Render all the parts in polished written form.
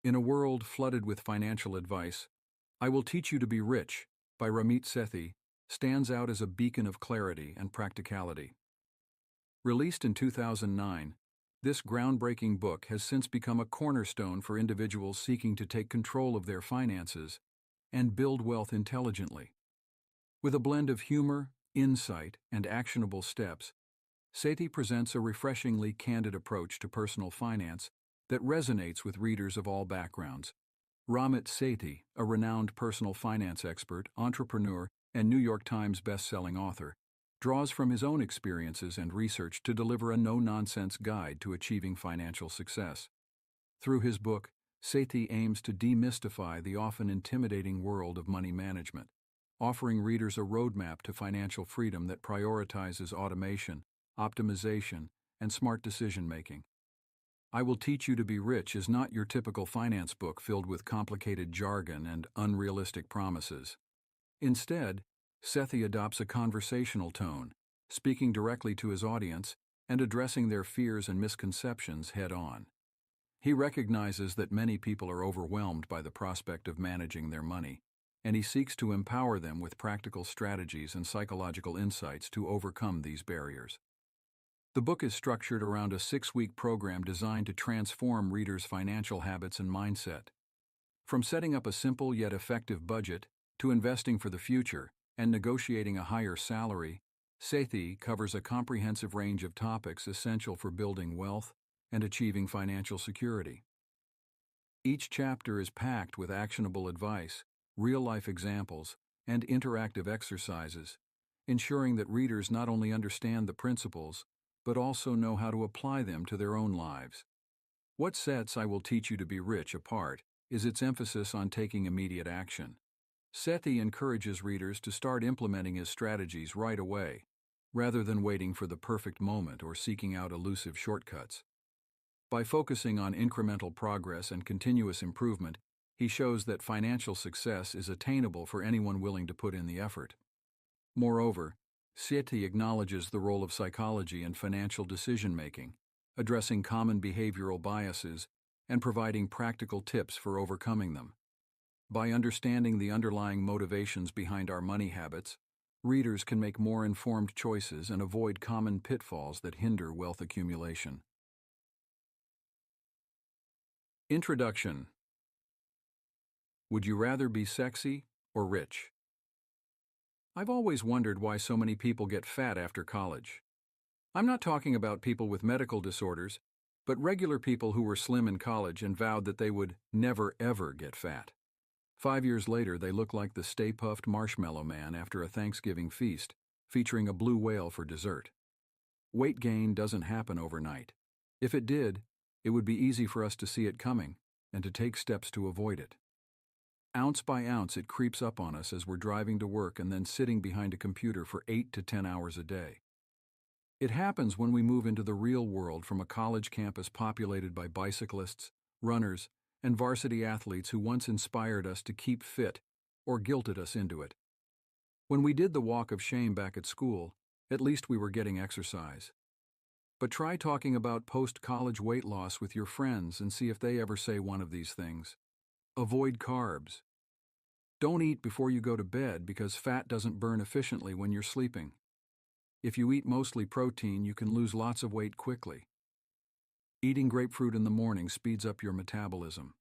In a world flooded with financial advice, I Will Teach You to Be Rich by Ramit Sethi stands out as a beacon of clarity and practicality. Released in 2009, this groundbreaking book has since become a cornerstone for individuals seeking to take control of their finances and build wealth intelligently. With a blend of humor, insight, and actionable steps, Sethi presents a refreshingly candid approach to personal finance that resonates with readers of all backgrounds. Ramit Sethi, a renowned personal finance expert, entrepreneur, and New York Times best-selling author, draws from his own experiences and research to deliver a no-nonsense guide to achieving financial success. Through his book, Sethi aims to demystify the often intimidating world of money management, offering readers a roadmap to financial freedom that prioritizes automation, optimization, and smart decision-making. I Will Teach You to Be Rich is not your typical finance book filled with complicated jargon and unrealistic promises. Instead, Sethi adopts a conversational tone, speaking directly to his audience and addressing their fears and misconceptions head-on. He recognizes that many people are overwhelmed by the prospect of managing their money, and he seeks to empower them with practical strategies and psychological insights to overcome these barriers. The book is structured around a 6-week program designed to transform readers' financial habits and mindset. From setting up a simple yet effective budget, to investing for the future, and negotiating a higher salary, Sethi covers a comprehensive range of topics essential for building wealth and achieving financial security. Each chapter is packed with actionable advice, real-life examples, and interactive exercises, ensuring that readers not only understand the principles, but also know how to apply them to their own lives. What sets I Will Teach You to Be Rich apart is its emphasis on taking immediate action. Sethi encourages readers to start implementing his strategies right away, rather than waiting for the perfect moment or seeking out elusive shortcuts. By focusing on incremental progress and continuous improvement, he shows that financial success is attainable for anyone willing to put in the effort. Moreover, Sethi acknowledges the role of psychology in financial decision-making, addressing common behavioral biases and providing practical tips for overcoming them. By understanding the underlying motivations behind our money habits, readers can make more informed choices and avoid common pitfalls that hinder wealth accumulation. Introduction. Would you rather be sexy or rich? I've always wondered why so many people get fat after college. I'm not talking about people with medical disorders, but regular people who were slim in college and vowed that they would never ever get fat. 5 years later, they look like the Stay Puft Marshmallow Man after a Thanksgiving feast, featuring a blue whale for dessert. Weight gain doesn't happen overnight. If it did, it would be easy for us to see it coming and to take steps to avoid it. Ounce by ounce, it creeps up on us as we're driving to work and then sitting behind a computer for 8 to 10 hours a day. It happens when we move into the real world from a college campus populated by bicyclists, runners, and varsity athletes who once inspired us to keep fit or guilted us into it. When we did the walk of shame back at school, at least we were getting exercise. But try talking about post-college weight loss with your friends and see if they ever say one of these things. Avoid carbs. Don't eat before you go to bed because fat doesn't burn efficiently when you're sleeping. If you eat mostly protein, you can lose lots of weight quickly. Eating grapefruit in the morning speeds up your metabolism.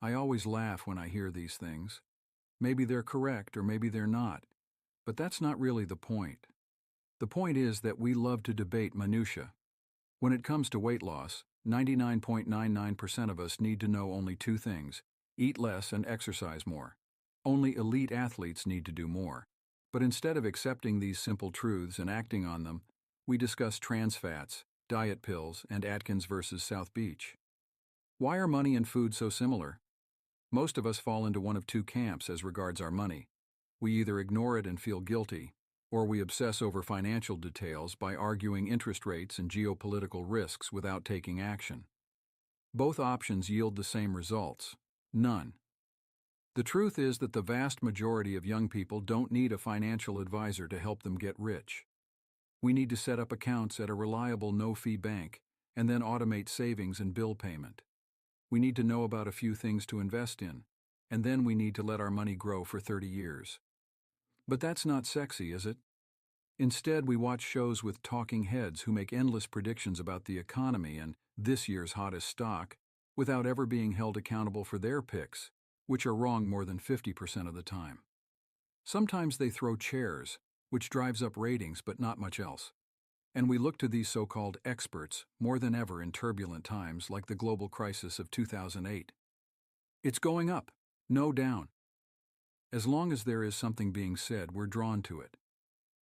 I always laugh when I hear these things. Maybe they're correct or maybe they're not, but that's not really the point. The point is that we love to debate minutiae. When it comes to weight loss, 99.99% of us need to know only 2 things: eat less and exercise more. Only elite athletes need to do more. But instead of accepting these simple truths and acting on them, we discuss trans fats, diet pills, and Atkins versus South Beach. Why are money and food so similar? Most of us fall into one of 2 camps as regards our money. We either ignore it and feel guilty, or we obsess over financial details by arguing interest rates and geopolitical risks without taking action. Both options yield the same results: none. The truth is that the vast majority of young people don't need a financial advisor to help them get rich. We need to set up accounts at a reliable no-fee bank and then automate savings and bill payment. We need to know about a few things to invest in, and then we need to let our money grow for 30 years. But that's not sexy, is it? Instead, we watch shows with talking heads who make endless predictions about the economy and this year's hottest stock without ever being held accountable for their picks, which are wrong more than 50% of the time. Sometimes they throw chairs, which drives up ratings but not much else. And we look to these so-called experts more than ever in turbulent times like the global crisis of 2008. It's going up, no down. As long as there is something being said, we're drawn to it.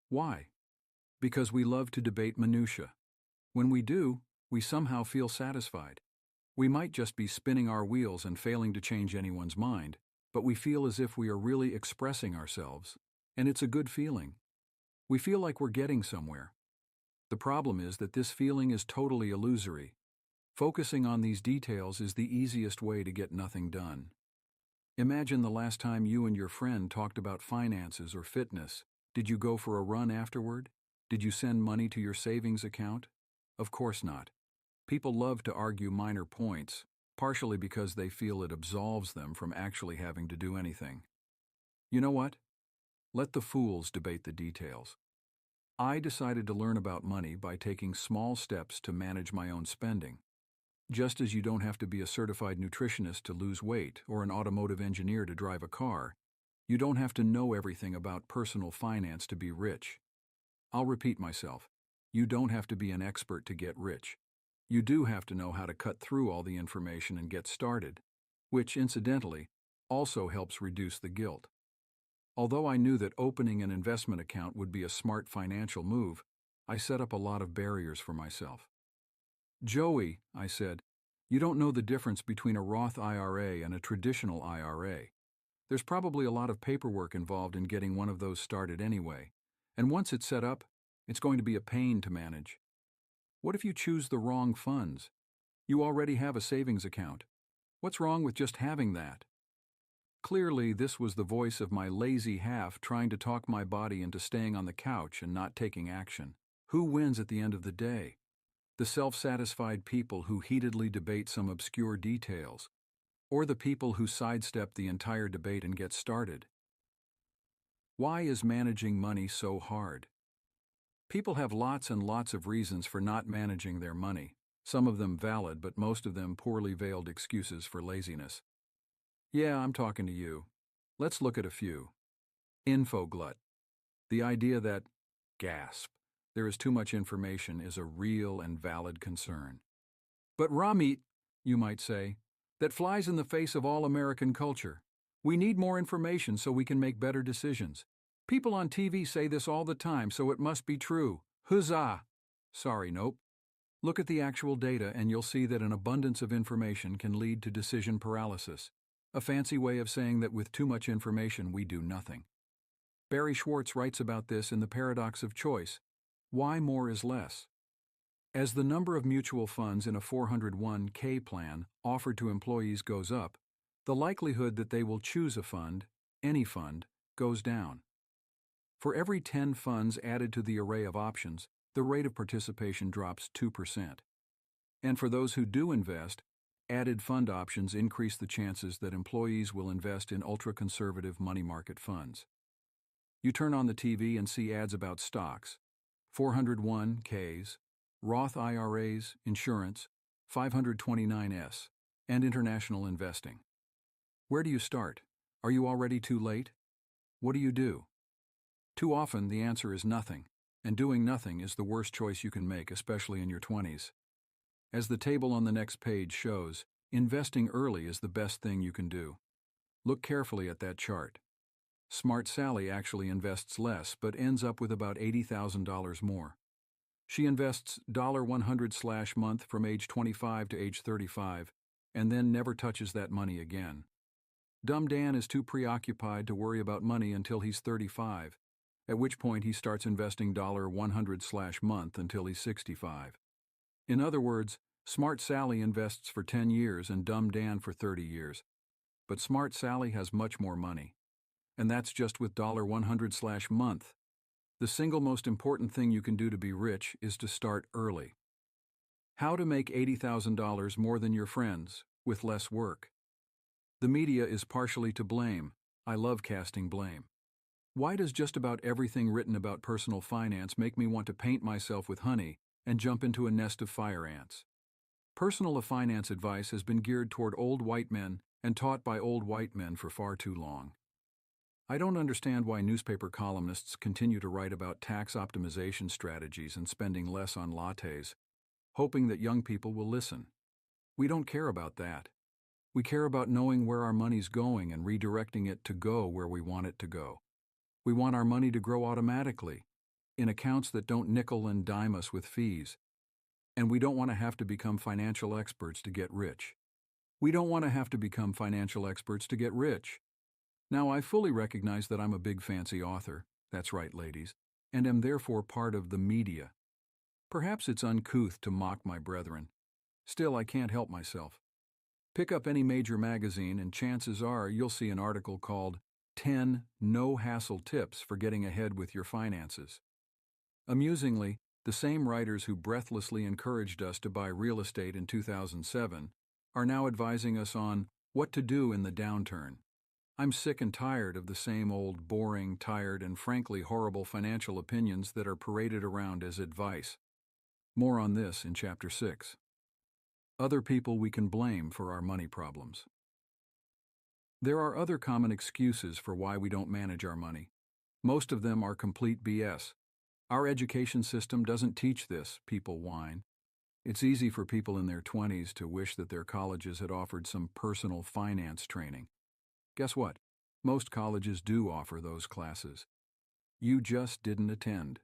Why? Because we love to debate minutiae. When we do, we somehow feel satisfied. We might just be spinning our wheels and failing to change anyone's mind, but we feel as if we are really expressing ourselves, and it's a good feeling. We feel like we're getting somewhere. The problem is that this feeling is totally illusory. Focusing on these details is the easiest way to get nothing done. Imagine the last time you and your friend talked about finances or fitness. Did you go for a run afterward? Did you send money to your savings account? Of course not. People love to argue minor points, partially because they feel it absolves them from actually having to do anything. You know what? Let the fools debate the details. I decided to learn about money by taking small steps to manage my own spending. Just as you don't have to be a certified nutritionist to lose weight or an automotive engineer to drive a car, you don't have to know everything about personal finance to be rich. I'll repeat myself. You don't have to be an expert to get rich. You do have to know how to cut through all the information and get started, which, incidentally, also helps reduce the guilt. Although I knew that opening an investment account would be a smart financial move, I set up a lot of barriers for myself. Joey, I said, you don't know the difference between a Roth IRA and a traditional IRA. There's probably a lot of paperwork involved in getting one of those started anyway, and once it's set up, it's going to be a pain to manage. What if you choose the wrong funds? You already have a savings account. What's wrong with just having that? Clearly, this was the voice of my lazy half trying to talk my body into staying on the couch and not taking action. Who wins at the end of the day? The self-satisfied people who heatedly debate some obscure details, or the people who sidestep the entire debate and get started? Why is managing money so hard? People have lots and lots of reasons for not managing their money, some of them valid but most of them poorly veiled excuses for laziness. Yeah, I'm talking to you. Let's look at a few. Infoglut. The idea that, gasp, there is too much information is a real and valid concern. But Ramit, you might say, that flies in the face of all American culture. We need more information so we can make better decisions. People on TV say this all the time, so it must be true. Huzzah! Sorry, nope. Look at the actual data and you'll see that an abundance of information can lead to decision paralysis. A fancy way of saying that with too much information we do nothing. Barry Schwartz writes about this in The Paradox of Choice. Why more is less? As the number of mutual funds in a 401k plan offered to employees goes up, the likelihood that they will choose a fund, any fund, goes down. For every 10 funds added to the array of options, the rate of participation drops 2%. And for those who do invest, added fund options increase the chances that employees will invest in ultra-conservative money market funds. You turn on the TV and see ads about stocks, 401ks, Roth IRAs, insurance, 529s, and international investing. Where do you start? Are you already too late? What do you do? Too often the answer is nothing, and doing nothing is the worst choice you can make, especially in your 20s. As the table on the next page shows, investing early is the best thing you can do. Look carefully at that chart. Smart Sally actually invests less but ends up with about $80,000 more. She invests $100/month from age 25 to age 35 and then never touches that money again. Dumb Dan is too preoccupied to worry about money until he's 35, at which point he starts investing $100/month until he's 65. In other words, Smart Sally invests for 10 years and Dumb Dan for 30 years. But Smart Sally has much more money. And that's just with $100/month. The single most important thing you can do to be rich is to start early. How to make $80,000 more than your friends, with less work. The media is partially to blame. I love casting blame. Why does just about everything written about personal finance make me want to paint myself with honey and jump into a nest of fire ants? Personal finance advice has been geared toward old white men and taught by old white men for far too long. I don't understand why newspaper columnists continue to write about tax optimization strategies and spending less on lattes, hoping that young people will listen. We don't care about that. We care about knowing where our money's going and redirecting it to go where we want it to go. We want our money to grow automatically, in accounts that don't nickel and dime us with fees. And we don't want to have to become financial experts to get rich. We don't want to have to become financial experts to get rich. Now, I fully recognize that I'm a big fancy author, that's right, ladies, and am therefore part of the media. Perhaps it's uncouth to mock my brethren. Still, I can't help myself. Pick up any major magazine and chances are you'll see an article called 10 No-Hassle Tips for Getting Ahead with Your Finances. Amusingly, the same writers who breathlessly encouraged us to buy real estate in 2007 are now advising us on what to do in the downturn. I'm sick and tired of the same old boring, tired, and frankly horrible financial opinions that are paraded around as advice. More on this in Chapter 6. Other people we can blame for our money problems. There are other common excuses for why we don't manage our money. Most of them are complete BS. Our education system doesn't teach this, people whine. It's easy for people in their 20s to wish that their colleges had offered some personal finance training. Guess what? Most colleges do offer those classes. You just didn't attend.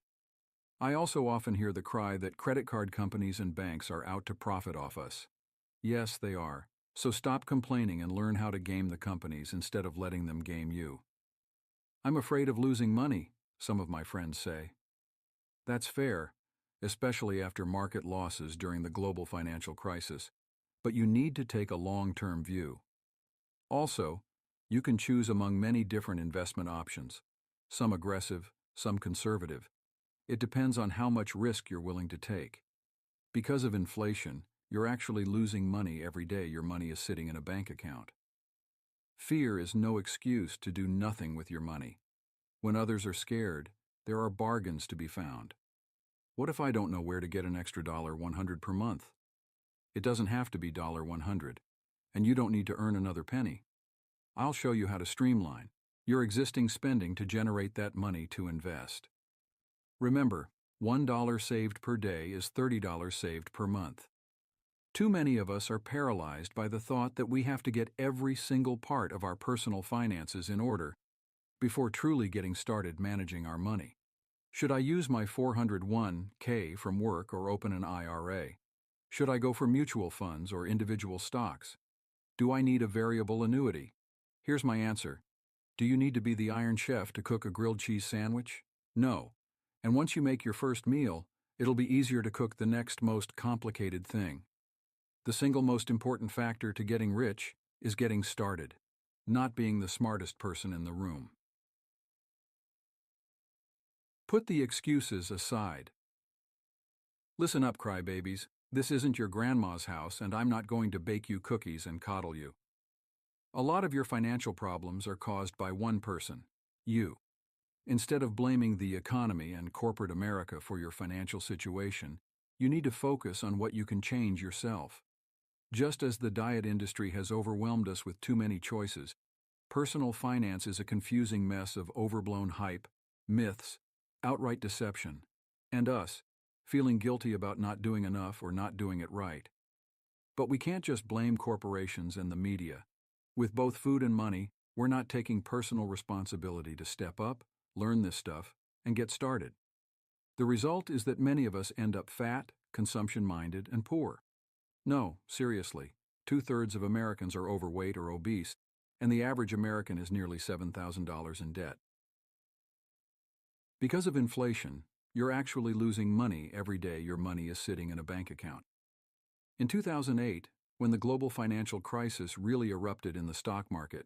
I also often hear the cry that credit card companies and banks are out to profit off us. Yes, they are. So stop complaining and learn how to game the companies instead of letting them game you. I'm afraid of losing money, some of my friends say. That's fair, especially after market losses during the global financial crisis, but you need to take a long-term view. Also, you can choose among many different investment options, some aggressive, some conservative. It depends on how much risk you're willing to take. Because of inflation, you're actually losing money every day your money is sitting in a bank account. Fear is no excuse to do nothing with your money. When others are scared, there are bargains to be found. What if I don't know where to get an extra $100 per month? It doesn't have to be $100, and you don't need to earn another penny. I'll show you how to streamline your existing spending to generate that money to invest. Remember, $1 saved per day is $30 saved per month. Too many of us are paralyzed by the thought that we have to get every single part of our personal finances in order before truly getting started managing our money. Should I use my 401k from work or open an IRA? Should I go for mutual funds or individual stocks? Do I need a variable annuity? Here's my answer. Do you need to be the Iron Chef to cook a grilled cheese sandwich? No. And once you make your first meal, it'll be easier to cook the next most complicated thing. The single most important factor to getting rich is getting started, not being the smartest person in the room. Put the excuses aside. Listen up, crybabies. This isn't your grandma's house, and I'm not going to bake you cookies and coddle you. A lot of your financial problems are caused by one person, you. Instead of blaming the economy and corporate America for your financial situation, you need to focus on what you can change yourself. Just as the diet industry has overwhelmed us with too many choices, personal finance is a confusing mess of overblown hype, myths, outright deception, and us, feeling guilty about not doing enough or not doing it right. But we can't just blame corporations and the media. With both food and money, we're not taking personal responsibility to step up, learn this stuff, and get started. The result is that many of us end up fat, consumption-minded, and poor. No, seriously, 2/3 of Americans are overweight or obese, and the average American is nearly $7,000 in debt. Because of inflation, you're actually losing money every day your money is sitting in a bank account. In 2008, when the global financial crisis really erupted in the stock market,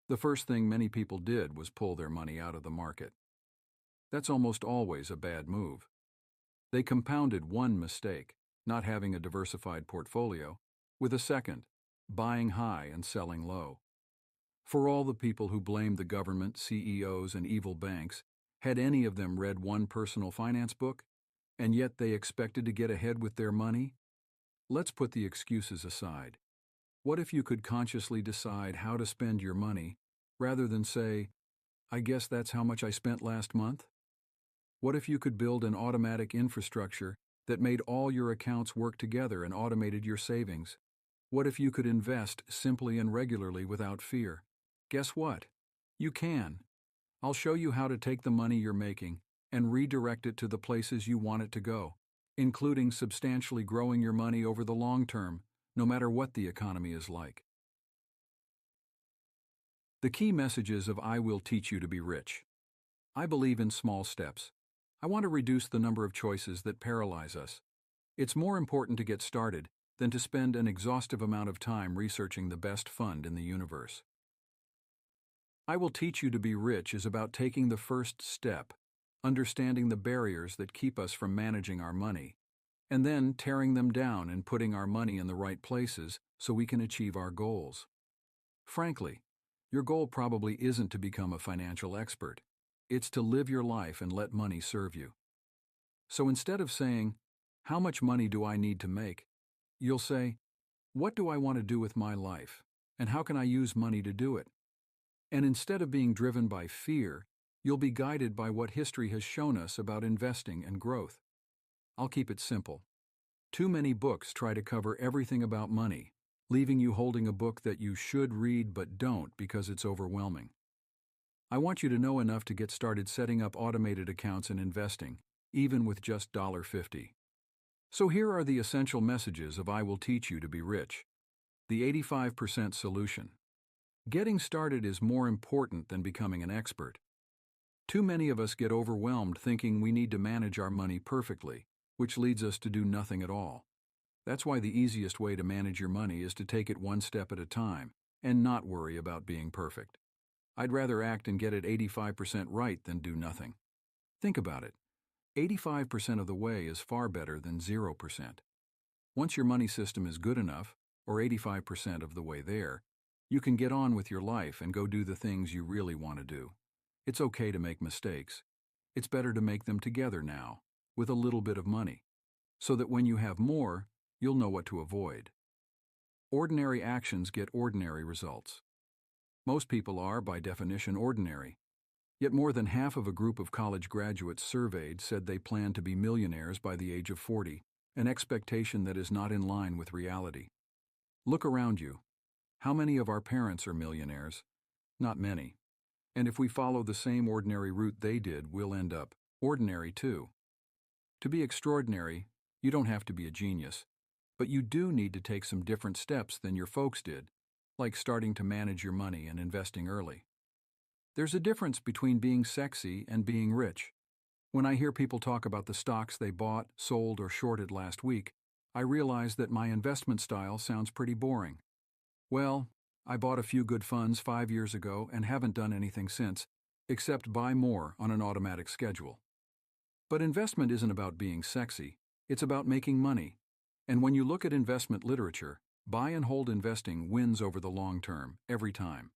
the first thing many people did was pull their money out of the market. That's almost always a bad move. They compounded one mistake, not having a diversified portfolio, with a second, buying high and selling low. For all the people who blamed the government, CEOs, and evil banks, had any of them read one personal finance book? And yet they expected to get ahead with their money? Let's put the excuses aside. What if you could consciously decide how to spend your money, rather than say, I guess that's how much I spent last month? What if you could build an automatic infrastructure that made all your accounts work together and automated your savings? What if you could invest simply and regularly without fear? Guess what? You can. I'll show you how to take the money you're making and redirect it to the places you want it to go, including substantially growing your money over the long term, no matter what the economy is like. The key messages of I Will Teach You to Be Rich. I believe in small steps. I want to reduce the number of choices that paralyze us. It's more important to get started than to spend an exhaustive amount of time researching the best fund in the universe. I Will Teach You to Be Rich is about taking the first step, understanding the barriers that keep us from managing our money, and then tearing them down and putting our money in the right places so we can achieve our goals. Frankly, your goal probably isn't to become a financial expert. It's to live your life and let money serve you. So instead of saying, how much money do I need to make? You'll say, what do I want to do with my life, and how can I use money to do it? And instead of being driven by fear, you'll be guided by what history has shown us about investing and growth. I'll keep it simple. Too many books try to cover everything about money, leaving you holding a book that you should read but don't because it's overwhelming. I want you to know enough to get started setting up automated accounts and investing, even with just $50. So here are the essential messages of I Will Teach You to Be Rich. The 85% solution. Getting started is more important than becoming an expert. Too many of us get overwhelmed thinking we need to manage our money perfectly, which leads us to do nothing at all. That's why the easiest way to manage your money is to take it one step at a time and not worry about being perfect. I'd rather act and get it 85% right than do nothing. Think about it. 85% of the way is far better than 0%. Once your money system is good enough, or 85% of the way there, you can get on with your life and go do the things you really want to do. It's okay to make mistakes. It's better to make them together now, with a little bit of money, so that when you have more, you'll know what to avoid. Ordinary actions get ordinary results. Most people are, by definition, ordinary. Yet more than half of a group of college graduates surveyed said they plan to be millionaires by the age of 40, an expectation that is not in line with reality. Look around you. How many of our parents are millionaires? Not many. And if we follow the same ordinary route they did, we'll end up ordinary too. To be extraordinary, you don't have to be a genius, but you do need to take some different steps than your folks did, like starting to manage your money and investing early. There's a difference between being sexy and being rich. When I hear people talk about the stocks they bought, sold, or shorted last week, I realize that my investment style sounds pretty boring. Well, I bought a few good funds 5 years ago and haven't done anything since, except buy more on an automatic schedule. But investment isn't about being sexy, it's about making money. And when you look at investment literature, buy and hold investing wins over the long term, every time.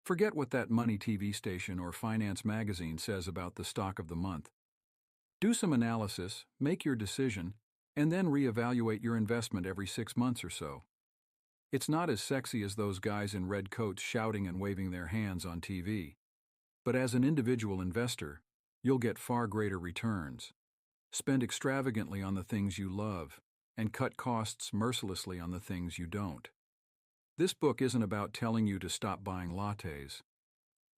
Forget what that money TV station or finance magazine says about the stock of the month. Do some analysis, make your decision, and then reevaluate your investment every 6 months or so. It's not as sexy as those guys in red coats shouting and waving their hands on TV. But as an individual investor, you'll get far greater returns. Spend extravagantly on the things you love, and cut costs mercilessly on the things you don't. This book isn't about telling you to stop buying lattes.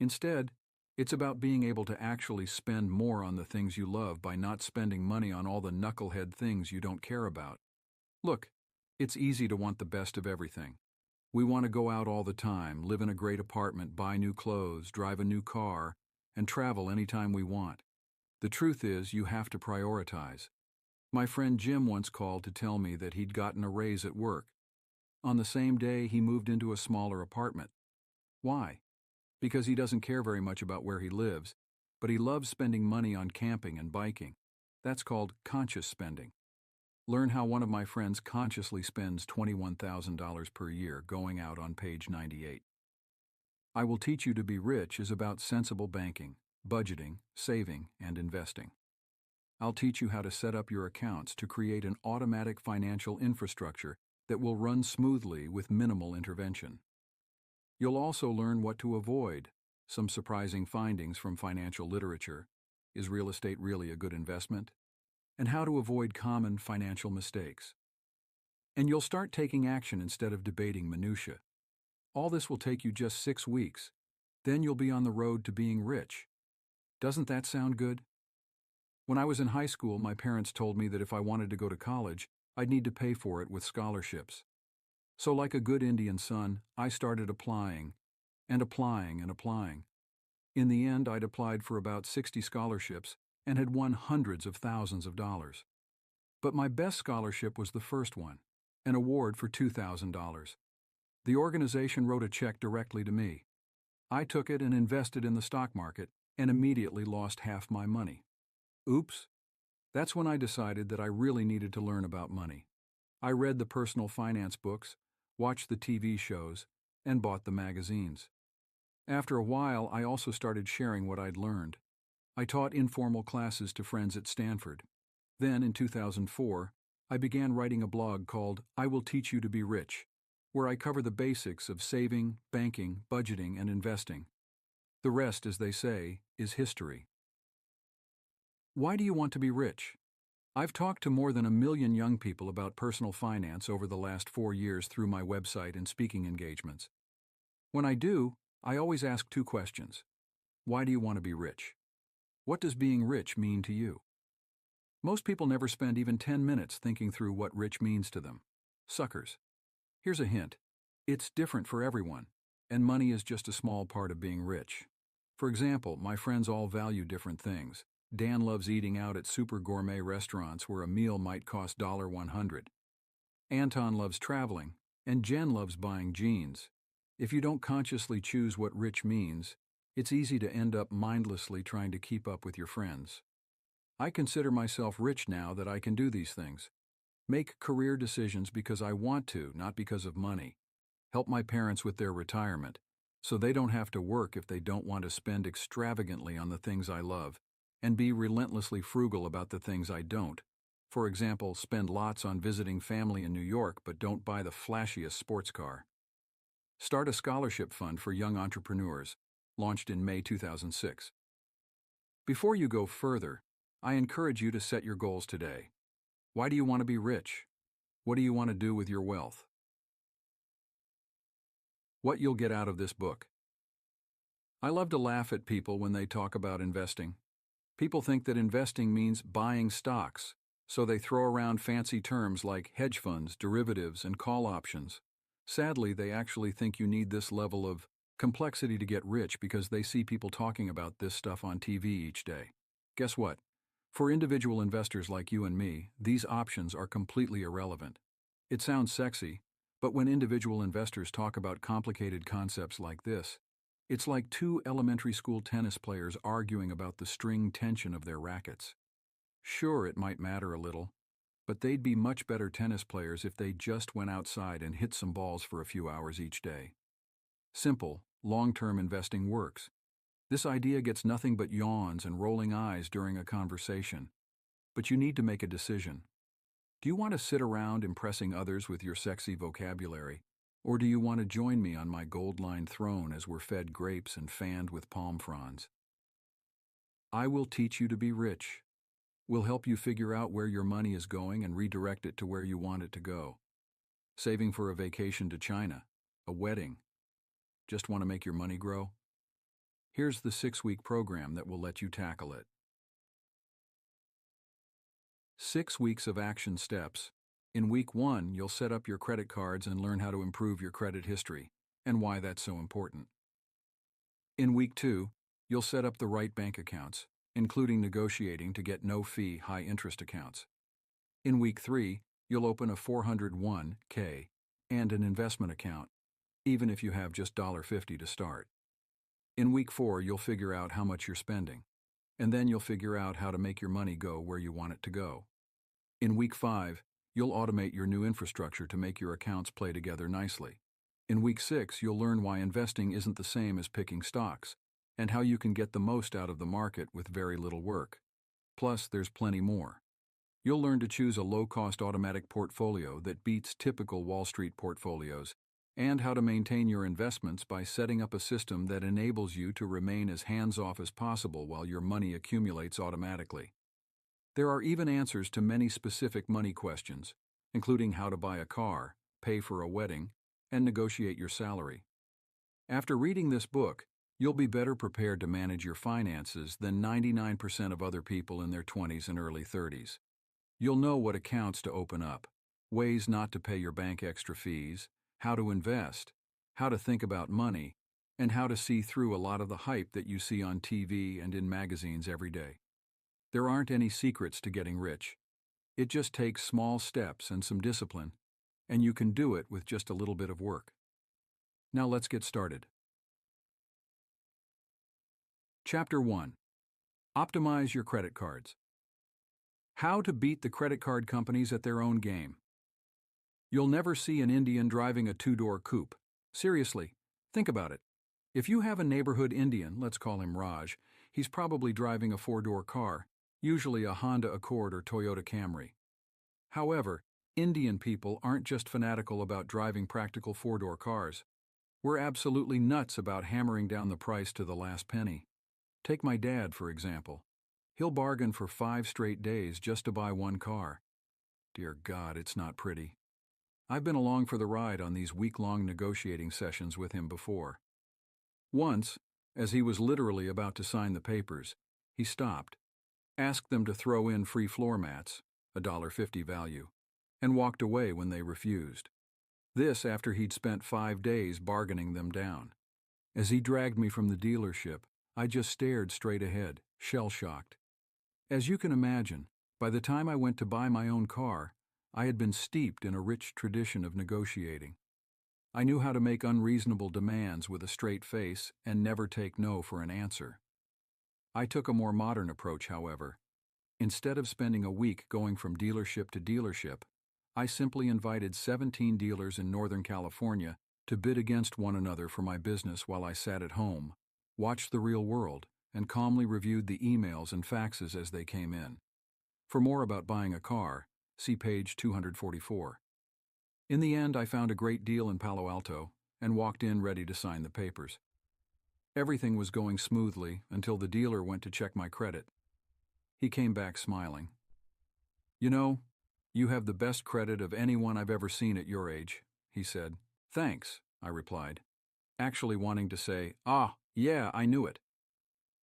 Instead, it's about being able to actually spend more on the things you love by not spending money on all the knucklehead things you don't care about. Look, it's easy to want the best of everything. We want to go out all the time, live in a great apartment, buy new clothes, drive a new car, and travel anytime we want. The truth is, you have to prioritize. My friend Jim once called to tell me that he'd gotten a raise at work. On the same day, he moved into a smaller apartment. Why? Because he doesn't care very much about where he lives, but he loves spending money on camping and biking. That's called conscious spending. Learn how one of my friends consciously spends $21,000 per year going out on page 98. I Will Teach You to Be Rich is about sensible banking, budgeting, saving, and investing. I'll teach you how to set up your accounts to create an automatic financial infrastructure that will run smoothly with minimal intervention. You'll also learn what to avoid, some surprising findings from financial literature. Is real estate really a good investment? And how to avoid common financial mistakes. And you'll start taking action instead of debating minutiae. All this will take you just 6 weeks. Then you'll be on the road to being rich. Doesn't that sound good? When I was in high school, my parents told me that if I wanted to go to college, I'd need to pay for it with scholarships. So like a good Indian son, I started applying, and applying, and applying. In the end, I'd applied for about 60 scholarships and had won hundreds of thousands of dollars. But my best scholarship was the first one, an award for $2,000. The organization wrote a check directly to me. I took it and invested in the stock market and immediately lost half my money. Oops. That's when I decided that I really needed to learn about money. I read the personal finance books, watched the TV shows, and bought the magazines. After a while, I also started sharing what I'd learned. I taught informal classes to friends at Stanford. Then, in 2004, I began writing a blog called I Will Teach You to Be Rich, where I cover the basics of saving, banking, budgeting, and investing. The rest, as they say, is history. Why do you want to be rich? I've talked to more than 1 million young people about personal finance over the last 4 years through my website and speaking engagements. When I do, I always ask 2 questions. Why do you want to be rich? What does being rich mean to you? Most people never spend even 10 minutes thinking through what rich means to them. Suckers. Here's a hint. It's different for everyone, and money is just a small part of being rich. For example, my friends all value different things. Dan loves eating out at super gourmet restaurants where a meal might cost $100. Anton loves traveling, and Jen loves buying jeans. If you don't consciously choose what rich means, it's easy to end up mindlessly trying to keep up with your friends. I consider myself rich now that I can do these things. Make career decisions because I want to, not because of money. Help my parents with their retirement, so they don't have to work if they don't want to spend extravagantly on the things I love, and be relentlessly frugal about the things I don't. For example, spend lots on visiting family in New York but don't buy the flashiest sports car. Start a scholarship fund for young entrepreneurs, launched in May 2006. Before you go further, I encourage you to set your goals today. Why do you want to be rich? What do you want to do with your wealth? What you'll get out of this book. I love to laugh at people when they talk about investing. People think that investing means buying stocks, so they throw around fancy terms like hedge funds, derivatives, and call options. Sadly, they actually think you need this level of complexity to get rich because they see people talking about this stuff on TV each day. Guess what? For individual investors like you and me, these options are completely irrelevant. It sounds sexy, but when individual investors talk about complicated concepts like this, it's like 2 elementary school tennis players arguing about the string tension of their rackets. Sure, it might matter a little, but they'd be much better tennis players if they just went outside and hit some balls for a few hours each day. Simple, long-term investing works. This idea gets nothing but yawns and rolling eyes during a conversation. But you need to make a decision. Do you want to sit around impressing others with your sexy vocabulary, or do you want to join me on my gold-lined throne as we're fed grapes and fanned with palm fronds? I Will Teach You to Be Rich. We'll help you figure out where your money is going and redirect it to where you want it to go. Saving for a vacation to China, a wedding. Just want to make your money grow? Here's the 6-week program that will let you tackle it. 6 weeks of action steps. In week 1, you'll set up your credit cards and learn how to improve your credit history, and why that's so important. In week 2, you'll set up the right bank accounts, including negotiating to get no-fee, high-interest accounts. In week 3, you'll open a 401(k) and an investment account, even if you have just $50 to start. In week 4, you'll figure out how much you're spending, and then you'll figure out how to make your money go where you want it to go. In week 5, you'll automate your new infrastructure to make your accounts play together nicely. In week 6, you'll learn why investing isn't the same as picking stocks, and how you can get the most out of the market with very little work. Plus, there's plenty more. You'll learn to choose a low-cost automatic portfolio that beats typical Wall Street portfolios, and how to maintain your investments by setting up a system that enables you to remain as hands-off as possible while your money accumulates automatically. There are even answers to many specific money questions, including how to buy a car, pay for a wedding, and negotiate your salary. After reading this book, you'll be better prepared to manage your finances than 99% of other people in their 20s and early 30s. You'll know what accounts to open up, ways not to pay your bank extra fees, how to invest, how to think about money, and how to see through a lot of the hype that you see on TV and in magazines every day. There aren't any secrets to getting rich. It just takes small steps and some discipline, and you can do it with just a little bit of work. Now let's get started. Chapter 1. Optimize your credit cards. How to beat the credit card companies at their own game. You'll never see an Indian driving a 2-door coupe. Seriously, think about it. If you have a neighborhood Indian, let's call him Raj, he's probably driving a 4-door car, usually a Honda Accord or Toyota Camry. However, Indian people aren't just fanatical about driving practical 4-door cars. We're absolutely nuts about hammering down the price to the last penny. Take my dad, for example. He'll bargain for 5 straight days just to buy one car. Dear God, it's not pretty. I've been along for the ride on these week-long negotiating sessions with him before. Once, as he was literally about to sign the papers, he stopped, asked them to throw in free floor mats, $1.50 value, and walked away when they refused. This after he'd spent 5 days bargaining them down. As he dragged me from the dealership, I just stared straight ahead, shell-shocked. As you can imagine, by the time I went to buy my own car, I had been steeped in a rich tradition of negotiating. I knew how to make unreasonable demands with a straight face and never take no for an answer. I took a more modern approach, however. Instead of spending a week going from dealership to dealership, I simply invited 17 dealers in Northern California to bid against one another for my business while I sat at home, watched the real world, and calmly reviewed the emails and faxes as they came in. For more about buying a car, see page 244. In the end, I found a great deal in Palo Alto and walked in ready to sign the papers. Everything was going smoothly until the dealer went to check my credit. He came back smiling. "You know, you have the best credit of anyone I've ever seen at your age," he said. "Thanks," I replied, actually wanting to say, yeah, I knew it.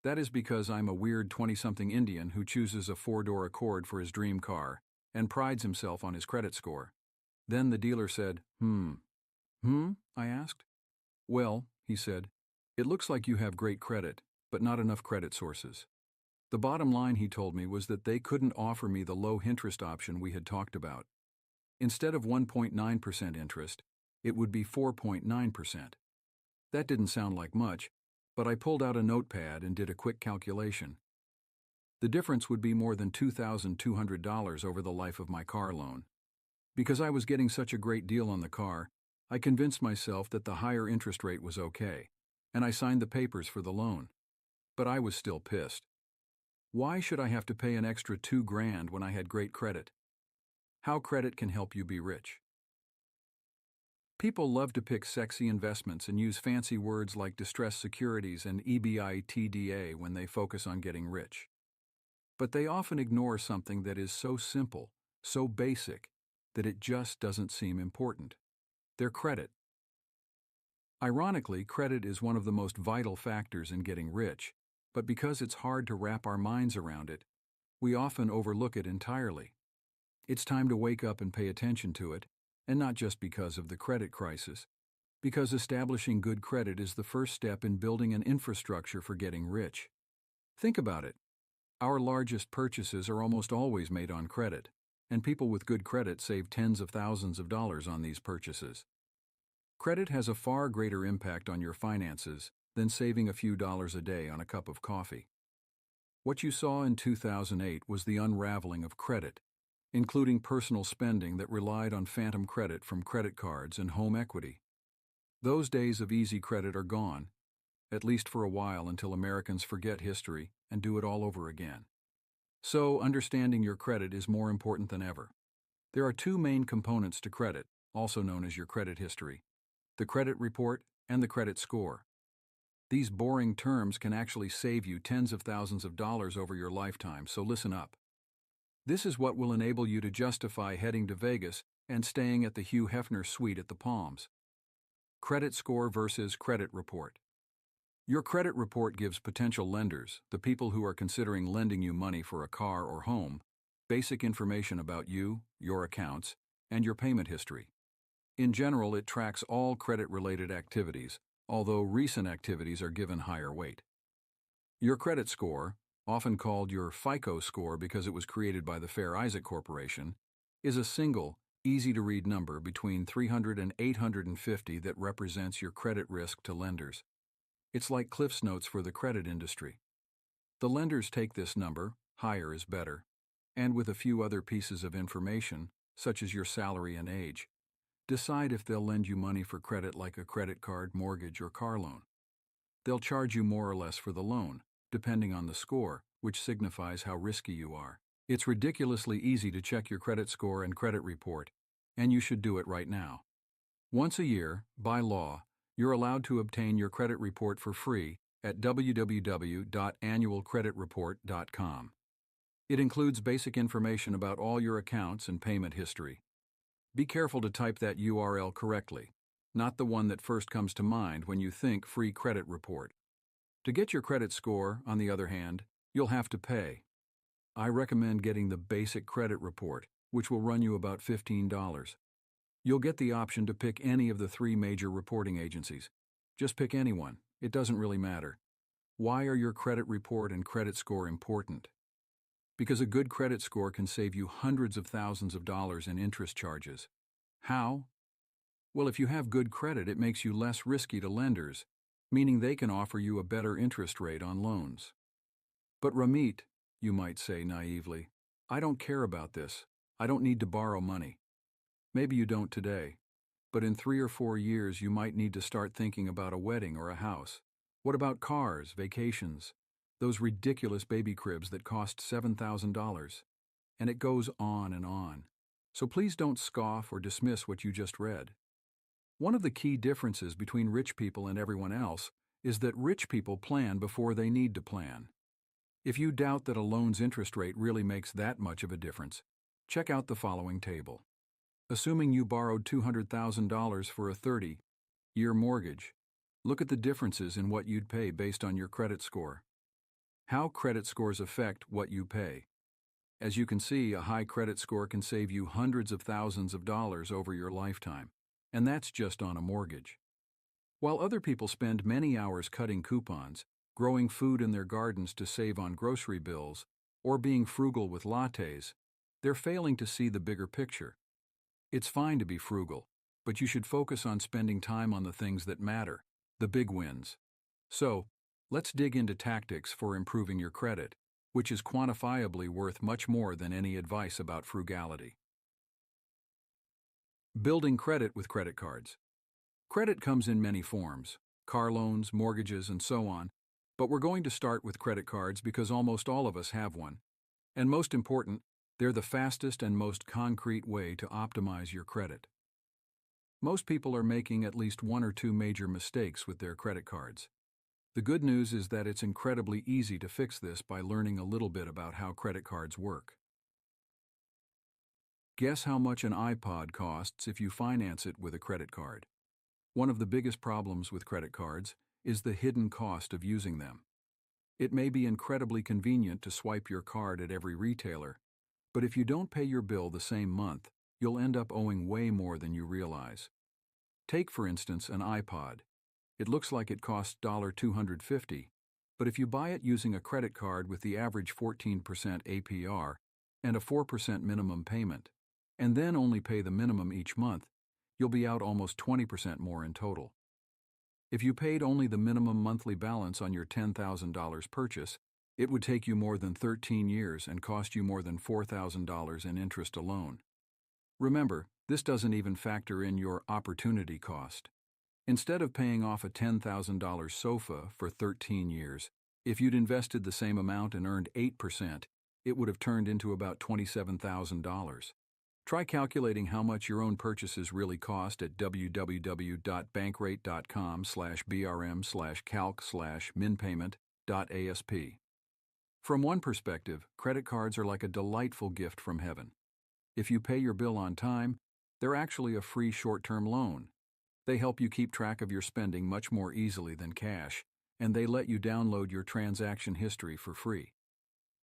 That is because I'm a weird 20-something Indian who chooses a 4-door Accord for his dream car and prides himself on his credit score. Then the dealer said, I asked. "Well," he said, "it looks like you have great credit, but not enough credit sources." The bottom line, he told me, was that they couldn't offer me the low interest option we had talked about. Instead of 1.9% interest, it would be 4.9%. That didn't sound like much, but I pulled out a notepad and did a quick calculation. The difference would be more than $2,200 over the life of my car loan. Because I was getting such a great deal on the car, I convinced myself that the higher interest rate was okay, and I signed the papers for the loan. But I was still pissed. Why should I have to pay an extra $2,000 when I had great credit? How credit can help you be rich. People love to pick sexy investments and use fancy words like distressed securities and EBITDA when they focus on getting rich. But they often ignore something that is so simple, so basic, that it just doesn't seem important: their credit. Ironically, credit is one of the most vital factors in getting rich, but because it's hard to wrap our minds around it, we often overlook it entirely. It's time to wake up and pay attention to it, and not just because of the credit crisis, because establishing good credit is the first step in building an infrastructure for getting rich. Think about it. Our largest purchases are almost always made on credit, and people with good credit save tens of thousands of dollars on these purchases. Credit has a far greater impact on your finances than saving a few dollars a day on a cup of coffee. What you saw in 2008 was the unraveling of credit, including personal spending that relied on phantom credit from credit cards and home equity. Those days of easy credit are gone, at least for a while until Americans forget history and do it all over again. So, understanding your credit is more important than ever. There are two main components to credit, also known as your credit history: the credit report and the credit score. These boring terms can actually save you tens of thousands of dollars over your lifetime, so listen up. This is what will enable you to justify heading to Vegas and staying at the Hugh Hefner suite at the Palms. Credit score versus credit report. Your credit report gives potential lenders, the people who are considering lending you money for a car or home, basic information about you, your accounts, and your payment history. In general, it tracks all credit-related activities, although recent activities are given higher weight. Your credit score, often called your FICO score because it was created by the Fair Isaac Corporation, is a single, easy-to-read number between 300 and 850 that represents your credit risk to lenders. It's like Cliff's Notes for the credit industry. The lenders take this number, higher is better, and with a few other pieces of information, such as your salary and age, decide if they'll lend you money for credit like a credit card, mortgage, or car loan. They'll charge you more or less for the loan, depending on the score, which signifies how risky you are. It's ridiculously easy to check your credit score and credit report, and you should do it right now. Once a year, by law, you're allowed to obtain your credit report for free at www.annualcreditreport.com. It includes basic information about all your accounts and payment history. Be careful to type that URL correctly, not the one that first comes to mind when you think free credit report. To get your credit score, on the other hand, you'll have to pay. I recommend getting the basic credit report, which will run you about $15. You'll get the option to pick any of the three major reporting agencies. Just pick anyone, it doesn't really matter. Why are your credit report and credit score important? Because a good credit score can save you hundreds of thousands of dollars in interest charges. How? Well, if you have good credit, it makes you less risky to lenders, meaning they can offer you a better interest rate on loans. But Ramit, you might say naively, I don't care about this. I don't need to borrow money. Maybe you don't today, but in 3 or 4 years you might need to start thinking about a wedding or a house. What about cars, vacations, those ridiculous baby cribs that cost $7,000? And it goes on and on. So please don't scoff or dismiss what you just read. One of the key differences between rich people and everyone else is that rich people plan before they need to plan. If you doubt that a loan's interest rate really makes that much of a difference, check out the following table. Assuming you borrowed $200,000 for a 30-year mortgage, look at the differences in what you'd pay based on your credit score. How credit scores affect what you pay. As you can see, a high credit score can save you hundreds of thousands of dollars over your lifetime, and that's just on a mortgage. While other people spend many hours cutting coupons, growing food in their gardens to save on grocery bills, or being frugal with lattes, they're failing to see the bigger picture. It's fine to be frugal, but you should focus on spending time on the things that matter, the big wins. So, let's dig into tactics for improving your credit, which is quantifiably worth much more than any advice about frugality. Building credit with credit cards. Credit comes in many forms: car loans, mortgages, and so on, but we're going to start with credit cards because almost all of us have one. And most important, they're the fastest and most concrete way to optimize your credit. Most people are making at least 1 or 2 major mistakes with their credit cards. The good news is that it's incredibly easy to fix this by learning a little bit about how credit cards work. Guess how much an iPod costs if you finance it with a credit card? One of the biggest problems with credit cards is the hidden cost of using them. It may be incredibly convenient to swipe your card at every retailer, but if you don't pay your bill the same month, you'll end up owing way more than you realize. Take, for instance, an iPod. It looks like it costs $250, but if you buy it using a credit card with the average 14% APR and a 4% minimum payment, and then only pay the minimum each month, you'll be out almost 20% more in total. If you paid only the minimum monthly balance on your $10,000 purchase, It would take you more than 13 years and cost you more than $4,000 in interest alone. Remember, this doesn't even factor in your opportunity cost. Instead of paying off a $10,000 sofa for 13 years, if you'd invested the same amount and earned 8%, it would have turned into about $27,000. Try calculating how much your own purchases really cost at www.bankrate.com/brm/calc/minpayment.asp. From one perspective, credit cards are like a delightful gift from heaven. If you pay your bill on time, they're actually a free short-term loan. They help you keep track of your spending much more easily than cash, and they let you download your transaction history for free.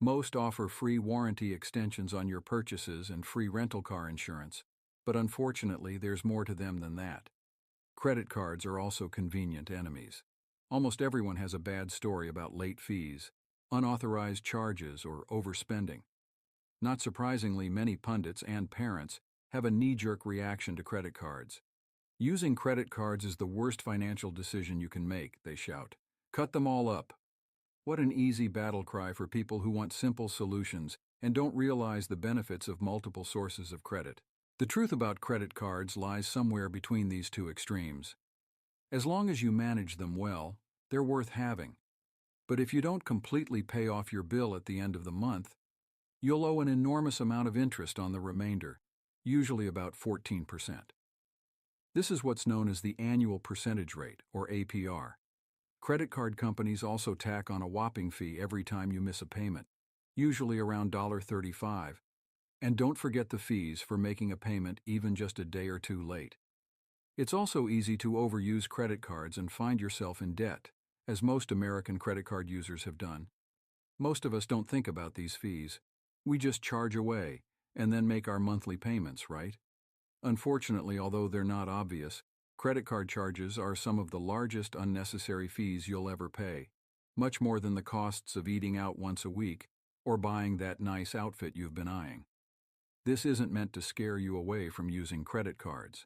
Most offer free warranty extensions on your purchases and free rental car insurance, but unfortunately there's more to them than that. Credit cards are also convenient enemies. Almost everyone has a bad story about late fees, unauthorized charges, or overspending. Not surprisingly, many pundits and parents have a knee-jerk reaction to credit cards. Using credit cards is the worst financial decision you can make, they shout. Cut them all up. What an easy battle cry for people who want simple solutions and don't realize the benefits of multiple sources of credit. The truth about credit cards lies somewhere between these two extremes. As long as you manage them well, they're worth having. But if you don't completely pay off your bill at the end of the month, you'll owe an enormous amount of interest on the remainder, usually about 14%. This is what's known as the annual percentage rate, or APR. Credit card companies also tack on a whopping fee every time you miss a payment, usually around $35. And don't forget the fees for making a payment even just a day or two late. It's also easy to overuse credit cards and find yourself in debt, as most American credit card users have done. Most of us don't think about these fees. We just charge away and then make our monthly payments, right? Unfortunately, although they're not obvious, credit card charges are some of the largest unnecessary fees you'll ever pay, much more than the costs of eating out once a week or buying that nice outfit you've been eyeing. This isn't meant to scare you away from using credit cards.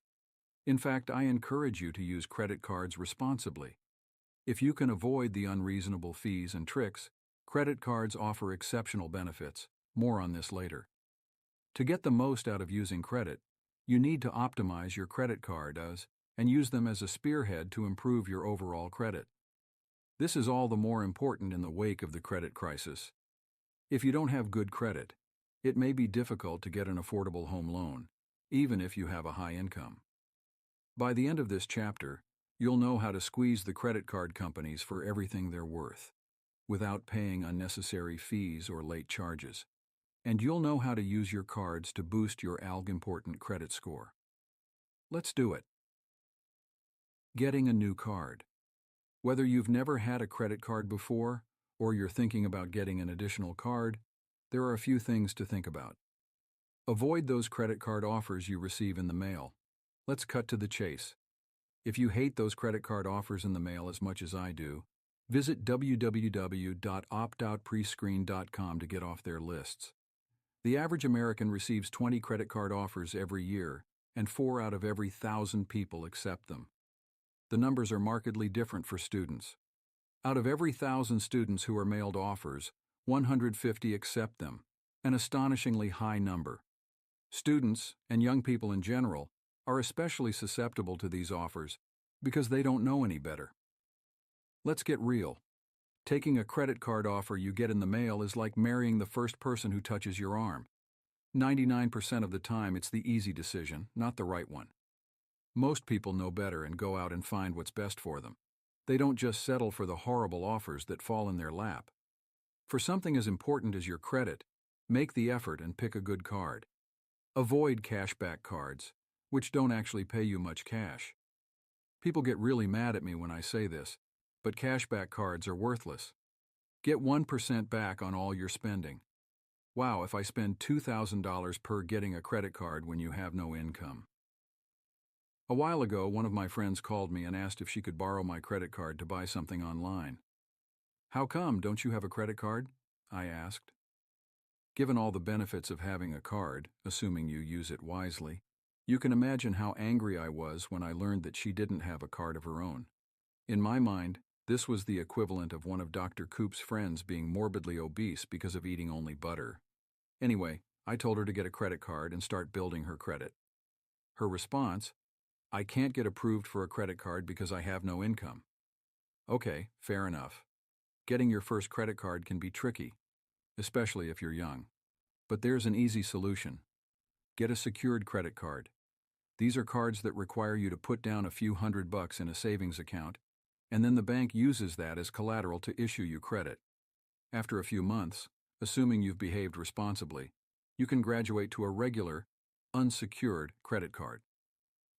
In fact, I encourage you to use credit cards responsibly. If you can avoid the unreasonable fees and tricks, credit cards offer exceptional benefits. More on this later. To get the most out of using credit, you need to optimize your credit card and use them as a spearhead to improve your overall credit. This is all the more important in the wake of the credit crisis. If you don't have good credit, it may be difficult to get an affordable home loan, even if you have a high income. By the end of this chapter, you'll know how to squeeze the credit card companies for everything they're worth, without paying unnecessary fees or late charges. And you'll know how to use your cards to boost your all-important credit score. Let's do it. Getting a new card. Whether you've never had a credit card before, or you're thinking about getting an additional card, there are a few things to think about. Avoid those credit card offers you receive in the mail. Let's cut to the chase. If you hate those credit card offers in the mail as much as I do, visit www.optoutprescreen.com to get off their lists. The average American receives 20 credit card offers every year, and 4 out of every 1,000 people accept them. The numbers are markedly different for students. Out of every 1,000 students who are mailed offers, 150 accept them, an astonishingly high number. Students, and young people in general, are especially susceptible to these offers because they don't know any better. Let's get real. Taking a credit card offer you get in the mail is like marrying the first person who touches your arm. 99% of the time it's the easy decision, not the right one. Most people know better and go out and find what's best for them. They don't just settle for the horrible offers that fall in their lap. For something as important as your credit, make the effort and pick a good card. Avoid cashback cards, which don't actually pay you much cash. People get really mad at me when I say this, but cashback cards are worthless. Get 1% back on all your spending. Wow, if I spend $2,000 per getting a credit card when you have no income. A while ago, one of my friends called me and asked if she could borrow my credit card to buy something online. How come, don't you have a credit card? I asked. Given all the benefits of having a card, assuming you use it wisely, you can imagine how angry I was when I learned that she didn't have a card of her own. In my mind, This was the equivalent of one of Dr. Coop's friends being morbidly obese because of eating only butter. Anyway, I told her to get a credit card and start building her credit. Her response: "I can't get approved for a credit card because I have no income." Okay, fair enough. Getting your first credit card can be tricky, especially if you're young. But there's an easy solution. Get a secured credit card. These are cards that require you to put down a few $100 in a savings account, and then the bank uses that as collateral to issue you credit. After a few months, assuming you've behaved responsibly, you can graduate to a regular, unsecured credit card.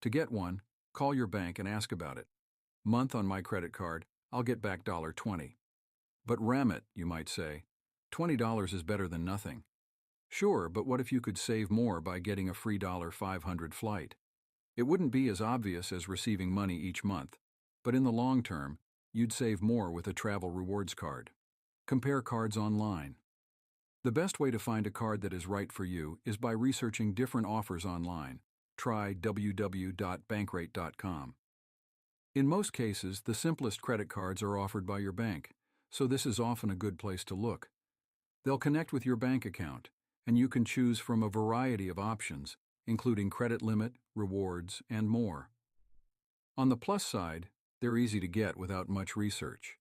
To get one, call your bank and ask about it. Month on my credit card, I'll get back $20. But Ramit, you might say, $20 is better than nothing. Sure, but what if you could save more by getting a free $500 flight? It wouldn't be as obvious as receiving money each month, but in the long term, you'd save more with a travel rewards card. Compare cards online. The best way to find a card that is right for you is by researching different offers online. Try www.bankrate.com. In most cases, the simplest credit cards are offered by your bank, so this is often a good place to look. They'll connect with your bank account, and you can choose from a variety of options, including credit limit, rewards, and more. On the plus side, they're easy to get without much research.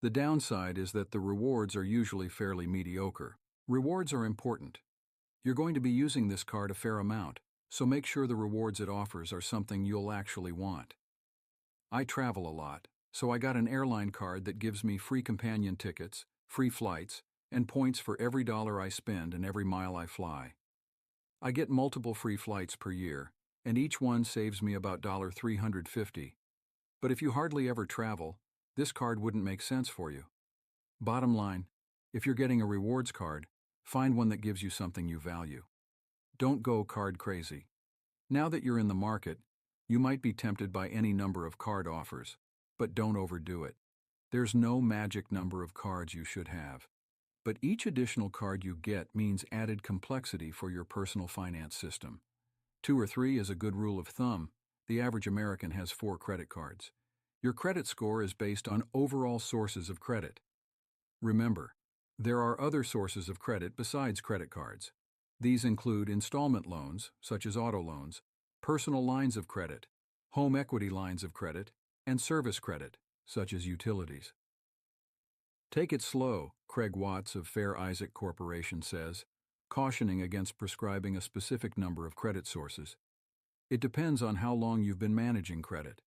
The downside is that the rewards are usually fairly mediocre. Rewards are important. You're going to be using this card a fair amount, so make sure the rewards it offers are something you'll actually want. I travel a lot, so I got an airline card that gives me free companion tickets, free flights, and points for every dollar I spend and every mile I fly. I get multiple free flights per year, and each one saves me about $350. But if you hardly ever travel, this card wouldn't make sense for you. Bottom line, if you're getting a rewards card, find one that gives you something you value. Don't go card crazy. Now that you're in the market, you might be tempted by any number of card offers, but don't overdo it. There's no magic number of cards you should have. But each additional card you get means added complexity for your personal finance system. 2 or 3 is a good rule of thumb. The average American has 4 credit cards. Your credit score is based on overall sources of credit. Remember, there are other sources of credit besides credit cards. These include installment loans, such as auto loans, personal lines of credit, home equity lines of credit, and service credit, such as utilities. Take it slow, Craig Watts of Fair Isaac Corporation says, cautioning against prescribing a specific number of credit sources. It depends on how long you've been managing credit.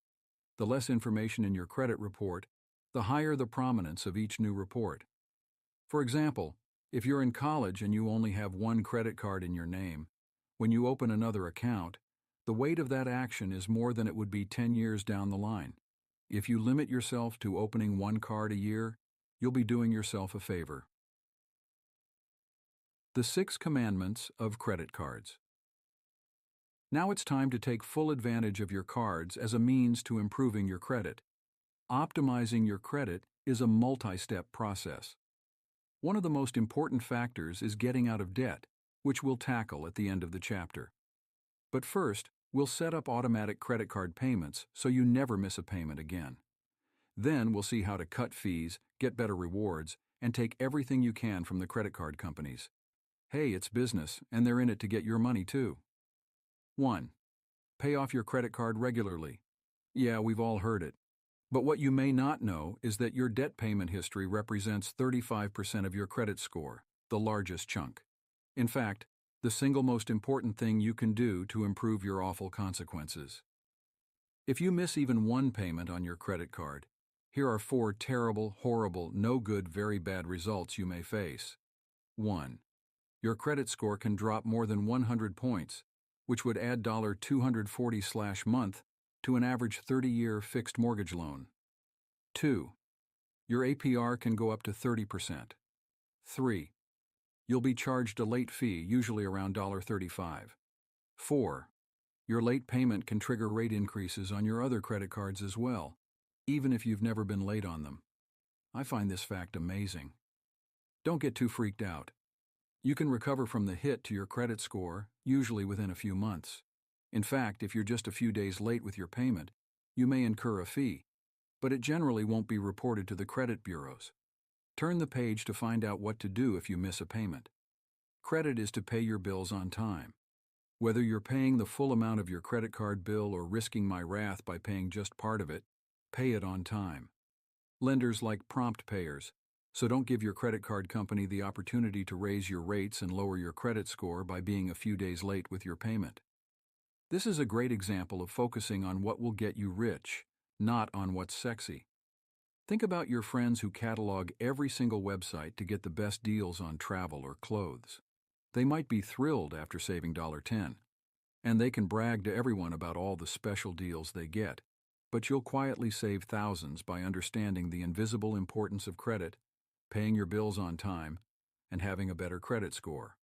The less information in your credit report, the higher the prominence of each new report. For example, if you're in college and you only have one credit card in your name, when you open another account, the weight of that action is more than it would be 10 years down the line. If you limit yourself to opening one card a year, you'll be doing yourself a favor. The 6 Commandments of Credit Cards. Now it's time to take full advantage of your cards as a means to improving your credit. Optimizing your credit is a multi-step process. One of the most important factors is getting out of debt, which we'll tackle at the end of the chapter. But first, we'll set up automatic credit card payments so you never miss a payment again. Then we'll see how to cut fees, get better rewards, and take everything you can from the credit card companies. Hey, it's business, and they're in it to get your money too. 1. Pay off your credit card regularly. Yeah, we've all heard it. But what you may not know is that your debt payment history represents 35% of your credit score, the largest chunk. In fact, the single most important thing you can do to improve your awful consequences. If you miss even one payment on your credit card, here are 4 terrible, horrible, no good, very bad results you may face. 1. Your credit score can drop more than 100 points, which would add $240/month to an average 30-year fixed mortgage loan. 2. Your APR can go up to 30%. 3. You'll be charged a late fee, usually around $35. 4. Your late payment can trigger rate increases on your other credit cards as well, even if you've never been late on them. I find this fact amazing. Don't get too freaked out. You can recover from the hit to your credit score, usually within a few months. In fact, if you're just a few days late with your payment, you may incur a fee. but it generally won't be reported to the credit bureaus. Turn the page to find out what to do if you miss a payment. Credit is to pay your bills on time. Whether you're paying the full amount of your credit card bill or risking my wrath by paying just part of it, pay it on time. Lenders like prompt payers, so don't give your credit card company the opportunity to raise your rates and lower your credit score by being a few days late with your payment. This is a great example of focusing on what will get you rich, not on what's sexy. Think about your friends who catalog every single website to get the best deals on travel or clothes. They might be thrilled after saving $10, and they can brag to everyone about all the special deals they get, but you'll quietly save thousands by understanding the invisible importance of credit, paying your bills on time, and having a better credit score.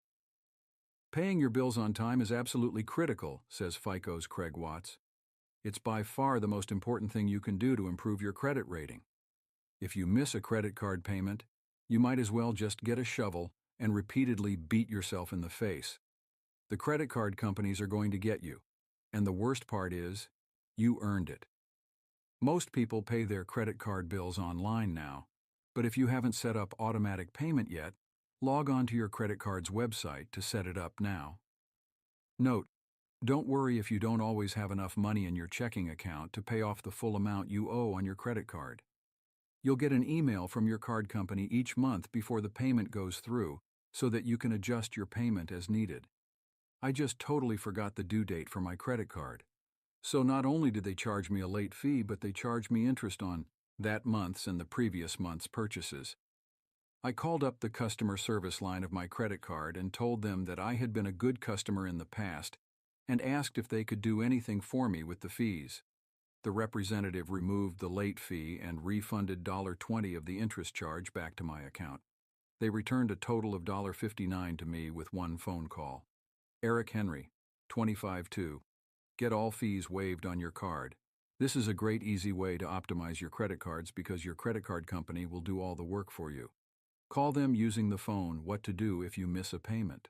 Paying your bills on time is absolutely critical, says FICO's Craig Watts. It's by far the most important thing you can do to improve your credit rating. If you miss a credit card payment, you might as well just get a shovel and repeatedly beat yourself in the face. The credit card companies are going to get you, and the worst part is, you earned it. Most people pay their credit card bills online now, but if you haven't set up automatic payment yet, log on to your credit card's website to set it up now. Note, don't worry if you don't always have enough money in your checking account to pay off the full amount you owe on your credit card. You'll get an email from your card company each month before the payment goes through so that you can adjust your payment as needed. I just totally forgot the due date for my credit card. So not only did they charge me a late fee, but they charged me interest on that month's and the previous month's purchases. I called up the customer service line of my credit card and told them that I had been a good customer in the past and asked if they could do anything for me with the fees. The representative removed the late fee and refunded $20 of the interest charge back to my account. They returned a total of $59 to me with one phone call. Eric Henry, 25-2. Get all fees waived on your card. This is a great easy way to optimize your credit cards because your credit card company will do all the work for you. Call them using the phone what to do if you miss a payment.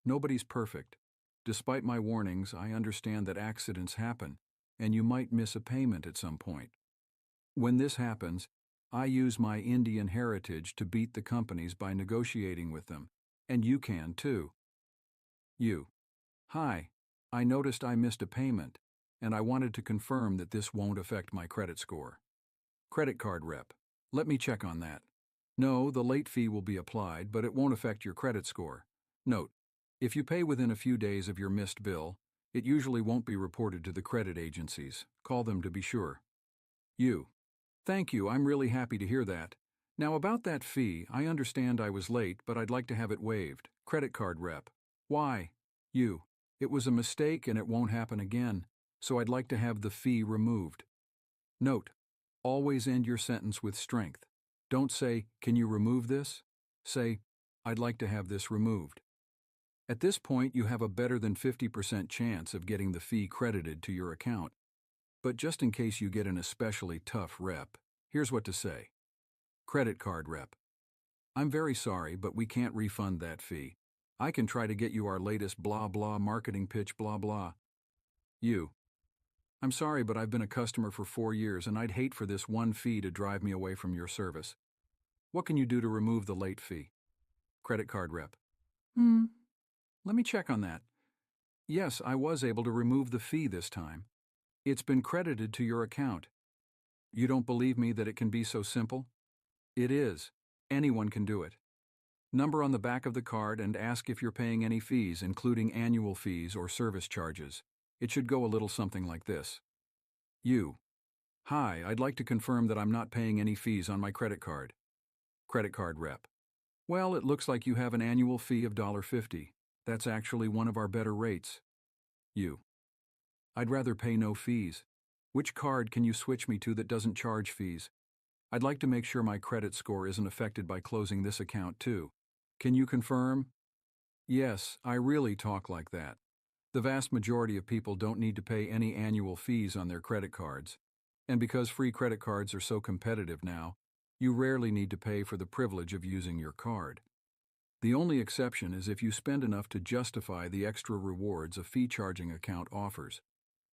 Nobody's perfect. Despite my warnings, I understand that accidents happen, and you might miss a payment at some point. When this happens, I use my Indian heritage to beat the companies by negotiating with them, and you can too. You. Hi, I noticed I missed a payment, and I wanted to confirm that this won't affect my credit score. Credit card rep. Let me check on that. No, the late fee will be applied, but it won't affect your credit score. Note, if you pay within a few days of your missed bill, it usually won't be reported to the credit agencies. Call them to be sure. You. Thank you, I'm really happy to hear that. Now about that fee, I understand I was late, but I'd like to have it waived. Credit card rep. Why? You. It was a mistake and it won't happen again, so I'd like to have the fee removed. Note, always end your sentence with strength. Don't say, can you remove this? Say, I'd like to have this removed. At this point, you have a better than 50% chance of getting the fee credited to your account. But just in case you get an especially tough rep, here's what to say. Credit card rep. I'm very sorry, but we can't refund that fee. I can try to get you our latest blah blah marketing pitch blah blah. You. I'm sorry, but I've been a customer for 4 years and I'd hate for this one fee to drive me away from your service. What can you do to remove the late fee? Credit card rep. Let me check on that. Yes, I was able to remove the fee this time. It's been credited to your account. You don't believe me that it can be so simple? It is. Anyone can do it. Number on the back of the card and ask if you're paying any fees, including annual fees or service charges. It should go a little something like this. You. Hi, I'd like to confirm that I'm not paying any fees on my credit card. Credit card rep. Well, it looks like you have an annual fee of $50. That's actually one of our better rates. You. I'd rather pay no fees. Which card can you switch me to that doesn't charge fees? I'd like to make sure my credit score isn't affected by closing this account too. Can you confirm? Yes, I really talk like that. The vast majority of people don't need to pay any annual fees on their credit cards. And because free credit cards are so competitive now, you rarely need to pay for the privilege of using your card. The only exception is if you spend enough to justify the extra rewards a fee-charging account offers.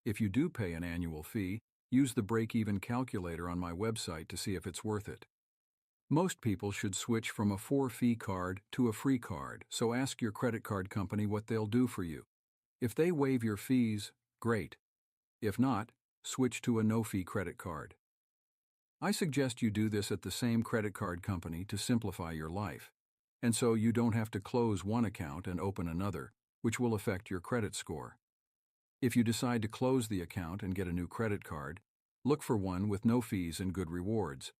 If you do pay an annual fee, Use the break-even calculator on my website to see if it's worth it. Most people should switch from a 4-fee card to a free card, so ask your credit card company what they'll do for you. If they waive your fees, great. If not, switch to a no-fee credit card. I suggest you do this at the same credit card company to simplify your life, and so you don't have to close one account and open another, which will affect your credit score. If you decide to close the account and get a new credit card, look for one with no fees and good rewards.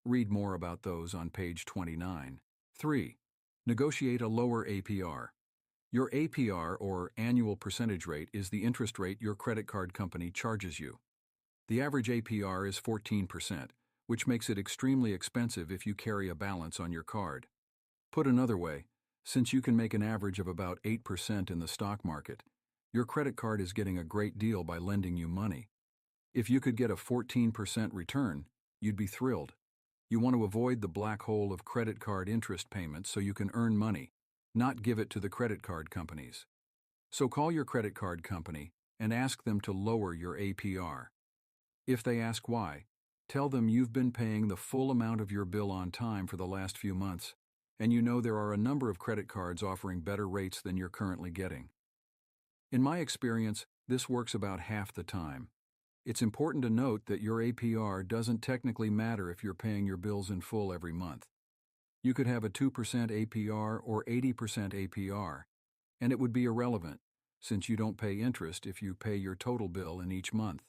Read more about those on page 29. 3. Negotiate a lower APR. Your APR, or annual percentage rate, is the interest rate your credit card company charges you. The average APR is 14%, which makes it extremely expensive if you carry a balance on your card. Put another way, since you can make an average of about 8% in the stock market, your credit card is getting a great deal by lending you money. If you could get a 14% return, you'd be thrilled. You want to avoid the black hole of credit card interest payments so you can earn money, not give it to the credit card companies. So call your credit card company and ask them to lower your APR. If they ask why, tell them you've been paying the full amount of your bill on time for the last few months, and you know there are a number of credit cards offering better rates than you're currently getting. In my experience, this works about half the time. It's important to note that your APR doesn't technically matter if you're paying your bills in full every month. You could have a 2% APR or 80% APR, and it would be irrelevant, since you don't pay interest if you pay your total bill in each month.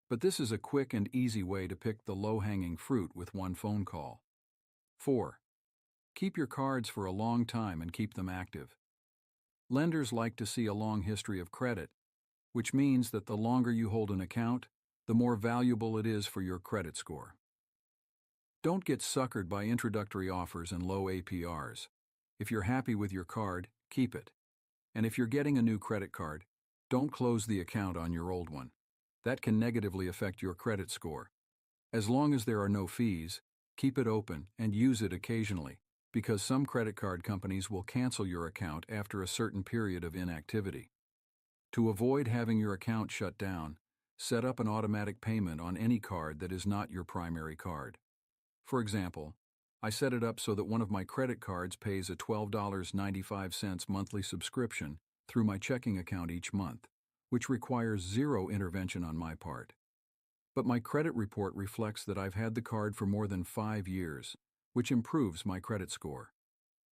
But this is a quick and easy way to pick the low-hanging fruit with one phone call. 4. Keep your cards for a long time and keep them active. Lenders like to see a long history of credit, which means that the longer you hold an account, the more valuable it is for your credit score. Don't get suckered by introductory offers and low APRs. If you're happy with your card, keep it. And if you're getting a new credit card, don't close the account on your old one. That can negatively affect your credit score. As long as there are no fees, keep it open and use it occasionally, because some credit card companies will cancel your account after a certain period of inactivity. To avoid having your account shut down, set up an automatic payment on any card that is not your primary card. For example, I set it up so that one of my credit cards pays a $12.95 monthly subscription through my checking account each month, which requires zero intervention on my part. But my credit report reflects that I've had the card for more than 5 years, which improves my credit score.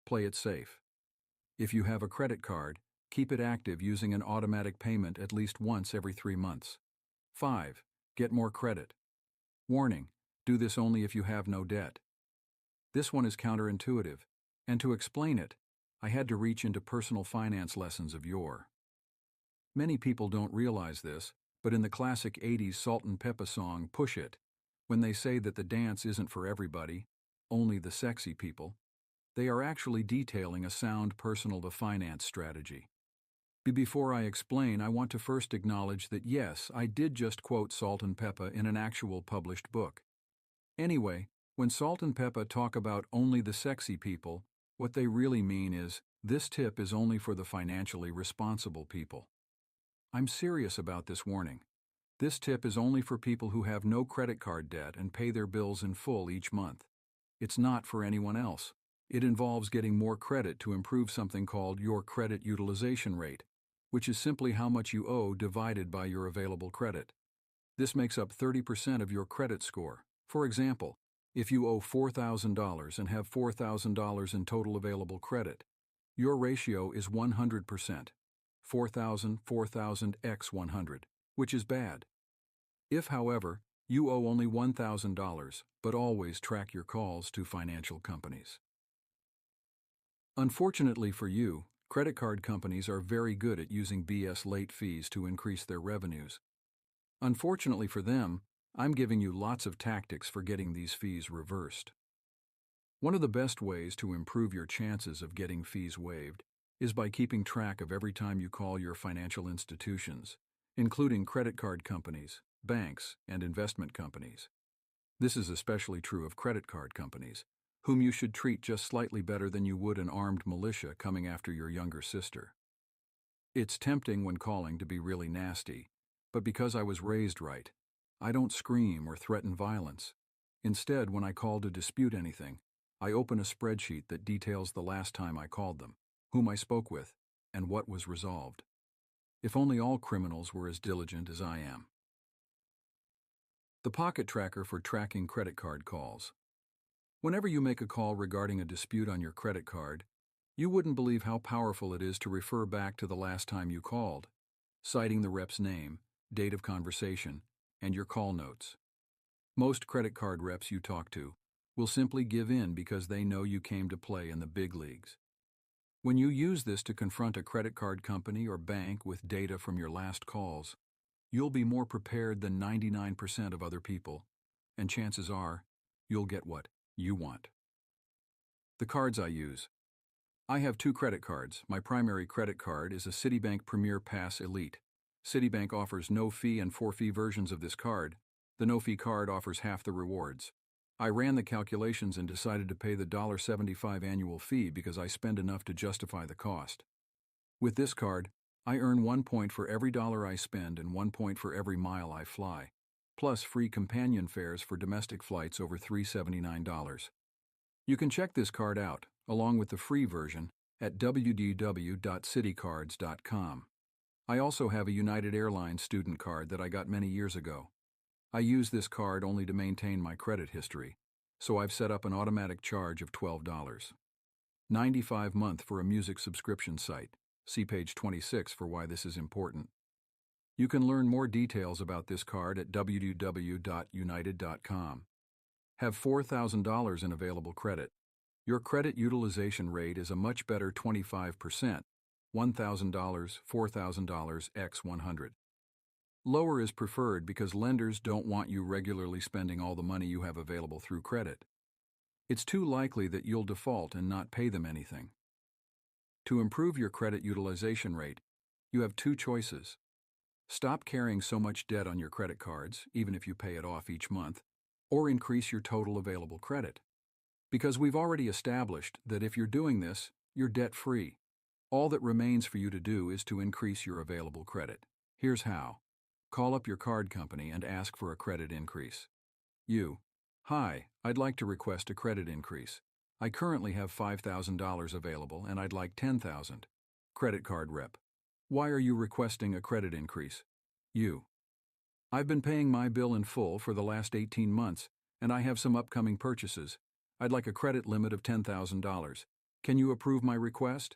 Play it safe. If you have a credit card, keep it active using an automatic payment at least once every 3 months. 5. Get more credit. Warning: do this only if you have no debt. This one is counterintuitive, and to explain it, I had to reach into personal finance lessons of yore. Many people don't realize this, but in the classic 80s Salt and Peppa song Push It, when they say that the dance isn't for everybody, only the sexy people, they are actually detailing a sound personal finance strategy. Before I explain, I want to first acknowledge that yes, I did just quote Salt and Peppa in an actual published book. Anyway, when Salt and Peppa talk about only the sexy people, what they really mean is, this tip is only for the financially responsible people. I'm serious about this warning. This tip is only for people who have no credit card debt and pay their bills in full each month. It's not for anyone else. It involves getting more credit to improve something called your credit utilization rate, which is simply how much you owe divided by your available credit. This makes up 30% of your credit score. For example, if you owe $4,000 and have $4,000 in total available credit, your ratio is 100%. 4,000 x 100, which is bad. If, however, you owe only $1,000, but always track your calls to financial companies. Unfortunately for you, credit card companies are very good at using BS late fees to increase their revenues. Unfortunately for them, I'm giving you lots of tactics for getting these fees reversed. One of the best ways to improve your chances of getting fees waived is by keeping track of every time you call your financial institutions, including credit card companies, banks, and investment companies. This is especially true of credit card companies, whom you should treat just slightly better than you would an armed militia coming after your younger sister. It's tempting when calling to be really nasty, but because I was raised right, I don't scream or threaten violence. Instead, when I call to dispute anything, I open a spreadsheet that details the last time I called them, whom I spoke with, and what was resolved. If only all criminals were as diligent as I am. The Pocket Tracker for tracking credit card calls. Whenever you make a call regarding a dispute on your credit card, you wouldn't believe how powerful it is to refer back to the last time you called, citing the rep's name, date of conversation, and your call notes. Most credit card reps you talk to will simply give in because they know you came to play in the big leagues. When you use this to confront a credit card company or bank with data from your last calls, you'll be more prepared than 99% of other people, and chances are you'll get what you want. The cards I use. I have 2 credit cards. My primary credit card is a Citibank Premier Pass Elite. Citibank offers no-fee and 4-fee versions of this card. The no-fee card offers half the rewards. I ran the calculations and decided to pay the $75 annual fee because I spend enough to justify the cost. With this card, I earn 1 point for every dollar I spend and 1 point for every mile I fly, plus free companion fares for domestic flights over $379. You can check this card out, along with the free version, at www.citicards.com. I also have a United Airlines student card that I got many years ago. I use this card only to maintain my credit history, so I've set up an automatic charge of $12. $95 a month for a music subscription site. See page 26 for why this is important. You can learn more details about this card at www.united.com. Have $4,000 in available credit. Your credit utilization rate is a much better 25%, $1,000, $4,000 x 100. Lower is preferred because lenders don't want you regularly spending all the money you have available through credit. It's too likely that you'll default and not pay them anything. To improve your credit utilization rate, you have 2 choices. Stop carrying so much debt on your credit cards, even if you pay it off each month, or increase your total available credit. Because we've already established that if you're doing this, you're debt-free. All that remains for you to do is to increase your available credit. Here's how. Call up your card company and ask for a credit increase. Hi, I'd like to request a credit increase. I currently have $5,000 available and I'd like $10,000. Credit card rep. Why are you requesting a credit increase? I've been paying my bill in full for the last 18 months, and I have some upcoming purchases. I'd like a credit limit of $10,000. Can you approve my request?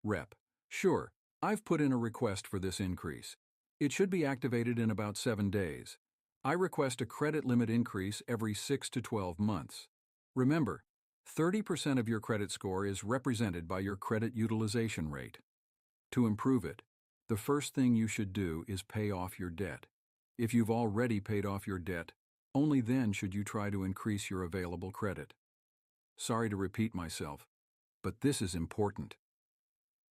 Rep. Sure, I've put in a request for this increase. It should be activated in about 7 days. I request a credit limit increase every 6 to 12 months. Remember, 30% of your credit score is represented by your credit utilization rate. To improve it, the first thing you should do is pay off your debt. If you've already paid off your debt, only then should you try to increase your available credit. Sorry to repeat myself, but this is important.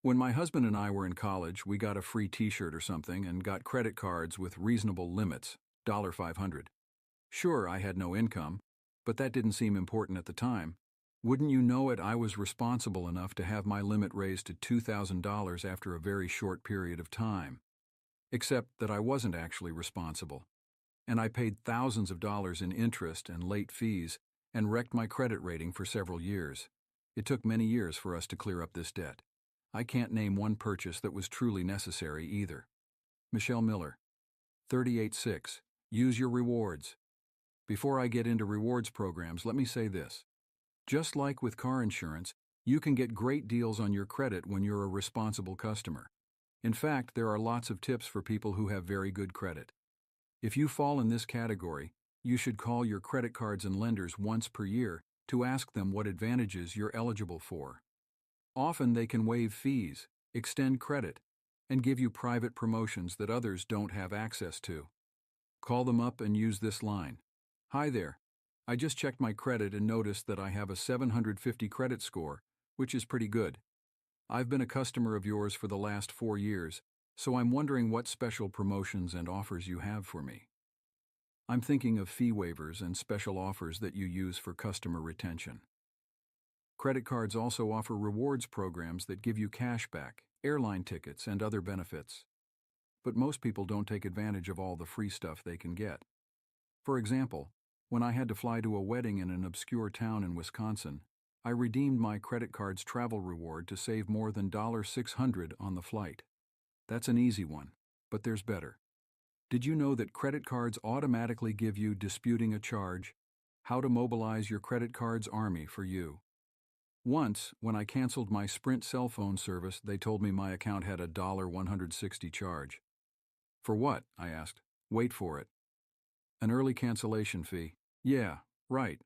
When my husband and I were in college, we got a free t-shirt or something and got credit cards with reasonable limits, $500. Sure, I had no income, but that didn't seem important at the time. Wouldn't you know it, I was responsible enough to have my limit raised to $2,000 after a very short period of time. Except that I wasn't actually responsible. And I paid thousands of dollars in interest and late fees and wrecked my credit rating for several years. It took many years for us to clear up this debt. I can't name one purchase that was truly necessary either. Michelle Miller. 38.6. Use your rewards. Before I get into rewards programs, let me say this. Just like with car insurance, you can get great deals on your credit when you're a responsible customer. In fact, there are lots of tips for people who have very good credit. If you fall in this category, you should call your credit cards and lenders once per year to ask them what advantages you're eligible for. Often they can waive fees, extend credit, and give you private promotions that others don't have access to. Call them up and use this line. Hi there. I just checked my credit and noticed that I have a 750 credit score, which is pretty good. I've been a customer of yours for the last 4 years, so I'm wondering what special promotions and offers you have for me. I'm thinking of fee waivers and special offers that you use for customer retention. Credit cards also offer rewards programs that give you cash back, airline tickets, and other benefits. But most people don't take advantage of all the free stuff they can get. For example, when I had to fly to a wedding in an obscure town in Wisconsin, I redeemed my credit card's travel reward to save more than $600 on the flight. That's an easy one, but there's better. Did you know that credit cards automatically give you disputing a charge? How to mobilize your credit card's army for you. Once, when I canceled my Sprint cell phone service, they told me my account had a $160 charge. For what? I asked. Wait for it. An early cancellation fee. Yeah, right.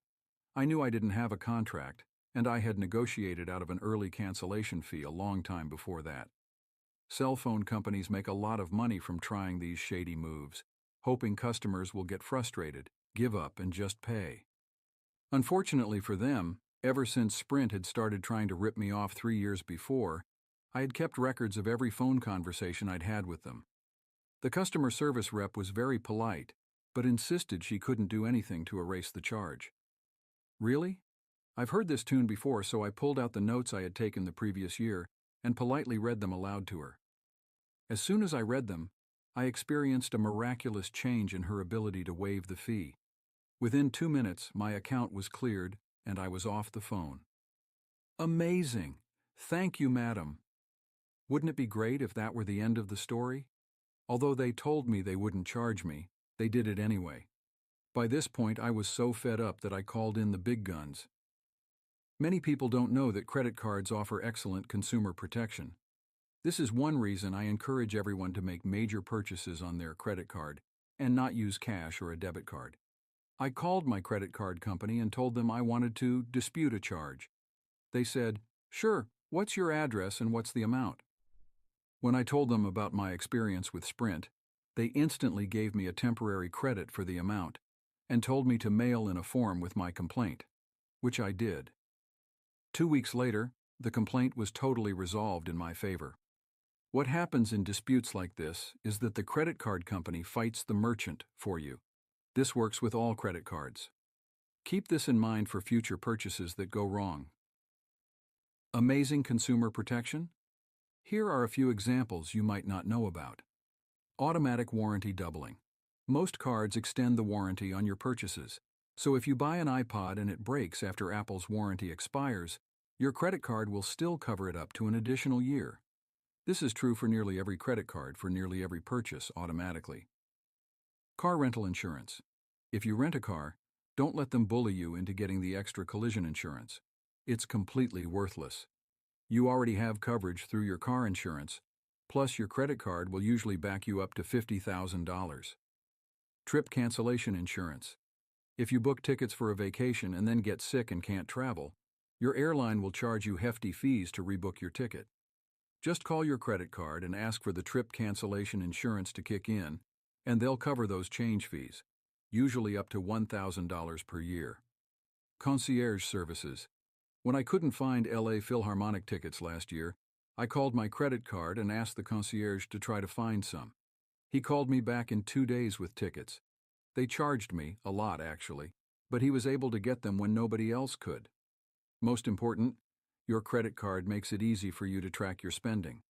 I knew I didn't have a contract, and I had negotiated out of an early cancellation fee a long time before that. Cell phone companies make a lot of money from trying these shady moves, hoping customers will get frustrated, give up, and just pay. Unfortunately for them, ever since Sprint had started trying to rip me off 3 years before, I had kept records of every phone conversation I'd had with them. The customer service rep was very polite, but insisted she couldn't do anything to erase the charge. Really? I've heard this tune before, so I pulled out the notes I had taken the previous year and politely read them aloud to her. As soon as I read them, I experienced a miraculous change in her ability to waive the fee. Within 2 minutes, my account was cleared, and I was off the phone. Amazing! Thank you, madam. Wouldn't it be great if that were the end of the story? Although they told me they wouldn't charge me, they did it anyway. By this point, I was so fed up that I called in the big guns. Many people don't know that credit cards offer excellent consumer protection. This is one reason I encourage everyone to make major purchases on their credit card and not use cash or a debit card. I called my credit card company and told them I wanted to dispute a charge. They said, "Sure, what's your address and what's the amount?" When I told them about my experience with Sprint, they instantly gave me a temporary credit for the amount and told me to mail in a form with my complaint, which I did. 2 weeks later, the complaint was totally resolved in my favor. What happens in disputes like this is that the credit card company fights the merchant for you. This works with all credit cards. Keep this in mind for future purchases that go wrong. Amazing consumer protection? Here are a few examples you might not know about. Automatic warranty doubling. Most cards extend the warranty on your purchases, so if you buy an iPod and it breaks after Apple's warranty expires, your credit card will still cover it up to an additional year. This is true for nearly every credit card for nearly every purchase automatically. Car rental insurance. If you rent a car, don't let them bully you into getting the extra collision insurance. It's completely worthless. You already have coverage through your car insurance, plus your credit card will usually back you up to $50,000. Trip cancellation insurance. If you book tickets for a vacation and then get sick and can't travel, your airline will charge you hefty fees to rebook your ticket. Just call your credit card and ask for the trip cancellation insurance to kick in, and they'll cover those change fees, usually up to $1,000 per year. Concierge services. When I couldn't find LA Philharmonic tickets last year, I called my credit card and asked the concierge to try to find some. He called me back in 2 days with tickets. They charged me, a lot actually, but he was able to get them when nobody else could. Most important, your credit card makes it easy for you to track your spending.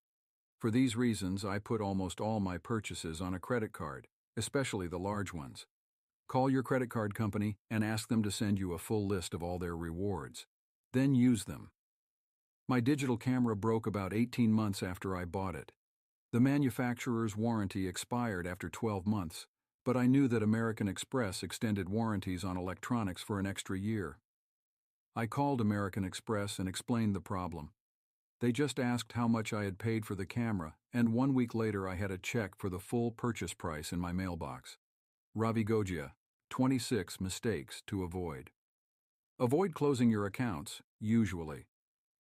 For these reasons, I put almost all my purchases on a credit card, especially the large ones. Call your credit card company and ask them to send you a full list of all their rewards. Then use them. My digital camera broke about 18 months after I bought it. The manufacturer's warranty expired after 12 months, but I knew that American Express extended warranties on electronics for an extra year. I called American Express and explained the problem. They just asked how much I had paid for the camera, and 1 week later I had a check for the full purchase price in my mailbox. Ravi Gogia, 26 mistakes to avoid. Avoid closing your accounts, usually.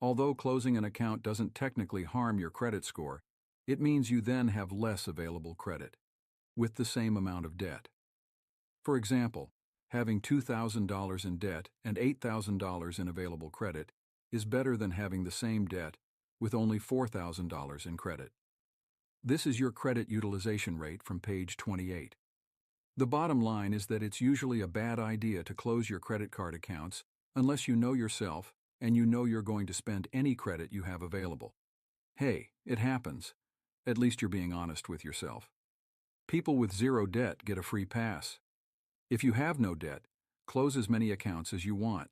Although closing an account doesn't technically harm your credit score, it means you then have less available credit, with the same amount of debt. For example, having $2,000 in debt and $8,000 in available credit is better than having the same debt with only $4,000 in credit. This is your credit utilization rate from page 28. The bottom line is that it's usually a bad idea to close your credit card accounts unless you know yourself and you know you're going to spend any credit you have available. Hey, it happens. At least you're being honest with yourself. People with zero debt get a free pass. If you have no debt, close as many accounts as you want.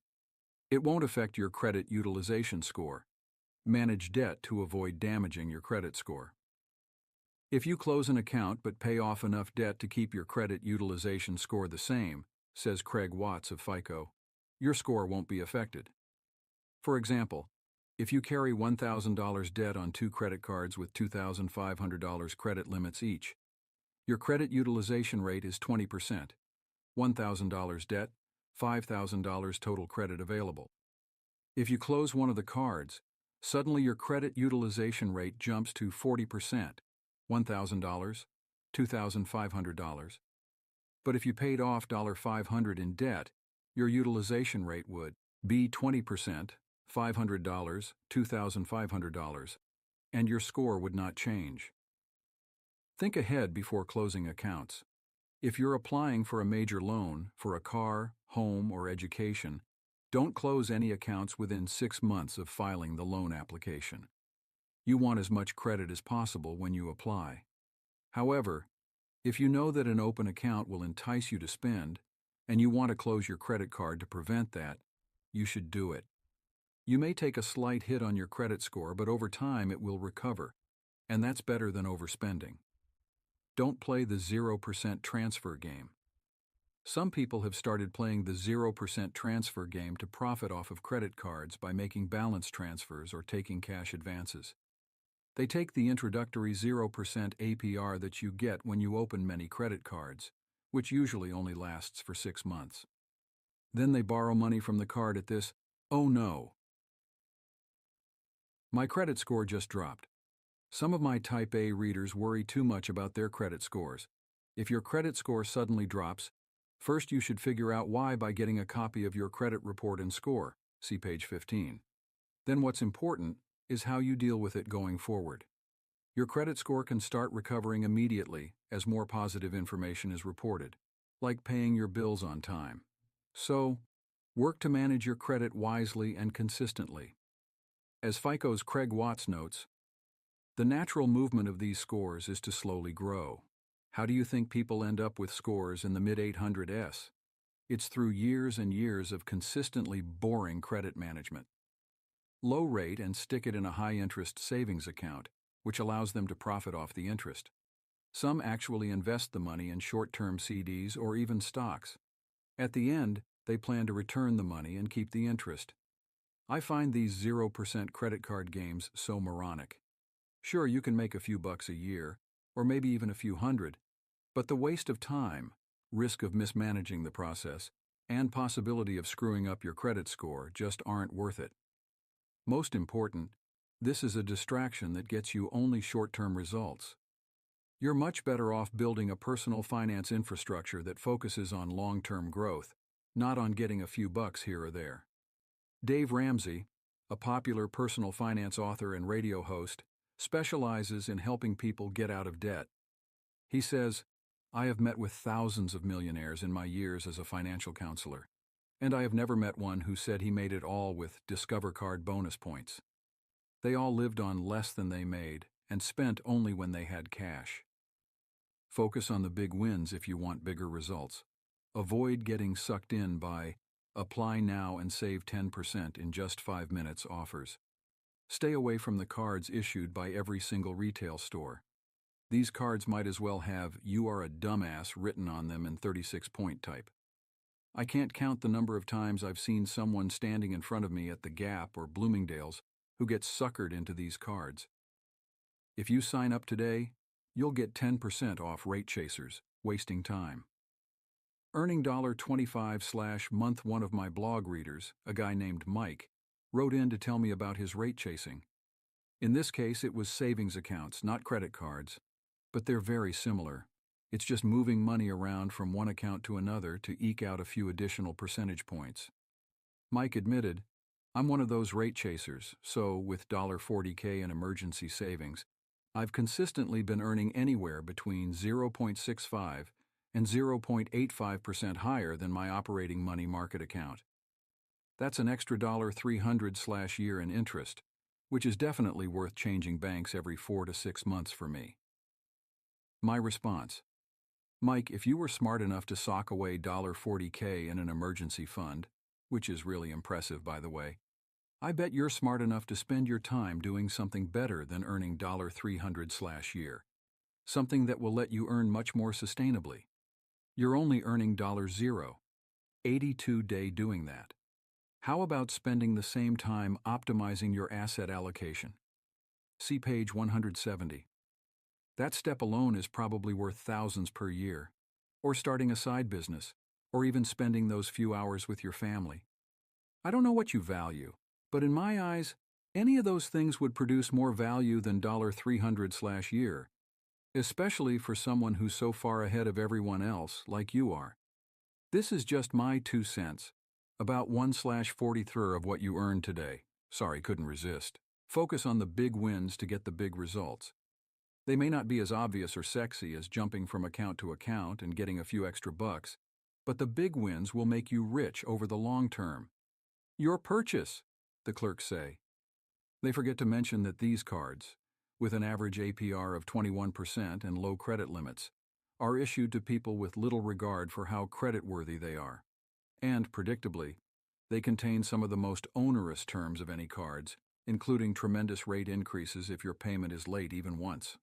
It won't affect your credit utilization score. Manage debt to avoid damaging your credit score. If you close an account but pay off enough debt to keep your credit utilization score the same, says Craig Watts of FICO, your score won't be affected. For example, if you carry $1,000 debt on 2 credit cards with $2,500 credit limits each, your credit utilization rate is 20%. $1,000 debt, $5,000 total credit available. If you close one of the cards, suddenly your credit utilization rate jumps to 40%, $1,000, $2,500. But if you paid off $500 in debt, your utilization rate would be 20%, $500, $2,500, and your score would not change. Think ahead before closing accounts. If you're applying for a major loan for a car, home, or education, don't close any accounts within 6 months of filing the loan application. You want as much credit as possible when you apply. However, if you know that an open account will entice you to spend, and you want to close your credit card to prevent that, you should do it. You may take a slight hit on your credit score, but over time it will recover, and that's better than overspending. Don't play the 0% transfer game. Some people have started playing the 0% transfer game to profit off of credit cards by making balance transfers or taking cash advances. They take the introductory 0% APR that you get when you open many credit cards, which usually only lasts for 6 months. Then they borrow money from the card at this, "Oh no, my credit score just dropped." Some of my Type A readers worry too much about their credit scores. If your credit score suddenly drops, first you should figure out why by getting a copy of your credit report and score, see page 15. Then what's important is how you deal with it going forward. Your credit score can start recovering immediately as more positive information is reported, like paying your bills on time. So, work to manage your credit wisely and consistently. As FICO's Craig Watts notes, the natural movement of these scores is to slowly grow. How do you think people end up with scores in the mid-800s? It's through years and years of consistently boring credit management. Low rate and stick it in a high-interest savings account, which allows them to profit off the interest. Some actually invest the money in short-term CDs or even stocks. At the end, they plan to return the money and keep the interest. I find these 0% credit card games so moronic. Sure, you can make a few bucks a year, or maybe even a few hundred, but the waste of time, risk of mismanaging the process, and possibility of screwing up your credit score just aren't worth it. Most important, this is a distraction that gets you only short-term results. You're much better off building a personal finance infrastructure that focuses on long-term growth, not on getting a few bucks here or there. Dave Ramsey, a popular personal finance author and radio host, specializes in helping people get out of debt. He says, "I have met with thousands of millionaires in my years as a financial counselor, and I have never met one who said he made it all with Discover Card bonus points. They all lived on less than they made and spent only when they had cash." Focus on the big wins if you want bigger results. Avoid getting sucked in by "apply now and save 10% in just 5 minutes" offers. Stay away from the cards issued by every single retail store. These cards might as well have "You are a dumbass" written on them in 36-point type. I can't count the number of times I've seen someone standing in front of me at the Gap or Bloomingdale's who gets suckered into these cards. If you sign up today, you'll get 10% off Rate Chasers, wasting time. Earning $25/month. One of my blog readers, a guy named Mike, wrote in to tell me about his rate chasing. In this case, it was savings accounts, not credit cards, but they're very similar. It's just moving money around from one account to another to eke out a few additional percentage points. Mike admitted, "I'm one of those rate chasers, so with $40K in emergency savings, I've consistently been earning anywhere between 0.65 and 0.85% higher than my operating money market account. That's an extra $300/year in interest, which is definitely worth changing banks every 4 to 6 months for me." My response: Mike, if you were smart enough to sock away $40K in an emergency fund, which is really impressive by the way, I bet you're smart enough to spend your time doing something better than earning $300/year. Something that will let you earn much more sustainably. You're only earning $0, 82-day doing that. How about spending the same time optimizing your asset allocation? See page 170. That step alone is probably worth thousands per year. Or starting a side business, or even spending those few hours with your family. I don't know what you value, but in my eyes, any of those things would produce more value than $300/year, especially for someone who's so far ahead of everyone else like you are. This is just my 2 cents, about 1/43 of what you earned today. Sorry, couldn't resist. Focus on the big wins to get the big results. They may not be as obvious or sexy as jumping from account to account and getting a few extra bucks, but the big wins will make you rich over the long term. Your purchase, the clerks say. They forget to mention that these cards, with an average APR of 21% and low credit limits, are issued to people with little regard for how creditworthy they are. And, predictably, they contain some of the most onerous terms of any cards, including tremendous rate increases if your payment is late even once.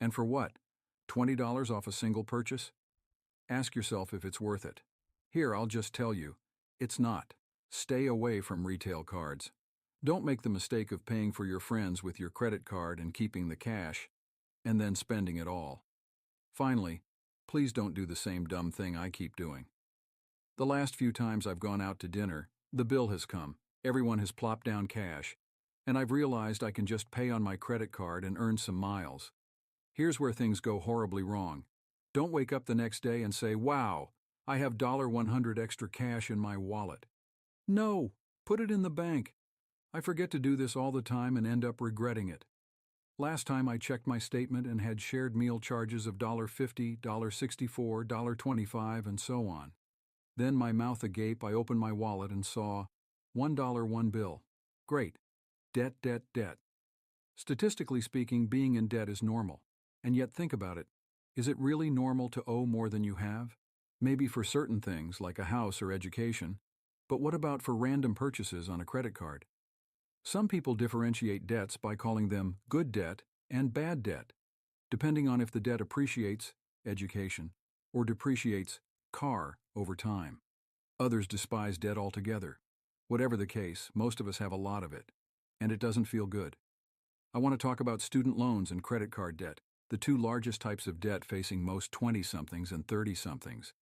And for what? $20 off a single purchase? Ask yourself if it's worth it. Here, I'll just tell you, it's not. Stay away from retail cards. Don't make the mistake of paying for your friends with your credit card and keeping the cash, and then spending it all. Finally, please don't do the same dumb thing I keep doing. The last few times I've gone out to dinner, the bill has come, everyone has plopped down cash, and I've realized I can just pay on my credit card and earn some miles. Here's where things go horribly wrong. Don't wake up the next day and say, wow, I have $100 extra cash in my wallet. No, put it in the bank. I forget to do this all the time and end up regretting it. Last time I checked my statement and had shared meal charges of $50, $64, $25, and so on. Then, my mouth agape, I opened my wallet and saw $1 bill. Great. Debt, debt, debt. Statistically speaking, being in debt is normal. And yet think about it. Is it really normal to owe more than you have? Maybe for certain things, like a house or education. But what about for random purchases on a credit card? Some people differentiate debts by calling them good debt and bad debt, depending on if the debt appreciates, education, or depreciates, car, over time. Others despise debt altogether. Whatever the case, most of us have a lot of it, and it doesn't feel good. I want to talk about student loans and credit card debt, the two largest types of debt facing most 20-somethings and 30-somethings.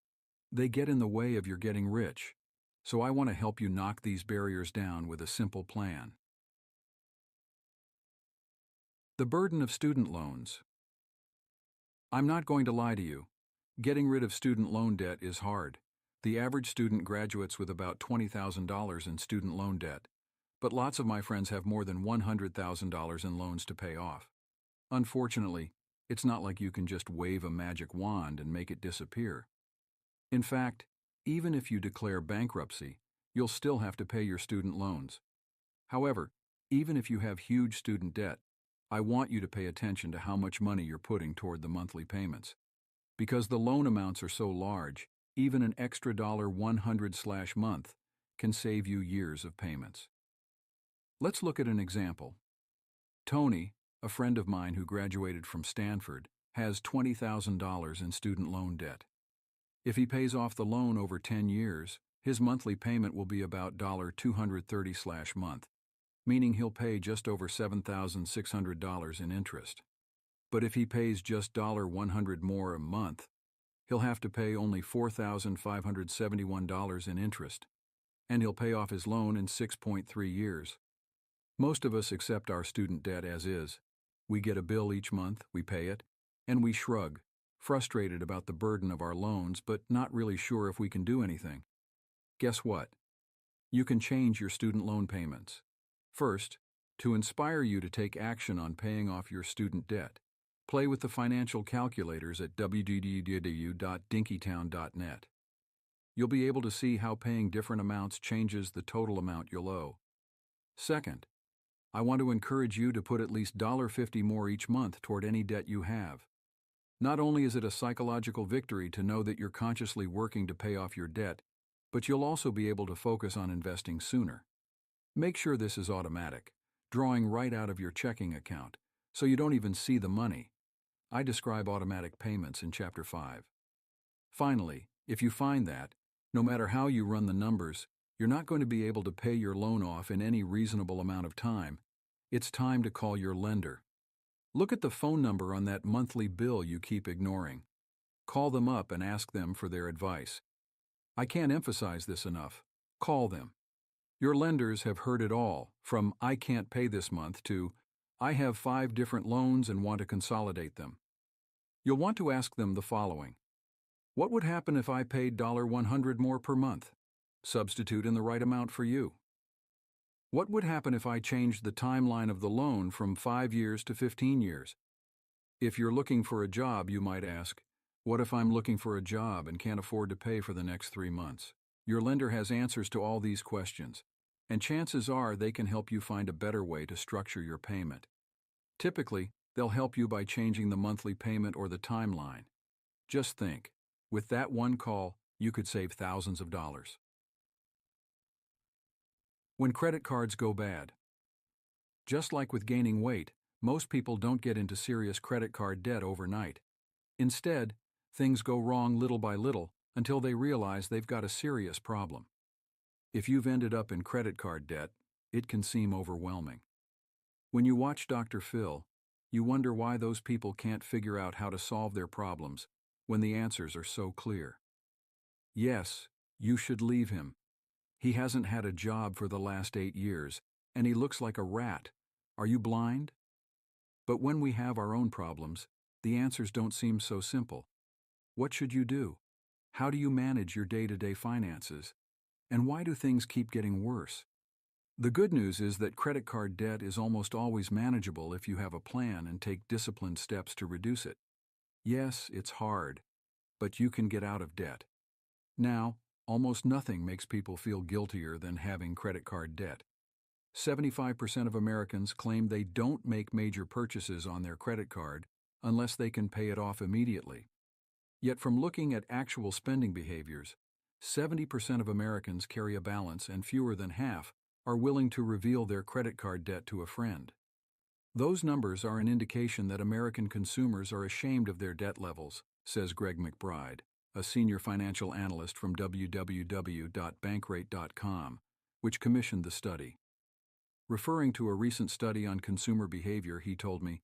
They get in the way of your getting rich, so I want to help you knock these barriers down with a simple plan. The burden of student loans. I'm not going to lie to you. Getting rid of student loan debt is hard. The average student graduates with about $20,000 in student loan debt, but lots of my friends have more than $100,000 in loans to pay off. Unfortunately, it's not like you can just wave a magic wand and make it disappear. In fact, even if you declare bankruptcy, you'll still have to pay your student loans. However, even if you have huge student debt, I want you to pay attention to how much money you're putting toward the monthly payments. Because the loan amounts are so large, even an extra $100/month can save you years of payments. Let's look at an example. Tony, a friend of mine who graduated from Stanford, has $20,000 in student loan debt. If he pays off the loan over 10 years, his monthly payment will be about $230/month, meaning he'll pay just over $7,600 in interest. But if he pays just $100 more a month, he'll have to pay only $4,571 in interest, and he'll pay off his loan in 6.3 years. Most of us accept our student debt as is. We get a bill each month, we pay it, and we shrug, frustrated about the burden of our loans but not really sure if we can do anything. Guess what? You can change your student loan payments. First, to inspire you to take action on paying off your student debt, play with the financial calculators at www.dinkytown.net. You'll be able to see how paying different amounts changes the total amount you'll owe. Second, I want to encourage you to put at least $50 more each month toward any debt you have. Not only is it a psychological victory to know that you're consciously working to pay off your debt, but you'll also be able to focus on investing sooner. Make sure this is automatic, drawing right out of your checking account, so you don't even see the money. I describe automatic payments in Chapter 5. Finally, if you find that, no matter how you run the numbers, you're not going to be able to pay your loan off in any reasonable amount of time, it's time to call your lender. Look at the phone number on that monthly bill you keep ignoring. Call them up and ask them for their advice. I can't emphasize this enough. Call them. Your lenders have heard it all, from "I can't pay this month" to "I have 5 different loans and want to consolidate them." You'll want to ask them the following. What would happen if I paid $100 more per month? Substitute in the right amount for you. What would happen if I changed the timeline of the loan from 5 years to 15 years? If you're looking for a job, you might ask, what if I'm looking for a job and can't afford to pay for the next 3 months? Your lender has answers to all these questions, and chances are they can help you find a better way to structure your payment. Typically, they'll help you by changing the monthly payment or the timeline. Just think, with that one call, you could save thousands of dollars. When credit cards go bad. Just like with gaining weight, most people don't get into serious credit card debt overnight. Instead, things go wrong little by little until they realize they've got a serious problem. If you've ended up in credit card debt, it can seem overwhelming. When you watch Dr. Phil, you wonder why those people can't figure out how to solve their problems when the answers are so clear. Yes, you should leave him. He hasn't had a job for the last 8 years, and he looks like a rat. Are you blind? But when we have our own problems, the answers don't seem so simple. What should you do? How do you manage your day-to-day finances? And why do things keep getting worse? The good news is that credit card debt is almost always manageable if you have a plan and take disciplined steps to reduce it. Yes, it's hard, but you can get out of debt. Now, almost nothing makes people feel guiltier than having credit card debt. 75% of Americans claim they don't make major purchases on their credit card unless they can pay it off immediately. Yet from looking at actual spending behaviors, 70% of Americans carry a balance and fewer than half are willing to reveal their credit card debt to a friend. Those numbers are an indication that American consumers are ashamed of their debt levels, says Greg McBride, a senior financial analyst from www.bankrate.com, which commissioned the study. Referring to a recent study on consumer behavior, he told me,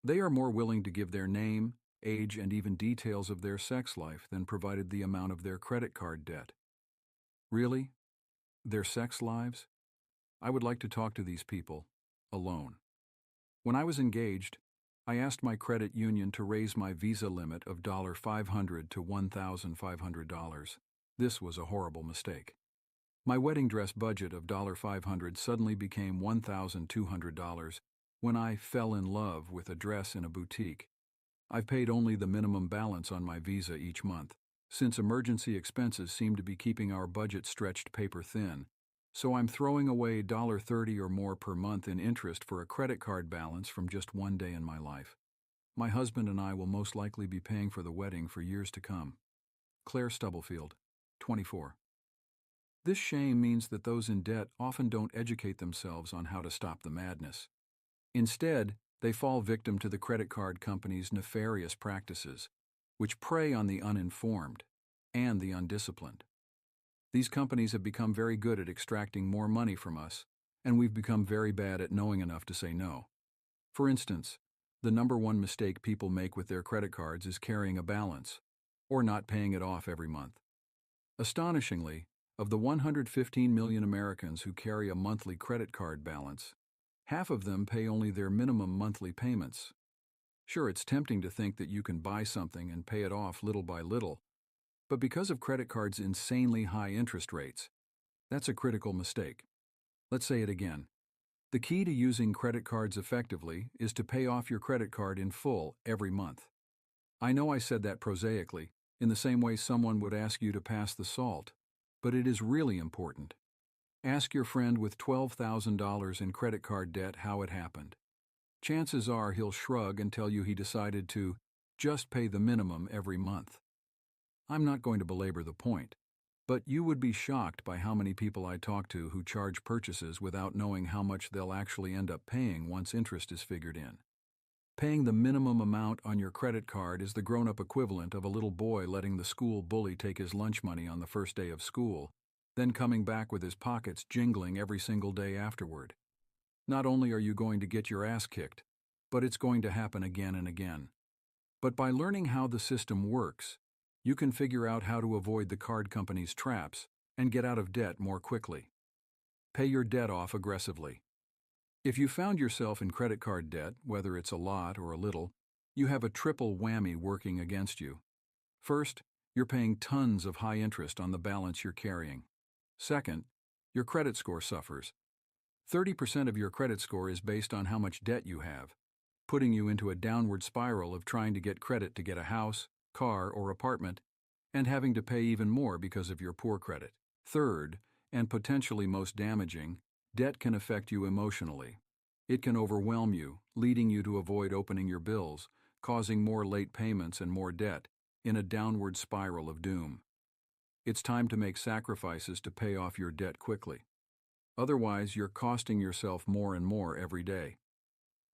they are more willing to give their name, age, and even details of their sex life than provided the amount of their credit card debt. Really? Their sex lives? I would like to talk to these people, alone. When I was engaged, I asked my credit union to raise my Visa limit of $500 to $1,500. This was a horrible mistake. My wedding dress budget of $500 suddenly became $1,200 when I fell in love with a dress in a boutique. I've paid only the minimum balance on my Visa each month, since emergency expenses seem to be keeping our budget stretched paper thin, so I'm throwing away $30 or more per month in interest for a credit card balance from just one day in my life. My husband and I will most likely be paying for the wedding for years to come. Claire Stubblefield, 24. This shame means that those in debt often don't educate themselves on how to stop the madness. Instead, they fall victim to the credit card company's nefarious practices, which prey on the uninformed and the undisciplined. These companies have become very good at extracting more money from us, and we've become very bad at knowing enough to say no. For instance, the number one mistake people make with their credit cards is carrying a balance, or not paying it off every month. Astonishingly, of the 115 million Americans who carry a monthly credit card balance, half of them pay only their minimum monthly payments. Sure, it's tempting to think that you can buy something and pay it off little by little, but because of credit cards' insanely high interest rates, that's a critical mistake. Let's say it again. The key to using credit cards effectively is to pay off your credit card in full every month. I know I said that prosaically, in the same way someone would ask you to pass the salt, but it is really important. Ask your friend with $12,000 in credit card debt how it happened. Chances are he'll shrug and tell you he decided to Just pay the minimum every month. I'm not going to belabor the point, but you would be shocked by how many people I talk to who charge purchases without knowing how much they'll actually end up paying once interest is figured in. Paying the minimum amount on your credit card is the grown-up equivalent of a little boy letting the school bully take his lunch money on the first day of school, then coming back with his pockets jingling every single day afterward. Not only are you going to get your ass kicked, but it's going to happen again and again. But by learning how the system works, you can figure out how to avoid the card company's traps and get out of debt more quickly. Pay your debt off aggressively. If you found yourself in credit card debt, whether it's a lot or a little, you have a triple whammy working against you. First, you're paying tons of high interest on the balance you're carrying. Second, your credit score suffers. 30% of your credit score is based on how much debt you have, putting you into a downward spiral of trying to get credit to get a house, car, or apartment, and having to pay even more because of your poor credit. Third, and potentially most damaging, debt can affect you emotionally. It can overwhelm you, leading you to avoid opening your bills, causing more late payments and more debt, in a downward spiral of doom. It's time to make sacrifices to pay off your debt quickly. Otherwise, you're costing yourself more and more every day.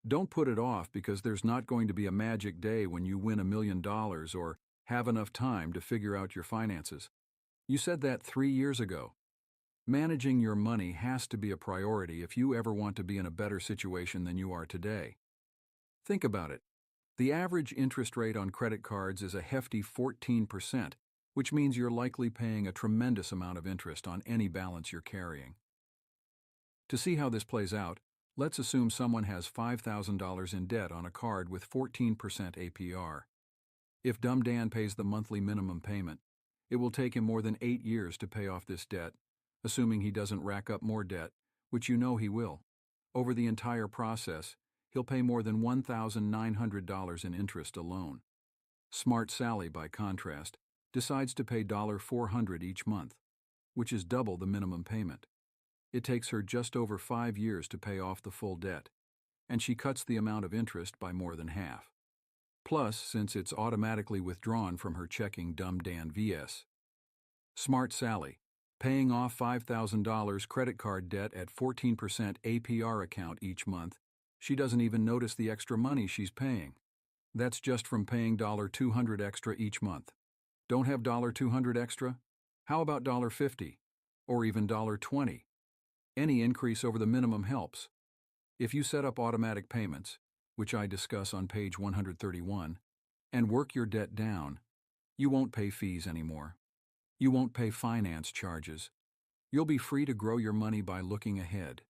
Don't put it off because there's not going to be a magic day when you win $1 million or have enough time to figure out your finances. You said that 3 years ago. Managing your money has to be a priority if you ever want to be in a better situation than you are today. Think about it. The average interest rate on credit cards is a hefty 14%, which means you're likely paying a tremendous amount of interest on any balance you're carrying. To see how this plays out, let's assume someone has $5,000 in debt on a card with 14% APR. If Dumb Dan pays the monthly minimum payment, it will take him more than 8 years to pay off this debt, assuming he doesn't rack up more debt, which you know he will. Over the entire process, he'll pay more than $1,900 in interest alone. Smart Sally, by contrast, decides to pay $400 each month, which is double the minimum payment. It takes her just over 5 years to pay off the full debt, and she cuts the amount of interest by more than half. Plus, since it's automatically withdrawn from her checking Dumb Dan VS. Smart Sally, paying off $5,000 credit card debt at 14% APR account each month, she doesn't even notice the extra money she's paying. That's just from paying $200 extra each month. Don't have $200 extra? How about $50? Or even $20? Any increase over the minimum helps. If you set up automatic payments, which I discuss on page 131, and work your debt down, you won't pay fees anymore. You won't pay finance charges. You'll be free to grow your money by looking ahead.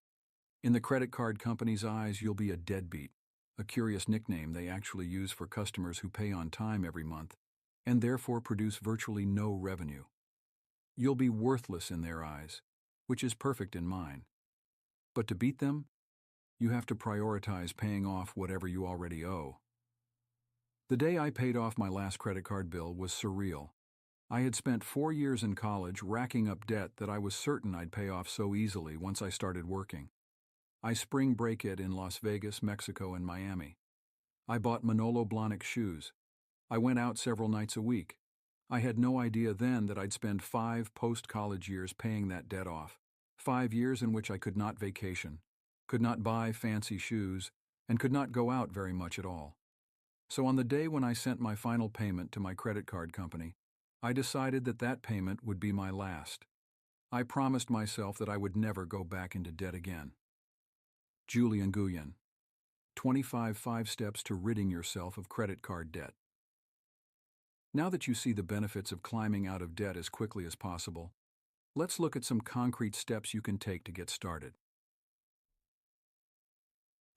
In the credit card company's eyes, you'll be a deadbeat, a curious nickname they actually use for customers who pay on time every month and therefore produce virtually no revenue. You'll be worthless in their eyes, which is perfect in mine. But to beat them, you have to prioritize paying off whatever you already owe. The day I paid off my last credit card bill was surreal. I had spent 4 years in college racking up debt that I was certain I'd pay off so easily once I started working. I spring break it in Las Vegas, Mexico, and Miami. I bought Manolo Blahnik shoes. I went out several nights a week. I had no idea then that I'd spend 5 post-college years paying that debt off. 5 years in which I could not vacation, could not buy fancy shoes, and could not go out very much at all. So on the day when I sent my final payment to my credit card company, I decided that that payment would be my last. I promised myself that I would never go back into debt again. Julian Guyon, 25 Steps to Ridding Yourself of Credit Card Debt. Now that you see the benefits of climbing out of debt as quickly as possible, let's look at some concrete steps you can take to get started.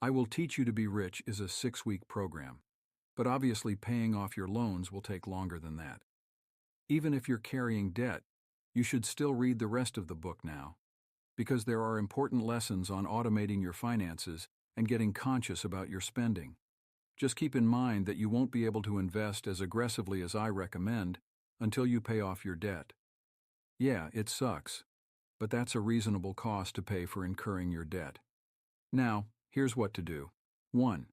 I Will Teach You to Be Rich is a 6-week program, but obviously paying off your loans will take longer than that. Even if you're carrying debt, you should still read the rest of the book now, because there are important lessons on automating your finances and getting conscious about your spending. Just keep in mind that you won't be able to invest as aggressively as I recommend until you pay off your debt. Yeah, it sucks, but that's a reasonable cost to pay for incurring your debt. Now, here's what to do. 1.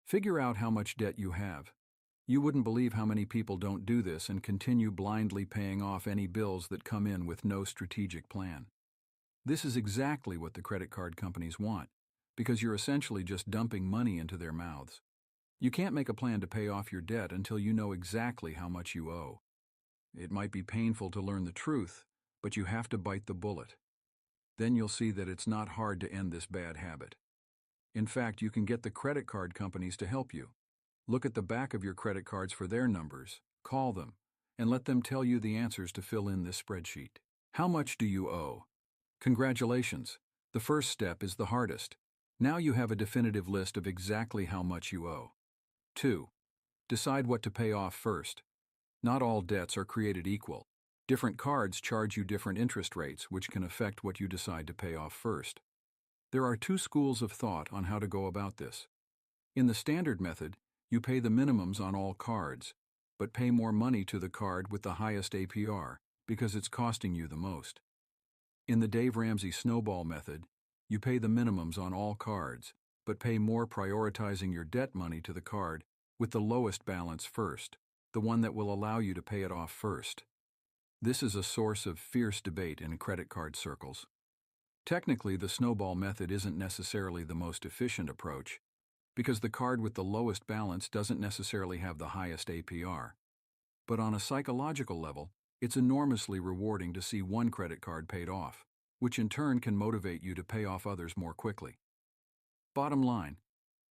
Figure out how much debt you have. You wouldn't believe how many people don't do this and continue blindly paying off any bills that come in with no strategic plan. This is exactly what the credit card companies want, because you're essentially just dumping money into their mouths. You can't make a plan to pay off your debt until you know exactly how much you owe. It might be painful to learn the truth, but you have to bite the bullet. Then you'll see that it's not hard to end this bad habit. In fact, you can get the credit card companies to help you. Look at the back of your credit cards for their numbers, call them, and let them tell you the answers to fill in this spreadsheet. How much do you owe? Congratulations! The first step is the hardest. Now you have a definitive list of exactly how much you owe. 2. Decide what to pay off first. Not all debts are created equal. Different cards charge you different interest rates, which can affect what you decide to pay off first. There are two schools of thought on how to go about this. In the standard method, you pay the minimums on all cards, but pay more money to the card with the highest APR because it's costing you the most. In the Dave Ramsey snowball method, you pay the minimums on all cards, but pay more prioritizing your debt money to the card with the lowest balance first, the one that will allow you to pay it off first. This is a source of fierce debate in credit card circles. Technically, the snowball method isn't necessarily the most efficient approach, because the card with the lowest balance doesn't necessarily have the highest APR. But on a psychological level, it's enormously rewarding to see one credit card paid off, which in turn can motivate you to pay off others more quickly. Bottom line,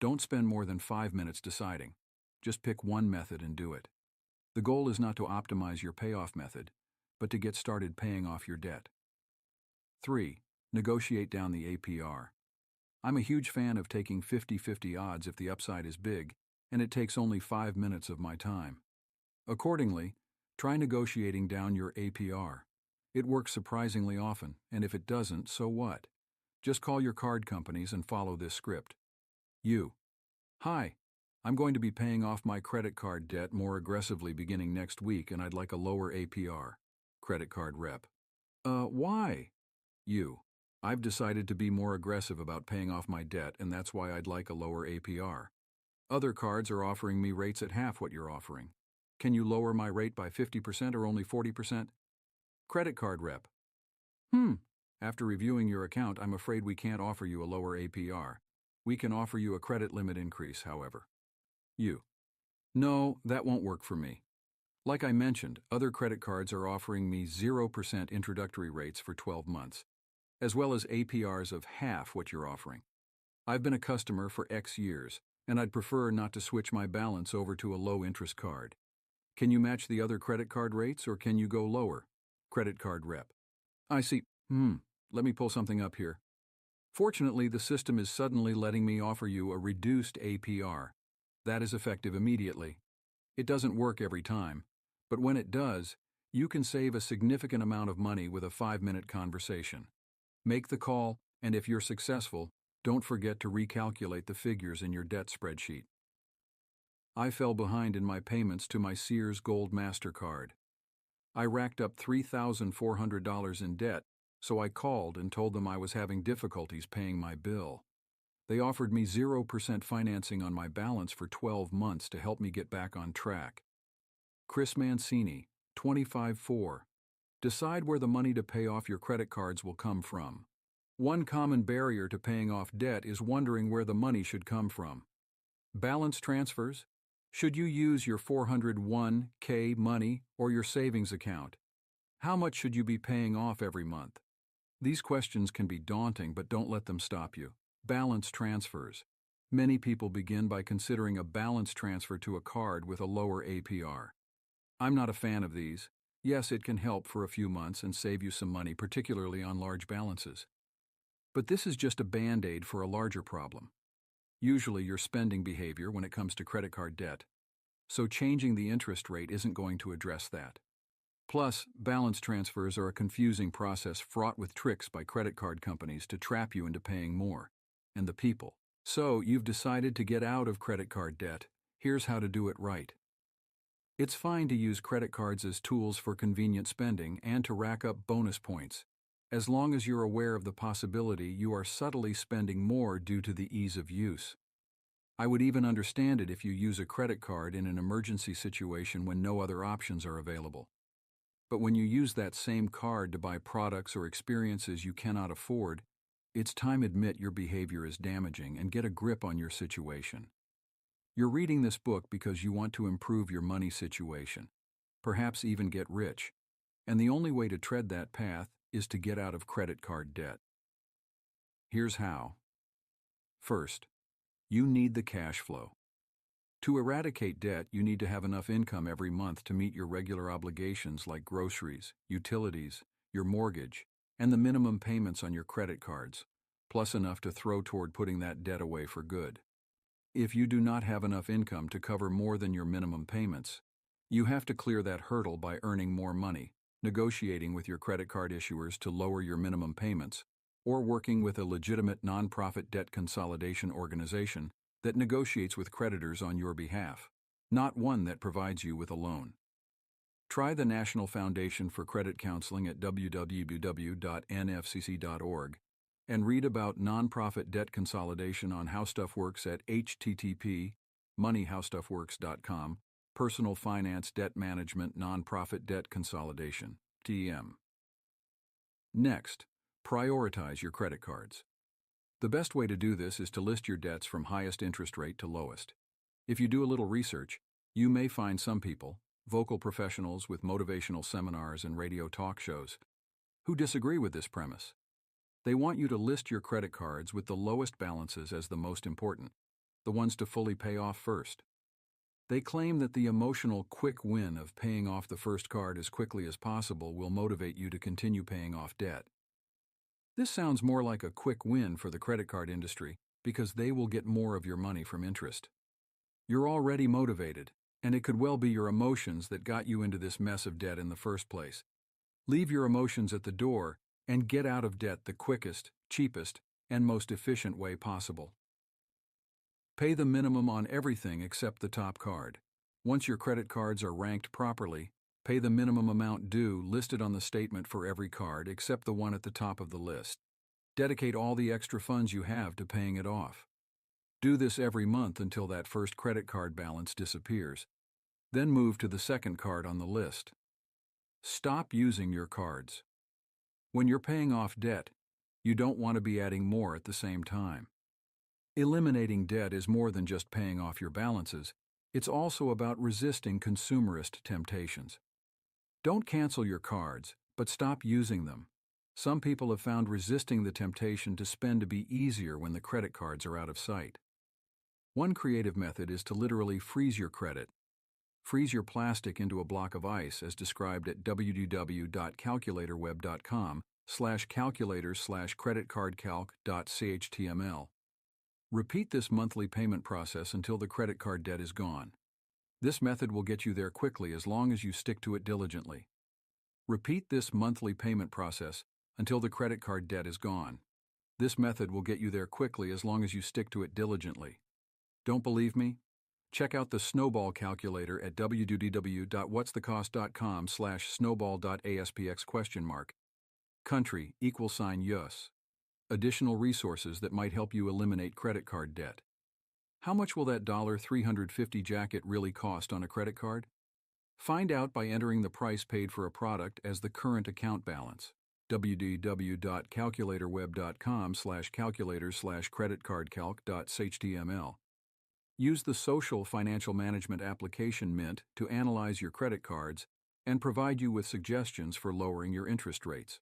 don't spend more than 5 minutes deciding. Just pick one method and do it. The goal is not to optimize your payoff method, but to get started paying off your debt. 3. Negotiate down the APR. I'm a huge fan of taking 50-50 odds if the upside is big, and it takes only 5 minutes of my time. Accordingly, try negotiating down your APR. It works surprisingly often, and if it doesn't, so what? Just call your card companies and follow this script. Hi, I'm going to be paying off my credit card debt more aggressively beginning next week, and I'd like a lower APR. Credit card rep. Why? I've decided to be more aggressive about paying off my debt, and that's why I'd like a lower APR. Other cards are offering me rates at half what you're offering. Can you lower my rate by 50% or only 40%? Credit card rep. After reviewing your account, I'm afraid we can't offer you a lower APR. We can offer you a credit limit increase, however. No, that won't work for me. Like I mentioned, other credit cards are offering me 0% introductory rates for 12 months, as well as APRs of half what you're offering. I've been a customer for X years, and I'd prefer not to switch my balance over to a low-interest card. Can you match the other credit card rates, or can you go lower? Credit card rep. I see. Let me pull something up here. Fortunately, the system is suddenly letting me offer you a reduced APR. That is effective immediately. It doesn't work every time, but when it does, you can save a significant amount of money with a 5-minute conversation. Make the call, and if you're successful, don't forget to recalculate the figures in your debt spreadsheet. I fell behind in my payments to my Sears Gold MasterCard. I racked up $3,400 in debt, so I called and told them I was having difficulties paying my bill. They offered me 0% financing on my balance for 12 months to help me get back on track. Chris Mancini, 25-4. Decide where the money to pay off your credit cards will come from. One common barrier to paying off debt is wondering where the money should come from. Balance transfers? Should you use your 401k money or your savings account? How much should you be paying off every month? These questions can be daunting, but don't let them stop you. Balance transfers. Many people begin by considering a balance transfer to a card with a lower APR. I'm not a fan of these. Yes, it can help for a few months and save you some money, particularly on large balances. But this is just a band-aid for a larger problem. Usually your spending behavior when it comes to credit card debt. So changing the interest rate isn't going to address that. Plus, balance transfers are a confusing process fraught with tricks by credit card companies to trap you into paying more. And the people. So, you've decided to get out of credit card debt. Here's how to do it right. It's fine to use credit cards as tools for convenient spending and to rack up bonus points, as long as you're aware of the possibility you are subtly spending more due to the ease of use. I would even understand it if you use a credit card in an emergency situation when no other options are available. But when you use that same card to buy products or experiences you cannot afford, it's time to admit your behavior is damaging and get a grip on your situation. You're reading this book because you want to improve your money situation, perhaps even get rich, and the only way to tread that path is to get out of credit card debt. Here's how. First, you need the cash flow. To eradicate debt, you need to have enough income every month to meet your regular obligations like groceries, utilities, your mortgage, and the minimum payments on your credit cards, plus enough to throw toward putting that debt away for good. If you do not have enough income to cover more than your minimum payments, you have to clear that hurdle by earning more money, negotiating with your credit card issuers to lower your minimum payments, or working with a legitimate nonprofit debt consolidation organization that negotiates with creditors on your behalf, not one that provides you with a loan. Try the National Foundation for Credit Counseling at www.nfcc.org and read about nonprofit debt consolidation on How Stuff Works at http://moneyhowstuffworks.com, Personal Finance Debt Management Nonprofit Debt Consolidation, TM. Next, prioritize your credit cards. The best way to do this is to list your debts from highest interest rate to lowest. If you do a little research, you may find some people, vocal professionals with motivational seminars and radio talk shows, who disagree with this premise. They want you to list your credit cards with the lowest balances as the most important, the ones to fully pay off first. They claim that the emotional quick win of paying off the first card as quickly as possible will motivate you to continue paying off debt. This sounds more like a quick win for the credit card industry because they will get more of your money from interest. You're already motivated, and it could well be your emotions that got you into this mess of debt in the first place. Leave your emotions at the door and get out of debt the quickest, cheapest, and most efficient way possible. Pay the minimum on everything except the top card. Once your credit cards are ranked properly, pay the minimum amount due listed on the statement for every card except the one at the top of the list. Dedicate all the extra funds you have to paying it off. Do this every month until that first credit card balance disappears. Then move to the second card on the list. Stop using your cards. When you're paying off debt, you don't want to be adding more at the same time. Eliminating debt is more than just paying off your balances. It's also about resisting consumerist temptations. Don't cancel your cards, but stop using them. Some people have found resisting the temptation to spend to be easier when the credit cards are out of sight. One creative method is to literally freeze your credit. Freeze your plastic into a block of ice as described at www.calculatorweb.com/calculator/creditcardcalc.chtml. Repeat this monthly payment process until the credit card debt is gone. This method will get you there quickly as long as you stick to it diligently. Repeat this monthly payment process until the credit card debt is gone. This method will get you there quickly as long as you stick to it diligently. Don't believe me? Check out the snowball calculator at www.whatsthecost.com/snowball.aspx?. Country =US. Additional resources that might help you eliminate credit card debt. How much will that $350 jacket really cost on a credit card? Find out by entering the price paid for a product as the current account balance. www.calculatorweb.com/calculator/creditcardcalc.chtml. Use the social financial management application Mint to analyze your credit cards and provide you with suggestions for lowering your interest rates.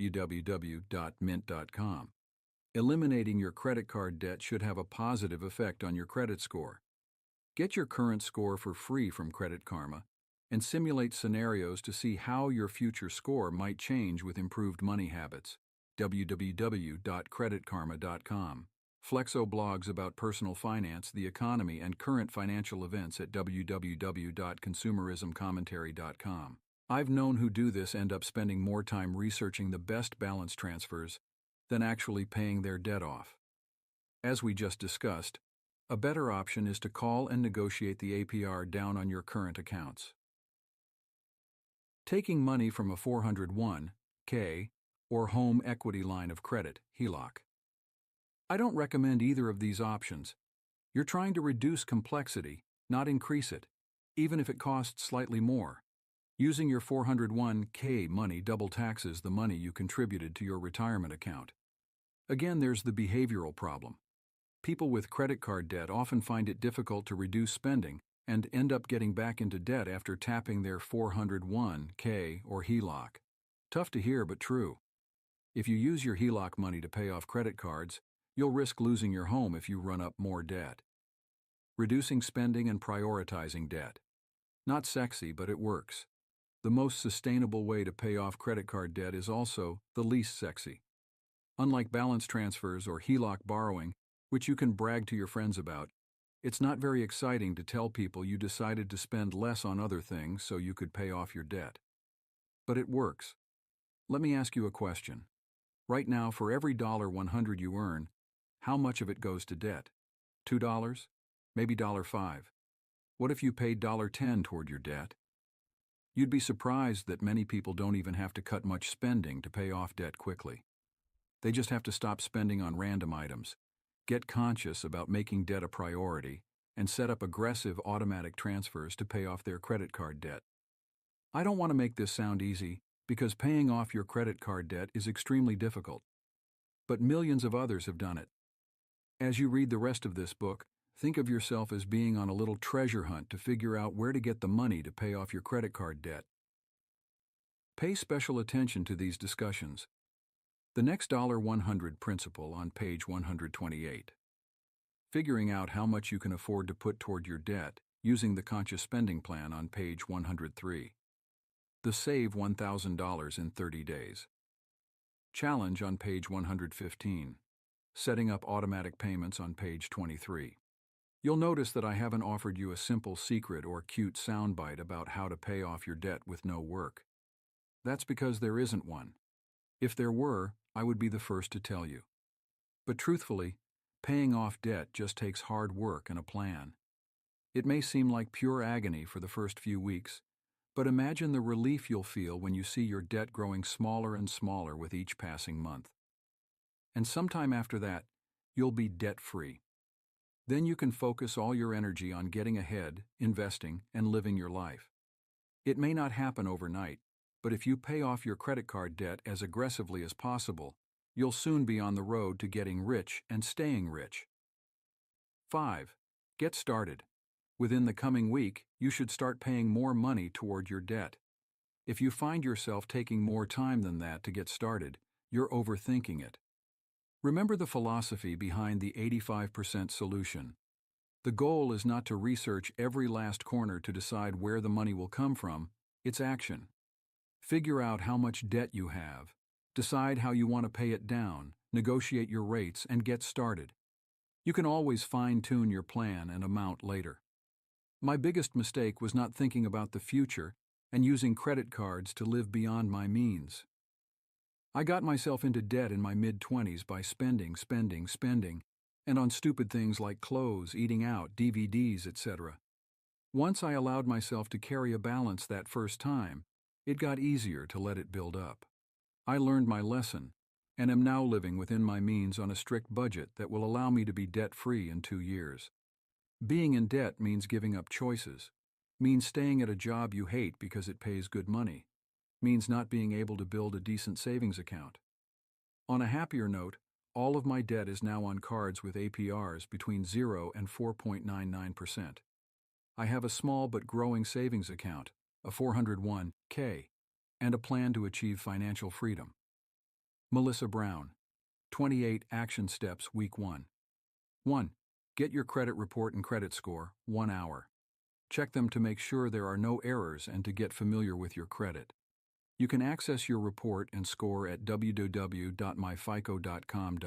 www.mint.com. Eliminating your credit card debt should have a positive effect on your credit score. Get your current score for free from Credit Karma and simulate scenarios to see how your future score might change with improved money habits. www.creditkarma.com. Flexo blogs about personal finance, the economy, and current financial events at www.consumerismcommentary.com. I've known who do this end up spending more time researching the best balance transfers than actually paying their debt off. As we just discussed, a better option is to call and negotiate the APR down on your current accounts. Taking money from a 401(k) or home equity line of credit, HELOC. I don't recommend either of these options, You're trying to reduce complexity, not increase it, even if it costs slightly more. Using your 401k money double taxes the money you contributed to your retirement account. Again, there's the behavioral problem. People with credit card debt often find it difficult to reduce spending and end up getting back into debt after tapping their 401k or HELOC. Tough to hear, but true. If you use your HELOC money to pay off credit cards, you'll risk losing your home if you run up more debt. Reducing spending and prioritizing debt. Not sexy, but it works. The most sustainable way to pay off credit card debt is also the least sexy. Unlike balance transfers or HELOC borrowing, which you can brag to your friends about, it's not very exciting to tell people you decided to spend less on other things so you could pay off your debt. But it works. Let me ask you a question. Right now, for every $100 you earn, how much of it goes to debt? $2? Maybe $5? What if you paid $10 toward your debt? You'd be surprised that many people don't even have to cut much spending to pay off debt quickly. They just have to stop spending on random items, get conscious about making debt a priority, and set up aggressive automatic transfers to pay off their credit card debt. I don't want to make this sound easy, because paying off your credit card debt is extremely difficult. But millions of others have done it. As you read the rest of this book, think of yourself as being on a little treasure hunt to figure out where to get the money to pay off your credit card debt. Pay special attention to these discussions. The next $100 principle on page 128. Figuring out how much you can afford to put toward your debt using the conscious spending plan on page 103. The Save $1,000 in 30 days. Challenge on page 115. Setting up automatic payments on page 23. You'll notice that I haven't offered you a simple secret or cute soundbite about how to pay off your debt with no work. That's because there isn't one. If there were, I would be the first to tell you. But truthfully, paying off debt just takes hard work and a plan. It may seem like pure agony for the first few weeks, but imagine the relief you'll feel when you see your debt growing smaller and smaller with each passing month. And sometime after that, you'll be debt-free. Then you can focus all your energy on getting ahead, investing, and living your life. It may not happen overnight, but if you pay off your credit card debt as aggressively as possible, you'll soon be on the road to getting rich and staying rich. 5. Get started. Within the coming week, you should start paying more money toward your debt. If you find yourself taking more time than that to get started, you're overthinking it. Remember the philosophy behind the 85% solution. The goal is not to research every last corner to decide where the money will come from, it's action. Figure out how much debt you have, decide how you want to pay it down, negotiate your rates, and get started. You can always fine-tune your plan and amount later. My biggest mistake was not thinking about the future and using credit cards to live beyond my means. I got myself into debt in my mid-20s by spending, and on stupid things like clothes, eating out, DVDs, etc. Once I allowed myself to carry a balance that first time, it got easier to let it build up. I learned my lesson, and am now living within my means on a strict budget that will allow me to be debt-free in 2 years. Being in debt means giving up choices, means staying at a job you hate because it pays good money, means not being able to build a decent savings account. On a happier note, all of my debt is now on cards with APRs between 0 and 4.99%. I have a small but growing savings account, a 401k, and a plan to achieve financial freedom. Melissa Brown, 28 Action Steps, Week 1. 1. Get your credit report and credit score, 1 hour. Check them to make sure there are no errors and to get familiar with your credit. You can access your report and score at www.myfico.com.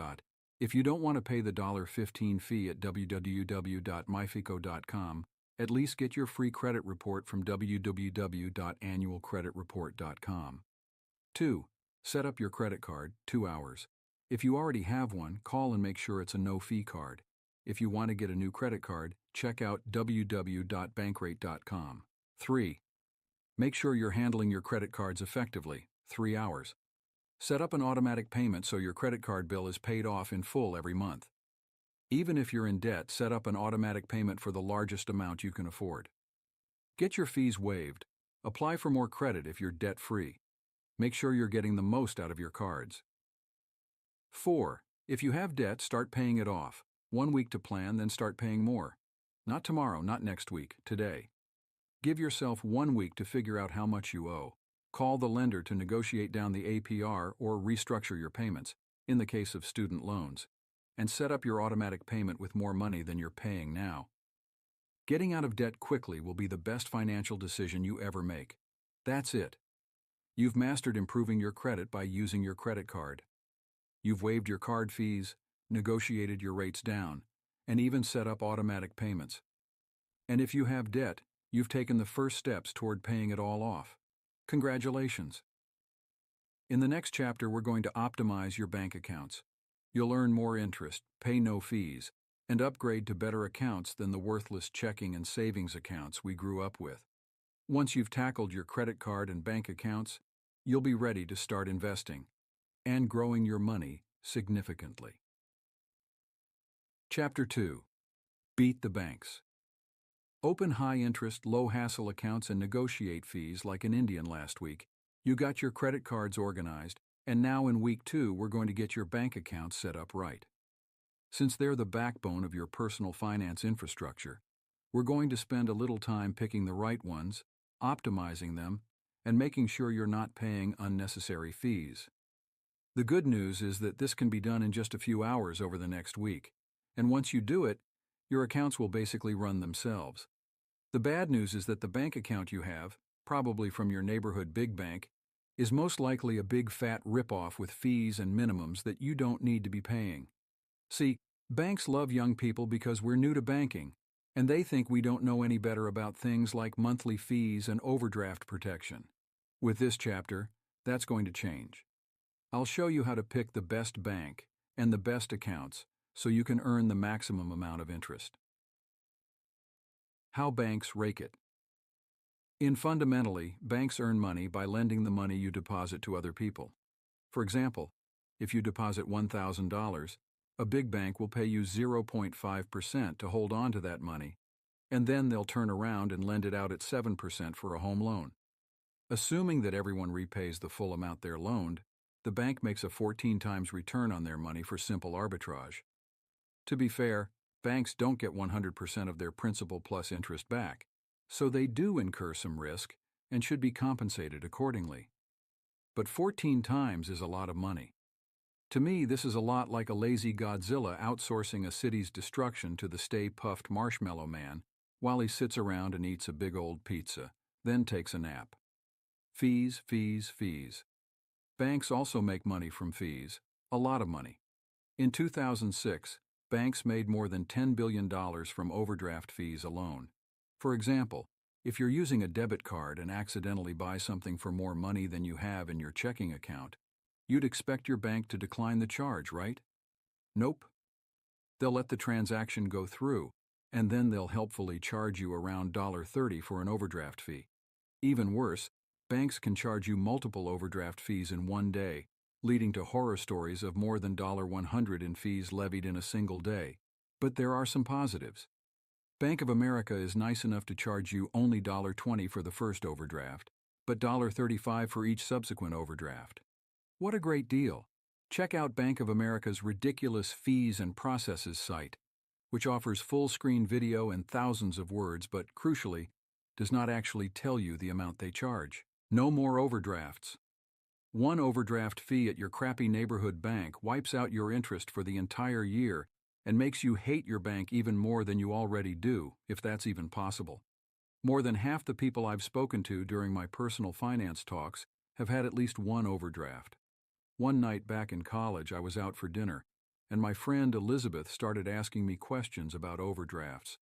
If you don't want to pay the $15 fee at www.myfico.com, at least get your free credit report from www.annualcreditreport.com. 2. Set up your credit card, 2 hours. If you already have one, call and make sure it's a no-fee card. If you want to get a new credit card, check out www.bankrate.com. 3. Make sure you're handling your credit cards effectively, 3 hours. Set up an automatic payment so your credit card bill is paid off in full every month. Even if you're in debt, set up an automatic payment for the largest amount you can afford. Get your fees waived. Apply for more credit if you're debt-free. Make sure you're getting the most out of your cards. 4. If you have debt, start paying it off. 1 week to plan, then start paying more. Not tomorrow, not next week, today. Give yourself 1 week to figure out how much you owe. Call the lender to negotiate down the APR or restructure your payments, in the case of student loans, and set up your automatic payment with more money than you're paying now. Getting out of debt quickly will be the best financial decision you ever make. That's it. You've mastered improving your credit by using your credit card. You've waived your card fees, negotiated your rates down, and even set up automatic payments. And if you have debt, you've taken the first steps toward paying it all off. Congratulations. In the next chapter, we're going to optimize your bank accounts. You'll earn more interest, pay no fees, and upgrade to better accounts than the worthless checking and savings accounts we grew up with. Once you've tackled your credit card and bank accounts, you'll be ready to start investing and growing your money significantly. Chapter 2. Beat the banks. Open high-interest, low-hassle accounts and negotiate fees like an Indian last week. You got your credit cards organized, and now in week 2 we're going to get your bank accounts set up right. Since they're the backbone of your personal finance infrastructure, we're going to spend a little time picking the right ones, optimizing them, and making sure you're not paying unnecessary fees. The good news is that this can be done in just a few hours over the next week, and once you do it, your accounts will basically run themselves. The bad news is that the bank account you have, probably from your neighborhood big bank, is most likely a big fat ripoff with fees and minimums that you don't need to be paying. See, banks love young people because we're new to banking, and they think we don't know any better about things like monthly fees and overdraft protection. With this chapter, that's going to change. I'll show you how to pick the best bank and the best accounts so you can earn the maximum amount of interest. How banks rake it. Fundamentally, banks earn money by lending the money you deposit to other people. For example, if you deposit $1,000, a big bank will pay you 0.5% to hold on to that money, and then they'll turn around and lend it out at 7% for a home loan. Assuming that everyone repays the full amount they're loaned, the bank makes a 14 times return on their money for simple arbitrage. To be fair, banks don't get 100% of their principal plus interest back, so they do incur some risk and should be compensated accordingly. But 14 times is a lot of money. To me, this is a lot like a lazy Godzilla outsourcing a city's destruction to the Stay Puft Marshmallow Man while he sits around and eats a big old pizza, then takes a nap. Fees, fees, fees. Banks also make money from fees, a lot of money. In 2006, banks made more than $10 billion from overdraft fees alone. For example, if you're using a debit card and accidentally buy something for more money than you have in your checking account, you'd expect your bank to decline the charge, right? Nope. They'll let the transaction go through, and then they'll helpfully charge you around $30 for an overdraft fee. Even worse, banks can charge you multiple overdraft fees in one day, leading to horror stories of more than $100 in fees levied in a single day. But there are some positives. Bank of America is nice enough to charge you only $20 for the first overdraft, but $35 for each subsequent overdraft. What a great deal! Check out Bank of America's ridiculous fees and processes site, which offers full-screen video and thousands of words but, crucially, does not actually tell you the amount they charge. No more overdrafts. One overdraft fee at your crappy neighborhood bank wipes out your interest for the entire year and makes you hate your bank even more than you already do, if that's even possible. More than half the people I've spoken to during my personal finance talks have had at least one overdraft. One night back in college, I was out for dinner, and my friend Elizabeth started asking me questions about overdrafts.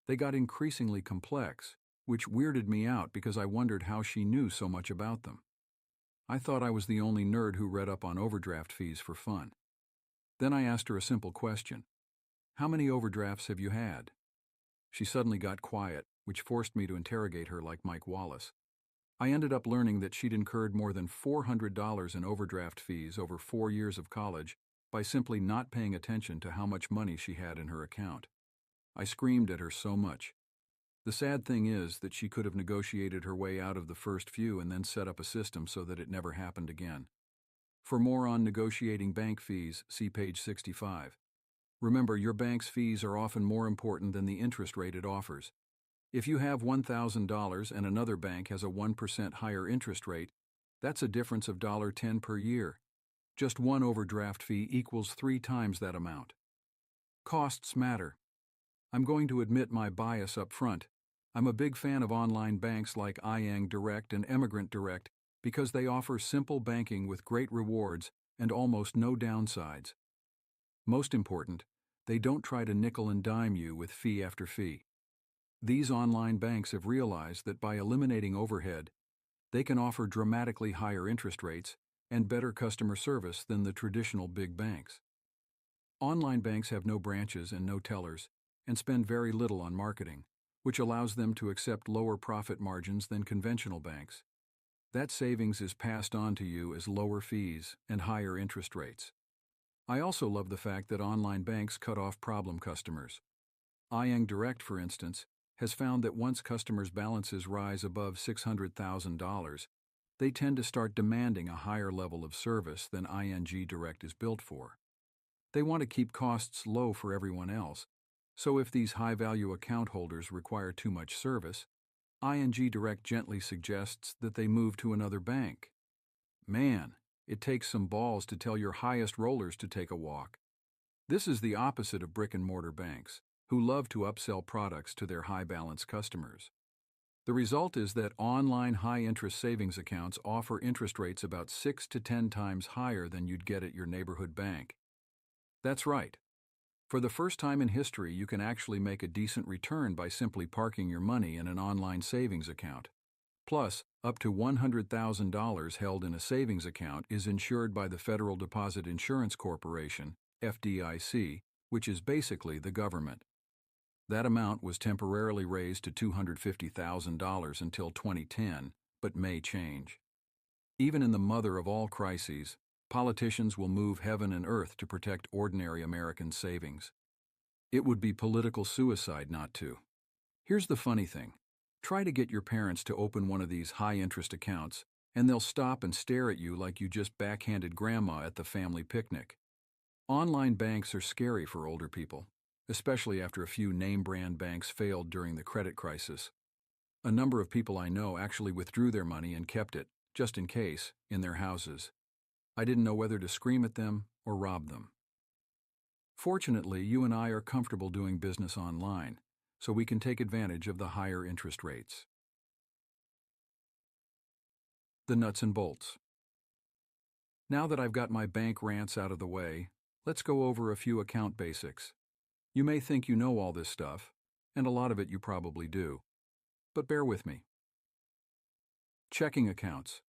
They got increasingly complex, which weirded me out because I wondered how she knew so much about them. I thought I was the only nerd who read up on overdraft fees for fun. Then I asked her a simple question. How many overdrafts have you had? She suddenly got quiet, which forced me to interrogate her like Mike Wallace. I ended up learning that she'd incurred more than $400 in overdraft fees over 4 years of college by simply not paying attention to how much money she had in her account. I screamed at her so much. The sad thing is that she could have negotiated her way out of the first few and then set up a system so that it never happened again. For more on negotiating bank fees, see page 65. Remember, your bank's fees are often more important than the interest rate it offers. If you have $1,000 and another bank has a 1% higher interest rate, that's a difference of $10 per year. Just one overdraft fee equals 3 times that amount. Costs matter. I'm going to admit my bias up front. I'm a big fan of online banks like ING Direct and Emigrant Direct because they offer simple banking with great rewards and almost no downsides. Most important, they don't try to nickel and dime you with fee after fee. These online banks have realized that by eliminating overhead, they can offer dramatically higher interest rates and better customer service than the traditional big banks. Online banks have no branches and no tellers, and spend very little on marketing, which allows them to accept lower profit margins than conventional banks. That savings is passed on to you as lower fees and higher interest rates. I also love the fact that online banks cut off problem customers. ING Direct, for instance, has found that once customers' balances rise above $600,000, they tend to start demanding a higher level of service than ING Direct is built for. They want to keep costs low for everyone else, so if these high-value account holders require too much service, ING Direct gently suggests that they move to another bank. Man, it takes some balls to tell your highest rollers to take a walk. This is the opposite of brick-and-mortar banks, who love to upsell products to their high-balance customers. The result is that online high-interest savings accounts offer interest rates about 6 to 10 times higher than you'd get at your neighborhood bank. That's right. For the first time in history, you can actually make a decent return by simply parking your money in an online savings account. Plus, up to $100,000 held in a savings account is insured by the Federal Deposit Insurance Corporation, FDIC, which is basically the government. That amount was temporarily raised to $250,000 until 2010, but may change. Even in the mother of all crises, politicians will move heaven and earth to protect ordinary American savings. It would be political suicide not to. Here's the funny thing. Try to get your parents to open one of these high-interest accounts, and they'll stop and stare at you like you just backhanded grandma at the family picnic. Online banks are scary for older people, especially after a few name-brand banks failed during the credit crisis. A number of people I know actually withdrew their money and kept it, just in case, in their houses. I didn't know whether to scream at them or rob them. Fortunately, you and I are comfortable doing business online, so we can take advantage of the higher interest rates. The nuts and bolts. Now that I've got my bank rants out of the way, let's go over a few account basics. You may think you know all this stuff, and a lot of it you probably do, but bear with me. Checking accounts.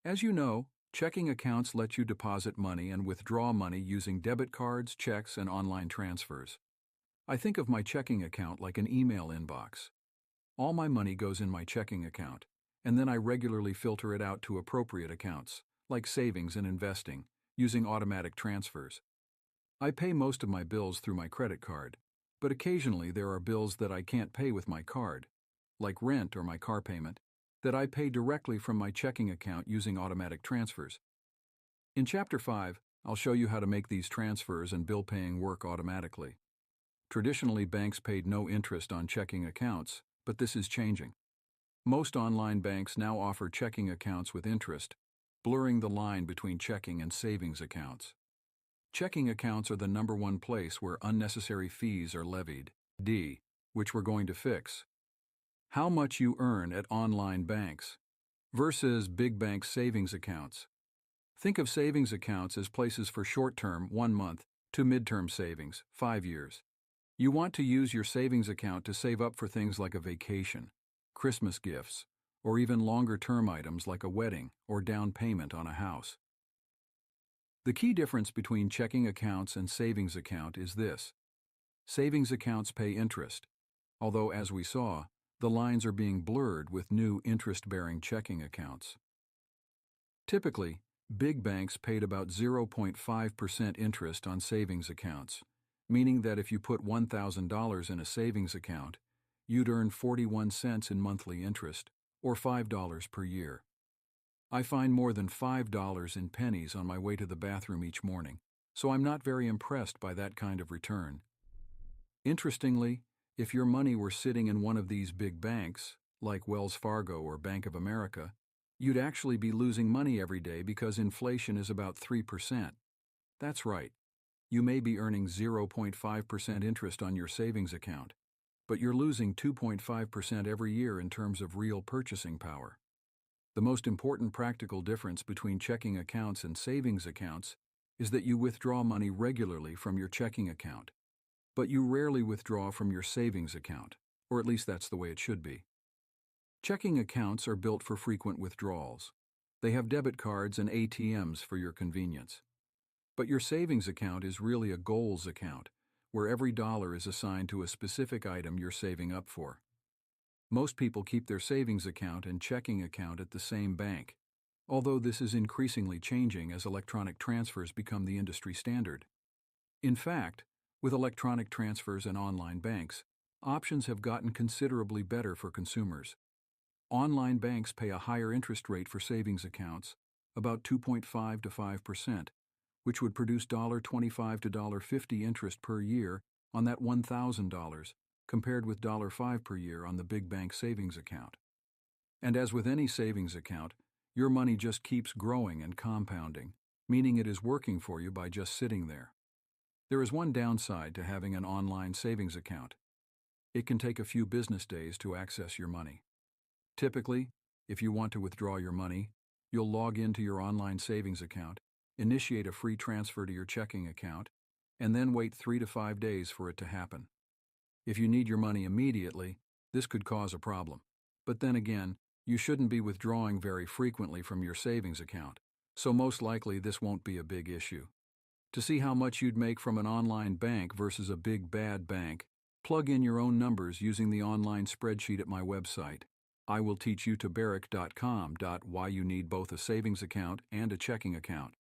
As you know, checking accounts let you deposit money and withdraw money using debit cards, checks, and online transfers. I think of my checking account like an email inbox. All my money goes in my checking account, and then I regularly filter it out to appropriate accounts, like savings and investing, using automatic transfers. I pay most of my bills through my credit card, but occasionally there are bills that I can't pay with my card, like rent or my car payment, that I pay directly from my checking account using automatic transfers. In Chapter 5, I'll show you how to make these transfers and bill paying work automatically. Traditionally, banks paid no interest on checking accounts, but this is changing. Most online banks now offer checking accounts with interest, blurring the line between checking and savings accounts. Checking accounts are the number one place where unnecessary fees are levied, which we're going to fix. How much you earn at online banks versus big bank savings accounts. Think of savings accounts as places for short-term, 1 month, to mid-term savings, 5 years. You want to use your savings account to save up for things like a vacation, Christmas gifts, or even longer-term items like a wedding or down payment on a house. The key difference between checking accounts and savings account is this. Savings accounts pay interest, although as we saw, the lines are being blurred with new interest-bearing checking accounts. Typically, Big banks paid about 0.5% interest on savings accounts, meaning that if you put $1,000 in a savings account, you'd earn 41 cents in monthly interest, or $5 per year. I find more than $5 in pennies on my way to the bathroom each morning, so I'm not very impressed by that kind of return. Interestingly, if your money were sitting in one of these big banks, like Wells Fargo or Bank of America, you'd actually be losing money every day because inflation is about 3%. That's right. You may be earning 0.5% interest on your savings account, but you're losing 2.5% every year in terms of real purchasing power. The most important practical difference between checking accounts and savings accounts is that you withdraw money regularly from your checking account, but you rarely withdraw from your savings account, or at least that's the way it should be. Checking accounts are built for frequent withdrawals. They have debit cards and ATMs for your convenience. But your savings account is really a goals account, where every dollar is assigned to a specific item you're saving up for. Most people keep their savings account and checking account at the same bank, although this is increasingly changing as electronic transfers become the industry standard. In fact, with electronic transfers and online banks, options have gotten considerably better for consumers. Online banks pay a higher interest rate for savings accounts, about 2.5 to 5%, which would produce $25 to $50 interest per year on that $1,000, compared with $5 per year on the big bank savings account. And as with any savings account, your money just keeps growing and compounding, meaning it is working for you by just sitting there. There is one downside to having an online savings account. It can take a few business days to access your money. Typically, if you want to withdraw your money, you'll log into your online savings account, initiate a free transfer to your checking account, and then wait 3 to 5 days for it to happen. If you need your money immediately, this could cause a problem. But then again, you shouldn't be withdrawing very frequently from your savings account, so most likely this won't be a big issue. To see how much you'd make from an online bank versus a big bad bank, plug in your own numbers using the online spreadsheet at my website. I will teach you to barrick.com. Why you need both a savings account and a checking account.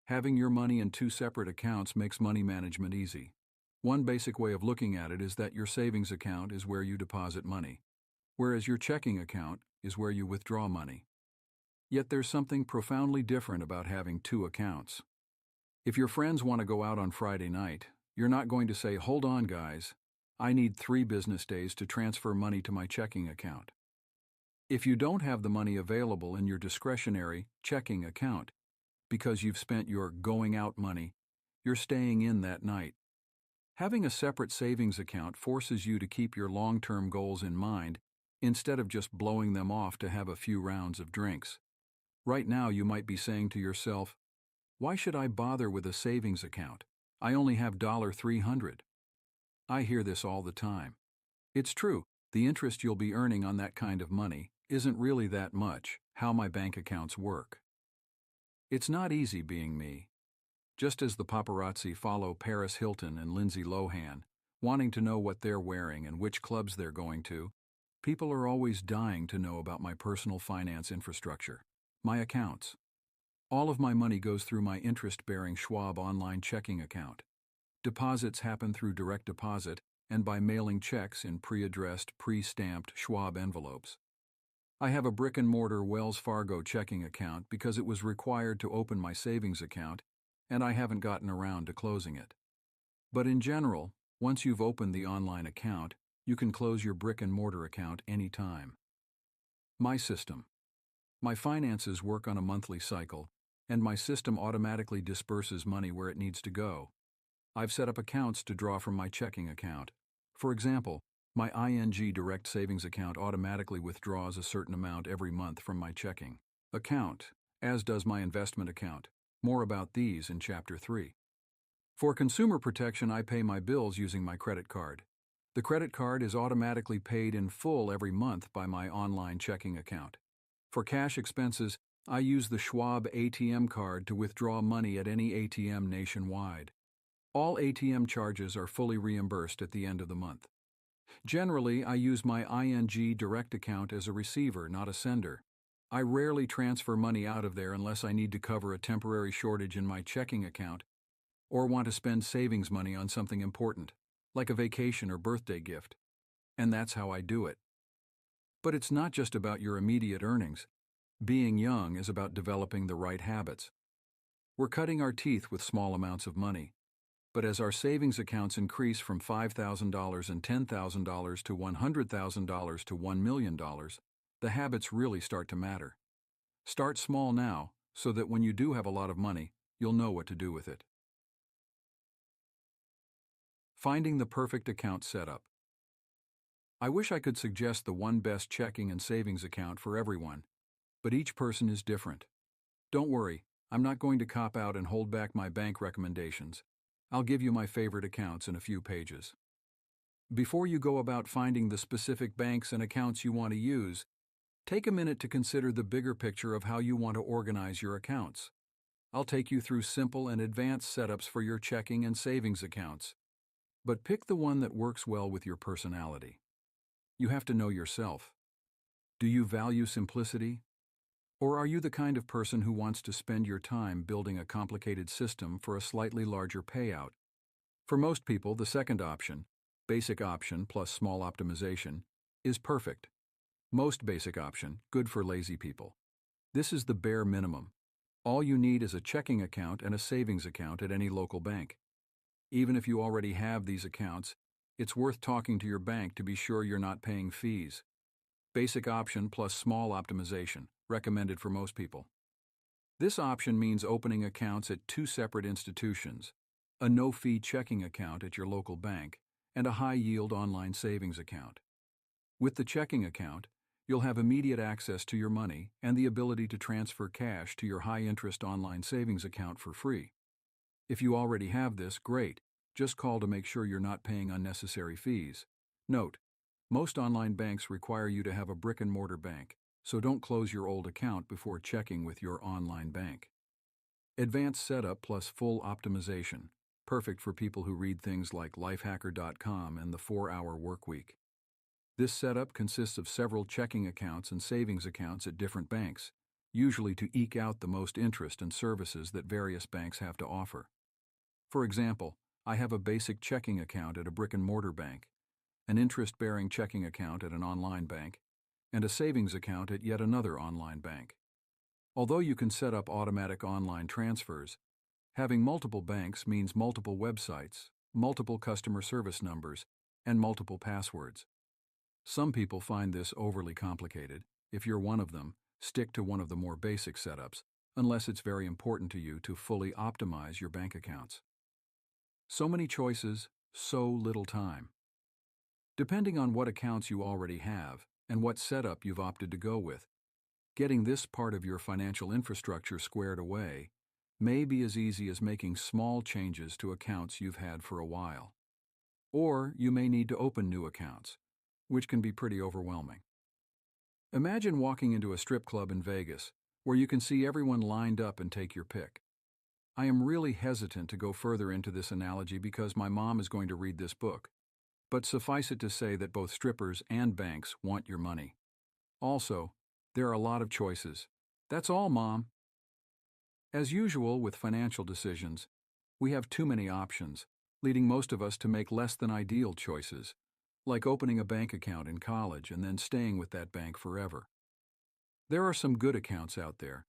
Having your money in two separate accounts makes money management easy. One basic way of looking at it is that your savings account is where you deposit money, whereas your checking account is where you withdraw money. Yet there's something profoundly different about having two accounts. If your friends want to go out on Friday night, you're not going to say, "Hold on, guys, I need 3 business days to transfer money to my checking account." If you don't have the money available in your discretionary checking account because you've spent your going out money, you're staying in that night. Having a separate savings account forces you to keep your long-term goals in mind instead of just blowing them off to have a few rounds of drinks. Right now you might be saying to yourself, "Why should I bother with a savings account? I only have $300. I hear this all the time. It's true, the interest you'll be earning on that kind of money isn't really that much. How my bank accounts work. It's not easy being me. Just as the paparazzi follow Paris Hilton and Lindsay Lohan, wanting to know what they're wearing and which clubs they're going to, people are always dying to know about my personal finance infrastructure, my accounts. All of my money goes through my interest-bearing Schwab online checking account. Deposits happen through direct deposit and by mailing checks in pre-addressed, pre-stamped Schwab envelopes. I have a brick-and-mortar Wells Fargo checking account because it was required to open my savings account, and I haven't gotten around to closing it. But in general, once you've opened the online account, you can close your brick-and-mortar account anytime. My system. My finances work on a monthly cycle, and my system automatically disperses money where it needs to go. I've set up accounts to draw from my checking account. For example, my ING direct savings account automatically withdraws a certain amount every month from my checking account, as does my investment account. More about these in Chapter 3. For consumer protection, I pay my bills using my credit card. The credit card is automatically paid in full every month by my online checking account. For cash expenses, I use the Schwab ATM card to withdraw money at any ATM nationwide. All ATM charges are fully reimbursed at the end of the month. Generally, I use my ING direct account as a receiver, not a sender. I rarely transfer money out of there unless I need to cover a temporary shortage in my checking account or want to spend savings money on something important, like a vacation or birthday gift. And that's how I do it. But it's not just about your immediate earnings. Being young is about developing the right habits. We're cutting our teeth with small amounts of money. But as our savings accounts increase from $5,000 and $10,000 to $100,000 to $1 million, the habits really start to matter. Start small now, so that when you do have a lot of money, you'll know what to do with it. Finding the perfect account setup. I wish I could suggest the one best checking and savings account for everyone, but each person is different. Don't worry, I'm not going to cop out and hold back my bank recommendations. I'll give you my favorite accounts in a few pages. Before you go about finding the specific banks and accounts you want to use, take a minute to consider the bigger picture of how you want to organize your accounts. I'll take you through simple and advanced setups for your checking and savings accounts. But pick the one that works well with your personality. You have to know yourself. Do you value simplicity? Or are you the kind of person who wants to spend your time building a complicated system for a slightly larger payout? For most people, the second option, basic option plus small optimization, is perfect. Most basic option, good for lazy people. This is the bare minimum. All you need is a checking account and a savings account at any local bank. Even if you already have these accounts, it's worth talking to your bank to be sure you're not paying fees. Basic option plus small optimization, recommended for most people. This option means opening accounts at two separate institutions, a no-fee checking account at your local bank, and a high-yield online savings account. With the checking account, you'll have immediate access to your money and the ability to transfer cash to your high-interest online savings account for free. If you already have this, great. Just call to make sure you're not paying unnecessary fees. Note, most online banks require you to have a brick-and-mortar bank, so don't close your old account before checking with your online bank. Advanced setup plus full optimization, perfect for people who read things like lifehacker.com and the 4-Hour Workweek. This setup consists of several checking accounts and savings accounts at different banks, usually to eke out the most interest and services that various banks have to offer. For example, I have a basic checking account at a brick-and-mortar bank, an interest-bearing checking account at an online bank, and a savings account at yet another online bank. Although you can set up automatic online transfers, having multiple banks means multiple websites, multiple customer service numbers, and multiple passwords. Some people find this overly complicated. If you're one of them, stick to one of the more basic setups, unless it's very important to you to fully optimize your bank accounts. So many choices, so little time. Depending on what accounts you already have and what setup you've opted to go with, getting this part of your financial infrastructure squared away may be as easy as making small changes to accounts you've had for a while. Or you may need to open new accounts, which can be pretty overwhelming. Imagine walking into a strip club in Vegas, where you can see everyone lined up and take your pick. I am really hesitant to go further into this analogy because my mom is going to read this book, but suffice it to say that both strippers and banks want your money. Also, there are a lot of choices. That's all, Mom. As usual with financial decisions, we have too many options, leading most of us to make less than ideal choices, like opening a bank account in college and then staying with that bank forever. There are some good accounts out there,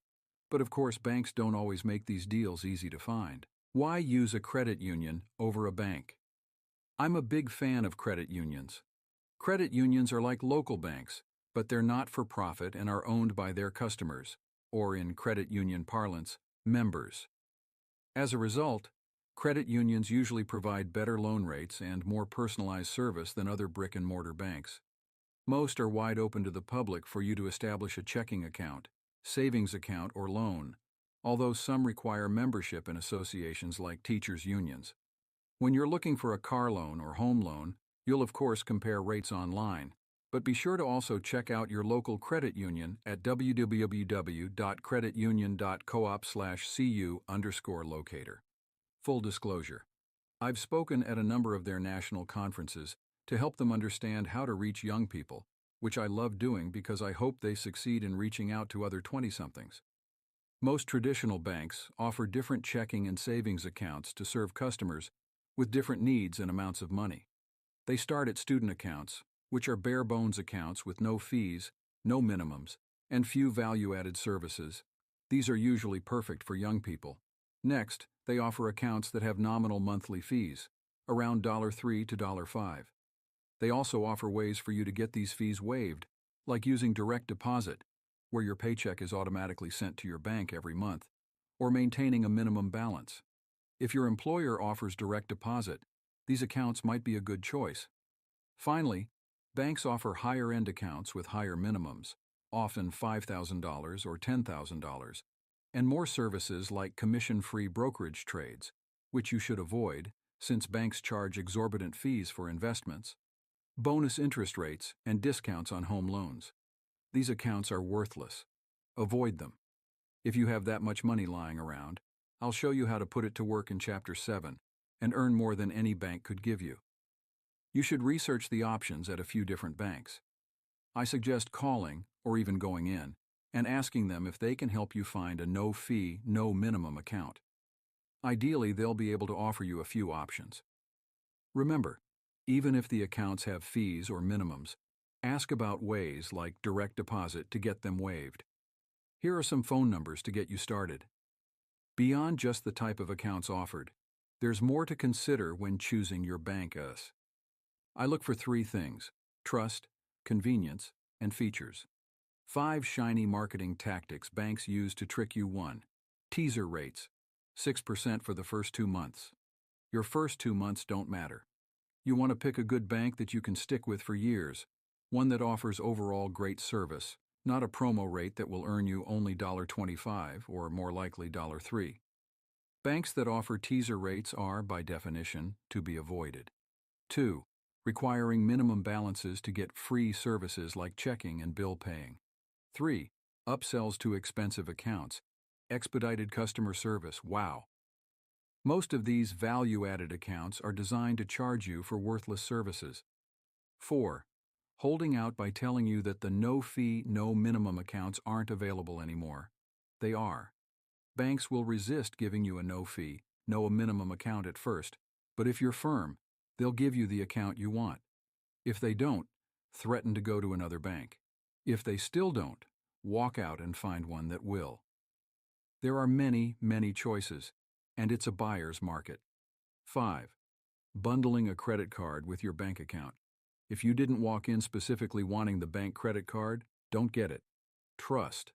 but of course banks don't always make these deals easy to find. Why use a credit union over a bank? I'm a big fan of credit unions. Credit unions are like local banks, but they're not for profit and are owned by their customers, or in credit union parlance, members. As a result, credit unions usually provide better loan rates and more personalized service than other brick-and-mortar banks. Most are wide open to the public for you to establish a checking account, savings account, or loan, although some require membership in associations like teachers' unions. When you're looking for a car loan or home loan, you'll of course compare rates online, but be sure to also check out your local credit union at www.creditunion.coop/cu_locator. Full disclosure. I've spoken at a number of their national conferences to help them understand how to reach young people, which I love doing because I hope they succeed in reaching out to other 20-somethings. Most traditional banks offer different checking and savings accounts to serve customers with different needs and amounts of money. They start at student accounts, which are bare-bones accounts with no fees, no minimums, and few value-added services. These are usually perfect for young people. Next, they offer accounts that have nominal monthly fees, around $3 to $5. They also offer ways for you to get these fees waived, like using direct deposit, where your paycheck is automatically sent to your bank every month, or maintaining a minimum balance. If your employer offers direct deposit, these accounts might be a good choice. Finally, banks offer higher-end accounts with higher minimums, often $5,000 or $10,000, and more services like commission-free brokerage trades, which you should avoid since banks charge exorbitant fees for investments, bonus interest rates, and discounts on home loans. These accounts are worthless. Avoid them. If you have that much money lying around, I'll show you how to put it to work in Chapter 7 and earn more than any bank could give you. You should research the options at a few different banks. I suggest calling, or even going in, and asking them if they can help you find a no-fee, no-minimum account. Ideally, they'll be able to offer you a few options. Remember, even if the accounts have fees or minimums, ask about ways like direct deposit to get them waived. Here are some phone numbers to get you started. Beyond just the type of accounts offered, there's more to consider when choosing your bank. I look for 3 things: trust, convenience, and features. 5 shiny marketing tactics banks use to trick you. 1. Teaser rates. 6% for the first 2 months. Your first 2 months don't matter. You want to pick a good bank that you can stick with for years, one that offers overall great service, not a promo rate that will earn you only $25 or more likely $3. Banks that offer teaser rates are, by definition, to be avoided. 2. Requiring minimum balances to get free services like checking and bill paying. 3. Upsells to expensive accounts. Expedited customer service. Wow. Most of these value-added accounts are designed to charge you for worthless services. 4. Holding out by telling you that the no-fee, no-minimum accounts aren't available anymore. They are. Banks will resist giving you a no-fee, no-minimum account at first, but if you're firm, they'll give you the account you want. If they don't, threaten to go to another bank. If they still don't, walk out and find one that will. There are many, many choices, and it's a buyer's market. 5. Bundling a credit card with your bank account. If you didn't walk in specifically wanting the bank credit card, don't get it. Trust.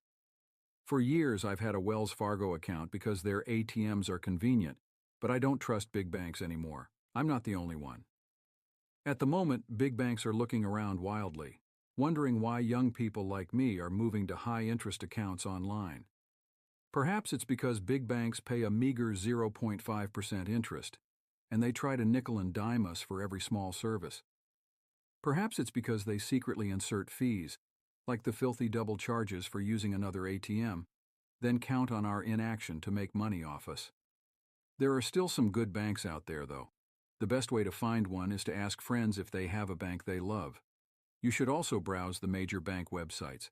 For years I've had a Wells Fargo account because their ATMs are convenient, but I don't trust big banks anymore. I'm not the only one. At the moment, big banks are looking around wildly, wondering why young people like me are moving to high-interest accounts online. Perhaps it's because big banks pay a meager 0.5% interest, and they try to nickel and dime us for every small service. Perhaps it's because they secretly insert fees, like the filthy double charges for using another ATM, then count on our inaction to make money off us. There are still some good banks out there, though. The best way to find one is to ask friends if they have a bank they love. You should also browse the major bank websites.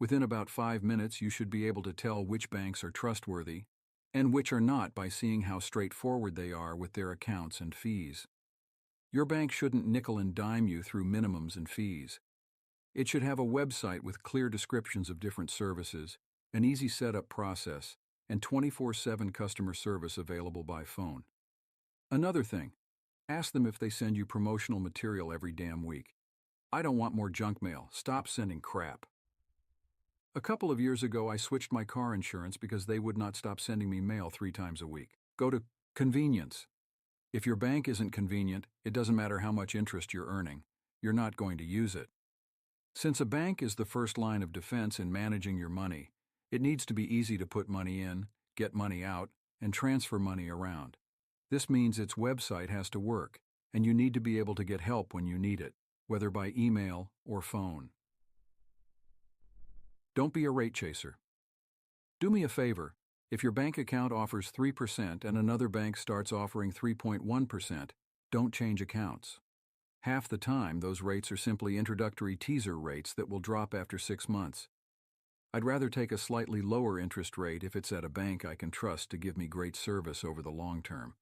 Within about 5 minutes, you should be able to tell which banks are trustworthy and which are not by seeing how straightforward they are with their accounts and fees. Your bank shouldn't nickel and dime you through minimums and fees. It should have a website with clear descriptions of different services, an easy setup process, and 24/7 customer service available by phone. Another thing, ask them if they send you promotional material every damn week. I don't want more junk mail. Stop sending crap. A couple of years ago, I switched my car insurance because they would not stop sending me mail 3 times a week. Go to convenience. If your bank isn't convenient, it doesn't matter how much interest you're earning. You're not going to use it. Since a bank is the first line of defense in managing your money, it needs to be easy to put money in, get money out, and transfer money around. This means its website has to work, and you need to be able to get help when you need it, whether by email or phone. Don't be a rate chaser. Do me a favor. If your bank account offers 3% and another bank starts offering 3.1%, don't change accounts. Half the time, those rates are simply introductory teaser rates that will drop after 6 months. I'd rather take a slightly lower interest rate if it's at a bank I can trust to give me great service over the long term.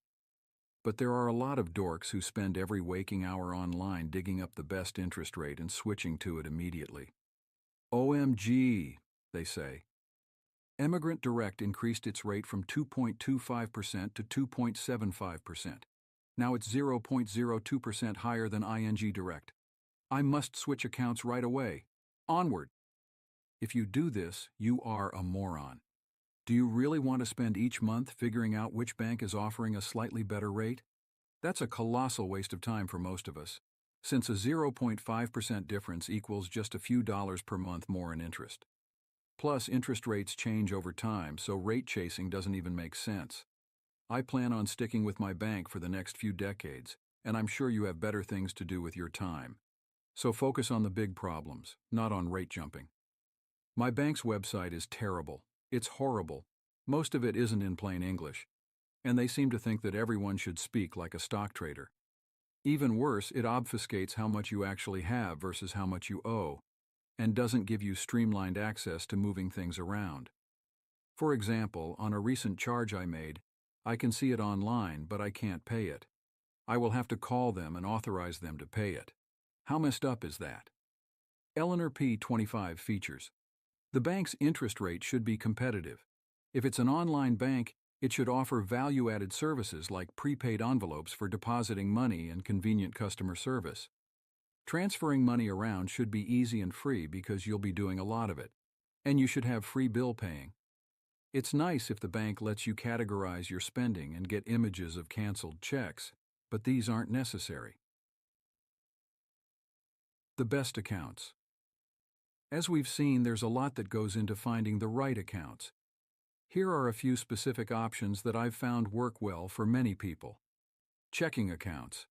But there are a lot of dorks who spend every waking hour online digging up the best interest rate and switching to it immediately. OMG, they say. Emigrant Direct increased its rate from 2.25% to 2.75%. Now it's 0.02% higher than ING Direct. I must switch accounts right away. Onward. If you do this, you are a moron. Do you really want to spend each month figuring out which bank is offering a slightly better rate? That's a colossal waste of time for most of us, since a 0.5% difference equals just a few dollars per month more in interest. Plus, interest rates change over time, so rate chasing doesn't even make sense. I plan on sticking with my bank for the next few decades, and I'm sure you have better things to do with your time. So focus on the big problems, not on rate jumping. My bank's website is terrible. It's horrible. Most of it isn't in plain English. And they seem to think that everyone should speak like a stock trader. Even worse, it obfuscates how much you actually have versus how much you owe, and doesn't give you streamlined access to moving things around. For example, on a recent charge I made, I can see it online, but I can't pay it. I will have to call them and authorize them to pay it. How messed up is that? Eleanor P. 25 features. The bank's interest rate should be competitive. If it's an online bank, it should offer value-added services like prepaid envelopes for depositing money and convenient customer service. Transferring money around should be easy and free because you'll be doing a lot of it, and you should have free bill paying. It's nice if the bank lets you categorize your spending and get images of canceled checks, but these aren't necessary. The best accounts. As we've seen, there's a lot that goes into finding the right accounts. Here are a few specific options that I've found work well for many people. Checking accounts.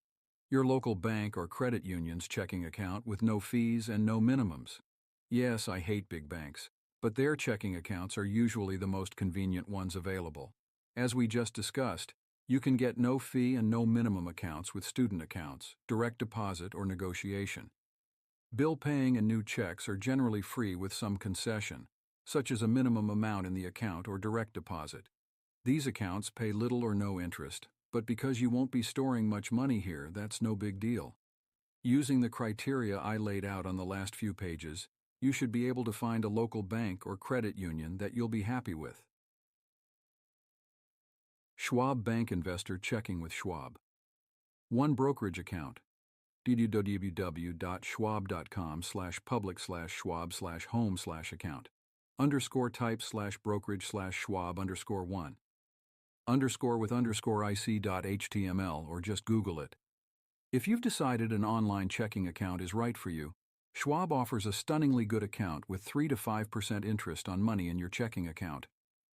Your local bank or credit union's checking account with no fees and no minimums. Yes, I hate big banks, but their checking accounts are usually the most convenient ones available. As we just discussed, you can get no fee and no minimum accounts with student accounts, direct deposit, or negotiation. Bill paying and new checks are generally free with some concession, such as a minimum amount in the account or direct deposit. These accounts pay little or no interest, but because you won't be storing much money here, that's no big deal. Using the criteria I laid out on the last few pages, you should be able to find a local bank or credit union that you'll be happy with. Schwab Bank Investor Checking with Schwab. One brokerage account. www.schwab.com/public/schwab/home/account. _type/brokerage/schwab_1. _with_ic.html or just Google it. If you've decided an online checking account is right for you, Schwab offers a stunningly good account with 3 to 5% interest on money in your checking account.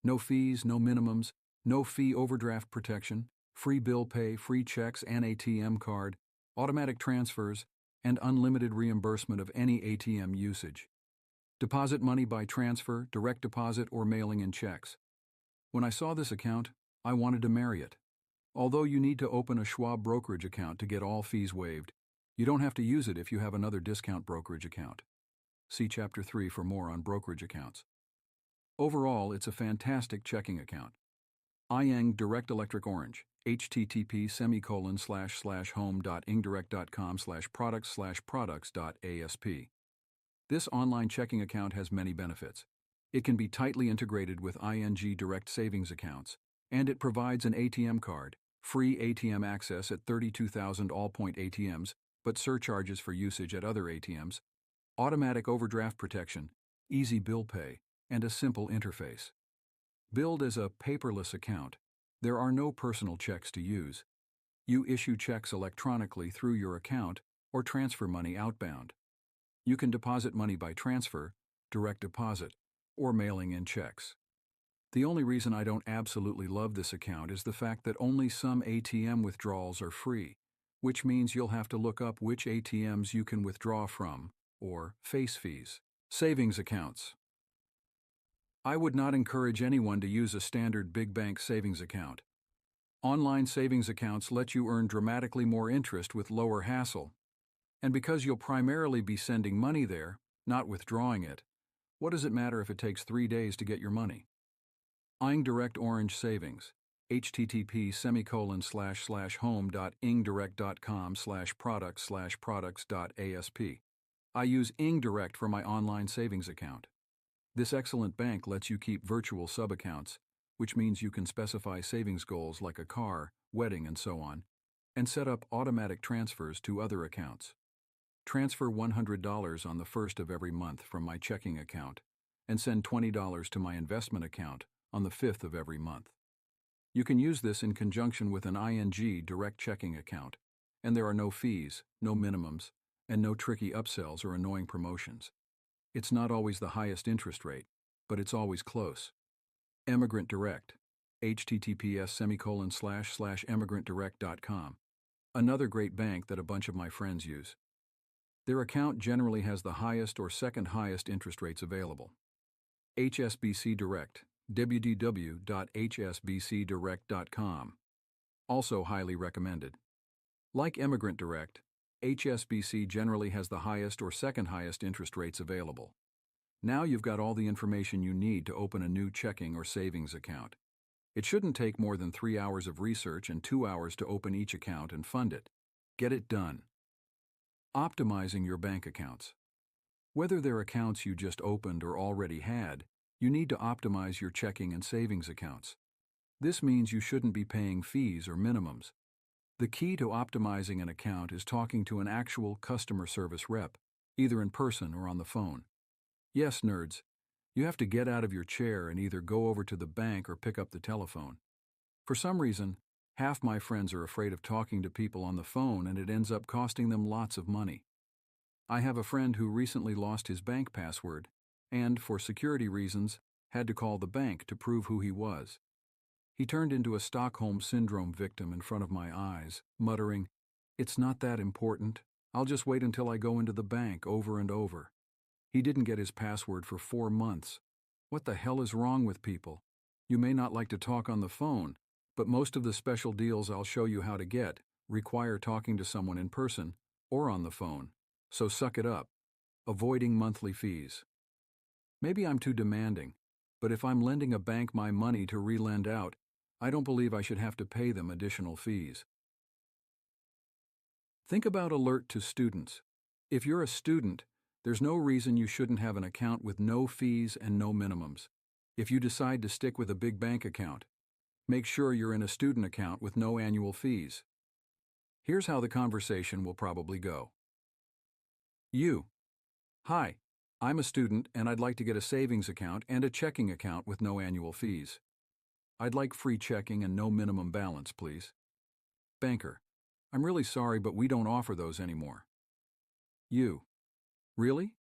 No fees, no minimums, no fee overdraft protection, free bill pay, free checks and ATM card, automatic transfers, and unlimited reimbursement of any ATM usage. Deposit money by transfer, direct deposit, or mailing in checks. When I saw this account, I wanted to marry it. Although you need to open a Schwab brokerage account to get all fees waived, you don't have to use it if you have another discount brokerage account. See Chapter 3 for more on brokerage accounts. Overall, it's a fantastic checking account. ING Direct Electric Orange, http://home.ingdirect.com/products/products.asp. This online checking account has many benefits. It can be tightly integrated with ING Direct savings accounts, and it provides an ATM card, free ATM access at 32,000 all-point ATMs, but surcharges for usage at other ATMs, automatic overdraft protection, easy bill pay, and a simple interface. Billed as a paperless account, there are no personal checks to use. You issue checks electronically through your account or transfer money outbound. You can deposit money by transfer, direct deposit, or mailing in checks. The only reason I don't absolutely love this account is the fact that only some ATM withdrawals are free, which means you'll have to look up which ATMs you can withdraw from, or face fees. Savings accounts. I would not encourage anyone to use a standard big bank savings account. Online savings accounts let you earn dramatically more interest with lower hassle, And because you'll primarily be sending money there, not withdrawing it, what does it matter if it takes 3 days to get your money? Ing Direct Orange Savings. http://home.ingdirect.com/products/products.asp. I use Ing Direct for my online savings account. This excellent bank lets you keep virtual sub-accounts, which means you can specify savings goals like a car, wedding, and so on, and set up automatic transfers to other accounts. Transfer $100 on the 1st of every month from my checking account, and send $20 to my investment account on the 5th of every month. You can use this in conjunction with an ING direct checking account, and there are no fees, no minimums, and no tricky upsells or annoying promotions. It's not always the highest interest rate, but it's always close. Emigrant Direct. https://emigrantdirect.com. Another great bank that a bunch of my friends use. Their account generally has the highest or second highest interest rates available. HSBC Direct. www.hsbcdirect.com. Also highly recommended. Like Emigrant Direct, HSBC generally has the highest or second highest interest rates available. Now you've got all the information you need to open a new checking or savings account. It shouldn't take more than 3 hours of research and 2 hours to open each account and fund it. Get it done. Optimizing your bank accounts. Whether they're accounts you just opened or already had, you need to optimize your checking and savings accounts. This means you shouldn't be paying fees or minimums. The key to optimizing an account is talking to an actual customer service rep, either in person or on the phone. Yes, nerds, you have to get out of your chair and either go over to the bank or pick up the telephone. For some reason, half my friends are afraid of talking to people on the phone, and it ends up costing them lots of money. I have a friend who recently lost his bank password and, for security reasons, had to call the bank to prove who he was. He turned into a Stockholm Syndrome victim in front of my eyes, muttering, "It's not that important. I'll just wait until I go into the bank," over and over. He didn't get his password for 4 months. What the hell is wrong with people? You may not like to talk on the phone, but most of the special deals I'll show you how to get require talking to someone in person or on the phone, so suck it up. Avoiding monthly fees. Maybe I'm too demanding, but if I'm lending a bank my money to re-lend out, I don't believe I should have to pay them additional fees. Think about alert to students. If you're a student, there's no reason you shouldn't have an account with no fees and no minimums. If you decide to stick with a big bank account, make sure you're in a student account with no annual fees. Here's how the conversation will probably go. You. Hi, I'm a student and I'd like to get a savings account and a checking account with no annual fees. I'd like free checking and no minimum balance, please. Banker. I'm really sorry, but we don't offer those anymore. You. Really?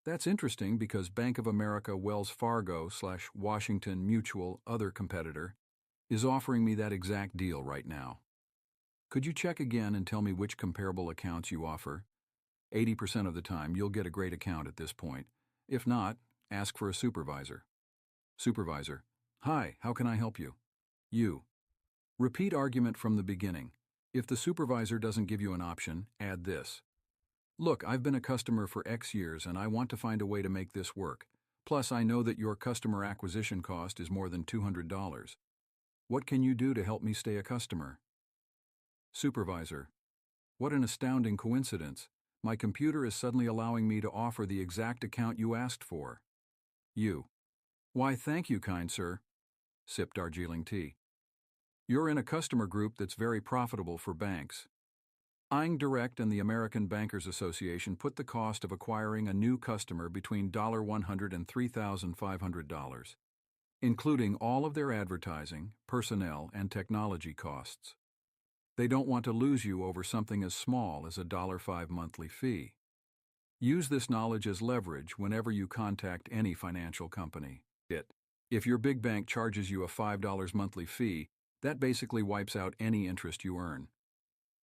That's interesting because Bank of America Wells Fargo/Washington Mutual, other competitor, is offering me that exact deal right now. Could you check again and tell me which comparable accounts you offer? 80% of the time you'll get a great account at this point. If not, ask for a supervisor. Supervisor. Hi, how can I help you? You. Repeat argument from the beginning. If the supervisor doesn't give you an option, add this. Look, I've been a customer for X years and I want to find a way to make this work. Plus, I know that your customer acquisition cost is more than $200. What can you do to help me stay a customer? Supervisor. What an astounding coincidence. My computer is suddenly allowing me to offer the exact account you asked for. You. Why, thank you, kind sir. Sip Darjeeling tea. You're in a customer group that's very profitable for banks. Ing Direct and the American Bankers Association put the cost of acquiring a new customer between $100 and $3,500, including all of their advertising, personnel, and technology costs. They don't want to lose you over something as small as a $5 monthly fee. Use this knowledge as leverage whenever you contact any financial company. If your big bank charges you a $5 monthly fee, that basically wipes out any interest you earn.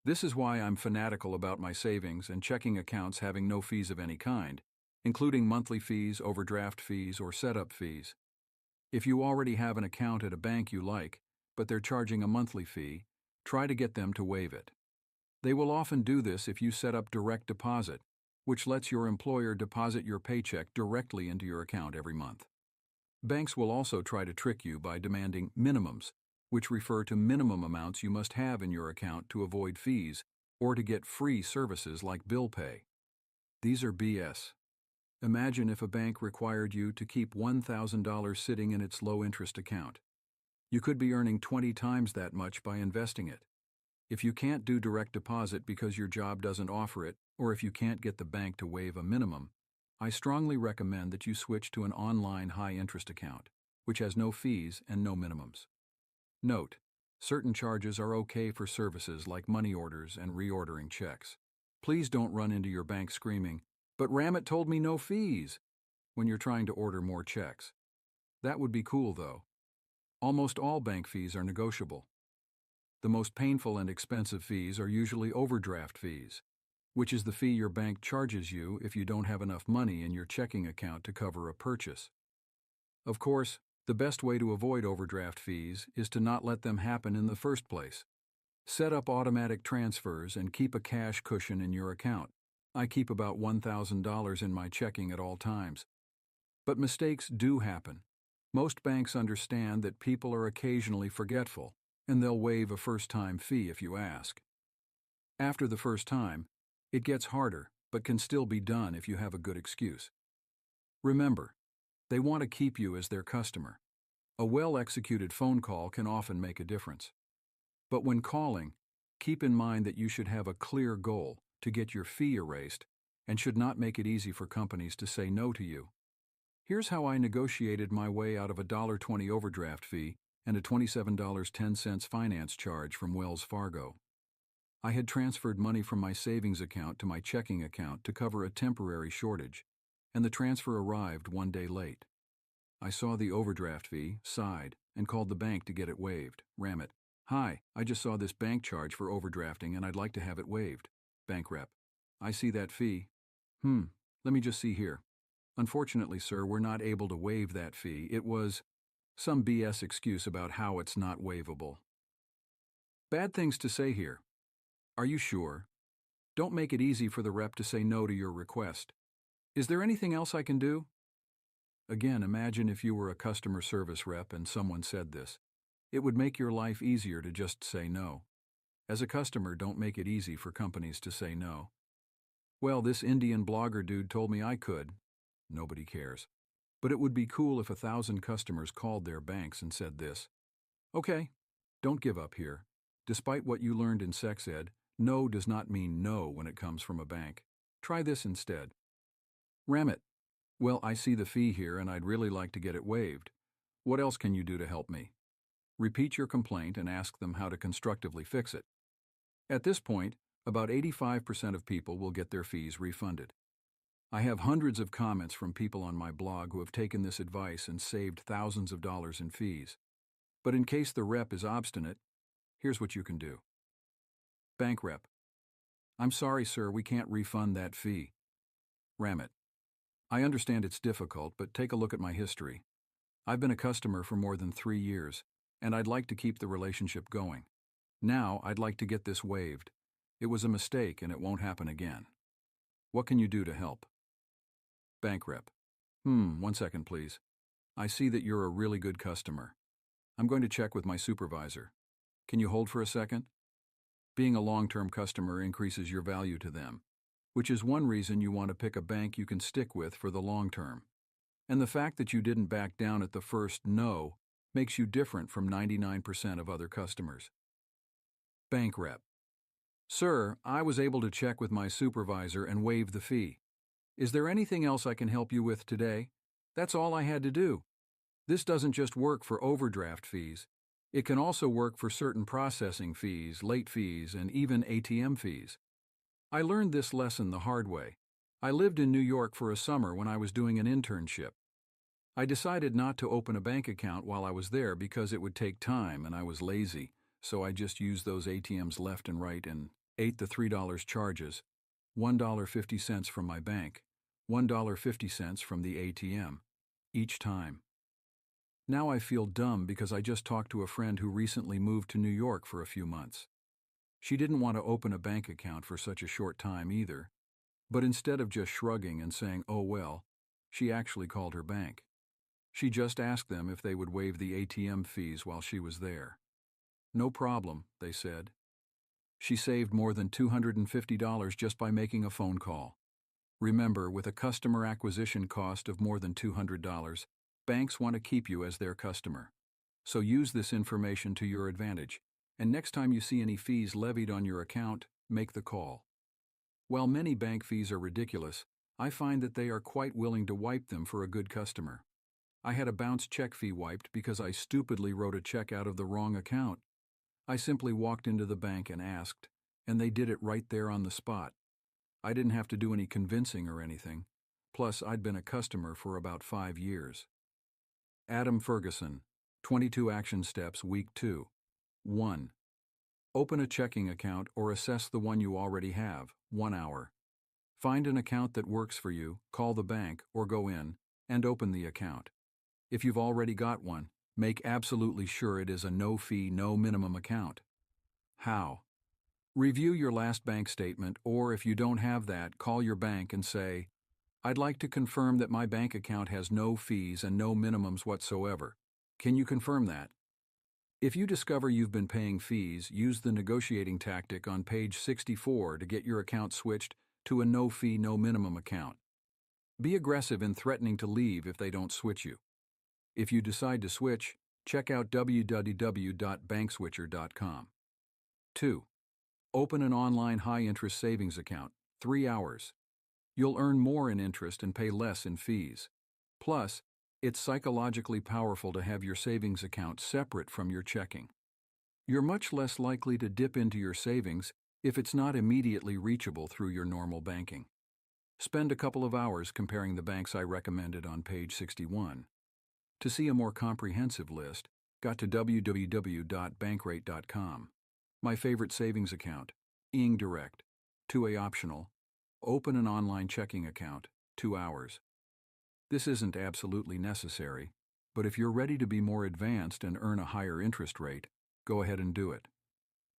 This is why I'm fanatical about my savings and checking accounts having no fees of any kind, including monthly fees, overdraft fees, or setup fees. If you already have an account at a bank you like, but they're charging a monthly fee, try to get them to waive it. They will often do this if you set up direct deposit, which lets your employer deposit your paycheck directly into your account every month. Banks will also try to trick you by demanding minimums, which refer to minimum amounts you must have in your account to avoid fees or to get free services like bill pay. These are BS. Imagine if a bank required you to keep $1,000 sitting in its low-interest account. You could be earning 20 times that much by investing it. If you can't do direct deposit because your job doesn't offer it, or if you can't get the bank to waive a minimum, I strongly recommend that you switch to an online high-interest account, which has no fees and no minimums. Note: certain charges are okay for services like money orders and reordering checks. Please don't run into your bank screaming, "But Ramit told me no fees," when you're trying to order more checks. That would be cool, though. Almost all bank fees are negotiable. The most painful and expensive fees are usually overdraft fees, which is the fee your bank charges you if you don't have enough money in your checking account to cover a purchase. Of course, the best way to avoid overdraft fees is to not let them happen in the first place. Set up automatic transfers and keep a cash cushion in your account. I keep about $1,000 in my checking at all times. But mistakes do happen. Most banks understand that people are occasionally forgetful, and they'll waive a first-time fee if you ask. After the first time, it gets harder, but can still be done if you have a good excuse. Remember, they want to keep you as their customer. A well-executed phone call can often make a difference. But when calling, keep in mind that you should have a clear goal to get your fee erased and should not make it easy for companies to say no to you. Here's how I negotiated my way out of a $1.20 overdraft fee and a $27.10 finance charge from Wells Fargo. I had transferred money from my savings account to my checking account to cover a temporary shortage, and the transfer arrived one day late. I saw the overdraft fee, sighed, and called the bank to get it waived. Ramit: "Hi, I just saw this bank charge for overdrafting and I'd like to have it waived." Bank rep: "I see that fee. Let me just see here. Unfortunately, sir, we're not able to waive that fee. It was..." Some BS excuse about how it's not waivable. Bad things to say here. Are you sure? Don't make it easy for the rep to say no to your request. Is there anything else I can do? Again, imagine if you were a customer service rep and someone said this. It would make your life easier to just say no. As a customer, don't make it easy for companies to say no. "Well, this Indian blogger dude told me I could." Nobody cares. But it would be cool if 1,000 customers called their banks and said this. Okay, don't give up here. Despite what you learned in sex ed, no does not mean no when it comes from a bank. Try this instead. Ramit: "Well, I see the fee here and I'd really like to get it waived. What else can you do to help me?" Repeat your complaint and ask them how to constructively fix it. At this point, about 85% of people will get their fees refunded. I have hundreds of comments from people on my blog who have taken this advice and saved thousands of dollars in fees. But in case the rep is obstinate, here's what you can do. Bank rep: "I'm sorry, sir, we can't refund that fee." Ramit: "I understand it's difficult, but take a look at my history. I've been a customer for more than 3 years, and I'd like to keep the relationship going. Now, I'd like to get this waived. It was a mistake and it won't happen again. What can you do to help?" Bank rep: 1 second, please. I see that you're a really good customer. I'm going to check with my supervisor. Can you hold for a second?" Being a long-term customer increases your value to them, which is one reason you want to pick a bank you can stick with for the long term. And the fact that you didn't back down at the first no makes you different from 99% of other customers. Bank rep: "Sir, I was able to check with my supervisor and waive the fee. Is there anything else I can help you with today? That's all I had to do." This doesn't just work for overdraft fees. It can also work for certain processing fees, late fees, and even ATM fees. I learned this lesson the hard way. I lived in New York for a summer when I was doing an internship. I decided not to open a bank account while I was there because it would take time and I was lazy, so I just used those ATMs left and right and ate the $3 charges, $1.50 from my bank, $1.50 from the ATM, each time. Now I feel dumb because I just talked to a friend who recently moved to New York for a few months. She didn't want to open a bank account for such a short time either, but instead of just shrugging and saying, "Oh well," she actually called her bank. She just asked them if they would waive the ATM fees while she was there. "No problem," they said. She saved more than $250 just by making a phone call. Remember, with a customer acquisition cost of more than $200, banks want to keep you as their customer. So use this information to your advantage, and next time you see any fees levied on your account, make the call. While many bank fees are ridiculous, I find that they are quite willing to wipe them for a good customer. I had a bounce check fee wiped because I stupidly wrote a check out of the wrong account. I simply walked into the bank and asked, and they did it right there on the spot. I didn't have to do any convincing or anything. Plus, I'd been a customer for about 5 years. Adam Ferguson, 22 Action Steps, Week 2. 1. Open a checking account or assess the one you already have, 1 hour. Find an account that works for you, call the bank, or go in, and open the account. If you've already got one, make absolutely sure it is a no-fee, no-minimum account. How? Review your last bank statement, or if you don't have that, call your bank and say, "I'd like to confirm that my bank account has no fees and no minimums whatsoever. Can you confirm that?" If you discover you've been paying fees, use the negotiating tactic on page 64 to get your account switched to a no-fee, no-minimum account. Be aggressive in threatening to leave if they don't switch you. If you decide to switch, check out www.bankswitcher.com. 2. Open an online high-interest savings account, 3 hours. You'll earn more in interest and pay less in fees. Plus, it's psychologically powerful to have your savings account separate from your checking. You're much less likely to dip into your savings if it's not immediately reachable through your normal banking. Spend a couple of hours comparing the banks I recommended on page 61. To see a more comprehensive list, go to www.bankrate.com. My favorite savings account, ING Direct, 2A optional. Open an online checking account, 2 hours. This isn't absolutely necessary, but if you're ready to be more advanced and earn a higher interest rate, go ahead and do it.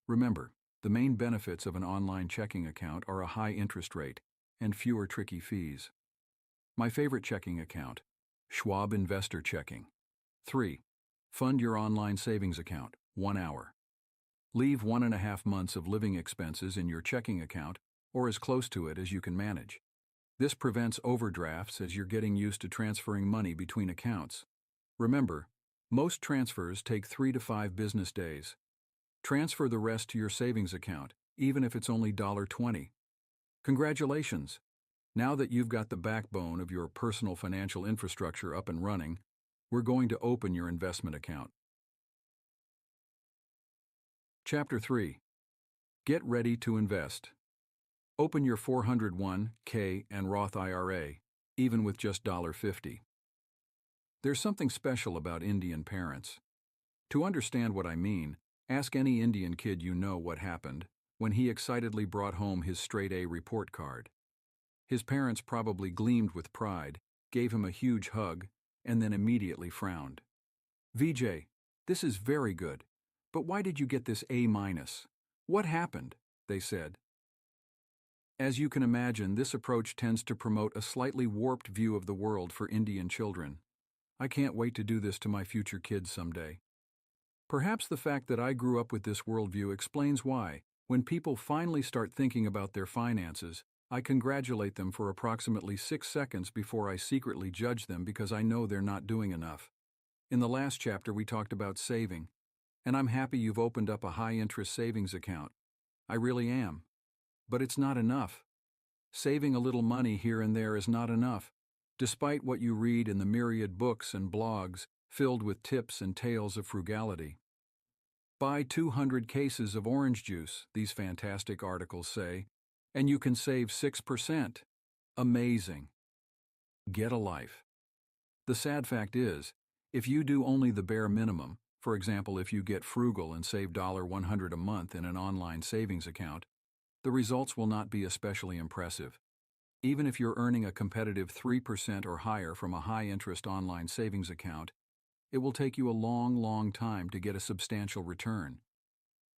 Remember, the main benefits of an online checking account are a high interest rate and fewer tricky fees. My favorite checking account, Schwab Investor Checking. 3. Fund your online savings account, 1 hour. Leave 1.5 months of living expenses in your checking account or as close to it as you can manage. This prevents overdrafts as you're getting used to transferring money between accounts. Remember, most transfers take 3 to 5 business days. Transfer the rest to your savings account, even if it's only $20. Congratulations! Now that you've got the backbone of your personal financial infrastructure up and running, we're going to open your investment account. Chapter 3. Get ready to invest. Open your 401(k) and Roth IRA, even with just $50. There's something special about Indian parents. To understand what I mean, ask any Indian kid you know what happened when he excitedly brought home his straight-A report card. His parents probably gleamed with pride, gave him a huge hug, and then immediately frowned. "VJ, this is very good. But why did you get this A-? What happened?" they said. As you can imagine, this approach tends to promote a slightly warped view of the world for Indian children. I can't wait to do this to my future kids someday. Perhaps the fact that I grew up with this worldview explains why, when people finally start thinking about their finances, I congratulate them for approximately 6 seconds before I secretly judge them because I know they're not doing enough. In the last chapter, we talked about saving. And I'm happy you've opened up a high-interest savings account. I really am. But it's not enough. Saving a little money here and there is not enough, despite what you read in the myriad books and blogs filled with tips and tales of frugality. Buy 200 cases of orange juice, these fantastic articles say, and you can save 6%. Amazing. Get a life. The sad fact is, if you do only the bare minimum, for example, if you get frugal and save $100 a month in an online savings account, the results will not be especially impressive. Even if you're earning a competitive 3% or higher from a high-interest online savings account, it will take you a long, long time to get a substantial return.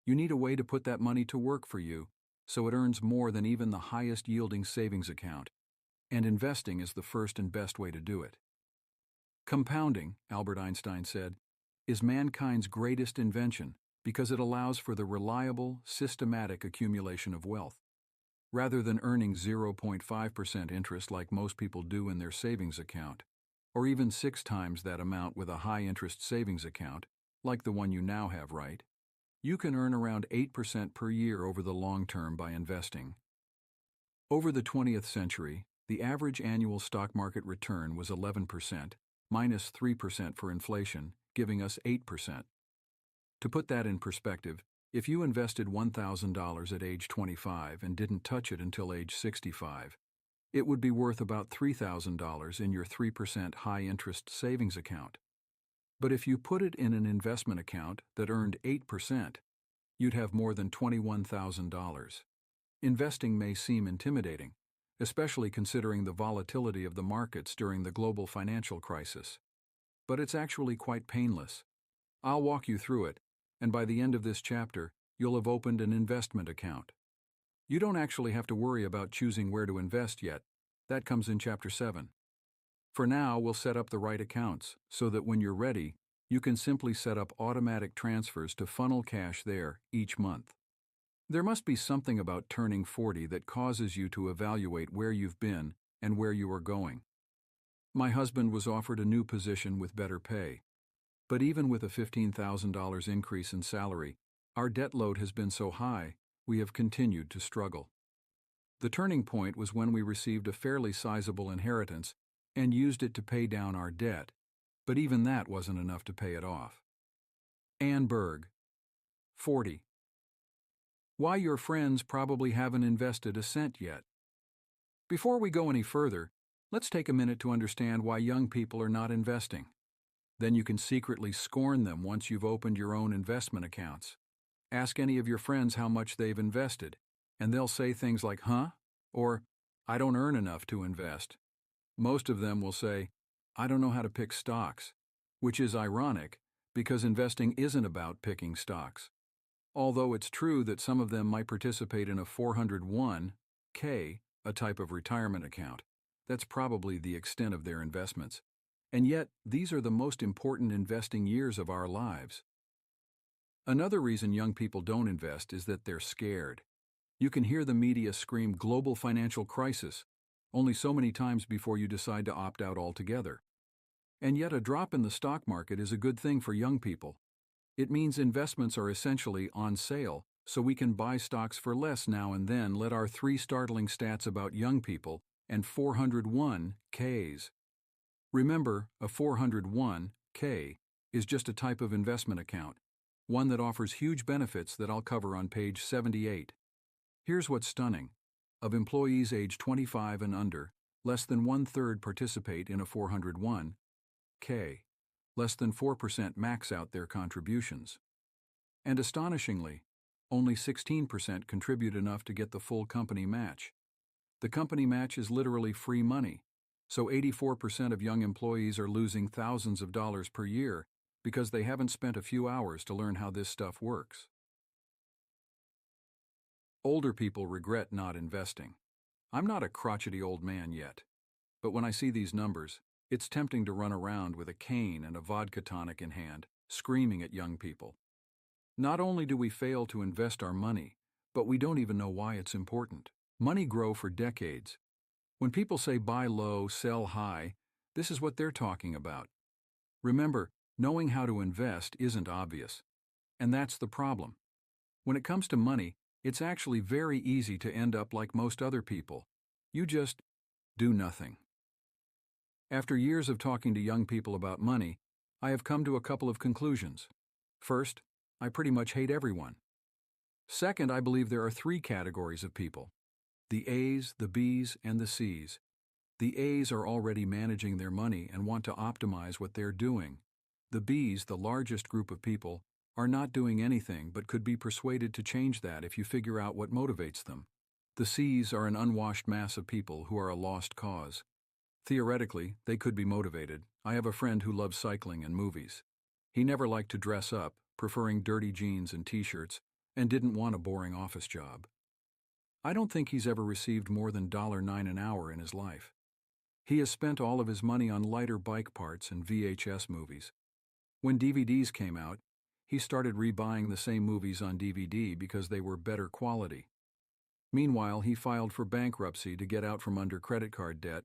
You need a way to put that money to work for you, so it earns more than even the highest yielding savings account. And investing is the first and best way to do it. Compounding, Albert Einstein said, is mankind's greatest invention because it allows for the reliable, systematic accumulation of wealth. Rather than earning 0.5% interest like most people do in their savings account, or even 6 times that amount with a high-interest savings account, like the one you now have, right? You can earn around 8% per year over the long term by investing. Over the 20th century, the average annual stock market return was 11%, minus 3% for inflation, giving us 8%. To put that in perspective, if you invested $1,000 at age 25 and didn't touch it until age 65, it would be worth about $3,000 in your 3% high-interest savings account. But if you put it in an investment account that earned 8%, you'd have more than $21,000. Investing may seem intimidating, especially considering the volatility of the markets during the global financial crisis. But it's actually quite painless. I'll walk you through it, and by the end of this chapter, you'll have opened an investment account. You don't actually have to worry about choosing where to invest yet. That comes in Chapter 7. For now, we'll set up the right accounts so that when you're ready, you can simply set up automatic transfers to funnel cash there each month. There must be something about turning 40 that causes you to evaluate where you've been and where you are going. My husband was offered a new position with better pay. But even with a $15,000 increase in salary, our debt load has been so high, we have continued to struggle. The turning point was when we received a fairly sizable inheritance and used it to pay down our debt, but even that wasn't enough to pay it off. Ann Berg, 40. Why your friends probably haven't invested a cent yet. Before we go any further, let's take a minute to understand why young people are not investing. Then you can secretly scorn them once you've opened your own investment accounts. Ask any of your friends how much they've invested, and they'll say things like, "Huh?" or "I don't earn enough to invest." Most of them will say, "I don't know how to pick stocks," which is ironic because investing isn't about picking stocks. Although it's true that some of them might participate in a 401(k), a type of retirement account. That's probably the extent of their investments. And yet, these are the most important investing years of our lives. Another reason young people don't invest is that they're scared. You can hear the media scream global financial crisis only so many times before you decide to opt out altogether. And yet a drop in the stock market is a good thing for young people. It means investments are essentially on sale, so we can buy stocks for less now and then. Let our 3 startling stats about young people and 401(k)s. Remember, a 401(k) is just a type of investment account, one that offers huge benefits that I'll cover on page 78. Here's what's stunning. Of employees age 25 and under, less than 1/3 participate in a 401(k). Less than 4% max out their contributions. And astonishingly, only 16% contribute enough to get the full company match. The company match is literally free money, so 84% of young employees are losing thousands of dollars per year because they haven't spent a few hours to learn how this stuff works. Older people regret not investing. I'm not a crotchety old man yet, but when I see these numbers, it's tempting to run around with a cane and a vodka tonic in hand, screaming at young people. Not only do we fail to invest our money, but we don't even know why it's important. Money grows for decades. When people say buy low, sell high, this is what they're talking about. Remember, knowing how to invest isn't obvious. And that's the problem. When it comes to money, it's actually very easy to end up like most other people. You just do nothing. After years of talking to young people about money, I have come to a couple of conclusions. First, I pretty much hate everyone. Second, I believe there are 3 categories of people: the A's, the B's, and the C's. The A's are already managing their money and want to optimize what they're doing. The B's, the largest group of people, are not doing anything but could be persuaded to change that if you figure out what motivates them. The C's are an unwashed mass of people who are a lost cause. Theoretically, they could be motivated. I have a friend who loves cycling and movies. He never liked to dress up, preferring dirty jeans and t-shirts, and didn't want a boring office job. I don't think he's ever received more than $9 an hour in his life. He has spent all of his money on lighter bike parts and VHS movies. When DVDs came out, he started rebuying the same movies on DVD because they were better quality. Meanwhile, he filed for bankruptcy to get out from under credit card debt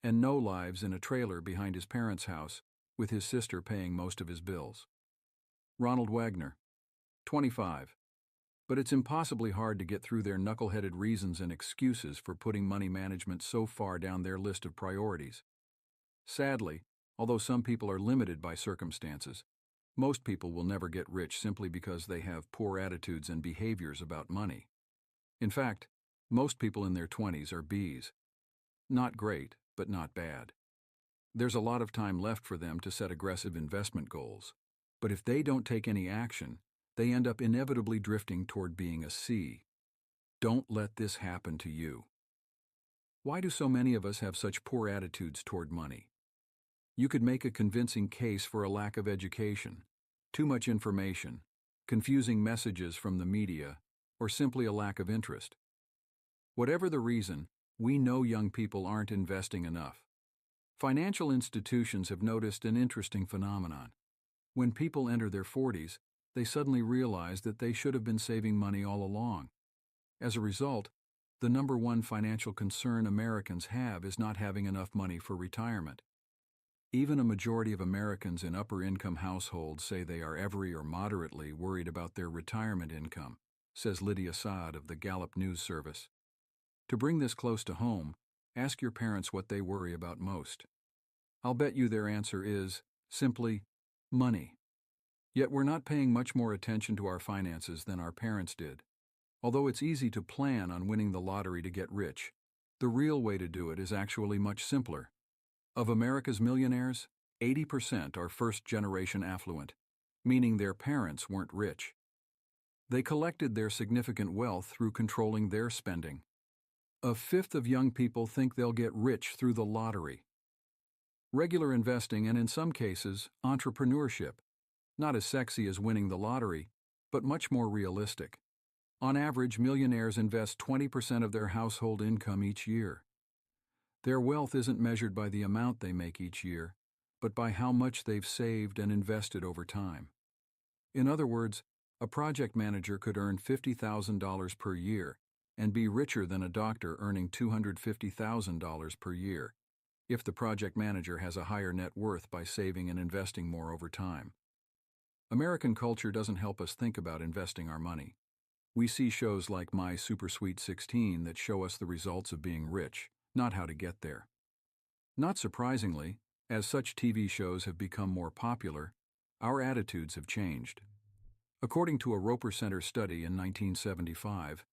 and no lives in a trailer behind his parents' house, with his sister paying most of his bills. Ronald Wagner, 25. But it's impossibly hard to get through their knuckle-headed reasons and excuses for putting money management so far down their list of priorities. Sadly, although some people are limited by circumstances, most people will never get rich simply because they have poor attitudes and behaviors about money. In fact, most people in their 20s are Bs. Not great, but not bad. There's a lot of time left for them to set aggressive investment goals, but if they don't take any action, they end up inevitably drifting toward being a C. Don't let this happen to you. Why do so many of us have such poor attitudes toward money? You could make a convincing case for a lack of education, too much information, confusing messages from the media, or simply a lack of interest. Whatever the reason, we know young people aren't investing enough. Financial institutions have noticed an interesting phenomenon. When people enter their 40s, they suddenly realize that they should have been saving money all along. As a result, the number one financial concern Americans have is not having enough money for retirement. Even a majority of Americans in upper-income households say they are every or moderately worried about their retirement income, says Lydia Saad of the Gallup News Service. To bring this close to home, ask your parents what they worry about most. I'll bet you their answer is, simply, money. Yet we're not paying much more attention to our finances than our parents did. Although it's easy to plan on winning the lottery to get rich, the real way to do it is actually much simpler. Of America's millionaires, 80% are first-generation affluent, meaning their parents weren't rich. They collected their significant wealth through controlling their spending. A fifth of young people think they'll get rich through the lottery. Regular investing and, in some cases, entrepreneurship. Not as sexy as winning the lottery, but much more realistic. On average, millionaires invest 20% of their household income each year. Their wealth isn't measured by the amount they make each year, but by how much they've saved and invested over time. In other words, a project manager could earn $50,000 per year and be richer than a doctor earning $250,000 per year, if the project manager has a higher net worth by saving and investing more over time. American culture doesn't help us think about investing our money. We see shows like My Super Sweet 16 that show us the results of being rich, not how to get there. Not surprisingly, as such TV shows have become more popular, our attitudes have changed. According to a Roper Center study in 1975,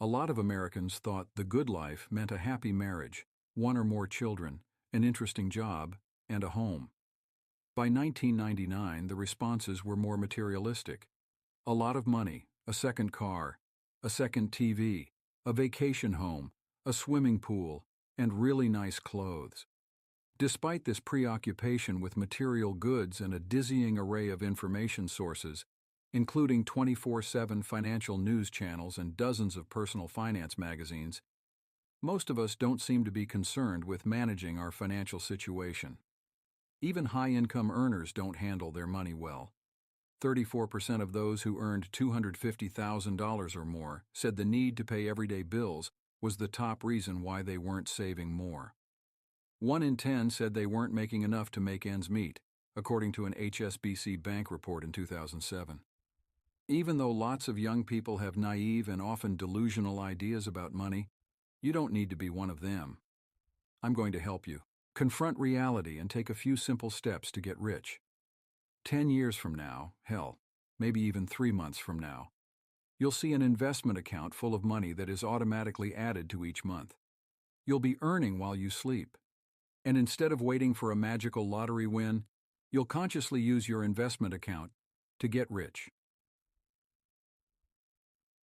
a lot of Americans thought the good life meant a happy marriage, one or more children, an interesting job, and a home. By 1999, the responses were more materialistic. A lot of money, a second car, a second TV, a vacation home, a swimming pool, and really nice clothes. Despite this preoccupation with material goods and a dizzying array of information sources, including 24/7 financial news channels and dozens of personal finance magazines, most of us don't seem to be concerned with managing our financial situation. Even high-income earners don't handle their money well. 34% of those who earned $250,000 or more said the need to pay everyday bills was the top reason why they weren't saving more. 1 in 10 said they weren't making enough to make ends meet, according to an HSBC Bank report in 2007. Even though lots of young people have naive and often delusional ideas about money, you don't need to be one of them. I'm going to help you. Confront reality and take a few simple steps to get rich. 10 years from now, hell, maybe even 3 months from now, you'll see an investment account full of money that is automatically added to each month. You'll be earning while you sleep. And instead of waiting for a magical lottery win, you'll consciously use your investment account to get rich.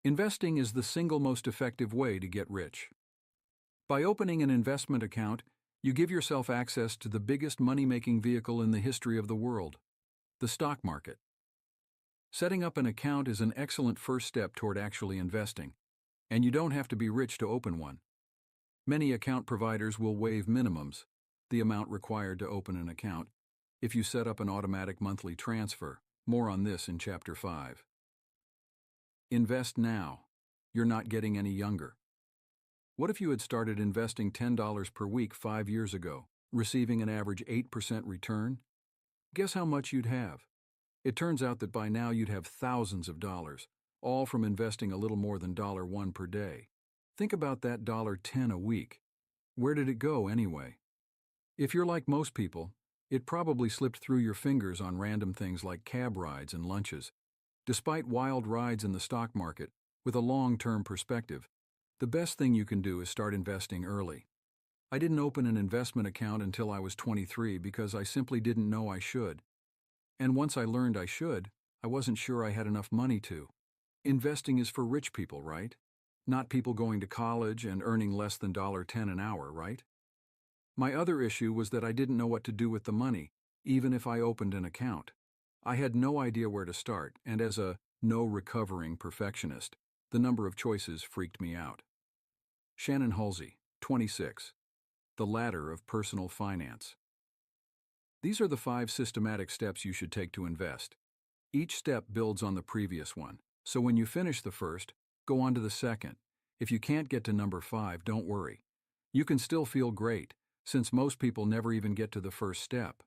Investing is the single most effective way to get rich. By opening an investment account, you give yourself access to the biggest money-making vehicle in the history of the world, the stock market. Setting up an account is an excellent first step toward actually investing, and you don't have to be rich to open one. Many account providers will waive minimums, the amount required to open an account, if you set up an automatic monthly transfer. More on this in Chapter 5. Invest now. You're not getting any younger. What if you had started investing $10 per week 5 years ago, receiving an average 8% return? Guess how much you'd have? It turns out that by now you'd have thousands of dollars, all from investing a little more than $1 per day. Think about that $10 a week. Where did it go anyway? If you're like most people, it probably slipped through your fingers on random things like cab rides and lunches. Despite wild rides in the stock market, with a long-term perspective, the best thing you can do is start investing early. I didn't open an investment account until I was 23 because I simply didn't know I should. And once I learned I should, I wasn't sure I had enough money to. Investing is for rich people, right? Not people going to college and earning less than $10 an hour, right? My other issue was that I didn't know what to do with the money, even if I opened an account. I had no idea where to start, and as a no-recovering perfectionist, the number of choices freaked me out. Shannon Halsey, 26. The Ladder of Personal Finance. These are the 5 systematic steps you should take to invest. Each step builds on the previous one, so when you finish the first, go on to the second. If you can't get to number 5, don't worry. You can still feel great, since most people never even get to the first step.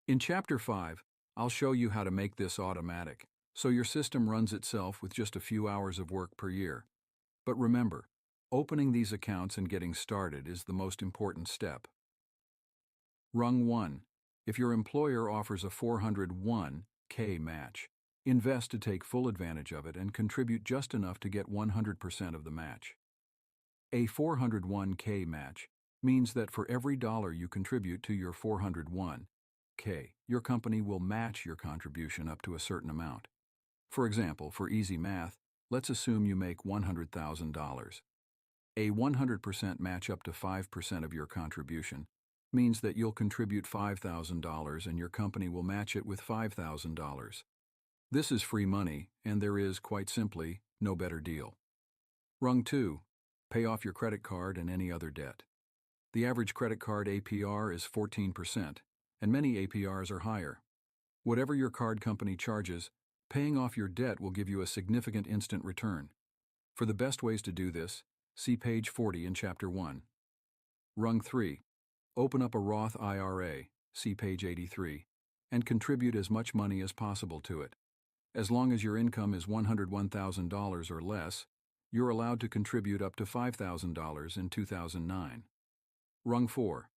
In Chapter 5, I'll show you how to make this automatic, so your system runs itself with just a few hours of work per year. But remember, opening these accounts and getting started is the most important step. Rung 1. If your employer offers a 401(k) match, invest to take full advantage of it and contribute just enough to get 100% of the match. A 401(k) match means that for every dollar you contribute to your 401(k), your company will match your contribution up to a certain amount. For example, for easy math, let's assume you make $100,000. A 100% match up to 5% of your contribution means that you'll contribute $5,000 and your company will match it with $5,000. This is free money, and there is, quite simply, no better deal. Rung 2. Pay off your credit card and any other debt. The average credit card APR is 14%, and many APRs are higher. Whatever your card company charges, paying off your debt will give you a significant instant return. For the best ways to do this, see page 40 in Chapter 1. Rung 3. Open up a Roth IRA, see page 83, and contribute as much money as possible to it. As long as your income is $101,000 or less, you're allowed to contribute up to $5,000 in 2009. Rung 4.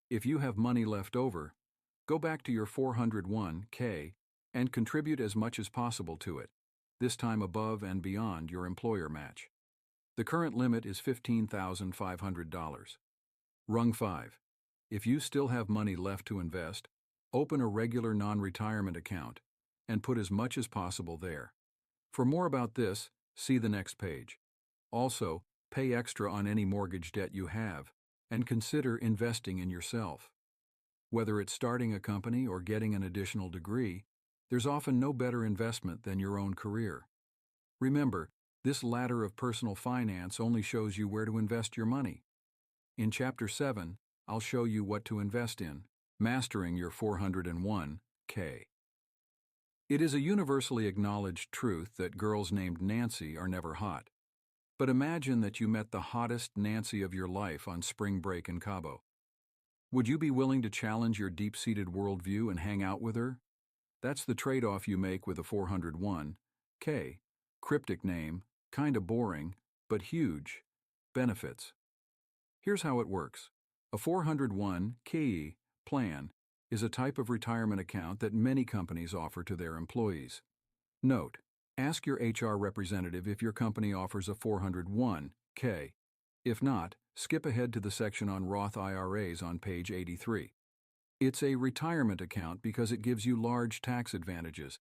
If you have money left over, go back to your 401(k) and contribute as much as possible to it, this time above and beyond your employer match. The current limit is $15,500. Rung 5. If you still have money left to invest, open a regular non-retirement account and put as much as possible there. For more about this, see the next page. Also, pay extra on any mortgage debt you have, and consider investing in yourself. Whether it's starting a company or getting an additional degree, there's often no better investment than your own career. Remember, this ladder of personal finance only shows you where to invest your money. In Chapter 7, I'll show you what to invest in, mastering your 401(k). It is a universally acknowledged truth that girls named Nancy are never hot. But imagine that you met the hottest Nancy of your life on spring break in Cabo. Would you be willing to challenge your deep-seated worldview and hang out with her? That's the trade-off you make with a 401(k). Cryptic name, kinda boring, but huge. Benefits. Here's how it works. A 401(k) plan is a type of retirement account that many companies offer to their employees. Note: ask your HR representative if your company offers a 401(k). If not, skip ahead to the section on Roth IRAs on page 83. It's a retirement account because it gives you large tax advantages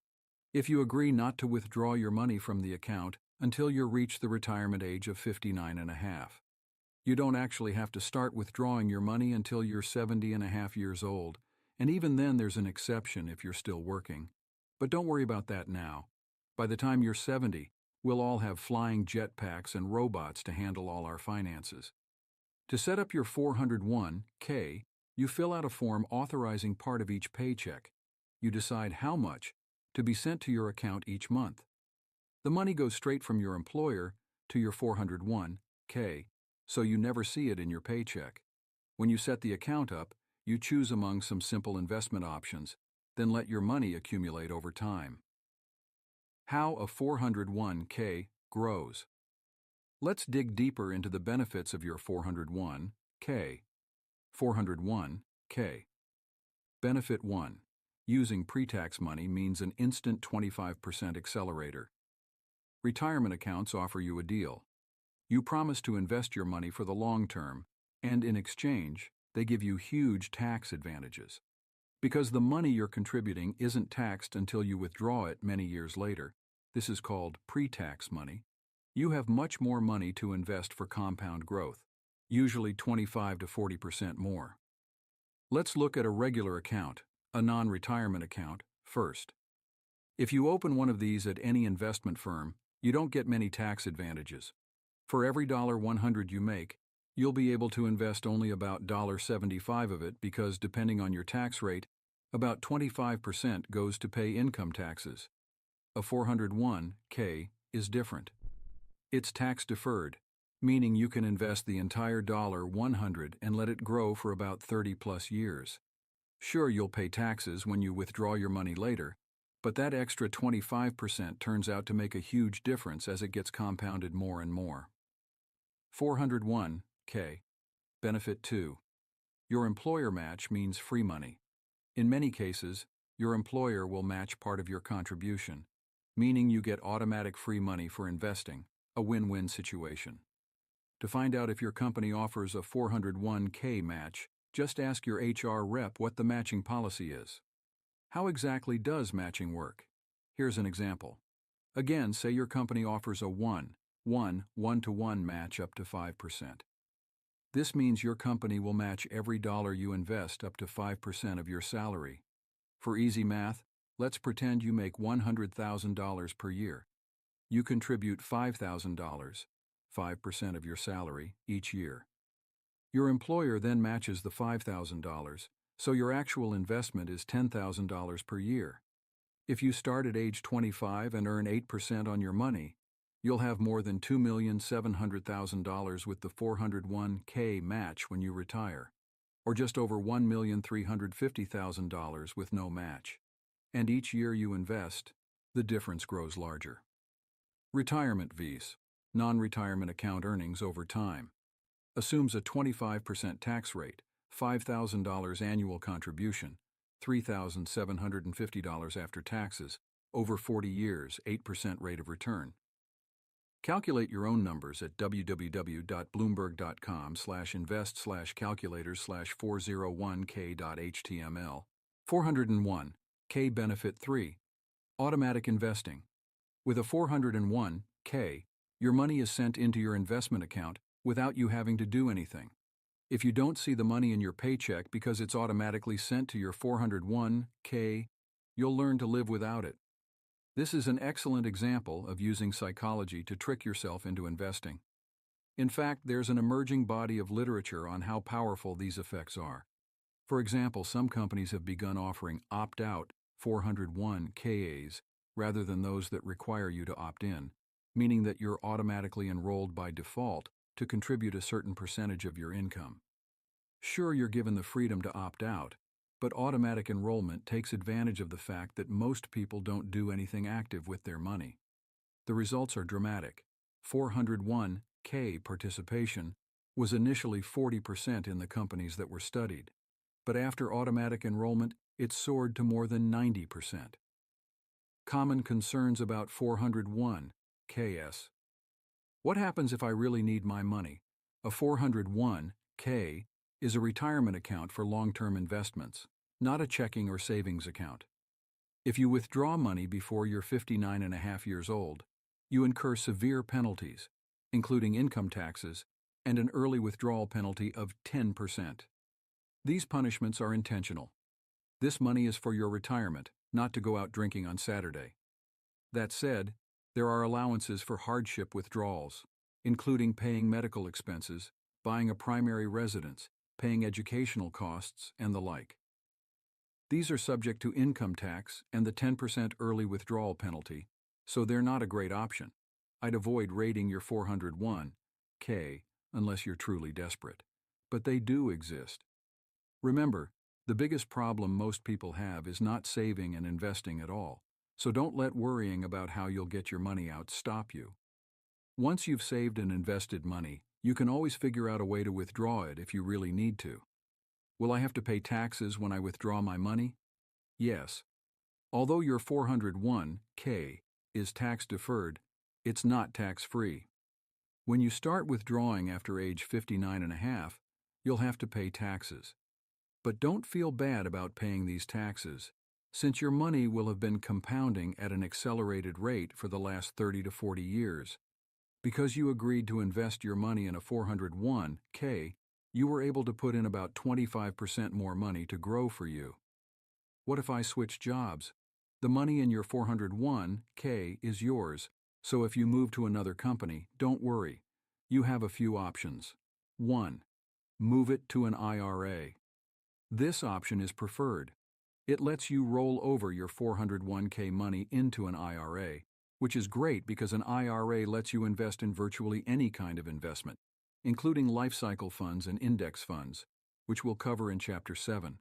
if you agree not to withdraw your money from the account until you reach the retirement age of 59 and a half. You don't actually have to start withdrawing your money until you're 70 and a half years old, and even then there's an exception if you're still working. But don't worry about that now. By the time you're 70, we'll all have flying jetpacks and robots to handle all our finances. To set up your 401k, you fill out a form authorizing part of each paycheck. You decide how much to be sent to your account each month. The money goes straight from your employer to your 401k, so you never see it in your paycheck. When you set the account up, you choose among some simple investment options, then let your money accumulate over time. How a 401k grows. Let's dig deeper into the benefits of your 401k. 401k. Benefit 1. Using pre-tax money means an instant 25% accelerator. Retirement accounts offer you a deal. You promise to invest your money for the long term, and in exchange, they give you huge tax advantages. Because the money you're contributing isn't taxed until you withdraw it many years later, this is called pre-tax money, you have much more money to invest for compound growth, usually 25 to 40% more. Let's look at a regular account, a non-retirement account, first. If you open one of these at any investment firm, you don't get many tax advantages. For every $100 you make, you'll be able to invest only about $75 of it because, depending on your tax rate, about 25% goes to pay income taxes. A 401k is different. It's tax-deferred, meaning you can invest the entire $100 and let it grow for about 30-plus years. Sure, you'll pay taxes when you withdraw your money later, but that extra 25% turns out to make a huge difference as it gets compounded more and more. 401k. Benefit 2. Your employer match means free money. In many cases, your employer will match part of your contribution, meaning you get automatic free money for investing, a win-win situation. To find out if your company offers a 401k match, just ask your HR rep what the matching policy is. How exactly does matching work? Here's an example. Again, say your company offers a 1-to-1 match up to 5%. This means your company will match every dollar you invest up to 5% of your salary. For easy math, let's pretend you make $100,000 per year. You contribute $5,000, 5% of your salary, each year. Your employer then matches the $5,000, so your actual investment is $10,000 per year. If you start at age 25 and earn 8% on your money, you'll have more than $2,700,000 with the 401k match when you retire, or just over $1,350,000 with no match. And each year you invest, the difference grows larger. Retirement Vs, non-retirement account earnings over time, assumes a 25% tax rate, $5,000 annual contribution, $3,750 after taxes, over 40 years, 8% rate of return. Calculate your own numbers at www.bloomberg.com/invest/calculators/401k.html. 401k. Benefit 3. Automatic investing. With a 401k, your money is sent into your investment account without you having to do anything. If you don't see the money in your paycheck because it's automatically sent to your 401k, you'll learn to live without it. This is an excellent example of using psychology to trick yourself into investing. In fact, there's an emerging body of literature on how powerful these effects are. For example, some companies have begun offering opt-out 401ks rather than those that require you to opt in, meaning that you're automatically enrolled by default to contribute a certain percentage of your income. Sure, you're given the freedom to opt out, but automatic enrollment takes advantage of the fact that most people don't do anything active with their money. The results are dramatic. 401k participation was initially 40% in the companies that were studied, but after automatic enrollment, it soared to more than 90%. Common concerns about 401ks. What happens if I really need my money? A 401k is a retirement account for long-term investments, not a checking or savings account. If you withdraw money before you're 59.5 years old, you incur severe penalties, including income taxes and an early withdrawal penalty of 10%. These punishments are intentional. This money is for your retirement, not to go out drinking on Saturday. That said, there are allowances for hardship withdrawals, including paying medical expenses, buying a primary residence, paying educational costs, and the like. These are subject to income tax and the 10% early withdrawal penalty, so they're not a great option. I'd avoid raiding your 401k unless you're truly desperate. But they do exist. Remember, the biggest problem most people have is not saving and investing at all, so don't let worrying about how you'll get your money out stop you. Once you've saved and invested money, you can always figure out a way to withdraw it if you really need to. Will I have to pay taxes when I withdraw my money? Yes. Although your 401k is tax-deferred, it's not tax-free. When you start withdrawing after age 59 and a half, you'll have to pay taxes. But don't feel bad about paying these taxes, since your money will have been compounding at an accelerated rate for the last 30 to 40 years. Because you agreed to invest your money in a 401k, you were able to put in about 25% more money to grow for you. What if I switch jobs? The money in your 401k is yours, so if you move to another company, don't worry. You have a few options. 1. Move it to an IRA. This option is preferred. It lets you roll over your 401k money into an IRA, which is great because an IRA lets you invest in virtually any kind of investment, including life cycle funds and index funds, which we'll cover in Chapter 7.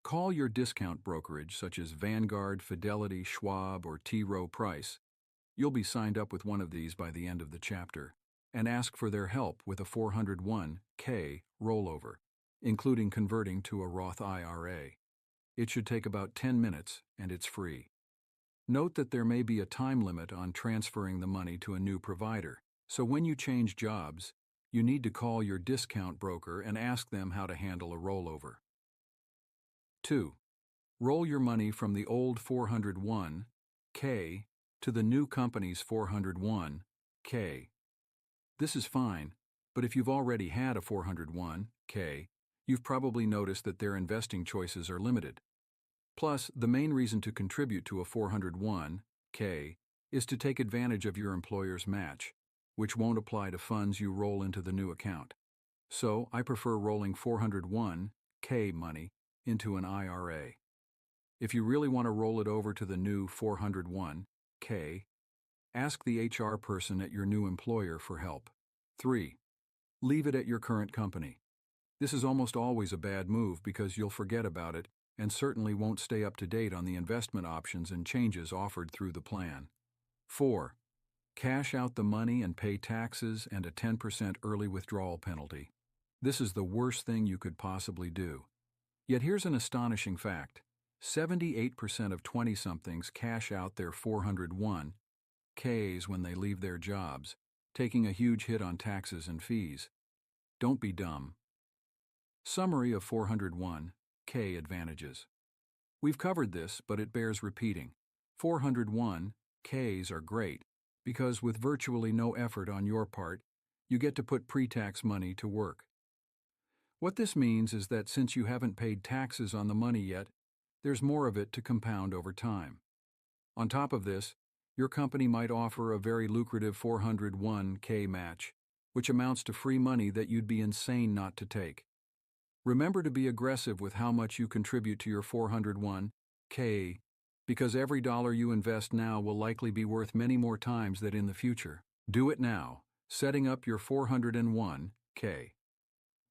Call your discount brokerage such as Vanguard, Fidelity, Schwab, or T. Rowe Price. You'll be signed up with one of these by the end of the chapter, and ask for their help with a 401k rollover, including converting to a Roth IRA. It should take about 10 minutes, and it's free. Note that there may be a time limit on transferring the money to a new provider, so when you change jobs, you need to call your discount broker and ask them how to handle a rollover. 2. Roll your money from the old 401k to the new company's 401k. This is fine, but if you've already had a 401k, you've probably noticed that their investing choices are limited. Plus, the main reason to contribute to a 401k is to take advantage of your employer's match, which won't apply to funds you roll into the new account. So, I prefer rolling 401k money into an IRA. If you really want to roll it over to the new 401k, ask the HR person at your new employer for help. 3. Leave it at your current company. This is almost always a bad move because you'll forget about it and certainly won't stay up to date on the investment options and changes offered through the plan. 4. Cash out the money and pay taxes and a 10% early withdrawal penalty. This is the worst thing you could possibly do. Yet here's an astonishing fact. 78% of 20-somethings cash out their 401ks when they leave their jobs, taking a huge hit on taxes and fees. Don't be dumb. Summary of 401k advantages. We've covered this, but it bears repeating. 401ks are great because with virtually no effort on your part, you get to put pre-tax money to work. What this means is that since you haven't paid taxes on the money yet, there's more of it to compound over time. On top of this, your company might offer a very lucrative 401k match, which amounts to free money that you'd be insane not to take. Remember to be aggressive with how much you contribute to your 401k, because every dollar you invest now will likely be worth many more times that in the future. Do it now, setting up your 401k.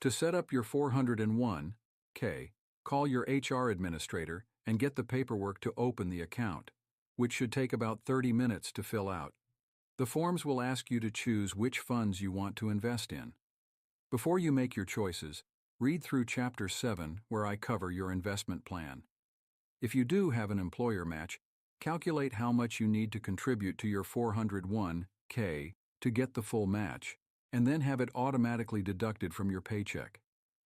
To set up your 401k, call your HR administrator and get the paperwork to open the account, which should take about 30 minutes to fill out. The forms will ask you to choose which funds you want to invest in. Before you make your choices, read through Chapter 7 where I cover your investment plan. If you do have an employer match, calculate how much you need to contribute to your 401k to get the full match, and then have it automatically deducted from your paycheck.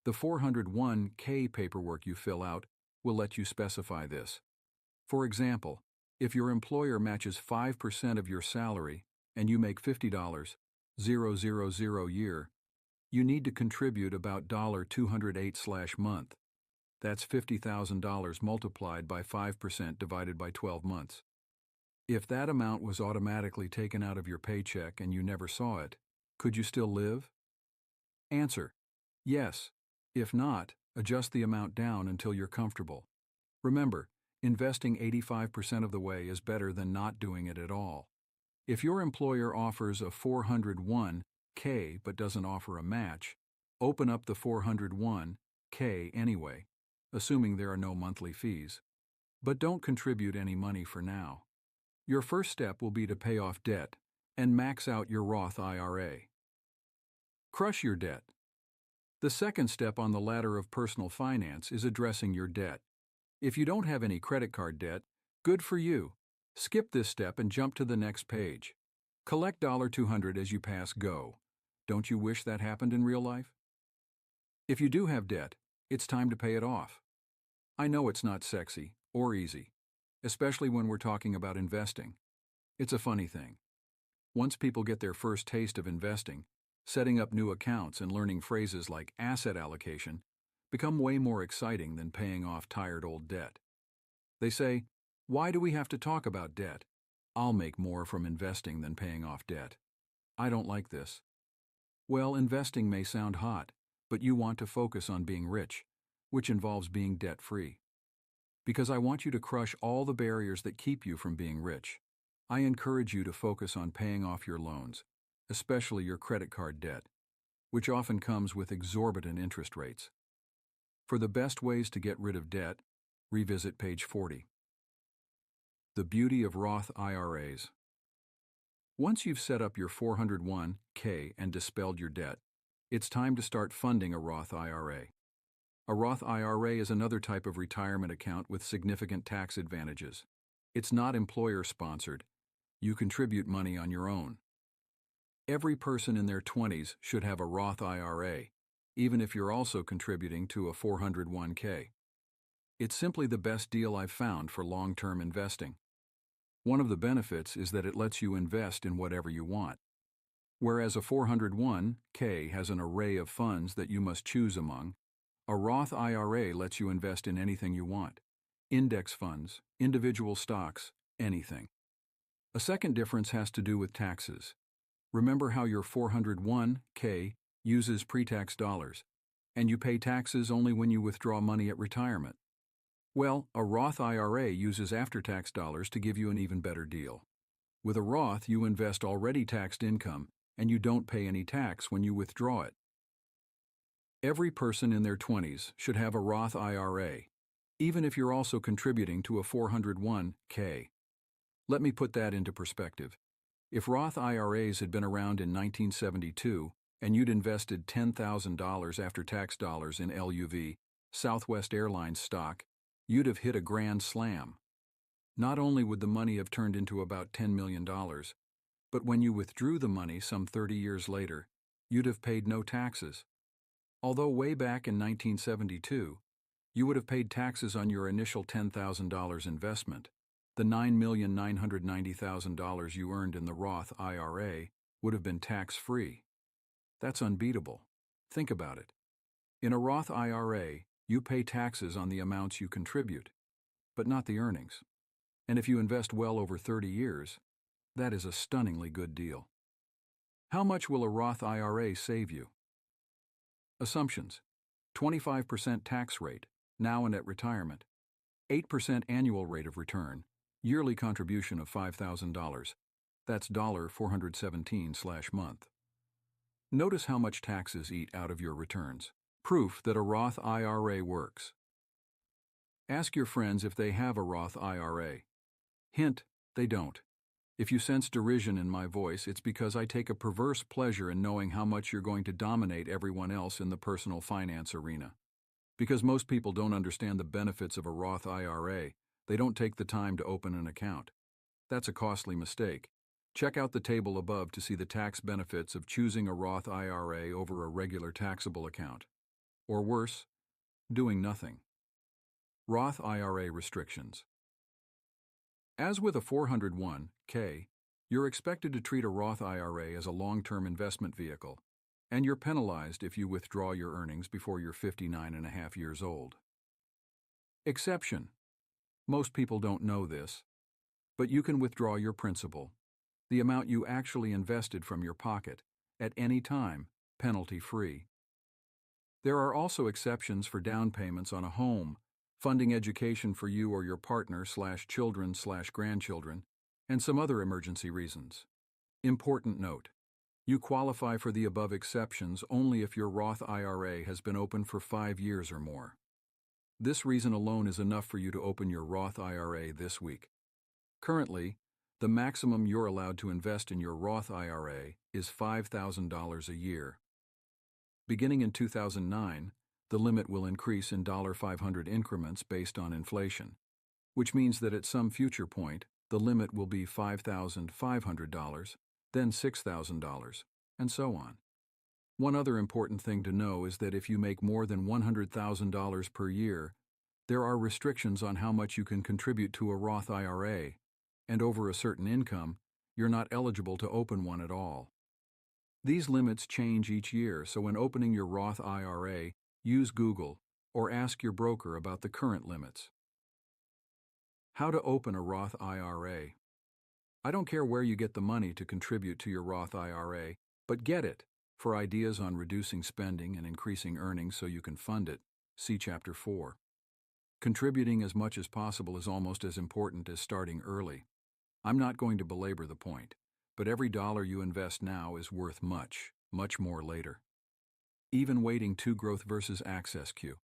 The 401k paperwork you fill out will let you specify this. For example, if your employer matches 5% of your salary and you make $50,000 year, you need to contribute about $208/month. That's $50,000 multiplied by 5% divided by 12 months. If that amount was automatically taken out of your paycheck and you never saw it, could you still live? Answer: yes. If not, adjust the amount down until you're comfortable. Remember, investing 85% of the way is better than not doing it at all. If your employer offers a 401k but doesn't offer a match, open up the 401k anyway, assuming there are no monthly fees. But don't contribute any money for now. Your first step will be to pay off debt and max out your Roth IRA. Crush your debt. The second step on the ladder of personal finance is addressing your debt. If you don't have any credit card debt, good for you. Skip this step and jump to the next page. Collect $200 as you pass go. Don't you wish that happened in real life? If you do have debt, it's time to pay it off. I know it's not sexy or easy, especially when we're talking about investing. It's a funny thing. Once people get their first taste of investing, setting up new accounts and learning phrases like asset allocation become way more exciting than paying off tired old debt. They say, "Why do we have to talk about debt? I'll make more from investing than paying off debt." I don't like this. Well, investing may sound hot, but you want to focus on being rich, which involves being debt-free. Because I want you to crush all the barriers that keep you from being rich, I encourage you to focus on paying off your loans, especially your credit card debt, which often comes with exorbitant interest rates. For the best ways to get rid of debt, revisit page 40. The beauty of Roth IRAs. Once you've set up your 401k and dispelled your debt, it's time to start funding a Roth IRA. A Roth IRA is another type of retirement account with significant tax advantages. It's not employer-sponsored. You contribute money on your own. Every person in their 20s should have a Roth IRA, even if you're also contributing to a 401k. It's simply the best deal I've found for long-term investing. One of the benefits is that it lets you invest in whatever you want. Whereas a 401k has an array of funds that you must choose among, a Roth IRA lets you invest in anything you want. Index funds, individual stocks, anything. A second difference has to do with taxes. Remember how your 401k uses pre-tax dollars, and you pay taxes only when you withdraw money at retirement. Well, a Roth IRA uses after-tax dollars to give you an even better deal. With a Roth, you invest already taxed income, and you don't pay any tax when you withdraw it. Every person in their 20s should have a Roth IRA, even if you're also contributing to a 401k. Let me put that into perspective. If Roth IRAs had been around in 1972, and you'd invested $10,000 after-tax dollars in LUV, Southwest Airlines stock, you'd have hit a grand slam. Not only would the money have turned into about $10 million, but when you withdrew the money some 30 years later, you'd have paid no taxes. Although way back in 1972, you would have paid taxes on your initial $10,000 investment, the $9,990,000 you earned in the Roth IRA would have been tax-free. That's unbeatable. Think about it. In a Roth IRA, you pay taxes on the amounts you contribute, but not the earnings. And if you invest well over 30 years, that is a stunningly good deal. How much will a Roth IRA save you? Assumptions: 25% tax rate, now and at retirement. 8% annual rate of return, yearly contribution of $5,000. That's $417/month. Notice how much taxes eat out of your returns. Proof that a Roth IRA works. Ask your friends if they have a Roth IRA. Hint, they don't. If you sense derision in my voice, it's because I take a perverse pleasure in knowing how much you're going to dominate everyone else in the personal finance arena. Because most people don't understand the benefits of a Roth IRA, they don't take the time to open an account. That's a costly mistake. Check out the table above to see the tax benefits of choosing a Roth IRA over a regular taxable account. Or worse, doing nothing. Roth IRA restrictions. As with a 401k, you're expected to treat a Roth IRA as a long-term investment vehicle, and you're penalized if you withdraw your earnings before you're 59 and a half years old. Exception. Most people don't know this, but you can withdraw your principal, the amount you actually invested from your pocket, at any time, penalty-free. There are also exceptions for down payments on a home, funding education for you or your partner/children/grandchildren, and some other emergency reasons. Important note: you qualify for the above exceptions only if your Roth IRA has been open for 5 years or more. This reason alone is enough for you to open your Roth IRA this week. Currently, the maximum you're allowed to invest in your Roth IRA is $5,000 a year. Beginning in 2009, the limit will increase in $500 increments based on inflation, which means that at some future point, the limit will be $5,500, then $6,000, and so on. One other important thing to know is that if you make more than $100,000 per year, there are restrictions on how much you can contribute to a Roth IRA, and over a certain income, you're not eligible to open one at all. These limits change each year, so when opening your Roth IRA, use Google or ask your broker about the current limits. How to open a Roth IRA. I don't care where you get the money to contribute to your Roth IRA, but get it. For ideas on reducing spending and increasing earnings so you can fund it, see Chapter 4. Contributing as much as possible is almost as important as starting early. I'm not going to belabor the point, but every dollar you invest now is worth much, much more later. Even waiting to growth versus access queue.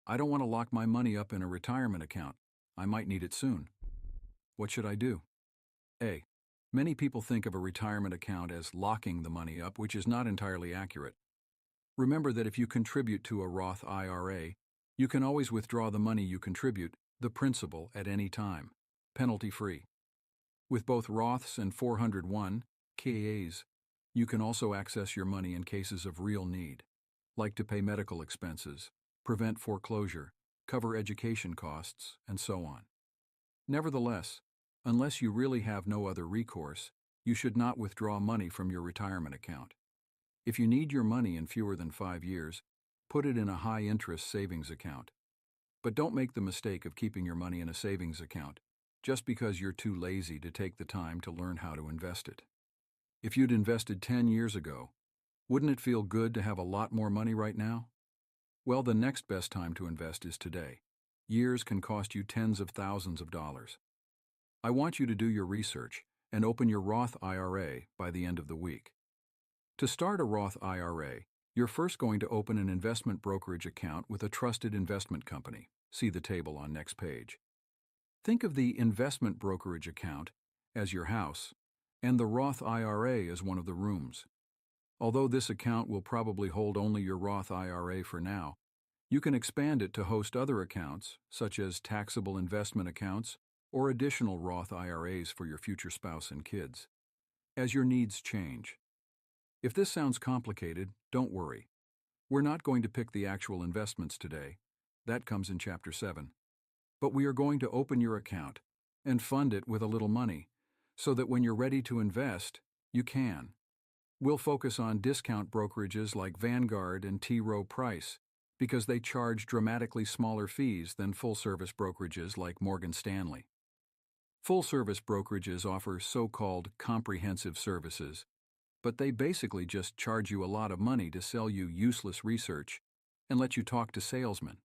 I don't want to lock my money up in a retirement account. I might need it soon. What should I do? A. Many people think of a retirement account as locking the money up, which is not entirely accurate. Remember that if you contribute to a Roth IRA, you can always withdraw the money you contribute, the principal, at any time, penalty-free. With both Roths and 401(k)s, you can also access your money in cases of real need, like to pay medical expenses, prevent foreclosure, cover education costs, and so on. Nevertheless, unless you really have no other recourse, you should not withdraw money from your retirement account. If you need your money in fewer than 5 years, put it in a high-interest savings account. But don't make the mistake of keeping your money in a savings account just because you're too lazy to take the time to learn how to invest it. If you'd invested 10 years ago, wouldn't it feel good to have a lot more money right now? Well, the next best time to invest is today. Years can cost you tens of thousands of dollars. I want you to do your research and open your Roth IRA by the end of the week. To start a Roth IRA, you're first going to open an investment brokerage account with a trusted investment company. See the table on next page. Think of the investment brokerage account as your house and the Roth IRA as one of the rooms. Although this account will probably hold only your Roth IRA for now, you can expand it to host other accounts, such as taxable investment accounts or additional Roth IRAs for your future spouse and kids, as your needs change. If this sounds complicated, don't worry. We're not going to pick the actual investments today. That comes in Chapter 7. But we are going to open your account and fund it with a little money, so that when you're ready to invest, you can. We'll focus on discount brokerages like Vanguard and T. Rowe Price because they charge dramatically smaller fees than full-service brokerages like Morgan Stanley. Full-service brokerages offer so-called comprehensive services, but they basically just charge you a lot of money to sell you useless research and let you talk to salesmen.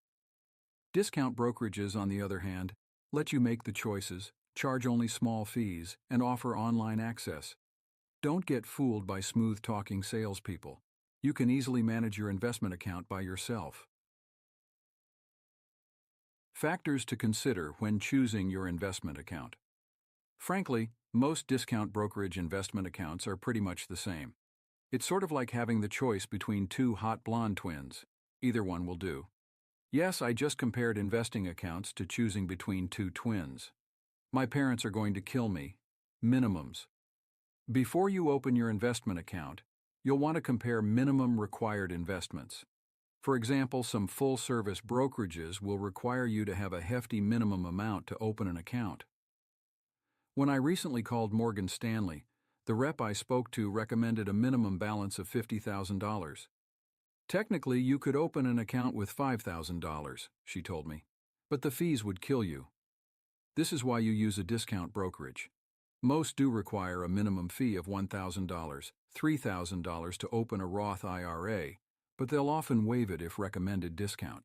Discount brokerages, on the other hand, let you make the choices, charge only small fees, and offer online access. Don't get fooled by smooth-talking salespeople. You can easily manage your investment account by yourself. Factors to consider when choosing your investment account. Frankly, most discount brokerage investment accounts are pretty much the same. It's sort of like having the choice between two hot blonde twins. Either one will do. Yes, I just compared investing accounts to choosing between two twins. My parents are going to kill me. Minimums. Before you open your investment account, you'll want to compare minimum required investments. For example, some full-service brokerages will require you to have a hefty minimum amount to open an account. When I recently called Morgan Stanley, the rep I spoke to recommended a minimum balance of $50,000. Technically, you could open an account with $5,000, she told me. But the fees would kill you. This is why you use a discount brokerage. Most do require a minimum fee of $1,000, $3,000 to open a Roth IRA, but they'll often waive it if recommended discount.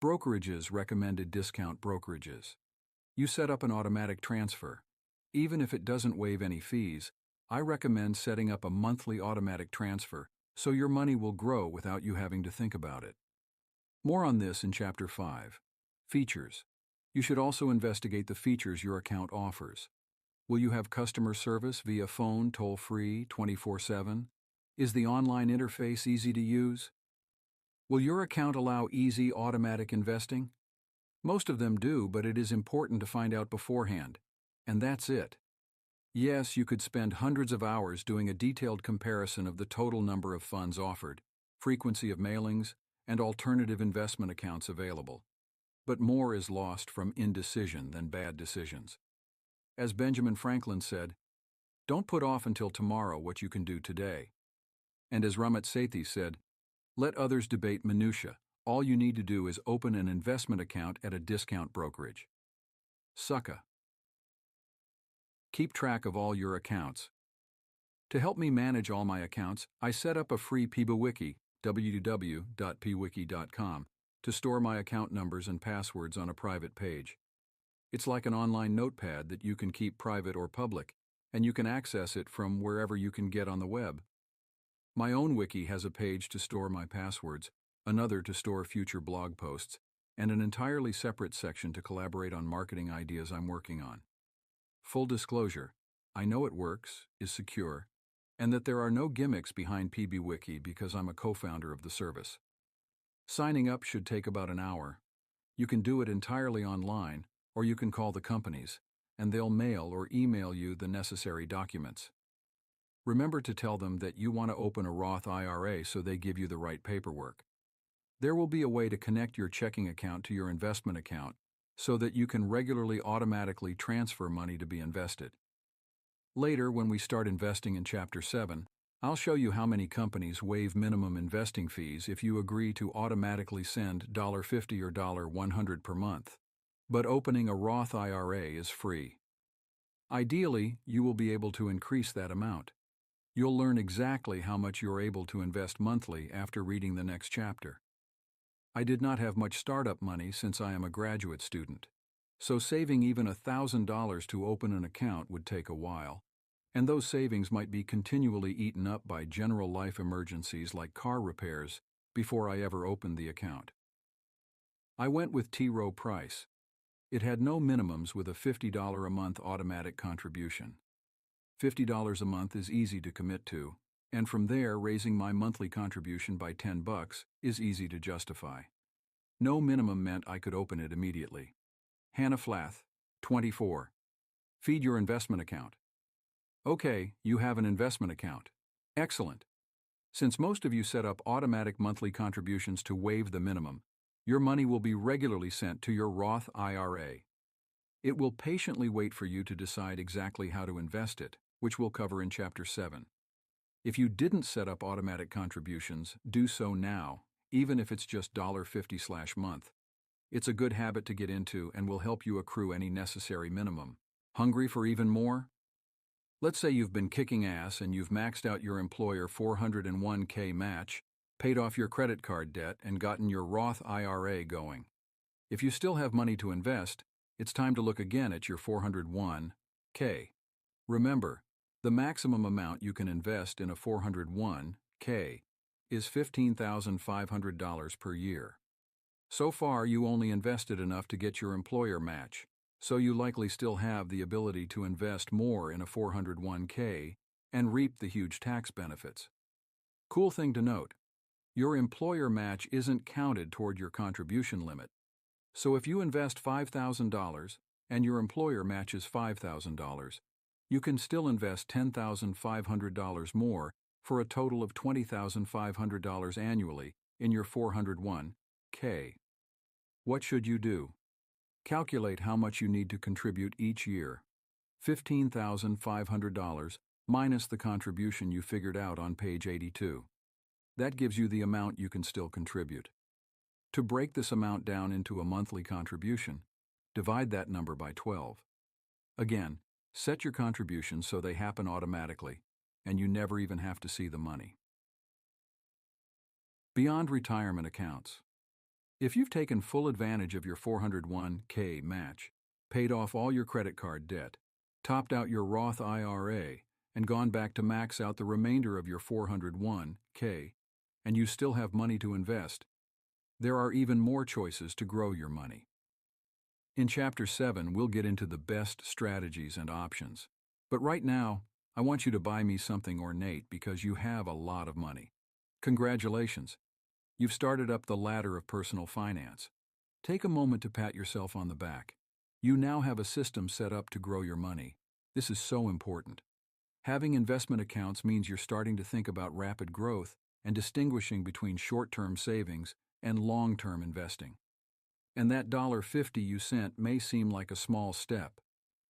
Brokerages recommended discount brokerages. You set up an automatic transfer. Even if it doesn't waive any fees, I recommend setting up a monthly automatic transfer so your money will grow without you having to think about it. More on this in Chapter 5. Features. You should also investigate the features your account offers. Will you have customer service via phone, toll-free, 24/7? Is the online interface easy to use? Will your account allow easy automatic investing? Most of them do, but it is important to find out beforehand. And that's it. Yes, you could spend hundreds of hours doing a detailed comparison of the total number of funds offered, frequency of mailings, and alternative investment accounts available. But more is lost from indecision than bad decisions. As Benjamin Franklin said, don't put off until tomorrow what you can do today. And as Ramit Sethi said, let others debate minutiae. All you need to do is open an investment account at a discount brokerage. Sucka. Keep track of all your accounts. To help me manage all my accounts, I set up a free PBWiki, www.pwiki.com, to store my account numbers and passwords on a private page. It's like an online notepad that you can keep private or public, and you can access it from wherever you can get on the web. My own wiki has a page to store my passwords, another to store future blog posts, and an entirely separate section to collaborate on marketing ideas I'm working on. Full disclosure, I know it works, is secure, and that there are no gimmicks behind PBWiki because I'm a co-founder of the service. Signing up should take about an hour. You can do it entirely online, or you can call the companies, and they'll mail or email you the necessary documents. Remember to tell them that you want to open a Roth IRA so they give you the right paperwork. There will be a way to connect your checking account to your investment account so that you can regularly automatically transfer money to be invested. Later, when we start investing in Chapter 7, I'll show you how many companies waive minimum investing fees if you agree to automatically send $50 or $100 per month. But opening a Roth IRA is free. Ideally, you will be able to increase that amount. You'll learn exactly how much you're able to invest monthly after reading the next chapter. I did not have much startup money since I am a graduate student, so saving even $1,000 to open an account would take a while, and those savings might be continually eaten up by general life emergencies like car repairs before I ever opened the account. I went with T. Rowe Price. It had no minimums with a $50 a month automatic contribution. $50 a month is easy to commit to, and from there raising my monthly contribution by $10 is easy to justify. No minimum meant I could open it immediately. Hannah Flath, 24. Feed your investment account. Okay, you have an investment account. Excellent. Since most of you set up automatic monthly contributions to waive the minimum, your money will be regularly sent to your Roth IRA. It will patiently wait for you to decide exactly how to invest it, which we'll cover in Chapter 7. If you didn't set up automatic contributions, do so now, even if it's just $50/month. It's a good habit to get into and will help you accrue any necessary minimum. Hungry for even more? Let's say you've been kicking ass and you've maxed out your employer 401k match, paid off your credit card debt, and gotten your Roth IRA going. If you still have money to invest, it's time to look again at your 401k. Remember, the maximum amount you can invest in a 401k is $15,500 per year. So far, you only invested enough to get your employer match, so you likely still have the ability to invest more in a 401k and reap the huge tax benefits. Cool thing to note, your employer match isn't counted toward your contribution limit. So if you invest $5,000 and your employer matches $5,000, you can still invest $10,500 more for a total of $20,500 annually in your 401k. What should you do? Calculate how much you need to contribute each year. $15,500 minus the contribution you figured out on page 82. That gives you the amount you can still contribute. To break this amount down into a monthly contribution, divide that number by 12. Again, set your contributions so they happen automatically, and you never even have to see the money. Beyond retirement accounts. If you've taken full advantage of your 401k match, paid off all your credit card debt, topped out your Roth IRA, and gone back to max out the remainder of your 401k, and you still have money to invest, there are even more choices to grow your money. In Chapter 7, we'll get into the best strategies and options. But right now, I want you to buy me something ornate because you have a lot of money. Congratulations! You've started up the ladder of personal finance. Take a moment to pat yourself on the back. You now have a system set up to grow your money. This is so important. Having investment accounts means you're starting to think about rapid growth and distinguishing between short-term savings and long-term investing. And that $50 you sent may seem like a small step,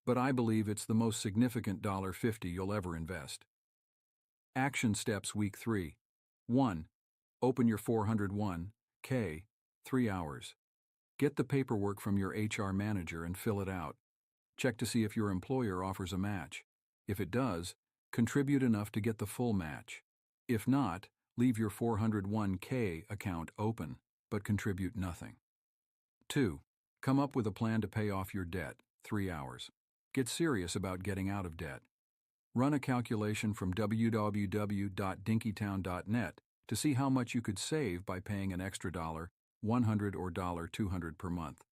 but I believe it's the most significant $50 you'll ever invest. Action Steps Week 3. 1. Open your 401k, 3 hours. Get the paperwork from your HR manager and fill it out. Check to see if your employer offers a match. If it does, contribute enough to get the full match. If not, leave your 401k account open, but contribute nothing. 2. Come up with a plan to pay off your debt, 3 hours. Get serious about getting out of debt. Run a calculation from www.dinkytown.net to see how much you could save by paying an extra $100 or $200 per month.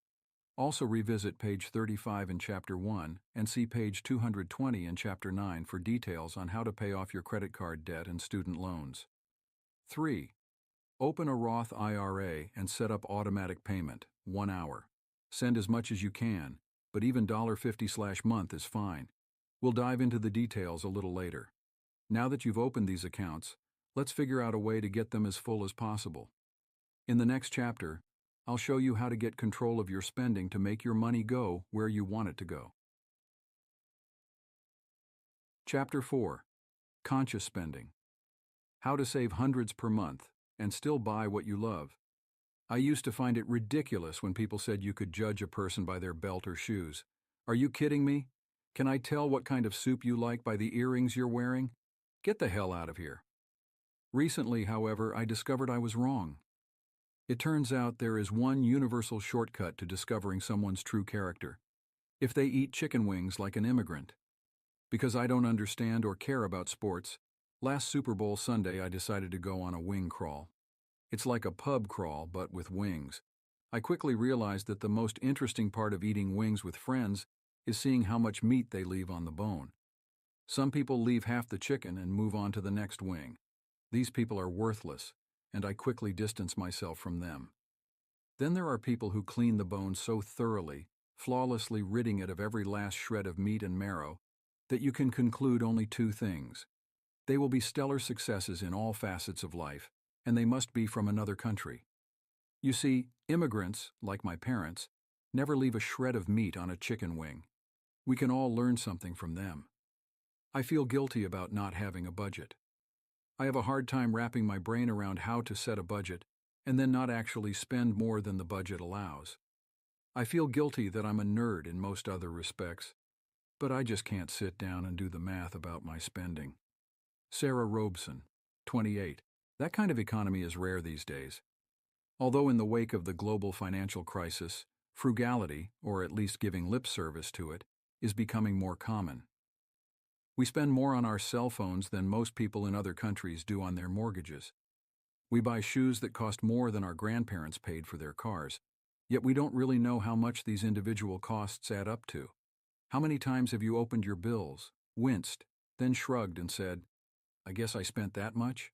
Also revisit page 35 in Chapter 1 and see page 220 in Chapter 9 for details on how to pay off your credit card debt and student loans. 3. Open a Roth IRA and set up automatic payment, 1 hour. Send as much as you can, but even $50/month is fine. We'll dive into the details a little later. Now that you've opened these accounts, let's figure out a way to get them as full as possible. In the next chapter, I'll show you how to get control of your spending to make your money go where you want it to go. Chapter 4. Conscious Spending. How to save hundreds per month and still buy what you love. I used to find it ridiculous when people said you could judge a person by their belt or shoes. Are you kidding me? Can I tell what kind of soup you like by the earrings you're wearing? Get the hell out of here. Recently, however, I discovered I was wrong. It turns out there is one universal shortcut to discovering someone's true character. If they eat chicken wings like an immigrant. Because I don't understand or care about sports, last Super Bowl Sunday I decided to go on a wing crawl. It's like a pub crawl, but with wings. I quickly realized that the most interesting part of eating wings with friends is seeing how much meat they leave on the bone. Some people leave half the chicken and move on to the next wing. These people are worthless, and I quickly distance myself from them. Then there are people who clean the bone so thoroughly, flawlessly ridding it of every last shred of meat and marrow, that you can conclude only two things. They will be stellar successes in all facets of life, and they must be from another country. You see, immigrants, like my parents, never leave a shred of meat on a chicken wing. We can all learn something from them. I feel guilty about not having a budget. I have a hard time wrapping my brain around how to set a budget and then not actually spend more than the budget allows. I feel guilty that I'm a nerd in most other respects, but I just can't sit down and do the math about my spending. Sarah Robeson, 28. That kind of economy is rare these days. Although in the wake of the global financial crisis, frugality, or at least giving lip service to it, is becoming more common. We spend more on our cell phones than most people in other countries do on their mortgages. We buy shoes that cost more than our grandparents paid for their cars, yet we don't really know how much these individual costs add up to. How many times have you opened your bills, winced, then shrugged and said, "I guess I spent that much"?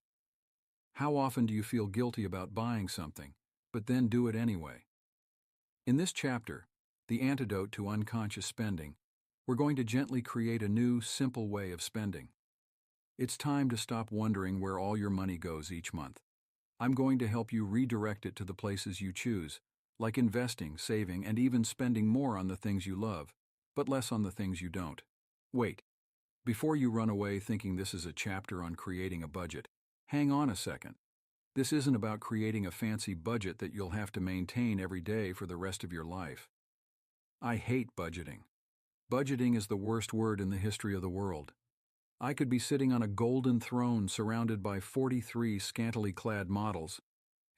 How often do you feel guilty about buying something, but then do it anyway? In this chapter, The Antidote to Unconscious Spending, we're going to gently create a new, simple way of spending. It's time to stop wondering where all your money goes each month. I'm going to help you redirect it to the places you choose, like investing, saving, and even spending more on the things you love, but less on the things you don't. Wait, before you run away thinking this is a chapter on creating a budget, hang on a second. This isn't about creating a fancy budget that you'll have to maintain every day for the rest of your life. I hate budgeting. Budgeting is the worst word in the history of the world. I could be sitting on a golden throne surrounded by 43 scantily clad models,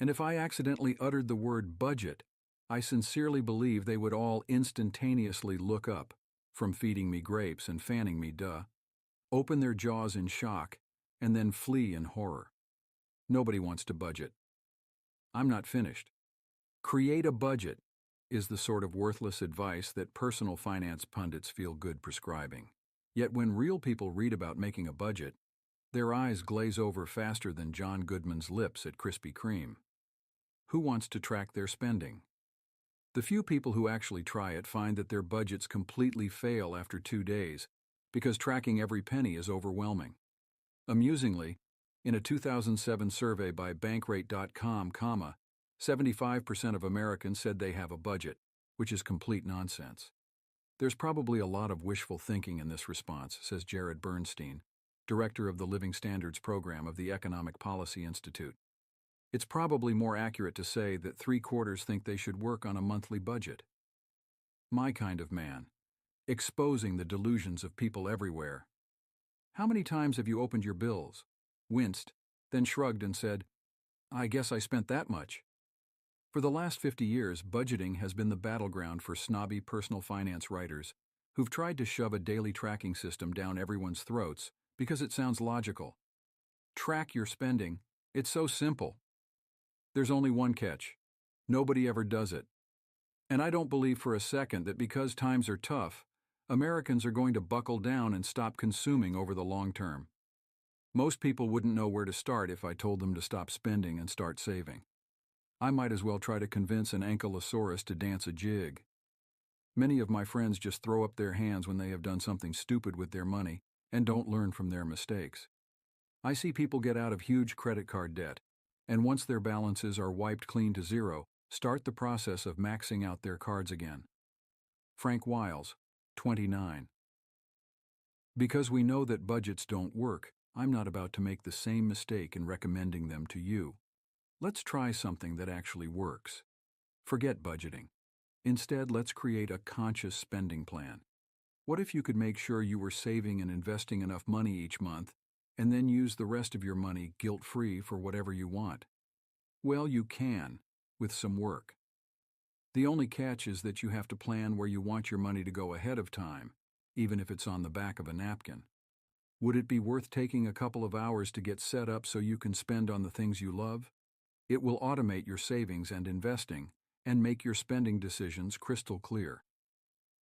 and if I accidentally uttered the word budget, I sincerely believe they would all instantaneously look up, from feeding me grapes and fanning me, open their jaws in shock, and then flee in horror. Nobody wants to budget. I'm not finished. Create a budget is the sort of worthless advice that personal finance pundits feel good prescribing. Yet when real people read about making a budget, their eyes glaze over faster than John Goodman's lips at Krispy Kreme. Who wants to track their spending? The few people who actually try it find that their budgets completely fail after 2 days because tracking every penny is overwhelming. Amusingly, in a 2007 survey by Bankrate.com, 75% of Americans said they have a budget, which is complete nonsense. There's probably a lot of wishful thinking in this response, says Jared Bernstein, director of the Living Standards program of the Economic Policy Institute. It's probably more accurate to say that 3/4 think they should work on a monthly budget. My kind of man, exposing the delusions of people everywhere. How many times have you opened your bills, winced, then shrugged and said, "I guess I spent that much"? For the last 50 years, budgeting has been the battleground for snobby personal finance writers who've tried to shove a daily tracking system down everyone's throats because it sounds logical. Track your spending. It's so simple. There's only one catch. Nobody ever does it. And I don't believe for a second that because times are tough, Americans are going to buckle down and stop consuming over the long term. Most people wouldn't know where to start if I told them to stop spending and start saving. I might as well try to convince an ankylosaurus to dance a jig. Many of my friends just throw up their hands when they have done something stupid with their money and don't learn from their mistakes. I see people get out of huge credit card debt, and once their balances are wiped clean to zero, start the process of maxing out their cards again. Frank Wiles, 29. Because we know that budgets don't work, I'm not about to make the same mistake in recommending them to you. Let's try something that actually works. Forget budgeting. Instead, let's create a conscious spending plan. What if you could make sure you were saving and investing enough money each month, and then use the rest of your money guilt-free for whatever you want? Well, you can, with some work. The only catch is that you have to plan where you want your money to go ahead of time, even if it's on the back of a napkin. Would it be worth taking a couple of hours to get set up so you can spend on the things you love? It will automate your savings and investing and make your spending decisions crystal clear.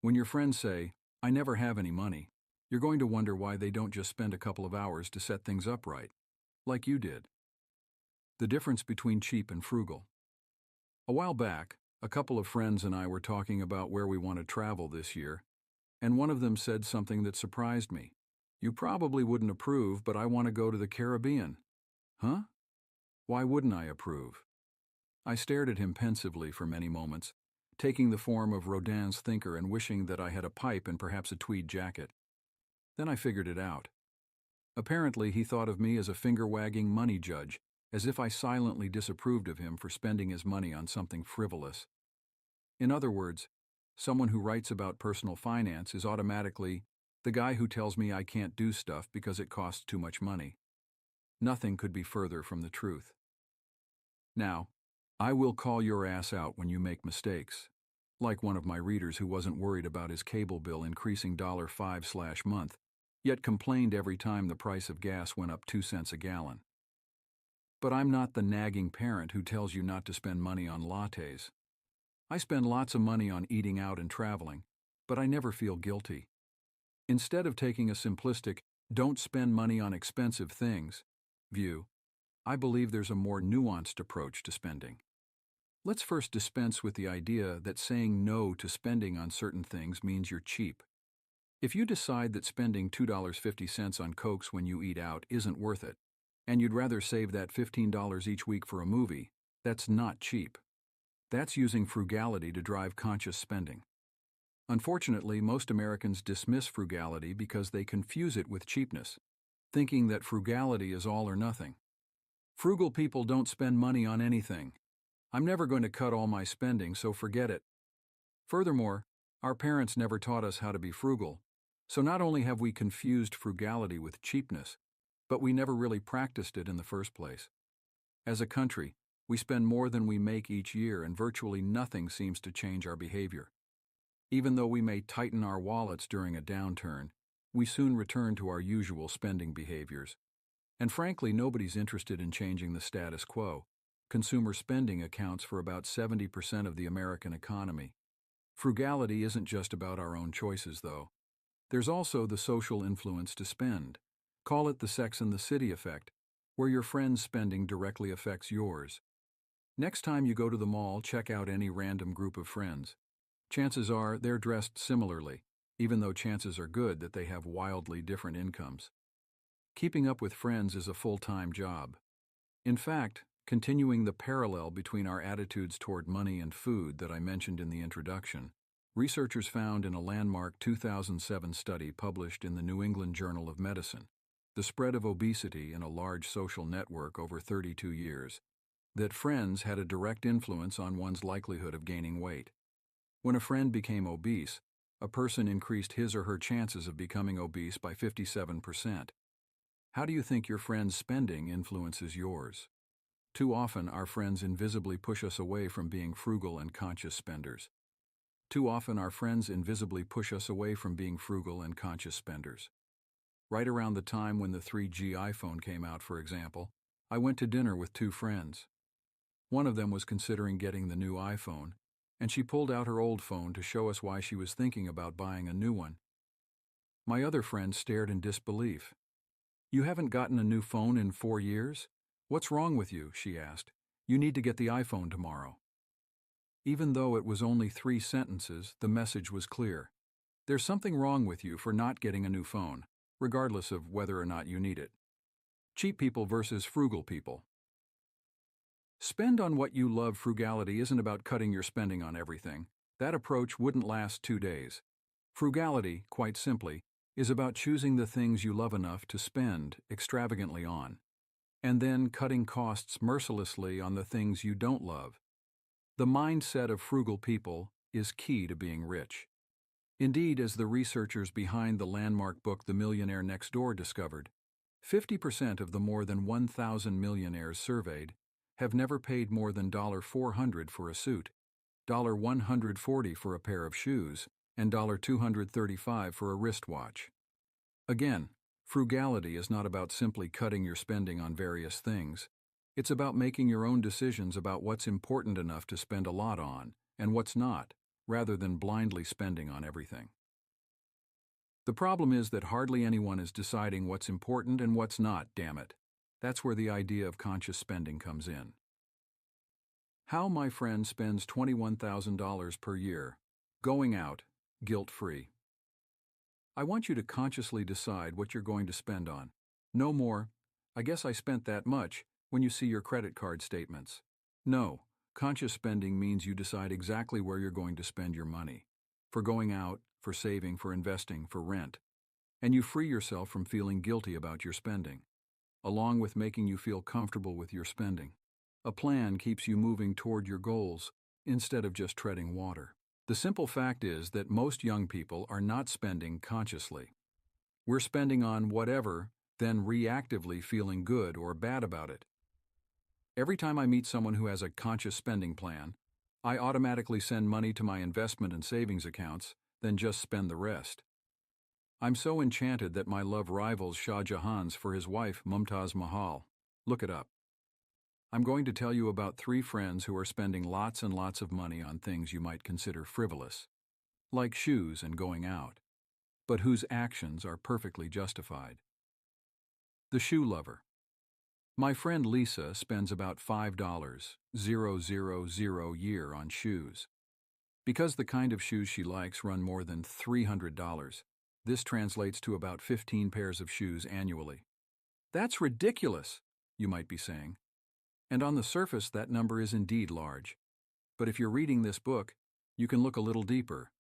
When your friends say, "I never have any money," you're going to wonder why they don't just spend a couple of hours to set things up right, like you did. The difference between cheap and frugal. A while back, a couple of friends and I were talking about where we want to travel this year, and one of them said something that surprised me. "You probably wouldn't approve, but I want to go to the Caribbean." Huh? Why wouldn't I approve? I stared at him pensively for many moments, taking the form of Rodin's thinker and wishing that I had a pipe and perhaps a tweed jacket. Then I figured it out. Apparently, he thought of me as a finger-wagging money judge, as if I silently disapproved of him for spending his money on something frivolous. In other words, someone who writes about personal finance is automatically the guy who tells me I can't do stuff because it costs too much money. Nothing could be further from the truth. Now, I will call your ass out when you make mistakes, like one of my readers who wasn't worried about his cable bill increasing $5/month, yet complained every time the price of gas went up 2 cents a gallon. But I'm not the nagging parent who tells you not to spend money on lattes. I spend lots of money on eating out and traveling, but I never feel guilty. Instead of taking a simplistic, "don't spend money on expensive things" view, I believe there's a more nuanced approach to spending. Let's first dispense with the idea that saying no to spending on certain things means you're cheap. If you decide that spending $2.50 on Cokes when you eat out isn't worth it, and you'd rather save that $15 each week for a movie, that's not cheap. That's using frugality to drive conscious spending. Unfortunately, most Americans dismiss frugality because they confuse it with cheapness, thinking that frugality is all or nothing. Frugal people don't spend money on anything. I'm never going to cut all my spending, so forget it. Furthermore, our parents never taught us how to be frugal, so not only have we confused frugality with cheapness, but we never really practiced it in the first place. As a country, we spend more than we make each year, and virtually nothing seems to change our behavior. Even though we may tighten our wallets during a downturn, we soon return to our usual spending behaviors. And frankly, nobody's interested in changing the status quo. Consumer spending accounts for about 70% of the American economy. Frugality isn't just about our own choices, though. There's also the social influence to spend. Call it the Sex and the City effect, where your friend's spending directly affects yours. Next time you go to the mall, check out any random group of friends. Chances are they're dressed similarly, even though chances are good that they have wildly different incomes. Keeping up with friends is a full-time job. In fact, continuing the parallel between our attitudes toward money and food that I mentioned in the introduction, researchers found in a landmark 2007 study published in the New England Journal of Medicine, the spread of obesity in a large social network over 32 years, that friends had a direct influence on one's likelihood of gaining weight. When a friend became obese, a person increased his or her chances of becoming obese by 57%. How do you think your friend's spending influences yours? Too often, our friends invisibly push us away from being frugal and conscious spenders. Too often, our friends invisibly push us away from being frugal and conscious spenders. Right around the time when the 3G iPhone came out, for example, I went to dinner with two friends. One of them was considering getting the new iPhone, and she pulled out her old phone to show us why she was thinking about buying a new one. My other friend stared in disbelief. "You haven't gotten a new phone in 4 years? What's wrong with you?" she asked. "You need to get the iPhone tomorrow." Even though it was only 3 sentences, the message was clear. There's something wrong with you for not getting a new phone, regardless of whether or not you need it. Cheap people versus frugal people. Spend on what you love. Frugality isn't about cutting your spending on everything. That approach wouldn't last 2 days. Frugality, quite simply, is about choosing the things you love enough to spend extravagantly on, and then cutting costs mercilessly on the things you don't love. The mindset of frugal people is key to being rich. Indeed, as the researchers behind the landmark book The Millionaire Next Door discovered, 50% of the more than 1,000 millionaires surveyed have never paid more than $400 for a suit, $140 for a pair of shoes, and $235 for a wristwatch. Again, frugality is not about simply cutting your spending on various things. It's about making your own decisions about what's important enough to spend a lot on and what's not, rather than blindly spending on everything. The problem is that hardly anyone is deciding what's important and what's not, damn it. That's where the idea of conscious spending comes in. How my friend spends $21,000 per year, going out, guilt-free. I want you to consciously decide what you're going to spend on. No more, "I guess I spent that much," when you see your credit card statements. No, conscious spending means you decide exactly where you're going to spend your money. For going out, for saving, for investing, for rent. And you free yourself from feeling guilty about your spending, along with making you feel comfortable with your spending. A plan keeps you moving toward your goals instead of just treading water. The simple fact is that most young people are not spending consciously. We're spending on whatever, then reactively feeling good or bad about it. Every time I meet someone who has a conscious spending plan, I automatically send money to my investment and savings accounts, then just spend the rest. I'm so enchanted that my love rivals Shah Jahan's for his wife Mumtaz Mahal. Look it up. I'm going to tell you about 3 friends who are spending lots and lots of money on things you might consider frivolous, like shoes and going out, but whose actions are perfectly justified. The shoe lover. My friend Lisa spends about $5,000 a year on shoes. Because the kind of shoes she likes run more than $300, this translates to about 15 pairs of shoes annually. That's ridiculous, you might be saying. And on the surface, that number is indeed large. But if you're reading this book, you can look a little deeper.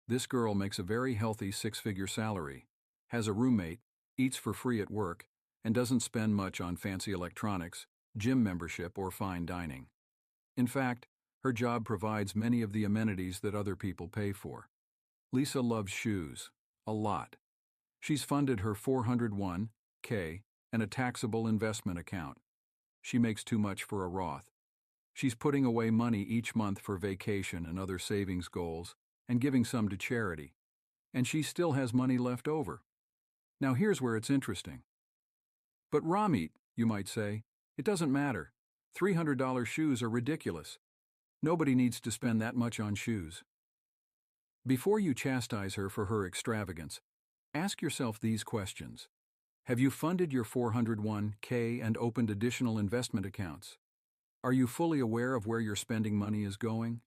This girl makes a very healthy 6-figure salary, has a roommate, eats for free at work, and doesn't spend much on fancy electronics, gym membership, or fine dining. In fact, her job provides many of the amenities that other people pay for. Lisa loves shoes. A lot. She's funded her 401(k) and a taxable investment account. She makes too much for a Roth. She's putting away money each month for vacation and other savings goals, and giving some to charity. And she still has money left over. Now here's where it's interesting. But Ramit, you might say, it doesn't matter. $300 shoes are ridiculous. Nobody needs to spend that much on shoes. Before you chastise her for her extravagance, ask yourself these questions. Have you funded your 401(k) and opened additional investment accounts? Are you fully aware of where your spending money is going?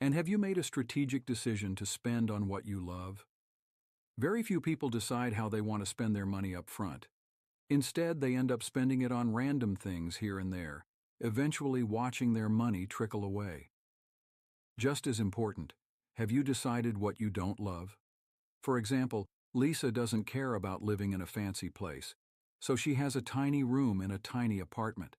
And have you made a strategic decision to spend on what you love? Very few people decide how they want to spend their money up front. Instead, they end up spending it on random things here and there, eventually watching their money trickle away. Just as important, have you decided what you don't love? For example, Lisa doesn't care about living in a fancy place, so she has a tiny room in a tiny apartment.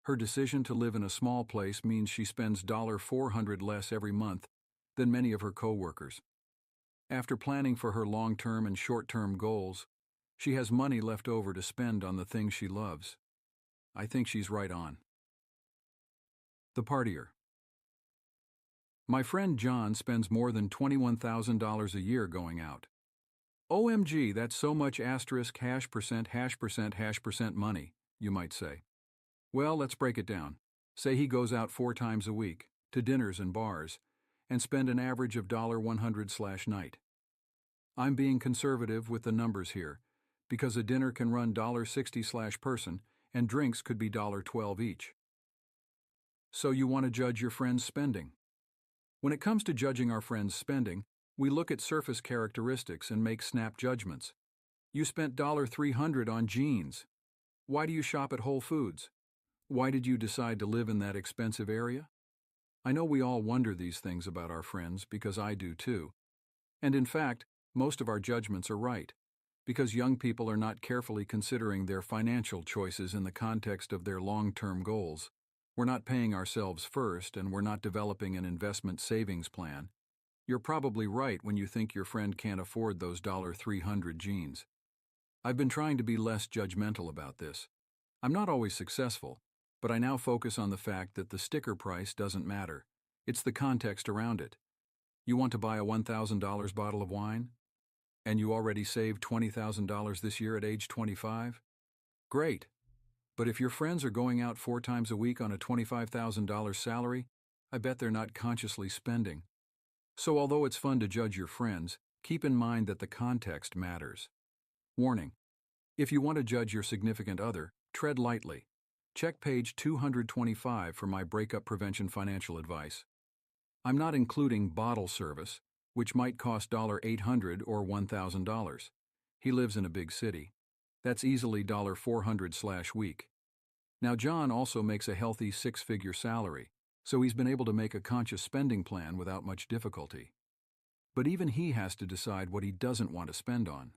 Her decision to live in a small place means she spends $400 less every month than many of her coworkers. After planning for her long-term and short-term goals, she has money left over to spend on the things she loves. I think she's right on. The partier. My friend John spends more than $21,000 a year going out. OMG, that's so much *%, money, you might say. Well, let's break it down. Say he goes out 4 times a week, to dinners and bars, and spend an average of $100/night. I'm being conservative with the numbers here, because a dinner can run $60/person, and drinks could be $12 each. So you want to judge your friend's spending. When it comes to judging our friend's spending, we look at surface characteristics and make snap judgments. You spent $300 on jeans. Why do you shop at Whole Foods? Why did you decide to live in that expensive area? I know we all wonder these things about our friends, because I do too. And in fact, most of our judgments are right, because young people are not carefully considering their financial choices in the context of their long-term goals. We're not paying ourselves first, and we're not developing an investment savings plan. You're probably right when you think your friend can't afford those $300 jeans. I've been trying to be less judgmental about this. I'm not always successful, but I now focus on the fact that the sticker price doesn't matter. It's the context around it. You want to buy a $1,000 bottle of wine? And you already saved $20,000 this year at age 25? Great. But if your friends are going out 4 times a week on a $25,000 salary, I bet they're not consciously spending. So although it's fun to judge your friends, keep in mind that the context matters. Warning: if you want to judge your significant other, tread lightly. Check page 225 for my breakup prevention financial advice. I'm not including bottle service, which might cost $800 or $1,000. He lives in a big city. That's easily $400/week. Now John also makes a healthy 6-figure salary, so he's been able to make a conscious spending plan without much difficulty. But even he has to decide what he doesn't want to spend on.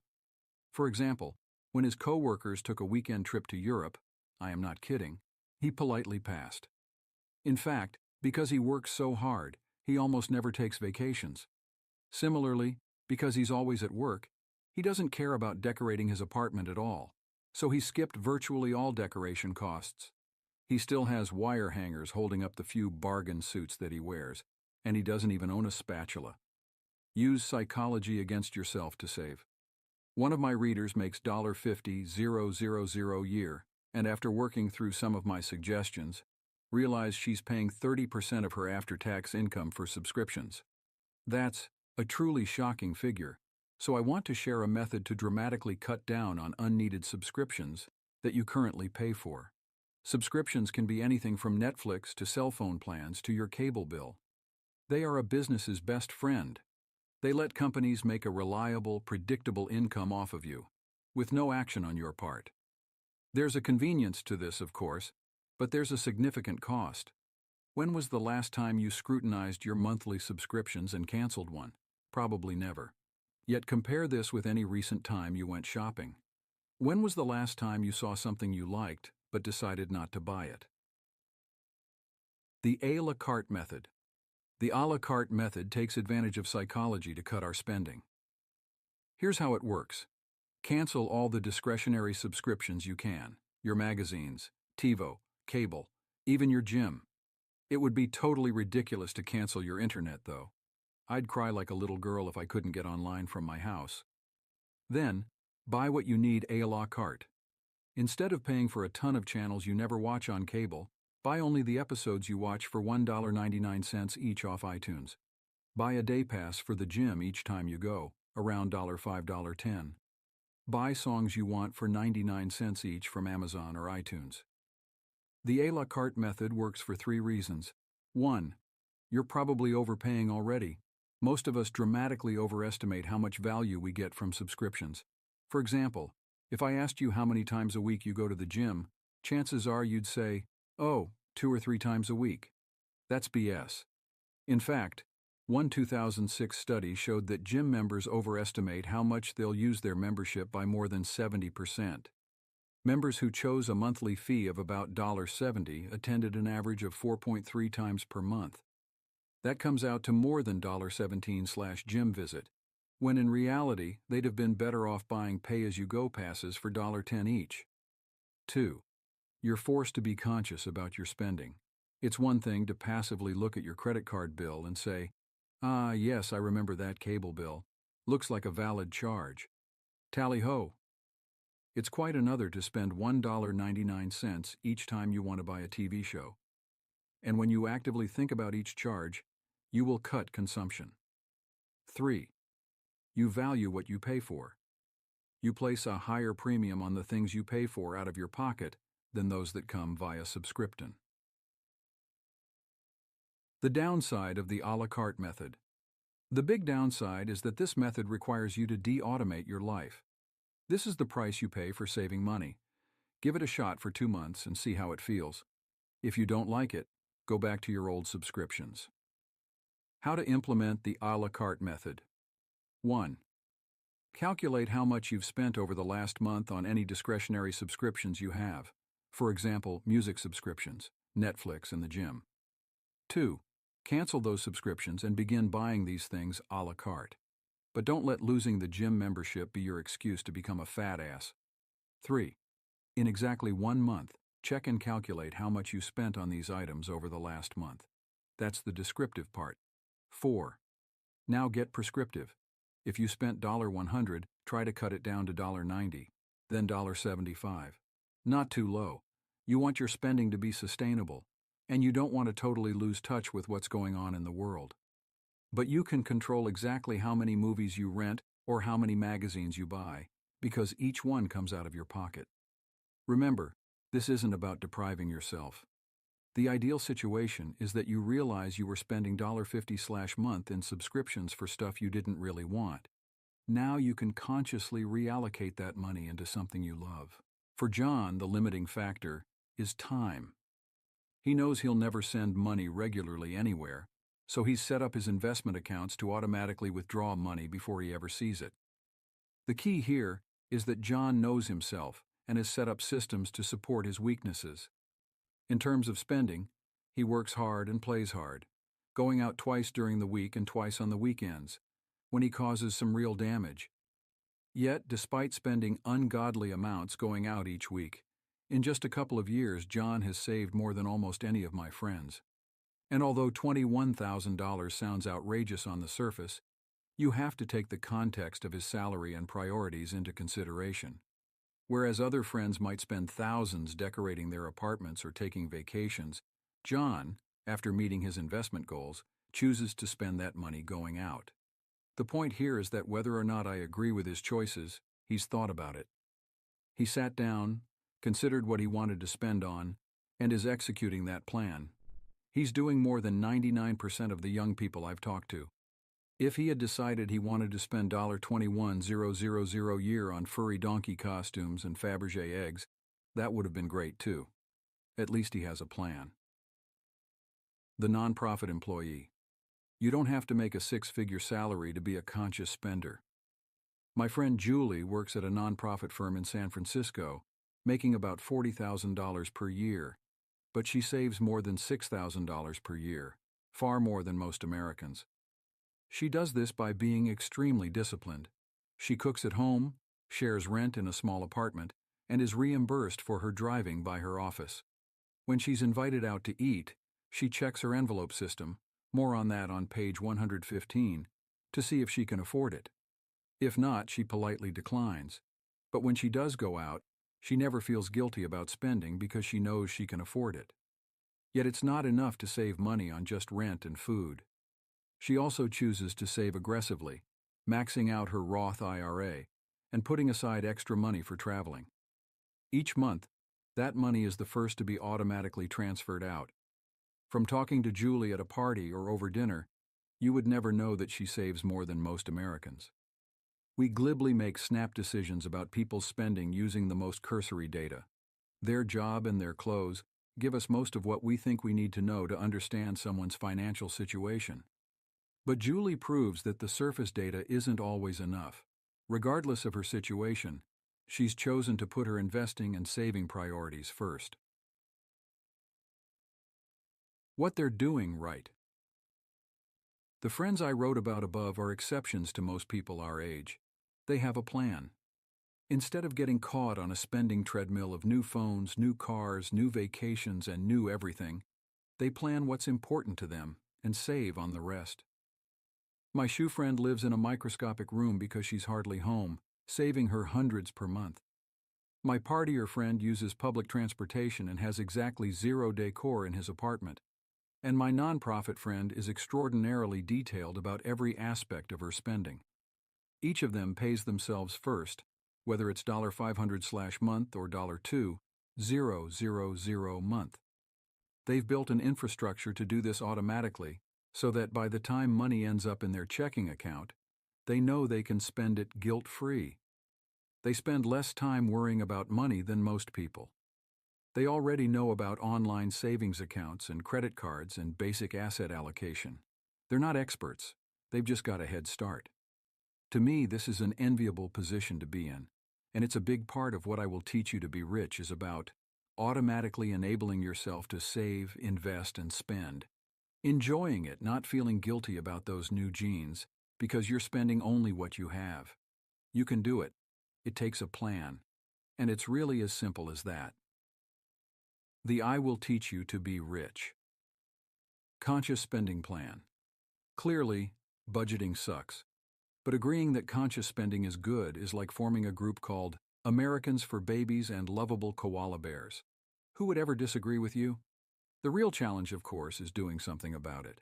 For example, when his co-workers took a weekend trip to Europe, I am not kidding, he politely passed. In fact, because he works so hard, he almost never takes vacations. Similarly, because he's always at work, he doesn't care about decorating his apartment at all, so he skipped virtually all decoration costs. He still has wire hangers holding up the few bargain suits that he wears, and he doesn't even own a spatula. Use psychology against yourself to save. One of my readers makes $50,000 a year, and after working through some of my suggestions, realized she's paying 30% of her after-tax income for subscriptions. That's a truly shocking figure, so I want to share a method to dramatically cut down on unneeded subscriptions that you currently pay for. Subscriptions can be anything from Netflix to cell phone plans to your cable bill. They are a business's best friend. They let companies make a reliable, predictable income off of you, with no action on your part. There's a convenience to this, of course, but there's a significant cost. When was the last time you scrutinized your monthly subscriptions and canceled one? Probably never. Yet compare this with any recent time you went shopping. When was the last time you saw something you liked, but decided not to buy it. The à la carte method. The à la carte method takes advantage of psychology to cut our spending. Here's how it works. Cancel all the discretionary subscriptions you can, your magazines, TiVo, cable, even your gym. It would be totally ridiculous to cancel your internet, though. I'd cry like a little girl if I couldn't get online from my house. Then, buy what you need à la carte. Instead of paying for a ton of channels you never watch on cable, buy only the episodes you watch for $1.99 each off iTunes. Buy a day pass for the gym each time you go, around $5, $10. Buy songs you want for 99 cents each from Amazon or iTunes. The à la carte method works for 3 reasons. 1. You're probably overpaying already. Most of us dramatically overestimate how much value we get from subscriptions. For example, if I asked you how many times a week you go to the gym, chances are you'd say, "Oh, 2 or 3 times a week." That's BS. In fact, one 2006 study showed that gym members overestimate how much they'll use their membership by more than 70%. Members who chose a monthly fee of about $70 attended an average of 4.3 times per month. That comes out to more than $17/gym visit, when in reality they'd have been better off buying pay-as-you-go passes for $10 each. 2. You're forced to be conscious about your spending. It's one thing to passively look at your credit card bill and say, "Ah, yes, I remember that cable bill. Looks like a valid charge. Tally-ho." It's quite another to spend $1.99 each time you want to buy a TV show. And when you actively think about each charge, you will cut consumption. 3. You value what you pay for. You place a higher premium on the things you pay for out of your pocket than those that come via subscription. The downside of the à la carte method. The big downside is that this method requires you to de-automate your life. This is the price you pay for saving money. Give it a shot for 2 months and see how it feels. If you don't like it, go back to your old subscriptions. How to implement the à la carte method. 1. Calculate how much you've spent over the last month on any discretionary subscriptions you have. For example, music subscriptions, Netflix, and the gym. 2. Cancel those subscriptions and begin buying these things à la carte. But don't let losing the gym membership be your excuse to become a fat ass. 3. In exactly 1 month, check and calculate how much you spent on these items over the last month. That's the descriptive part. 4. Now get prescriptive. If you spent $100, try to cut it down to $90, then $75. Not too low. You want your spending to be sustainable, and you don't want to totally lose touch with what's going on in the world. But you can control exactly how many movies you rent or how many magazines you buy, because each one comes out of your pocket. Remember, this isn't about depriving yourself. The ideal situation is that you realize you were spending $50/month in subscriptions for stuff you didn't really want. Now you can consciously reallocate that money into something you love. For John, the limiting factor is time. He knows he'll never send money regularly anywhere, so he's set up his investment accounts to automatically withdraw money before he ever sees it. The key here is that John knows himself and has set up systems to support his weaknesses. In terms of spending, he works hard and plays hard, going out twice during the week and twice on the weekends, when he causes some real damage. Yet, despite spending ungodly amounts going out each week, in just a couple of years John has saved more than almost any of my friends. And although $21,000 sounds outrageous on the surface, you have to take the context of his salary and priorities into consideration. Whereas other friends might spend thousands decorating their apartments or taking vacations, John, after meeting his investment goals, chooses to spend that money going out. The point here is that whether or not I agree with his choices, he's thought about it. He sat down, considered what he wanted to spend on, and is executing that plan. He's doing more than 99% of the young people I've talked to. If he had decided he wanted to spend $21,000 a year on furry donkey costumes and Fabergé eggs, that would have been great too. At least he has a plan. The nonprofit employee. You don't have to make a 6-figure salary to be a conscious spender. My friend Julie works at a nonprofit firm in San Francisco, making about $40,000 per year, but she saves more than $6,000 per year, far more than most Americans. She does this by being extremely disciplined. She cooks at home, shares rent in a small apartment, and is reimbursed for her driving by her office. When she's invited out to eat, she checks her envelope system, more on that on page 115, to see if she can afford it. If not, she politely declines. But when she does go out, she never feels guilty about spending because she knows she can afford it. Yet it's not enough to save money on just rent and food. She also chooses to save aggressively, maxing out her Roth IRA and putting aside extra money for traveling. Each month, that money is the first to be automatically transferred out. From talking to Julie at a party or over dinner, you would never know that she saves more than most Americans. We glibly make snap decisions about people's spending using the most cursory data. Their job and their clothes give us most of what we think we need to know to understand someone's financial situation. But Julie proves that the surface data isn't always enough. Regardless of her situation, she's chosen to put her investing and saving priorities first. What they're doing right. The friends I wrote about above are exceptions to most people our age. They have a plan. Instead of getting caught on a spending treadmill of new phones, new cars, new vacations, and new everything, they plan what's important to them and save on the rest. My shoe friend lives in a microscopic room because she's hardly home, saving her hundreds per month. My partier friend uses public transportation and has exactly zero decor in his apartment. And my nonprofit friend is extraordinarily detailed about every aspect of her spending. Each of them pays themselves first, whether it's $500/month or $2,000 month. They've built an infrastructure to do this automatically, so that by the time money ends up in their checking account, they know they can spend it guilt-free. They spend less time worrying about money than most people. They already know about online savings accounts and credit cards and basic asset allocation. They're not experts. They've just got a head start. To me, this is an enviable position to be in, and it's a big part of what I will teach you to be rich is about automatically enabling yourself to save, invest, and spend. Enjoying it, not feeling guilty about those new jeans, because you're spending only what you have. You can do it. It takes a plan, and it's really as simple as that. The I will teach you to be rich. Conscious spending plan. Clearly, budgeting sucks. But agreeing that conscious spending is good is like forming a group called Americans for Babies and Lovable Koala Bears. Who would ever disagree with you? The real challenge, of course, is doing something about it.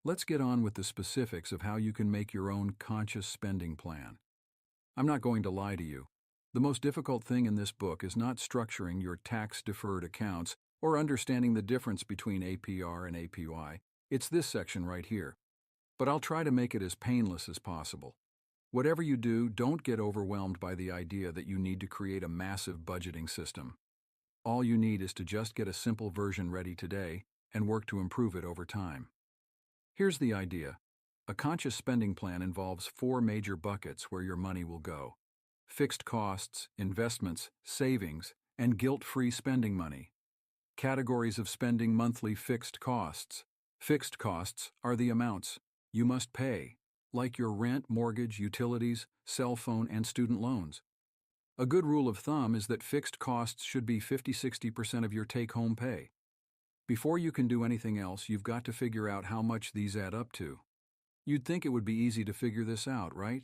Let's get on with the specifics of how you can make your own conscious spending plan. I'm not going to lie to you. The most difficult thing in this book is not structuring your tax-deferred accounts or understanding the difference between APR and APY. It's this section right here. But I'll try to make it as painless as possible. Whatever you do, don't get overwhelmed by the idea that you need to create a massive budgeting system. All you need is to just get a simple version ready today and work to improve it over time. Here's the idea. A conscious spending plan involves 4 major buckets where your money will go: fixed costs, investments, savings, and guilt-free spending money. Categories of spending: monthly fixed costs. Fixed costs are the amounts you must pay, like your rent, mortgage, utilities, cell phone, and student loans. A good rule of thumb is that fixed costs should be 50–60% of your take-home pay. Before you can do anything else, you've got to figure out how much these add up to. You'd think it would be easy to figure this out, right?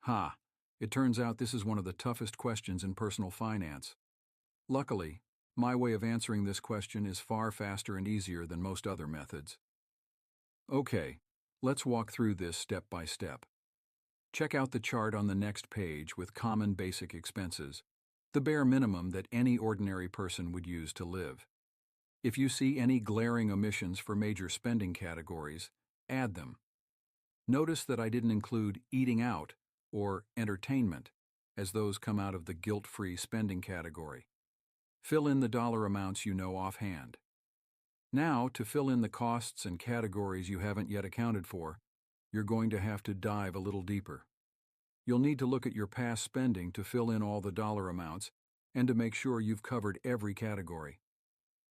Ha! It turns out this is one of the toughest questions in personal finance. Luckily, my way of answering this question is far faster and easier than most other methods. Okay. Let's walk through this step by step. Check out the chart on the next page with common basic expenses, the bare minimum that any ordinary person would use to live. If you see any glaring omissions for major spending categories, add them. Notice that I didn't include eating out or entertainment, as those come out of the guilt-free spending category. Fill in the dollar amounts you know offhand. Now, to fill in the costs and categories you haven't yet accounted for, you're going to have to dive a little deeper. You'll need to look at your past spending to fill in all the dollar amounts and to make sure you've covered every category.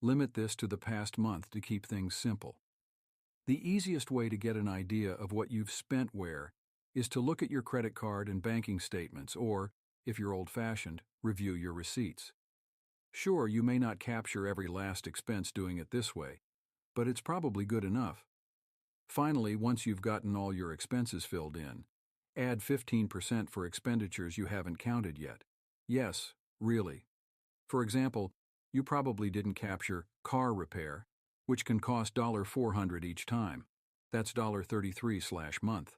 Limit this to the past month to keep things simple. The easiest way to get an idea of what you've spent where is to look at your credit card and banking statements or, if you're old-fashioned, review your receipts. Sure, you may not capture every last expense doing it this way, but it's probably good enough. Finally, once you've gotten all your expenses filled in, add 15% for expenditures you haven't counted yet. Yes, really. For example, you probably didn't capture car repair, which can cost $400 each time. That's $33/month.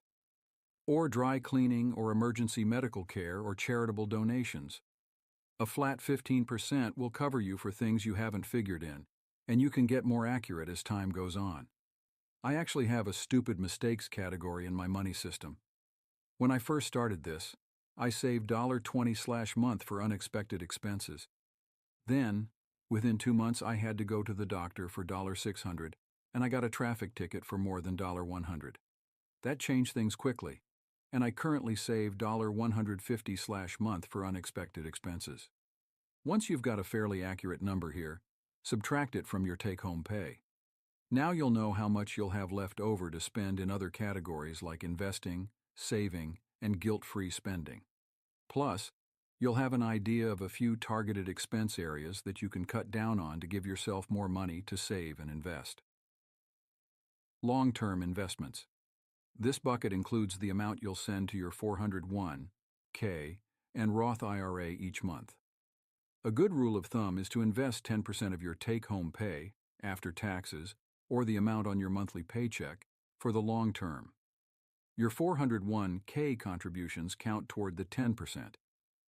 Or dry cleaning or emergency medical care or charitable donations. A flat 15% will cover you for things you haven't figured in, and you can get more accurate as time goes on. I actually have a stupid mistakes category in my money system. When I first started this, I saved $20/month for unexpected expenses. Then, within 2 months, I had to go to the doctor for $600, and I got a traffic ticket for more than $100. That changed things quickly, and I currently save $150/month for unexpected expenses. Once you've got a fairly accurate number here, subtract it from your take-home pay. Now you'll know how much you'll have left over to spend in other categories like investing, saving, and guilt-free spending. Plus, you'll have an idea of a few targeted expense areas that you can cut down on to give yourself more money to save and invest. Long-term investments. This bucket includes the amount you'll send to your 401(k) and Roth IRA each month. A good rule of thumb is to invest 10% of your take-home pay, after taxes, or the amount on your monthly paycheck, for the long term. Your 401(k) contributions count toward the 10%,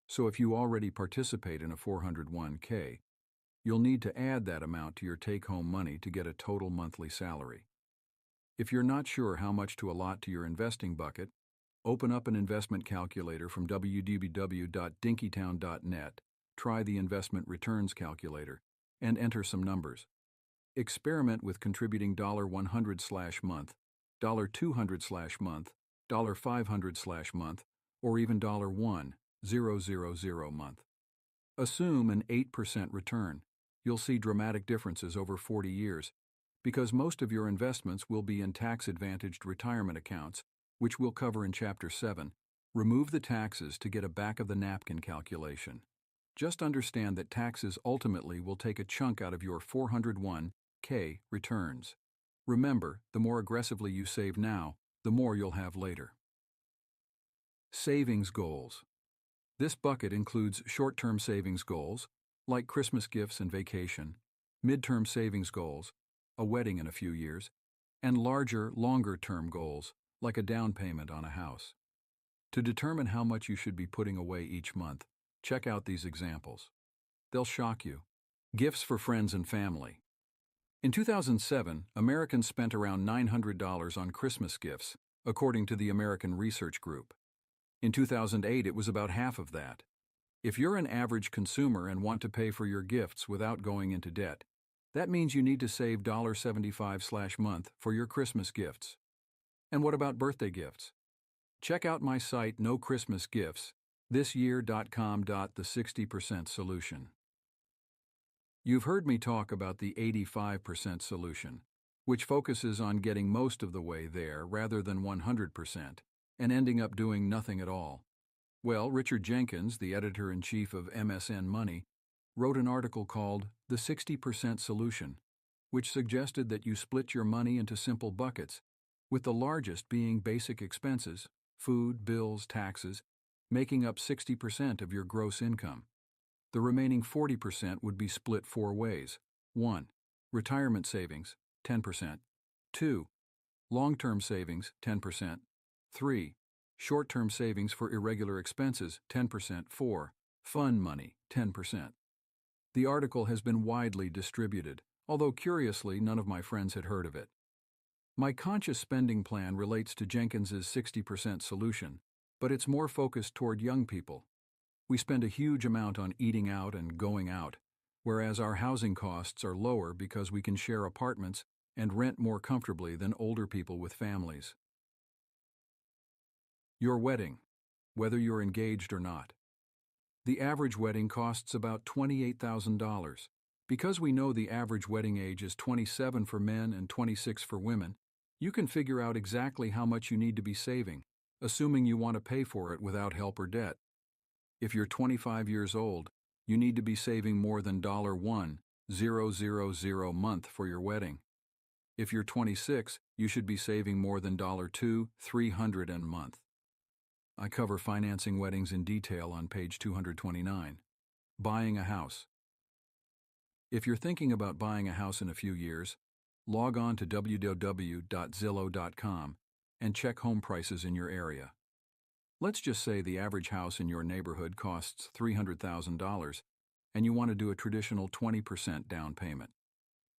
so if you already participate in a 401(k), you'll need to add that amount to your take-home money to get a total monthly salary. If you're not sure how much to allot to your investing bucket, open up an investment calculator from www.dinkytown.net, try the investment returns calculator, and enter some numbers. Experiment with contributing $100/month, $200/month, $500/month, or even $1,000 month. Assume an 8% return. You'll see dramatic differences over 40 years, because most of your investments will be in tax-advantaged retirement accounts, which we'll cover in Chapter 7. Remove the taxes to get a back-of-the-napkin calculation. Just understand that taxes ultimately will take a chunk out of your 401(k) returns. Remember, the more aggressively you save now, the more you'll have later. Savings goals. This bucket includes short-term savings goals, like Christmas gifts and vacation, mid-term savings goals, a wedding in a few years, and larger, longer-term goals, like a down payment on a house. To determine how much you should be putting away each month, check out these examples. They'll shock you. Gifts for friends and family. In 2007, Americans spent around $900 on Christmas gifts, according to the American Research Group. In 2008, it was about half of that. If you're an average consumer and want to pay for your gifts without going into debt, that means you need to save $75/month for your Christmas gifts. And what about birthday gifts? Check out my site No Christmas Gifts, thisyear.com. The 60% solution. You've heard me talk about the 85% solution, which focuses on getting most of the way there rather than 100%, and ending up doing nothing at all. Well, Richard Jenkins, the editor-in-chief of MSN Money, wrote an article called The 60% Solution, which suggested that you split your money into simple buckets, with the largest being basic expenses, food, bills, taxes, making up 60% of your gross income. The remaining 40% would be split 4 ways. 1. Retirement savings, 10%. 2. Long-term savings, 10%. 3. Short-term savings for irregular expenses, 10%. 4. Fun money, 10%. The article has been widely distributed, although curiously none of my friends had heard of it. My conscious spending plan relates to Jenkins's 60% solution, but it's more focused toward young people. We spend a huge amount on eating out and going out, whereas our housing costs are lower because we can share apartments and rent more comfortably than older people with families. Your wedding, whether you're engaged or not. The average wedding costs about $28,000. Because we know the average wedding age is 27 for men and 26 for women, you can figure out exactly how much you need to be saving, assuming you want to pay for it without help or debt. If you're 25 years old, you need to be saving more than $1,000 a month for your wedding. If you're 26, you should be saving more than $2,300 a month. I cover financing weddings in detail on page 229. Buying a house. If you're thinking about buying a house in a few years, log on to www.zillow.com and check home prices in your area. Let's just say the average house in your neighborhood costs $300,000 and you want to do a traditional 20% down payment.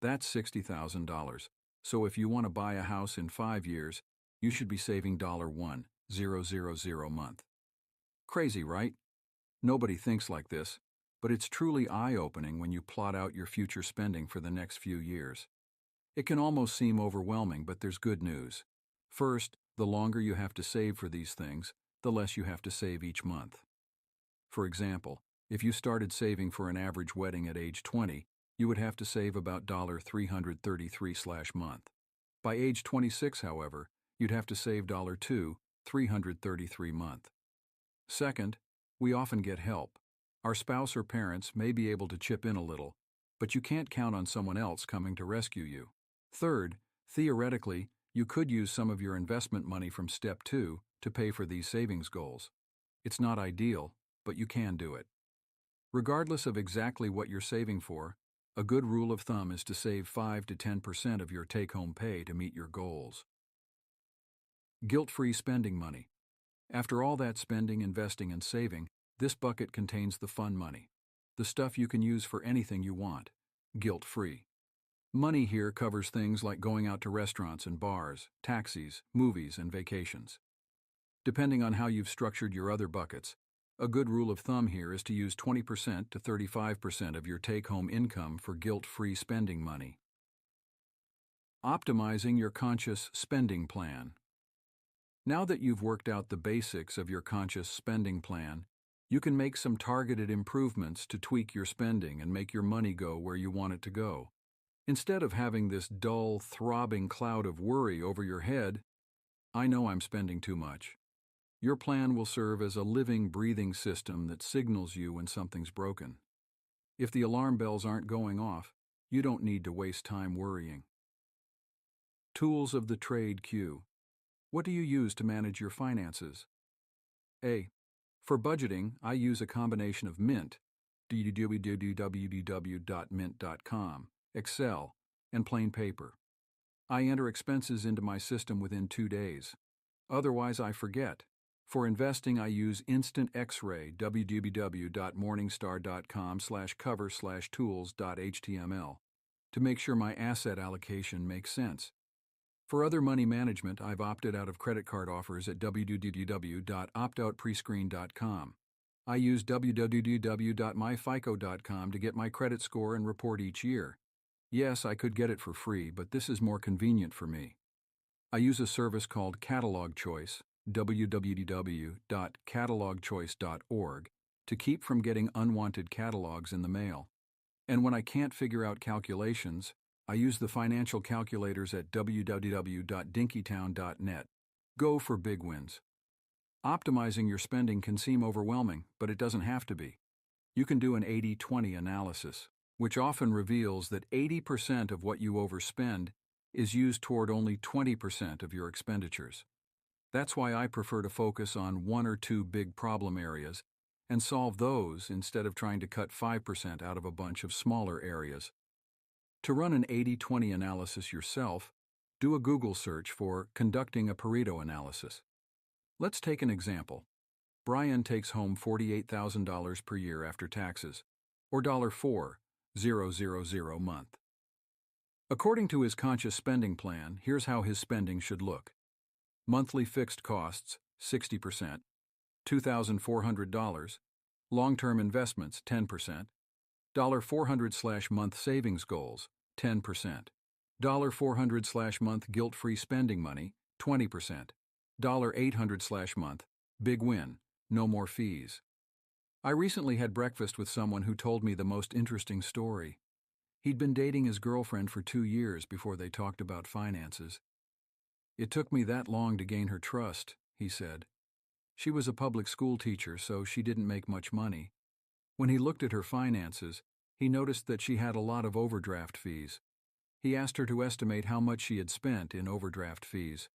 That's $60,000. So if you want to buy a house in 5 years, you should be saving $1,000 a month. Crazy, right? Nobody thinks like this, but it's truly eye-opening when you plot out your future spending for the next few years. It can almost seem overwhelming, but there's good news. First, the longer you have to save for these things, the less you have to save each month. For example, if you started saving for an average wedding at age 20, you would have to save about $333/month. By age 26, however, you'd have to save $2,333 month. Second, we often get help. Our spouse or parents may be able to chip in a little, but you can't count on someone else coming to rescue you. Third, theoretically, you could use some of your investment money from Step 2 to pay for these savings goals. It's not ideal, but you can do it. Regardless of exactly what you're saving for, a good rule of thumb is to save 5 to 10% of your take-home pay to meet your goals. Guilt-free spending money. After all that spending, investing, and saving, this bucket contains the fun money, the stuff you can use for anything you want, guilt-free. Money here covers things like going out to restaurants and bars, taxis, movies, and vacations. Depending on how you've structured your other buckets, a good rule of thumb here is to use 20% to 35% of your take-home income for guilt-free spending money. Optimizing your conscious spending plan. Now that you've worked out the basics of your conscious spending plan, you can make some targeted improvements to tweak your spending and make your money go where you want it to go. Instead of having this dull, throbbing cloud of worry over your head, I know I'm spending too much. Your plan will serve as a living, breathing system that signals you when something's broken. If the alarm bells aren't going off, you don't need to waste time worrying. Tools of the trade queue. What do you use to manage your finances? A. For budgeting, I use a combination of Mint, www.mint.com, Excel, and plain paper. I enter expenses into my system within 2 days. Otherwise, I forget. For investing, I use Instant X-Ray, www.morningstar.com/cover/tools.html, to make sure my asset allocation makes sense. For other money management, I've opted out of credit card offers at www.optoutprescreen.com. I use www.myfico.com to get my credit score and report each year. Yes, I could get it for free, but this is more convenient for me. I use a service called Catalog Choice, www.catalogchoice.org, to keep from getting unwanted catalogs in the mail. And when I can't figure out calculations, I use the financial calculators at www.dinkytown.net. Go for big wins. Optimizing your spending can seem overwhelming, but it doesn't have to be. You can do an 80-20 analysis, which often reveals that 80% of what you overspend is used toward only 20% of your expenditures. That's why I prefer to focus on 1 or 2 big problem areas and solve those instead of trying to cut 5% out of a bunch of smaller areas. To run an 80-20 analysis yourself, do a Google search for conducting a Pareto analysis. Let's take an example. Brian takes home $48,000 per year after taxes, or $4,000 a month. According to his conscious spending plan, here's how his spending should look. Monthly fixed costs, 60%, $2,400, long-term investments, 10%, $400/month savings goals, 10%, $400/month guilt-free spending money, 20%, $800/month, big win, no more fees. I recently had breakfast with someone who told me the most interesting story. He'd been dating his girlfriend for 2 years before they talked about finances. It took me that long to gain her trust, he said. She was a public school teacher, so she didn't make much money. When he looked at her finances, he noticed that she had a lot of overdraft fees. He asked her to estimate how much she had spent in overdraft fees.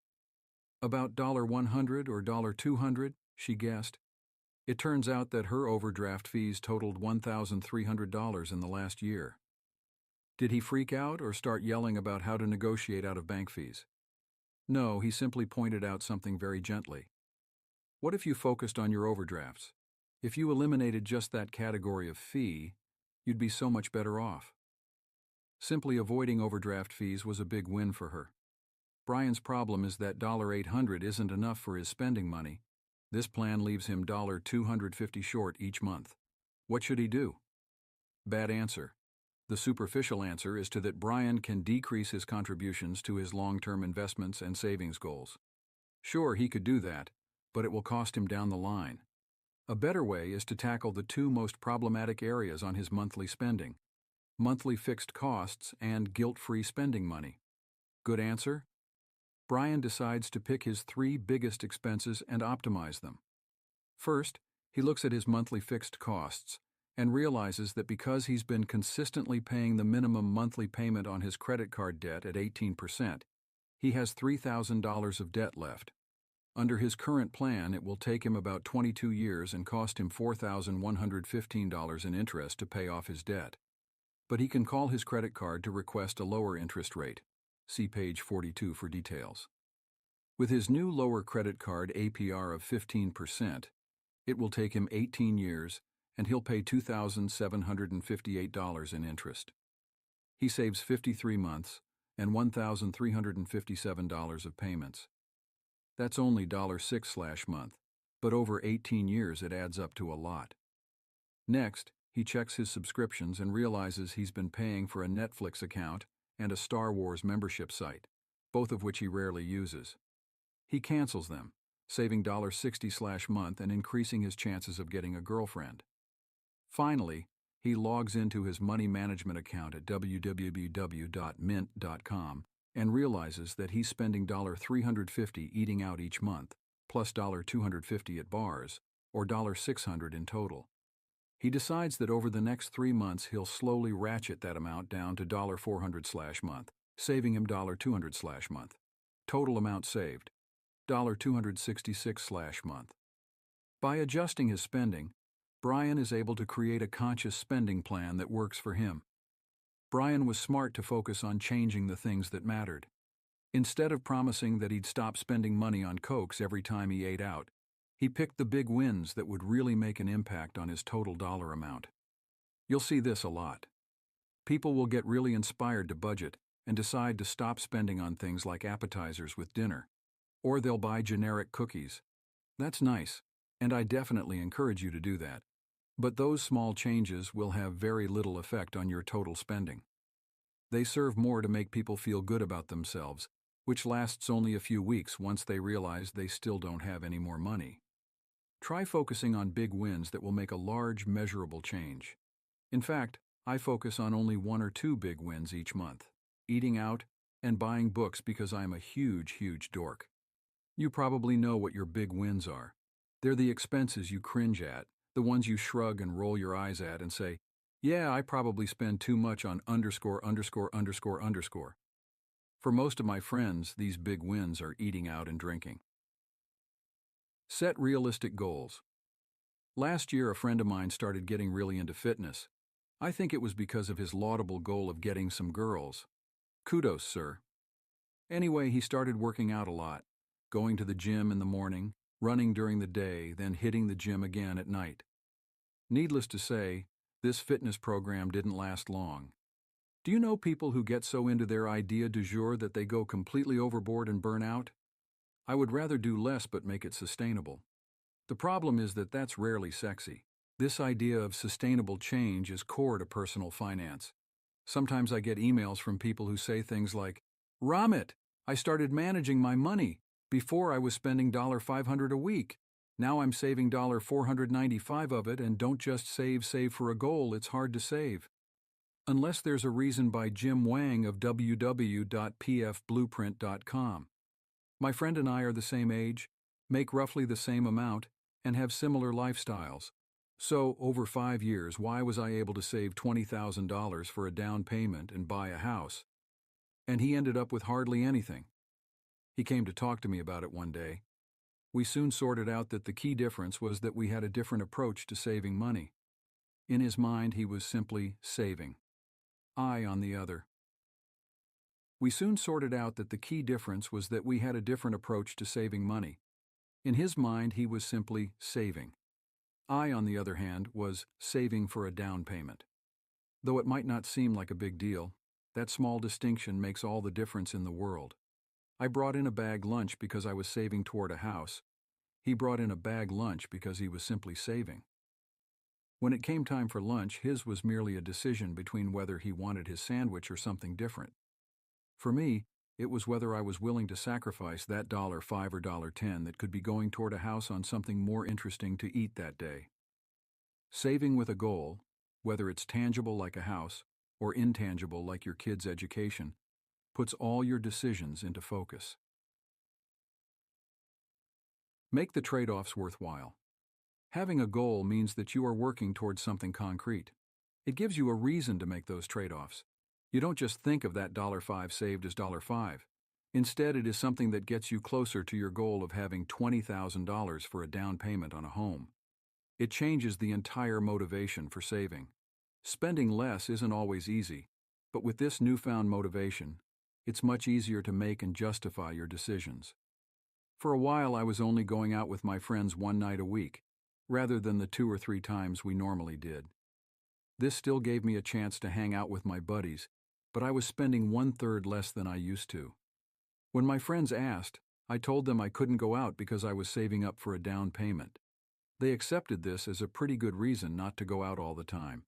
About $100 or $200, she guessed. It turns out that her overdraft fees totaled $1,300 in the last year. Did he freak out or start yelling about how to negotiate out of bank fees? No, he simply pointed out something very gently. What if you focused on your overdrafts? If you eliminated just that category of fee, you'd be so much better off. Simply avoiding overdraft fees was a big win for her. Brian's problem is that $800 isn't enough for his spending money. This plan leaves him $250 short each month. What should he do? Bad answer. The superficial answer is that Brian can decrease his contributions to his long-term investments and savings goals. Sure, he could do that, but it will cost him down the line. A better way is to tackle the two most problematic areas on his monthly spending: monthly fixed costs and guilt-free spending money. Good answer? Brian decides to pick his 3 biggest expenses and optimize them. First, he looks at his monthly fixed costs and realizes that because he's been consistently paying the minimum monthly payment on his credit card debt at 18%, he has $3,000 of debt left. Under his current plan, it will take him about 22 years and cost him $4,115 in interest to pay off his debt. But he can call his credit card to request a lower interest rate. See page 42 for details. With his new lower credit card APR of 15%, it will take him 18 years and he'll pay $2,758 in interest. He saves 53 months and $1,357 of payments. That's only $6/month, but over 18 years it adds up to a lot. Next, he checks his subscriptions and realizes he's been paying for a Netflix account and a Star Wars membership site, both of which he rarely uses. He cancels them, saving $60/month and increasing his chances of getting a girlfriend. Finally, he logs into his money management account at www.mint.com and realizes that he's spending $350 eating out each month, plus $250 at bars, or $600 in total. He decides that over the next 3 months he'll slowly ratchet that amount down to $400/month, saving him $200/month. Total amount saved, $266/month. By adjusting his spending, Brian is able to create a conscious spending plan that works for him. Brian was smart to focus on changing the things that mattered. Instead of promising that he'd stop spending money on Cokes every time he ate out, he picked the big wins that would really make an impact on his total dollar amount. You'll see this a lot. People will get really inspired to budget and decide to stop spending on things like appetizers with dinner. Or they'll buy generic cookies. That's nice, and I definitely encourage you to do that. But those small changes will have very little effect on your total spending. They serve more to make people feel good about themselves, which lasts only a few weeks once they realize they still don't have any more money. Try focusing on big wins that will make a large, measurable change. In fact, I focus on only 1 or 2 big wins each month: eating out and buying books, because I'm a huge dork. You probably know what your big wins are. They're the expenses you cringe at, the ones you shrug and roll your eyes at and say, "Yeah, I probably spend too much on ______." For most of my friends, these big wins are eating out and drinking. Set realistic goals. Last year, a friend of mine started getting really into fitness. I think it was because of his laudable goal of getting some girls. Kudos, sir. Anyway, he started working out a lot, going to the gym in the morning, running during the day, then hitting the gym again at night. Needless to say, this fitness program didn't last long. Do you know people who get so into their idea du jour that they go completely overboard and burn out? I would rather do less but make it sustainable. The problem is that that's rarely sexy. This idea of sustainable change is core to personal finance. Sometimes I get emails from people who say things like, "Ramit, I started managing my money. Before I was spending $500 a week. Now I'm saving $495 of it, and don't just save for a goal, it's hard to save. Unless there's a reason, by Jim Wang of www.pfblueprint.com. My friend and I are the same age, make roughly the same amount, and have similar lifestyles. So, over 5 years, why was I able to save $20,000 for a down payment and buy a house? And he ended up with hardly anything. He came to talk to me about it one day. We soon sorted out that the key difference was that we had a different approach to saving money. In his mind, he was simply saving. I, on the other. We soon sorted out that the key difference was that we had a different approach to saving money. In his mind, he was simply saving. I, on the other hand, was saving for a down payment. Though it might not seem like a big deal, that small distinction makes all the difference in the world. I brought in a bag lunch because I was saving toward a house. He brought in a bag lunch because he was simply saving. When it came time for lunch, his was merely a decision between whether he wanted his sandwich or something different. For me, it was whether I was willing to sacrifice that $5 or $10 that could be going toward a house on something more interesting to eat that day. Saving with a goal, whether it's tangible like a house or intangible like your kid's education, puts all your decisions into focus. Make the trade-offs worthwhile. Having a goal means that you are working towards something concrete. It gives you a reason to make those trade-offs. You don't just think of that $5 saved as $5. Instead, it is something that gets you closer to your goal of having $20,000 for a down payment on a home. It changes the entire motivation for saving. Spending less isn't always easy, but with this newfound motivation, it's much easier to make and justify your decisions. For a while, I was only going out with my friends one night a week, rather than the 2 or 3 times we normally did. This still gave me a chance to hang out with my buddies, but I was spending 1/3 less than I used to. When my friends asked, I told them I couldn't go out because I was saving up for a down payment. They accepted this as a pretty good reason not to go out all the time.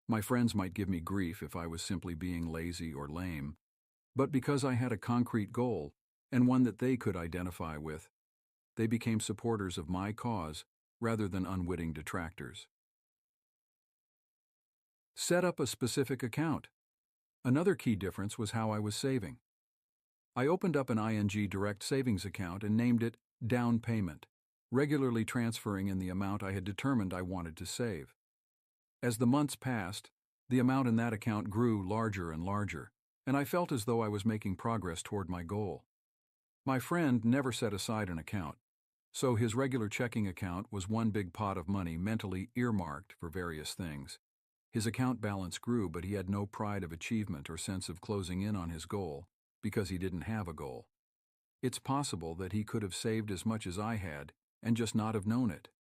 My friends might give me grief if I was simply being lazy or lame, but because I had a concrete goal, and one that they could identify with, they became supporters of my cause rather than unwitting detractors. Set up a specific account. Another key difference was how I was saving. I opened up an ING direct savings account and named it Down Payment, regularly transferring in the amount I had determined I wanted to save. As the months passed, the amount in that account grew larger and larger, and I felt as though I was making progress toward my goal. My friend never set aside an account, so his regular checking account was one big pot of money mentally earmarked for various things. His account balance grew, but he had no pride of achievement or sense of closing in on his goal because he didn't have a goal. It's possible that he could have saved as much as I had and just not have known it.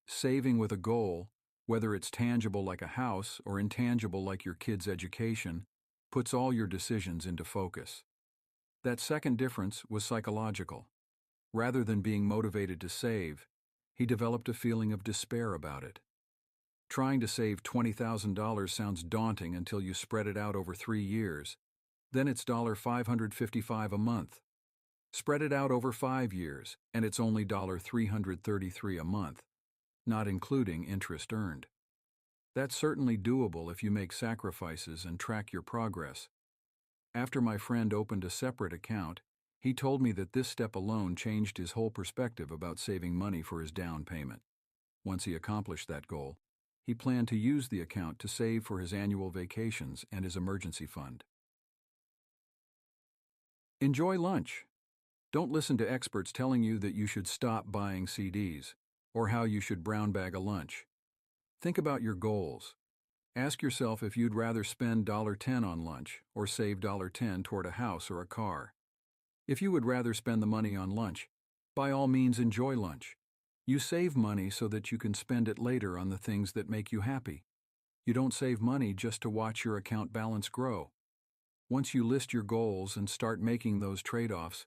Saving with a goal, whether it's tangible like a house or intangible like your kid's education, puts all your decisions into focus. That second difference was psychological. Rather than being motivated to save, he developed a feeling of despair about it. Trying to save $20,000 sounds daunting until you spread it out over 3 years. Then it's $555 a month. Spread it out over 5 years, and it's only $333 a month, not including interest earned. That's certainly doable if you make sacrifices and track your progress. After my friend opened a separate account, he told me that this step alone changed his whole perspective about saving money for his down payment. Once he accomplished that goal, he planned to use the account to save for his annual vacations and his emergency fund. Enjoy lunch. Don't listen to experts telling you that you should stop buying CDs or how you should brown bag a lunch. Think about your goals. Ask yourself if you'd rather spend $10 on lunch or save $10 toward a house or a car. If you would rather spend the money on lunch, by all means enjoy lunch. You save money so that you can spend it later on the things that make you happy. You don't save money just to watch your account balance grow. Once you list your goals and start making those trade-offs,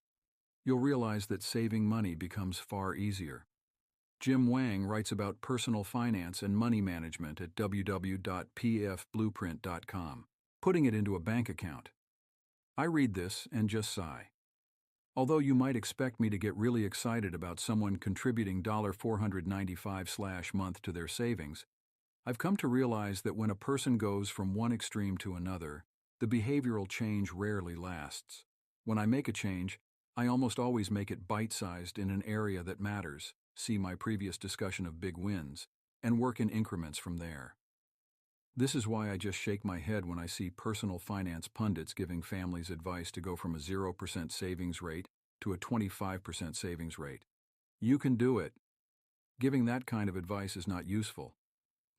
you'll realize that saving money becomes far easier. Jim Wang writes about personal finance and money management at www.pfblueprint.com, putting it into a bank account. I read this and just sigh. Although you might expect me to get really excited about someone contributing $495/month to their savings, I've come to realize that when a person goes from one extreme to another, the behavioral change rarely lasts. When I make a change, I almost always make it bite-sized in an area that matters, see my previous discussion of big wins, and work in increments from there. This is why I just shake my head when I see personal finance pundits giving families advice to go from a 0% savings rate to a 25% savings rate. You can do it. Giving that kind of advice is not useful.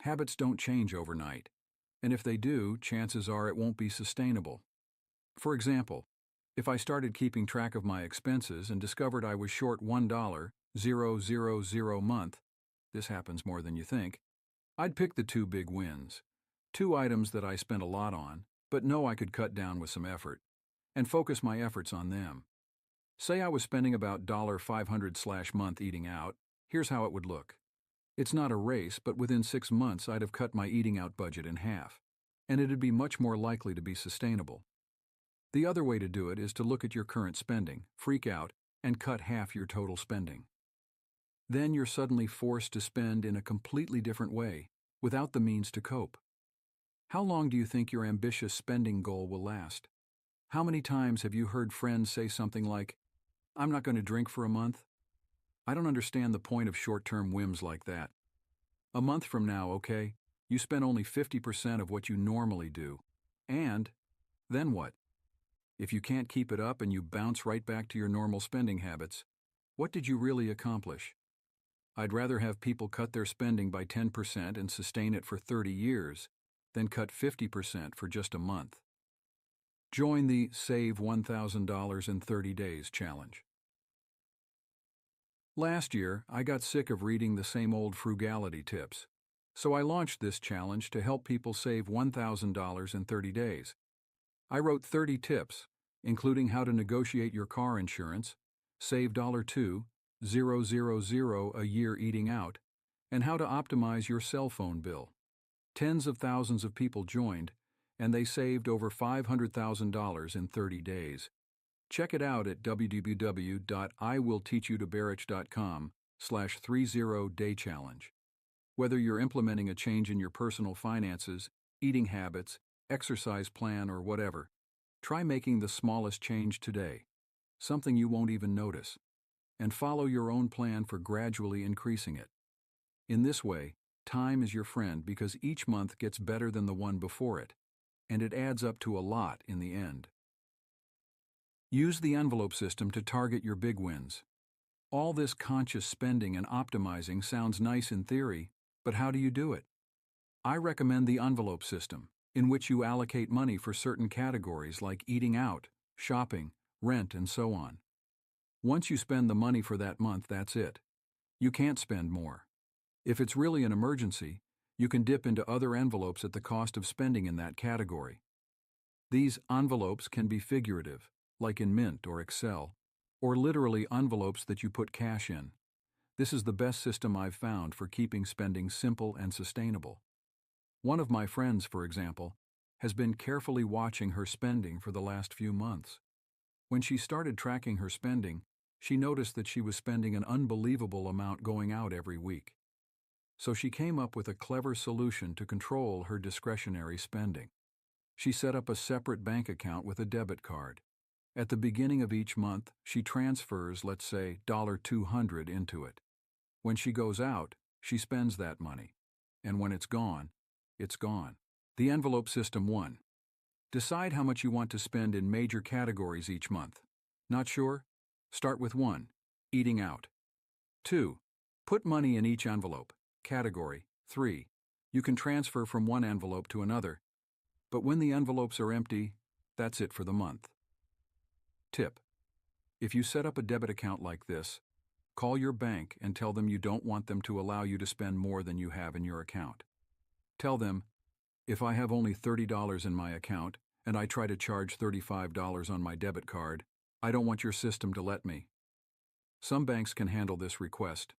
Habits don't change overnight, and if they do, chances are it won't be sustainable. For example, if I started keeping track of my expenses and discovered I was short $1,000 a month, this happens more than you think, I'd pick the two big wins. Two items that I spent a lot on, but know I could cut down with some effort, and focus my efforts on them. Say I was spending about $500/month eating out, here's how it would look. It's not a race, but within 6 months I'd have cut my eating out budget in half, and it'd be much more likely to be sustainable. The other way to do it is to look at your current spending, freak out, and cut half your total spending. Then you're suddenly forced to spend in a completely different way, without the means to cope. How long do you think your ambitious spending goal will last? How many times have you heard friends say something like, "I'm not going to drink for a month"? I don't understand the point of short-term whims like that. A month from now, okay, you spend only 50% of what you normally do. And then what? If you can't keep it up and you bounce right back to your normal spending habits, what did you really accomplish? I'd rather have people cut their spending by 10% and sustain it for 30 years than cut 50% for just a month. Join the Save $1,000 in 30 Days challenge. Last year, I got sick of reading the same old frugality tips, so I launched this challenge to help people save $1,000 in 30 days. I wrote 30 tips, including how to negotiate your car insurance, save $2,000 a year eating out, and how to optimize your cell phone bill. Tens of thousands of people joined, and they saved over $500,000 in 30 days. Check it out at www.iwillteachyoutobarich.com/30day-challenge. Whether you're implementing a change in your personal finances, eating habits, exercise plan, or whatever, try making the smallest change today, something you won't even notice, and follow your own plan for gradually increasing it. In this way, time is your friend because each month gets better than the one before it, and it adds up to a lot in the end. Use the envelope system to target your big wins. All this conscious spending and optimizing sounds nice in theory, but how do you do it? I recommend the envelope system, in which you allocate money for certain categories like eating out, shopping, rent, and so on. Once you spend the money for that month, that's it. You can't spend more. If it's really an emergency, you can dip into other envelopes at the cost of spending in that category. These envelopes can be figurative, like in Mint or Excel, or literally envelopes that you put cash in. This is the best system I've found for keeping spending simple and sustainable. One of my friends, for example, has been carefully watching her spending for the last few months. When she started tracking her spending, she noticed that she was spending an unbelievable amount going out every week. So she came up with a clever solution to control her discretionary spending. She set up a separate bank account with a debit card. At the beginning of each month, she transfers, let's say, $200 into it. When she goes out, she spends that money. And when it's gone, it's gone. The envelope system 1. Decide how much you want to spend in major categories each month. Not sure? Start with 1. Eating out. 2. Put money in each envelope. Category. 3. You can transfer from one envelope to another, but when the envelopes are empty, that's it for the month. Tip: if you set up a debit account like this, call your bank and tell them you don't want them to allow you to spend more than you have in your account. Tell them, if I have only $30 in my account and I try to charge $35 on my debit card, I don't want your system to let me. Some banks can handle this request.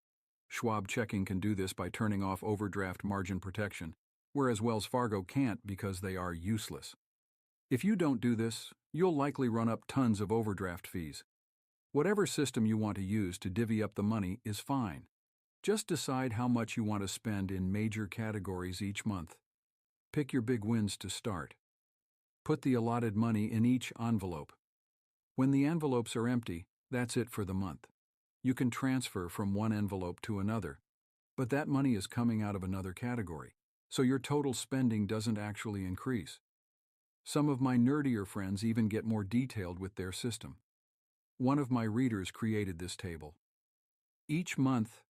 Schwab Checking can do this by turning off overdraft margin protection, whereas Wells Fargo can't because they are useless. If you don't do this, you'll likely run up tons of overdraft fees. Whatever system you want to use to divvy up the money is fine. Just decide how much you want to spend in major categories each month. Pick your big wins to start. Put the allotted money in each envelope. When the envelopes are empty, that's it for the month. You can transfer from one envelope to another, but that money is coming out of another category, so your total spending doesn't actually increase. Some of my nerdier friends even get more detailed with their system. One of my readers created this table. Each month,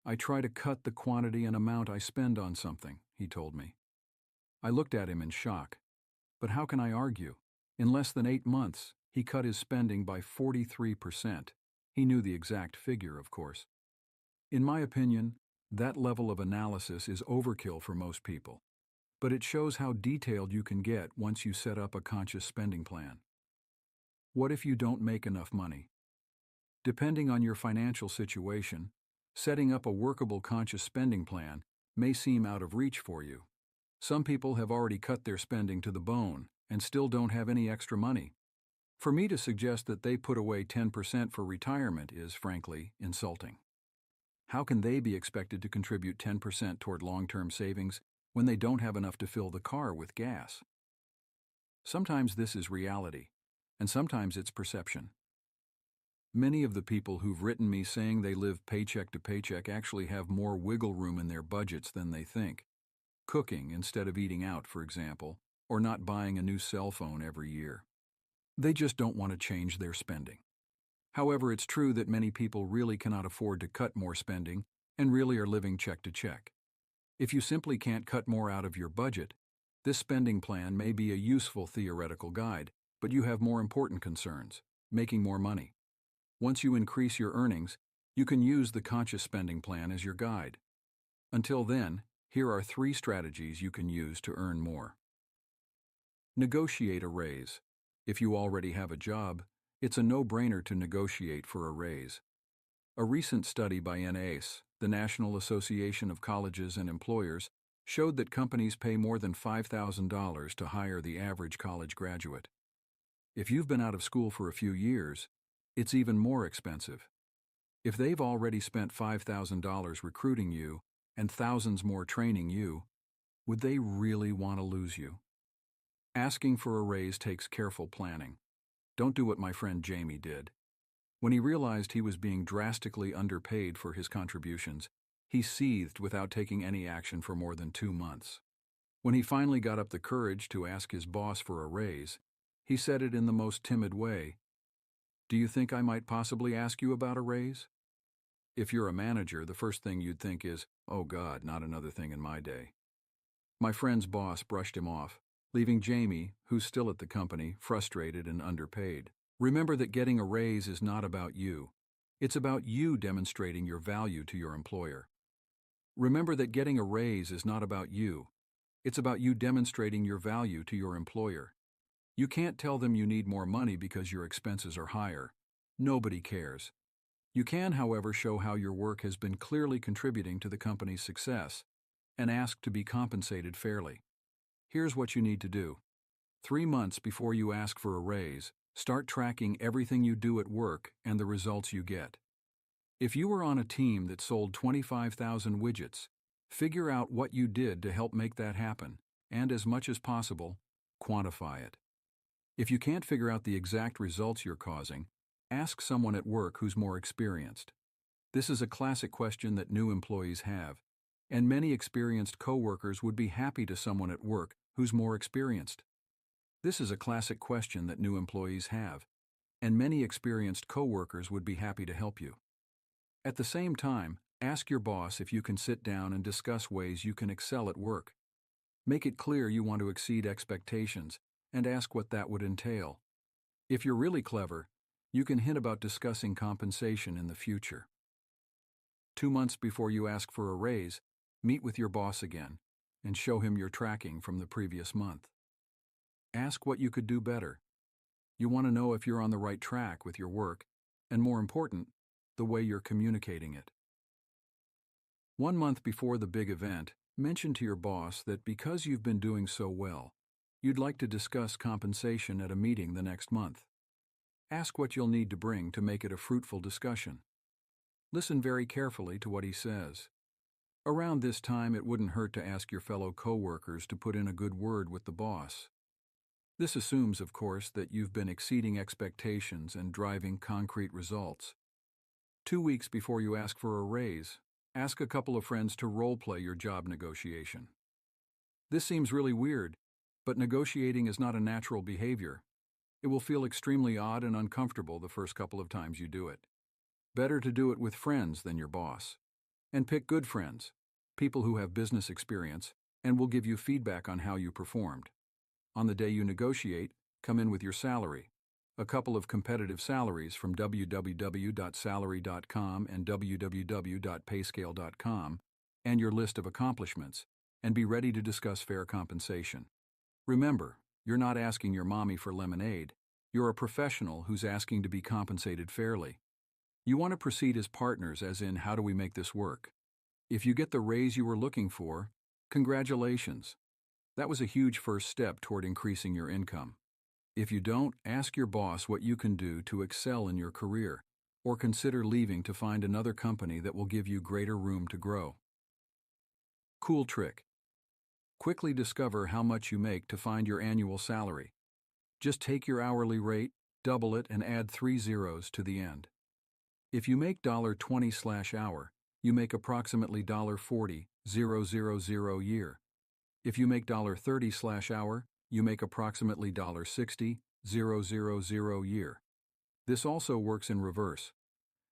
I try to cut the quantity and amount I spend on something, he told me. I looked at him in shock. But how can I argue? In less than 8 months, he cut his spending by 43%. He knew the exact figure, of course. In my opinion, that level of analysis is overkill for most people. But it shows how detailed you can get once you set up a conscious spending plan. What if you don't make enough money? Depending on your financial situation, setting up a workable conscious spending plan may seem out of reach for you. Some people have already cut their spending to the bone and still don't have any extra money. For me to suggest that they put away 10% for retirement is, frankly, insulting. How can they be expected to contribute 10% toward long-term savings when they don't have enough to fill the car with gas? Sometimes this is reality, and sometimes it's perception. Many of the people who've written me saying they live paycheck to paycheck actually have more wiggle room in their budgets than they think. Cooking instead of eating out, for example, or not buying a new cell phone every year. They just don't want to change their spending. However, it's true that many people really cannot afford to cut more spending and really are living check to check. If you simply can't cut more out of your budget, this spending plan may be a useful theoretical guide, but you have more important concerns, making more money. Once you increase your earnings, you can use the conscious spending plan as your guide. Until then, here are 3 strategies you can use to earn more. Negotiate a raise. If you already have a job, it's a no-brainer to negotiate for a raise. A recent study by NACE, the National Association of Colleges and Employers, showed that companies pay more than $5,000 to hire the average college graduate. If you've been out of school for a few years, it's even more expensive. If they've already spent $5,000 recruiting you and thousands more training you, would they really want to lose you? Asking for a raise takes careful planning. Don't do what my friend Jamie did. When he realized he was being drastically underpaid for his contributions, he seethed without taking any action for more than 2 months. When he finally got up the courage to ask his boss for a raise, he said it in the most timid way. "Do you think I might possibly ask you about a raise?" If you're a manager, the first thing you'd think is, "Oh God, not another thing in my day." My friend's boss brushed him off, leaving Jamie, who's still at the company, frustrated and underpaid. Remember that getting a raise is not about you. It's about you demonstrating your value to your employer. Remember that getting a raise is not about you. It's about you demonstrating your value to your employer. You can't tell them you need more money because your expenses are higher. Nobody cares. You can, however, show how your work has been clearly contributing to the company's success and ask to be compensated fairly. Here's what you need to do. 3 months before you ask for a raise, start tracking everything you do at work and the results you get. If you were on a team that sold 25,000 widgets, figure out what you did to help make that happen, and as much as possible, quantify it. If you can't figure out the exact results you're causing, ask someone at work who's more experienced. This is a classic question that new employees have, and many experienced coworkers would be happy to someone at work who's more experienced. This is a classic question that new employees have, and many experienced coworkers would be happy to help you. At the same time, ask your boss if you can sit down and discuss ways you can excel at work. Make it clear you want to exceed expectations, and ask what that would entail. If you're really clever, you can hint about discussing compensation in the future. 2 months before you ask for a raise, meet with your boss again and show him your tracking from the previous month. Ask what you could do better. You want to know if you're on the right track with your work, and more important, the way you're communicating it. 1 month before the big event, mention to your boss that because you've been doing so well, you'd like to discuss compensation at a meeting the next month. Ask what you'll need to bring to make it a fruitful discussion. Listen very carefully to what he says. Around this time, it wouldn't hurt to ask your fellow co-workers to put in a good word with the boss. This assumes, of course, that you've been exceeding expectations and driving concrete results. 2 weeks before you ask for a raise, ask a couple of friends to role-play your job negotiation. This seems really weird, but negotiating is not a natural behavior. It will feel extremely odd and uncomfortable the first couple of times you do it. Better to do it with friends than your boss. And pick good friends, people who have business experience, and will give you feedback on how you performed. On the day you negotiate, come in with your salary, a couple of competitive salaries from www.salary.com and www.payscale.com, and your list of accomplishments, and be ready to discuss fair compensation. Remember, you're not asking your mommy for lemonade. You're a professional who's asking to be compensated fairly. You want to proceed as partners, as in, how do we make this work? If you get the raise you were looking for, congratulations. That was a huge first step toward increasing your income. If you don't, ask your boss what you can do to excel in your career, or consider leaving to find another company that will give you greater room to grow. Cool trick. Quickly discover how much you make to find your annual salary. Just take your hourly rate, double it, and add 3 zeros to the end. If you make $20/hour, you make approximately $40,000 year. If you make $30/hour, you make approximately $60,000 year. This also works in reverse.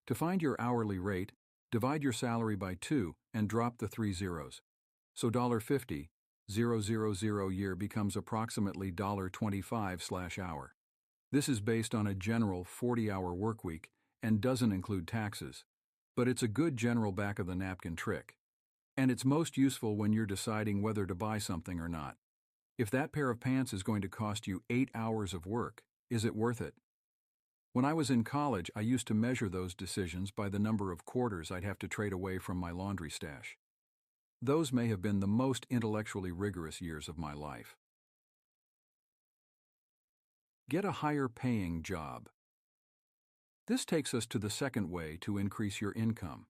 To find your hourly rate, divide your salary by 2 and drop the 3 zeros. So $50,000 year becomes approximately $25/hour. This is based on a general 40-hour workweek and doesn't include taxes, but it's a good general back-of-the-napkin trick. And it's most useful when you're deciding whether to buy something or not. If that pair of pants is going to cost you 8 hours of work, is it worth it? When I was in college, I used to measure those decisions by the number of quarters I'd have to trade away from my laundry stash. Those may have been the most intellectually rigorous years of my life. Get a higher-paying job. This takes us to the second way to increase your income.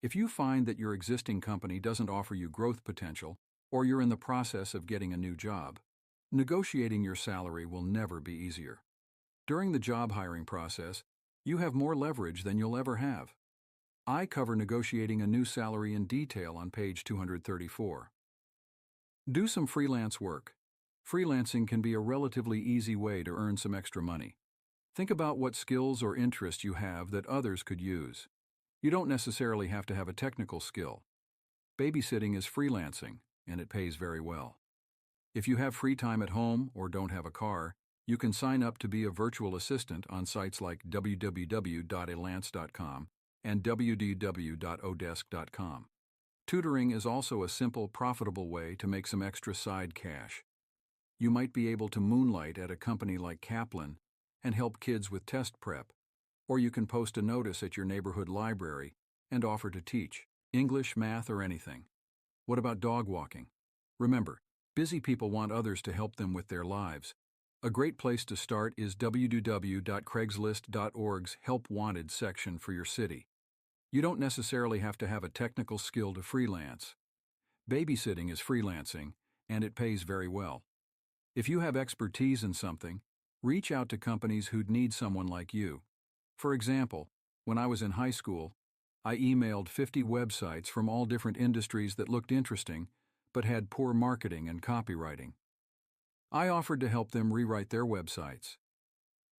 If you find that your existing company doesn't offer you growth potential, or you're in the process of getting a new job, negotiating your salary will never be easier. During the job hiring process, you have more leverage than you'll ever have. I cover negotiating a new salary in detail on page 234. Do some freelance work. Freelancing can be a relatively easy way to earn some extra money. Think about what skills or interests you have that others could use. You don't necessarily have to have a technical skill. Babysitting is freelancing, and it pays very well. If you have free time at home or don't have a car, you can sign up to be a virtual assistant on sites like www.elance.com and www.odesk.com. Tutoring is also a simple, profitable way to make some extra side cash. You might be able to moonlight at a company like Kaplan and help kids with test prep, or you can post a notice at your neighborhood library and offer to teach English, math, or anything. What about dog walking? Remember, busy people want others to help them with their lives. A great place to start is www.craigslist.org's Help Wanted section for your city. You don't necessarily have to have a technical skill to freelance. Babysitting is freelancing, and it pays very well. If you have expertise in something, reach out to companies who'd need someone like you. For example, when I was in high school, I emailed 50 websites from all different industries that looked interesting, but had poor marketing and copywriting. I offered to help them rewrite their websites.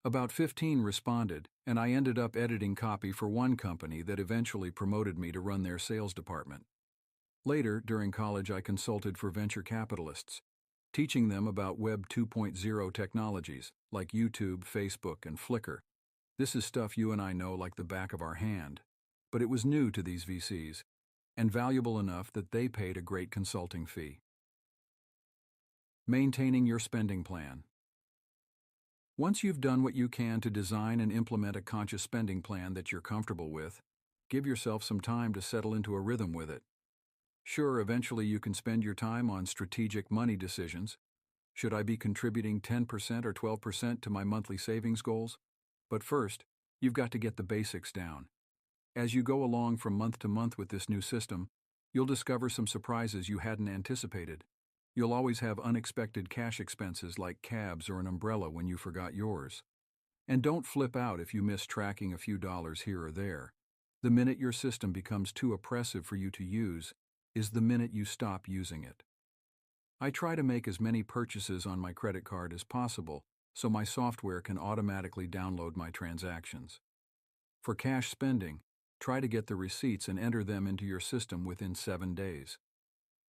About 15 responded, and I ended up editing copy for one company that eventually promoted me to run their sales department. Later, during college, I consulted for venture capitalists, teaching them about Web 2.0 technologies like YouTube, Facebook, and Flickr. This is stuff you and I know like the back of our hand, but it was new to these VCs, and valuable enough that they paid a great consulting fee. Maintaining your spending plan. Once you've done what you can to design and implement a conscious spending plan that you're comfortable with, give yourself some time to settle into a rhythm with it. Sure, eventually you can spend your time on strategic money decisions. Should I be contributing 10% or 12% to my monthly savings goals? But first, you've got to get the basics down. As you go along from month to month with this new system, you'll discover some surprises you hadn't anticipated. You'll always have unexpected cash expenses like cabs or an umbrella when you forgot yours. And don't flip out if you miss tracking a few dollars here or there. The minute your system becomes too oppressive for you to use is the minute you stop using it. I try to make as many purchases on my credit card as possible so my software can automatically download my transactions. For cash spending, try to get the receipts and enter them into your system within 7 days.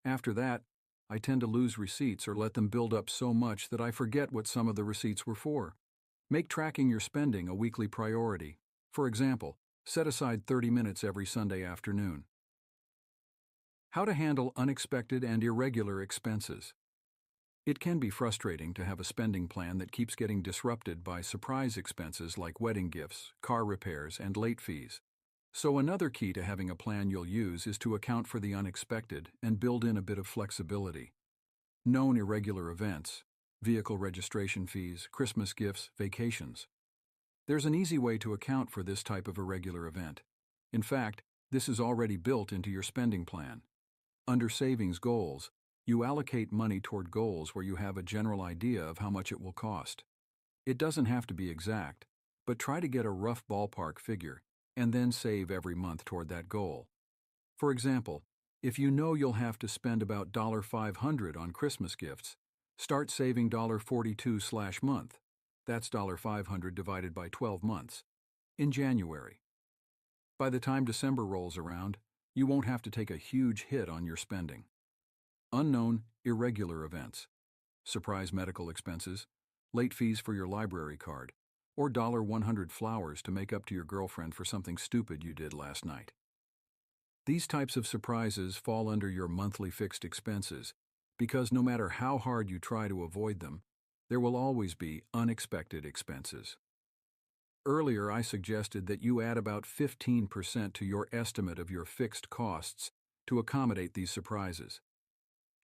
After that, I tend to lose receipts or let them build up so much that I forget what some of the receipts were for. Make tracking your spending a weekly priority. For example, set aside 30 minutes every Sunday afternoon. How to handle unexpected and irregular expenses. It can be frustrating to have a spending plan that keeps getting disrupted by surprise expenses like wedding gifts, car repairs, and late fees. So another key to having a plan you'll use is to account for the unexpected and build in a bit of flexibility. Known irregular events, vehicle registration fees, Christmas gifts, vacations. There's an easy way to account for this type of irregular event. In fact, this is already built into your spending plan. Under savings goals, you allocate money toward goals where you have a general idea of how much it will cost. It doesn't have to be exact, but try to get a rough ballpark figure and then save every month toward that goal. For example, if you know you'll have to spend about $500 on Christmas gifts, start saving $42/month. That's $500 divided by 12 months. In January. By the time December rolls around, you won't have to take a huge hit on your spending. Unknown, irregular events. Surprise medical expenses, late fees for your library card, or $100 flowers to make up to your girlfriend for something stupid you did last night. These types of surprises fall under your monthly fixed expenses because no matter how hard you try to avoid them, there will always be unexpected expenses. Earlier, I suggested that you add about 15% to your estimate of your fixed costs to accommodate these surprises.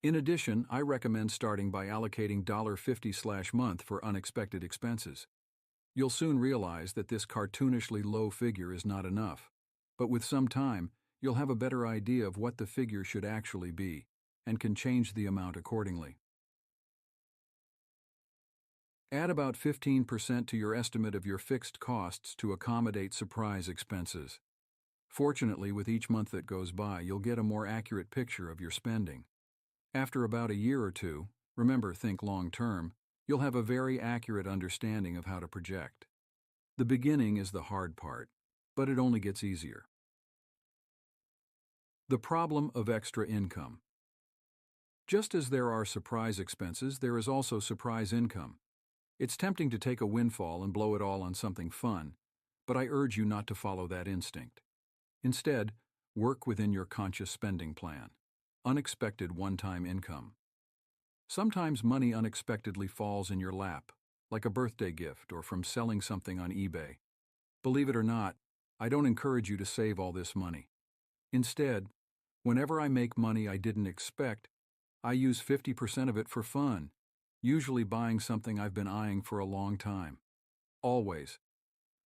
In addition, I recommend starting by allocating $50/month for unexpected expenses. You'll soon realize that this cartoonishly low figure is not enough, but with some time, you'll have a better idea of what the figure should actually be and can change the amount accordingly. Add about 15% to your estimate of your fixed costs to accommodate surprise expenses. Fortunately, with each month that goes by, you'll get a more accurate picture of your spending. After about a year or two, remember, think long term, you'll have a very accurate understanding of how to project. The beginning is the hard part, but it only gets easier. The problem of extra income. Just as there are surprise expenses, there is also surprise income. It's tempting to take a windfall and blow it all on something fun, but I urge you not to follow that instinct. Instead, work within your conscious spending plan. Unexpected one-time income. Sometimes money unexpectedly falls in your lap, like a birthday gift or from selling something on eBay. Believe it or not, I don't encourage you to save all this money. Instead, whenever I make money I didn't expect, I use 50% of it for fun, usually buying something I've been eyeing for a long time. Always.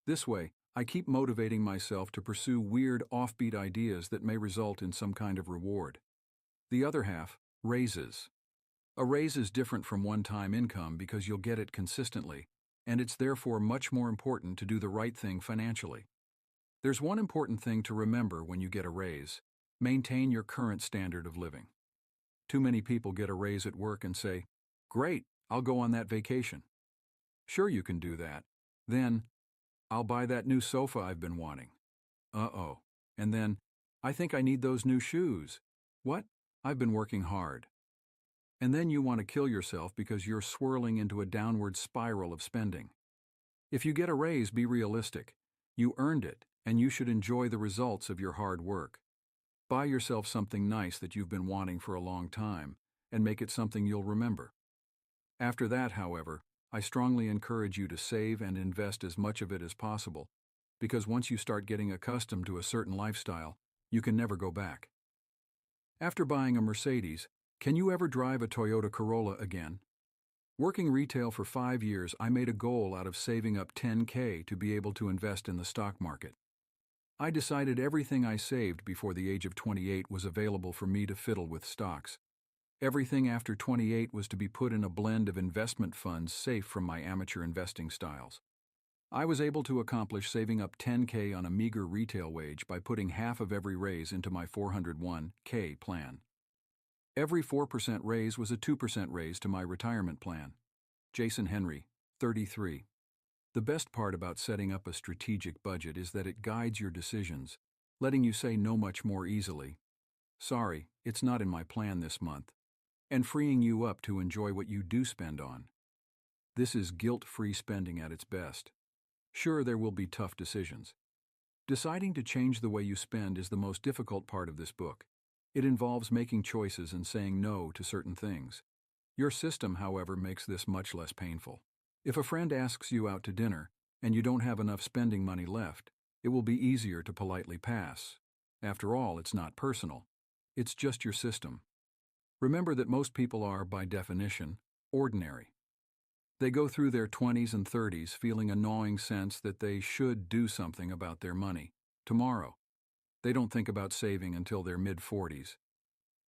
This way, I keep motivating myself to pursue weird, offbeat ideas that may result in some kind of reward. The other half, raises. A raise is different from one-time income because you'll get it consistently, and it's therefore much more important to do the right thing financially. There's one important thing to remember when you get a raise: maintain your current standard of living. Too many people get a raise at work and say, "Great, I'll go on that vacation." Sure, you can do that. Then, "I'll buy that new sofa I've been wanting." Uh-oh. And then, "I think I need those new shoes." What? I've been working hard. And then you want to kill yourself because you're swirling into a downward spiral of spending. If you get a raise, be realistic. You earned it, and you should enjoy the results of your hard work. Buy yourself something nice that you've been wanting for a long time, and make it something you'll remember. After that, however, I strongly encourage you to save and invest as much of it as possible, because once you start getting accustomed to a certain lifestyle, you can never go back. After buying a Mercedes, can you ever drive a Toyota Corolla again? Working retail for 5 years, I made a goal out of saving up $10K to be able to invest in the stock market. I decided everything I saved before the age of 28 was available for me to fiddle with stocks. Everything after 28 was to be put in a blend of investment funds safe from my amateur investing styles. I was able to accomplish saving up $10K on a meager retail wage by putting half of every raise into my 401K plan. Every 4% raise was a 2% raise to my retirement plan. Jason Henry, 33. The best part about setting up a strategic budget is that it guides your decisions, letting you say no much more easily. Sorry, it's not in my plan this month, and freeing you up to enjoy what you do spend on. This is guilt-free spending at its best. Sure, there will be tough decisions. Deciding to change the way you spend is the most difficult part of this book. It involves making choices and saying no to certain things. Your system, however, makes this much less painful. If a friend asks you out to dinner and you don't have enough spending money left, it will be easier to politely pass. After all, it's not personal. It's just your system. Remember that most people are, by definition, ordinary. They go through their 20s and 30s feeling a gnawing sense that they should do something about their money tomorrow. They don't think about saving until their mid-40s.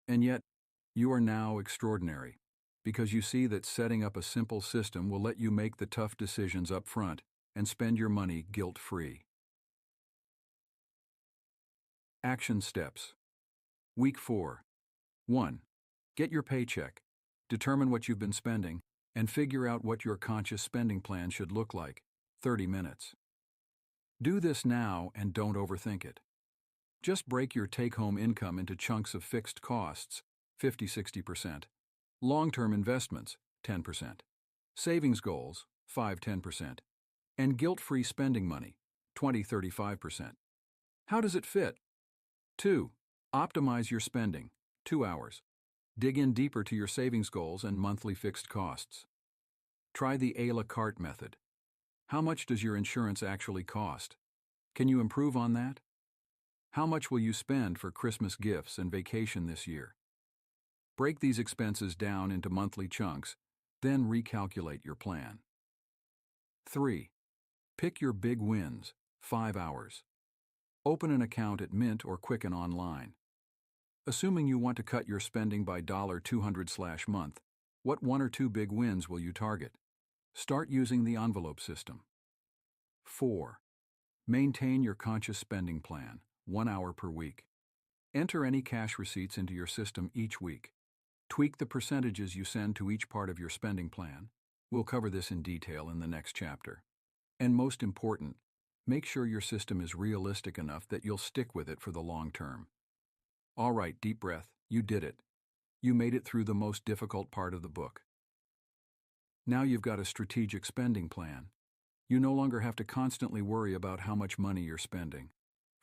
And yet, you are now extraordinary, because you see that setting up a simple system will let you make the tough decisions up front and spend your money guilt-free. Action steps. Week 4. 1. Get your paycheck. Determine what you've been spending, and figure out what your conscious spending plan should look like. 30 minutes. Do this now and don't overthink it. Just break your take-home income into chunks of fixed costs, 50-60%, long-term investments, 10%, savings goals, 5-10%, and guilt-free spending money, 20-35%. How does it fit? 2. Optimize your spending, 2 hours. Dig in deeper to your savings goals and monthly fixed costs. Try the a la carte method. How much does your insurance actually cost? Can you improve on that? How much will you spend for Christmas gifts and vacation this year? Break these expenses down into monthly chunks, then recalculate your plan. 3. Pick your big wins, 5 hours. Open an account at Mint or Quicken online. Assuming you want to cut your spending by $200/month, what 1 or 2 big wins will you target? Start using the envelope system. 4. Maintain your conscious spending plan, 1 hour per week. Enter any cash receipts into your system each week. Tweak the percentages you send to each part of your spending plan. We'll cover this in detail in the next chapter. And most important, make sure your system is realistic enough that you'll stick with it for the long term. All right, deep breath, you did it. You made it through the most difficult part of the book. Now you've got a strategic spending plan. You no longer have to constantly worry about how much money you're spending.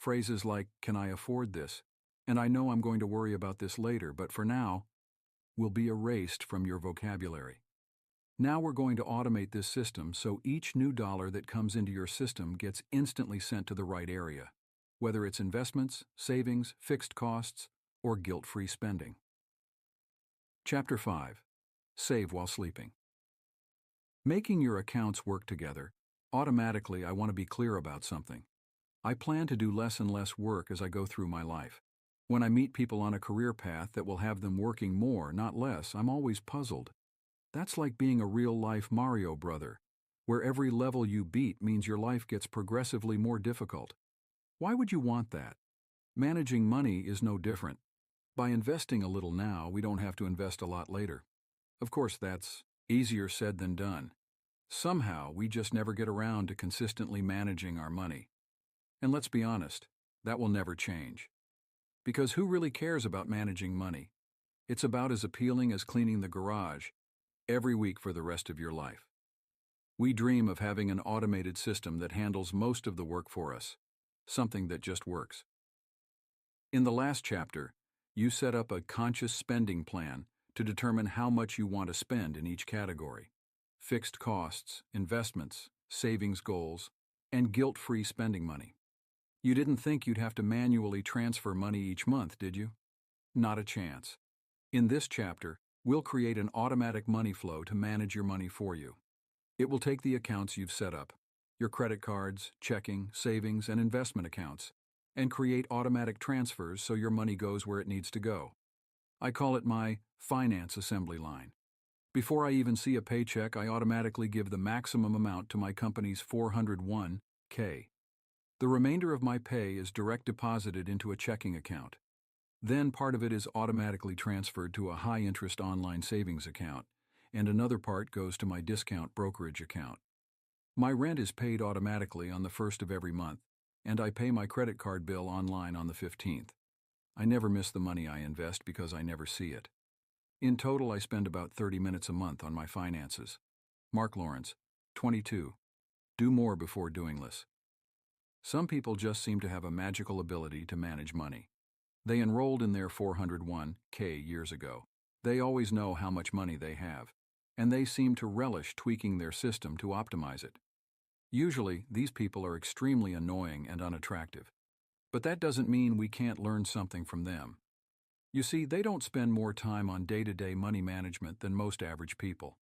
Phrases like, "Can I afford this?" and "I know I'm going to worry about this later, but for now," will be erased from your vocabulary. Now we're going to automate this system so each new dollar that comes into your system gets instantly sent to the right area, whether it's investments, savings, fixed costs, or guilt-free spending. Chapter 5. Save while sleeping. Making your accounts work together. Automatically, I want to be clear about something. I plan to do less and less work as I go through my life. When I meet people on a career path that will have them working more, not less, I'm always puzzled. That's like being a real-life Mario brother, where every level you beat means your life gets progressively more difficult. Why would you want that? Managing money is no different. By investing a little now, we don't have to invest a lot later. Of course, that's easier said than done. Somehow, we just never get around to consistently managing our money. And let's be honest, that will never change. Because who really cares about managing money? It's about as appealing as cleaning the garage every week for the rest of your life. We dream of having an automated system that handles most of the work for us, something that just works. In the last chapter, you set up a conscious spending plan to determine how much you want to spend in each category: fixed costs, investments, savings goals, and guilt-free spending money. You didn't think you'd have to manually transfer money each month, did you? Not a chance. In this chapter, We'll create an automatic money flow to manage your money for you. It will take the accounts you've set up, your credit cards, checking, savings, and investment accounts, and create automatic transfers so your money goes where it needs to go. I call it my finance assembly line. Before I even see a paycheck, I automatically give the maximum amount to my company's 401k. The remainder of my pay is direct deposited into a checking account. Then part of it is automatically transferred to a high-interest online savings account, and another part goes to my discount brokerage account. My rent is paid automatically on the 1st of every month, and I pay my credit card bill online on the 15th. I never miss the money I invest because I never see it. In total, I spend about 30 minutes a month on my finances. Mark Lawrence, 22. Do more before doing less. Some people just seem to have a magical ability to manage money. They enrolled in their 401k years ago. They always know how much money they have, and they seem to relish tweaking their system to optimize it. Usually, these people are extremely annoying and unattractive. But that doesn't mean we can't learn something from them. You see, they don't spend more time on day-to-day money management than most average people.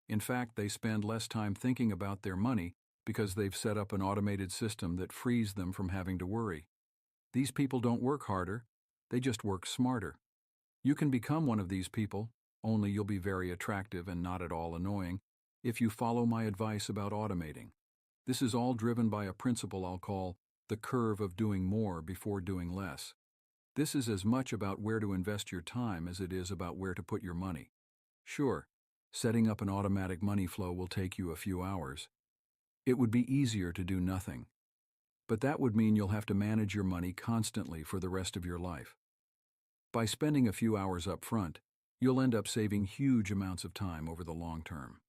In fact, they spend less time thinking about their money because they've set up an automated system that frees them from having to worry. These people don't work harder, they just work smarter. You can become one of these people, only you'll be very attractive and not at all annoying, if you follow my advice about automating. This is all driven by a principle I'll call the curve of doing more before doing less. This is as much about where to invest your time as it is about where to put your money. Sure, setting up an automatic money flow will take you a few hours. It would be easier to do nothing. But that would mean you'll have to manage your money constantly for the rest of your life. By spending a few hours up front, you'll end up saving huge amounts of time over the long term.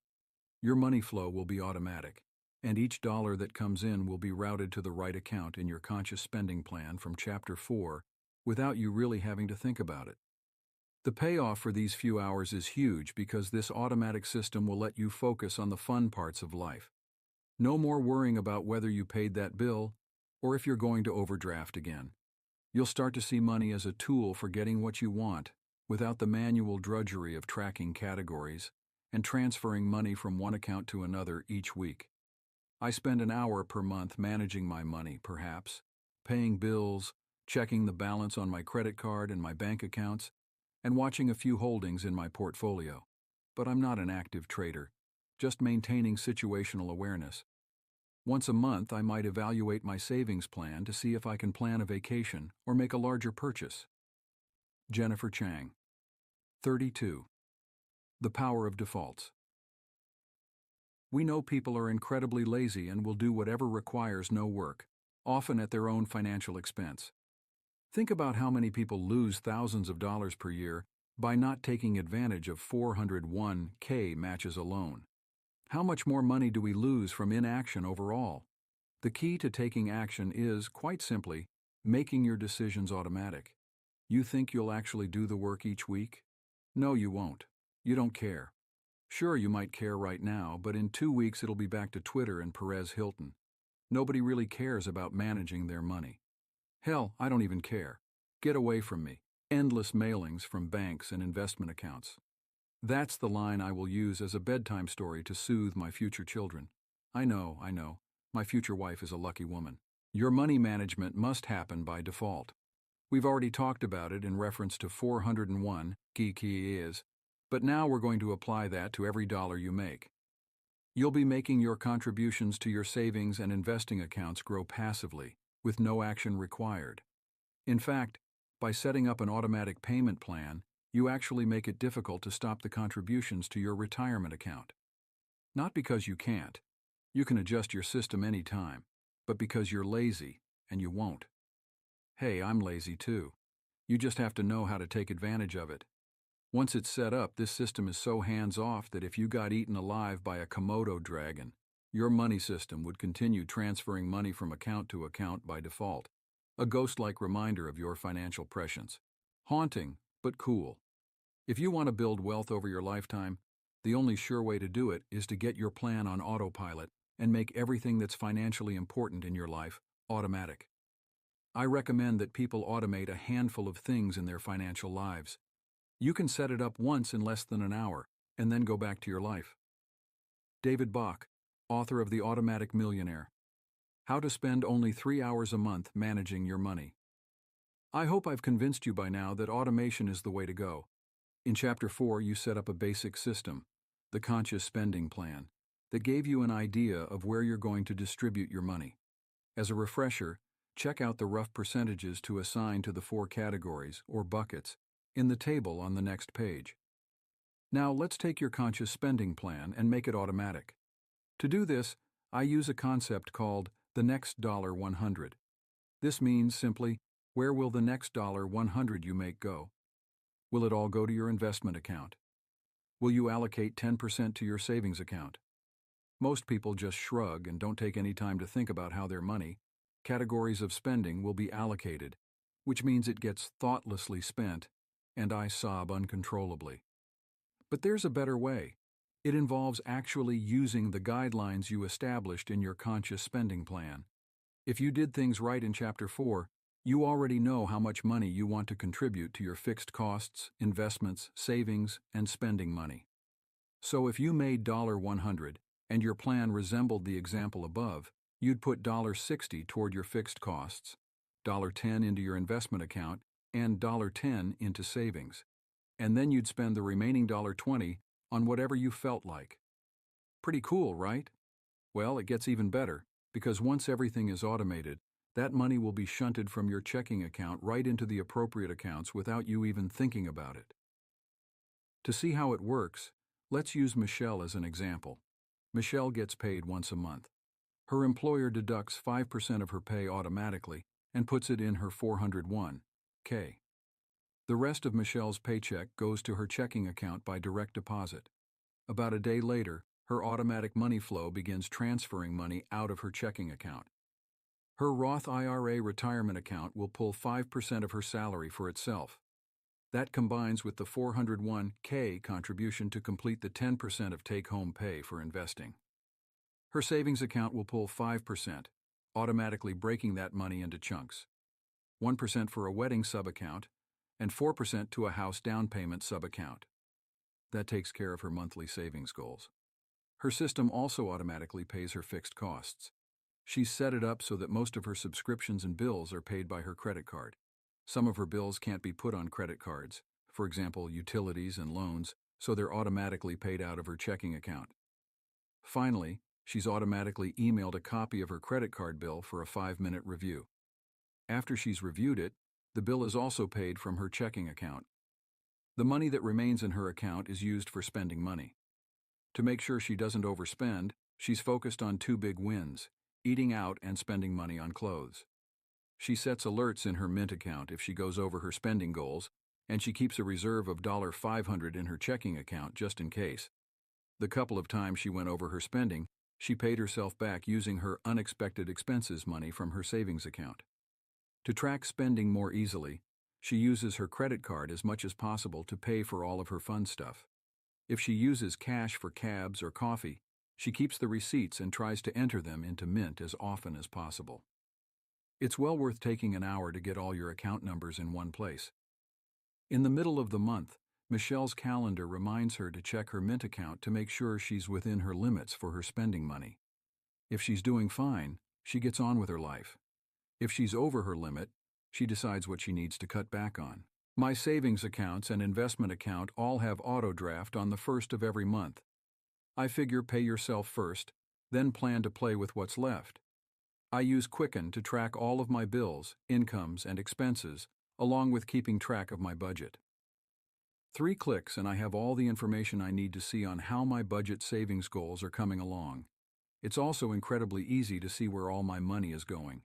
Your money flow will be automatic, and each dollar that comes in will be routed to the right account in your conscious spending plan from Chapter 4 without you really having to think about it. The payoff for these few hours is huge because this automatic system will let you focus on the fun parts of life. No more worrying about whether you paid that bill or if you're going to overdraft again. You'll start to see money as a tool for getting what you want without the manual drudgery of tracking categories and transferring money from one account to another each week. I spend an hour per month managing my money, perhaps, paying bills, checking the balance on my credit card and my bank accounts, and watching a few holdings in my portfolio. But I'm not an active trader, just maintaining situational awareness. Once a month, I might evaluate my savings plan to see if I can plan a vacation or make a larger purchase. Jennifer Chang, 32. The power of defaults. We know people are incredibly lazy and will do whatever requires no work, often at their own financial expense. Think about how many people lose thousands of dollars per year by not taking advantage of 401k matches alone. How much more money do we lose from inaction overall? The key to taking action is, quite simply, making your decisions automatic. You think you'll actually do the work each week? No, you won't. You don't care. Sure, you might care right now, but in 2 weeks it'll be back to Twitter and Perez Hilton. Nobody really cares about managing their money. Hell, I don't even care. Get away from me. Endless mailings from banks and investment accounts. That's the line I will use as a bedtime story to soothe my future children. I know. My future wife is a lucky woman. Your money management must happen by default. We've already talked about it in reference to 401 key is, but now we're going to apply that to every dollar you make. You'll be making your contributions to your savings and investing accounts grow passively, with no action required. In fact, by setting up an automatic payment plan, you actually make it difficult to stop the contributions to your retirement account. Not because you can't. You can adjust your system anytime, but because you're lazy, and you won't. Hey, I'm lazy too. You just have to know how to take advantage of it. Once it's set up, this system is so hands-off that if you got eaten alive by a Komodo dragon, your money system would continue transferring money from account to account by default, a ghost-like reminder of your financial prescience. Haunting, but cool. If you want to build wealth over your lifetime, the only sure way to do it is to get your plan on autopilot and make everything that's financially important in your life automatic. I recommend that people automate a handful of things in their financial lives. You can set it up once in less than an hour, and then go back to your life. David Bach, author of The Automatic Millionaire. How to spend only 3 hours a month managing your money. I hope I've convinced you by now that automation is the way to go. In Chapter 4, you set up a basic system, the conscious spending plan, that gave you an idea of where you're going to distribute your money. As a refresher, check out the rough percentages to assign to the 4 categories, or buckets, in the table on the next page. Now let's take your conscious spending plan and make it automatic. To do this, I use a concept called the next $100. This means simply, where will the next $100 you make go? Will it all go to your investment account? Will you allocate 10% to your savings account? Most people just shrug and don't take any time to think about how their money, categories of spending, will be allocated, which means it gets thoughtlessly spent, and I sob uncontrollably. But there's a better way. It involves actually using the guidelines you established in your conscious spending plan. If you did things right in Chapter 4, you already know how much money you want to contribute to your fixed costs, investments, savings, and spending money. So if you made $100 and your plan resembled the example above, you'd put $60 toward your fixed costs, $10 into your investment account, and $10 into savings. And then you'd spend the remaining $20 on whatever you felt like. Pretty cool, right? Well, it gets even better, because once everything is automated, that money will be shunted from your checking account right into the appropriate accounts without you even thinking about it. To see how it works, let's use Michelle as an example. Michelle gets paid once a month. Her employer deducts 5% of her pay automatically and puts it in her 401(k). The rest of Michelle's paycheck goes to her checking account by direct deposit. About a day later, her automatic money flow begins transferring money out of her checking account. Her Roth IRA retirement account will pull 5% of her salary for itself. That combines with the 401(k) contribution to complete the 10% of take-home pay for investing. Her savings account will pull 5%, automatically breaking that money into chunks. 1% for a wedding sub-account, and 4% to a house down payment sub-account. That takes care of her monthly savings goals. Her system also automatically pays her fixed costs. She's set it up so that most of her subscriptions and bills are paid by her credit card. Some of her bills can't be put on credit cards, for example, utilities and loans, so they're automatically paid out of her checking account. Finally, she's automatically emailed a copy of her credit card bill for a 5-minute review. After she's reviewed it, the bill is also paid from her checking account. The money that remains in her account is used for spending money. To make sure she doesn't overspend, she's focused on 2 big wins: eating out and spending money on clothes. She sets alerts in her Mint account if she goes over her spending goals, and she keeps a reserve of $500 in her checking account just in case. The couple of times she went over her spending, she paid herself back using her unexpected expenses money from her savings account. To track spending more easily, she uses her credit card as much as possible to pay for all of her fun stuff. If she uses cash for cabs or coffee, she keeps the receipts and tries to enter them into Mint as often as possible. It's well worth taking an hour to get all your account numbers in one place. In the middle of the month, Michelle's calendar reminds her to check her Mint account to make sure she's within her limits for her spending money. If she's doing fine, she gets on with her life. If she's over her limit, she decides what she needs to cut back on. My savings accounts and investment account all have auto draft on the 1st of every month. I figure pay yourself first, then plan to play with what's left. I use Quicken to track all of my bills, incomes, and expenses, along with keeping track of my budget. 3 clicks and I have all the information I need to see on how my budget savings goals are coming along. It's also incredibly easy to see where all my money is going.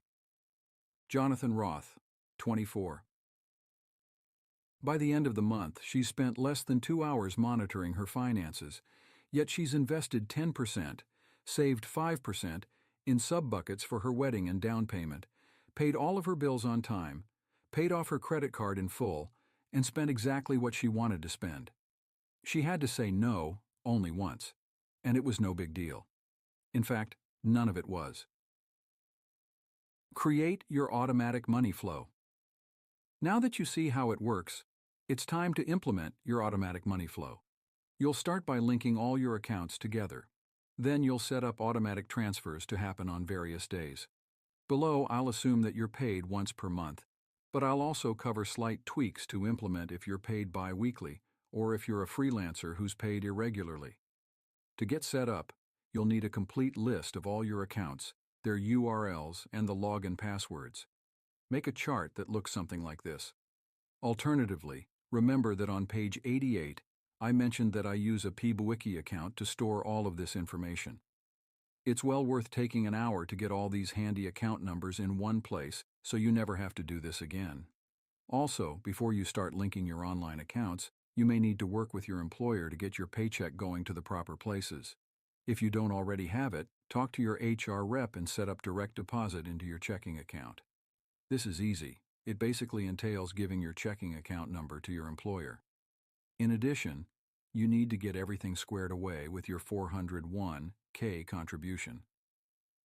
Jonathan Roth, 24. By the end of the month, she's spent less than 2 hours monitoring her finances, yet she's invested 10%, saved 5%, in sub-buckets for her wedding and down payment, paid all of her bills on time, paid off her credit card in full, and spent exactly what she wanted to spend. She had to say no only once, and it was no big deal. In fact, none of it was. Create your automatic money flow. Now that you see how it works, It's time to implement your automatic money flow. You'll start by linking all your accounts together. Then you'll set up automatic transfers to happen on various days. Below, I'll assume that you're paid once per month, but I'll also cover slight tweaks to implement if you're paid bi-weekly or if you're a freelancer who's paid irregularly. To get set up, you'll need a complete list of all your accounts, their URLs, and the login passwords. Make a chart that looks something like this. Alternatively, remember that on page 88, I mentioned that I use a PBWiki account to store all of this information. It's well worth taking an hour to get all these handy account numbers in one place so you never have to do this again. Also, before you start linking your online accounts, you may need to work with your employer to get your paycheck going to the proper places. If you don't already have it, talk to your HR rep and set up direct deposit into your checking account. This is easy. It basically entails giving your checking account number to your employer. In addition, you need to get everything squared away with your 401(k) contribution.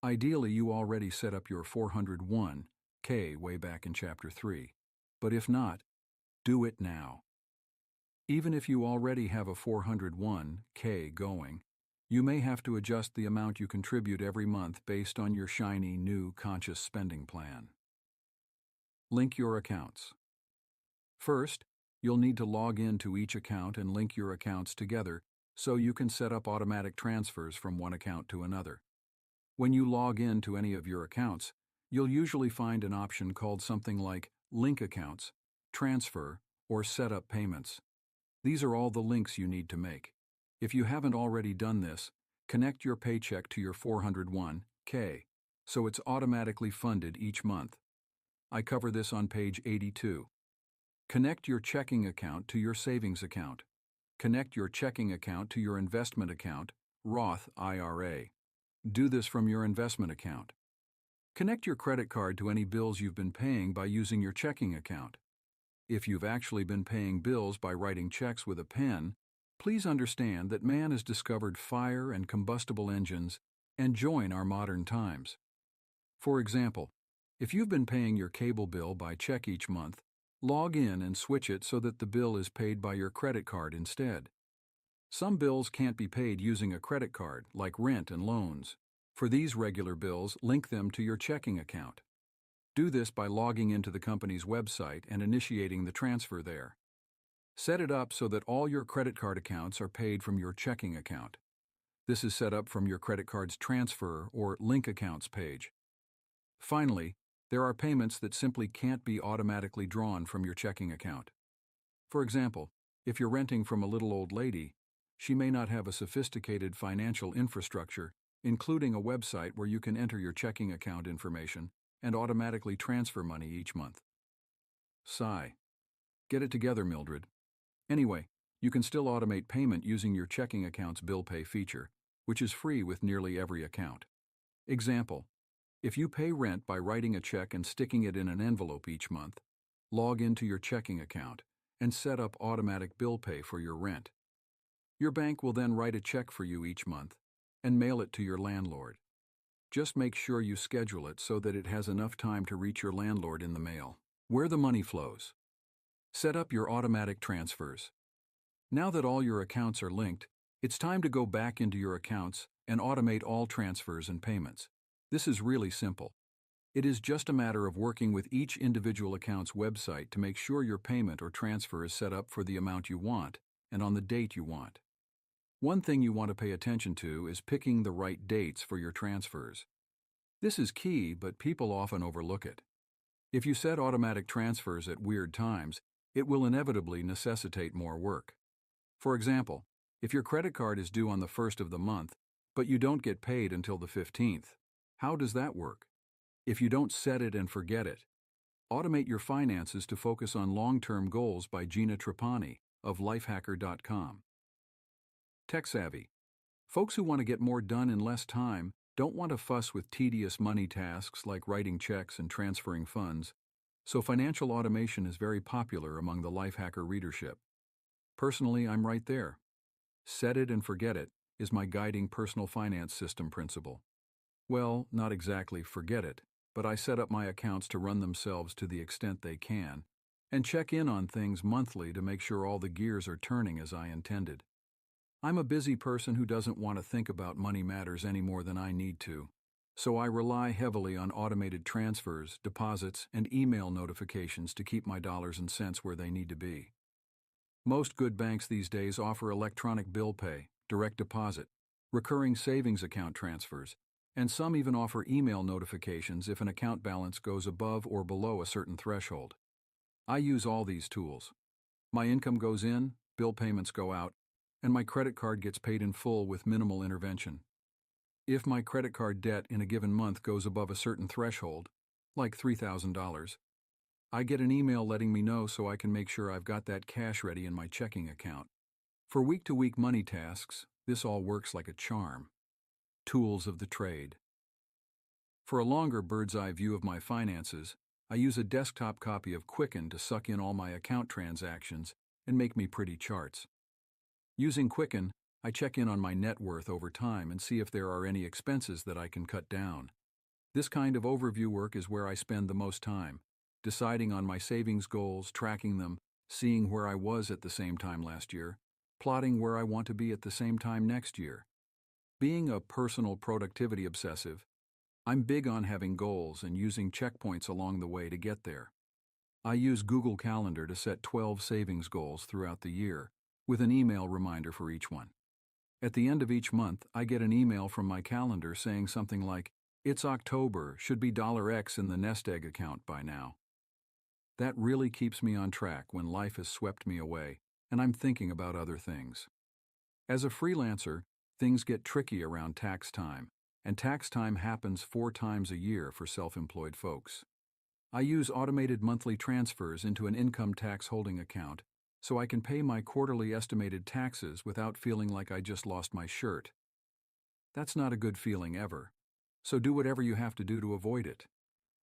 Ideally, you already set up your 401(k) way back in Chapter 3, but if not, do it now. Even if you already have a 401(k) going, you may have to adjust the amount you contribute every month based on your shiny new conscious spending plan. Link your accounts. First, you'll need to log in to each account and link your accounts together so you can set up automatic transfers from one account to another. When you log in to any of your accounts, you'll usually find an option called something like Link Accounts, Transfer, or Set Up Payments. These are all the links you need to make. If you haven't already done this, connect your paycheck to your 401(k) so it's automatically funded each month. I cover this on page 82. Connect your checking account to your savings account. Connect your checking account to your investment account, Roth IRA. Do this from your investment account. Connect your credit card to any bills you've been paying by using your checking account. If you've actually been paying bills by writing checks with a pen, please understand that man has discovered fire and combustible engines and join our modern times. For example, if you've been paying your cable bill by check each month, log in and switch it so that the bill is paid by your credit card instead. Some bills can't be paid using a credit card, like rent and loans. For these regular bills, link them to your checking account. Do this by logging into the company's website and initiating the transfer there. Set it up so that all your credit card accounts are paid from your checking account. This is set up from your credit card's transfer or link accounts page. Finally, there are payments that simply can't be automatically drawn from your checking account. For example, if you're renting from a little old lady, she may not have a sophisticated financial infrastructure, including a website where you can enter your checking account information and automatically transfer money each month. Sigh. Get it together, Mildred. Anyway, you can still automate payment using your checking account's bill pay feature, which is free with nearly every account. Example: if you pay rent by writing a check and sticking it in an envelope each month, log into your checking account and set up automatic bill pay for your rent. Your bank will then write a check for you each month and mail it to your landlord. Just make sure you schedule it so that it has enough time to reach your landlord in the mail. Where the money flows. Set up your automatic transfers. Now that all your accounts are linked, it's time to go back into your accounts and automate all transfers and payments. This is really simple. It is just a matter of working with each individual account's website to make sure your payment or transfer is set up for the amount you want and on the date you want. One thing you want to pay attention to is picking the right dates for your transfers. This is key, but people often overlook it. If you set automatic transfers at weird times, it will inevitably necessitate more work. For example, if your credit card is due on the 1st of the month, but you don't get paid until the 15th, how does that work? If you don't set it and forget it, Automate Your Finances to Focus on Long-Term Goals by Gina Trapani of lifehacker.com. Tech savvy. Folks who want to get more done in less time don't want to fuss with tedious money tasks like writing checks and transferring funds, so financial automation is very popular among the Lifehacker readership. Personally, I'm right there. Set it and forget it is my guiding personal finance system principle. Well, not exactly forget it, but I set up my accounts to run themselves to the extent they can, and check in on things monthly to make sure all the gears are turning as I intended. I'm a busy person who doesn't want to think about money matters any more than I need to, so I rely heavily on automated transfers, deposits, and email notifications to keep my dollars and cents where they need to be. Most good banks these days offer electronic bill pay, direct deposit, recurring savings account transfers, and some even offer email notifications if an account balance goes above or below a certain threshold. I use all these tools. My income goes in, bill payments go out, and my credit card gets paid in full with minimal intervention. If my credit card debt in a given month goes above a certain threshold, like $3,000, I get an email letting me know so I can make sure I've got that cash ready in my checking account. For week-to-week money tasks, this all works like a charm. Tools of the trade. For a longer bird's-eye view of my finances, I use a desktop copy of Quicken to suck in all my account transactions and make me pretty charts. Using Quicken, I check in on my net worth over time and see if there are any expenses that I can cut down. This kind of overview work is where I spend the most time, deciding on my savings goals, tracking them, seeing where I was at the same time last year, plotting where I want to be at the same time next year. Being a personal productivity obsessive, I'm big on having goals and using checkpoints along the way to get there. I use Google Calendar to set 12 savings goals throughout the year, with an email reminder for each one. At the end of each month, I get an email from my calendar saying something like, "It's October, should be $X in the nest egg account by now." That really keeps me on track when life has swept me away and I'm thinking about other things. As a freelancer, things get tricky around tax time, and tax time happens 4 times a year for self-employed folks. I use automated monthly transfers into an income tax holding account so I can pay my quarterly estimated taxes without feeling like I just lost my shirt. That's not a good feeling ever, so do whatever you have to do to avoid it.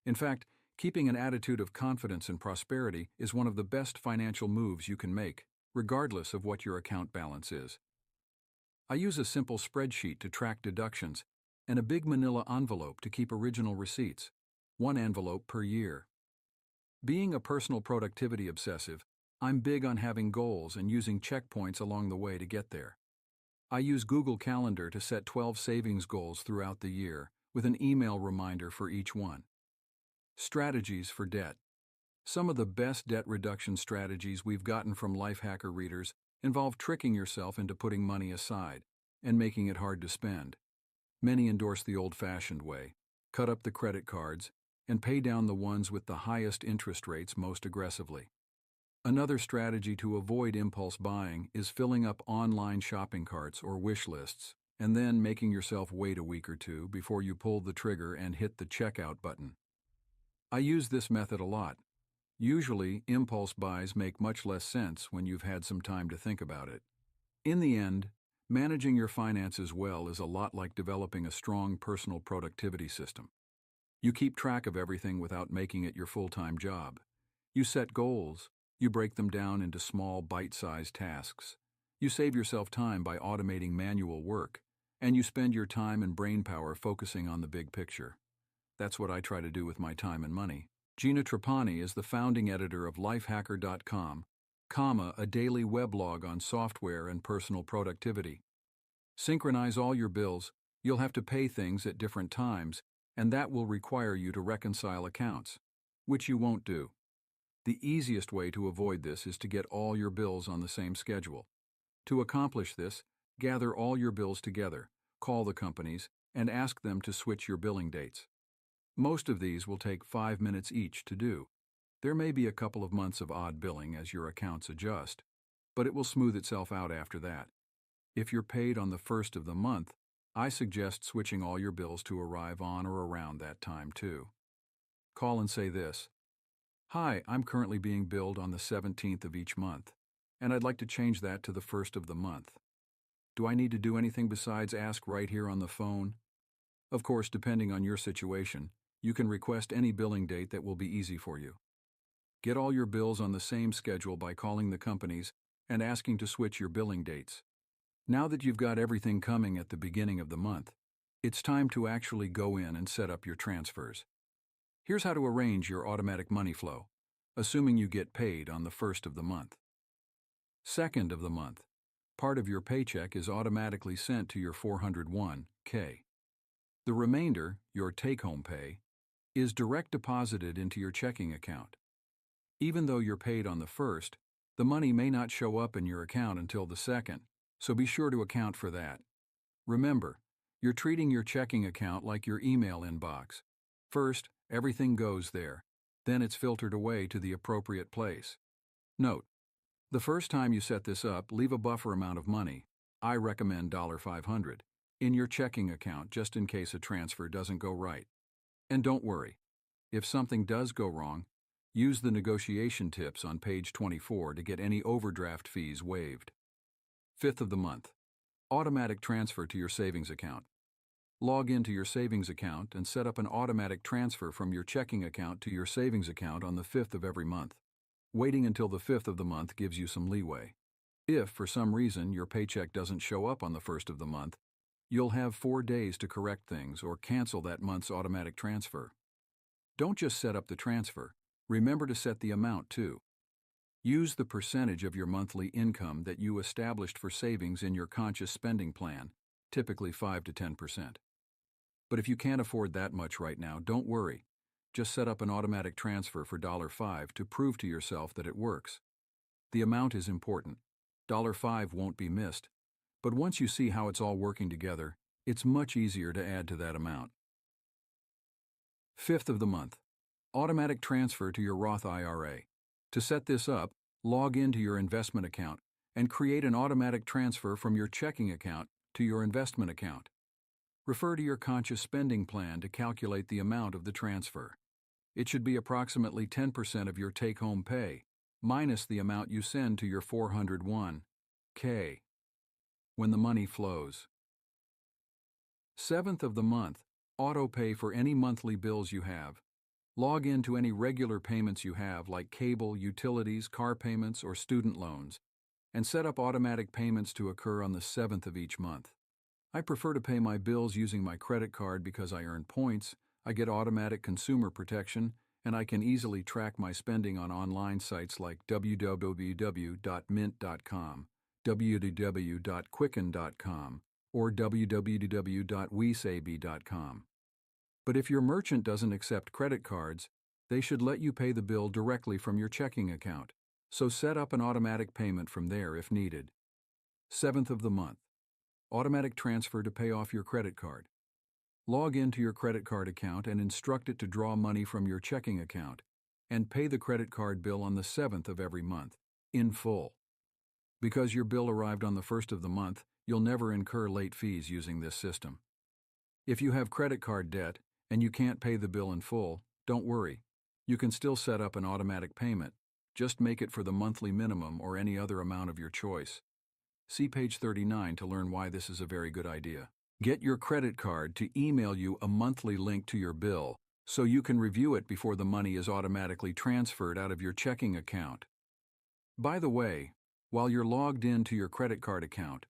In fact, keeping an attitude of confidence and prosperity is one of the best financial moves you can make, regardless of what your account balance is. I use a simple spreadsheet to track deductions and a big manila envelope to keep original receipts, 1 envelope per year. Being a personal productivity obsessive, I'm big on having goals and using checkpoints along the way to get there. I use Google Calendar to set 12 savings goals throughout the year, with an email reminder for each one. Strategies for debt. Some of the best debt reduction strategies we've gotten from Lifehacker readers involve tricking yourself into putting money aside and making it hard to spend. Many endorse the old-fashioned way: cut up the credit cards and pay down the ones with the highest interest rates most aggressively. Another strategy to avoid impulse buying is filling up online shopping carts or wish lists, and then making yourself wait a week or two before you pull the trigger and hit the checkout button. I use this method a lot. Usually, impulse buys make much less sense when you've had some time to think about it. In the end, managing your finances well is a lot like developing a strong personal productivity system. You keep track of everything without making it your full-time job. You set goals. You break them down into small, bite-sized tasks. You save yourself time by automating manual work, and you spend your time and brainpower focusing on the big picture. That's what I try to do with my time and money. Gina Trapani is the founding editor of lifehacker.com, a daily weblog on software and personal productivity. Synchronize all your bills. You'll have to pay things at different times, and that will require you to reconcile accounts, which you won't do. The easiest way to avoid this is to get all your bills on the same schedule. To accomplish this, gather all your bills together, call the companies, and ask them to switch your billing dates. Most of these will take 5 minutes each to do. There may be a couple of months of odd billing as your accounts adjust, but it will smooth itself out after that. If you're paid on the first of the month, I suggest switching all your bills to arrive on or around that time too. Call and say this: "Hi, I'm currently being billed on the 17th of each month, and I'd like to change that to the 1st of the month. Do I need to do anything besides ask right here on the phone?" Of course, depending on your situation, you can request any billing date that will be easy for you. Get all your bills on the same schedule by calling the companies and asking to switch your billing dates. Now that you've got everything coming at the beginning of the month, it's time to actually go in and set up your transfers. Here's how to arrange your automatic money flow. assuming you get paid on the first of the month. Second of the month, part of your paycheck is automatically sent to your 401k. The remainder, your take-home pay, is direct deposited into your checking account. Even though you're paid on the first, the money may not show up in your account until the second, so be sure to account for that. Remember, you're treating your checking account like your email inbox. First, everything goes there. Then it's filtered away to the appropriate place. Note: the first time you set this up, leave a buffer amount of money, I recommend $500, in your checking account just in case a transfer doesn't go right. And don't worry, if something does go wrong, use the negotiation tips on page 24 to get any overdraft fees waived. Fifth of the month, automatic transfer to your savings account. Log into your savings account and set up an automatic transfer from your checking account to your savings account on the 5th of every month. Waiting until the 5th of the month gives you some leeway. If, for some reason, your paycheck doesn't show up on the 1st of the month, you'll have 4 days to correct things or cancel that month's automatic transfer. Don't just set up the transfer, remember to set the amount too. Use the percentage of your monthly income that you established for savings in your conscious spending plan, typically 5 to 10%. But if you can't afford that much right now, don't worry. Just set up an automatic transfer for $5 to prove to yourself that it works. The amount is important. $5 won't be missed. But once you see how it's all working together, it's much easier to add to that amount. 5th of the month, automatic transfer to your Roth IRA. To set this up, log into your investment account and create an automatic transfer from your checking account to your investment account. Refer to your conscious spending plan to calculate the amount of the transfer. It should be approximately 10% of your take-home pay, minus the amount you send to your 401k. When the money flows. 7th of the month, auto pay for any monthly bills you have. Log into any regular payments you have like cable, utilities, car payments, or student loans, and set up automatic payments to occur on the 7th of each month. I prefer to pay my bills using my credit card because I earn points, I get automatic consumer protection, and I can easily track my spending on online sites like www.mint.com, www.quicken.com, or www.wesaby.com. But if your merchant doesn't accept credit cards, they should let you pay the bill directly from your checking account, so set up an automatic payment from there if needed. 7th of the month, automatic transfer to pay off your credit card. Log into your credit card account and instruct it to draw money from your checking account, and pay the credit card bill on the 7th of every month, in full. Because your bill arrived on the 1st of the month, you'll never incur late fees using this system. If you have credit card debt and you can't pay the bill in full, don't worry. You can still set up an automatic payment. Just make it for the monthly minimum or any other amount of your choice. See page 39 to learn why this is a very good idea. Get your credit card to email you a monthly link to your bill so you can review it before the money is automatically transferred out of your checking account. By the way, while you're logged in to your credit card account,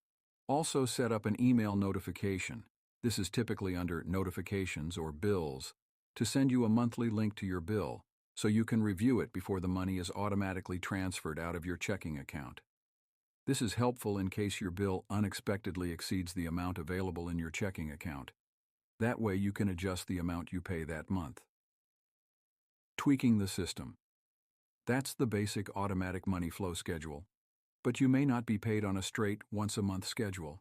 also set up an email notification. This is typically under Notifications or Bills, to send you a monthly link to your bill so you can review it before the money is automatically transferred out of your checking account. This is helpful in case your bill unexpectedly exceeds the amount available in your checking account. That way you can adjust the amount you pay that month. Tweaking the system. That's the basic automatic money flow schedule, but you may not be paid on a straight once-a-month schedule.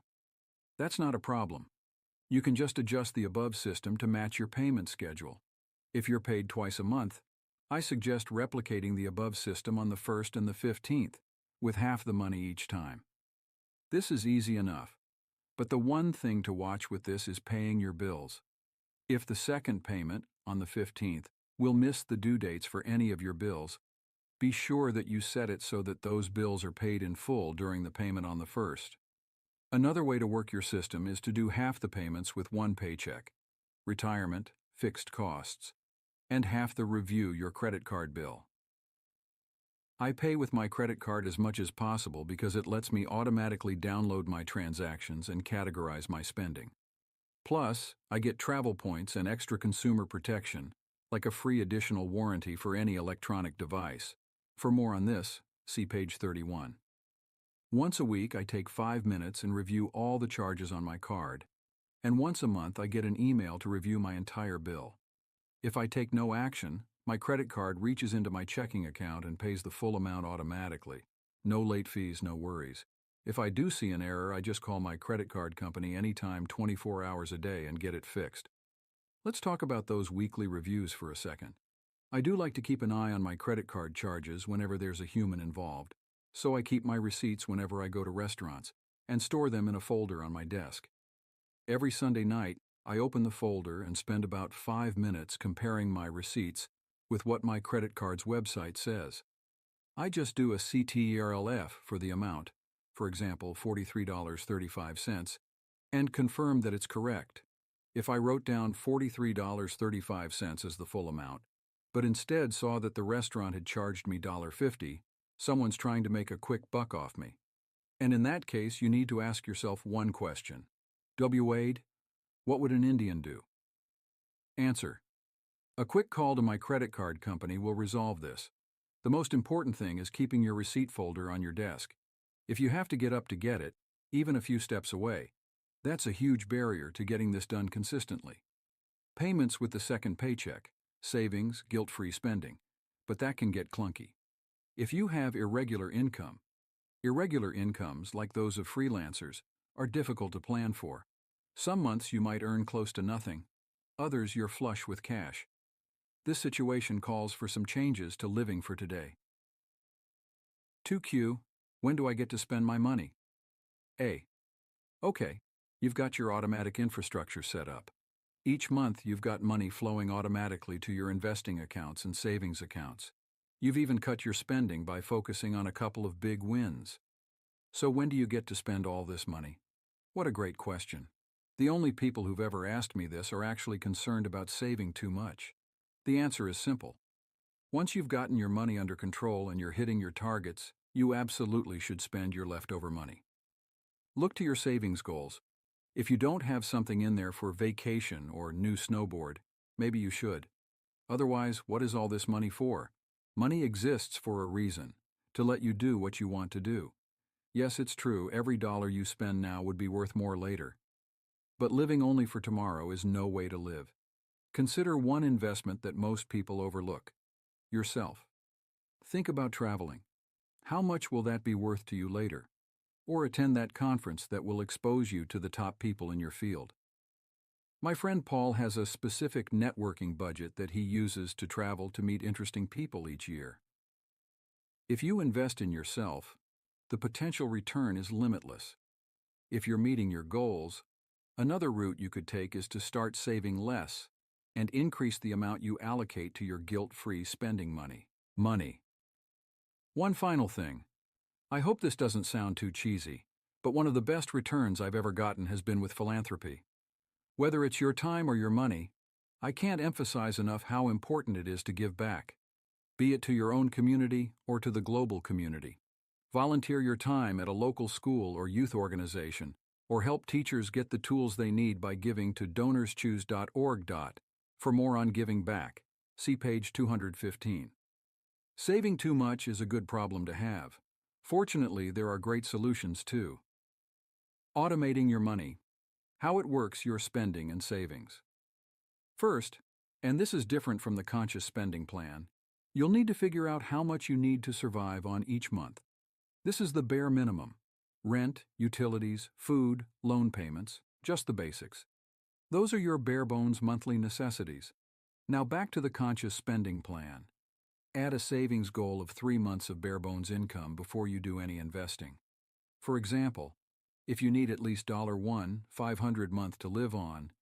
That's not a problem. You can just adjust the above system to match your payment schedule. If you're paid twice a month, I suggest replicating the above system on the 1st and the 15th, with half the money each time. This is easy enough, but the one thing to watch with this is paying your bills. If the second payment, on the 15th, will miss the due dates for any of your bills, be sure that you set it so that those bills are paid in full during the payment on the 1st. Another way to work your system is to do half the payments with one paycheck, retirement, fixed costs, and half the review your credit card bill. I pay with my credit card as much as possible because it lets me automatically download my transactions and categorize my spending. Plus, I get travel points and extra consumer protection, like a free additional warranty for any electronic device. For more on this, see page 31. Once a week, I take 5 minutes and review all the charges on my card, and once a month, I get an email to review my entire bill. If I take no action, my credit card reaches into my checking account and pays the full amount automatically. No late fees, no worries. If I do see an error, I just call my credit card company anytime 24 hours a day and get it fixed. Let's talk about those weekly reviews for a second. I do like to keep an eye on my credit card charges whenever there's a human involved, so I keep my receipts whenever I go to restaurants and store them in a folder on my desk. Every Sunday night, I open the folder and spend about 5 minutes comparing my receipts with what my credit card's website says. I just do a CTRLF for the amount, for example $43.35, and confirm that it's correct. If I wrote down $43.35 as the full amount, but instead saw that the restaurant had charged me $1.50, someone's trying to make a quick buck off me. And in that case, you need to ask yourself one question. Wade, what would an Indian do? Answer: a quick call to my credit card company will resolve this. The most important thing is keeping your receipt folder on your desk. If you have to get up to get it, even a few steps away, that's a huge barrier to getting this done consistently. Payments with the second paycheck, savings, guilt-free spending, but that can get clunky. If you have irregular incomes, like those of freelancers, are difficult to plan for. Some months you might earn close to nothing, others you're flush with cash. This situation calls for some changes to living for today. 2Q, when do I get to spend my money? A. Okay, you've got your automatic infrastructure set up. Each month you've got money flowing automatically to your investing accounts and savings accounts. You've even cut your spending by focusing on a couple of big wins. So when do you get to spend all this money? What a great question. The only people who've ever asked me this are actually concerned about saving too much. The answer is simple. Once you've gotten your money under control and you're hitting your targets, you absolutely should spend your leftover money. Look to your savings goals. If you don't have something in there for vacation or new snowboard, maybe you should. Otherwise, what is all this money for? Money exists for a reason, to let you do what you want to do. Yes, it's true, every dollar you spend now would be worth more later. But living only for tomorrow is no way to live. Consider one investment that most people overlook: yourself. Think about traveling. How much will that be worth to you later? Or attend that conference that will expose you to the top people in your field. My friend Paul has a specific networking budget that he uses to travel to meet interesting people each year. If you invest in yourself, the potential return is limitless. If you're meeting your goals, another route you could take is to start saving less and increase the amount you allocate to your guilt-free spending money. One final thing. I hope this doesn't sound too cheesy, but one of the best returns I've ever gotten has been with philanthropy. Whether it's your time or your money, I can't emphasize enough how important it is to give back, be it to your own community or to the global community. Volunteer your time at a local school or youth organization, or help teachers get the tools they need by giving to donorschoose.org. For more on giving back, see page 215. Saving too much is a good problem to have. Fortunately, there are great solutions too. Automating your money. How it works your spending and savings. First, and this is different from the conscious spending plan, you'll need to figure out how much you need to survive on each month. This is the bare minimum: rent, utilities, food, loan payments, just the basics. Those are your bare-bones monthly necessities. Now back to the conscious spending plan. Add a savings goal of 3 months of bare-bones income before you do any investing. For example, if you need at least $500 month to live on,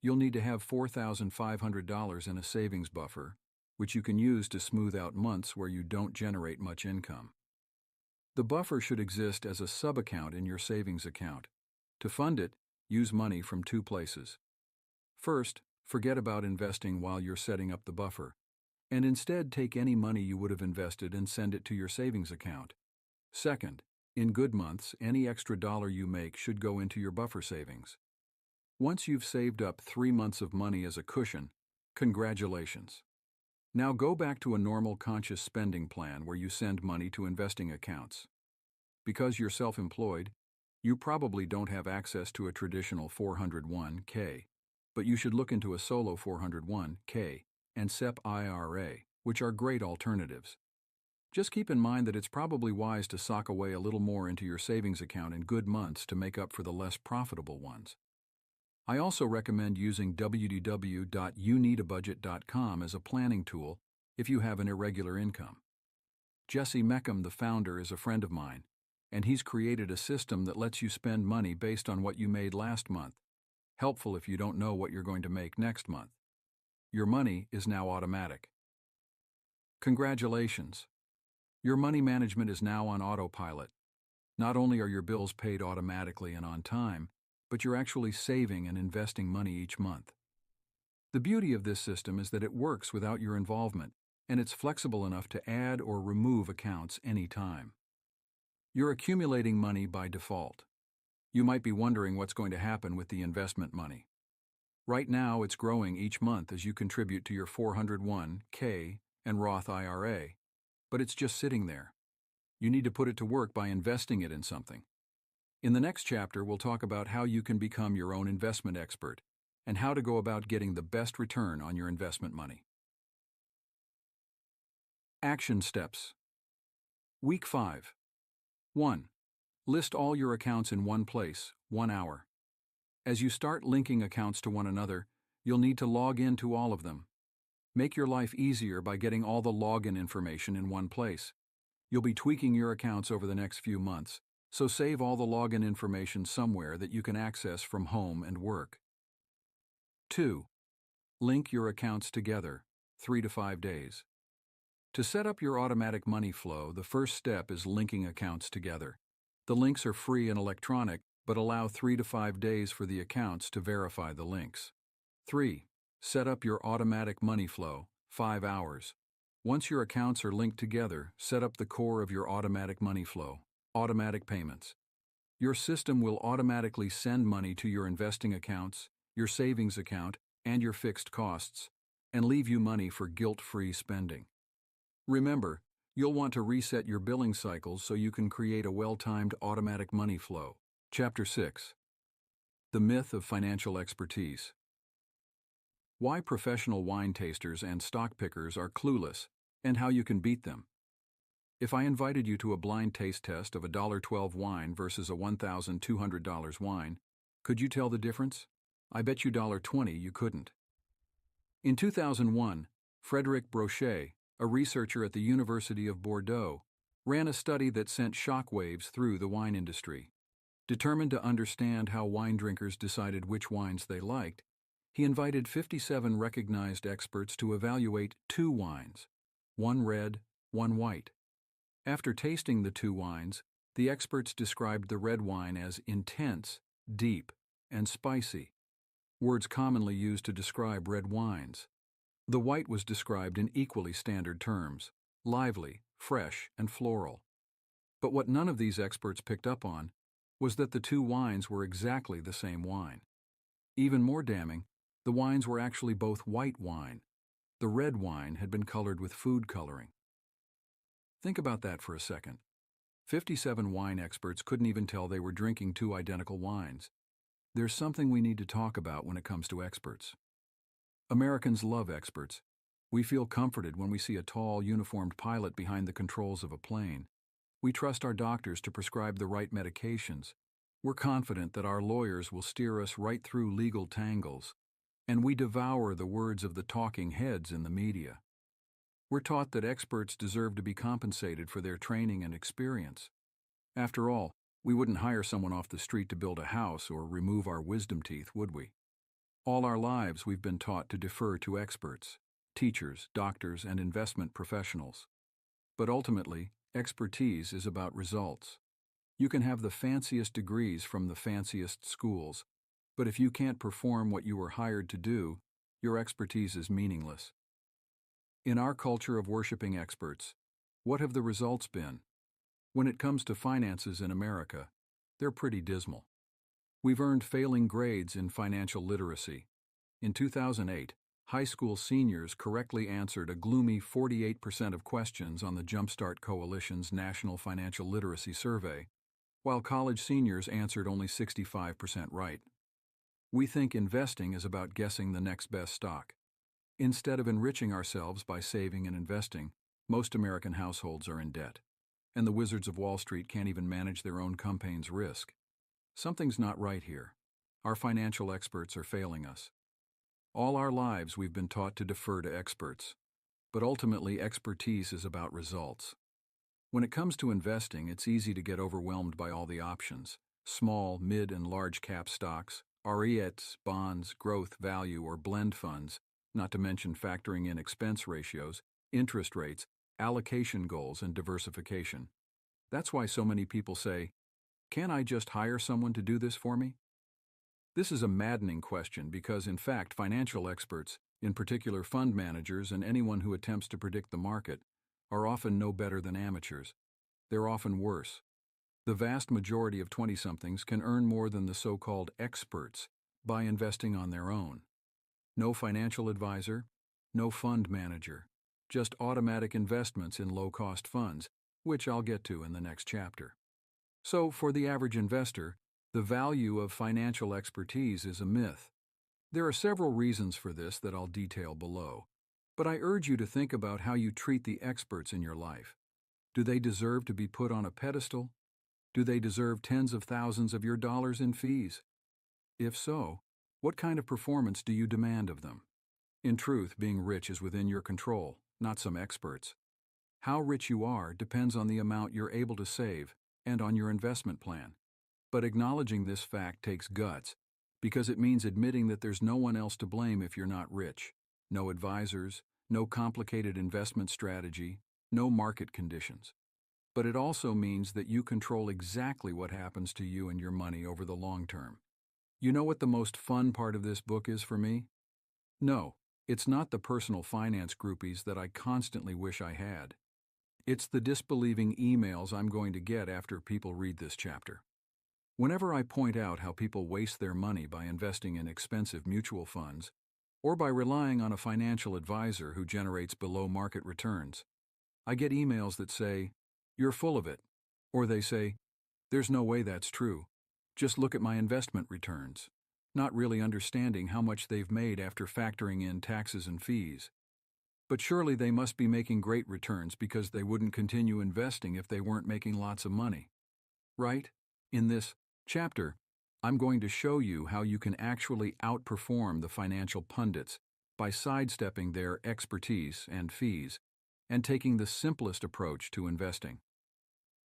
you'll need to have $4,500 in a savings buffer, which you can use to smooth out months where you don't generate much income. The buffer should exist as a sub-account in your savings account. To fund it, use money from 2 places. First, forget about investing while you're setting up the buffer, and instead take any money you would have invested and send it to your savings account. Second, in good months, any extra dollar you make should go into your buffer savings. Once you've saved up 3 months of money as a cushion, congratulations. Now go back to a normal conscious spending plan where you send money to investing accounts. Because you're self-employed, you probably don't have access to a traditional 401k, but you should look into a solo 401k and SEP IRA, which are great alternatives. Just keep in mind that it's probably wise to sock away a little more into your savings account in good months to make up for the less profitable ones. I also recommend using www.youneedabudget.com as a planning tool if you have an irregular income. Jesse Meckham, the founder, is a friend of mine, and he's created a system that lets you spend money based on what you made last month, helpful if you don't know what you're going to make next month. Your money is now automatic. Congratulations! Your money management is now on autopilot. Not only are your bills paid automatically and on time, but you're actually saving and investing money each month. The beauty of this system is that it works without your involvement, and it's flexible enough to add or remove accounts anytime. You're accumulating money by default. You might be wondering what's going to happen with the investment money. Right now, it's growing each month as you contribute to your 401k and Roth IRA, but it's just sitting there. You need to put it to work by investing it in something. In the next chapter, we'll talk about how you can become your own investment expert and how to go about getting the best return on your investment money. Action steps. Week 5. 1. List all your accounts in one place, 1 hour. As you start linking accounts to one another, you'll need to log in to all of them. Make your life easier by getting all the login information in one place. You'll be tweaking your accounts over the next few months, so save all the login information somewhere that you can access from home and work. 2. Link your accounts together, 3 to 5 days. To set up your automatic money flow, the first step is linking accounts together. The links are free and electronic, but allow 3 to 5 days for the accounts to verify the links. 3. Set up your automatic money flow, 5 hours. Once your accounts are linked together, set up the core of your automatic money flow, automatic payments. Your system will automatically send money to your investing accounts, your savings account, and your fixed costs, and leave you money for guilt-free spending. Remember, you'll want to reset your billing cycles so you can create a well-timed automatic money flow. Chapter 6. The Myth of Financial Expertise. Why professional wine tasters and stock pickers are clueless, and how you can beat them. If I invited you to a blind taste test of a $1.12 wine versus a $1,200 wine, could you tell the difference? I bet you $1.20 you couldn't. In 2001, Frédéric Brochet, a researcher at the University of Bordeaux, ran a study that sent shockwaves through the wine industry. Determined to understand how wine drinkers decided which wines they liked, he invited 57 recognized experts to evaluate 2 wines, one red, one white. After tasting the 2 wines, the experts described the red wine as intense, deep, and spicy, words commonly used to describe red wines. The white was described in equally standard terms, lively, fresh, and floral. But what none of these experts picked up on was that the 2 wines were exactly the same wine. Even more damning, the wines were actually both white wine. The red wine had been colored with food coloring. Think about that for a second. 57 wine experts couldn't even tell they were drinking 2 identical wines. There's something we need to talk about when it comes to experts. Americans love experts. We feel comforted when we see a tall, uniformed pilot behind the controls of a plane. We trust our doctors to prescribe the right medications. We're confident that our lawyers will steer us right through legal tangles. And we devour the words of the talking heads in the media. We're taught that experts deserve to be compensated for their training and experience. After all, we wouldn't hire someone off the street to build a house or remove our wisdom teeth, would we? All our lives we've been taught to defer to experts, teachers, doctors, and investment professionals. But ultimately, expertise is about results. You can have the fanciest degrees from the fanciest schools, but if you can't perform what you were hired to do, your expertise is meaningless. In our culture of worshiping experts, what have the results been? When it comes to finances in America, they're pretty dismal. We've earned failing grades in financial literacy. In 2008, High school seniors correctly answered a gloomy 48% of questions on the Jumpstart Coalition's National Financial Literacy Survey, while college seniors answered only 65% right. We think investing is about guessing the next best stock. Instead of enriching ourselves by saving and investing, most American households are in debt, and the wizards of Wall Street can't even manage their own campaign's risk. Something's not right here. Our financial experts are failing us. All our lives we've been taught to defer to experts, but ultimately expertise is about results. When it comes to investing, it's easy to get overwhelmed by all the options: small, mid, and large cap stocks, REITs, bonds, growth, value, or blend funds, not to mention factoring in expense ratios, interest rates, allocation goals, and diversification. That's why so many people say, "Can't I just hire someone to do this for me?" This is a maddening question because, in fact, financial experts, in particular fund managers and anyone who attempts to predict the market, are often no better than amateurs. They're often worse. The vast majority of 20-somethings can earn more than the so-called experts by investing on their own. No financial advisor, no fund manager, just automatic investments in low-cost funds, which I'll get to in the next chapter. So, for the average investor, the value of financial expertise is a myth. There are several reasons for this that I'll detail below, but I urge you to think about how you treat the experts in your life. Do they deserve to be put on a pedestal? Do they deserve tens of thousands of your dollars in fees? If so, what kind of performance do you demand of them? In truth, being rich is within your control, not some experts. How rich you are depends on the amount you're able to save and on your investment plan. But acknowledging this fact takes guts, because it means admitting that there's no one else to blame if you're not rich. No advisors, no complicated investment strategy, no market conditions. But it also means that you control exactly what happens to you and your money over the long term. You know what the most fun part of this book is for me? No, it's not the personal finance groupies that I constantly wish I had. It's the disbelieving emails I'm going to get after people read this chapter. Whenever I point out how people waste their money by investing in expensive mutual funds, or by relying on a financial advisor who generates below-market returns, I get emails that say, "You're full of it," or they say, "There's no way that's true. Just look at my investment returns," not really understanding how much they've made after factoring in taxes and fees. But surely they must be making great returns because they wouldn't continue investing if they weren't making lots of money. Right? In this chapter, I'm going to show you how you can actually outperform the financial pundits by sidestepping their expertise and fees and taking the simplest approach to investing.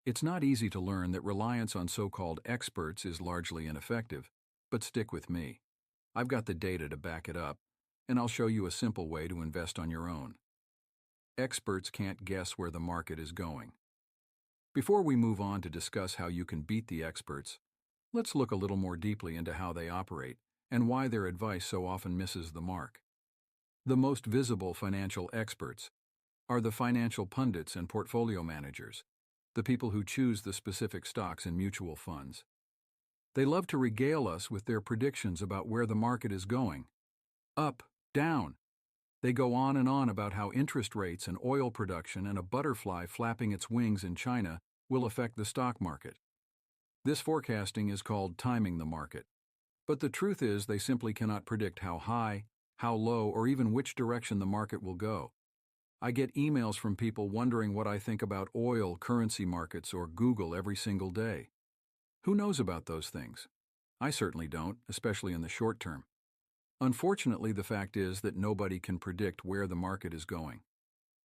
It's not easy to learn that reliance on so-called experts is largely ineffective, but stick with me. I've got the data to back it up, and I'll show you a simple way to invest on your own. Experts can't guess where the market is going. Before we move on to discuss how you can beat the experts, let's look a little more deeply into how they operate and why their advice so often misses the mark. The most visible financial experts are the financial pundits and portfolio managers, the people who choose the specific stocks and mutual funds. They love to regale us with their predictions about where the market is going. Up, down. They go on and on about how interest rates and oil production and a butterfly flapping its wings in China will affect the stock market. This forecasting is called timing the market. But the truth is they simply cannot predict how high, how low, or even which direction the market will go. I get emails from people wondering what I think about oil, currency markets, or Google every single day. Who knows about those things? I certainly don't, especially in the short term. Unfortunately, the fact is that nobody can predict where the market is going.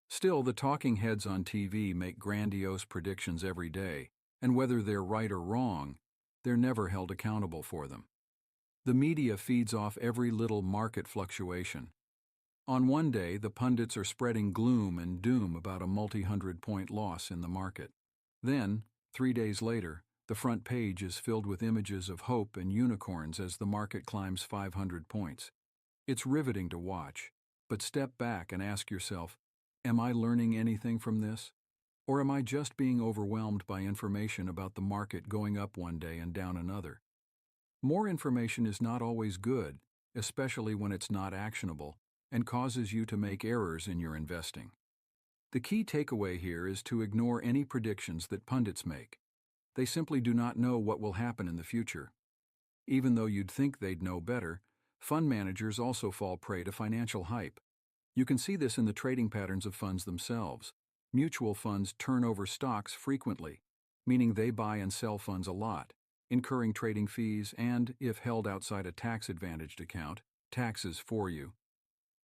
Still, the talking heads on TV make grandiose predictions every day, and whether they're right or wrong, they're never held accountable for them. The media feeds off every little market fluctuation. On one day, the pundits are spreading gloom and doom about a multi-hundred-point loss in the market. Then, 3 days later, the front page is filled with images of hope and unicorns as the market climbs 500 points. It's riveting to watch, but step back and ask yourself, am I learning anything from this? Or am I just being overwhelmed by information about the market going up one day and down another? More information is not always good, especially when it's not actionable, and causes you to make errors in your investing. The key takeaway here is to ignore any predictions that pundits make. They simply do not know what will happen in the future. Even though you'd think they'd know better, fund managers also fall prey to financial hype. You can see this in the trading patterns of funds themselves. Mutual funds turn over stocks frequently, meaning they buy and sell funds a lot, incurring trading fees and, if held outside a tax-advantaged account, taxes for you.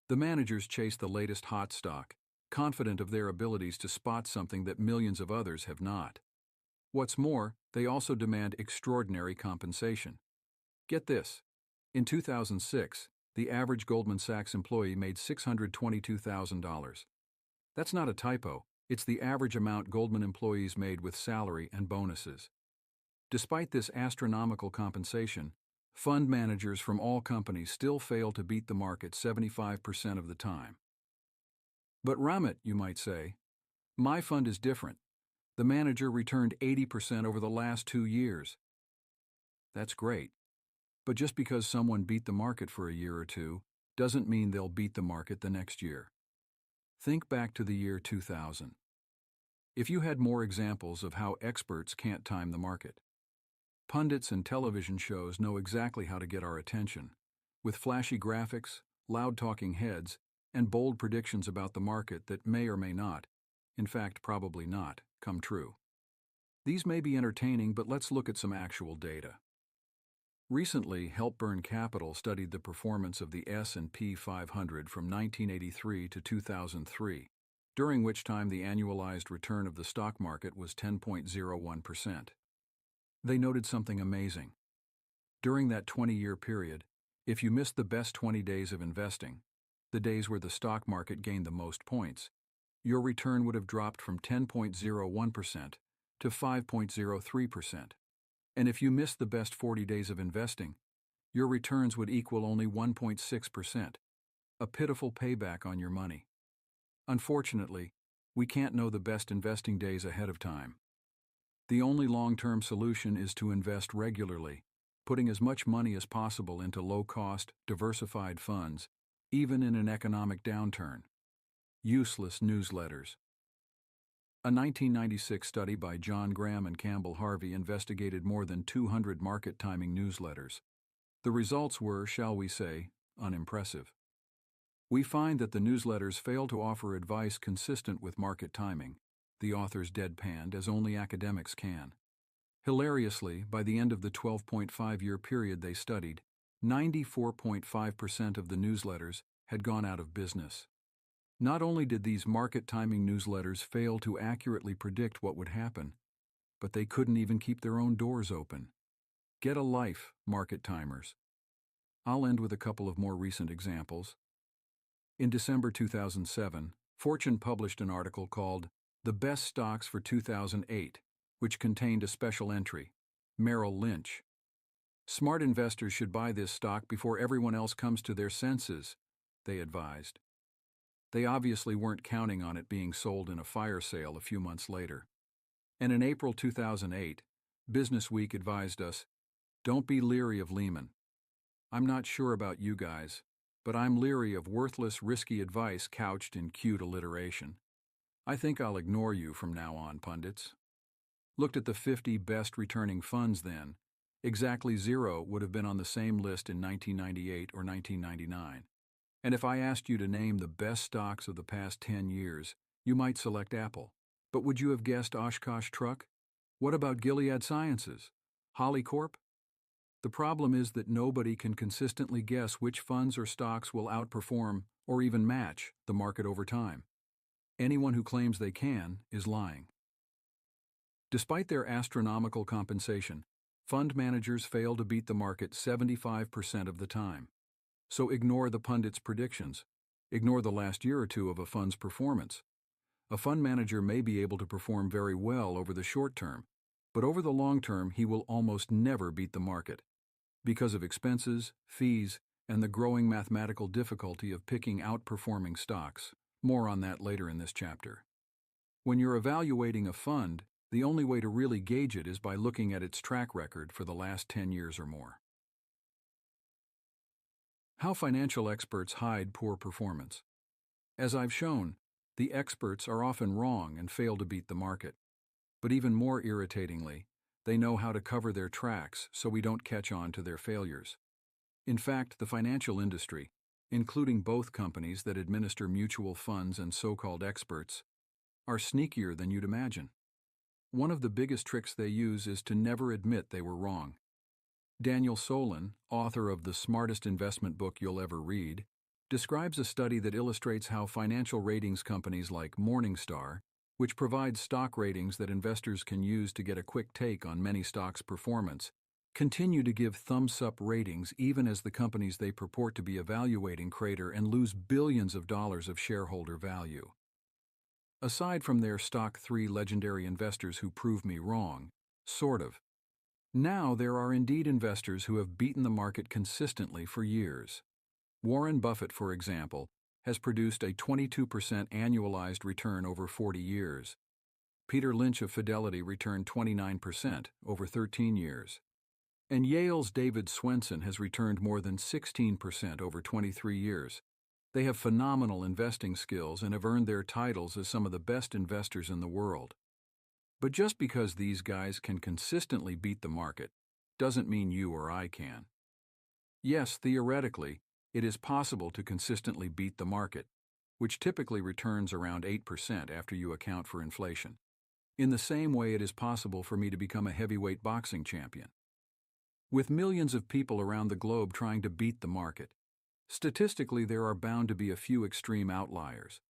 The managers chase the latest hot stock, confident of their abilities to spot something that millions of others have not. What's more, they also demand extraordinary compensation. Get this. In 2006, the average Goldman Sachs employee made $622,000. That's not a typo, it's the average amount Goldman employees made with salary and bonuses. Despite this astronomical compensation, fund managers from all companies still fail to beat the market 75% of the time. But Ramit, you might say, my fund is different. The manager returned 80% over the last 2 years. That's great. But just because someone beat the market for a year or two, doesn't mean they'll beat the market the next year. Think back to the year 2000. If you had more examples of how experts can't time the market. Pundits and television shows know exactly how to get our attention, with flashy graphics, loud talking heads, and bold predictions about the market that may or may not, in fact probably not, come true. These may be entertaining, but let's look at some actual data. Recently, Helpburn Capital studied the performance of the S&P 500 from 1983 to 2003, during which time the annualized return of the stock market was 10.01%. They noted something amazing. During that 20-year period, if you missed the best 20 days of investing, the days where the stock market gained the most points, your return would have dropped from 10.01% to 5.03%. And if you missed the best 40 days of investing, your returns would equal only 1.6%, a pitiful payback on your money. Unfortunately, we can't know the best investing days ahead of time. The only long-term solution is to invest regularly, putting as much money as possible into low-cost, diversified funds, even in an economic downturn. Useless newsletters. A 1996 study by John Graham and Campbell Harvey investigated more than 200 market timing newsletters. The results were, shall we say, unimpressive. We find that the newsletters fail to offer advice consistent with market timing. The authors deadpanned as only academics can. Hilariously, by the end of the 12.5-year period they studied, 94.5% of the newsletters had gone out of business. Not only did these market timing newsletters fail to accurately predict what would happen, but they couldn't even keep their own doors open. Get a life, market timers. I'll end with a couple of more recent examples. In December 2007, Fortune published an article called The Best Stocks for 2008, which contained a special entry, Merrill Lynch. Smart investors should buy this stock before everyone else comes to their senses, they advised. They obviously weren't counting on it being sold in a fire sale a few months later. And in April 2008, Business Week advised us, don't be leery of Lehman. I'm not sure about you guys, but I'm leery of worthless, risky advice couched in cute alliteration. I think I'll ignore you from now on, pundits. Looked at the 50 best returning funds then. Exactly 0 would have been on the same list in 1998 or 1999. And if I asked you to name the best stocks of the past 10 years, you might select Apple. But would you have guessed Oshkosh Truck? What about Gilead Sciences? Holly Corp? The problem is that nobody can consistently guess which funds or stocks will outperform or even match the market over time. Anyone who claims they can is lying. Despite their astronomical compensation, fund managers fail to beat the market 75% of the time. So ignore the pundits' predictions. Ignore the last year or two of a fund's performance. A fund manager may be able to perform very well over the short term, but over the long term he will almost never beat the market because of expenses, fees, and the growing mathematical difficulty of picking outperforming stocks. More on that later in this chapter. When you're evaluating a fund, the only way to really gauge it is by looking at its track record for the last 10 years or more. How financial experts hide poor performance. As I've shown, the experts are often wrong and fail to beat the market. But even more irritatingly, they know how to cover their tracks so we don't catch on to their failures. In fact, the financial industry, including both companies that administer mutual funds and so-called experts, are sneakier than you'd imagine. One of the biggest tricks they use is to never admit they were wrong. Daniel Solon, author of the smartest investment book you'll ever read, describes a study that illustrates how financial ratings companies like Morningstar, which provides stock ratings that investors can use to get a quick take on many stocks' performance, continue to give thumbs-up ratings even as the companies they purport to be evaluating crater and lose billions of dollars of shareholder value. Aside from their stock 3 legendary investors who prove me wrong, sort of, now there are indeed investors who have beaten the market consistently for years. Warren Buffett, for example, has produced a 22% annualized return over 40 years. Peter Lynch of Fidelity returned 29% over 13 years. And Yale's David Swensen has returned more than 16% over 23 years. They have phenomenal investing skills and have earned their titles as some of the best investors in the world. But just because these guys can consistently beat the market doesn't mean you or I can. Yes, theoretically, it is possible to consistently beat the market, which typically returns around 8% after you account for inflation. In the same way, it is possible for me to become a heavyweight boxing champion. With millions of people around the globe trying to beat the market, statistically there are bound to be a few extreme outliers.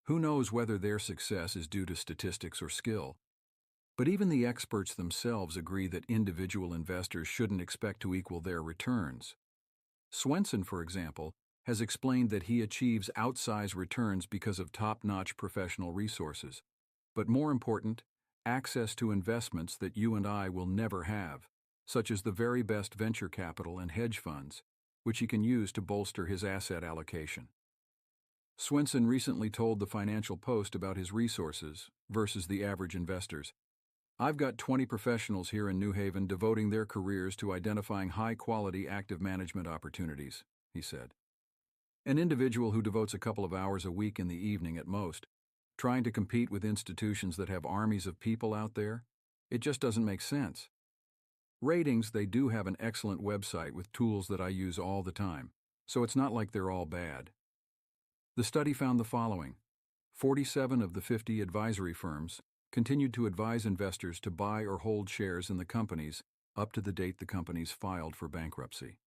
Who knows whether their success is due to statistics or skill? But even the experts themselves agree that individual investors shouldn't expect to equal their returns. Swensen, for example, has explained that he achieves outsized returns because of top-notch professional resources, but more important, access to investments that you and I will never have, such as the very best venture capital and hedge funds, which he can use to bolster his asset allocation. Swensen recently told the Financial Post about his resources versus the average investors. I've got 20 professionals here in New Haven devoting their careers to identifying high-quality active management opportunities, he said. An individual who devotes a couple of hours a week in the evening at most, trying to compete with institutions that have armies of people out there, it just doesn't make sense. Ratings, they do have an excellent website with tools that I use all the time, so it's not like they're all bad. The study found the following: 47 of the 50 advisory firms continued to advise investors to buy or hold shares in the companies up to the date the companies filed for bankruptcy.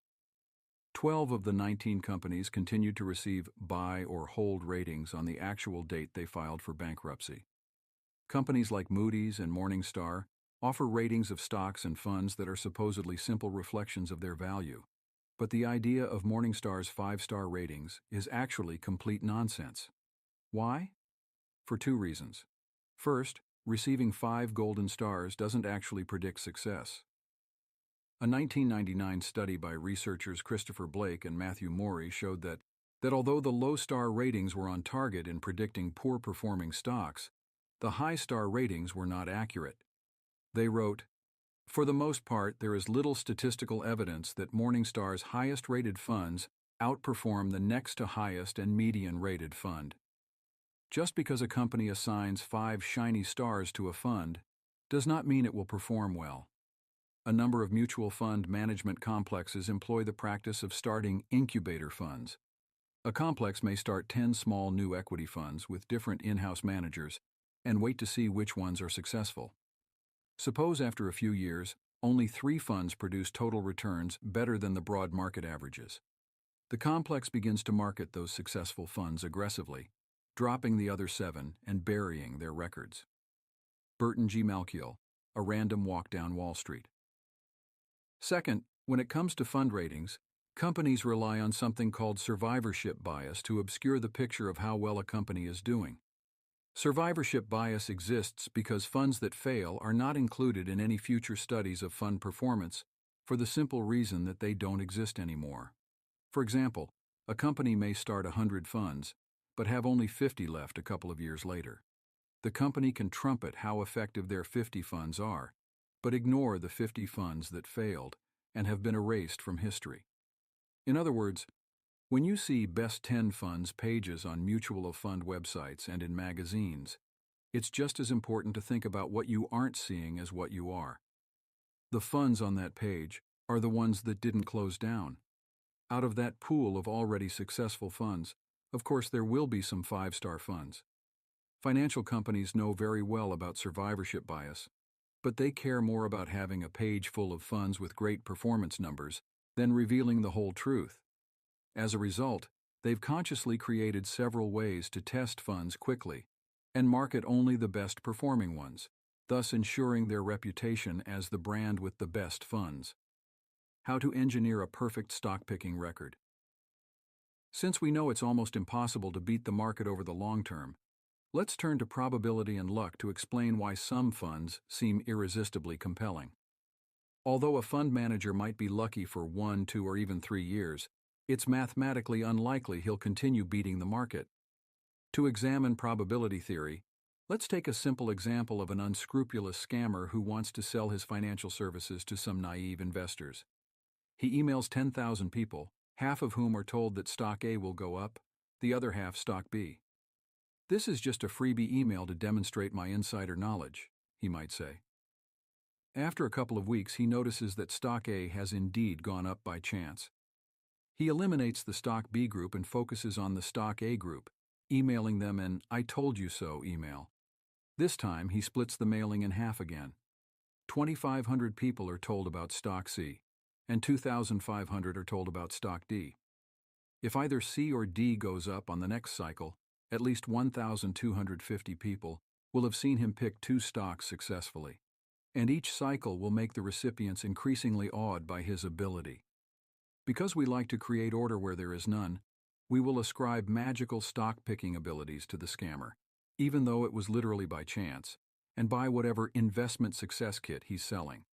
12 of the 19 companies continued to receive buy or hold ratings on the actual date they filed for bankruptcy. Companies like Moody's and Morningstar offer ratings of stocks and funds that are supposedly simple reflections of their value, but the idea of Morningstar's 5-star ratings is actually complete nonsense. Why? For 2 reasons. First, receiving 5 golden stars doesn't actually predict success. A 1999 study by researchers Christopher Blake and Matthew Morey showed that although the low-star ratings were on target in predicting poor-performing stocks, the high-star ratings were not accurate. They wrote, "For the most part, there is little statistical evidence that Morningstar's highest-rated funds outperform the next-to-highest and median-rated fund. Just because a company assigns 5 shiny stars to a fund does not mean it will perform well. A number of mutual fund management complexes employ the practice of starting incubator funds. A complex may start 10 small new equity funds with different in-house managers and wait to see which ones are successful. Suppose after a few years, only 3 funds produce total returns better than the broad market averages. The complex begins to market those successful funds aggressively, dropping the other 7 and burying their records." Burton G. Malkiel, A Random Walk Down Wall Street. Second, when it comes to fund ratings, companies rely on something called survivorship bias to obscure the picture of how well a company is doing. Survivorship bias exists because funds that fail are not included in any future studies of fund performance for the simple reason that they don't exist anymore. For example, a company may start 100 funds, but have only 50 left a couple of years later. The company can trumpet how effective their 50 funds are, but ignore the 50 funds that failed and have been erased from history. In other words, When you see Best 10 Funds pages on mutual fund websites and in magazines, it's just as important to think about what you aren't seeing as what you are. The funds on that page are the ones that didn't close down. Out of that pool of already successful funds, of course there will be some five-star funds. Financial companies know very well about survivorship bias, but they care more about having a page full of funds with great performance numbers than revealing the whole truth. As a result, they've consciously created several ways to test funds quickly and market only the best performing ones, thus ensuring their reputation as the brand with the best funds. How to engineer a perfect stock-picking record. Since we know it's almost impossible to beat the market over the long term, let's turn to probability and luck to explain why some funds seem irresistibly compelling. Although a fund manager might be lucky for 1, 2, or even 3 years, it's mathematically unlikely he'll continue beating the market. To examine probability theory, let's take a simple example of an unscrupulous scammer who wants to sell his financial services to some naive investors. He emails 10,000 people, half of whom are told that stock A will go up, the other half stock B. This is just a freebie email to demonstrate my insider knowledge, he might say. After a couple of weeks, he notices that stock A has indeed gone up by chance. He eliminates the stock B group and focuses on the stock A group, emailing them an "I told you so" email. This time, he splits the mailing in half again. 2,500 people are told about stock C, and 2,500 are told about stock D. If either C or D goes up on the next cycle, at least 1,250 people will have seen him pick 2 stocks successfully, and each cycle will make the recipients increasingly awed by his ability. Because we like to create order where there is none, we will ascribe magical stock-picking abilities to the scammer, even though it was literally by chance, and buy whatever investment success kit he's selling.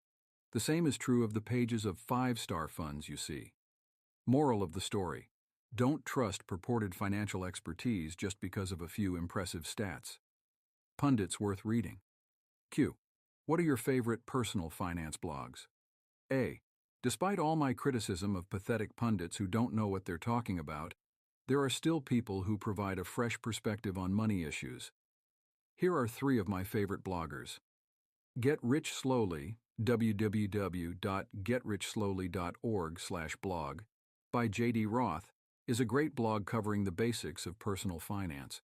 The same is true of the pages of 5-star funds you see. Moral of the story: don't trust purported financial expertise just because of a few impressive stats. Pundits worth reading. Q. What are your favorite personal finance blogs? A. Despite all my criticism of pathetic pundits who don't know what they're talking about, there are still people who provide a fresh perspective on money issues. Here are 3 of my favorite bloggers. Get Rich Slowly, www.getrichslowly.org/blog, by J.D. Roth, is a great blog covering the basics of personal finance.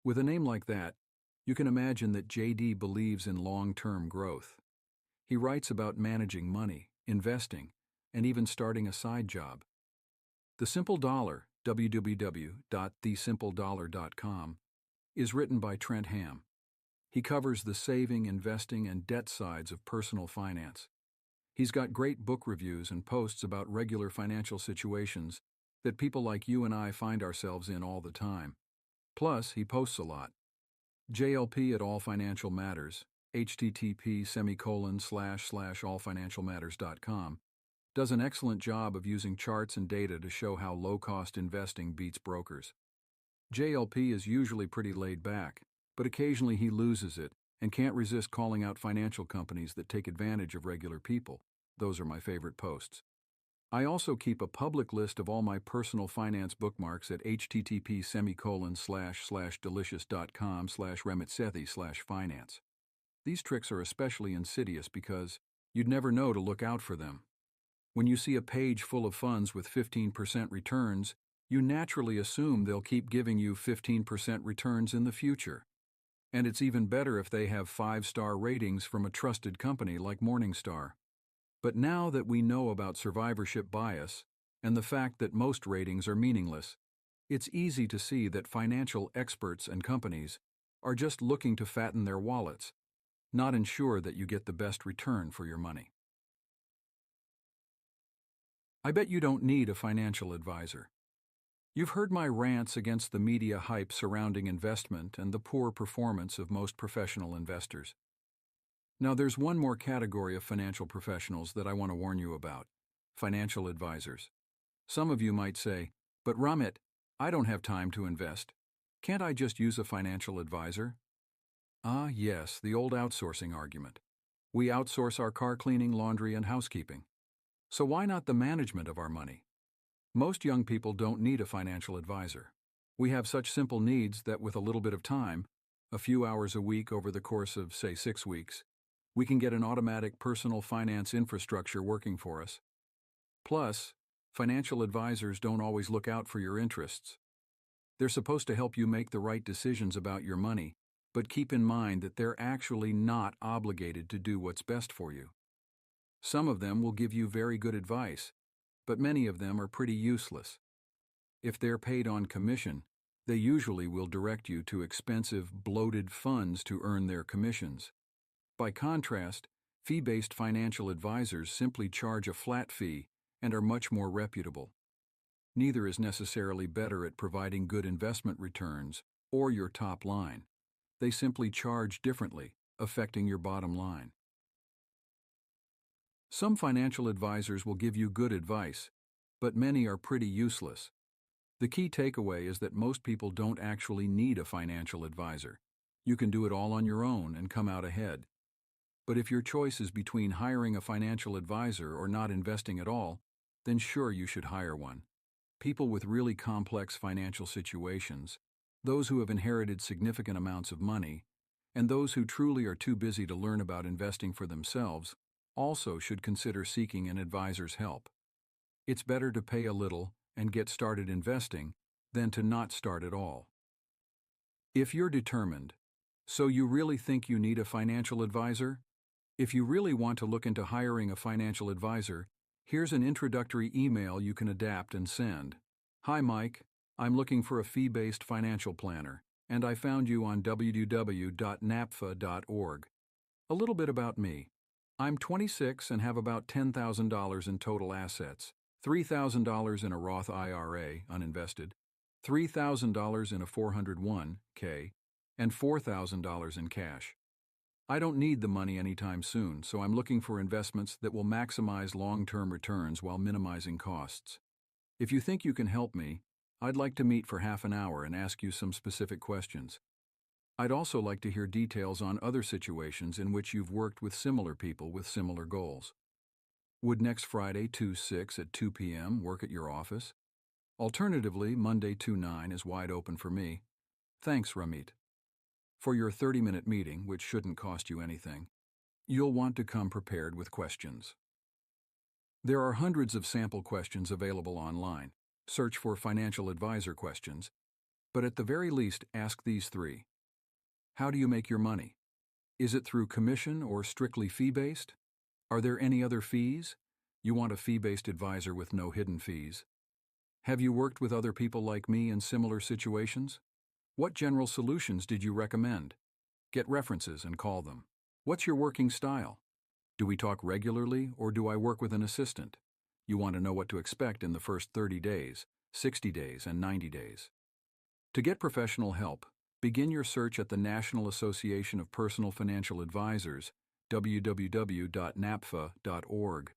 With a name like that, you can imagine that J.D. believes in long-term growth. He writes about managing money, investing, and even starting a side job. The Simple Dollar, www.thesimpledollar.com, is written by Trent Ham. He covers the saving, investing, and debt sides of personal finance. He's got great book reviews and posts about regular financial situations that people like you and I find ourselves in all the time. Plus, he posts a lot. JLP at All Financial Matters, http://allfinancialmatters.com, does an excellent job of using charts and data to show how low-cost investing beats brokers. JLP is usually pretty laid back, but occasionally he loses it and can't resist calling out financial companies that take advantage of regular people. Those are my favorite posts. I also keep a public list of all my personal finance bookmarks at http://delicious.com/Ramit Sethi/finance. These tricks are especially insidious because you'd never know to look out for them. When you see a page full of funds with 15% returns, you naturally assume they'll keep giving you 15% returns in the future. And it's even better if they have 5-star ratings from a trusted company like Morningstar. But now that we know about survivorship bias and the fact that most ratings are meaningless, it's easy to see that financial experts and companies are just looking to fatten their wallets, not ensure that you get the best return for your money. I bet you don't need a financial advisor. You've heard my rants against the media hype surrounding investment and the poor performance of most professional investors. Now there's one more category of financial professionals that I want to warn you about: financial advisors. Some of you might say, "But Ramit, I don't have time to invest. Can't I just use a financial advisor?" Ah, yes, the old outsourcing argument. We outsource our car cleaning, laundry, and housekeeping. So why not the management of our money? Most young people don't need a financial advisor. We have such simple needs that with a little bit of time, a few hours a week over the course of, say, 6 weeks, we can get an automatic personal finance infrastructure working for us. Plus, financial advisors don't always look out for your interests. They're supposed to help you make the right decisions about your money, but keep in mind that they're actually not obligated to do what's best for you. Some of them will give you very good advice, but many of them are pretty useless. If they're paid on commission, they usually will direct you to expensive, bloated funds to earn their commissions. By contrast, fee-based financial advisors simply charge a flat fee and are much more reputable. Neither is necessarily better at providing good investment returns or your top line. They simply charge differently, affecting your bottom line. Some financial advisors will give you good advice, but many are pretty useless. The key takeaway is that most people don't actually need a financial advisor. You can do it all on your own and come out ahead. But if your choice is between hiring a financial advisor or not investing at all, then sure, you should hire one. People with really complex financial situations, those who have inherited significant amounts of money, and those who truly are too busy to learn about investing for themselves, also should consider seeking an advisor's help. It's better to pay a little and get started investing than to not start at all. If you're determined, so you really think you need a financial advisor? If you really want to look into hiring a financial advisor, here's an introductory email you can adapt and send. Hi Mike, I'm looking for a fee-based financial planner, and I found you on www.napfa.org. A little bit about me. I'm 26 and have about $10,000 in total assets, $3,000 in a Roth IRA, uninvested, $3,000 in a 401k, and $4,000 in cash. I don't need the money anytime soon, so I'm looking for investments that will maximize long-term returns while minimizing costs. If you think you can help me, I'd like to meet for half an hour and ask you some specific questions. I'd also like to hear details on other situations in which you've worked with similar people with similar goals. Would next Friday 2/6 at 2 p.m. work at your office? Alternatively, Monday 2/9 is wide open for me. Thanks, Ramit. For your 30-minute meeting, which shouldn't cost you anything, you'll want to come prepared with questions. There are hundreds of sample questions available online. Search for financial advisor questions, but at the very least, ask these 3. How do you make your money? Is it through commission or strictly fee-based? Are there any other fees? You want a fee-based advisor with no hidden fees. Have you worked with other people like me in similar situations? What general solutions did you recommend? Get references and call them. What's your working style? Do we talk regularly or do I work with an assistant? You want to know what to expect in the first 30 days, 60 days, and 90 days. To get professional help, begin your search at the National Association of Personal Financial Advisors, www.napfa.org.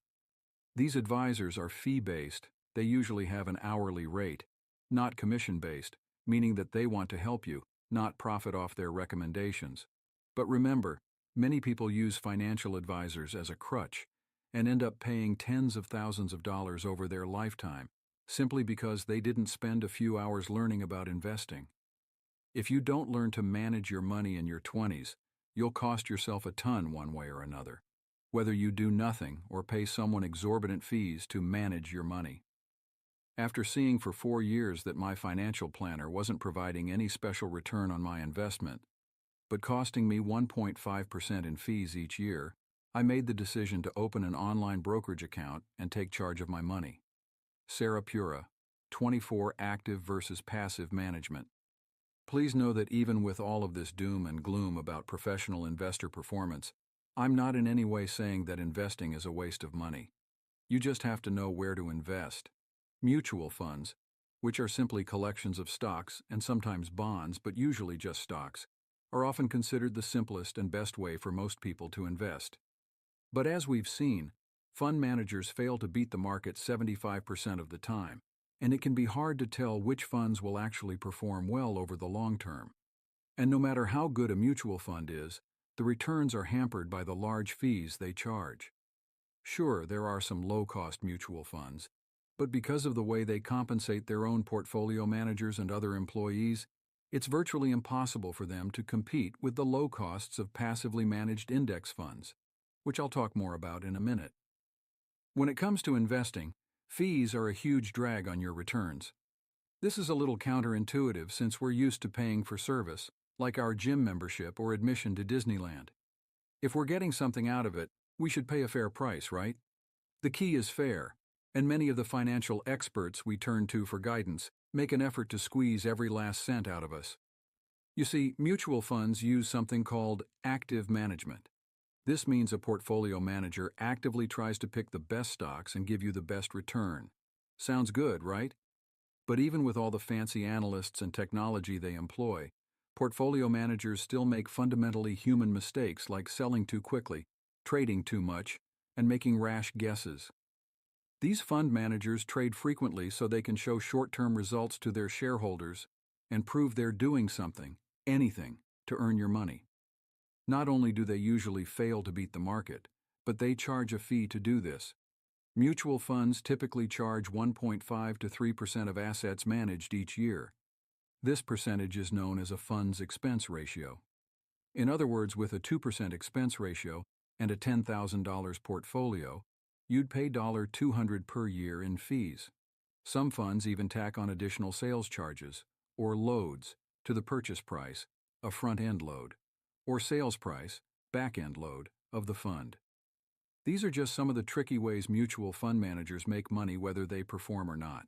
These advisors are fee-based. They usually have an hourly rate, not commission-based, meaning that they want to help you, not profit off their recommendations. But remember, many people use financial advisors as a crutch and end up paying tens of thousands of dollars over their lifetime, simply because they didn't spend a few hours learning about investing. If you don't learn to manage your money in your 20s, you'll cost yourself a ton one way or another, whether you do nothing or pay someone exorbitant fees to manage your money. After seeing for 4 years that my financial planner wasn't providing any special return on my investment, but costing me 1.5% in fees each year, I made the decision to open an online brokerage account and take charge of my money. Sarah Pura, 24 Active versus Passive Management. Please know that even with all of this doom and gloom about professional investor performance, I'm not in any way saying that investing is a waste of money. You just have to know where to invest. Mutual funds, which are simply collections of stocks and sometimes bonds, but usually just stocks, are often considered the simplest and best way for most people to invest. But as we've seen, fund managers fail to beat the market 75% of the time, and it can be hard to tell which funds will actually perform well over the long term. And no matter how good a mutual fund is, the returns are hampered by the large fees they charge. Sure, there are some low-cost mutual funds, But because of the way they compensate their own portfolio managers and other employees, it's virtually impossible for them to compete with the low costs of passively managed index funds, which I'll talk more about in a minute. When it comes to investing, fees are a huge drag on your returns. This is a little counterintuitive since we're used to paying for service, like our gym membership or admission to Disneyland. If we're getting something out of it, we should pay a fair price, right? The key is fair, and many of the financial experts we turn to for guidance make an effort to squeeze every last cent out of us. You see, mutual funds use something called active management. This means a portfolio manager actively tries to pick the best stocks and give you the best return. Sounds good, right? But even with all the fancy analysts and technology they employ, portfolio managers still make fundamentally human mistakes like selling too quickly, trading too much, and making rash guesses. These fund managers trade frequently so they can show short-term results to their shareholders and prove they're doing something, anything, to earn your money. Not only do they usually fail to beat the market, but they charge a fee to do this. Mutual funds typically charge 1.5 to 3% of assets managed each year. This percentage is known as a fund's expense ratio. In other words, with a 2% expense ratio and a $10,000 portfolio, you'd pay $200 per year in fees. Some funds even tack on additional sales charges, or loads, to the purchase price, a front-end load, or sales price, back-end load, of the fund. These are just some of the tricky ways mutual fund managers make money whether they perform or not.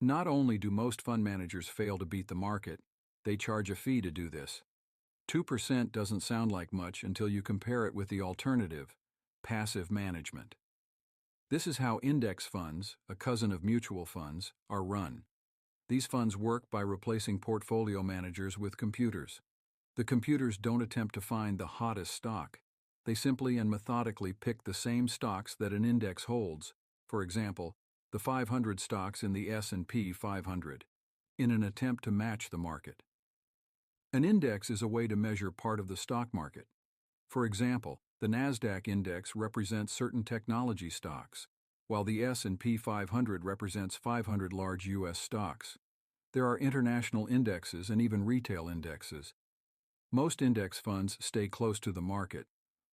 Not only do most fund managers fail to beat the market, they charge a fee to do this. 2% doesn't sound like much until you compare it with the alternative, passive management. This is how index funds, a cousin of mutual funds, are run. These funds work by replacing portfolio managers with computers. The computers don't attempt to find the hottest stock. They simply and methodically pick the same stocks that an index holds, for example, the 500 stocks in the S&P 500, in an attempt to match the market. An index is a way to measure part of the stock market. For example, the NASDAQ index represents certain technology stocks, while the S&P 500 represents 500 large U.S. stocks. There are international indexes and even retail indexes. Most index funds stay close to the market,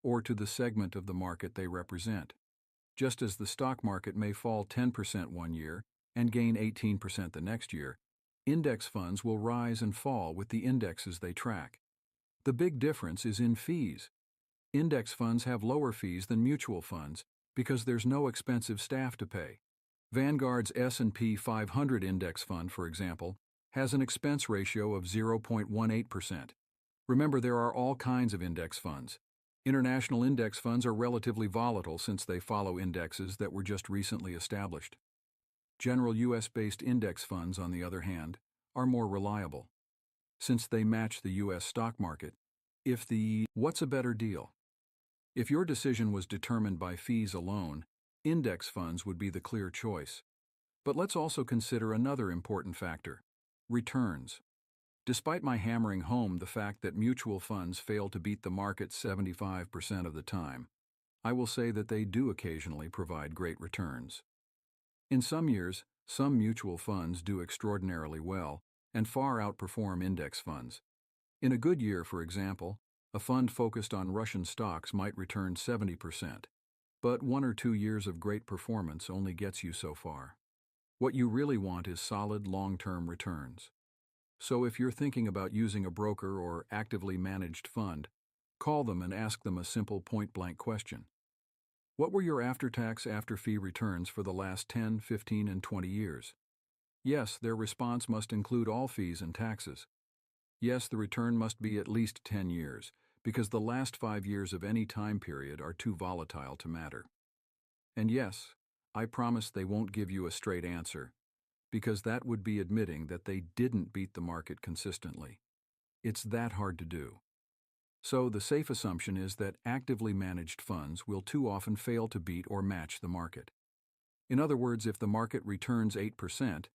or to the segment of the market they represent. Just as the stock market may fall 10% one year and gain 18% the next year, index funds will rise and fall with the indexes they track. The big difference is in fees. Index funds have lower fees than mutual funds because there's no expensive staff to pay. Vanguard's S&P 500 index fund, for example, has an expense ratio of 0.18%. Remember, there are all kinds of index funds. International index funds are relatively volatile since they follow indexes that were just recently established. General U.S.-based index funds, on the other hand, are more reliable, since they match the U.S. stock market. What's a better deal? If your decision was determined by fees alone, index funds would be the clear choice. But let's also consider another important factor: returns. Despite my hammering home the fact that mutual funds fail to beat the market 75% of the time, I will say that they do occasionally provide great returns. In some years, some mutual funds do extraordinarily well and far outperform index funds. In a good year, for example, a fund focused on Russian stocks might return 70%. But 1 or 2 years of great performance only gets you so far. What you really want is solid long-term returns. So if you're thinking about using a broker or actively managed fund, call them and ask them a simple point-blank question. What were your after-tax, after-fee returns for the last 10, 15, and 20 years? Yes, their response must include all fees and taxes. Yes, the return must be at least 10 years, because the last 5 years of any time period are too volatile to matter. And yes, I promise they won't give you a straight answer, because that would be admitting that they didn't beat the market consistently. It's that hard to do. So the safe assumption is that actively managed funds will too often fail to beat or match the market. In other words, if the market returns 8%,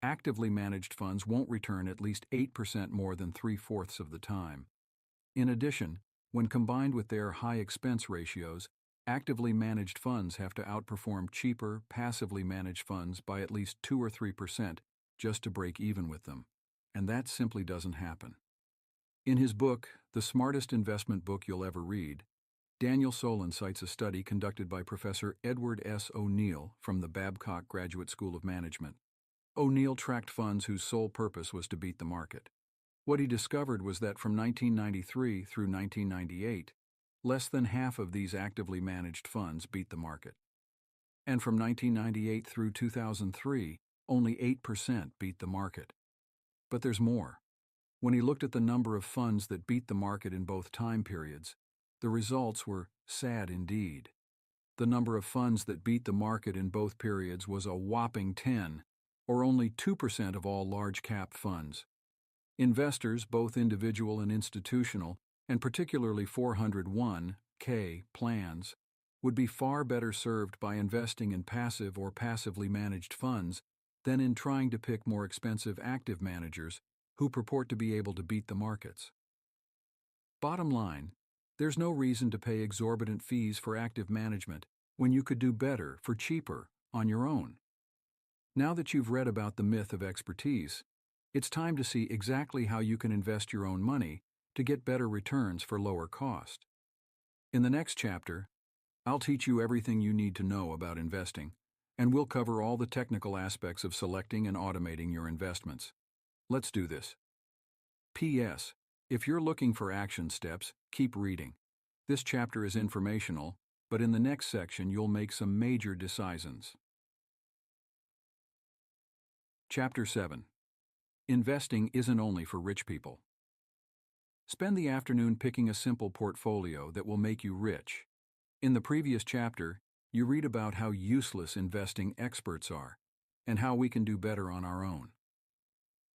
actively managed funds won't return at least 8% more than 3/4 of the time. In addition, when combined with their high expense ratios, Actively managed funds have to outperform cheaper, passively managed funds by at least 2 or 3% just to break even with them. And that simply doesn't happen. In his book, The Smartest Investment Book You'll Ever Read, Daniel Solon cites a study conducted by Professor Edward S. O'Neill from the Babcock Graduate School of Management. O'Neill tracked funds whose sole purpose was to beat the market. What he discovered was that from 1993 through 1998, less than half of these actively managed funds beat the market. And from 1998 through 2003, only 8% beat the market. But there's more. When he looked at the number of funds that beat the market in both time periods, the results were sad indeed. The number of funds that beat the market in both periods was a whopping 10, or only 2% of all large-cap funds. Investors, both individual and institutional, and particularly 401(k) plans, would be far better served by investing in passive or passively managed funds than in trying to pick more expensive active managers who purport to be able to beat the markets. Bottom line, there's no reason to pay exorbitant fees for active management when you could do better for cheaper on your own. Now that you've read about the myth of expertise, it's time to see exactly how you can invest your own money to get better returns for lower cost. In the next chapter, I'll teach you everything you need to know about investing, and we'll cover all the technical aspects of selecting and automating your investments. Let's do this. P.S. If you're looking for action steps, keep reading. This chapter is informational, but in the next section you'll make some major decisions. Chapter 7. Investing isn't only for rich people. Spend the afternoon picking a simple portfolio that will make you rich. In the previous chapter, you read about how useless investing experts are, and how we can do better on our own.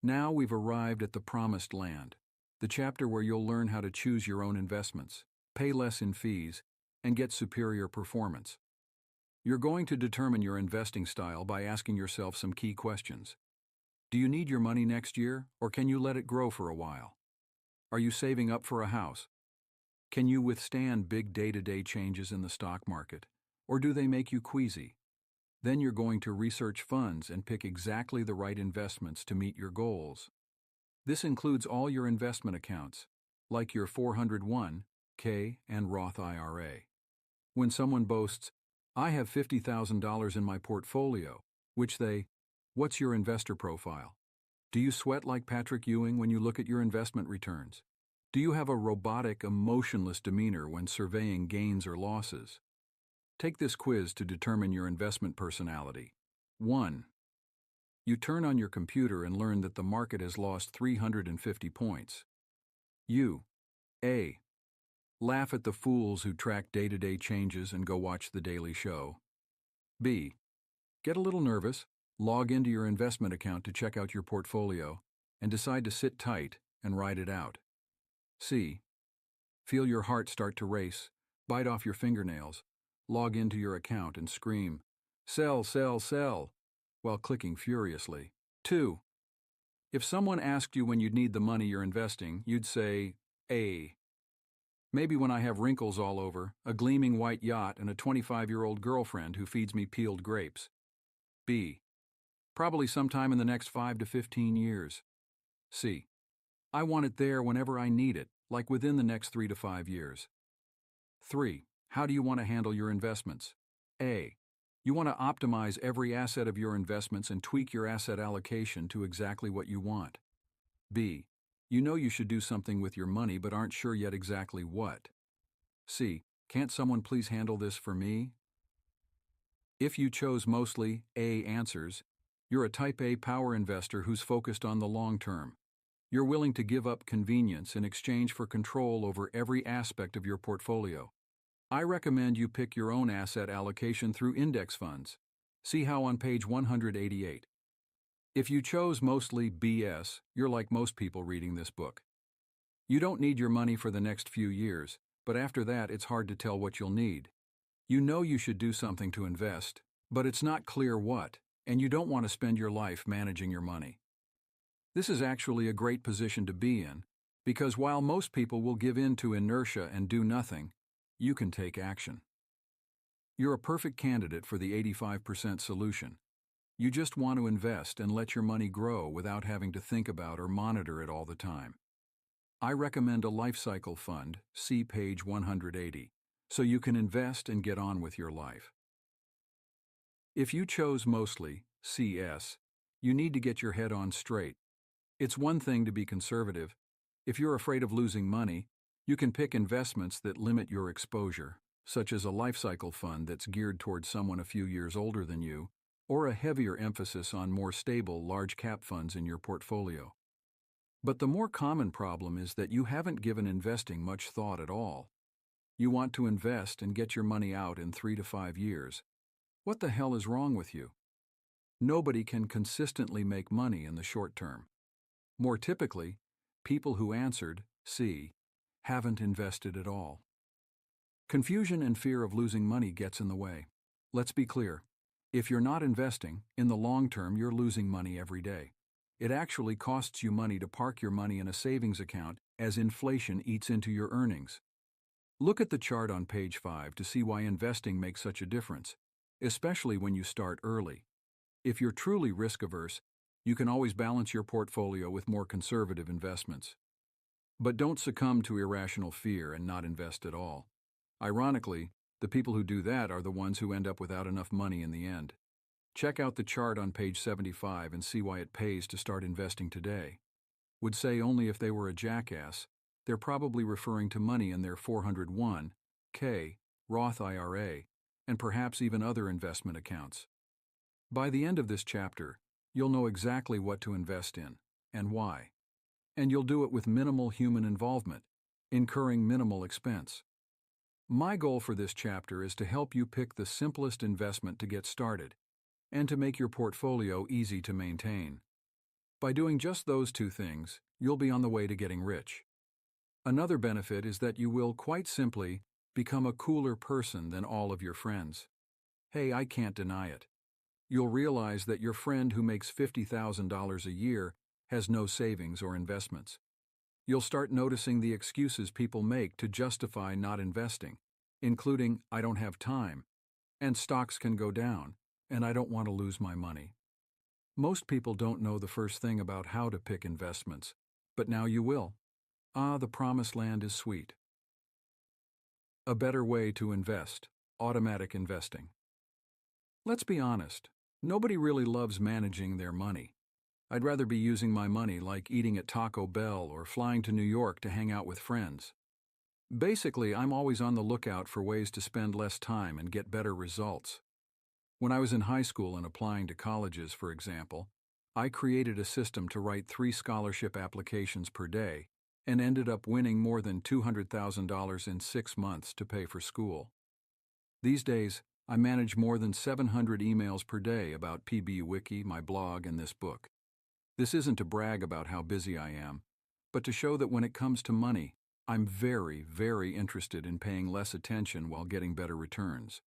Now we've arrived at the promised land, the chapter where you'll learn how to choose your own investments, pay less in fees, and get superior performance. You're going to determine your investing style by asking yourself some key questions. Do you need your money next year, or can you let it grow for a while? Are you saving up for a house? Can you withstand big day-to-day changes in the stock market, or do they make you queasy? Then you're going to research funds and pick exactly the right investments to meet your goals. This includes all your investment accounts, like your 401(k) and Roth IRA. When someone boasts, "I have $50,000 in my portfolio," what's your investor profile? Do you sweat like Patrick Ewing when you look at your investment returns? Do you have a robotic, emotionless demeanor when surveying gains or losses? Take this quiz to determine your investment personality. 1. You turn on your computer and learn that the market has lost 350 points. A. Laugh at the fools who track day-to-day changes and go watch The Daily Show. B. Get a little nervous, log into your investment account to check out your portfolio, and decide to sit tight and ride it out. C. Feel your heart start to race, bite off your fingernails, log into your account and scream, "Sell, sell, sell," while clicking furiously. 2. If someone asked you when you'd need the money you're investing, you'd say, A. Maybe when I have wrinkles all over, a gleaming white yacht, and a 25-year-old girlfriend who feeds me peeled grapes. B. Probably sometime in the next 5 to 15 years. C. I want it there whenever I need it, like within the next 3 to 5 years. 3. How do you want to handle your investments? A. You want to optimize every asset of your investments and tweak your asset allocation to exactly what you want. B. You know you should do something with your money but aren't sure yet exactly what. C. Can't someone please handle this for me? If you chose mostly A answers, you're a type A power investor who's focused on the long term. You're willing to give up convenience in exchange for control over every aspect of your portfolio. I recommend you pick your own asset allocation through index funds. See how on page 188. If you chose mostly BS, you're like most people reading this book. You don't need your money for the next few years, but after that it's hard to tell what you'll need. You know you should do something to invest, but it's not clear what, and you don't want to spend your life managing your money. This is actually a great position to be in, because while most people will give in to inertia and do nothing, you can take action. You're a perfect candidate for the 85% solution. You just want to invest and let your money grow without having to think about or monitor it all the time. I recommend a life cycle fund, see page 180, so you can invest and get on with your life. If you chose mostly CS, you need to get your head on straight. It's one thing to be conservative. If you're afraid of losing money, you can pick investments that limit your exposure, such as a life cycle fund that's geared towards someone a few years older than you, or a heavier emphasis on more stable large-cap funds in your portfolio. But the more common problem is that you haven't given investing much thought at all. You want to invest and get your money out in 3 to 5 years. What the hell is wrong with you? Nobody can consistently make money in the short term. More typically, people who answered C haven't invested at all. Confusion and fear of losing money gets in the way. Let's be clear. If you're not investing, in the long term you're losing money every day. It actually costs you money to park your money in a savings account as inflation eats into your earnings. Look at the chart on page 5 to see why investing makes such a difference, especially when you start early. If you're truly risk-averse, you can always balance your portfolio with more conservative investments. But don't succumb to irrational fear and not invest at all. Ironically, the people who do that are the ones who end up without enough money in the end. Check out the chart on page 75 and see why it pays to start investing today. Would say only if they were a jackass. They're probably referring to money in their 401(k), Roth IRA, and perhaps even other investment accounts. By the end of this chapter, you'll know exactly what to invest in and why. And you'll do it with minimal human involvement, incurring minimal expense. My goal for this chapter is to help you pick the simplest investment to get started and to make your portfolio easy to maintain. By doing just those two things, you'll be on the way to getting rich. Another benefit is that you will, quite simply, become a cooler person than all of your friends. Hey, I can't deny it. You'll realize that your friend who makes $50,000 a year has no savings or investments. You'll start noticing the excuses people make to justify not investing, including, I don't have time, and stocks can go down, and I don't want to lose my money. Most people don't know the first thing about how to pick investments, but now you will. The promised land is sweet. A better way to invest: automatic investing. Let's be honest, nobody really loves managing their money. I'd rather be using my money like eating at Taco Bell or flying to New York to hang out with friends. Basically, I'm always on the lookout for ways to spend less time and get better results. When I was in high school and applying to colleges, for example, I created a system to write 3 scholarship applications per day and ended up winning more than $200,000 in 6 months to pay for school. These days, I manage more than 700 emails per day about PBWiki, my blog, and this book. This isn't to brag about how busy I am, but to show that when it comes to money, I'm very, very interested in paying less attention while getting better returns.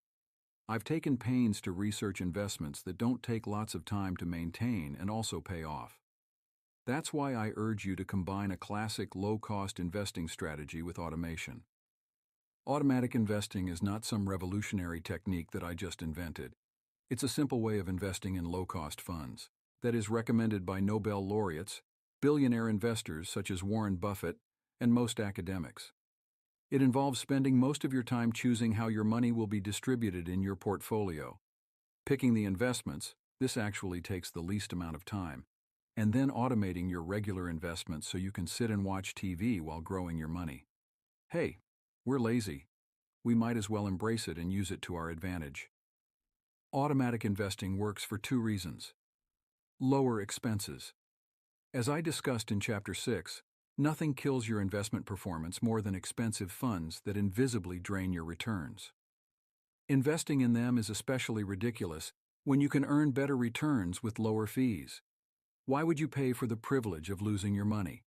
I've taken pains to research investments that don't take lots of time to maintain and also pay off. That's why I urge you to combine a classic low-cost investing strategy with automation. Automatic investing is not some revolutionary technique that I just invented. It's a simple way of investing in low-cost funds that is recommended by Nobel laureates, billionaire investors such as Warren Buffett, and most academics. It involves spending most of your time choosing how your money will be distributed in your portfolio. Picking the investments, this actually takes the least amount of time, and then automating your regular investments so you can sit and watch TV while growing your money. Hey, we're lazy. We might as well embrace it and use it to our advantage. Automatic investing works for 2 reasons. Lower expenses. As I discussed in Chapter 6, nothing kills your investment performance more than expensive funds that invisibly drain your returns. Investing in them is especially ridiculous when you can earn better returns with lower fees. Why would you pay for the privilege of losing your money?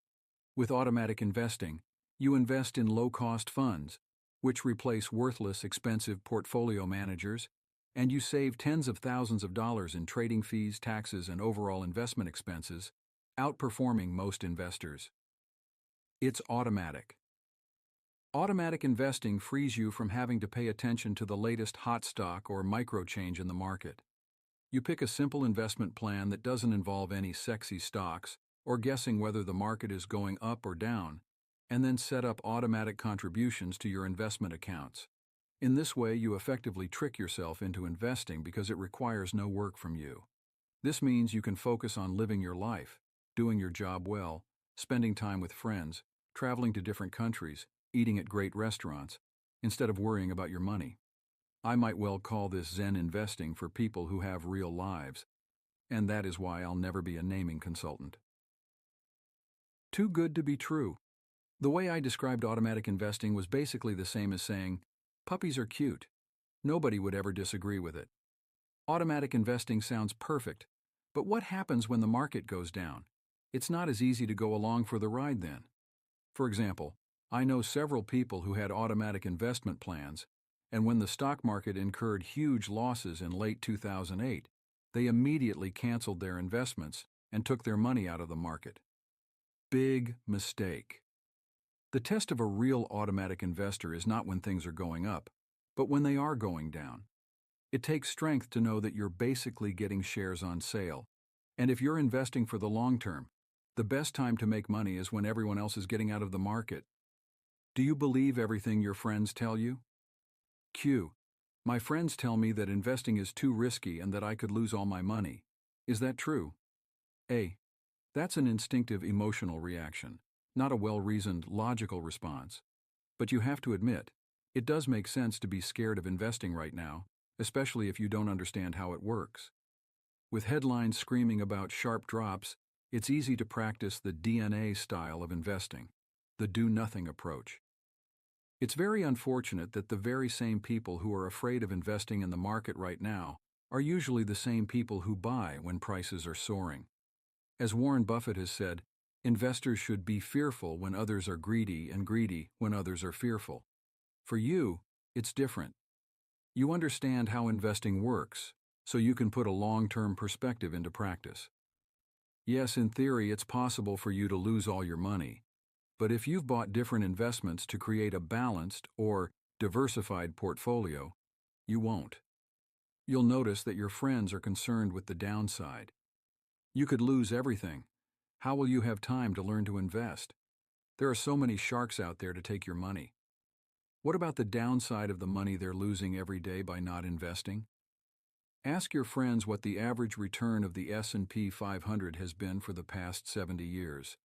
With automatic investing, you invest in low-cost funds, which replace worthless, expensive portfolio managers, and you save tens of thousands of dollars in trading fees, taxes, and overall investment expenses, outperforming most investors. It's automatic. Automatic investing frees you from having to pay attention to the latest hot stock or micro change in the market. You pick a simple investment plan that doesn't involve any sexy stocks or guessing whether the market is going up or down, and then set up automatic contributions to your investment accounts. In this way, you effectively trick yourself into investing because it requires no work from you. This means you can focus on living your life, doing your job well, spending time with friends, traveling to different countries, eating at great restaurants, instead of worrying about your money. I might well call this Zen investing for people who have real lives, and that is why I'll never be a naming consultant. Too good to be true. The way I described automatic investing was basically the same as saying, puppies are cute. Nobody would ever disagree with it. Automatic investing sounds perfect, but what happens when the market goes down? It's not as easy to go along for the ride then. For example, I know several people who had automatic investment plans, and when the stock market incurred huge losses in late 2008, they immediately canceled their investments and took their money out of the market. Big mistake. The test of a real automatic investor is not when things are going up, but when they are going down. It takes strength to know that you're basically getting shares on sale, and if you're investing for the long term, the best time to make money is when everyone else is getting out of the market. Do you believe everything your friends tell you? Q. My friends tell me that investing is too risky and that I could lose all my money. Is that true? A. That's an instinctive emotional reaction, not a well-reasoned logical response. But you have to admit, it does make sense to be scared of investing right now, especially if you don't understand how it works. With headlines screaming about sharp drops, it's easy to practice the DNA style of investing, the do-nothing approach. It's very unfortunate that the very same people who are afraid of investing in the market right now are usually the same people who buy when prices are soaring. As Warren Buffett has said, investors should be fearful when others are greedy and greedy when others are fearful. For you, it's different. You understand how investing works, so you can put a long-term perspective into practice. Yes, in theory, it's possible for you to lose all your money, but if you've bought different investments to create a balanced or diversified portfolio, you won't. You'll notice that your friends are concerned with the downside. You could lose everything. How will you have time to learn to invest? There are so many sharks out there to take your money. What about the downside of the money they're losing every day by not investing? Ask your friends what the average return of the S&P 500 has been for the past 70 years.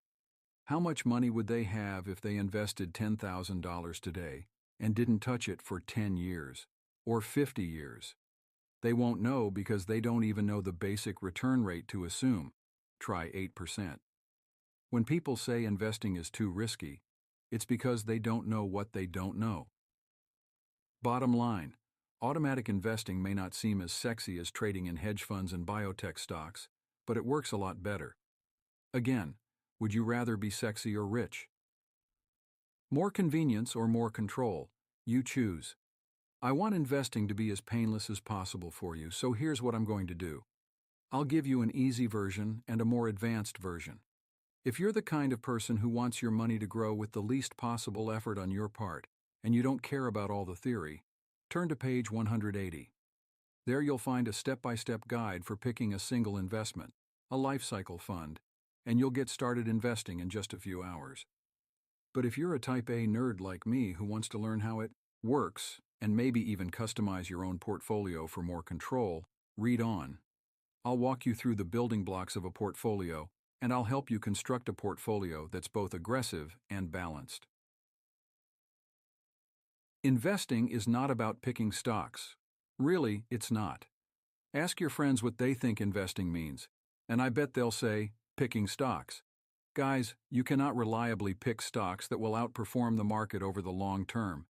How much money would they have if they invested $10,000 today and didn't touch it for 10 years or 50 years? They won't know because they don't even know the basic return rate to assume. Try 8%. When people say investing is too risky, it's because they don't know what they don't know. Bottom line, automatic investing may not seem as sexy as trading in hedge funds and biotech stocks, but it works a lot better. Again, would you rather be sexy or rich? More convenience or more control? You choose. I want investing to be as painless as possible for you, so here's what I'm going to do. I'll give you an easy version and a more advanced version. If you're the kind of person who wants your money to grow with the least possible effort on your part, and you don't care about all the theory, turn to page 180. There you'll find a step-by-step guide for picking a single investment, a life cycle fund, and you'll get started investing in just a few hours. But if you're a type A nerd like me who wants to learn how it works, and maybe even customize your own portfolio for more control, read on. I'll walk you through the building blocks of a portfolio, and I'll help you construct a portfolio that's both aggressive and balanced. Investing is not about picking stocks. Really, it's not. Ask your friends what they think investing means, and I bet they'll say, picking stocks. Guys, you cannot reliably pick stocks that will outperform the market over the long term.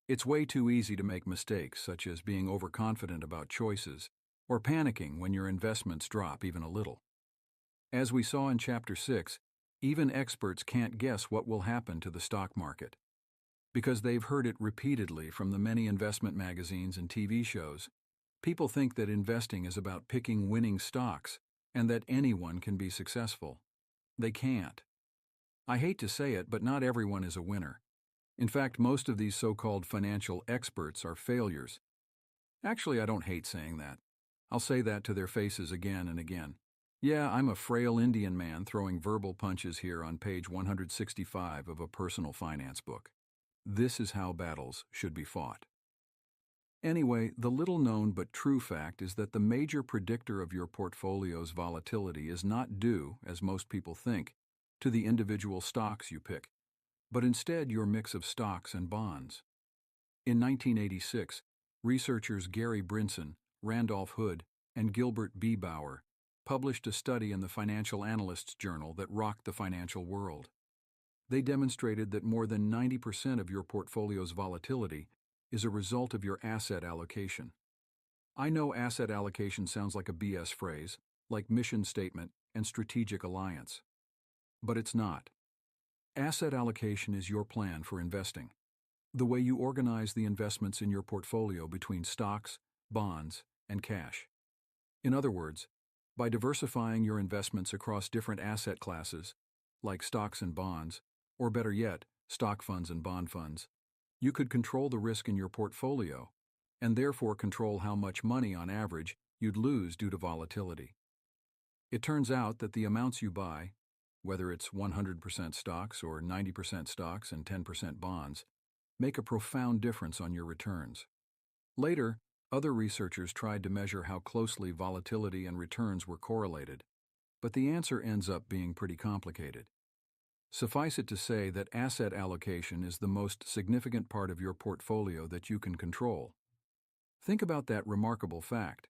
It's way too easy to make mistakes, such as being overconfident about choices, or panicking when your investments drop even a little. As we saw in Chapter 6, even experts can't guess what will happen to the stock market. Because they've heard it repeatedly from the many investment magazines and TV shows, people think that investing is about picking winning stocks and that anyone can be successful. They can't. I hate to say it, but not everyone is a winner. In fact, most of these so-called financial experts are failures. Actually, I don't hate saying that. I'll say that to their faces again and again. Yeah, I'm a frail Indian man throwing verbal punches here on page 165 of a personal finance book. This is how battles should be fought. Anyway, the little-known but true fact is that the major predictor of your portfolio's volatility is not due, as most people think, to the individual stocks you pick, but instead your mix of stocks and bonds. In 1986, researchers Gary Brinson, Randolph Hood, and Gilbert B. Bauer published a study in the Financial Analyst's Journal that rocked the financial world. They demonstrated that more than 90% of your portfolio's volatility is a result of your asset allocation. I know asset allocation sounds like a BS phrase, like mission statement and strategic alliance. But it's not. Asset allocation is your plan for investing. The way you organize the investments in your portfolio between stocks, bonds, and cash. In other words, by diversifying your investments across different asset classes, like stocks and bonds, or better yet, stock funds and bond funds, you could control the risk in your portfolio, and therefore control how much money on average you'd lose due to volatility. It turns out that the amounts you buy, whether it's 100% stocks or 90% stocks and 10% bonds, make a profound difference on your returns. Later, other researchers tried to measure how closely volatility and returns were correlated, but the answer ends up being pretty complicated. Suffice it to say that asset allocation is the most significant part of your portfolio that you can control. Think about that remarkable fact.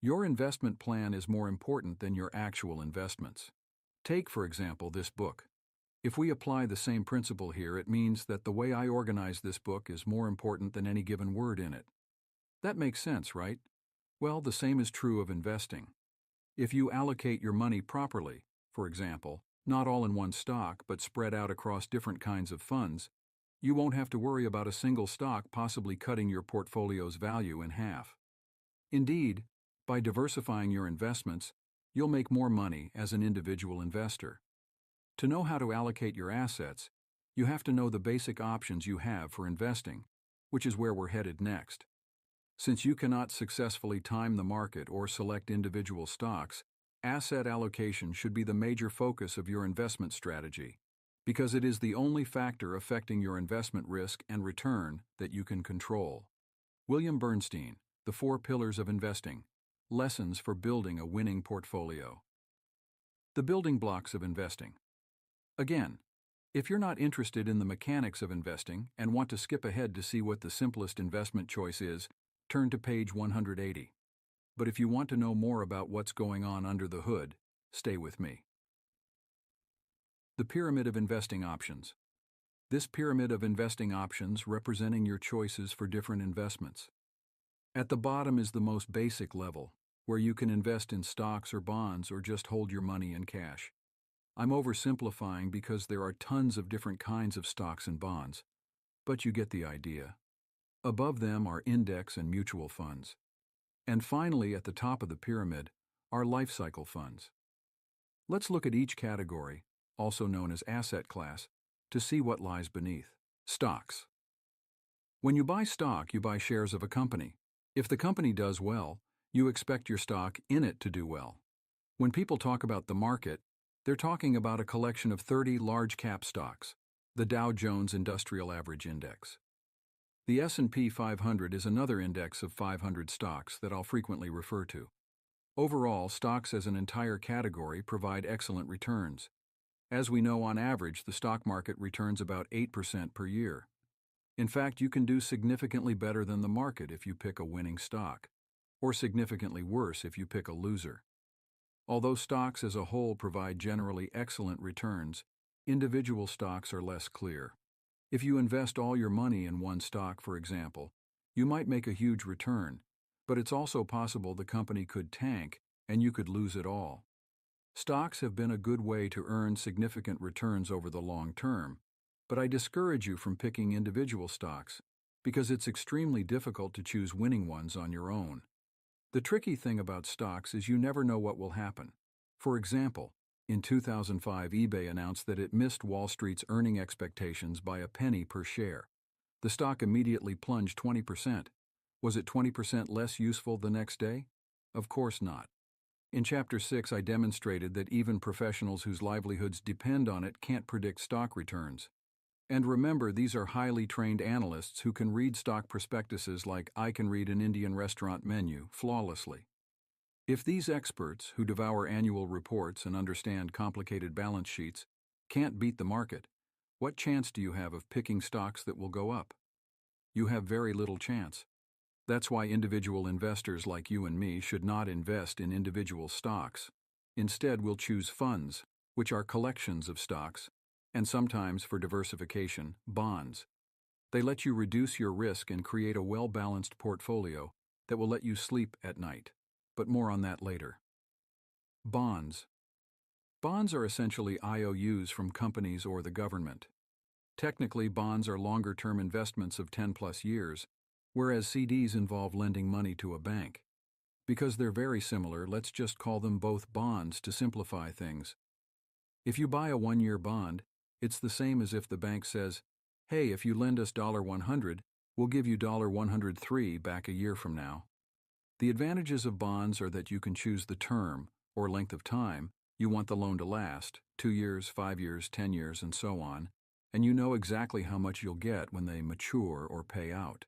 Your investment plan is more important than your actual investments. Take, for example, this book. If we apply the same principle here, it means that the way I organize this book is more important than any given word in it. That makes sense, right? Well, the same is true of investing. If you allocate your money properly, for example, not all in one stock but spread out across different kinds of funds, you won't have to worry about a single stock possibly cutting your portfolio's value in half. Indeed, by diversifying your investments, you'll make more money as an individual investor. To know how to allocate your assets, you have to know the basic options you have for investing, which is where we're headed next. Since you cannot successfully time the market or select individual stocks, asset allocation should be the major focus of your investment strategy, because it is the only factor affecting your investment risk and return that you can control. William Bernstein, The 4 Pillars of Investing, Lessons for Building a Winning Portfolio. The building blocks of investing. Again, if you're not interested in the mechanics of investing and want to skip ahead to see what the simplest investment choice is, turn to page 180. But if you want to know more about what's going on under the hood, stay with me. The pyramid of investing options. This pyramid of investing options representing your choices for different investments. At the bottom is the most basic level, where you can invest in stocks or bonds or just hold your money in cash. I'm oversimplifying because there are tons of different kinds of stocks and bonds, but you get the idea. Above them are index and mutual funds. And finally, at the top of the pyramid, are life cycle funds. Let's look at each category, also known as asset class, to see what lies beneath. Stocks. When you buy stock, you buy shares of a company. If the company does well, you expect your stock in it to do well. When people talk about the market, they're talking about a collection of 30 large-cap stocks, the Dow Jones Industrial Average Index. The S&P 500 is another index of 500 stocks that I'll frequently refer to. Overall, stocks as an entire category provide excellent returns. As we know, on average, the stock market returns about 8% per year. In fact, you can do significantly better than the market if you pick a winning stock, or significantly worse if you pick a loser. Although stocks as a whole provide generally excellent returns, individual stocks are less clear. If you invest all your money in one stock, for example, you might make a huge return, but it's also possible the company could tank and you could lose it all. Stocks have been a good way to earn significant returns over the long term, but I discourage you from picking individual stocks because it's extremely difficult to choose winning ones on your own. The tricky thing about stocks is you never know what will happen. For example, In 2005, eBay announced that it missed Wall Street's earning expectations by a penny per share. The stock immediately plunged 20%. Was it 20% less useful the next day? Of course not. In Chapter 6, I demonstrated that even professionals whose livelihoods depend on it can't predict stock returns. And remember, these are highly trained analysts who can read stock prospectuses like I can read an Indian restaurant menu flawlessly. If these experts, who devour annual reports and understand complicated balance sheets, can't beat the market, what chance do you have of picking stocks that will go up? You have very little chance. That's why individual investors like you and me should not invest in individual stocks. Instead, we'll choose funds, which are collections of stocks, and sometimes, for diversification, bonds. They let you reduce your risk and create a well-balanced portfolio that will let you sleep at night. But more on that later. Bonds. Bonds are essentially IOUs from companies or the government. Technically, bonds are longer-term investments of 10+ years, whereas CDs involve lending money to a bank. Because they're very similar, let's just call them both bonds to simplify things. If you buy a 1-year bond, it's the same as if the bank says, hey, if you lend us $100, we'll give you $103 back a year from now. The advantages of bonds are that you can choose the term, or length of time, you want the loan to last, 2 years, 5 years, 10 years, and so on, and you know exactly how much you'll get when they mature or pay out.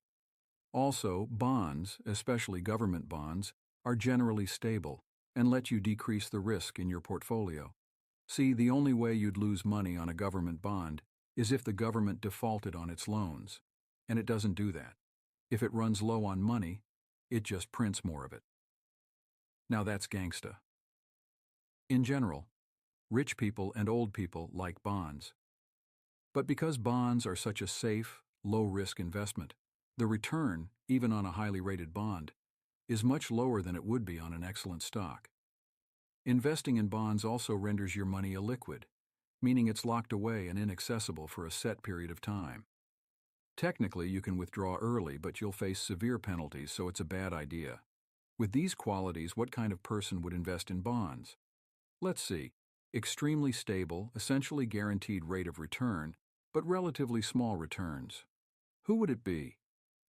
Also, bonds, especially government bonds, are generally stable and let you decrease the risk in your portfolio. See, the only way you'd lose money on a government bond is if the government defaulted on its loans, and it doesn't do that. If it runs low on money, it just prints more of it. Now that's gangsta. In general, rich people and old people like bonds. But because bonds are such a safe, low-risk investment, the return, even on a highly rated bond, is much lower than it would be on an excellent stock. Investing in bonds also renders your money illiquid, meaning it's locked away and inaccessible for a set period of time. Technically, you can withdraw early, but you'll face severe penalties, so it's a bad idea. With these qualities, what kind of person would invest in bonds? Let's see. Extremely stable, essentially guaranteed rate of return, but relatively small returns. Who would it be?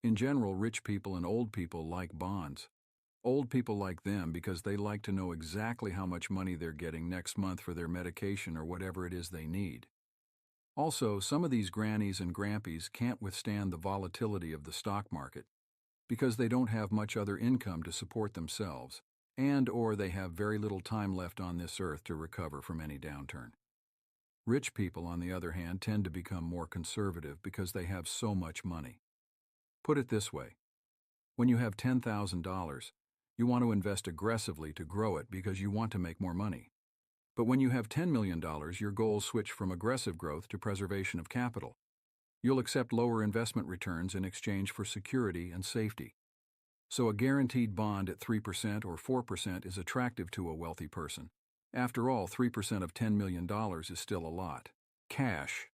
In general, rich people and old people like bonds. Old people like them because they like to know exactly how much money they're getting next month for their medication or whatever it is they need. Also, some of these grannies and grampies can't withstand the volatility of the stock market because they don't have much other income to support themselves, or they have very little time left on this earth to recover from any downturn. Rich people, on the other hand, tend to become more conservative because they have so much money. Put it this way. When you have $10,000, you want to invest aggressively to grow it because you want to make more money. But when you have $10 million, your goals switch from aggressive growth to preservation of capital. You'll accept lower investment returns in exchange for security and safety. So a guaranteed bond at 3% or 4% is attractive to a wealthy person. After all, 3% of $10 million is still a lot. Cash.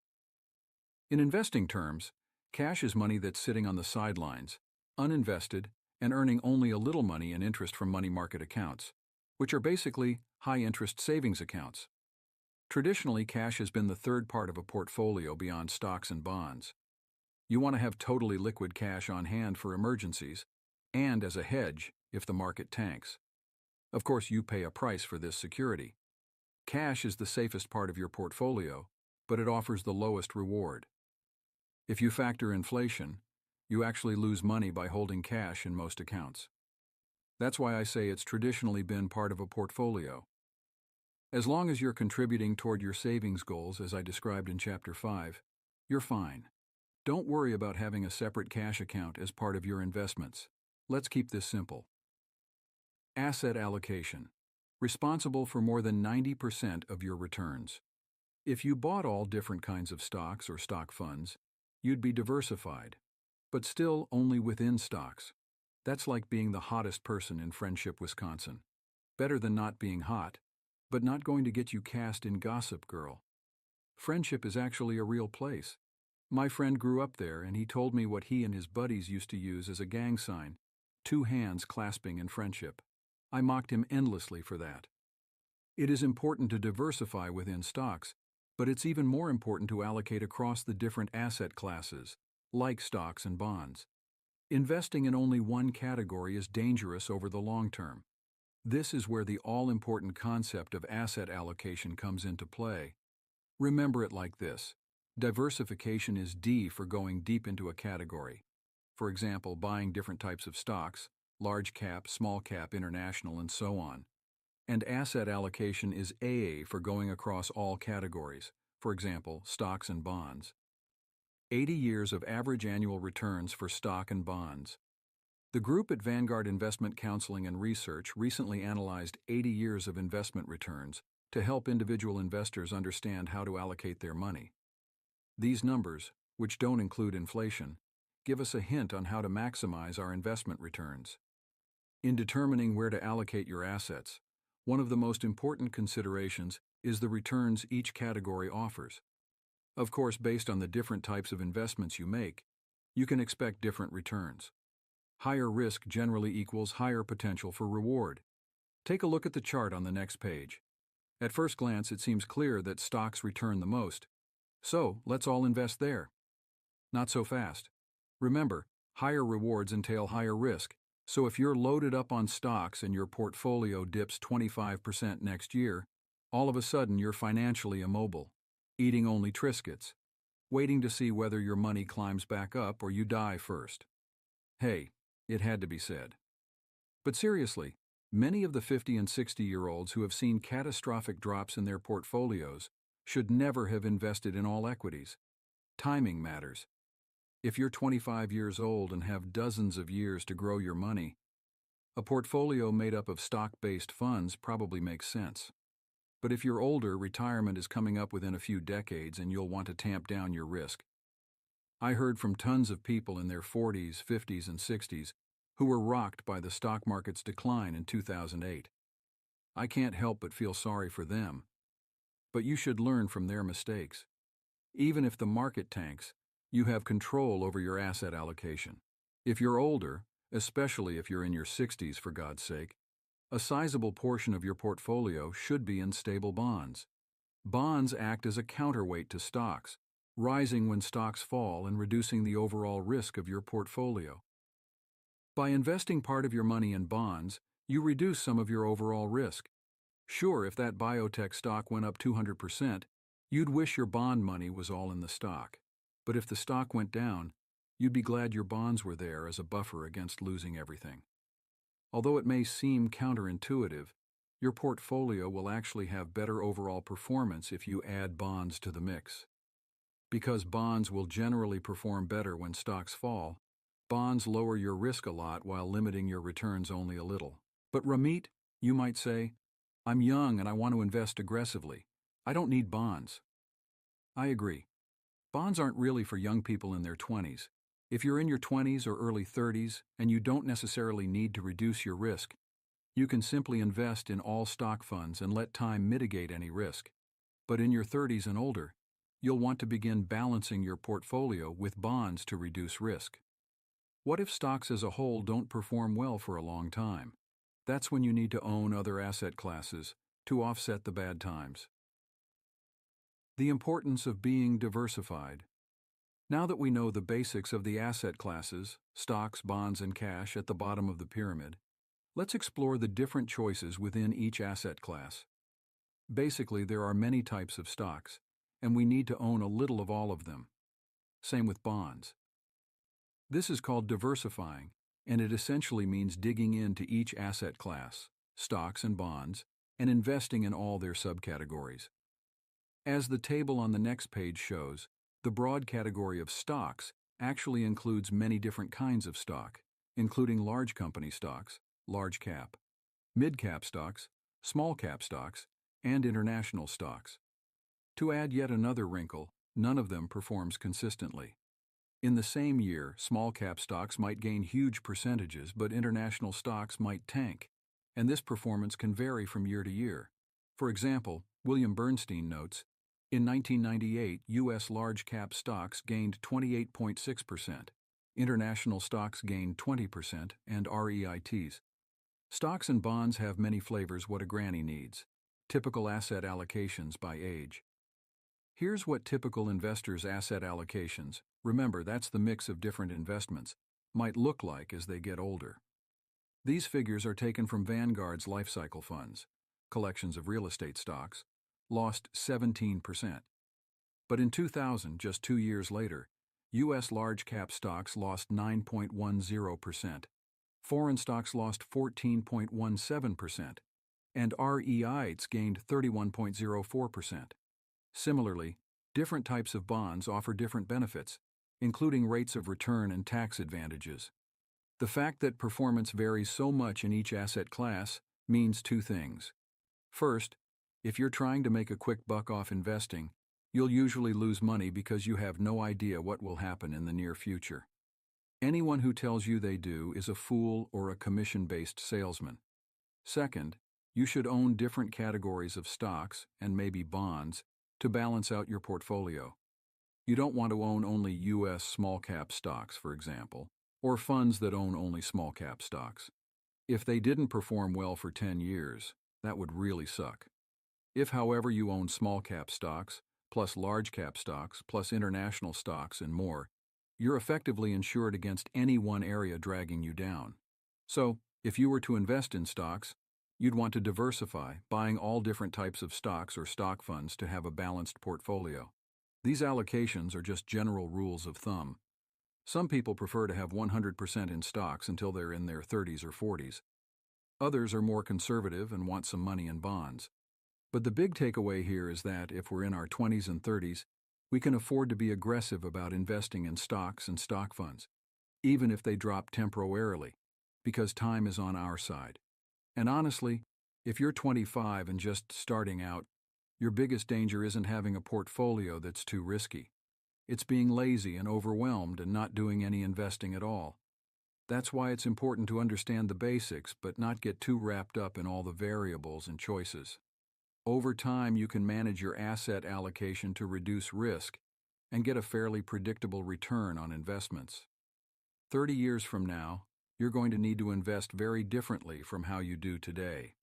In investing terms, cash is money that's sitting on the sidelines, uninvested, and earning only a little money in interest from money market accounts, which are basically high-interest savings accounts. Traditionally, cash has been the third part of a portfolio beyond stocks and bonds. You want to have totally liquid cash on hand for emergencies, and as a hedge if the market tanks. Of course, you pay a price for this security. Cash is the safest part of your portfolio, but it offers the lowest reward. If you factor inflation, you actually lose money by holding cash in most accounts. That's why I say it's traditionally been part of a portfolio. As long as you're contributing toward your savings goals, as I described in Chapter 5, you're fine. Don't worry about having a separate cash account as part of your investments. Let's keep this simple. Asset allocation. Responsible for more than 90% of your returns. If you bought all different kinds of stocks or stock funds, you'd be diversified, but still only within stocks. That's like being the hottest person in Friendship, Wisconsin. Better than not being hot, but not going to get you cast in Gossip Girl. Friendship is actually a real place. My friend grew up there, and he told me what he and his buddies used to use as a gang sign, 2 hands clasping in friendship. I mocked him endlessly for that. It is important to diversify within stocks, but it's even more important to allocate across the different asset classes, like stocks and bonds. Investing in only one category is dangerous over the long term. This is where the all-important concept of asset allocation comes into play. Remember it like this: diversification is D for going deep into a category. For example, buying different types of stocks, large cap, small cap, international, and so on. And asset allocation is AA for going across all categories, for example, stocks and bonds. 80 years of average annual returns for stock and bonds. The group at Vanguard Investment Counseling and Research recently analyzed 80 years of investment returns to help individual investors understand how to allocate their money. These numbers, which don't include inflation, give us a hint on how to maximize our investment returns. In determining where to allocate your assets, one of the most important considerations is the returns each category offers. Of course, based on the different types of investments you make, you can expect different returns. Higher risk generally equals higher potential for reward. Take a look at the chart on the next page. At first glance, it seems clear that stocks return the most. So, let's all invest there. Not so fast. Remember, higher rewards entail higher risk, so if you're loaded up on stocks and your portfolio dips 25% next year, all of a sudden you're financially immobile, eating only Triscuits, waiting to see whether your money climbs back up or you die first. Hey, it had to be said. But seriously, many of the 50 and 60-year-olds who have seen catastrophic drops in their portfolios should never have invested in all equities. Timing matters. If you're 25 years old and have dozens of years to grow your money, a portfolio made up of stock-based funds probably makes sense. But if you're older, retirement is coming up within a few decades and you'll want to tamp down your risk. I heard from tons of people in their 40s, 50s, and 60s who were rocked by the stock market's decline in 2008. I can't help but feel sorry for them. But you should learn from their mistakes. Even if the market tanks, you have control over your asset allocation. If you're older, especially if you're in your 60s for God's sake, a sizable portion of your portfolio should be in stable bonds. Bonds act as a counterweight to stocks, rising when stocks fall and reducing the overall risk of your portfolio. By investing part of your money in bonds, you reduce some of your overall risk. Sure, if that biotech stock went up 200%, you'd wish your bond money was all in the stock. But if the stock went down, you'd be glad your bonds were there as a buffer against losing everything. Although it may seem counterintuitive, your portfolio will actually have better overall performance if you add bonds to the mix. Because bonds will generally perform better when stocks fall, bonds lower your risk a lot while limiting your returns only a little. But Ramit, you might say, I'm young and I want to invest aggressively. I don't need bonds. I agree. Bonds aren't really for young people in their 20s. If you're in your 20s or early 30s and you don't necessarily need to reduce your risk, you can simply invest in all stock funds and let time mitigate any risk. But in your 30s and older, you'll want to begin balancing your portfolio with bonds to reduce risk. What if stocks as a whole don't perform well for a long time? That's when you need to own other asset classes to offset the bad times. The importance of being diversified. Now that we know the basics of the asset classes, stocks, bonds, and cash at the bottom of the pyramid, let's explore the different choices within each asset class. Basically, there are many types of stocks, and we need to own a little of all of them. Same with bonds. This is called diversifying, and it essentially means digging into each asset class, stocks and bonds, and investing in all their subcategories. As the table on the next page shows, the broad category of stocks actually includes many different kinds of stock, including large company stocks, large cap, mid-cap stocks, small cap stocks, and international stocks. To add yet another wrinkle, none of them performs consistently. In the same year, small cap stocks might gain huge percentages, but international stocks might tank, and this performance can vary from year to year. For example, William Bernstein notes, in 1998, U.S. large-cap stocks gained 28.6%, international stocks gained 20%, and REITs. Stocks and bonds have many flavors what a granny needs. Typical asset allocations by age. Here's what typical investors' asset allocations, remember that's the mix of different investments, might look like as they get older. These figures are taken from Vanguard's lifecycle funds, collections of real estate stocks, lost 17%. But in 2000, just 2 years later, U.S. large-cap stocks lost 9.10%, foreign stocks lost 14.17%, and REITs gained 31.04%. Similarly, different types of bonds offer different benefits, including rates of return and tax advantages. The fact that performance varies so much in each asset class means two things. First, if you're trying to make a quick buck off investing, you'll usually lose money because you have no idea what will happen in the near future. Anyone who tells you they do is a fool or a commission-based salesman. Second, you should own different categories of stocks and maybe bonds to balance out your portfolio. You don't want to own only U.S. small-cap stocks, for example, or funds that own only small-cap stocks. If they didn't perform well for 10 years, that would really suck. If, however, you own small-cap stocks, plus large-cap stocks, plus international stocks and more, you're effectively insured against any one area dragging you down. So, if you were to invest in stocks, you'd want to diversify, buying all different types of stocks or stock funds to have a balanced portfolio. These allocations are just general rules of thumb. Some people prefer to have 100% in stocks until they're in their 30s or 40s. Others are more conservative and want some money in bonds. But the big takeaway here is that if we're in our 20s and 30s, we can afford to be aggressive about investing in stocks and stock funds, even if they drop temporarily, because time is on our side. And honestly, if you're 25 and just starting out, your biggest danger isn't having a portfolio that's too risky. It's being lazy and overwhelmed and not doing any investing at all. That's why it's important to understand the basics but not get too wrapped up in all the variables and choices. Over time, you can manage your asset allocation to reduce risk and get a fairly predictable return on investments. 30 years from now, you're going to need to invest very differently from how you do today.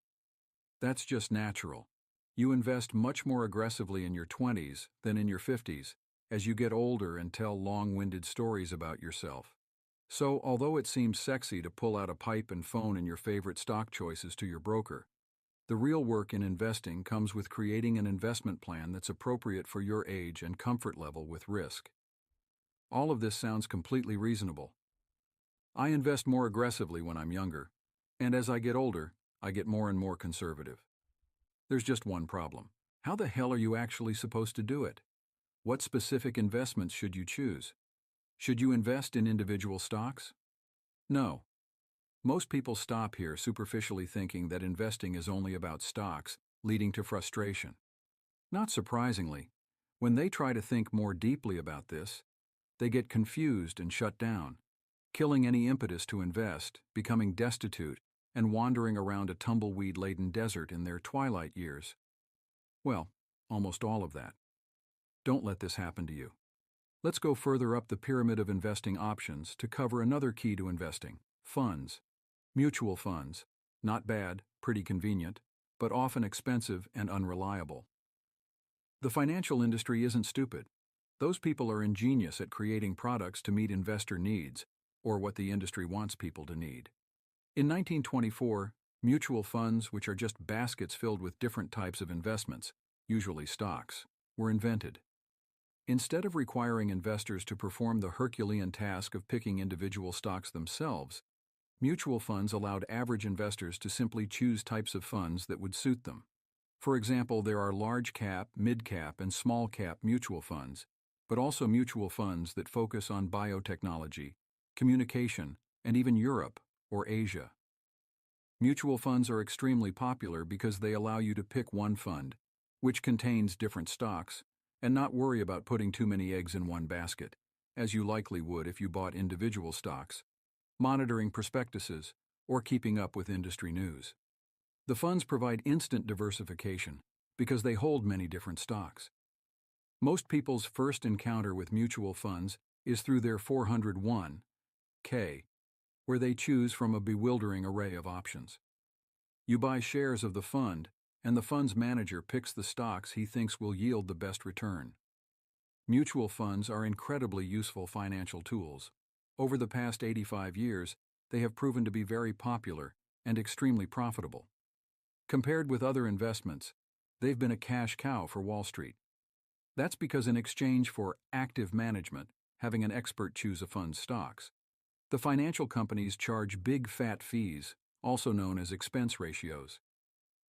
That's just natural. You invest much more aggressively in your 20s than in your 50s as you get older and tell long-winded stories about yourself. So, although it seems sexy to pull out a pipe and phone in your favorite stock choices to your broker, the real work in investing comes with creating an investment plan that's appropriate for your age and comfort level with risk. All of this sounds completely reasonable. I invest more aggressively when I'm younger, and as I get older, I get more and more conservative. There's just one problem. How the hell are you actually supposed to do it? What specific investments should you choose? Should you invest in individual stocks? No. Most people stop here superficially thinking that investing is only about stocks, leading to frustration. Not surprisingly, when they try to think more deeply about this, they get confused and shut down, killing any impetus to invest, becoming destitute, and wandering around a tumbleweed-laden desert in their twilight years. Well, almost all of that. Don't let this happen to you. Let's go further up the pyramid of investing options to cover another key to investing: funds. Mutual funds. Not bad, pretty convenient, but often expensive and unreliable. The financial industry isn't stupid. Those people are ingenious at creating products to meet investor needs, or what the industry wants people to need. In 1924, mutual funds, which are just baskets filled with different types of investments, usually stocks, were invented. Instead of requiring investors to perform the Herculean task of picking individual stocks themselves, mutual funds allowed average investors to simply choose types of funds that would suit them. For example, there are large-cap, mid-cap, and small-cap mutual funds, but also mutual funds that focus on biotechnology, communication, and even Europe or Asia. Mutual funds are extremely popular because they allow you to pick one fund, which contains different stocks, and not worry about putting too many eggs in one basket, as you likely would if you bought individual stocks, monitoring prospectuses, or keeping up with industry news. The funds provide instant diversification because they hold many different stocks. Most people's first encounter with mutual funds is through their 401(k), where they choose from a bewildering array of options. You buy shares of the fund, and the fund's manager picks the stocks he thinks will yield the best return. Mutual funds are incredibly useful financial tools. Over the past 85 years, they have proven to be very popular and extremely profitable. Compared with other investments, they've been a cash cow for Wall Street. That's because in exchange for active management, having an expert choose a fund's stocks, the financial companies charge big fat fees, also known as expense ratios.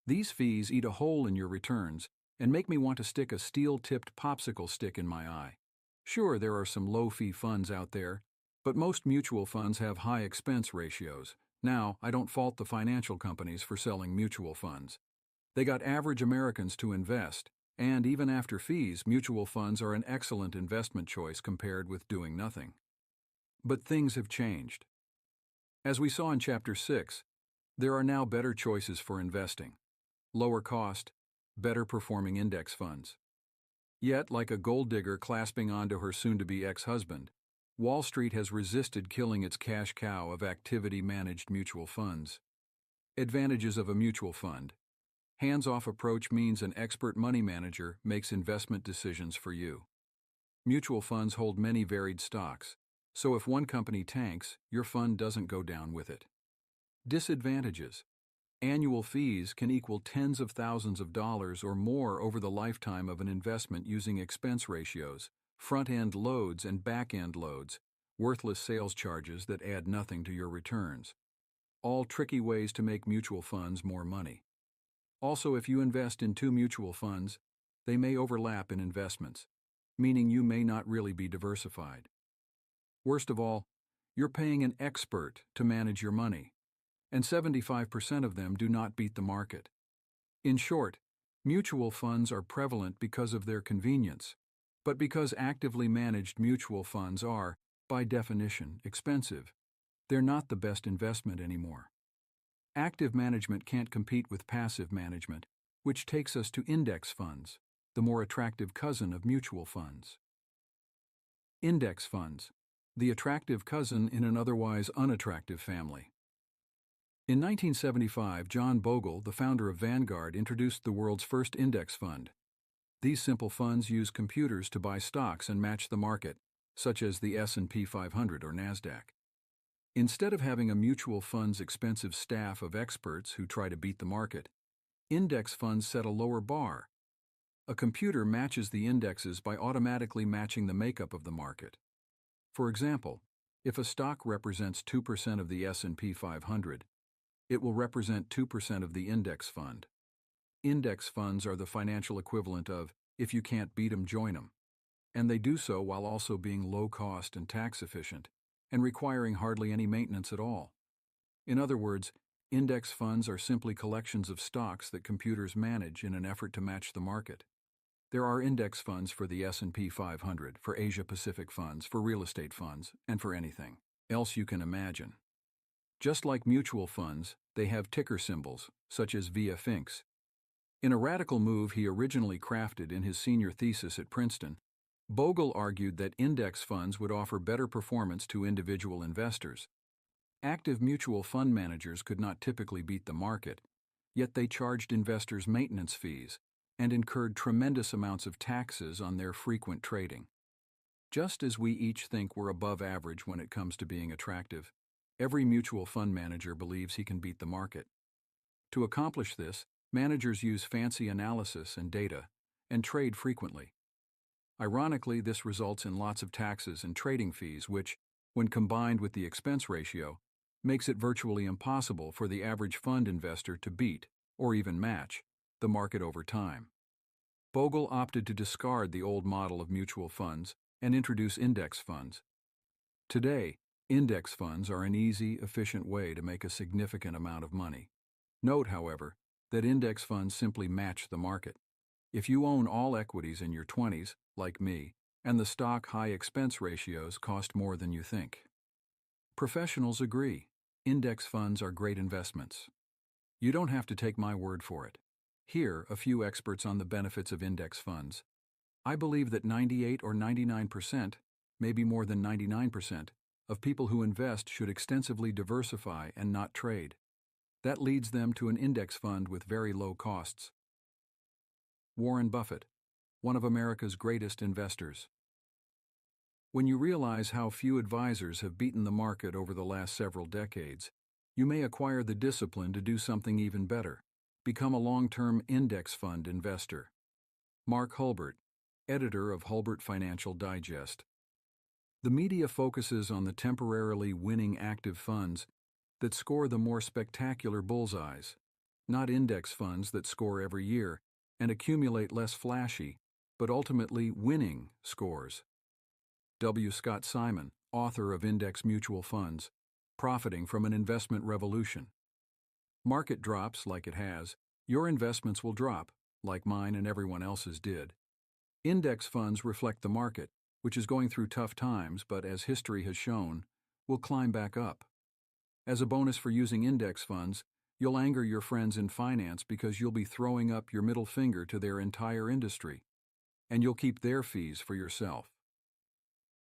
These fees eat a hole in your returns and make me want to stick a steel-tipped popsicle stick in my eye. Sure, there are some low-fee funds out there, but most mutual funds have high expense ratios. Now, I don't fault the financial companies for selling mutual funds. They got average Americans to invest, and even after fees, mutual funds are an excellent investment choice compared with doing nothing. But things have changed. As we saw in Chapter 6, there are now better choices for investing. Lower cost, better performing index funds. Yet, like a gold digger clasping onto her soon-to-be ex-husband, Wall Street has resisted killing its cash cow of activity-managed mutual funds. Advantages of a mutual fund. Hands-off approach means an expert money manager makes investment decisions for you. Mutual funds hold many varied stocks, so if one company tanks, your fund doesn't go down with it. Disadvantages. Annual fees can equal tens of thousands of dollars or more over the lifetime of an investment using expense ratios, front-end loads and back-end loads, worthless sales charges that add nothing to your returns. All tricky ways to make mutual funds more money. Also, if you invest in two mutual funds, they may overlap in investments, meaning you may not really be diversified. Worst of all, you're paying an expert to manage your money, and 75% of them do not beat the market. In short, mutual funds are prevalent because of their convenience, but because actively managed mutual funds are, by definition, expensive, they're not the best investment anymore. Active management can't compete with passive management, which takes us to index funds, the more attractive cousin of mutual funds. Index funds, the attractive cousin in an otherwise unattractive family. In 1975, John Bogle, the founder of Vanguard, introduced the world's first index fund. These simple funds use computers to buy stocks and match the market, such as the S&P 500 or NASDAQ. Instead of having a mutual fund's expensive staff of experts who try to beat the market, index funds set a lower bar. A computer matches the indexes by automatically matching the makeup of the market. For example, if a stock represents 2% of the S&P 500, it will represent 2% of the index fund. Index funds are the financial equivalent of, if you can't beat 'em, join 'em. And they do so while also being low-cost and tax-efficient, and requiring hardly any maintenance at all. In other words, index funds are simply collections of stocks that computers manage in an effort to match the market. There are index funds for the S&P 500, for Asia-Pacific funds, for real estate funds, and for anything else you can imagine. Just like mutual funds, they have ticker symbols, such as via Finks. In a radical move he originally crafted in his senior thesis at Princeton, Bogle argued that index funds would offer better performance to individual investors. Active mutual fund managers could not typically beat the market, yet they charged investors maintenance fees and incurred tremendous amounts of taxes on their frequent trading. Just as we each think we're above average when it comes to being attractive, every mutual fund manager believes he can beat the market. To accomplish this, managers use fancy analysis and data and trade frequently. Ironically, this results in lots of taxes and trading fees, which, when combined with the expense ratio, makes it virtually impossible for the average fund investor to beat, or even match, the market over time. Bogle opted to discard the old model of mutual funds and introduce index funds. Today, index funds are an easy, efficient way to make a significant amount of money. Note, however, that index funds simply match the market. If you own all equities in your 20s, like me, and the stock high expense ratios cost more than you think. Professionals agree. Index funds are great investments. You don't have to take my word for it. Here, a few experts on the benefits of index funds. I believe that 98 or 99%, maybe more than 99%, of people who invest should extensively diversify and not trade. That leads them to an index fund with very low costs, Warren Buffett, one of America's greatest investors. When you realize how few advisors have beaten the market over the last several decades, you may acquire the discipline to do something even better. Become a long-term index fund investor. Mark Hulbert, editor of Hulbert Financial Digest. The media focuses on the temporarily winning active funds that score the more spectacular bullseyes, not index funds that score every year and accumulate less flashy, but ultimately winning scores. W. Scott Simon, author of Index Mutual Funds, Profiting from an Investment Revolution. Market drops like it has, your investments will drop, like mine and everyone else's did. Index funds reflect the market, which is going through tough times, but as history has shown, will climb back up. As a bonus for using index funds, you'll anger your friends in finance because you'll be throwing up your middle finger to their entire industry, and you'll keep their fees for yourself.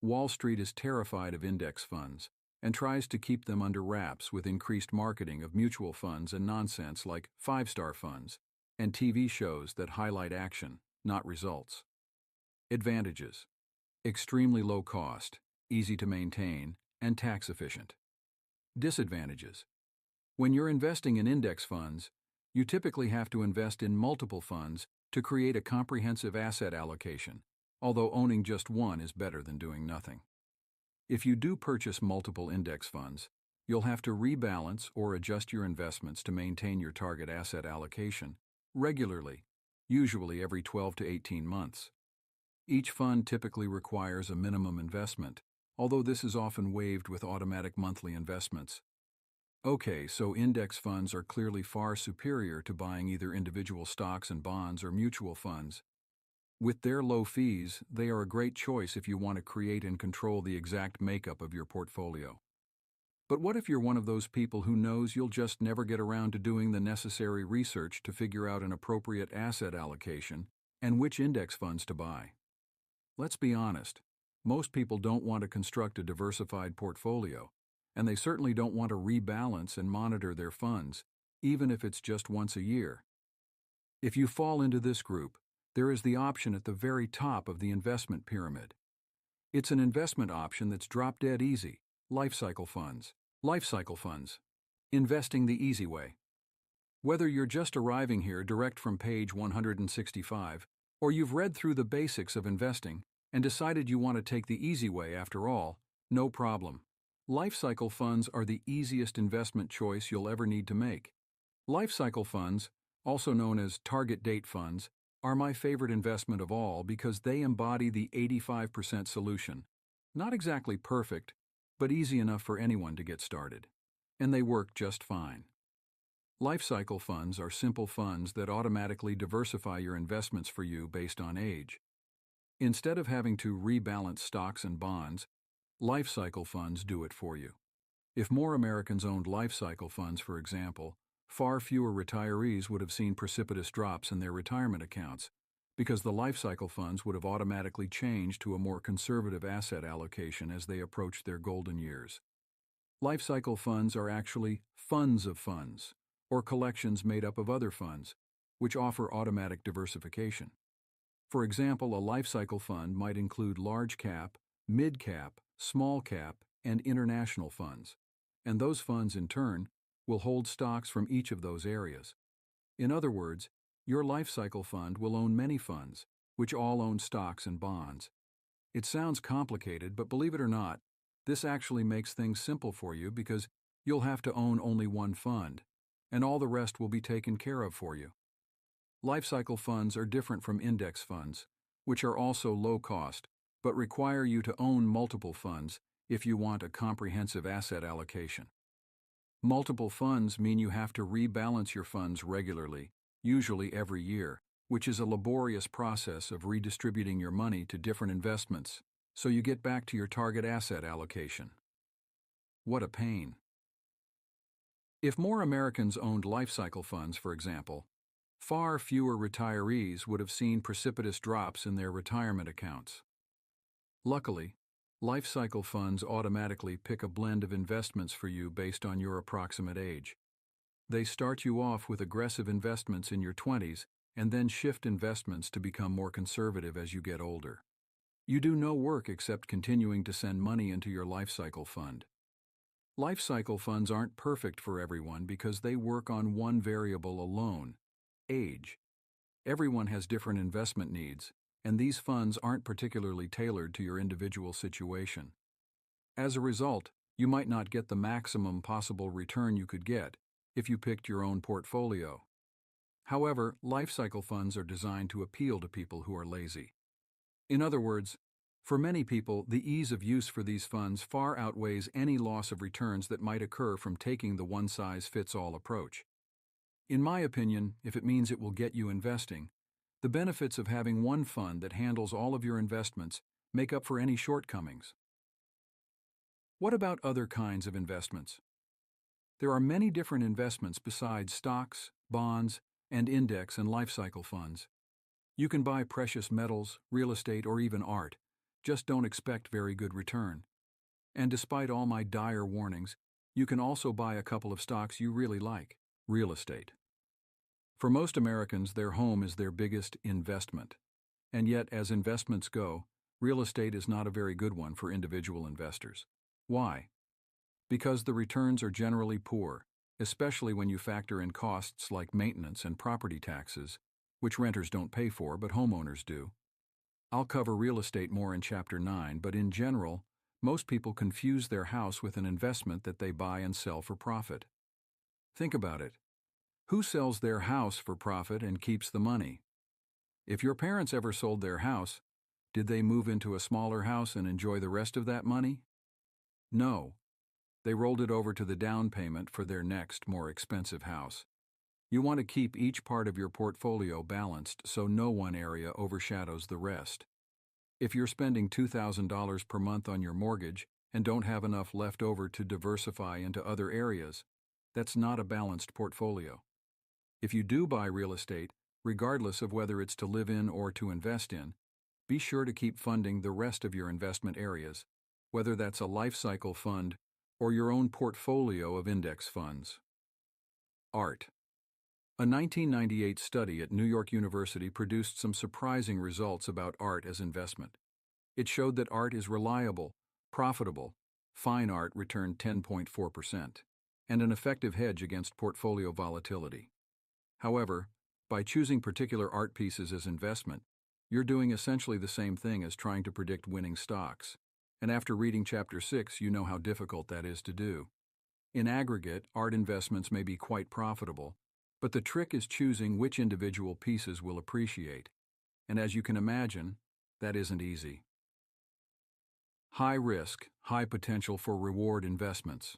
Wall Street is terrified of index funds and tries to keep them under wraps with increased marketing of mutual funds and nonsense like five-star funds and TV shows that highlight action, not results. Advantages: extremely low cost, easy to maintain, and tax efficient. Disadvantages: when you're investing in index funds, you typically have to invest in multiple funds to create a comprehensive asset allocation, although owning just one is better than doing nothing. If you do purchase multiple index funds, you'll have to rebalance or adjust your investments to maintain your target asset allocation regularly, usually every 12 to 18 months. Each fund typically requires a minimum investment, although this is often waived with automatic monthly investments. Okay, so index funds are clearly far superior to buying either individual stocks and bonds or mutual funds. With their low fees, they are a great choice if you want to create and control the exact makeup of your portfolio. But what if you're one of those people who knows you'll just never get around to doing the necessary research to figure out an appropriate asset allocation and which index funds to buy? Let's be honest, most people don't want to construct a diversified portfolio, and they certainly don't want to rebalance and monitor their funds, even if it's just once a year. If you fall into this group, there is the option at the very top of the investment pyramid. It's an investment option that's drop-dead easy: life cycle funds. Life cycle funds. Investing the easy way. Whether you're just arriving here direct from page 165, or you've read through the basics of investing and decided you want to take the easy way after all, no problem. Life cycle funds are the easiest investment choice you'll ever need to make. Life cycle funds, also known as target date funds, are my favorite investment of all because they embody the 85% solution. Not exactly perfect, but easy enough for anyone to get started. And they work just fine. Life cycle funds are simple funds that automatically diversify your investments for you based on age. Instead of having to rebalance stocks and bonds, life cycle funds do it for you. If more Americans owned life cycle funds, for example, far fewer retirees would have seen precipitous drops in their retirement accounts, because the life cycle funds would have automatically changed to a more conservative asset allocation as they approached their golden years. Life cycle funds are actually funds of funds, or collections made up of other funds, which offer automatic diversification. For example, a life cycle fund might include large cap, mid cap, small cap, and international funds, and those funds in turn will hold stocks from each of those areas. In other words, your life cycle fund will own many funds, which all own stocks and bonds. It sounds complicated, but believe it or not, this actually makes things simple for you because you'll have to own only one fund, and all the rest will be taken care of for you. Life cycle funds are different from index funds, which are also low cost, but require you to own multiple funds if you want a comprehensive asset allocation. Multiple funds mean you have to rebalance your funds regularly, usually every year, which is a laborious process of redistributing your money to different investments, so you get back to your target asset allocation. What a pain. If more Americans owned life cycle funds, for example, far fewer retirees would have seen precipitous drops in their retirement accounts. Luckily, life cycle funds automatically pick a blend of investments for you based on your approximate age. They start you off with aggressive investments in your 20s and then shift investments to become more conservative as you get older. You do no work except continuing to send money into your life cycle fund. Life cycle funds aren't perfect for everyone because they work on one variable alone: age. Everyone has different investment needs, and these funds aren't particularly tailored to your individual situation. As a result, you might not get the maximum possible return you could get if you picked your own portfolio. However, life cycle funds are designed to appeal to people who are lazy. In other words, for many people, the ease of use for these funds far outweighs any loss of returns that might occur from taking the one-size-fits-all approach. In my opinion, if it means it will get you investing, the benefits of having one fund that handles all of your investments make up for any shortcomings. What about other kinds of investments? There are many different investments besides stocks, bonds, and index and life cycle funds. You can buy precious metals, real estate, or even art. Just don't expect very good return. And despite all my dire warnings, you can also buy a couple of stocks you really like. Real estate. For most Americans, their home is their biggest investment. And yet, as investments go, real estate is not a very good one for individual investors. Why? Because the returns are generally poor, especially when you factor in costs like maintenance and property taxes, which renters don't pay for but homeowners do. I'll cover real estate more in Chapter 9, but in general, most people confuse their house with an investment that they buy and sell for profit. Think about it. Who sells their house for profit and keeps the money? If your parents ever sold their house, did they move into a smaller house and enjoy the rest of that money? No. They rolled it over to the down payment for their next, more expensive house. You want to keep each part of your portfolio balanced so no one area overshadows the rest. If you're spending $2,000 per month on your mortgage and don't have enough left over to diversify into other areas, that's not a balanced portfolio. If you do buy real estate, regardless of whether it's to live in or to invest in, be sure to keep funding the rest of your investment areas, whether that's a life cycle fund or your own portfolio of index funds. Art. A 1998 study at New York University produced some surprising results about art as investment. It showed that art is reliable, profitable, fine art returned 10.4%, and an effective hedge against portfolio volatility. However, by choosing particular art pieces as investment, you're doing essentially the same thing as trying to predict winning stocks. And after reading Chapter 6, you know how difficult that is to do. In aggregate, art investments may be quite profitable, but the trick is choosing which individual pieces will appreciate. And as you can imagine, that isn't easy. High risk, high potential for reward investments.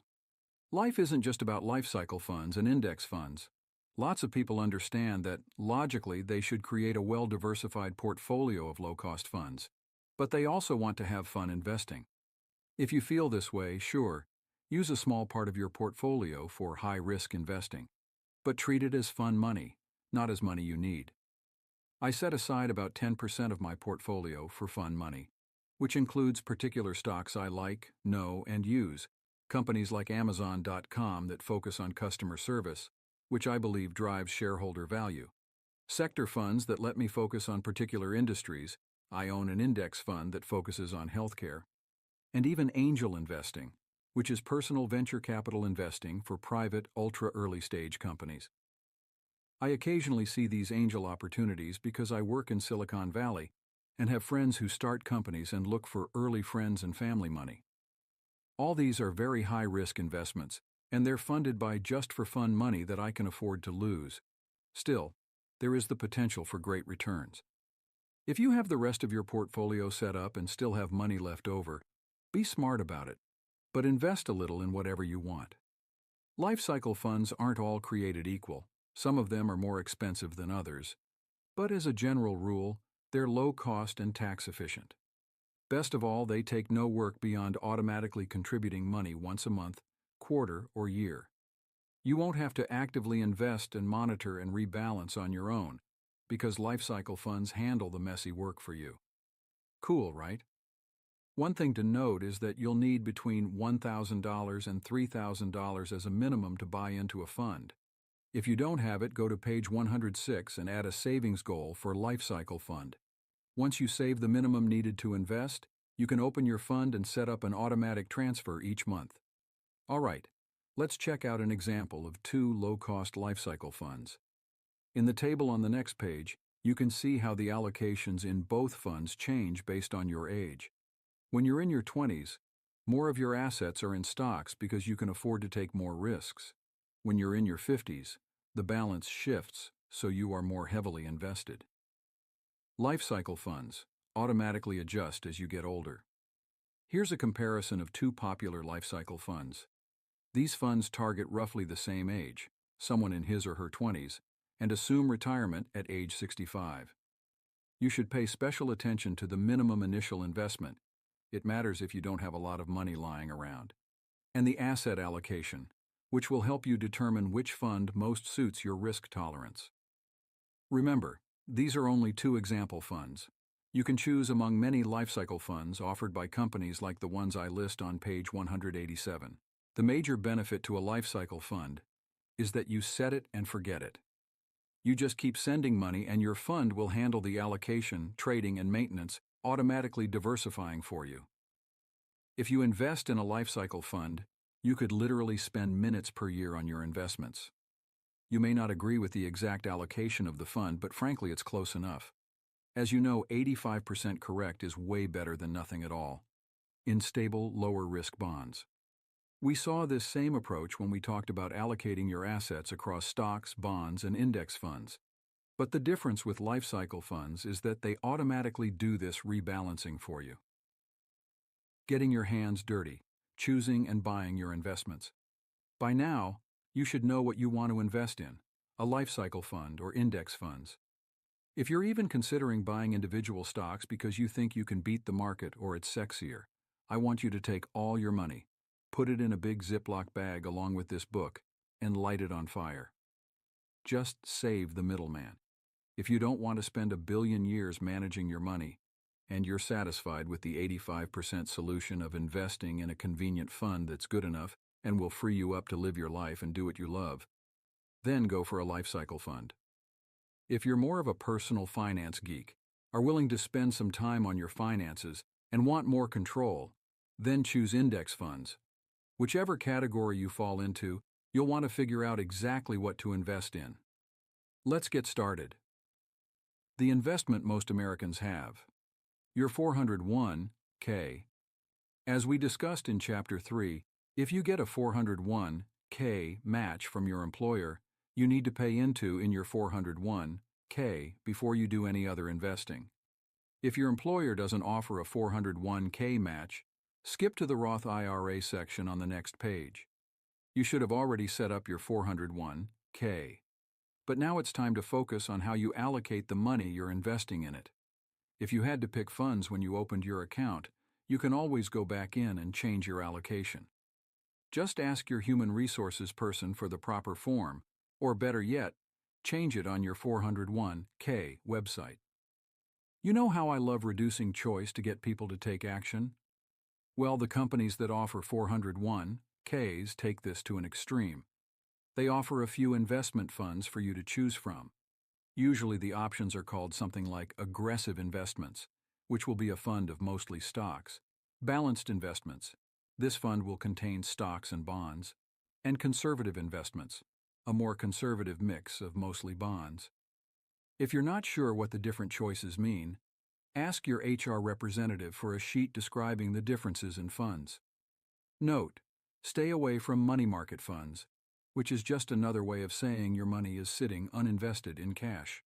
Life isn't just about life cycle funds and index funds. Lots of people understand that, logically, they should create a well-diversified portfolio of low-cost funds, but they also want to have fun investing. If you feel this way, sure, use a small part of your portfolio for high-risk investing, but treat it as fun money, not as money you need. I set aside about 10% of my portfolio for fun money, which includes particular stocks I like, know, and use, companies like Amazon.com that focus on customer service, which I believe drives shareholder value, sector funds that let me focus on particular industries. I own an index fund that focuses on healthcare, and even angel investing, which is personal venture capital investing for private, ultra-early stage companies. I occasionally see these angel opportunities because I work in Silicon Valley and have friends who start companies and look for early friends and family money. All these are very high-risk investments, and they're funded by just-for-fun money that I can afford to lose. Still, there is the potential for great returns. If you have the rest of your portfolio set up and still have money left over, be smart about it, but invest a little in whatever you want. Life cycle funds aren't all created equal. Some of them are more expensive than others, but as a general rule, they're low-cost and tax-efficient. Best of all, they take no work beyond automatically contributing money once a month, quarter, or year. You won't have to actively invest and monitor and rebalance on your own, because life cycle funds handle the messy work for you. Cool, right? One thing to note is that you'll need between $1,000 and $3,000 as a minimum to buy into a fund. If you don't have it, go to page 106 and add a savings goal for life cycle fund. Once you save the minimum needed to invest, you can open your fund and set up an automatic transfer each month. All right, let's check out an example of two low-cost life cycle funds. In the table on the next page, you can see how the allocations in both funds change based on your age. When you're in your 20s, more of your assets are in stocks because you can afford to take more risks. When you're in your 50s, the balance shifts, so you are more heavily invested. Life cycle funds automatically adjust as you get older. Here's a comparison of two popular life cycle funds. These funds target roughly the same age, someone in his or her 20s, and assume retirement at age 65. You should pay special attention to the minimum initial investment. It matters if you don't have a lot of money lying around. And the asset allocation, which will help you determine which fund most suits your risk tolerance. Remember, these are only two example funds. You can choose among many lifecycle funds offered by companies like the ones I list on page 187. The major benefit to a lifecycle fund is that you set it and forget it. You just keep sending money and your fund will handle the allocation, trading, and maintenance, automatically diversifying for you. If you invest in a lifecycle fund, you could literally spend minutes per year on your investments. You may not agree with the exact allocation of the fund, but frankly, it's close enough. As you know, 85% correct is way better than nothing at all. In stable, lower-risk bonds. We saw this same approach when we talked about allocating your assets across stocks, bonds, and index funds. But the difference with life cycle funds is that they automatically do this rebalancing for you. Getting your hands dirty, choosing and buying your investments. By now, you should know what you want to invest in, a life cycle fund or index funds. If you're even considering buying individual stocks because you think you can beat the market or it's sexier, I want you to take all your money, put it in a big Ziploc bag along with this book, and light it on fire. Just save the middleman. If you don't want to spend 1 billion years managing your money, and you're satisfied with the 85% solution of investing in a convenient fund that's good enough and will free you up to live your life and do what you love, then go for a life cycle fund. If you're more of a personal finance geek, are willing to spend some time on your finances, and want more control, then choose index funds. Whichever category you fall into, you'll want to figure out exactly what to invest in. Let's get started. The investment most Americans have. Your 401(k). As we discussed in Chapter 3, if you get a 401(k) match from your employer, you need to pay into in your 401(k) before you do any other investing. If your employer doesn't offer a 401(k) match, skip to the Roth IRA section on the next page. You should have already set up your 401(k). But now it's time to focus on how you allocate the money you're investing in it. If you had to pick funds when you opened your account, you can always go back in and change your allocation. Just ask your human resources person for the proper form, or better yet, change it on your 401(k) website. You know how I love reducing choice to get people to take action? Well, the companies that offer 401(k)s take this to an extreme. They offer a few investment funds for you to choose from. Usually the options are called something like aggressive investments, which will be a fund of mostly stocks, balanced investments. This fund will contain stocks and bonds, and conservative investments, a more conservative mix of mostly bonds. If you're not sure what the different choices mean, ask your HR representative for a sheet describing the differences in funds. Note, stay away from money market funds, which is just another way of saying your money is sitting uninvested in cash.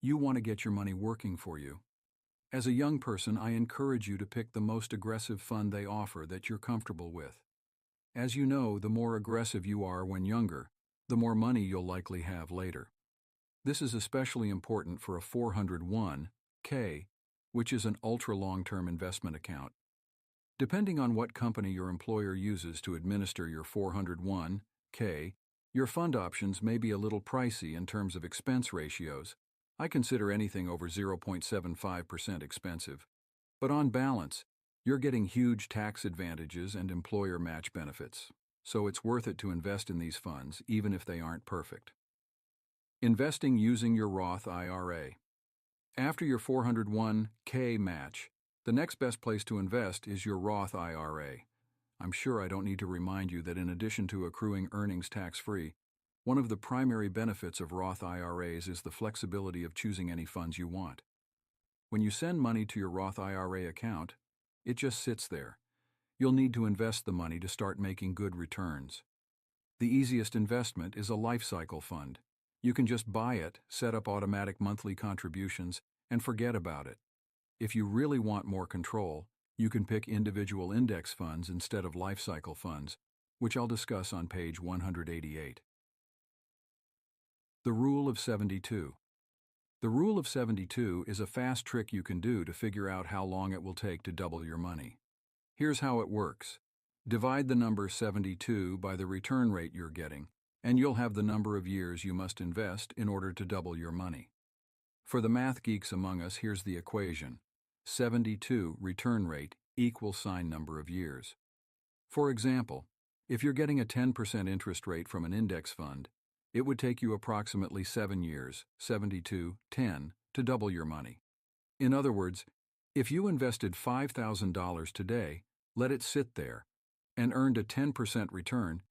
You want to get your money working for you. As a young person, I encourage you to pick the most aggressive fund they offer that you're comfortable with. As you know, the more aggressive you are when younger, the more money you'll likely have later. This is especially important for a 401(k), which is an ultra-long-term investment account. Depending on what company your employer uses to administer your 401(k), your fund options may be a little pricey in terms of expense ratios. I consider anything over 0.75% expensive. But on balance, you're getting huge tax advantages and employer match benefits. So it's worth it to invest in these funds, even if they aren't perfect. Investing using your Roth IRA. After your 401k match, the next best place to invest is your Roth IRA. I'm sure I don't need to remind you that in addition to accruing earnings tax-free, one of the primary benefits of Roth IRAs is the flexibility of choosing any funds you want. When you send money to your Roth IRA account, it just sits there. You'll need to invest the money to start making good returns. The easiest investment is a life cycle fund. You can just buy it, set up automatic monthly contributions, and forget about it. If you really want more control, you can pick individual index funds instead of life cycle funds, which I'll discuss on page 188. The Rule of 72. The Rule of 72 is a fast trick you can do to figure out how long it will take to double your money. Here's how it works. Divide the number 72 by the return rate you're getting, and you'll have the number of years you must invest in order to double your money. For the math geeks among us, here's the equation. 72 return rate equals number of years. For example, if you're getting a 10% interest rate from an index fund, it would take you approximately 7 years, 72, 10, to double your money. In other words, if you invested $5,000 today, let it sit there, and earned a 10% return,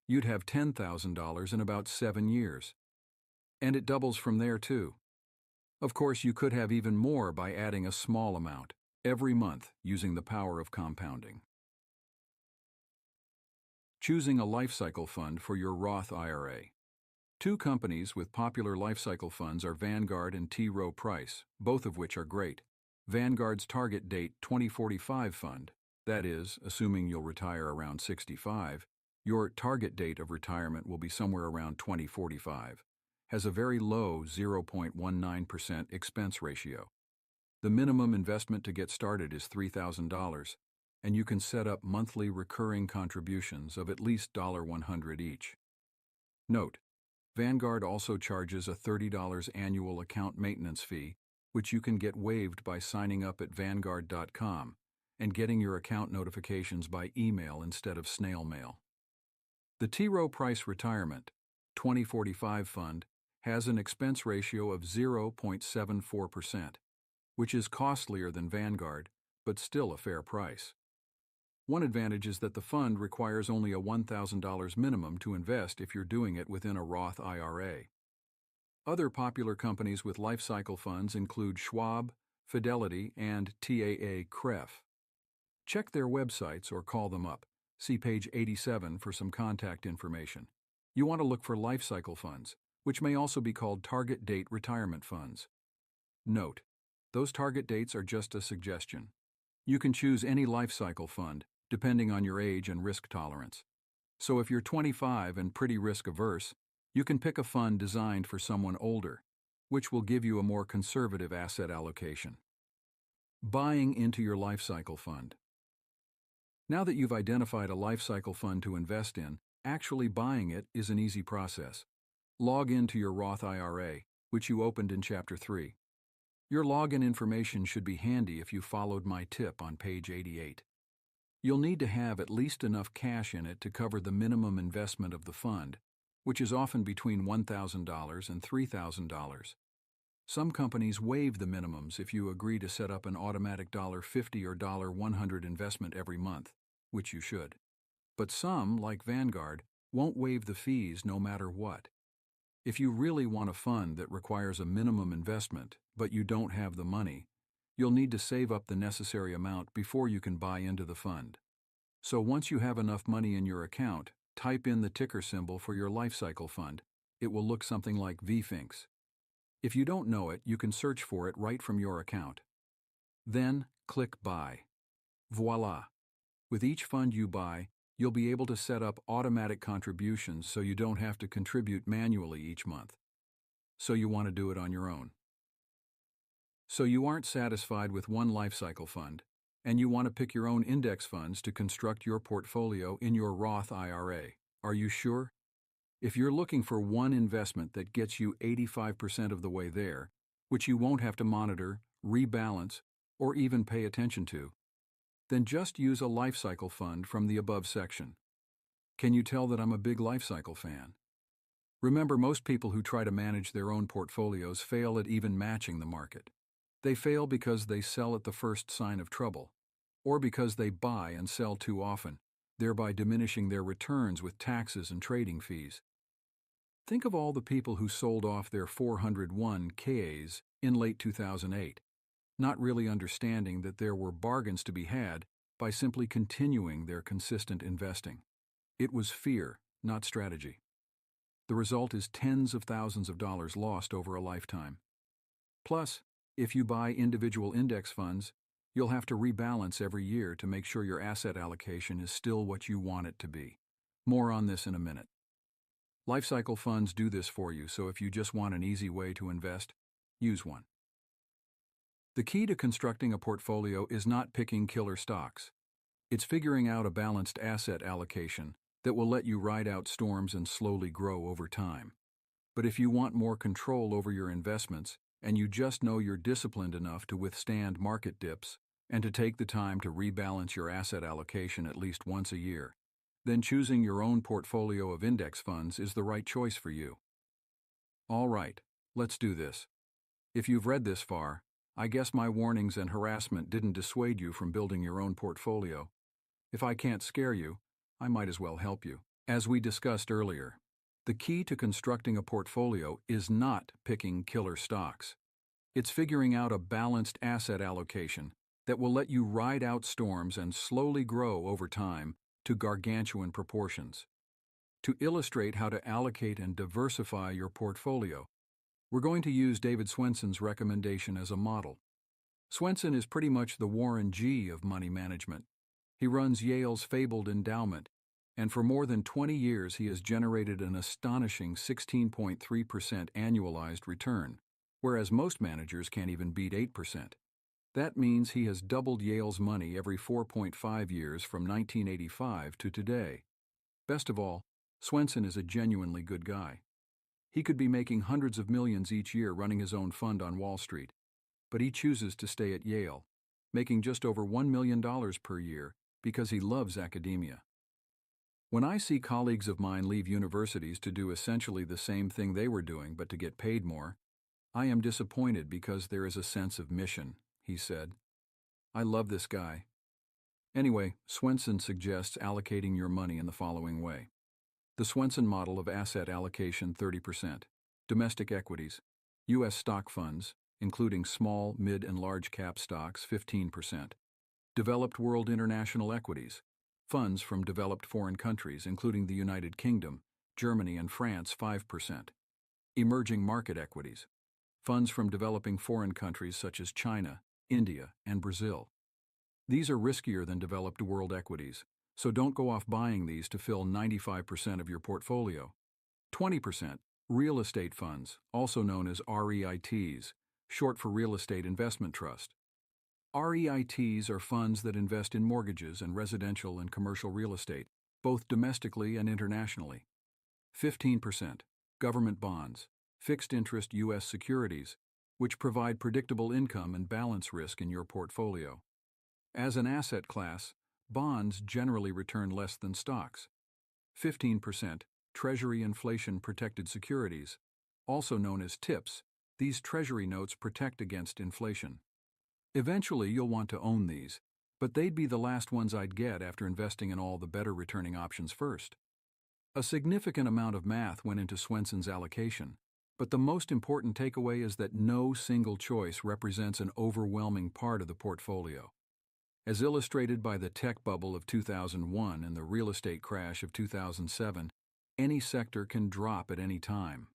you'd have $10,000 in about 7 years. And it doubles from there too. Of course, you could have even more by adding a small amount every month using the power of compounding. Choosing a life cycle fund for your Roth IRA. Two companies with popular life cycle funds are Vanguard and T. Rowe Price, both of which are great. Vanguard's Target Date 2045 fund, that is, assuming you'll retire around 65, your target date of retirement will be somewhere around 2045, has a very low 0.19% expense ratio. The minimum investment to get started is $3,000, and you can set up monthly recurring contributions of at least $100 each. Note, Vanguard also charges a $30 annual account maintenance fee, which you can get waived by signing up at Vanguard.com and getting your account notifications by email instead of snail mail. The T. Rowe Price Retirement 2045 fund has an expense ratio of 0.74%, which is costlier than Vanguard, but still a fair price. One advantage is that the fund requires only a $1,000 minimum to invest if you're doing it within a Roth IRA. Other popular companies with life cycle funds include Schwab, Fidelity, and TAA-CREF. Check their websites or call them up. See page 87 for some contact information. You want to look for life cycle funds, which may also be called target date retirement funds. Note, those target dates are just a suggestion. You can choose any life cycle fund, depending on your age and risk tolerance. So if you're 25 and pretty risk-averse, you can pick a fund designed for someone older, which will give you a more conservative asset allocation. Buying into your life cycle fund. Now that you've identified a life cycle fund to invest in, actually buying it is an easy process. Log into your Roth IRA, which you opened in Chapter 3. Your login information should be handy if you followed my tip on page 88. You'll need to have at least enough cash in it to cover the minimum investment of the fund, which is often between $1,000 and $3,000. Some companies waive the minimums if you agree to set up an automatic $50 or $100 investment every month, which you should. But some, like Vanguard, won't waive the fees no matter what. If you really want a fund that requires a minimum investment, but you don't have the money, you'll need to save up the necessary amount before you can buy into the fund. So once you have enough money in your account, type in the ticker symbol for your life cycle fund. It will look something like VFINX. If you don't know it, you can search for it right from your account. Then, click Buy. Voila! With each fund you buy, you'll be able to set up automatic contributions so you don't have to contribute manually each month. So you want to do it on your own. So you aren't satisfied with one life cycle fund, and you want to pick your own index funds to construct your portfolio in your Roth IRA. Are you sure? If you're looking for one investment that gets you 85% of the way there, which you won't have to monitor, rebalance, or even pay attention to, then just use a life cycle fund from the above section. Can you tell that I'm a big life cycle fan? Remember, most people who try to manage their own portfolios fail at even matching the market. They fail because they sell at the first sign of trouble, or because they buy and sell too often, thereby diminishing their returns with taxes and trading fees. Think of all the people who sold off their 401ks in late 2008, not really understanding that there were bargains to be had by simply continuing their consistent investing. It was fear, not strategy. The result is tens of thousands of dollars lost over a lifetime. Plus, if you buy individual index funds, you'll have to rebalance every year to make sure your asset allocation is still what you want it to be. More on this in a minute. Lifecycle funds do this for you, so if you just want an easy way to invest, use one. The key to constructing a portfolio is not picking killer stocks. It's figuring out a balanced asset allocation that will let you ride out storms and slowly grow over time. But if you want more control over your investments, and you just know you're disciplined enough to withstand market dips and to take the time to rebalance your asset allocation at least once a year, then choosing your own portfolio of index funds is the right choice for you. All right, let's do this. If you've read this far, I guess my warnings and harassment didn't dissuade you from building your own portfolio. If I can't scare you, I might as well help you. As we discussed earlier, the key to constructing a portfolio is not picking killer stocks. It's figuring out a balanced asset allocation that will let you ride out storms and slowly grow over time to gargantuan proportions. To illustrate how to allocate and diversify your portfolio, we're going to use David Swenson's recommendation as a model. Swenson is pretty much the Warren G of money management. He runs Yale's fabled endowment, and for more than 20 years he has generated an astonishing 16.3% annualized return, whereas most managers can't even beat 8%. That means he has doubled Yale's money every 4.5 years from 1985 to today. Best of all, Swenson is a genuinely good guy. He could be making hundreds of millions each year running his own fund on Wall Street, but he chooses to stay at Yale, making just over $1 million per year because he loves academia. When I see colleagues of mine leave universities to do essentially the same thing they were doing but to get paid more, I am disappointed because there is a sense of mission, he said. I love this guy. Anyway, Swenson suggests allocating your money in the following way. The Swenson model of asset allocation: 30%. Domestic equities, U.S. stock funds, including small, mid, and large cap stocks, 15%. Developed world international equities, funds from developed foreign countries, including the United Kingdom, Germany, and France, 5%. Emerging market equities, funds from developing foreign countries such as China, India, and Brazil. These are riskier than developed world equities, so don't go off buying these to fill 95% of your portfolio. 20%, real estate funds, also known as REITs, short for Real Estate Investment Trust. REITs are funds that invest in mortgages and residential and commercial real estate, both domestically and internationally. 15%, government bonds, fixed interest U.S. securities, which provide predictable income and balance risk in your portfolio. As an asset class, bonds generally return less than stocks. 15%, Treasury inflation-protected securities, also known as TIPS. These Treasury notes protect against inflation. Eventually, you'll want to own these, but they'd be the last ones I'd get after investing in all the better returning options first. A significant amount of math went into Swenson's allocation, but the most important takeaway is that no single choice represents an overwhelming part of the portfolio. As illustrated by the tech bubble of 2001 and the real estate crash of 2007, any sector can drop at any time.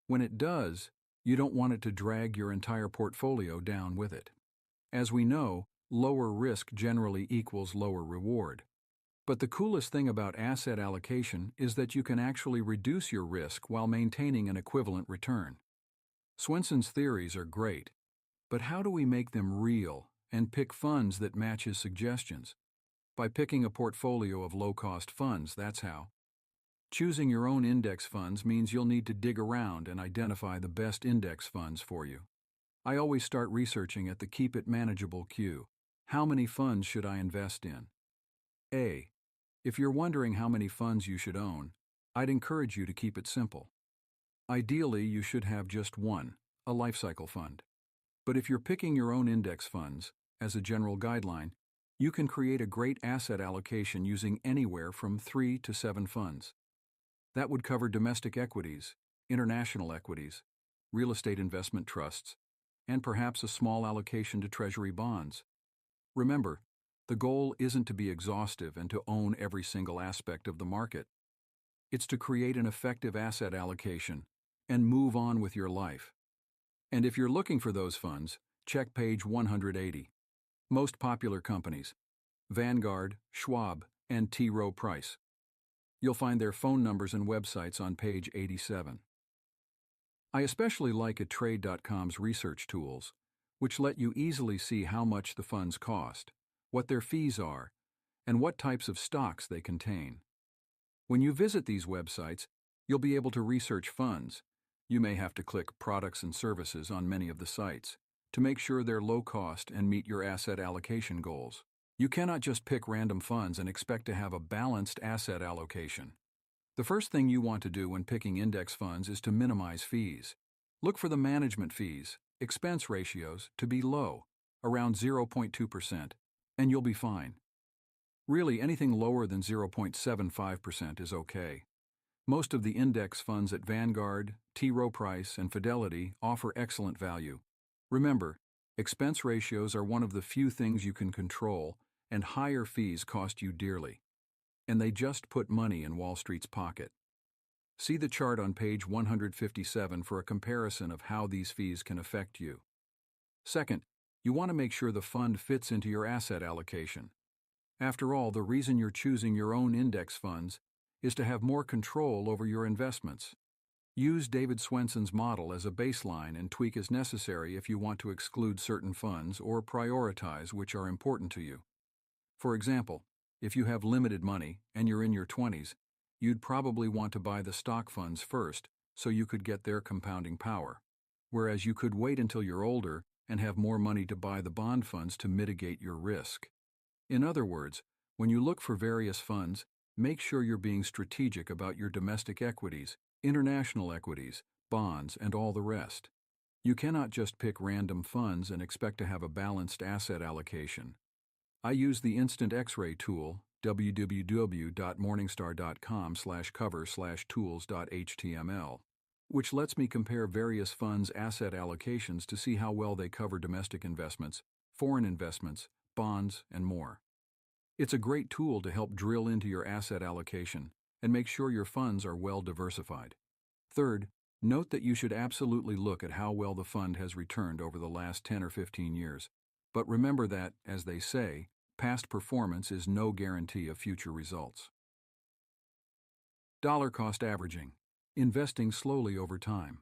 When it does, you don't want it to drag your entire portfolio down with it. As we know, lower risk generally equals lower reward. But the coolest thing about asset allocation is that you can actually reduce your risk while maintaining an equivalent return. Swenson's theories are great, but how do we make them real and pick funds that match his suggestions? By picking a portfolio of low-cost funds, that's how. Choosing your own index funds means you'll need to dig around and identify the best index funds for you. I always start researching at the Keep It Manageable queue. How many funds should I invest in? If you're wondering how many funds you should own, I'd encourage you to keep it simple. Ideally, you should have just one, a life cycle fund. But if you're picking your own index funds, as a general guideline, you can create a great asset allocation using anywhere from 3 to 7 funds. That would cover domestic equities, international equities, real estate investment trusts, and perhaps a small allocation to treasury bonds. Remember, the goal isn't to be exhaustive and to own every single aspect of the market. It's to create an effective asset allocation and move on with your life. And if you're looking for those funds, check page 180. Most popular companies: Vanguard, Schwab, and T. Rowe Price. You'll find their phone numbers and websites on page 87. I especially like Trade.com's research tools, which let you easily see how much the funds cost, what their fees are, and what types of stocks they contain. When you visit these websites, you'll be able to research funds. You may have to click Products and Services on many of the sites to make sure they're low cost and meet your asset allocation goals. You cannot just pick random funds and expect to have a balanced asset allocation. The first thing you want to do when picking index funds is to minimize fees. Look for the management fees, expense ratios, to be low, around 0.2%, and you'll be fine. Really, anything lower than 0.75% is okay. Most of the index funds at Vanguard, T. Rowe Price, and Fidelity offer excellent value. Remember, expense ratios are one of the few things you can control, and higher fees cost you dearly. And they just put money in Wall Street's pocket. See the chart on page 157 for a comparison of how these fees can affect you. Second, you want to make sure the fund fits into your asset allocation. After all, the reason you're choosing your own index funds is to have more control over your investments. Use David Swenson's model as a baseline and tweak as necessary if you want to exclude certain funds or prioritize which are important to you. For example, if you have limited money and you're in your 20s, you'd probably want to buy the stock funds first so you could get their compounding power, whereas you could wait until you're older and have more money to buy the bond funds to mitigate your risk. In other words, when you look for various funds, make sure you're being strategic about your domestic equities, international equities, bonds, and all the rest. You cannot just pick random funds and expect to have a balanced asset allocation. I use the Instant X-ray tool, www.morningstar.com/cover/tools.html, which lets me compare various funds' asset allocations to see how well they cover domestic investments, foreign investments, bonds, and more. It's a great tool to help drill into your asset allocation and make sure your funds are well diversified. Third, note that you should absolutely look at how well the fund has returned over the last 10 or 15 years. But remember that, as they say, past performance is no guarantee of future results. Dollar cost averaging, investing slowly over time.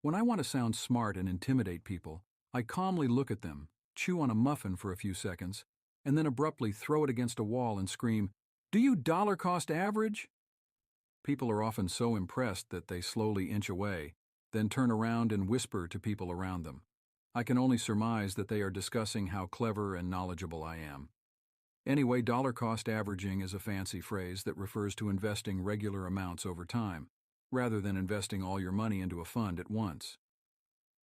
When I want to sound smart and intimidate people, I calmly look at them, chew on a muffin for a few seconds, and then abruptly throw it against a wall and scream, "Do you dollar cost average?" People are often so impressed that they slowly inch away, then turn around and whisper to people around them. I can only surmise that they are discussing how clever and knowledgeable I am. Anyway, dollar cost averaging is a fancy phrase that refers to investing regular amounts over time, rather than investing all your money into a fund at once.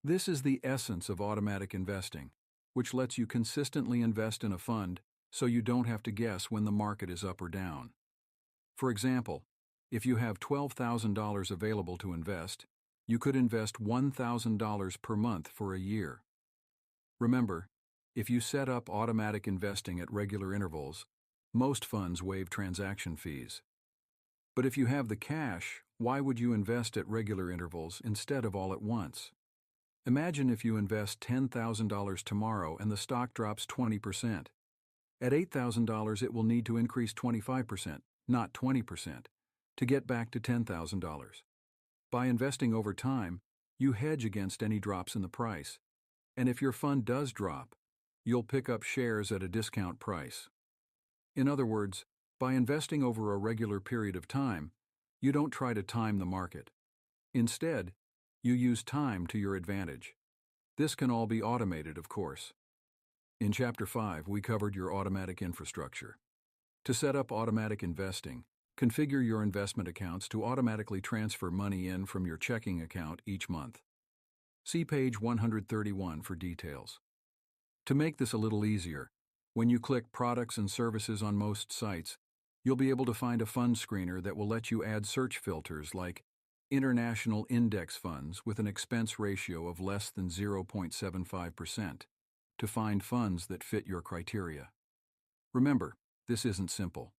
This is the essence of automatic investing, which lets you consistently invest in a fund so you don't have to guess when the market is up or down. For example, if you have $12,000 available to invest, you could invest $1,000 per month for a year. Remember, if you set up automatic investing at regular intervals, most funds waive transaction fees. But if you have the cash, why would you invest at regular intervals instead of all at once? Imagine if you invest $10,000 tomorrow and the stock drops 20%. At $8,000, it will need to increase 25%, not 20%, to get back to $10,000. By investing over time, you hedge against any drops in the price. And if your fund does drop, you'll pick up shares at a discount price. In other words, by investing over a regular period of time, you don't try to time the market. Instead, you use time to your advantage. This can all be automated, of course. In Chapter 5, we covered your automatic infrastructure. To set up automatic investing, Configure your investment accounts to automatically transfer money in from your checking account each month. See page 131 for details. To make this a little easier, when you click Products and Services on most sites, you'll be able to find a fund screener that will let you add search filters like International Index Funds with an expense ratio of less than 0.75% to find funds that fit your criteria. Remember, this isn't simple.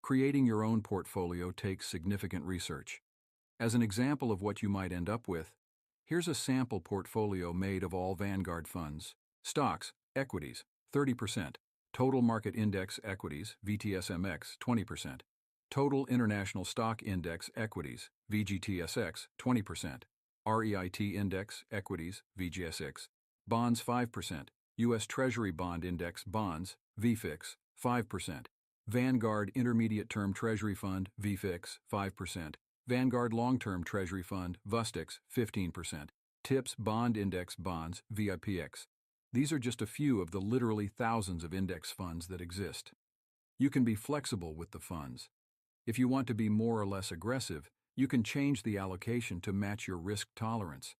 Creating your own portfolio takes significant research. As an example of what you might end up with, here's a sample portfolio made of all Vanguard funds. Stocks, equities, 30%. Total Market Index Equities, VTSMX, 20%. Total International Stock Index Equities, VGTSX, 20%. REIT Index Equities, VGSX. Bonds, 5%. U.S. Treasury Bond Index Bonds, VFIX, 5%. Vanguard Intermediate Term Treasury Fund, VFIX, 5%. Vanguard Long-Term Treasury Fund, VUSTIX, 15%. TIPS Bond Index Bonds, VIPX. These are just a few of the literally thousands of index funds that exist. You can be flexible with the funds. If you want to be more or less aggressive, you can change the allocation to match your risk tolerance.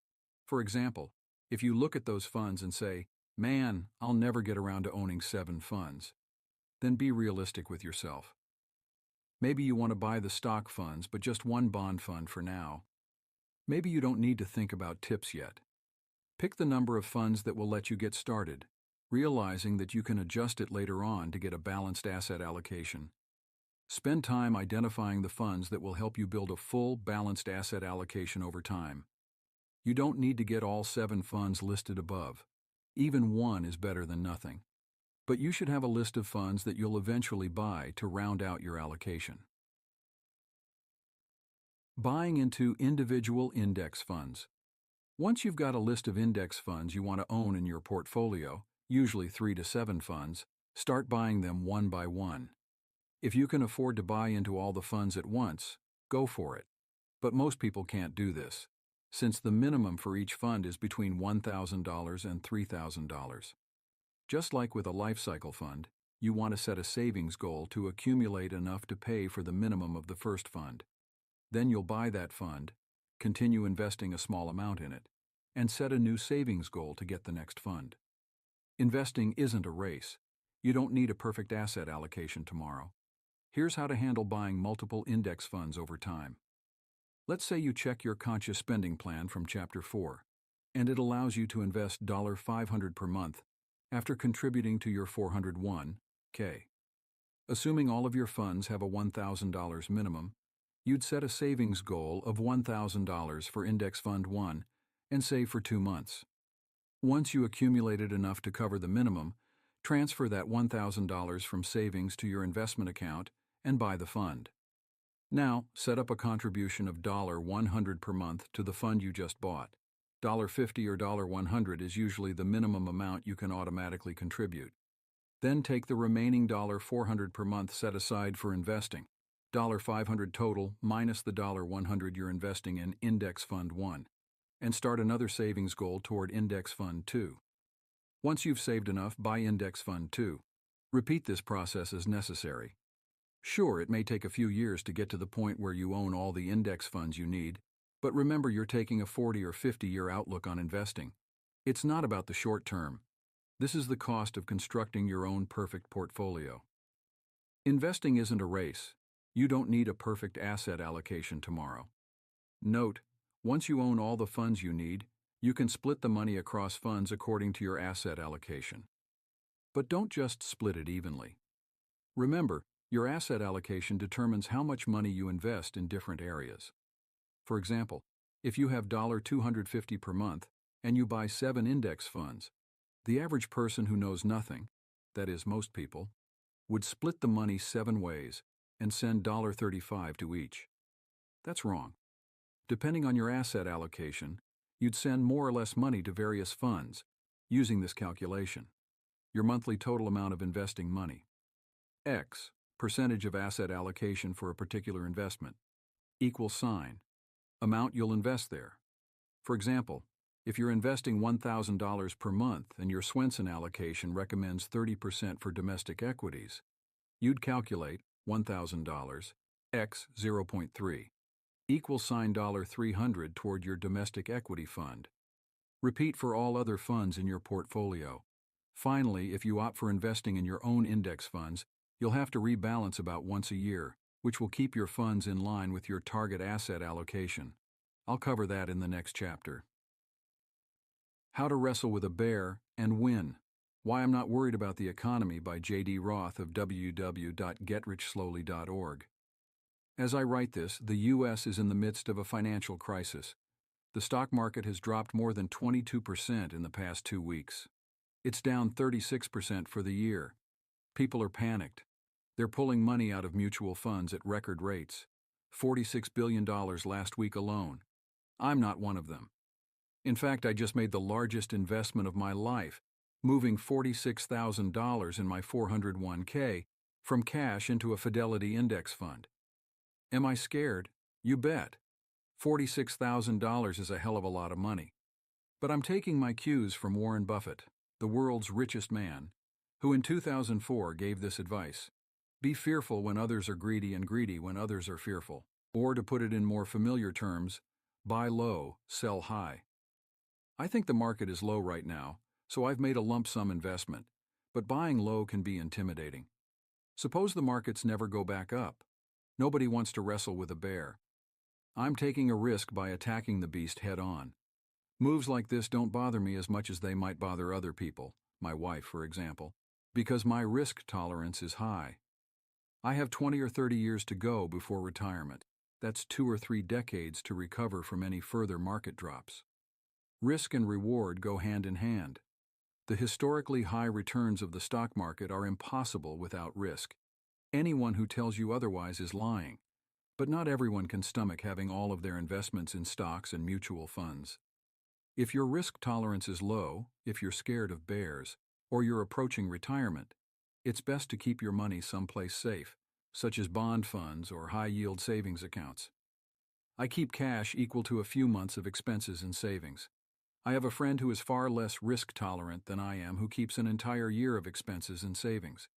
For example, if you look at those funds and say, "Man, I'll never get around to owning 7 funds," then be realistic with yourself. Maybe you want to buy the stock funds, but just one bond fund for now. Maybe you don't need to think about tips yet. Pick the number of funds that will let you get started, realizing that you can adjust it later on to get a balanced asset allocation. Spend time identifying the funds that will help you build a full, balanced asset allocation over time. You don't need to get all 7 funds listed above. Even one is better than nothing. But you should have a list of funds that you'll eventually buy to round out your allocation. Buying into individual index funds. Once you've got a list of index funds you want to own in your portfolio, usually 3 to 7 funds, start buying them one by one. If you can afford to buy into all the funds at once, go for it. But most people can't do this, since the minimum for each fund is between $1,000 and $3,000. Just like with a life cycle fund, you want to set a savings goal to accumulate enough to pay for the minimum of the first fund. Then you'll buy that fund, continue investing a small amount in it, and set a new savings goal to get the next fund. Investing isn't a race. You don't need a perfect asset allocation tomorrow. Here's how to handle buying multiple index funds over time. Let's say you check your conscious spending plan from Chapter 4, and it allows you to invest $500 per month after contributing to your 401(k). Assuming all of your funds have a $1,000 minimum, you'd set a savings goal of $1,000 for Index Fund 1 and save for 2 months. Once you accumulated enough to cover the minimum, transfer that $1,000 from savings to your investment account and buy the fund. Now, set up a contribution of $100 per month to the fund you just bought. $50 or $100 is usually the minimum amount you can automatically contribute. Then take the remaining $400 per month set aside for investing. $500 total minus the $100 you're investing in Index Fund 1, and start another savings goal toward Index Fund 2. Once you've saved enough, buy Index Fund 2. Repeat this process as necessary. Sure, it may take a few years to get to the point where you own all the index funds you need, but remember you're taking a 40 or 50-year outlook on investing. It's not about the short term. This is the cost of constructing your own perfect portfolio. Investing isn't a race. You don't need a perfect asset allocation tomorrow. Note, once you own all the funds you need, you can split the money across funds according to your asset allocation. But don't just split it evenly. Remember, your asset allocation determines how much money you invest in different areas. For example, if you have $250 per month and you buy 7 index funds, the average person who knows nothing, that is most people, would split the money 7 ways and send $35 to each. That's wrong. Depending on your asset allocation, you'd send more or less money to various funds using this calculation. Your monthly total amount of investing money. X, percentage of asset allocation for a particular investment, equals sign, amount you'll invest there. For example, if you're investing $1,000 per month and your Swenson allocation recommends 30% for domestic equities, you'd calculate $1,000 X 0.3 equals sign $300 toward your domestic equity fund. Repeat for all other funds in your portfolio. Finally, if you opt for investing in your own index funds, you'll have to rebalance about once a year, which will keep your funds in line with your target asset allocation. I'll cover that in the next chapter. How to Wrestle with a Bear and Win. Why I'm Not Worried About the Economy by J.D. Roth of www.getrichslowly.org. As I write this, the U.S. is in the midst of a financial crisis. The stock market has dropped more than 22% in the past 2 weeks. It's down 36% for the year. People are panicked. They're pulling money out of mutual funds at record rates. $46 billion last week alone. I'm not one of them. In fact, I just made the largest investment of my life, moving $46,000 in my 401k from cash into a Fidelity index fund. Am I scared? You bet. $46,000 is a hell of a lot of money. But I'm taking my cues from Warren Buffett, the world's richest man, who in 2004 gave this advice: be fearful when others are greedy and greedy when others are fearful. Or to put it in more familiar terms, buy low, sell high. I think the market is low right now, so I've made a lump sum investment, but buying low can be intimidating. Suppose the markets never go back up. Nobody wants to wrestle with a bear. I'm taking a risk by attacking the beast head on. Moves like this don't bother me as much as they might bother other people, my wife for example, because my risk tolerance is high. I have 20 or 30 years to go before retirement. That's 2 or 3 decades to recover from any further market drops. Risk and reward go hand in hand. The historically high returns of the stock market are impossible without risk. Anyone who tells you otherwise is lying. But not everyone can stomach having all of their investments in stocks and mutual funds. If your risk tolerance is low, if you're scared of bears, or you're approaching retirement, it's best to keep your money someplace safe, such as bond funds or high-yield savings accounts. I keep cash equal to a few months of expenses and savings. I have a friend who is far less risk-tolerant than I am who keeps an entire year of expenses and savings.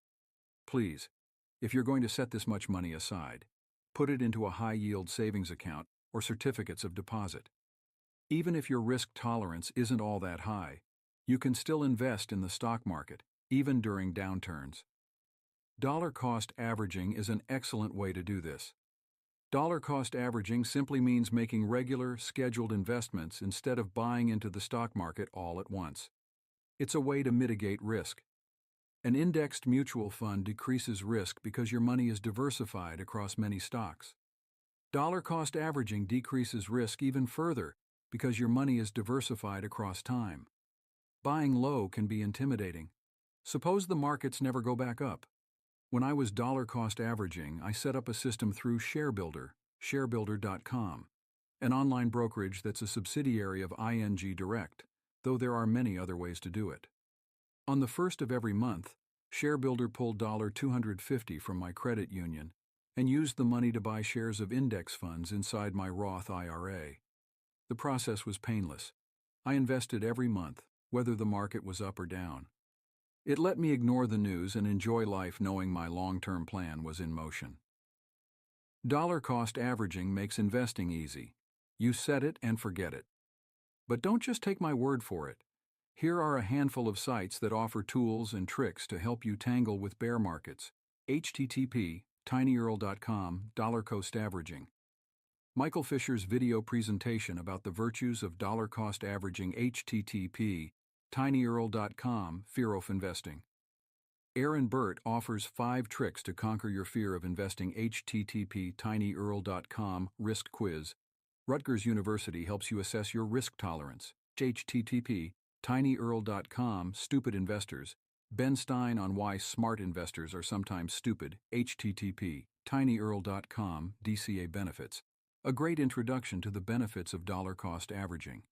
Please, if you're going to set this much money aside, put it into a high-yield savings account or certificates of deposit. Even if your risk tolerance isn't all that high, you can still invest in the stock market, even during downturns. Dollar-cost averaging is an excellent way to do this. Dollar-cost averaging simply means making regular, scheduled investments instead of buying into the stock market all at once. It's a way to mitigate risk. An indexed mutual fund decreases risk because your money is diversified across many stocks. Dollar-cost averaging decreases risk even further because your money is diversified across time. Buying low can be intimidating. Suppose the markets never go back up. When I was dollar-cost averaging, I set up a system through ShareBuilder, sharebuilder.com, an online brokerage that's a subsidiary of ING Direct, though there are many other ways to do it. On the first of every month, ShareBuilder pulled $250 from my credit union and used the money to buy shares of index funds inside my Roth IRA. The process was painless. I invested every month, whether the market was up or down. It let me ignore the news and enjoy life knowing my long-term plan was in motion. Dollar-cost averaging makes investing easy. You set it and forget it. But don't just take my word for it. Here are a handful of sites that offer tools and tricks to help you tangle with bear markets. http://tinyurl.com, dollar-cost averaging. Michael Fisher's video presentation about the virtues of dollar-cost averaging. http://tinyurl.com, fear of investing. Aaron Burt offers 5 tricks to conquer your fear of investing. http://tinyurl.com, risk quiz. Rutgers University helps you assess your risk tolerance. http://tinyurl.com, stupid investors. Ben Stein on why smart investors are sometimes stupid. http://tinyurl.com, DCA benefits. A great introduction to the benefits of dollar-cost averaging.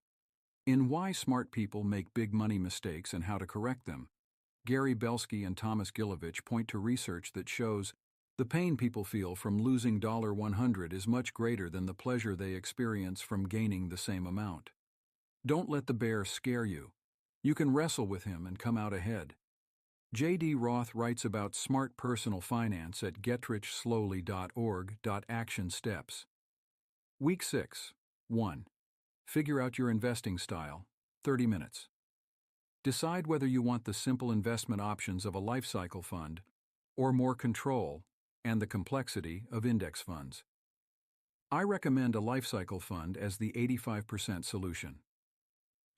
In Why Smart People Make Big Money Mistakes and How to Correct Them, Gary Belsky and Thomas Gilovich point to research that shows the pain people feel from losing $100 is much greater than the pleasure they experience from gaining the same amount. Don't let the bear scare you. You can wrestle with him and come out ahead. J.D. Roth writes about smart personal finance at getrichslowly.org. Action steps. Week 6. 1. Figure out your investing style. 30 minutes. Decide whether you want the simple investment options of a life cycle fund or more control and the complexity of index funds. I recommend a life cycle fund as the 85% solution.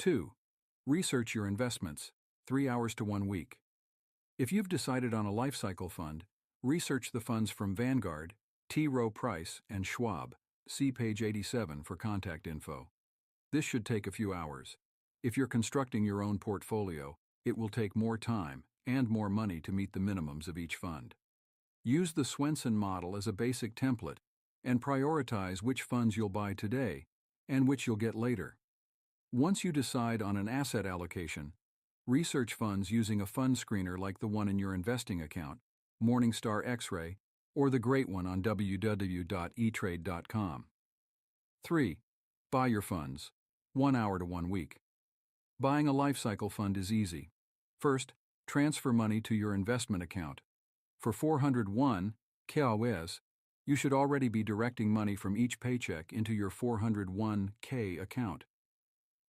2. Research your investments. 3 hours to 1 week. If you've decided on a life cycle fund, research the funds from Vanguard, T. Rowe Price, and Schwab. See page 87 for contact info. This should take a few hours. If you're constructing your own portfolio, it will take more time and more money to meet the minimums of each fund. Use the Swenson model as a basic template and prioritize which funds you'll buy today and which you'll get later. Once you decide on an asset allocation, research funds using a fund screener like the one in your investing account, Morningstar X-Ray, or the great one on www.etrade.com. 3. Buy your funds. 1 hour to 1 week. Buying a life cycle fund is easy. First, transfer money to your investment account. For 401 KWS, you should already be directing money from each paycheck into your 401k account.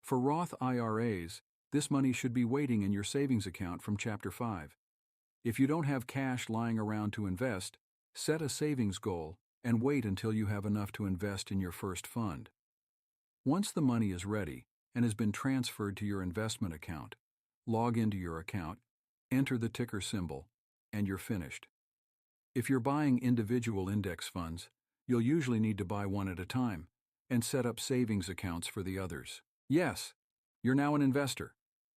For Roth IRAs, this money should be waiting in your savings account from Chapter 5. If you don't have cash lying around to invest, set a savings goal and wait until you have enough to invest in your first fund. Once the money is ready and has been transferred to your investment account, log into your account, enter the ticker symbol, and you're finished. If you're buying individual index funds, you'll usually need to buy one at a time and set up savings accounts for the others. Yes, you're now an investor.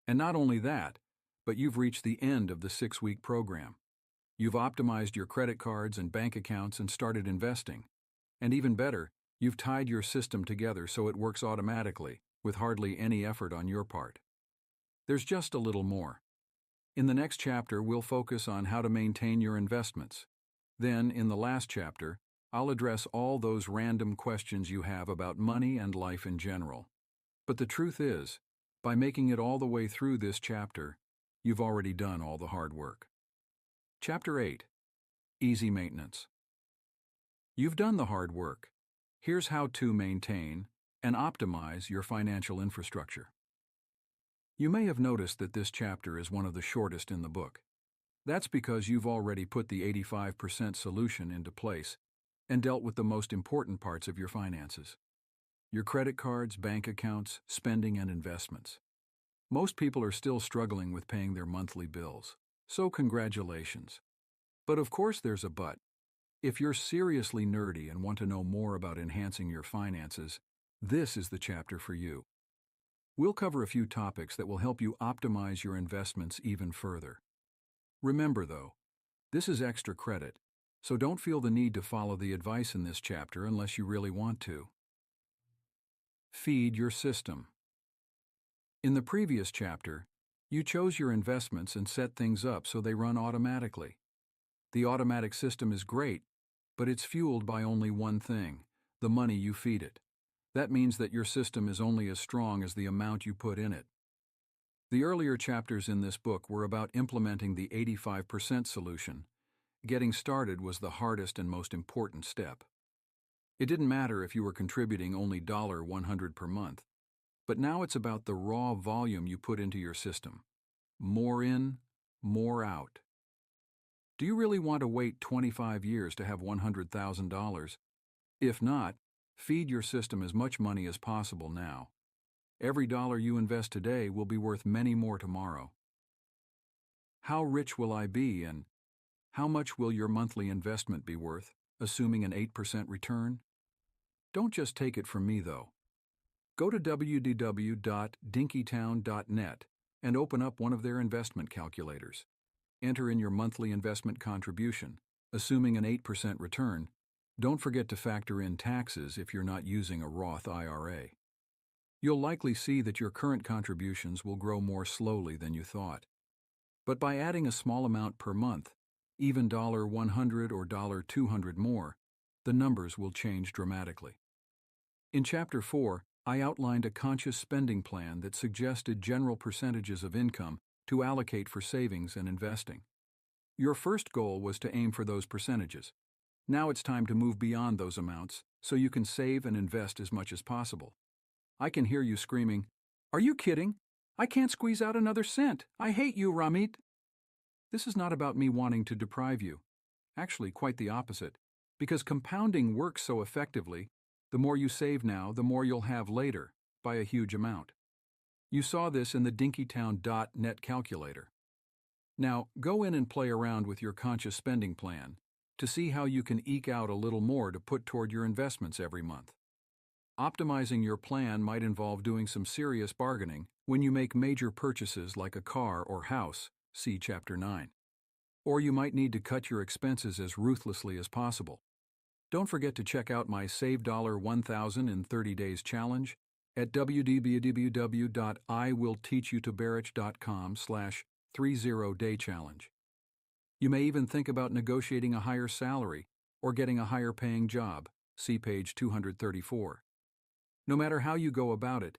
And not only that, but you've reached the end of the 6-week program. You've optimized your credit cards and bank accounts and started investing. And even better, you've tied your system together so it works automatically, with hardly any effort on your part. There's just a little more. In the next chapter, we'll focus on how to maintain your investments. Then, in the last chapter, I'll address all those random questions you have about money and life in general. But the truth is, by making it all the way through this chapter, you've already done all the hard work. Chapter 8. Easy Maintenance. You've done the hard work. Here's how to maintain and optimize your financial infrastructure. You may have noticed that this chapter is one of the shortest in the book. That's because you've already put the 85% solution into place and dealt with the most important parts of your finances: your credit cards, bank accounts, spending, and investments. Most people are still struggling with paying their monthly bills, so congratulations. But of course there's a but. If you're seriously nerdy and want to know more about enhancing your finances, this is the chapter for you. We'll cover a few topics that will help you optimize your investments even further. Remember though, this is extra credit, so don't feel the need to follow the advice in this chapter unless you really want to. Feed your system. In the previous chapter, you chose your investments and set things up so they run automatically. The automatic system is great, but it's fueled by only one thing: the money you feed it. That means that your system is only as strong as the amount you put in it. The earlier chapters in this book were about implementing the 85% solution. Getting started was the hardest and most important step. It didn't matter if you were contributing only $100 per month, but now it's about the raw volume you put into your system. More in, more out. Do you really want to wait 25 years to have $100,000? If not, feed your system as much money as possible now. Every dollar you invest today will be worth many more tomorrow. How rich will I be, and how much will your monthly investment be worth, assuming an 8% return? Don't just take it from me, though. Go to www.dinkytown.net and open up one of their investment calculators. Enter in your monthly investment contribution, assuming an 8% return. Don't forget to factor in taxes if you're not using a Roth IRA. You'll likely see that your current contributions will grow more slowly than you thought. But by adding a small amount per month, even $100 or $200 more, the numbers will change dramatically. In Chapter 4, I outlined a conscious spending plan that suggested general percentages of income to allocate for savings and investing. Your first goal was to aim for those percentages. Now it's time to move beyond those amounts so you can save and invest as much as possible. I can hear you screaming, "Are you kidding? I can't squeeze out another cent. I hate you, Ramit." This is not about me wanting to deprive you. Actually, quite the opposite. Because compounding works so effectively, the more you save now, the more you'll have later, by a huge amount. You saw this in the Dinkytown.net calculator. Now, go in and play around with your conscious spending plan to see how you can eke out a little more to put toward your investments every month. Optimizing your plan might involve doing some serious bargaining when you make major purchases like a car or house, see Chapter 9. Or you might need to cut your expenses as ruthlessly as possible. Don't forget to check out my Save $1,000 in 30 Days challenge at www.iwillteachyoutobarich.com/30day-challenge. You may even think about negotiating a higher salary or getting a higher paying job, see page 234. No matter how you go about it,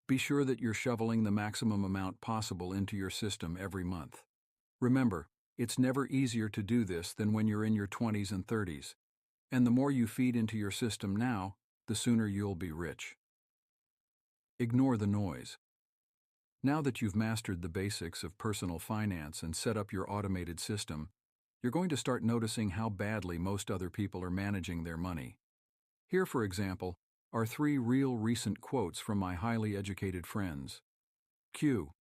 be sure that you're shoveling the maximum amount possible into your system every month. Remember, it's never easier to do this than when you're in your 20s and 30s. And the more you feed into your system now, the sooner you'll be rich. Ignore the noise. Now that you've mastered the basics of personal finance and set up your automated system, you're going to start noticing how badly most other people are managing their money. Here, for example, are 3 real recent quotes from my highly educated friends. Q.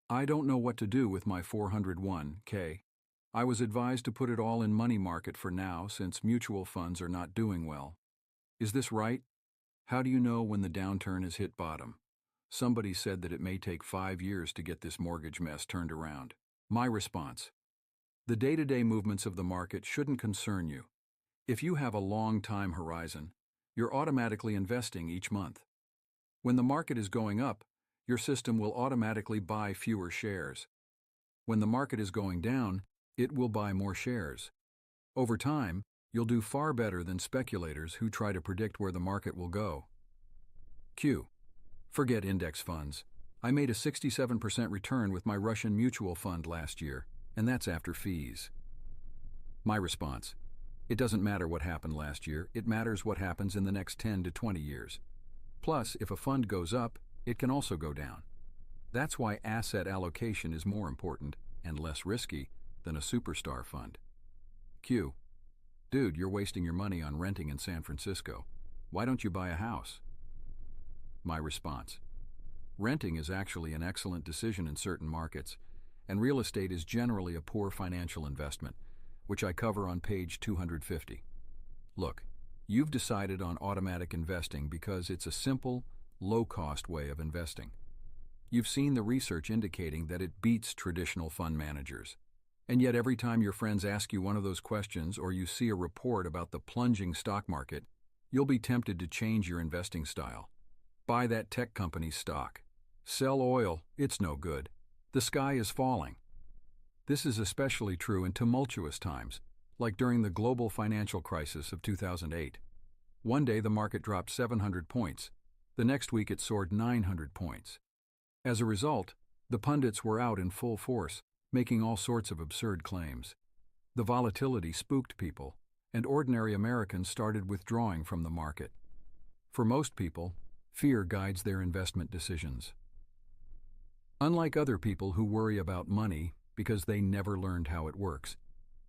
I don't know what to do with my 401k. I was advised to put it all in money market for now since mutual funds are not doing well. Is this right? How do you know when the downturn has hit bottom? Somebody said that it may take 5 years to get this mortgage mess turned around. My response: the day-to-day movements of the market shouldn't concern you. If you have a long time horizon, you're automatically investing each month. When the market is going up, your system will automatically buy fewer shares. When the market is going down, it will buy more shares. Over time, you'll do far better than speculators who try to predict where the market will go. Q. Forget index funds. I made a 67% return with my Russian mutual fund last year, and that's after fees. My response: it doesn't matter what happened last year, it matters what happens in the next 10 to 20 years. Plus, if a fund goes up, it can also go down. That's why asset allocation is more important and less risky than a superstar fund. Q. Dude, you're wasting your money on renting in San Francisco. Why don't you buy a house? My response: renting is actually an excellent decision in certain markets, and real estate is generally a poor financial investment, which I cover on page 250. Look, you've decided on automatic investing because it's a simple, low-cost way of investing. You've seen the research indicating that it beats traditional fund managers. And yet every time your friends ask you one of those questions or you see a report about the plunging stock market, you'll be tempted to change your investing style. Buy that tech company's stock. Sell oil, it's no good. The sky is falling. This is especially true in tumultuous times, like during the global financial crisis of 2008. One day the market dropped 700 points. The next week it soared 900 points. As a result, the pundits were out in full force, making all sorts of absurd claims. The volatility spooked people, and ordinary Americans started withdrawing from the market. For most people, fear guides their investment decisions. Unlike other people who worry about money because they never learned how it works,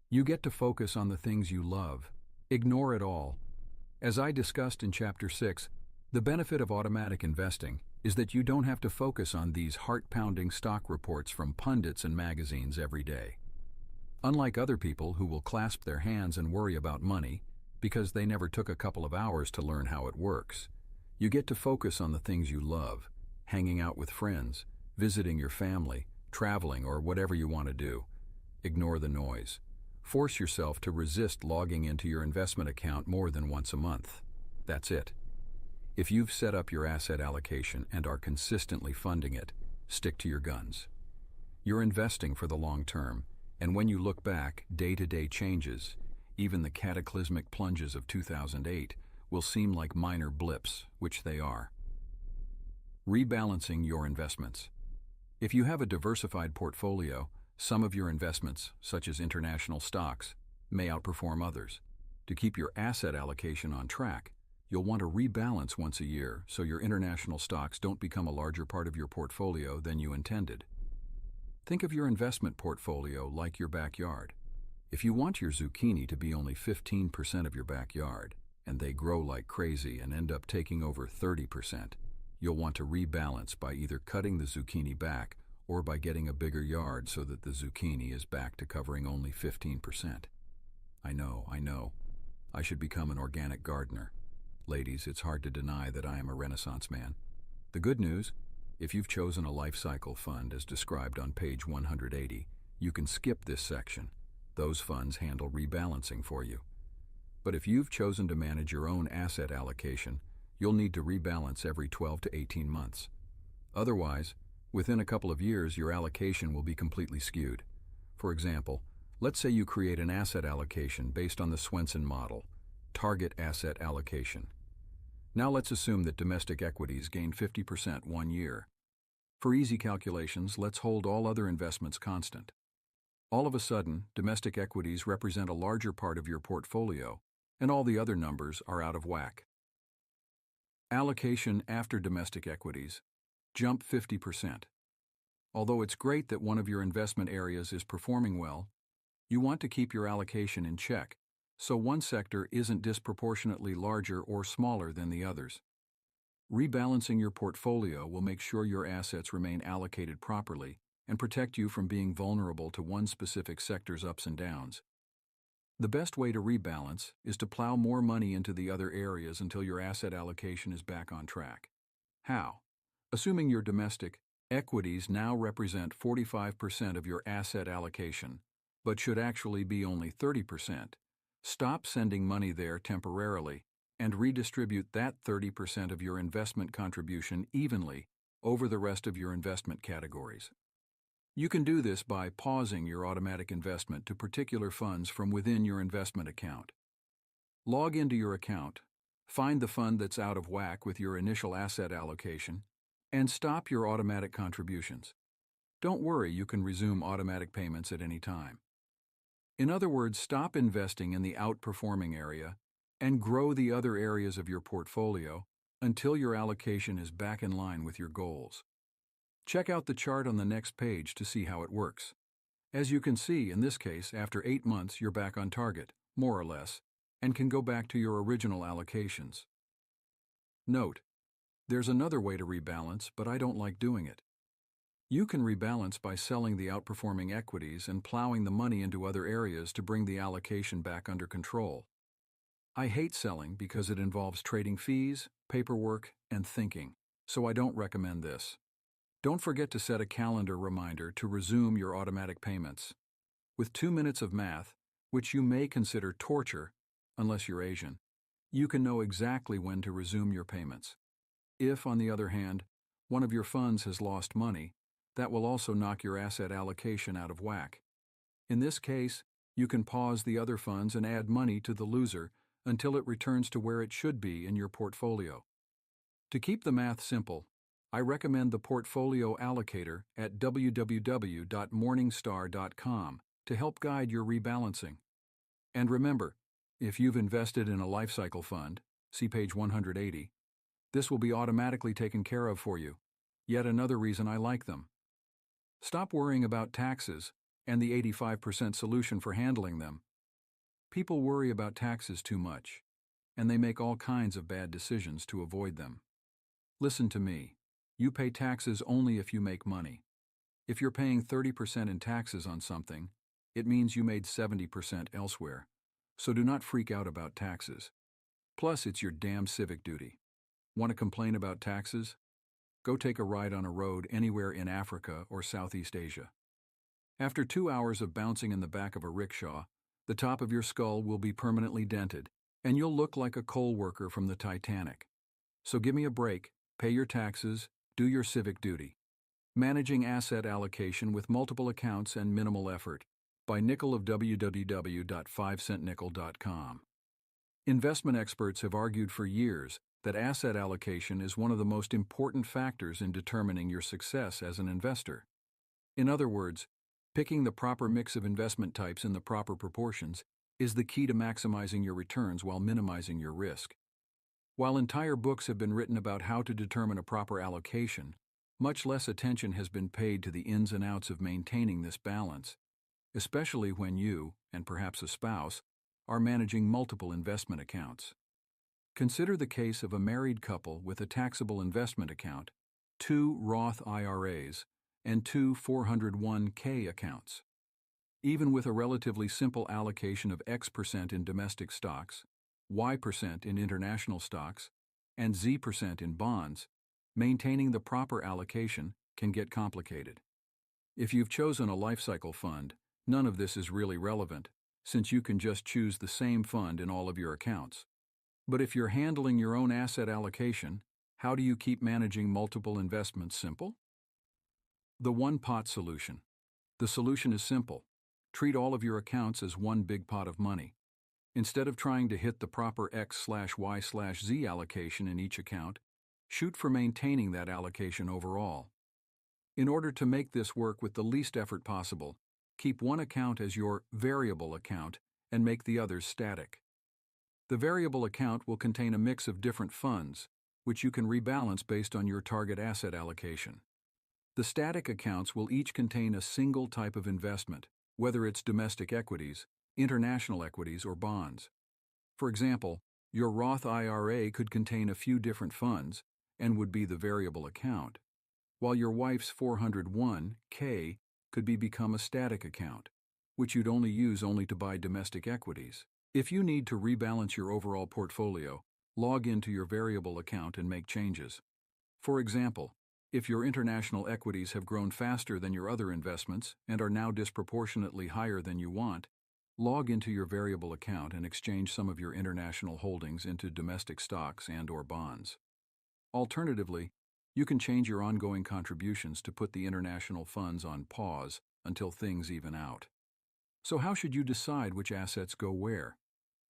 you get to focus on the things you love. Ignore it all. As I discussed in Chapter 6, the benefit of automatic investing is that you don't have to focus on these heart-pounding stock reports from pundits and magazines every day. Unlike other people who will clasp their hands and worry about money because they never took a couple of hours to learn how it works, you get to focus on the things you love: hanging out with friends, visiting your family, traveling, or whatever you want to do. Ignore the noise. Force yourself to resist logging into your investment account more than once a month. That's it. If you've set up your asset allocation and are consistently funding it, stick to your guns. You're investing for the long term, and when you look back, day-to-day changes, even the cataclysmic plunges of 2008, will seem like minor blips, which they are. Rebalancing your investments. If you have a diversified portfolio, some of your investments, such as international stocks, may outperform others. To keep your asset allocation on track, you'll want to rebalance once a year so your international stocks don't become a larger part of your portfolio than you intended. Think of your investment portfolio like your backyard. If you want your zucchini to be only 15% of your backyard, and they grow like crazy and end up taking over 30%, you'll want to rebalance by either cutting the zucchini back or by getting a bigger yard so that the zucchini is back to covering only 15%. I know. I should become an organic gardener. Ladies, it's hard to deny that I am a Renaissance man. The good news, if you've chosen a life cycle fund as described on page 180, you can skip this section. Those funds handle rebalancing for you. But if you've chosen to manage your own asset allocation, you'll need to rebalance every 12 to 18 months. Otherwise, within a couple of years, your allocation will be completely skewed. For example, let's say you create an asset allocation based on the Swenson model, target asset allocation. Now let's assume that domestic equities gain 50% 1 year. For easy calculations, let's hold all other investments constant. All of a sudden, domestic equities represent a larger part of your portfolio, and all the other numbers are out of whack. Allocation after domestic equities. Jump 50%. Although it's great that one of your investment areas is performing well, you want to keep your allocation in check, so one sector isn't disproportionately larger or smaller than the others. Rebalancing your portfolio will make sure your assets remain allocated properly and protect you from being vulnerable to one specific sector's ups and downs. The best way to rebalance is to plow more money into the other areas until your asset allocation is back on track. How? Assuming your domestic equities now represent 45% of your asset allocation, but should actually be only 30%, stop sending money there temporarily and redistribute that 30% of your investment contribution evenly over the rest of your investment categories. You can do this by pausing your automatic investment to particular funds from within your investment account. Log into your account, find the fund that's out of whack with your initial asset allocation, and stop your automatic contributions. Don't worry, you can resume automatic payments at any time. In other words, stop investing in the outperforming area and grow the other areas of your portfolio until your allocation is back in line with your goals. Check out the chart on the next page to see how it works. As you can see, in this case, after 8 months, you're back on target, more or less, and can go back to your original allocations. Note, there's another way to rebalance, but I don't like doing it. You can rebalance by selling the outperforming equities and plowing the money into other areas to bring the allocation back under control. I hate selling because it involves trading fees, paperwork, and thinking, so I don't recommend this. Don't forget to set a calendar reminder to resume your automatic payments. With 2 minutes of math, which you may consider torture, unless you're Asian, you can know exactly when to resume your payments. If, on the other hand, one of your funds has lost money, that will also knock your asset allocation out of whack. In this case, you can pause the other funds and add money to the loser until it returns to where it should be in your portfolio. To keep the math simple, I recommend the Portfolio Allocator at www.morningstar.com to help guide your rebalancing. And remember, if you've invested in a life cycle fund, see page 180, this will be automatically taken care of for you. Yet another reason I like them. Stop worrying about taxes and the 85% solution for handling them. People worry about taxes too much, and they make all kinds of bad decisions to avoid them. Listen to me. You pay taxes only if you make money. If you're paying 30% in taxes on something, it means you made 70% elsewhere. So do not freak out about taxes. Plus, it's your damn civic duty. Want to complain about taxes? Go take a ride on a road anywhere in Africa or Southeast Asia. After 2 hours of bouncing in the back of a rickshaw, the top of your skull will be permanently dented, and you'll look like a coal worker from the Titanic. So give me a break, pay your taxes, do your civic duty. Managing Asset Allocation with Multiple Accounts and Minimal Effort by Nickel of www.5centnickel.com. Investment experts have argued for years that asset allocation is one of the most important factors in determining your success as an investor. In other words, picking the proper mix of investment types in the proper proportions is the key to maximizing your returns while minimizing your risk. While entire books have been written about how to determine a proper allocation, much less attention has been paid to the ins and outs of maintaining this balance, especially when you, and perhaps a spouse, are managing multiple investment accounts. Consider the case of a married couple with a taxable investment account, 2 Roth IRAs, and 2 401k accounts. Even with a relatively simple allocation of X% in domestic stocks, Y% in international stocks, and Z% in bonds, maintaining the proper allocation can get complicated. If you've chosen a life cycle fund, none of this is really relevant, since you can just choose the same fund in all of your accounts. But if you're handling your own asset allocation, how do you keep managing multiple investments simple? The one-pot solution. The solution is simple. Treat all of your accounts as one big pot of money. Instead of trying to hit the proper X/Y/Z allocation in each account, shoot for maintaining that allocation overall. In order to make this work with the least effort possible, keep one account as your variable account and make the others static. The variable account will contain a mix of different funds, which you can rebalance based on your target asset allocation. The static accounts will each contain a single type of investment, whether it's domestic equities, international equities, or bonds. For example, your Roth IRA could contain a few different funds and would be the variable account, while your wife's 401k could become a static account, which you'd only use to buy domestic equities. If you need to rebalance your overall portfolio, log into your variable account and make changes. For example, if your international equities have grown faster than your other investments and are now disproportionately higher than you want, log into your variable account and exchange some of your international holdings into domestic stocks and/or bonds. Alternatively, you can change your ongoing contributions to put the international funds on pause until things even out. So how should you decide which assets go where?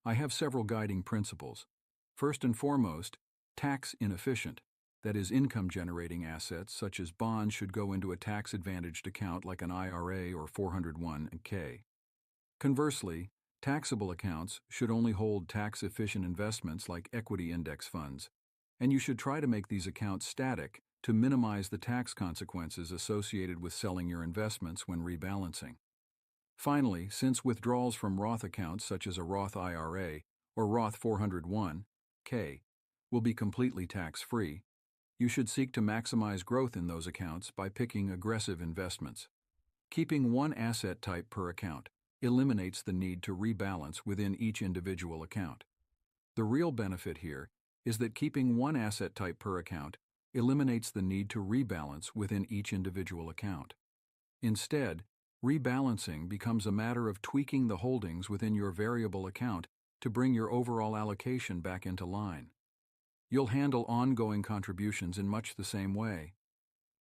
I have several guiding principles. First and foremost, tax inefficient, that is, income-generating assets such as bonds should go into a tax-advantaged account like an IRA or 401k. Conversely, taxable accounts should only hold tax-efficient investments like equity index funds, and you should try to make these accounts static to minimize the tax consequences associated with selling your investments when rebalancing. Finally, since withdrawals from Roth accounts such as a Roth IRA or Roth 401k will be completely tax-free, you should seek to maximize growth in those accounts by picking aggressive investments. Keeping one asset type per account eliminates the need to rebalance within each individual account. The real benefit here is that keeping one asset type per account eliminates the need to rebalance within each individual account. Instead, rebalancing becomes a matter of tweaking the holdings within your variable account to bring your overall allocation back into line. You'll handle ongoing contributions in much the same way.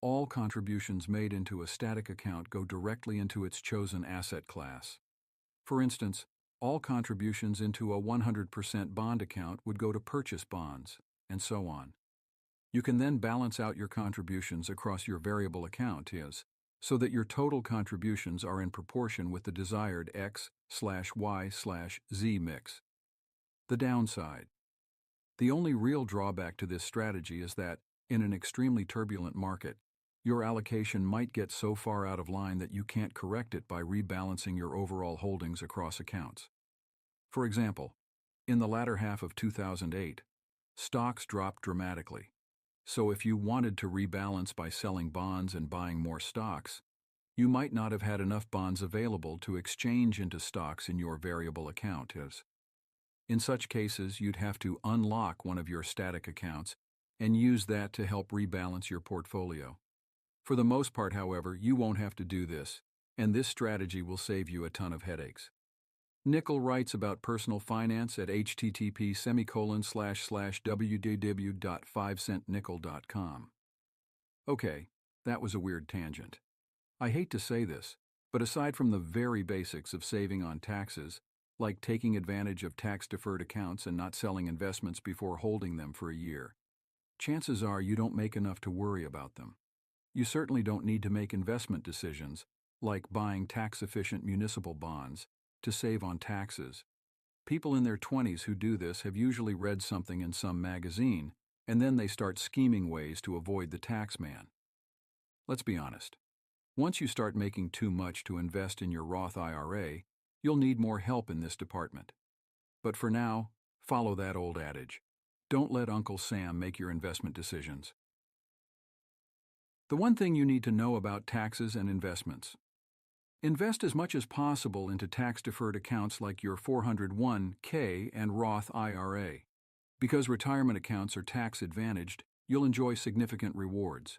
All contributions made into a static account go directly into its chosen asset class. For instance, all contributions into a 100% bond account would go to purchase bonds, and so on. You can then balance out your contributions across your variable account so that your total contributions are in proportion with the desired X/Y/Z mix. The downside. The only real drawback to this strategy is that, in an extremely turbulent market, your allocation might get so far out of line that you can't correct it by rebalancing your overall holdings across accounts. For example, in the latter half of 2008, stocks dropped dramatically. So if you wanted to rebalance by selling bonds and buying more stocks, you might not have had enough bonds available to exchange into stocks in your variable account. In such cases, you'd have to unlock one of your static accounts and use that to help rebalance your portfolio. For the most part, however, you won't have to do this, and this strategy will save you a ton of headaches. Nickel writes about personal finance at http://www.5centnickel.com. Okay, that was a weird tangent. I hate to say this, but aside from the very basics of saving on taxes, like taking advantage of tax-deferred accounts and not selling investments before holding them for a year. Chances are you don't make enough to worry about them. You certainly don't need to make investment decisions, like buying tax-efficient municipal bonds, to save on taxes. People in their 20s who do this have usually read something in some magazine, and then they start scheming ways to avoid the tax man. Let's be honest. Once you start making too much to invest in your Roth IRA, you'll need more help in this department. But for now, follow that old adage. Don't let Uncle Sam make your investment decisions. The one thing you need to know about taxes and investments. Invest as much as possible into tax-deferred accounts like your 401k and Roth IRA. Because retirement accounts are tax-advantaged, you'll enjoy significant rewards.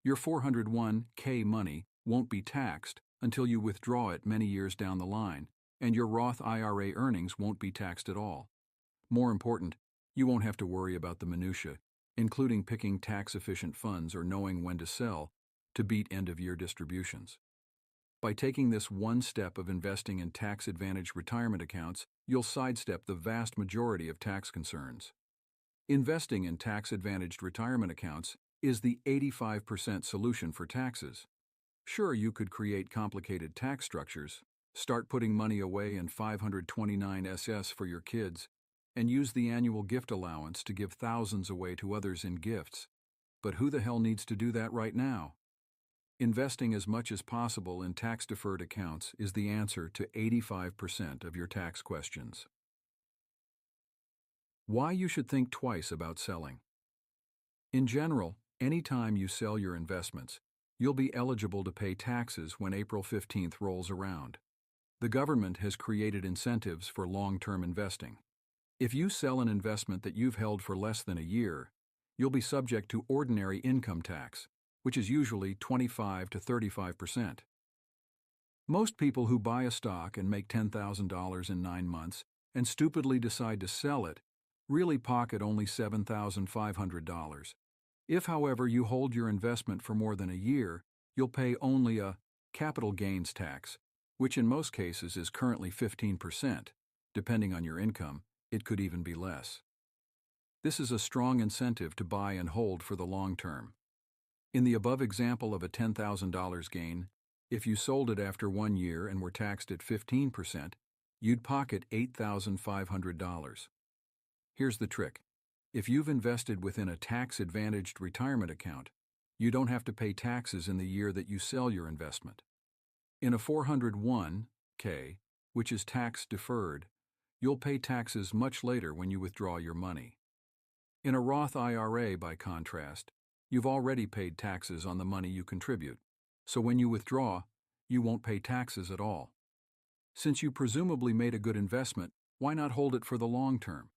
Your 401k money won't be taxed until you withdraw it many years down the line, and your Roth IRA earnings won't be taxed at all. More important, you won't have to worry about the minutiae, including picking tax-efficient funds or knowing when to sell to beat end-of-year distributions. By taking this one step of investing in tax-advantaged retirement accounts, you'll sidestep the vast majority of tax concerns. Investing in tax-advantaged retirement accounts is the 85% solution for taxes. Sure, you could create complicated tax structures, start putting money away in 529SS for your kids, and use the annual gift allowance to give thousands away to others in gifts. But who the hell needs to do that right now? Investing as much as possible in tax-deferred accounts is the answer to 85% of your tax questions. Why you should think twice about selling. In general, anytime you sell your investments, you'll be eligible to pay taxes when April 15th rolls around. The government has created incentives for long-term investing. If you sell an investment that you've held for less than a year, you'll be subject to ordinary income tax, which is usually 25 to 35%. Most people who buy a stock and make $10,000 in 9 months and stupidly decide to sell it really pocket only $7,500. If, however, you hold your investment for more than a year, you'll pay only a capital gains tax, which in most cases is currently 15%. Depending on your income, it could even be less. This is a strong incentive to buy and hold for the long term. In the above example of a $10,000 gain, if you sold it after 1 year and were taxed at 15%, you'd pocket $8,500. Here's the trick. If you've invested within a tax-advantaged retirement account, you don't have to pay taxes in the year that you sell your investment. In a 401k, which is tax-deferred, you'll pay taxes much later when you withdraw your money. In a Roth IRA, by contrast, you've already paid taxes on the money you contribute, so when you withdraw, you won't pay taxes at all. Since you presumably made a good investment, why not hold it for the long term?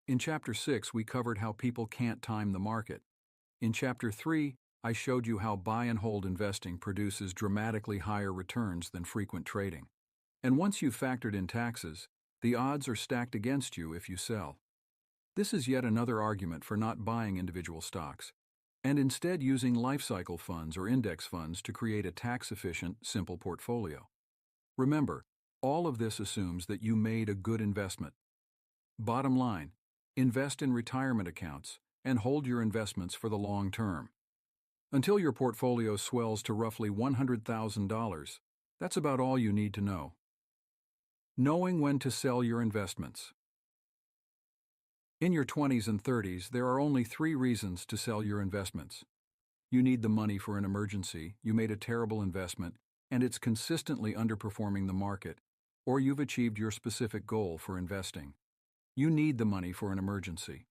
In Chapter 6, we covered how people can't time the market. In Chapter 3, I showed you how buy and hold investing produces dramatically higher returns than frequent trading. And once you've factored in taxes, the odds are stacked against you if you sell. This is yet another argument for not buying individual stocks, and instead using lifecycle funds or index funds to create a tax-efficient, simple portfolio. Remember, all of this assumes that you made a good investment. Bottom line, invest in retirement accounts and hold your investments for the long term. Until your portfolio swells to roughly $100,000, that's about all you need to know. Knowing when to sell your investments. In your 20s and 30s, there are only 3 reasons to sell your investments. You need the money for an emergency, you made a terrible investment, and it's consistently underperforming the market, or you've achieved your specific goal for investing. You need the money for an emergency.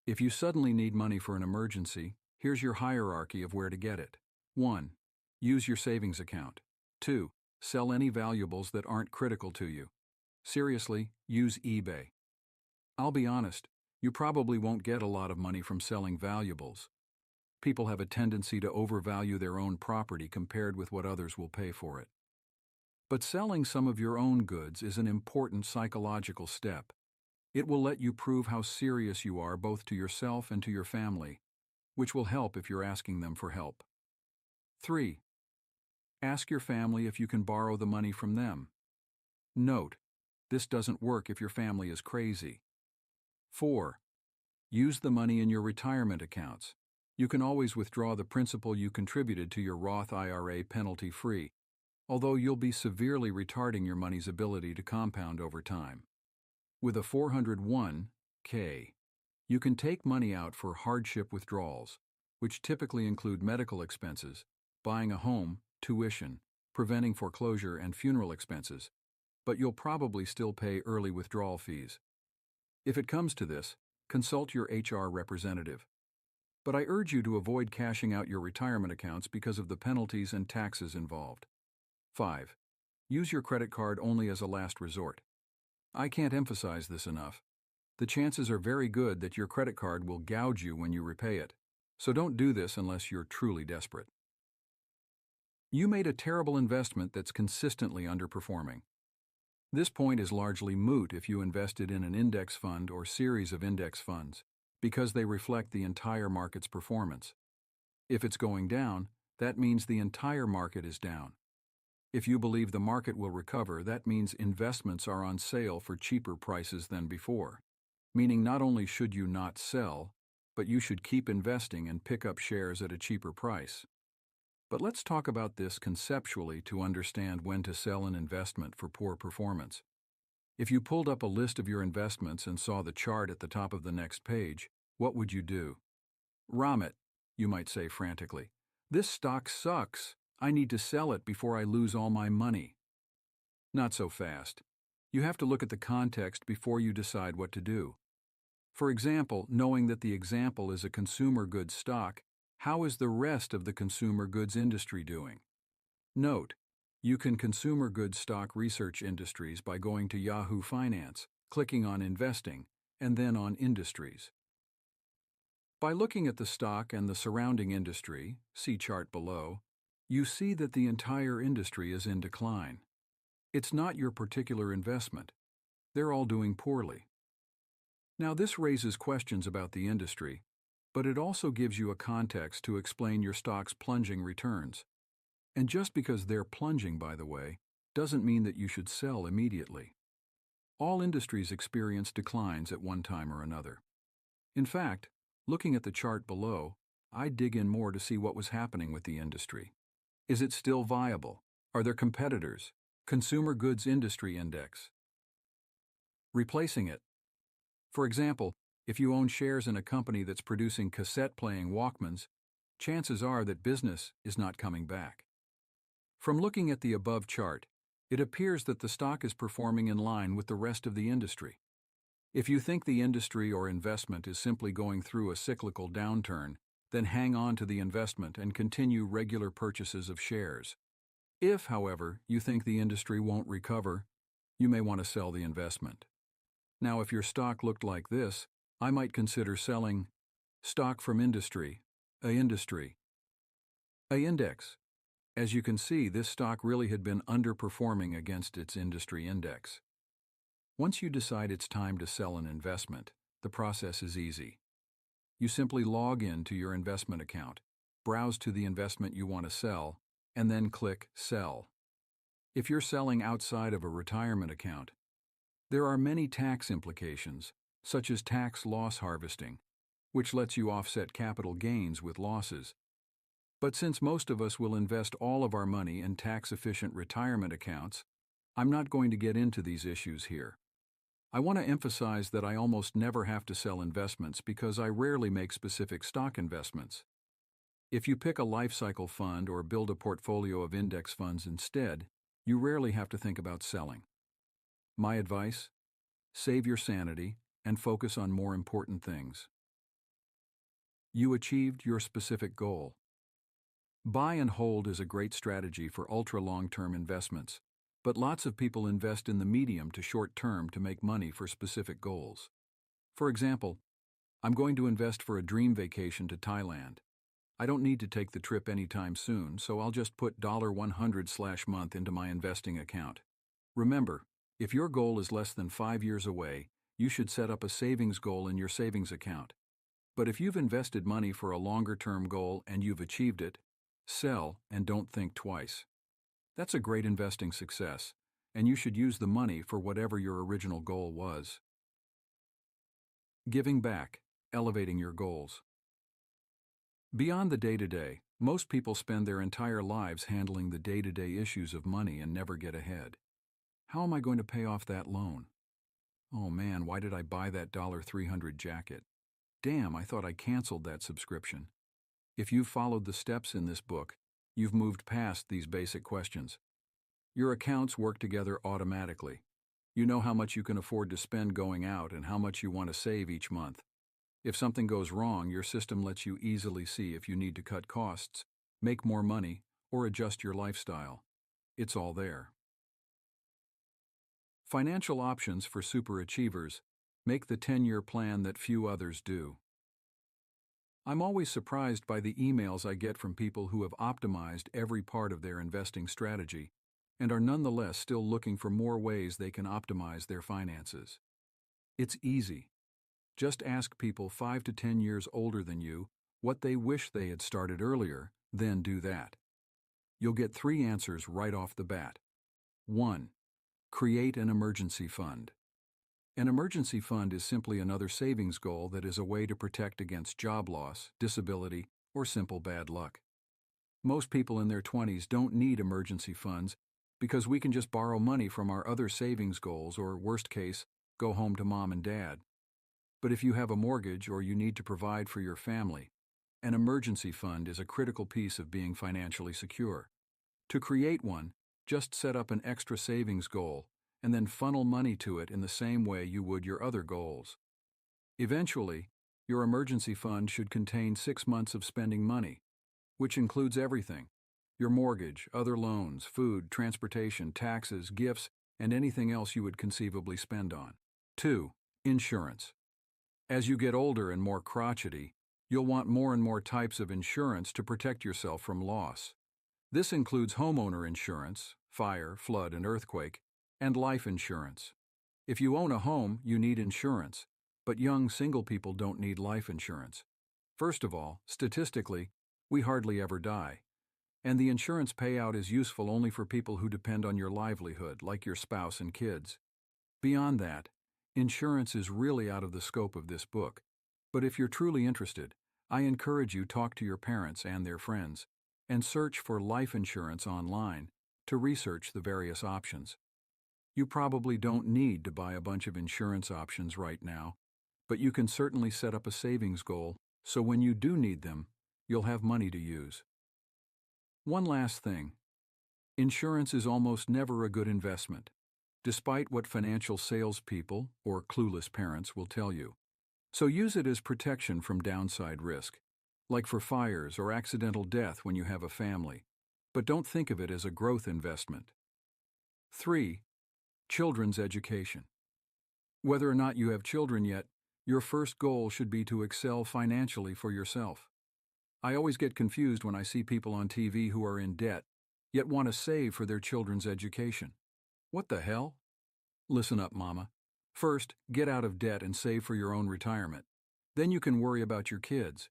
If you suddenly need money for an emergency, here's your hierarchy of where to get it. 1. Use your savings account. 2. Sell any valuables that aren't critical to you. Seriously, use eBay. I'll be honest, you probably won't get a lot of money from selling valuables. People have a tendency to overvalue their own property compared with what others will pay for it. But selling some of your own goods is an important psychological step. It will let you prove how serious you are both to yourself and to your family, which will help if you're asking them for help. 3. Ask your family if you can borrow the money from them. Note, This doesn't work if your family is crazy. 4. Use the money in your retirement accounts. You can always withdraw the principal you contributed to your Roth IRA penalty-free, although you'll be severely retarding your money's ability to compound over time. With a 401k, you can take money out for hardship withdrawals, which typically include medical expenses, buying a home, tuition, preventing foreclosure, and funeral expenses, but you'll probably still pay early withdrawal fees. If it comes to this, consult your HR representative. But I urge you to avoid cashing out your retirement accounts because of the penalties and taxes involved. 5. Use your credit card only as a last resort. I can't emphasize this enough. The chances are very good that your credit card will gouge you when you repay it, so don't do this unless you're truly desperate. You made a terrible investment that's consistently underperforming. This point is largely moot if you invested in an index fund or series of index funds, because they reflect the entire market's performance. If it's going down, that means the entire market is down. If you believe the market will recover, that means investments are on sale for cheaper prices than before, meaning not only should you not sell, but you should keep investing and pick up shares at a cheaper price. But let's talk about this conceptually to understand when to sell an investment for poor performance. If you pulled up a list of your investments and saw the chart at the top of the next page, what would you do? Ramit, you might say frantically, this stock sucks. I need to sell it before I lose all my money. Not so fast. You have to look at the context before you decide what to do. For example, knowing that the example is a consumer goods stock, how is the rest of the consumer goods industry doing? Note, you can consumer goods stock research industries by going to Yahoo Finance, clicking on Investing, and then on Industries. By looking at the stock and the surrounding industry, see chart below, you see that the entire industry is in decline. It's not your particular investment. They're all doing poorly. Now, this raises questions about the industry, but it also gives you a context to explain your stock's plunging returns. And just because they're plunging, by the way, doesn't mean that you should sell immediately. All industries experience declines at one time or another. In fact, looking at the chart below, I'd dig in more to see what was happening with the industry. Is it still viable? Are there competitors? Consumer Goods Industry Index. Replacing it. For example, if you own shares in a company that's producing cassette-playing Walkmans, chances are that business is not coming back. From looking at the above chart, it appears that the stock is performing in line with the rest of the industry. If you think the industry or investment is simply going through a cyclical downturn, then hang on to the investment and continue regular purchases of shares. If, however, you think the industry won't recover, you may want to sell the investment. Now, if your stock looked like this, I might consider selling stock from industry, a industry, a index. As you can see, this stock really had been underperforming against its industry index. Once you decide it's time to sell an investment, the process is easy. You simply log in to your investment account, browse to the investment you want to sell, and then click Sell. If you're selling outside of a retirement account, there are many tax implications, such as tax loss harvesting, which lets you offset capital gains with losses. But since most of us will invest all of our money in tax-efficient retirement accounts, I'm not going to get into these issues here. I want to emphasize that I almost never have to sell investments because I rarely make specific stock investments. If you pick a life cycle fund or build a portfolio of index funds instead, you rarely have to think about selling. My advice? Save your sanity and focus on more important things. You achieved your specific goal. Buy and hold is a great strategy for ultra-long-term investments, but lots of people invest in the medium to short term to make money for specific goals. For example, I'm going to invest for a dream vacation to Thailand. I don't need to take the trip anytime soon, so I'll just put $100/month into my investing account. Remember, if your goal is less than 5 years away, you should set up a savings goal in your savings account. But if you've invested money for a longer-term goal and you've achieved it, sell and don't think twice. That's a great investing success, and you should use the money for whatever your original goal was. Giving back, elevating your goals. Beyond the day-to-day, most people spend their entire lives handling the day-to-day issues of money and never get ahead. How am I going to pay off that loan? Oh man, why did I buy that $300 jacket? Damn, I thought I canceled that subscription. If you've followed the steps in this book, you've moved past these basic questions. Your accounts work together automatically. You know how much you can afford to spend going out and how much you want to save each month. If something goes wrong, your system lets you easily see if you need to cut costs, make more money, or adjust your lifestyle. It's all there. Financial options for superachievers. Make the 10-year plan that few others do. I'm always surprised by the emails I get from people who have optimized every part of their investing strategy and are nonetheless still looking for more ways they can optimize their finances. It's easy. Just ask people 5 to 10 years older than you what they wish they had started earlier, then do that. You'll get 3 answers right off the bat. 1. Create an emergency fund. An emergency fund is simply another savings goal that is a way to protect against job loss, disability, or simple bad luck. Most people in their 20s don't need emergency funds because we can just borrow money from our other savings goals or, worst case, go home to mom and dad. But if you have a mortgage or you need to provide for your family, an emergency fund is a critical piece of being financially secure. To create one, just set up an extra savings goal and then funnel money to it in the same way you would your other goals. Eventually, your emergency fund should contain 6 months of spending money, which includes everything: your mortgage, other loans, food, transportation, taxes, gifts, and anything else you would conceivably spend on. 2. Insurance. As you get older and more crotchety, you'll want more and more types of insurance to protect yourself from loss. This includes homeowner insurance, fire, flood, and earthquake, and life insurance. If you own a home, you need insurance, but young single people don't need life insurance. First of all, statistically, we hardly ever die, and the insurance payout is useful only for people who depend on your livelihood, like your spouse and kids. Beyond that, insurance is really out of the scope of this book, but if you're truly interested, I encourage you to talk to your parents and their friends, and search for life insurance online to research the various options. You probably don't need to buy a bunch of insurance options right now, but you can certainly set up a savings goal so when you do need them, you'll have money to use. One last thing. Insurance is almost never a good investment, despite what financial salespeople or clueless parents will tell you. So use it as protection from downside risk, like for fires or accidental death when you have a family, but don't think of it as a growth investment. 3. Children's education. Whether or not you have children yet, your first goal should be to excel financially for yourself. I always get confused when I see people on TV who are in debt, yet want to save for their children's education. What the hell? Listen up, mama. First, get out of debt and save for your own retirement. Then you can worry about your kids.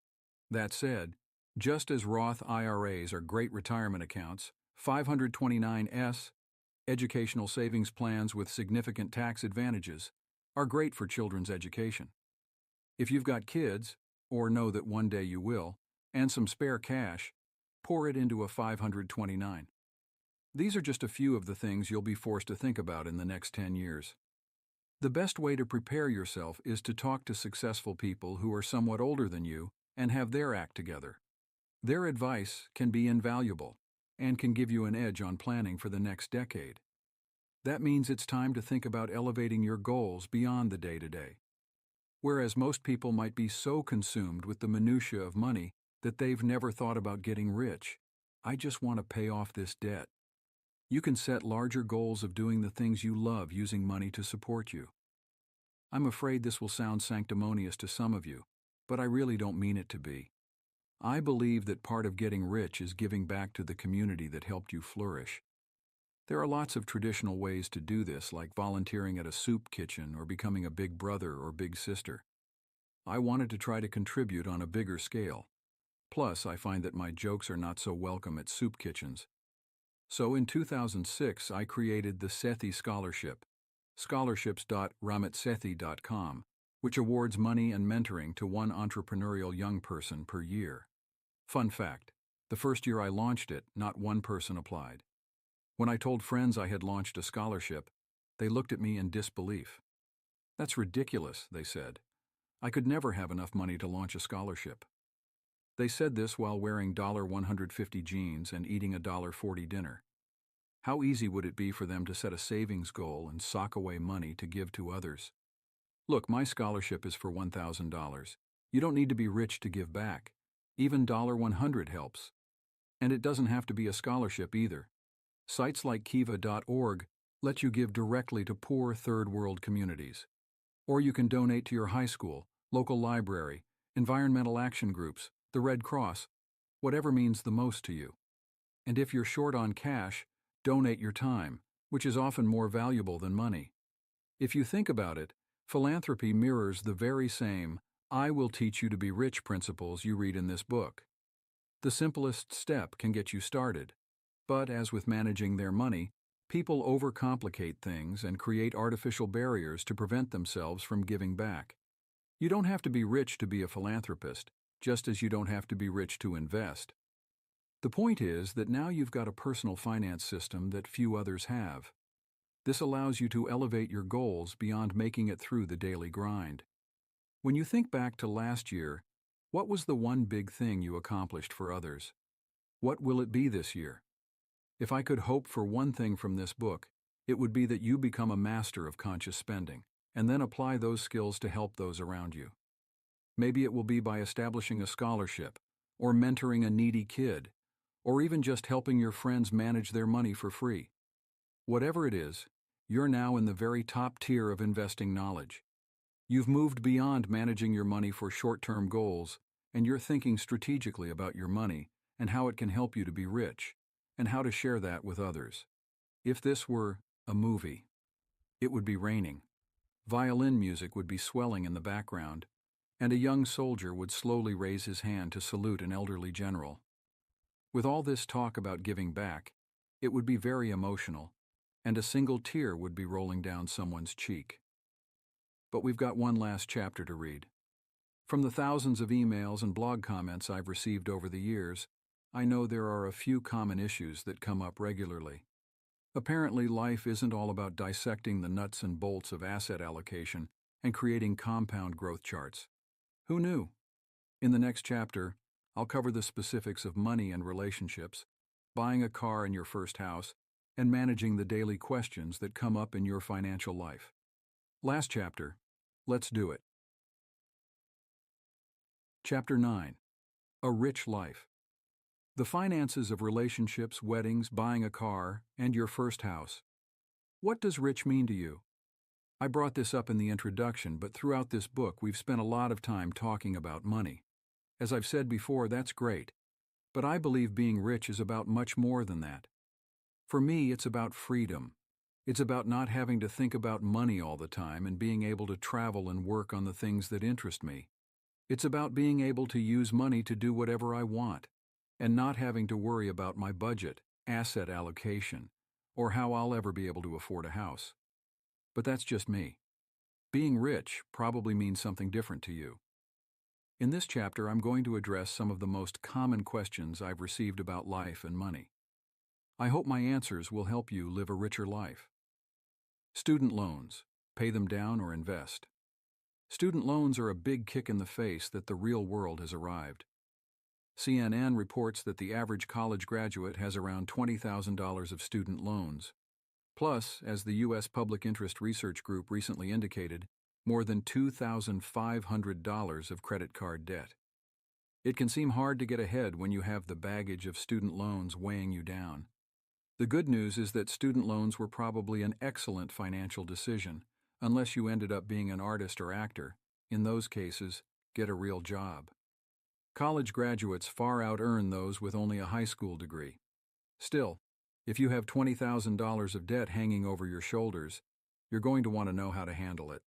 That said, just as Roth IRAs are great retirement accounts, 529S, educational savings plans with significant tax advantages, are great for children's education. If you've got kids, or know that one day you will, and some spare cash, pour it into a 529. These are just a few of the things you'll be forced to think about in the next 10 years. The best way to prepare yourself is to talk to successful people who are somewhat older than you and have their act together. Their advice can be invaluable and can give you an edge on planning for the next decade. That means it's time to think about elevating your goals beyond the day-to-day. Whereas most people might be so consumed with the minutiae of money that they've never thought about getting rich. I just want to pay off this debt. You can set larger goals of doing the things you love using money to support you. I'm afraid this will sound sanctimonious to some of you, but I really don't mean it to be. I believe that part of getting rich is giving back to the community that helped you flourish. There are lots of traditional ways to do this, like volunteering at a soup kitchen or becoming a big brother or big sister. I wanted to try to contribute on a bigger scale. Plus, I find that my jokes are not so welcome at soup kitchens. So in 2006, I created the Sethi Scholarship, scholarships.ramitsethi.com, which awards money and mentoring to one entrepreneurial young person per year. Fun fact, the first year I launched it, not one person applied. When I told friends I had launched a scholarship, they looked at me in disbelief. "That's ridiculous," they said. "I could never have enough money to launch a scholarship." They said this while wearing $150 jeans and eating a $40 dinner. How easy would it be for them to set a savings goal and sock away money to give to others? Look, my scholarship is for $1,000. You don't need to be rich to give back. Even $100 helps. And it doesn't have to be a scholarship either. Sites like kiva.org let you give directly to poor third world communities. Or you can donate to your high school, local library, environmental action groups, the Red Cross, whatever means the most to you. And if you're short on cash, donate your time, which is often more valuable than money. If you think about it, philanthropy mirrors the very same "I will teach you to be rich" principles you read in this book. The simplest step can get you started. But as with managing their money, people overcomplicate things and create artificial barriers to prevent themselves from giving back. You don't have to be rich to be a philanthropist, just as you don't have to be rich to invest. The point is that now you've got a personal finance system that few others have. This allows you to elevate your goals beyond making it through the daily grind. When you think back to last year, what was the one big thing you accomplished for others? What will it be this year? If I could hope for one thing from this book, it would be that you become a master of conscious spending, and then apply those skills to help those around you. Maybe it will be by establishing a scholarship, or mentoring a needy kid, or even just helping your friends manage their money for free. Whatever it is, you're now in the very top tier of investing knowledge. You've moved beyond managing your money for short-term goals, and you're thinking strategically about your money and how it can help you to be rich, and how to share that with others. If this were a movie, it would be raining. Violin music would be swelling in the background, and a young soldier would slowly raise his hand to salute an elderly general. With all this talk about giving back, it would be very emotional, and a single tear would be rolling down someone's cheek. But we've got one last chapter to read. From the thousands of emails and blog comments I've received over the years, I know there are a few common issues that come up regularly. Apparently, life isn't all about dissecting the nuts and bolts of asset allocation and creating compound growth charts. Who knew? In the next chapter, I'll cover the specifics of money and relationships, buying a car in your first house, and managing the daily questions that come up in your financial life. Last chapter, let's do it. Chapter 9. A Rich Life. The finances of relationships, weddings, buying a car, and your first house. What does rich mean to you? I brought this up in the introduction, but throughout this book we've spent a lot of time talking about money. As I've said before, that's great, but I believe being rich is about much more than that. For me, it's about freedom. It's about not having to think about money all the time and being able to travel and work on the things that interest me. It's about being able to use money to do whatever I want, and not having to worry about my budget, asset allocation, or how I'll ever be able to afford a house. But that's just me. Being rich probably means something different to you. In this chapter, I'm going to address some of the most common questions I've received about life and money. I hope my answers will help you live a richer life. Student loans. Pay them down or invest. Student loans are a big kick in the face that the real world has arrived. CNN reports that the average college graduate has around $20,000 of student loans. Plus, as the U.S. Public Interest Research Group recently indicated, more than $2,500 of credit card debt. It can seem hard to get ahead when you have the baggage of student loans weighing you down. The good news is that student loans were probably an excellent financial decision, unless you ended up being an artist or actor. In those cases, get a real job. College graduates far out-earn those with only a high school degree. Still, if you have $20,000 of debt hanging over your shoulders, you're going to want to know how to handle it.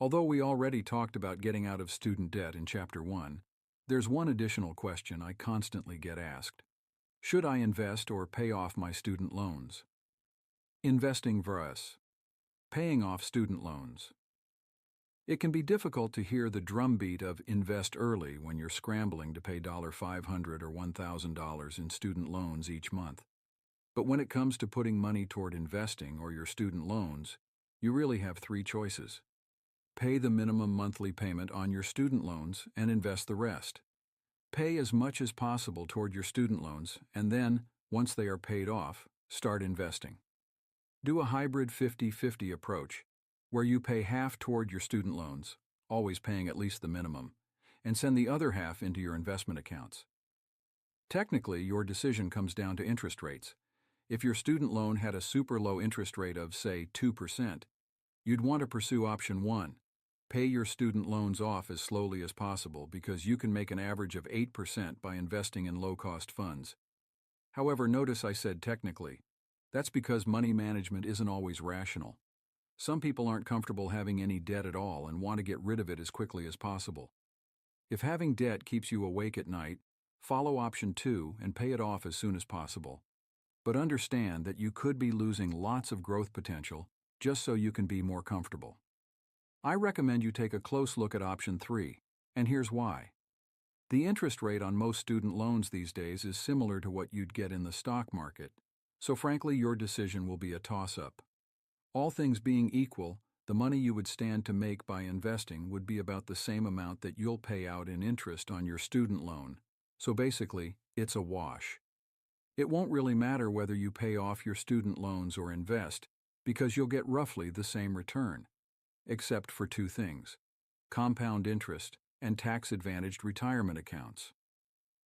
Although we already talked about getting out of student debt in Chapter 1, there's one additional question I constantly get asked. Should I invest or pay off my student loans? Investing versus paying off student loans. It can be difficult to hear the drumbeat of invest early when you're scrambling to pay $500 or $1,000 in student loans each month. But when it comes to putting money toward investing or your student loans, you really have three choices. Pay the minimum monthly payment on your student loans and invest the rest. Pay as much as possible toward your student loans, and then, once they are paid off, start investing. Do a hybrid 50-50 approach, where you pay half toward your student loans, always paying at least the minimum, and send the other half into your investment accounts. Technically, your decision comes down to interest rates. If your student loan had a super low interest rate of, say, 2%, you'd want to pursue option 1. Pay your student loans off as slowly as possible because you can make an average of 8% by investing in low-cost funds. However, notice I said technically. That's because money management isn't always rational. Some people aren't comfortable having any debt at all and want to get rid of it as quickly as possible. If having debt keeps you awake at night, follow option 2 and pay it off as soon as possible. But understand that you could be losing lots of growth potential just so you can be more comfortable. I recommend you take a close look at option 3, and here's why. The interest rate on most student loans these days is similar to what you'd get in the stock market, so frankly your decision will be a toss-up. All things being equal, the money you would stand to make by investing would be about the same amount that you'll pay out in interest on your student loan, so basically, it's a wash. It won't really matter whether you pay off your student loans or invest, because you'll get roughly the same return, except for two things: compound interest and tax-advantaged retirement accounts.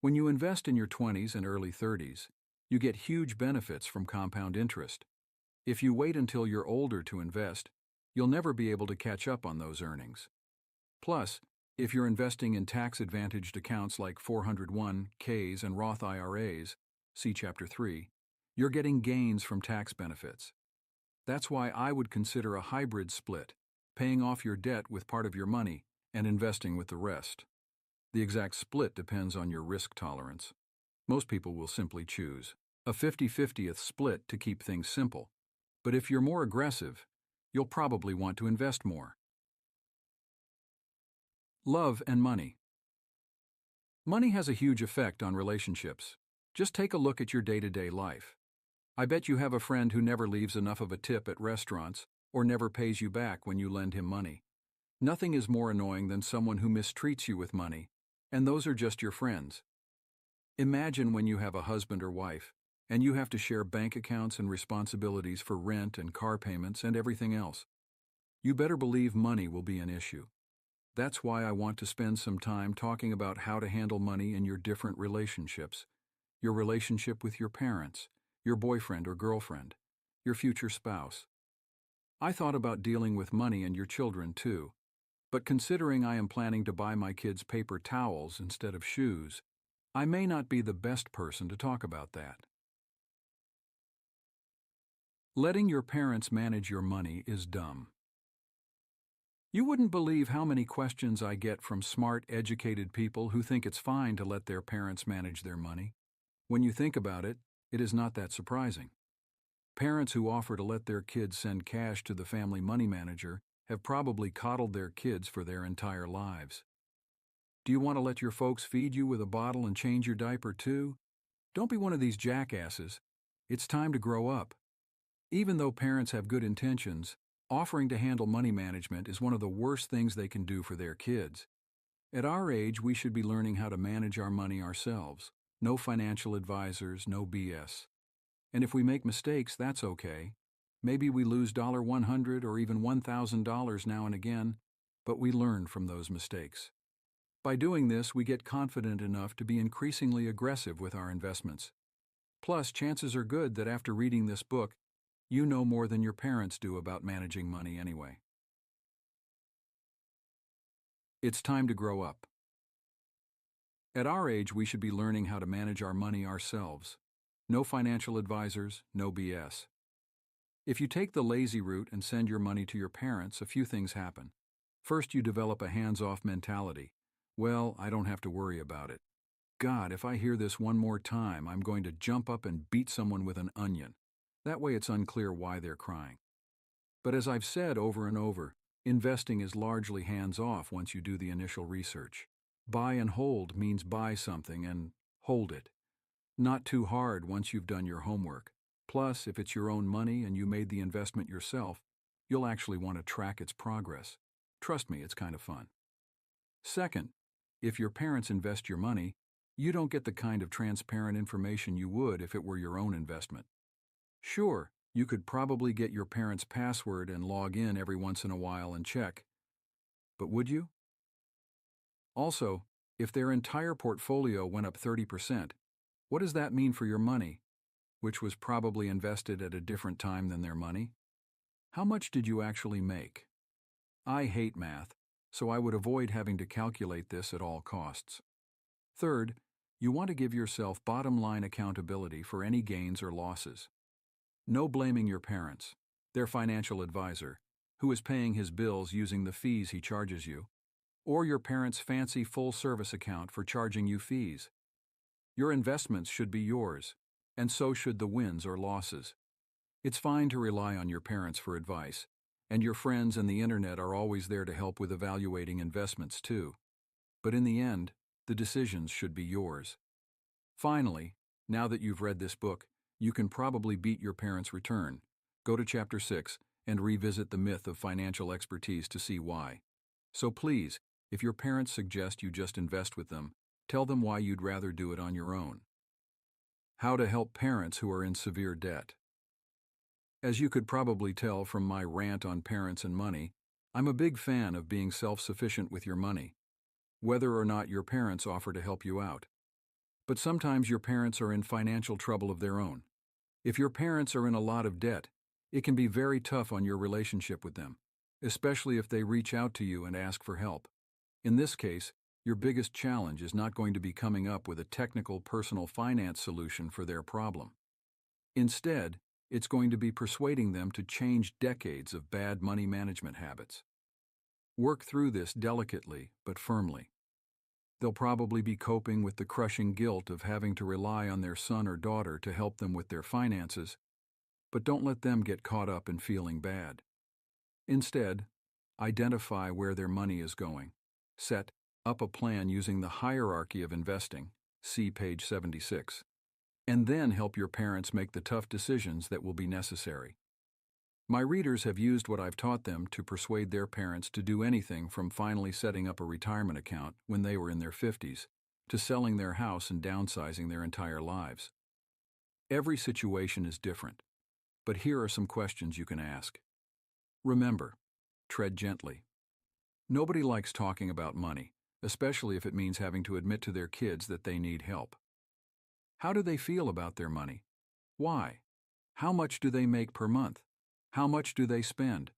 When you invest in your 20s and early 30s, you get huge benefits from compound interest. If you wait until you're older to invest, you'll never be able to catch up on those earnings. Plus, if you're investing in tax-advantaged accounts like 401(k)s and Roth IRAs, see Chapter 3, you're getting gains from tax benefits. That's why I would consider a hybrid split, paying off your debt with part of your money and investing with the rest. The exact split depends on your risk tolerance. Most people will simply choose a 50-50th split to keep things simple. But if you're more aggressive, you'll probably want to invest more. Love and money. Money has a huge effect on relationships. Just take a look at your day-to-day life. I bet you have a friend who never leaves enough of a tip at restaurants or never pays you back when you lend him money. Nothing is more annoying than someone who mistreats you with money, and those are just your friends. Imagine when you have a husband or wife, and you have to share bank accounts and responsibilities for rent and car payments and everything else. You better believe money will be an issue. That's why I want to spend some time talking about how to handle money in your different relationships. Your relationship with your parents, your boyfriend or girlfriend, your future spouse. I thought about dealing with money and your children too, but considering I am planning to buy my kids paper towels instead of shoes, I may not be the best person to talk about that. Letting your parents manage your money is dumb. You wouldn't believe how many questions I get from smart, educated people who think it's fine to let their parents manage their money. When you think about it, it is not that surprising. Parents who offer to let their kids send cash to the family money manager have probably coddled their kids for their entire lives. Do you want to let your folks feed you with a bottle and change your diaper too? Don't be one of these jackasses. It's time to grow up. Even though parents have good intentions, offering to handle money management is one of the worst things they can do for their kids. At our age, we should be learning how to manage our money ourselves. No financial advisors, no BS. And if we make mistakes, that's okay. Maybe we lose $100 or even $1,000 now and again, but we learn from those mistakes. By doing this, we get confident enough to be increasingly aggressive with our investments. Plus, chances are good that after reading this book, you know more than your parents do about managing money anyway. It's time to grow up. At our age, we should be learning how to manage our money ourselves. No financial advisors, no BS. If you take the lazy route and send your money to your parents, a few things happen. First, you develop a hands-off mentality. Well, I don't have to worry about it. God, if I hear this one more time, I'm going to jump up and beat someone with an onion. That way it's unclear why they're crying. But as I've said over and over, investing is largely hands-off once you do the initial research. Buy and hold means buy something and hold it. Not too hard once you've done your homework. Plus, if it's your own money and you made the investment yourself, you'll actually want to track its progress. Trust me, it's kind of fun. Second, if your parents invest your money, you don't get the kind of transparent information you would if it were your own investment. Sure, you could probably get your parents' password and log in every once in a while and check. But would you? Also, if their entire portfolio went up 30%, what does that mean for your money, which was probably invested at a different time than their money? How much did you actually make? I hate math, so I would avoid having to calculate this at all costs. Third, you want to give yourself bottom-line accountability for any gains or losses. No blaming your parents, their financial advisor, who is paying his bills using the fees he charges you, or your parents' fancy full-service account for charging you fees. Your investments should be yours, and so should the wins or losses. It's fine to rely on your parents for advice, and your friends and the internet are always there to help with evaluating investments too. But in the end, the decisions should be yours. Finally, now that you've read this book, you can probably beat your parents' return. Go to Chapter 6 and revisit the myth of financial expertise to see why. So please, if your parents suggest you just invest with them, tell them why you'd rather do it on your own. How to help parents who are in severe debt. As you could probably tell from my rant on parents and money, I'm a big fan of being self-sufficient with your money, whether or not your parents offer to help you out. But sometimes your parents are in financial trouble of their own. If your parents are in a lot of debt, it can be very tough on your relationship with them, especially if they reach out to you and ask for help. In this case, your biggest challenge is not going to be coming up with a technical personal finance solution for their problem. Instead, it's going to be persuading them to change decades of bad money management habits. Work through this delicately but firmly. They'll probably be coping with the crushing guilt of having to rely on their son or daughter to help them with their finances, but don't let them get caught up in feeling bad. Instead, identify where their money is going. Set up a plan using the hierarchy of investing, see page 76, and then help your parents make the tough decisions that will be necessary. My readers have used what I've taught them to persuade their parents to do anything from finally setting up a retirement account when they were in their 50s, to selling their house and downsizing their entire lives. Every situation is different, but here are some questions you can ask. Remember, tread gently. Nobody likes talking about money, especially if it means having to admit to their kids that they need help. How do they feel about their money? Why? How much do they make per month? How much do they spend?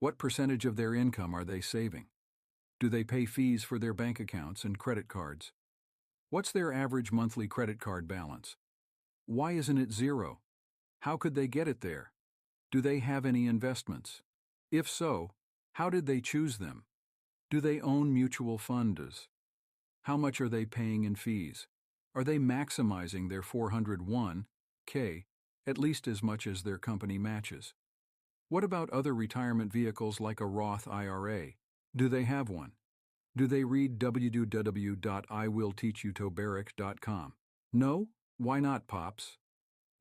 What percentage of their income are they saving? Do they pay fees for their bank accounts and credit cards? What's their average monthly credit card balance? Why isn't it zero? How could they get it there? Do they have any investments? If so, how did they choose them? Do they own mutual funds? How much are they paying in fees? Are they maximizing their 401(k) at least as much as their company matches? What about other retirement vehicles like a Roth IRA? Do they have one? Do they read www.iwillteachyouToberic.com? No? Why not, Pops?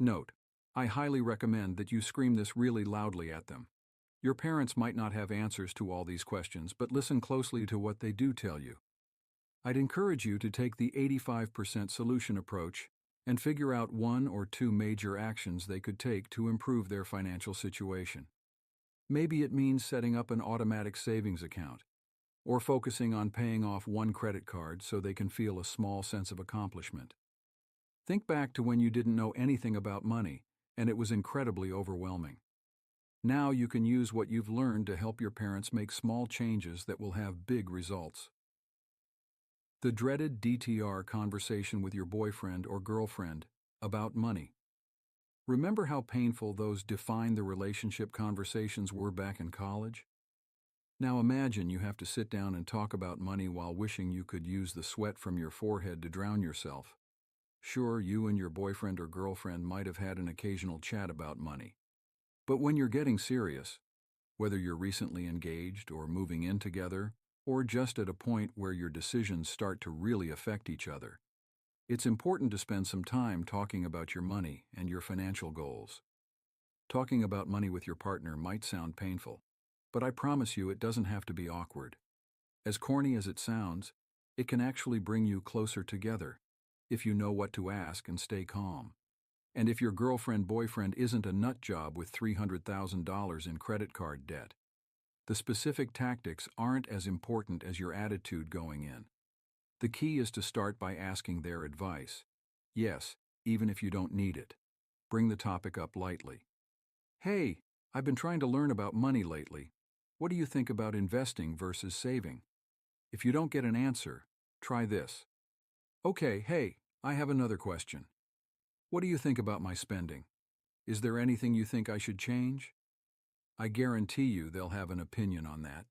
Note: I highly recommend that you scream this really loudly at them. Your parents might not have answers to all these questions, but listen closely to what they do tell you. I'd encourage you to take the 85% solution approach and figure out one or two major actions they could take to improve their financial situation. Maybe it means setting up an automatic savings account, or focusing on paying off one credit card so they can feel a small sense of accomplishment. Think back to when you didn't know anything about money, and it was incredibly overwhelming. Now you can use what you've learned to help your parents make small changes that will have big results. The dreaded DTR conversation with your boyfriend or girlfriend about money. Remember how painful those define the relationship conversations were back in college? Now imagine you have to sit down and talk about money while wishing you could use the sweat from your forehead to drown yourself. Sure, you and your boyfriend or girlfriend might have had an occasional chat about money. But when you're getting serious, whether you're recently engaged or moving in together, or just at a point where your decisions start to really affect each other, it's important to spend some time talking about your money and your financial goals. Talking about money with your partner might sound painful, but I promise you it doesn't have to be awkward. As corny as it sounds, it can actually bring you closer together if you know what to ask and stay calm. And if your girlfriend-boyfriend isn't a nut job with $300,000 in credit card debt, the specific tactics aren't as important as your attitude going in. The key is to start by asking their advice. Yes, even if you don't need it. Bring the topic up lightly. Hey, I've been trying to learn about money lately. What do you think about investing versus saving? If you don't get an answer, try this. Okay, hey, I have another question. What do you think about my spending? Is there anything you think I should change? I guarantee you they'll have an opinion on that.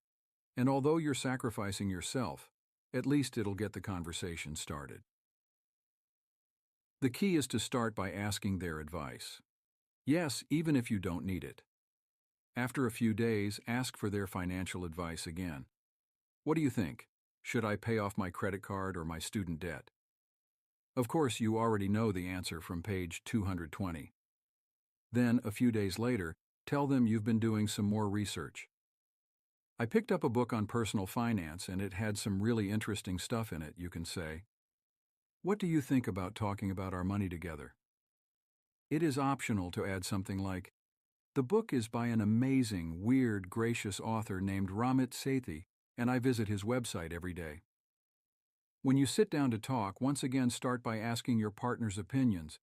And although you're sacrificing yourself, at least it'll get the conversation started. The key is to start by asking their advice. Yes, even if you don't need it. After a few days, ask for their financial advice again. What do you think? Should I pay off my credit card or my student debt? Of course, you already know the answer from page 220. Then, a few days later, tell them you've been doing some more research. I picked up a book on personal finance and it had some really interesting stuff in it, you can say. What do you think about talking about our money together? It is optional to add something like, the book is by an amazing, weird, gracious author named Ramit Sethi, and I visit his website every day. When you sit down to talk, once again start by asking your partner's opinions.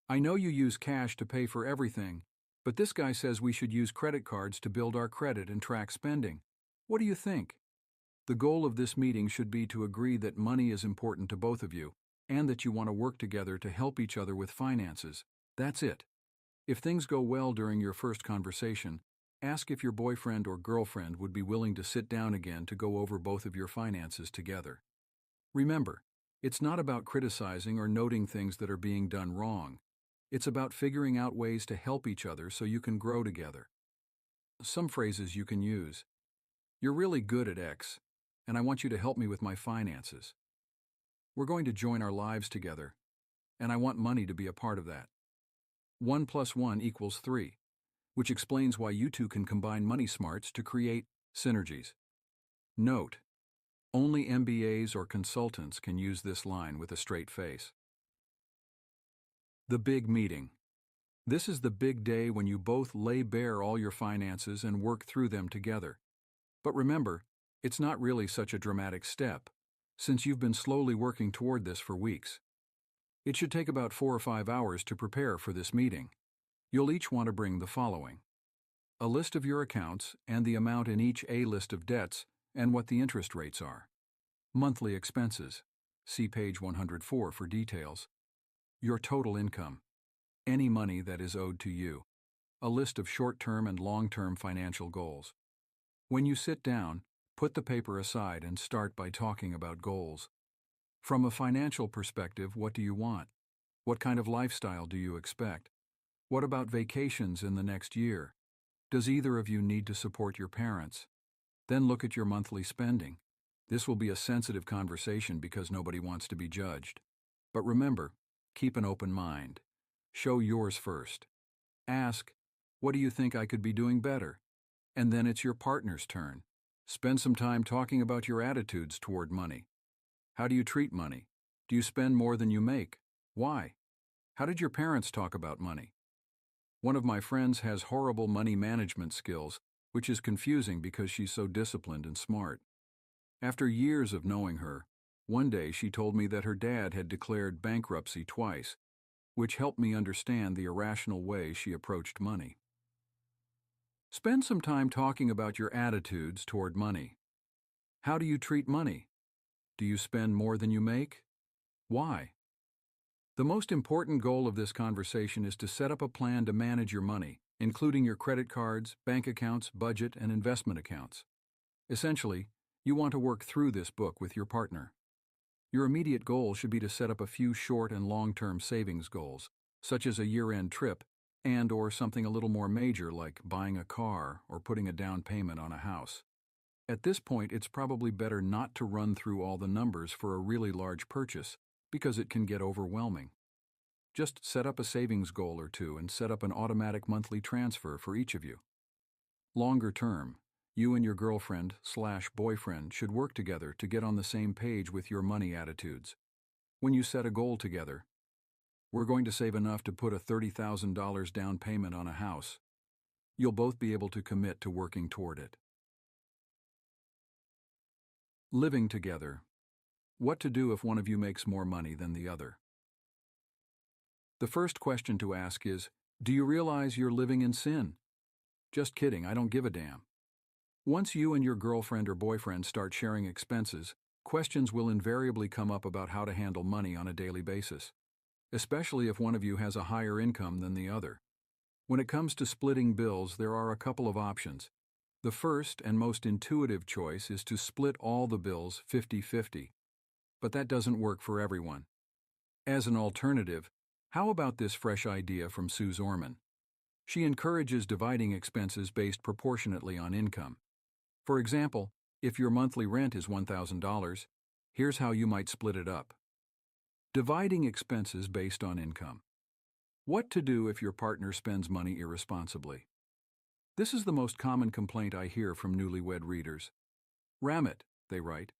I know you use cash to pay for everything, but this guy says we should use credit cards to build our credit and track spending. What do you think? The goal of this meeting should be to agree that money is important to both of you, and that you want to work together to help each other with finances. That's it. If things go well during your first conversation, ask if your boyfriend or girlfriend would be willing to sit down again to go over both of your finances together. Remember, it's not about criticizing or noting things that are being done wrong. It's about figuring out ways to help each other so you can grow together. Some phrases you can use. You're really good at X, and I want you to help me with my finances. We're going to join our lives together, and I want money to be a part of that. 1 + 1 = 3, which explains why you two can combine money smarts to create synergies. Note: only MBAs or consultants can use this line with a straight face. The big meeting. This is the big day when you both lay bare all your finances and work through them together. But remember, it's not really such a dramatic step, since you've been slowly working toward this for weeks. It should take about 4 or 5 hours to prepare for this meeting. You'll each want to bring the following: a list of your accounts and the amount in each A list of debts and what the interest rates are. Monthly expenses. See page 104 for details. Your total income. Any money that is owed to you. A list of short-term and long-term financial goals. When you sit down, put the paper aside and start by talking about goals. From a financial perspective, what do you want? What kind of lifestyle do you expect? What about vacations in the next year? Does either of you need to support your parents? Then look at your monthly spending. This will be a sensitive conversation because nobody wants to be judged. But remember, keep an open mind. Show yours first. Ask, what do you think I could be doing better? And then it's your partner's turn. Spend some time talking about your attitudes toward money. How do you treat money? Do you spend more than you make? Why? How did your parents talk about money? One of my friends has horrible money management skills, which is confusing because she's so disciplined and smart. After years of knowing her, one day she told me that her dad had declared bankruptcy twice, which helped me understand the irrational way she approached money. Spend some time talking about your attitudes toward money. How do you treat money? Do you spend more than you make? Why? The most important goal of this conversation is to set up a plan to manage your money, including your credit cards, bank accounts, budget, and investment accounts. Essentially, you want to work through this book with your partner. Your immediate goal should be to set up a few short and long-term savings goals, such as a year-end trip and/or something a little more major like buying a car or putting a down payment on a house. At this point, it's probably better not to run through all the numbers for a really large purchase because it can get overwhelming. Just set up a savings goal or two and set up an automatic monthly transfer for each of you. Longer term, you and your girlfriend/boyfriend should work together to get on the same page with your money attitudes. When you set a goal together, we're going to save enough to put a $30,000 down payment on a house. You'll both be able to commit to working toward it. Living together. What to do if one of you makes more money than the other? The first question to ask is, do you realize you're living in sin? Just kidding, I don't give a damn. Once you and your girlfriend or boyfriend start sharing expenses, questions will invariably come up about how to handle money on a daily basis, especially if one of you has a higher income than the other. When it comes to splitting bills, there are a couple of options. The first and most intuitive choice is to split all the bills 50-50. But that doesn't work for everyone. As an alternative, how about this fresh idea from Sue Zorman? She encourages dividing expenses based proportionately on income. For example, if your monthly rent is $1,000, here's how you might split it up. Dividing expenses based on income. What to do if your partner spends money irresponsibly? This is the most common complaint I hear from newlywed readers. Ramit, they write,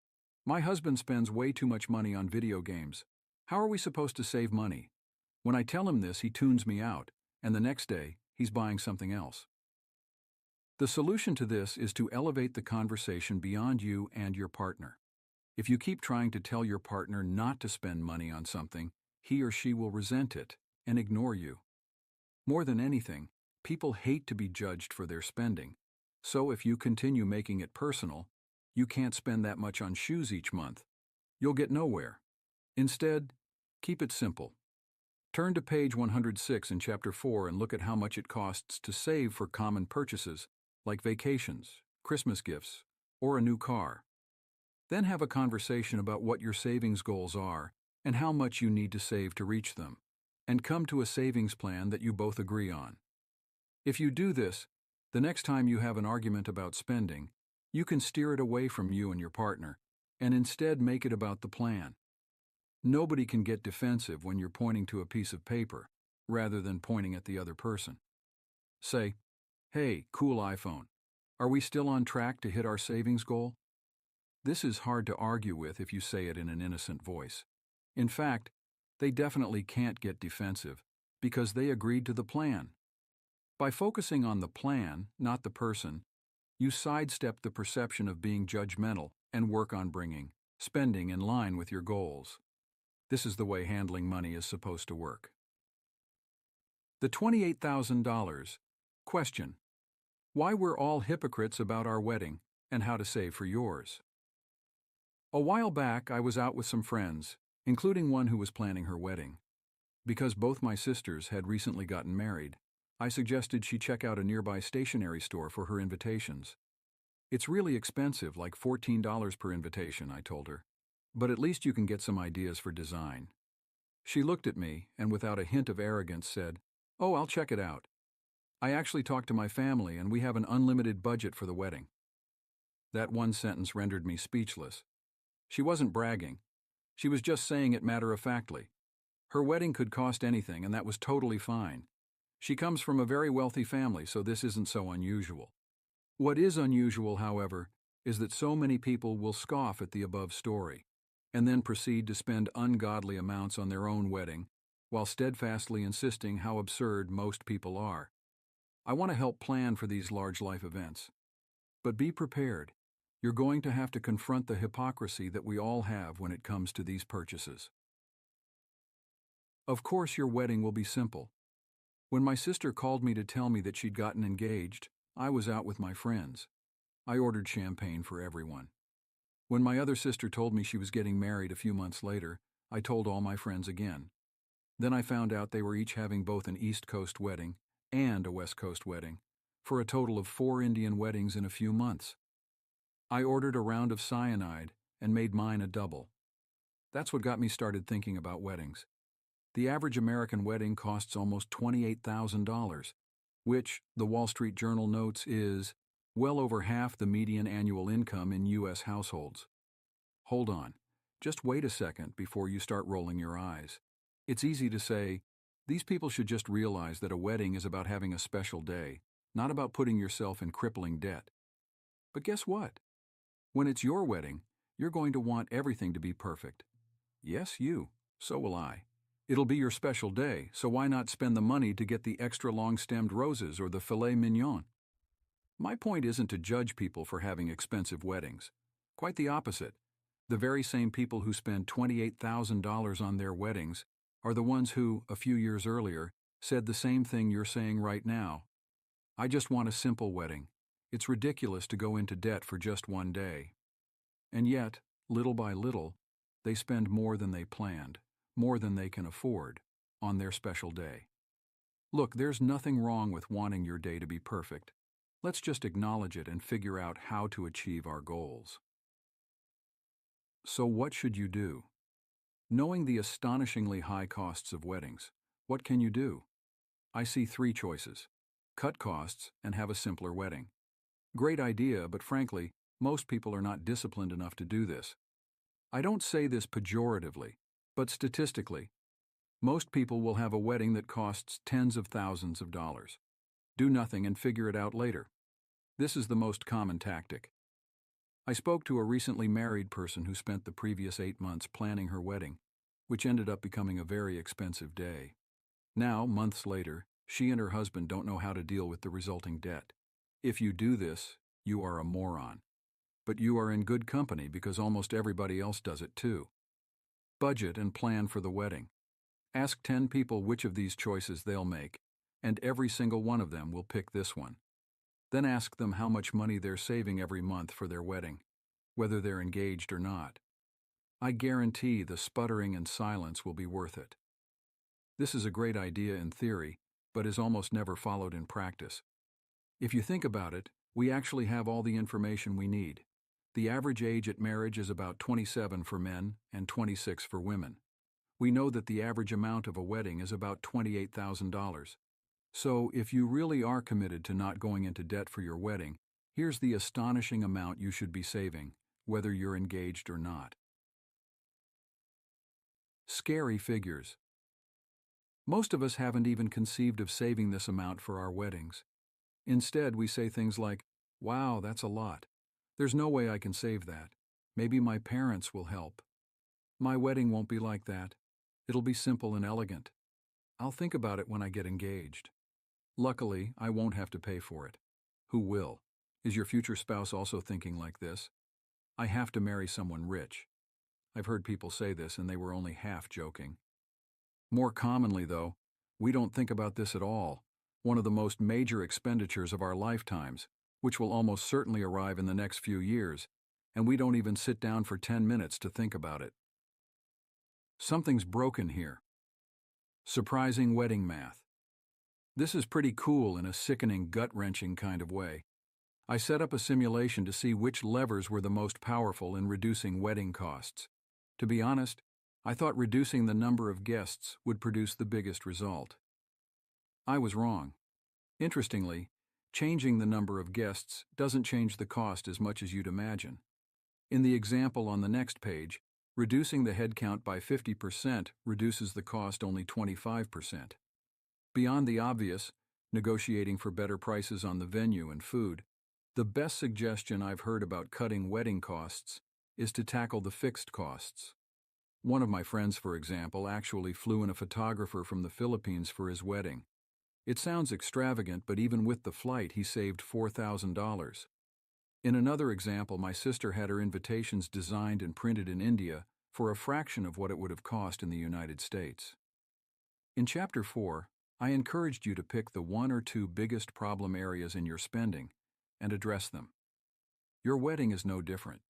my husband spends way too much money on video games. How are we supposed to save money? When I tell him this, he tunes me out, and the next day, he's buying something else. The solution to this is to elevate the conversation beyond you and your partner. If you keep trying to tell your partner not to spend money on something, he or she will resent it and ignore you. More than anything, people hate to be judged for their spending. So if you continue making it personal, you can't spend that much on shoes each month. You'll get nowhere. Instead, keep it simple. Turn to page 106 in Chapter 4 and look at how much it costs to save for common purchases, like vacations, Christmas gifts, or a new car. Then have a conversation about what your savings goals are and how much you need to save to reach them, and come to a savings plan that you both agree on. If you do this, the next time you have an argument about spending, you can steer it away from you and your partner, and instead make it about the plan. Nobody can get defensive when you're pointing to a piece of paper, rather than pointing at the other person. Say, hey, cool iPhone, are we still on track to hit our savings goal? This is hard to argue with if you say it in an innocent voice. In fact, they definitely can't get defensive, because they agreed to the plan. By focusing on the plan, not the person, you sidestep the perception of being judgmental and work on bringing spending in line with your goals. This is the way handling money is supposed to work. The $28,000. Question: why we're all hypocrites about our wedding and how to save for yours. A while back, I was out with some friends, including one who was planning her wedding. Because both my sisters had recently gotten married, I suggested she check out a nearby stationery store for her invitations. It's really expensive, like $14 per invitation, I told her. But at least you can get some ideas for design. She looked at me and without a hint of arrogance said, "Oh, I'll check it out. I actually talked to my family and we have an unlimited budget for the wedding." That one sentence rendered me speechless. She wasn't bragging. She was just saying it matter-of-factly. Her wedding could cost anything and that was totally fine. She comes from a very wealthy family, so this isn't so unusual. What is unusual, however, is that so many people will scoff at the above story, and then proceed to spend ungodly amounts on their own wedding, while steadfastly insisting how absurd most people are. I want to help plan for these large life events. But be prepared. You're going to have to confront the hypocrisy that we all have when it comes to these purchases. Of course, your wedding will be simple. When my sister called me to tell me that she'd gotten engaged, I was out with my friends. I ordered champagne for everyone. When my other sister told me she was getting married a few months later, I told all my friends again. Then I found out they were each having both an East Coast wedding and a West Coast wedding, for a total of 4 Indian weddings in a few months. I ordered a round of cyanide and made mine a double. That's what got me started thinking about weddings. The average American wedding costs almost $28,000, which, the Wall Street Journal notes, is well over half the median annual income in U.S. households. Hold on. Just wait a second before you start rolling your eyes. It's easy to say, these people should just realize that a wedding is about having a special day, not about putting yourself in crippling debt. But guess what? When it's your wedding, you're going to want everything to be perfect. Yes, you. So will I. It'll be your special day, so why not spend the money to get the extra long-stemmed roses or the filet mignon? My point isn't to judge people for having expensive weddings. Quite the opposite. The very same people who spend $28,000 on their weddings are the ones who, a few years earlier, said the same thing you're saying right now. I just want a simple wedding. It's ridiculous to go into debt for just one day. And yet, little by little, they spend more than they planned, more than they can afford, on their special day. Look, there's nothing wrong with wanting your day to be perfect. Let's just acknowledge it and figure out how to achieve our goals. So what should you do? Knowing the astonishingly high costs of weddings, what can you do? I see three choices. Cut costs and have a simpler wedding. Great idea, but frankly, most people are not disciplined enough to do this. I don't say this pejoratively, but statistically, most people will have a wedding that costs tens of thousands of dollars. Do nothing and figure it out later. This is the most common tactic. I spoke to a recently married person who spent the previous 8 months planning her wedding, which ended up becoming a very expensive day. Now, months later, she and her husband don't know how to deal with the resulting debt. If you do this, you are a moron. But you are in good company because almost everybody else does it too. Budget and plan for the wedding. Ask 10 people which of these choices they'll make, and every single one of them will pick this one. Then ask them how much money they're saving every month for their wedding, whether they're engaged or not. I guarantee the sputtering and silence will be worth it. This is a great idea in theory, but is almost never followed in practice. If you think about it, we actually have all the information we need. The average age at marriage is about 27 for men and 26 for women. We know that the average amount of a wedding is about $28,000. So, if you really are committed to not going into debt for your wedding, here's the astonishing amount you should be saving, whether you're engaged or not. Scary figures. Most of us haven't even conceived of saving this amount for our weddings. Instead, we say things like, "Wow, that's a lot. There's no way I can save that. Maybe my parents will help. My wedding won't be like that. It'll be simple and elegant. I'll think about it when I get engaged. Luckily, I won't have to pay for it." Who will? Is your future spouse also thinking like this? I have to marry someone rich. I've heard people say this and they were only half joking. More commonly, though, we don't think about this at all. One of the most major expenditures of our lifetimes, which will almost certainly arrive in the next few years, and we don't even sit down for 10 minutes to think about it. Something's broken here. Surprising wedding math. This is pretty cool in a sickening, gut-wrenching kind of way. I set up a simulation to see which levers were the most powerful in reducing wedding costs. To be honest, I thought reducing the number of guests would produce the biggest result. I was wrong. Interestingly, changing the number of guests doesn't change the cost as much as you'd imagine. In the example on the next page, reducing the headcount by 50% reduces the cost only 25%. Beyond the obvious, negotiating for better prices on the venue and food, the best suggestion I've heard about cutting wedding costs is to tackle the fixed costs. One of my friends, for example, actually flew in a photographer from the Philippines for his wedding. It sounds extravagant, but even with the flight, he saved $4,000. In another example, my sister had her invitations designed and printed in India for a fraction of what it would have cost in the United States. In Chapter 4, I encouraged you to pick the 1 or 2 biggest problem areas in your spending and address them. Your wedding is no different.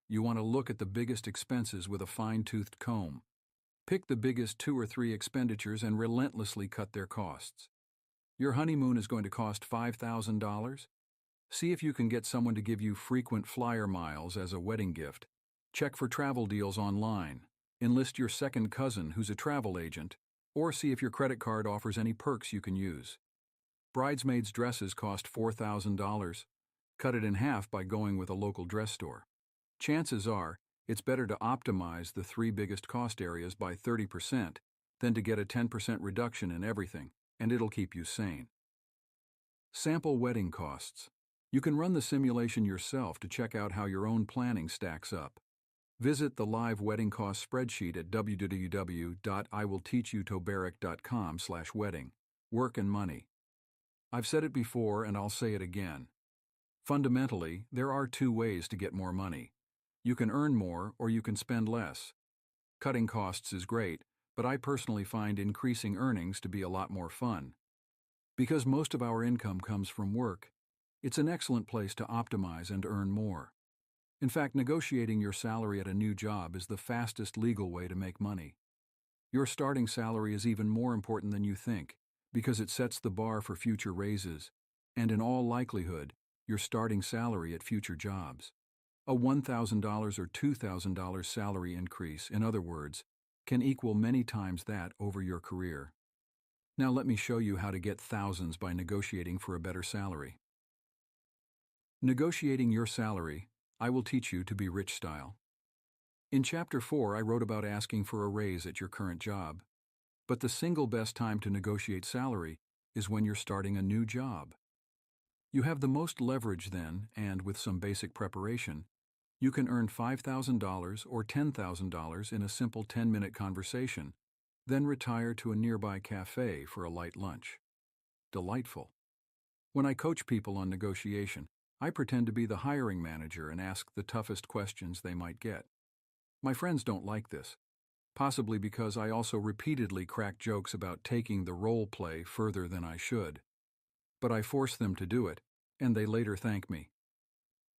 You want to look at the biggest expenses with a fine-toothed comb. Pick the biggest 2 or 3 expenditures and relentlessly cut their costs. Your honeymoon is going to cost $5,000? See if you can get someone to give you frequent flyer miles as a wedding gift. Check for travel deals online. Enlist your second cousin who's a travel agent, or see if your credit card offers any perks you can use. Bridesmaids' dresses cost $4,000. Cut it in half by going with a local dress store. Chances are, it's better to optimize the three biggest cost areas by 30% than to get a 10% reduction in everything, and it'll keep you sane. Sample wedding costs. You can run the simulation yourself to check out how your own planning stacks up. Visit the live wedding cost spreadsheet at www.iwillteachyouToberic.com/wedding. Work and money. I've said it before and I'll say it again. Fundamentally, there are two ways to get more money. You can earn more or you can spend less. Cutting costs is great, but I personally find increasing earnings to be a lot more fun. Because most of our income comes from work, it's an excellent place to optimize and earn more. In fact, negotiating your salary at a new job is the fastest legal way to make money. Your starting salary is even more important than you think, because it sets the bar for future raises, and in all likelihood, your starting salary at future jobs. A $1,000 or $2,000 salary increase, in other words, can equal many times that over your career. Now let me show you how to get thousands by negotiating for a better salary. Negotiating your salary, I will teach you to be rich style. In Chapter 4, I wrote about asking for a raise at your current job. But the single best time to negotiate salary is when you're starting a new job. You have the most leverage then, and with some basic preparation, you can earn $5,000 or $10,000 in a simple 10-minute conversation, then retire to a nearby cafe for a light lunch. Delightful. When I coach people on negotiation, I pretend to be the hiring manager and ask the toughest questions they might get. My friends don't like this, possibly because I also repeatedly crack jokes about taking the role play further than I should. But I force them to do it, and they later thank me.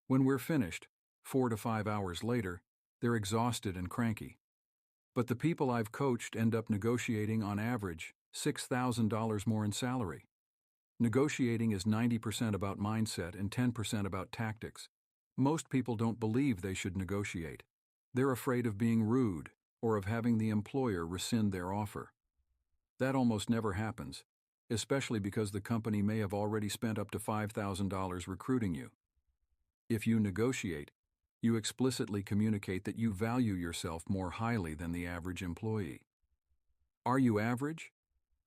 When we're finished, 4 to 5 hours later, they're exhausted and cranky. But the people I've coached end up negotiating on average $6,000 more in salary. Negotiating is 90% about mindset and 10% about tactics. Most people don't believe they should negotiate. They're afraid of being rude or of having the employer rescind their offer. That almost never happens, especially because the company may have already spent up to $5,000 recruiting you. If you negotiate, you explicitly communicate that you value yourself more highly than the average employee. Are you average?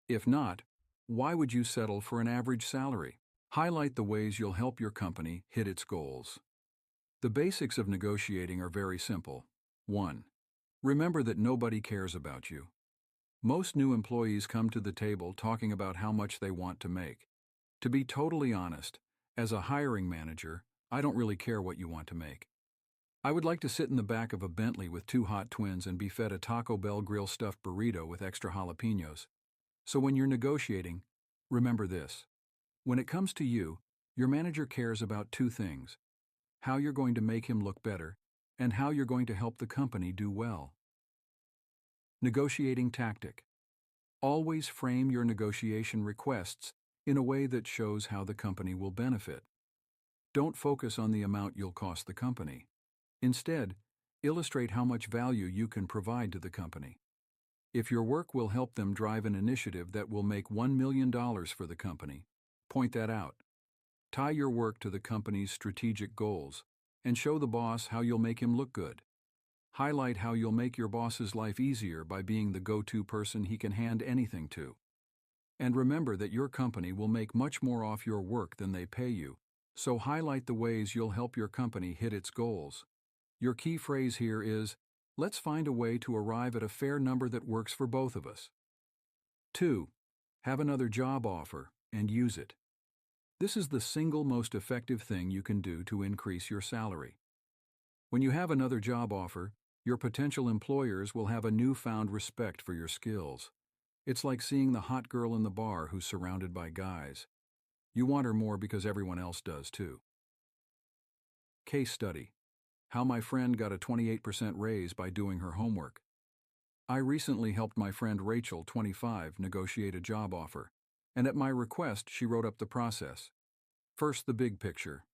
If not, why would you settle for an average salary? Highlight the ways you'll help your company hit its goals. The basics of negotiating are very simple. 1. Remember that nobody cares about you. Most new employees come to the table talking about how much they want to make. To be totally honest, as a hiring manager, I don't really care what you want to make. I would like to sit in the back of a Bentley with 2 hot twins and be fed a Taco Bell grill stuffed burrito with extra jalapenos. So when you're negotiating, remember this. When it comes to you, your manager cares about 2 things: how you're going to make him look better, and how you're going to help the company do well. Negotiating tactic. Always frame your negotiation requests in a way that shows how the company will benefit. Don't focus on the amount you'll cost the company. Instead, illustrate how much value you can provide to the company. If your work will help them drive an initiative that will make $1 million for the company, point that out. Tie your work to the company's strategic goals and show the boss how you'll make him look good. Highlight how you'll make your boss's life easier by being the go-to person he can hand anything to. And remember that your company will make much more off your work than they pay you, so highlight the ways you'll help your company hit its goals. Your key phrase here is, let's find a way to arrive at a fair number that works for both of us. 2. Have another job offer and use it. This is the single most effective thing you can do to increase your salary. When you have another job offer, your potential employers will have a newfound respect for your skills. It's like seeing the hot girl in the bar who's surrounded by guys. You want her more because everyone else does too. Case study. How my friend got a 28% raise by doing her homework. I recently helped my friend Rachel, 25, negotiate a job offer, and at my request she wrote up the process. First, the big picture,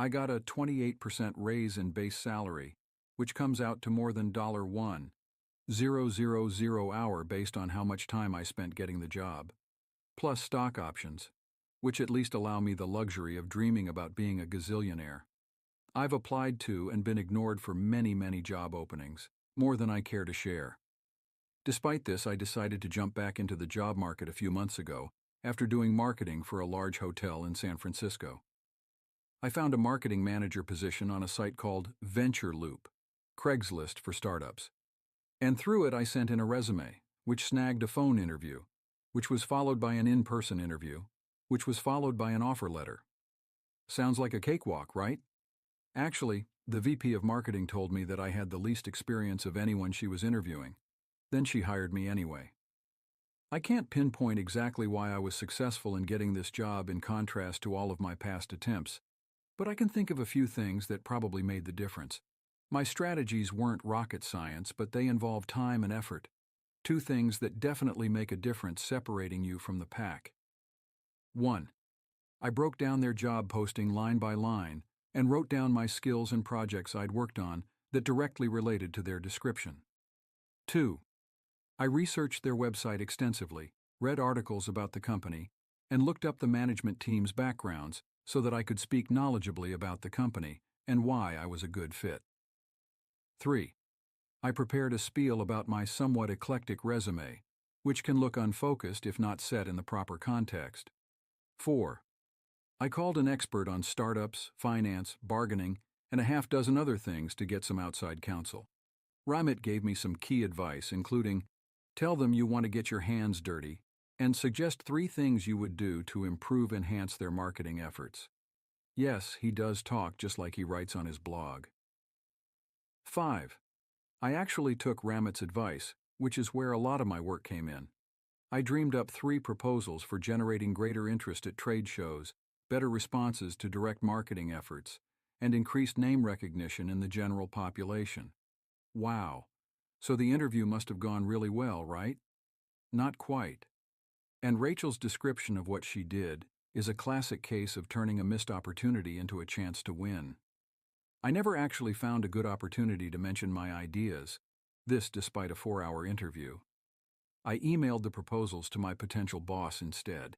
I got a 28% raise in base salary, which comes out to more than $1,000 hour based on how much time I spent getting the job, plus stock options, which at least allow me the luxury of dreaming about being a gazillionaire. I've applied to and been ignored for many, many job openings, more than I care to share. Despite this, I decided to jump back into the job market a few months ago after doing marketing for a large hotel in San Francisco. I found a marketing manager position on a site called Venture Loop, Craigslist for startups. And through it, I sent in a resume, which snagged a phone interview, which was followed by an in-person interview, which was followed by an offer letter. Sounds like a cakewalk, right? Actually, the VP of marketing told me that I had the least experience of anyone she was interviewing. Then she hired me anyway. I can't pinpoint exactly why I was successful in getting this job in contrast to all of my past attempts, but I can think of a few things that probably made the difference. My strategies weren't rocket science, but they involve time and effort, two things that definitely make a difference separating you from the pack. 1. I broke down their job posting line by line and wrote down my skills and projects I'd worked on that directly related to their description. 2. I researched their website extensively, read articles about the company, and looked up the management team's backgrounds so that I could speak knowledgeably about the company and why I was a good fit. 3. I prepared a spiel about my somewhat eclectic resume, which can look unfocused if not set in the proper context. 4. I called an expert on startups, finance, bargaining, and a half dozen other things to get some outside counsel. Ramit gave me some key advice, including, tell them you want to get your hands dirty, and suggest 3 things you would do to enhance their marketing efforts. Yes, he does talk just like he writes on his blog. 5. I actually took Ramit's advice, which is where a lot of my work came in. I dreamed up 3 proposals for generating greater interest at trade shows, better responses to direct marketing efforts, and increased name recognition in the general population. Wow. So the interview must have gone really well, right? Not quite. And Rachel's description of what she did is a classic case of turning a missed opportunity into a chance to win. I never actually found a good opportunity to mention my ideas, this despite a 4-hour interview. I emailed the proposals to my potential boss instead.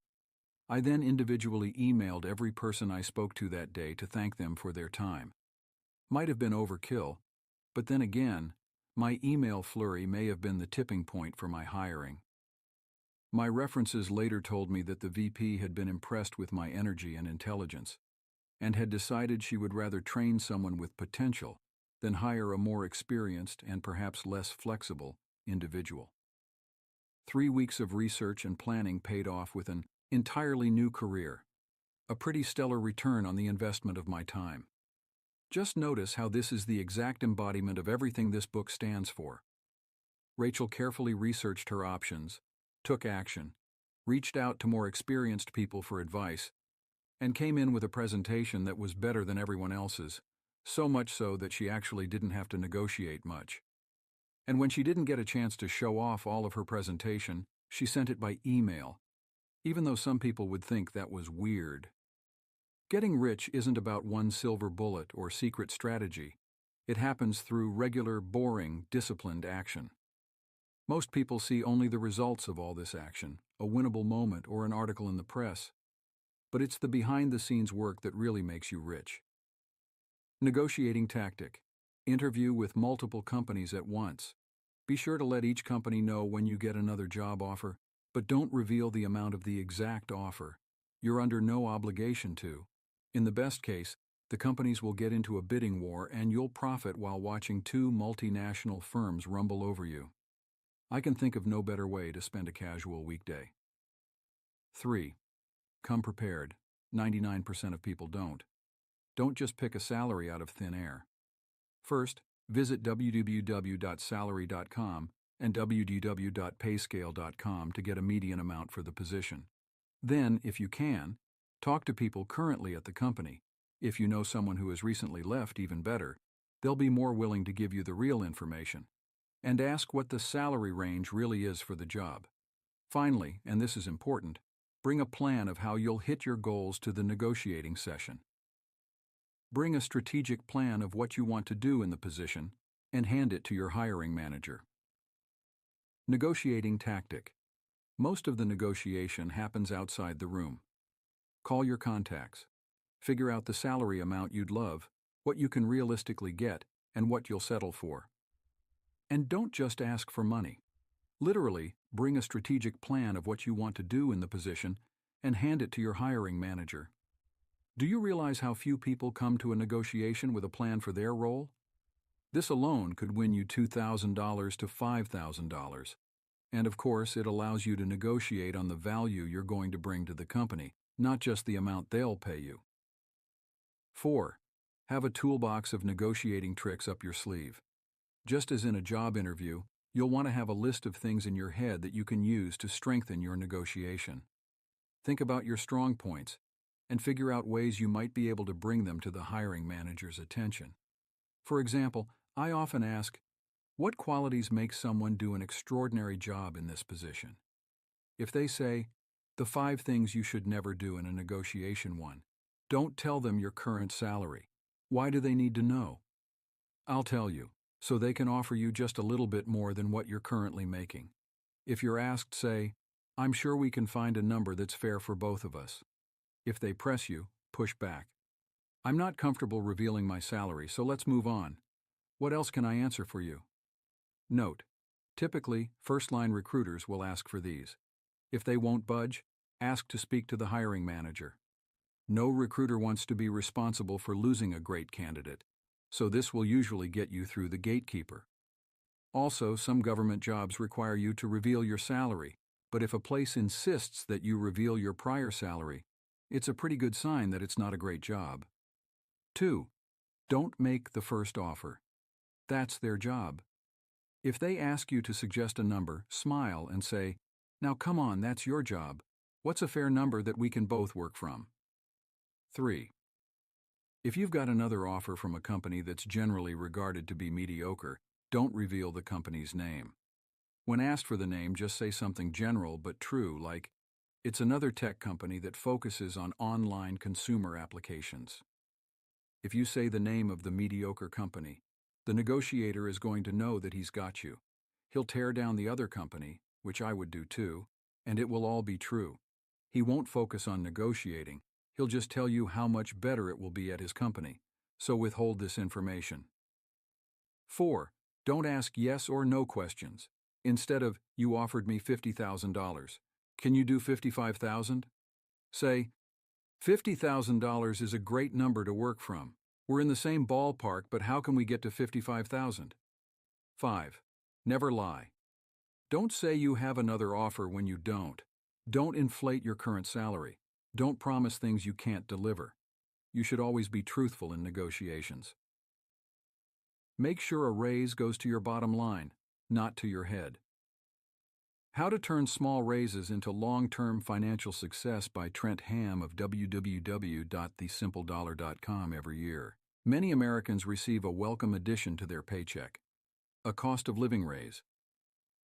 I then individually emailed every person I spoke to that day to thank them for their time. Might have been overkill, but then again, my email flurry may have been the tipping point for my hiring. My references later told me that the VP had been impressed with my energy and intelligence, and had decided she would rather train someone with potential than hire a more experienced and perhaps less flexible individual. 3 weeks of research and planning paid off with an entirely new career, a pretty stellar return on the investment of my time. Just notice how this is the exact embodiment of everything this book stands for. Rachel carefully researched her options, took action, reached out to more experienced people for advice, and came in with a presentation that was better than everyone else's, so much so that she actually didn't have to negotiate much. And when she didn't get a chance to show off all of her presentation, she sent it by email, even though some people would think that was weird. Getting rich isn't about one silver bullet or secret strategy. It happens through regular, boring, disciplined action. Most people see only the results of all this action, a winnable moment or an article in the press. But it's the behind-the-scenes work that really makes you rich. Negotiating tactic. Interview with multiple companies at once. Be sure to let each company know when you get another job offer, but don't reveal the amount of the exact offer. You're under no obligation to. In the best case, the companies will get into a bidding war and you'll profit while watching 2 multinational firms rumble over you. I can think of no better way to spend a casual weekday. 3. Come prepared. 99% of people don't. Don't just pick a salary out of thin air. First, visit www.salary.com and www.payscale.com to get a median amount for the position. Then, if you can, talk to people currently at the company. If you know someone who has recently left, even better, they'll be more willing to give you the real information. And ask what the salary range really is for the job. Finally, and this is important, bring a plan of how you'll hit your goals to the negotiating session. Bring a strategic plan of what you want to do in the position and hand it to your hiring manager. Negotiating tactic. Most of the negotiation happens outside the room. Call your contacts. Figure out the salary amount you'd love, what you can realistically get, and what you'll settle for. And don't just ask for money. Literally, bring a strategic plan of what you want to do in the position and hand it to your hiring manager. Do you realize how few people come to a negotiation with a plan for their role? This alone could win you $2,000 to $5,000. And of course, it allows you to negotiate on the value you're going to bring to the company, not just the amount they'll pay you. 4. Have a toolbox of negotiating tricks up your sleeve. Just as in a job interview, you'll want to have a list of things in your head that you can use to strengthen your negotiation. Think about your strong points and figure out ways you might be able to bring them to the hiring manager's attention. For example, I often ask, what qualities make someone do an extraordinary job in this position? If they say, the 5 things you should never do in a negotiation. 1. Don't tell them your current salary. Why do they need to know? I'll tell you, so they can offer you just a little bit more than what you're currently making. If you're asked, say, I'm sure we can find a number that's fair for both of us. If they press you, push back. I'm not comfortable revealing my salary, so let's move on. What else can I answer for you? Note, typically, first-line recruiters will ask for these. If they won't budge, ask to speak to the hiring manager. No recruiter wants to be responsible for losing a great candidate, so this will usually get you through the gatekeeper. Also, some government jobs require you to reveal your salary, but if a place insists that you reveal your prior salary, it's a pretty good sign that it's not a great job. 2. Don't make the first offer. That's their job. If they ask you to suggest a number, smile and say, now come on, that's your job. What's a fair number that we can both work from? 3. If you've got another offer from a company that's generally regarded to be mediocre, don't reveal the company's name. When asked for the name, just say something general but true, like, it's another tech company that focuses on online consumer applications. If you say the name of the mediocre company, the negotiator is going to know that he's got you. He'll tear down the other company, which I would do too, and it will all be true. He won't focus on negotiating. He'll just tell you how much better it will be at his company, so withhold this information. 4. Don't ask yes or no questions. Instead of, you offered me $50,000. Can you do $55,000? Say, $50,000 is a great number to work from. We're in the same ballpark, but how can we get to $55,000? 5. Never lie. Don't say you have another offer when you don't. Don't inflate your current salary. Don't promise things you can't deliver. You should always be truthful in negotiations. Make sure a raise goes to your bottom line, not to your head. How to Turn Small Raises into Long-Term Financial Success by Trent Ham of www.thesimpledollar.com every year. Many Americans receive a welcome addition to their paycheck, a cost of living raise.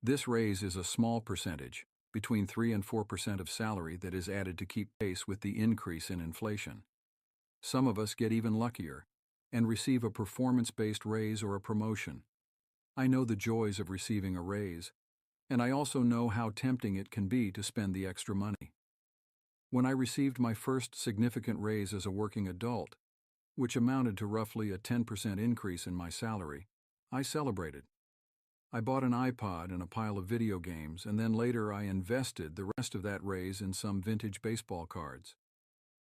This raise is a small percentage, between 3 and 4% of salary that is added to keep pace with the increase in inflation. Some of us get even luckier and receive a performance-based raise or a promotion. I know the joys of receiving a raise, and I also know how tempting it can be to spend the extra money. When I received my first significant raise as a working adult, which amounted to roughly a 10% increase in my salary, I celebrated. I bought an iPod and a pile of video games, and then later I invested the rest of that raise in some vintage baseball cards.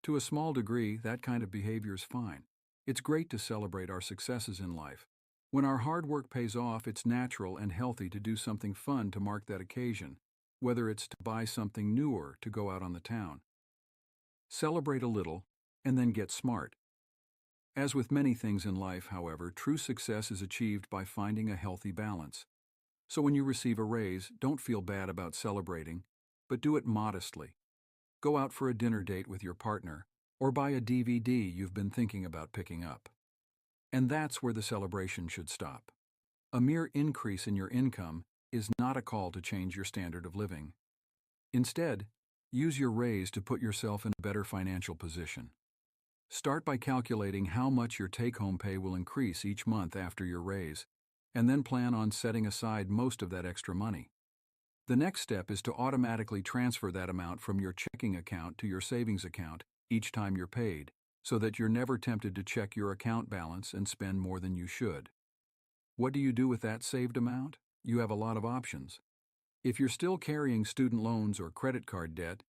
To a small degree, that kind of behavior is fine. It's great to celebrate our successes in life. When our hard work pays off, it's natural and healthy to do something fun to mark that occasion, whether it's to buy something new or to go out on the town. Celebrate a little, and then get smart. As with many things in life, however, true success is achieved by finding a healthy balance. So when you receive a raise, don't feel bad about celebrating, but do it modestly. Go out for a dinner date with your partner, or buy a DVD you've been thinking about picking up. And that's where the celebration should stop. A mere increase in your income is not a call to change your standard of living. Instead, use your raise to put yourself in a better financial position. Start by calculating how much your take-home pay will increase each month after your raise, and then plan on setting aside most of that extra money. The next step is to automatically transfer that amount from your checking account to your savings account each time you're paid, so that you're never tempted to check your account balance and spend more than you should. What do you do with that saved amount? You have a lot of options. If you're still carrying student loans or credit card debt,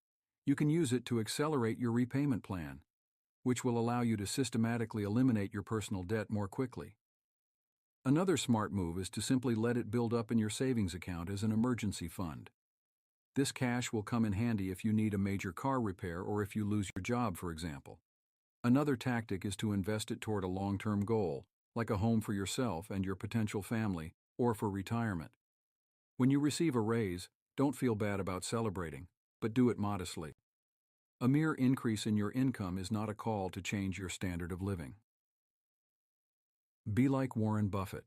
you can use it to accelerate your repayment plan, which will allow you to systematically eliminate your personal debt more quickly. Another smart move is to simply let it build up in your savings account as an emergency fund. This cash will come in handy if you need a major car repair or if you lose your job, for example. Another tactic is to invest it toward a long-term goal, like a home for yourself and your potential family, or for retirement. When you receive a raise, don't feel bad about celebrating, but do it modestly. A mere increase in your income is not a call to change your standard of living. Be like Warren Buffett.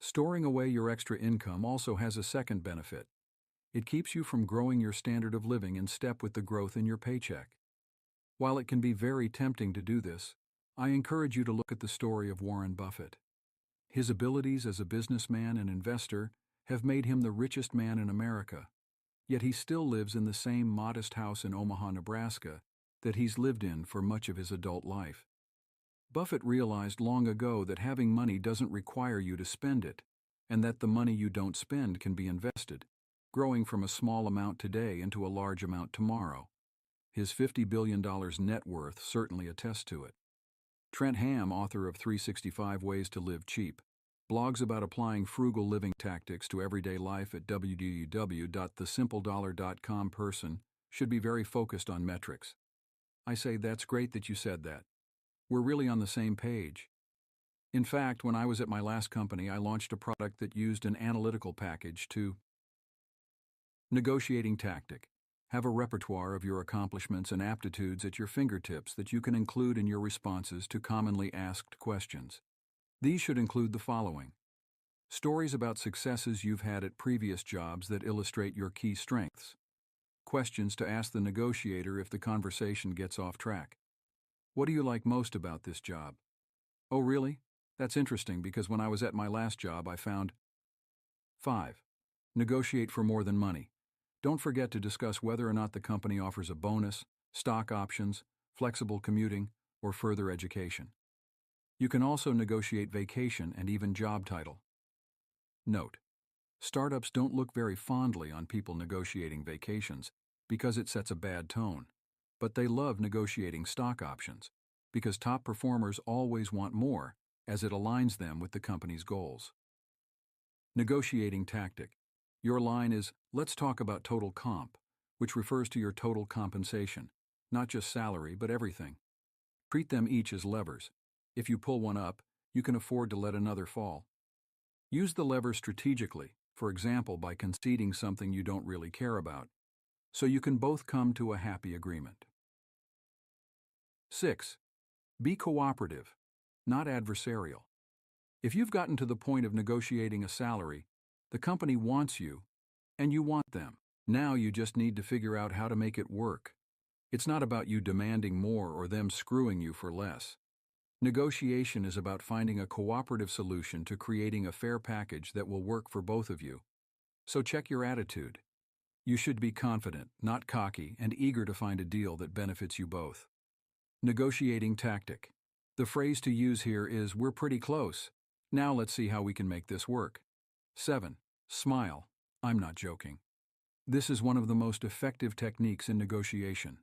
Storing away your extra income also has a second benefit. It keeps you from growing your standard of living in step with the growth in your paycheck. While it can be very tempting to do this, I encourage you to look at the story of Warren Buffett. His abilities as a businessman and investor have made him the richest man in America, yet he still lives in the same modest house in Omaha, Nebraska, that he's lived in for much of his adult life. Buffett realized long ago that having money doesn't require you to spend it, and that the money you don't spend can be invested, growing from a small amount today into a large amount tomorrow. His $50 billion net worth certainly attests to it. Trent Ham, author of 365 Ways to Live Cheap, blogs about applying frugal living tactics to everyday life at www.thesimpledollar.com. Person should be very focused on metrics. I say that's great that you said that. We're really on the same page. In fact, when I was at my last company, I launched a product that used an analytical package to negotiating tactic. Have a repertoire of your accomplishments and aptitudes at your fingertips that you can include in your responses to commonly asked questions. These should include the following: stories about successes you've had at previous jobs that illustrate your key strengths. Questions to ask the negotiator if the conversation gets off track. What do you like most about this job? Oh, really? That's interesting because when I was at my last job, I found. 5. Negotiate for more than money. Don't forget to discuss whether or not the company offers a bonus, stock options, flexible commuting, or further education. You can also negotiate vacation and even job title. Note: startups don't look very fondly on people negotiating vacations because it sets a bad tone, but they love negotiating stock options because top performers always want more as it aligns them with the company's goals. Negotiating tactic. Your line is, let's talk about total comp, which refers to your total compensation, not just salary but everything. Treat them each as levers. If you pull one up, you can afford to let another fall. Use the lever strategically, for example by conceding something you don't really care about, so you can both come to a happy agreement. 6. Be cooperative, not adversarial. If you've gotten to the point of negotiating a salary, the company wants you, and you want them. Now you just need to figure out how to make it work. It's not about you demanding more or them screwing you for less. Negotiation is about finding a cooperative solution to creating a fair package that will work for both of you. So check your attitude. You should be confident, not cocky, and eager to find a deal that benefits you both. Negotiating tactic. The phrase to use here is, we're pretty close. Now let's see how we can make this work. 7. Smile. I'm not joking. This is one of the most effective techniques in negotiation.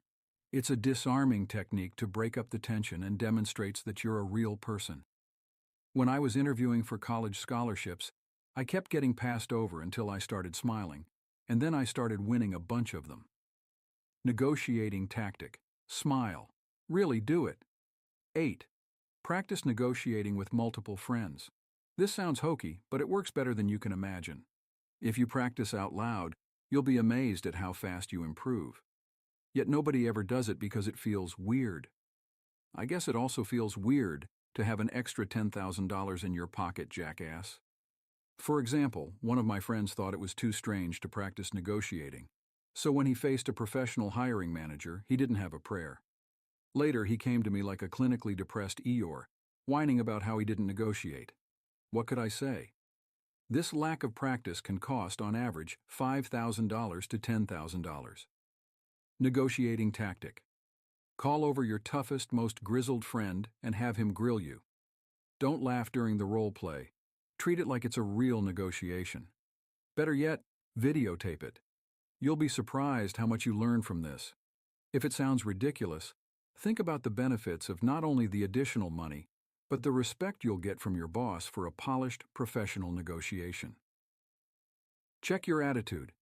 It's a disarming technique to break up the tension and demonstrates that you're a real person. When I was interviewing for college scholarships, I kept getting passed over until I started smiling, and then I started winning a bunch of them. Negotiating tactic. Smile. Really do it. 8. Practice negotiating with multiple friends. This sounds hokey, but it works better than you can imagine. If you practice out loud, you'll be amazed at how fast you improve. Yet nobody ever does it because it feels weird. I guess it also feels weird to have an extra $10,000 in your pocket, jackass. For example, one of my friends thought it was too strange to practice negotiating, so when he faced a professional hiring manager, he didn't have a prayer. Later, he came to me like a clinically depressed Eeyore, whining about how he didn't negotiate. What could I say? This lack of practice can cost, on average, $5,000 to $10,000. Negotiating tactic. Call over your toughest, most grizzled friend and have him grill you. Don't laugh during the role play. Treat it like it's a real negotiation. Better yet, videotape it. You'll be surprised how much you learn from this. If it sounds ridiculous, think about the benefits of not only the additional money, but the respect you'll get from your boss for a polished, professional negotiation. Check your attitude.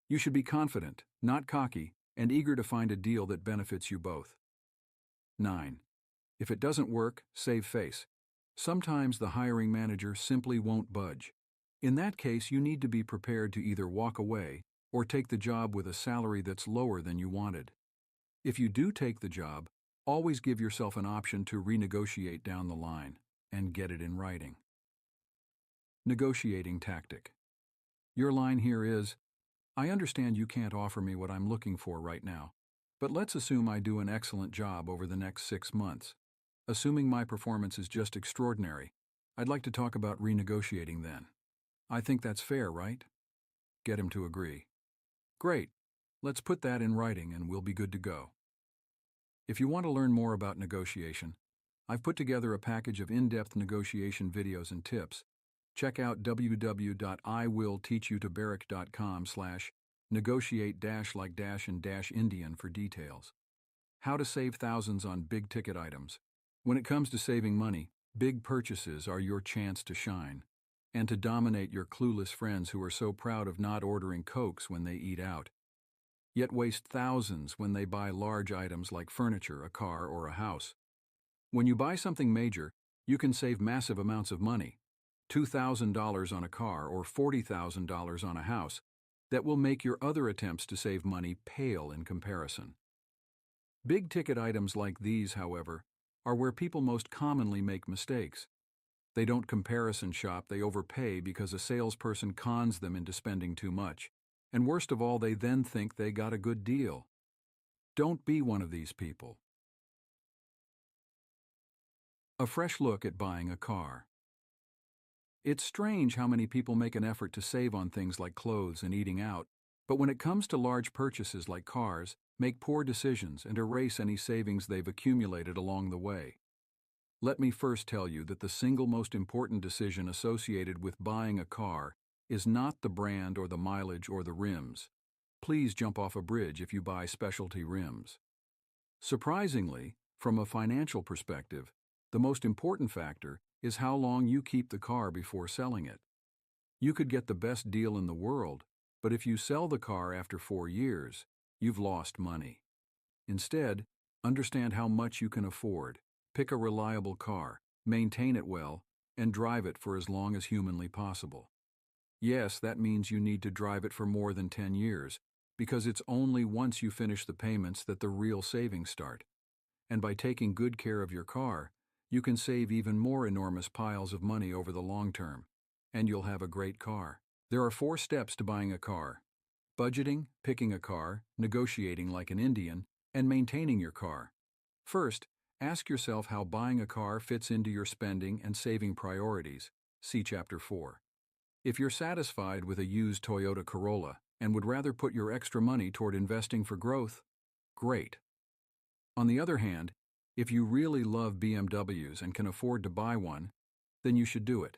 You should be confident, not cocky, and eager to find a deal that benefits you both. 9. If it doesn't work, save face. Sometimes the hiring manager simply won't budge. In that case, you need to be prepared to either walk away or take the job with a salary that's lower than you wanted. If you do take the job, always give yourself an option to renegotiate down the line and get it in writing. Negotiating tactic. Your line here is, I understand you can't offer me what I'm looking for right now, but let's assume I do an excellent job over the next 6 months. Assuming my performance is just extraordinary, I'd like to talk about renegotiating then. I think that's fair, right? Get him to agree. Great. Let's put that in writing and we'll be good to go. If you want to learn more about negotiation, I've put together a package of in-depth negotiation videos and tips. Check out www.iwillteachyoutobarrack.com/negotiate-like-and-Indian for details. How to save thousands on big-ticket items. When it comes to saving money, big purchases are your chance to shine and to dominate your clueless friends who are so proud of not ordering Cokes when they eat out, yet waste thousands when they buy large items like furniture, a car, or a house. When you buy something major, you can save massive amounts of money, $2,000 on a car or $40,000 on a house, that will make your other attempts to save money pale in comparison. Big-ticket items like these, however, are where people most commonly make mistakes. They don't comparison shop, they overpay because a salesperson cons them into spending too much. And worst of all, they then think they got a good deal. Don't be one of these people. A fresh look at buying a car. It's strange how many people make an effort to save on things like clothes and eating out, but when it comes to large purchases like cars, make poor decisions and erase any savings they've accumulated along the way. Let me first tell you that the single most important decision associated with buying a car is not the brand or the mileage or the rims. Please jump off a bridge if you buy specialty rims. Surprisingly, from a financial perspective, the most important factor is how long you keep the car before selling it. You could get the best deal in the world, but if you sell the car after 4 years, you've lost money. Instead, understand how much you can afford, pick a reliable car, maintain it well, and drive it for as long as humanly possible. Yes, that means you need to drive it for more than 10 years, because it's only once you finish the payments that the real savings start. And by taking good care of your car, you can save even more enormous piles of money over the long term, and you'll have a great car. There are 4 steps to buying a car: budgeting, picking a car, negotiating like an Indian, and maintaining your car. First, ask yourself how buying a car fits into your spending and saving priorities. See Chapter 4. If you're satisfied with a used Toyota Corolla and would rather put your extra money toward investing for growth, great. On the other hand, if you really love BMWs and can afford to buy one, then you should do it.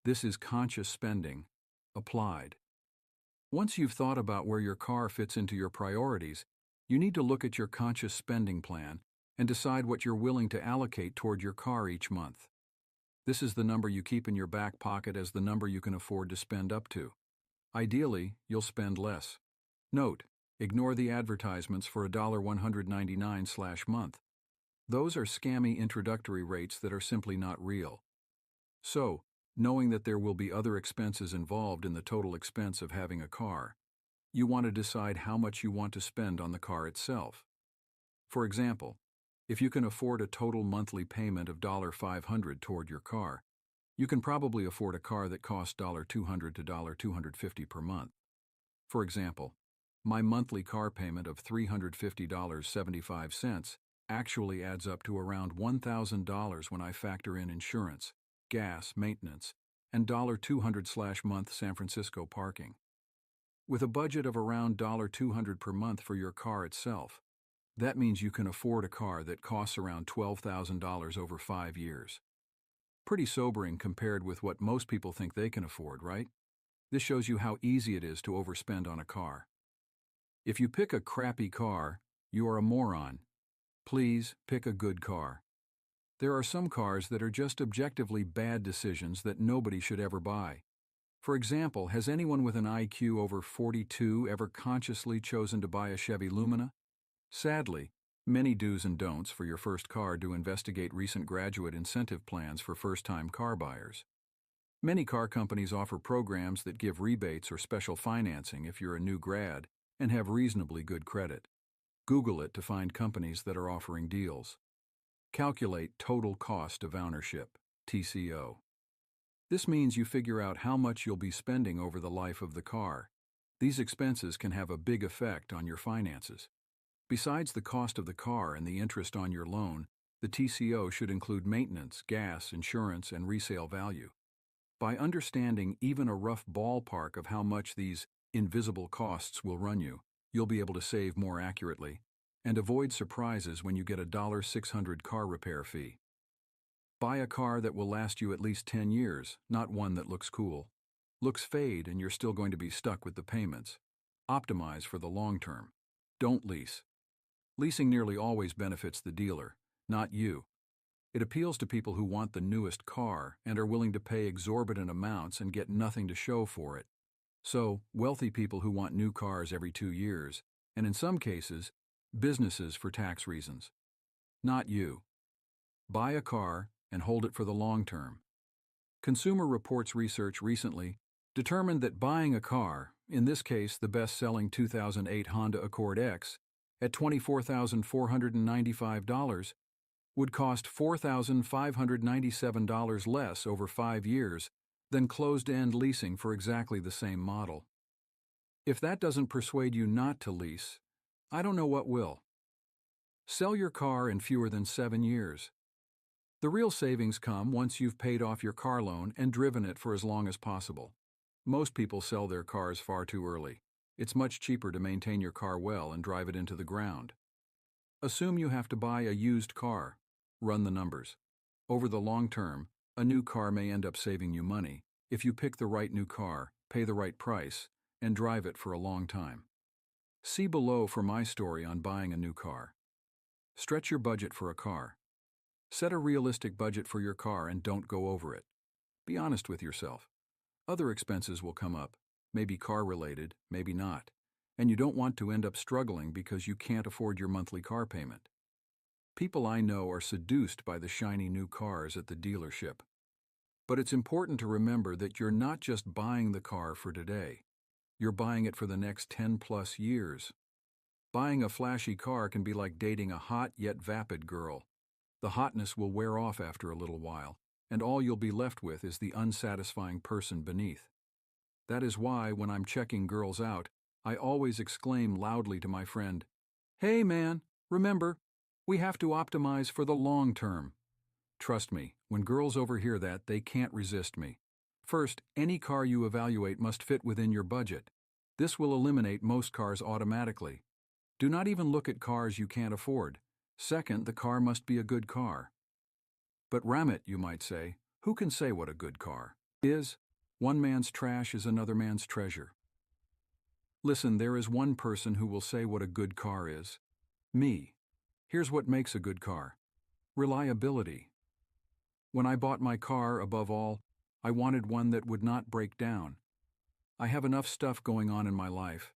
This is conscious spending, applied. Once you've thought about where your car fits into your priorities, you need to look at your conscious spending plan and decide what you're willing to allocate toward your car each month. This is the number you keep in your back pocket as the number you can afford to spend up to. Ideally, you'll spend less. Note, ignore the advertisements for $199/month. Those are scammy introductory rates that are simply not real. So, knowing that there will be other expenses involved in the total expense of having a car, you want to decide how much you want to spend on the car itself. For example, if you can afford a total monthly payment of $500 toward your car, you can probably afford a car that costs $200 to $250 per month. For example, my monthly car payment of $350.75 actually adds up to around $1,000 when I factor in insurance, gas, maintenance, and $200/month San Francisco parking. With a budget of around $200 per month for your car itself, that means you can afford a car that costs around $12,000 over 5 years. Pretty sobering compared with what most people think they can afford, right? This shows you how easy it is to overspend on a car. If you pick a crappy car, you are a moron. Please pick a good car. There are some cars that are just objectively bad decisions that nobody should ever buy. For example, has anyone with an IQ over 42 ever consciously chosen to buy a Chevy Lumina? Sadly, many do's and don'ts for your first car do investigate recent graduate incentive plans for first-time car buyers. Many car companies offer programs that give rebates or special financing if you're a new grad and have reasonably good credit. Google it to find companies that are offering deals. Calculate total cost of ownership, TCO. This means you figure out how much you'll be spending over the life of the car. These expenses can have a big effect on your finances. Besides the cost of the car and the interest on your loan, the TCO should include maintenance, gas, insurance, and resale value. By understanding even a rough ballpark of how much these invisible costs will run you, you'll be able to save more accurately and avoid surprises when you get a $600 car repair fee. Buy a car that will last you at least 10 years, not one that looks cool. Looks fade and you're still going to be stuck with the payments. Optimize for the long term. Don't lease. Leasing nearly always benefits the dealer, not you. It appeals to people who want the newest car and are willing to pay exorbitant amounts and get nothing to show for it. So, wealthy people who want new cars every 2 years, and in some cases, businesses for tax reasons. Not you. Buy a car and hold it for the long term. Consumer Reports research recently determined that buying a car, in this case the best-selling 2008 Honda Accord X, at $24,495, would cost $4,597 less over 5 years than closed-end leasing for exactly the same model. If that doesn't persuade you not to lease, I don't know what will. Sell your car in fewer than 7 years. The real savings come once you've paid off your car loan and driven it for as long as possible. Most people sell their cars far too early. It's much cheaper to maintain your car well and drive it into the ground. Assume you have to buy a used car. Run the numbers. Over the long term, a new car may end up saving you money if you pick the right new car, pay the right price, and drive it for a long time. See below for my story on buying a new car. Stretch your budget for a car. Set a realistic budget for your car and don't go over it. Be honest with yourself. Other expenses will come up, maybe car-related, maybe not, and you don't want to end up struggling because you can't afford your monthly car payment. People I know are seduced by the shiny new cars at the dealership. But it's important to remember that you're not just buying the car for today. You're buying it for the next 10+ years. Buying a flashy car can be like dating a hot yet vapid girl. The hotness will wear off after a little while, and all you'll be left with is the unsatisfying person beneath. That is why, when I'm checking girls out, I always exclaim loudly to my friend, "Hey man, remember, we have to optimize for the long term." Trust me, when girls overhear that, they can't resist me. First, any car you evaluate must fit within your budget. This will eliminate most cars automatically. Do not even look at cars you can't afford. Second, the car must be a good car. But Ramit, you might say, who can say what a good car is? One man's trash is another man's treasure. Listen, there is one person who will say what a good car is. Me. Here's what makes a good car. Reliability. When I bought my car, above all, I wanted one that would not break down. I have enough stuff going on in my life,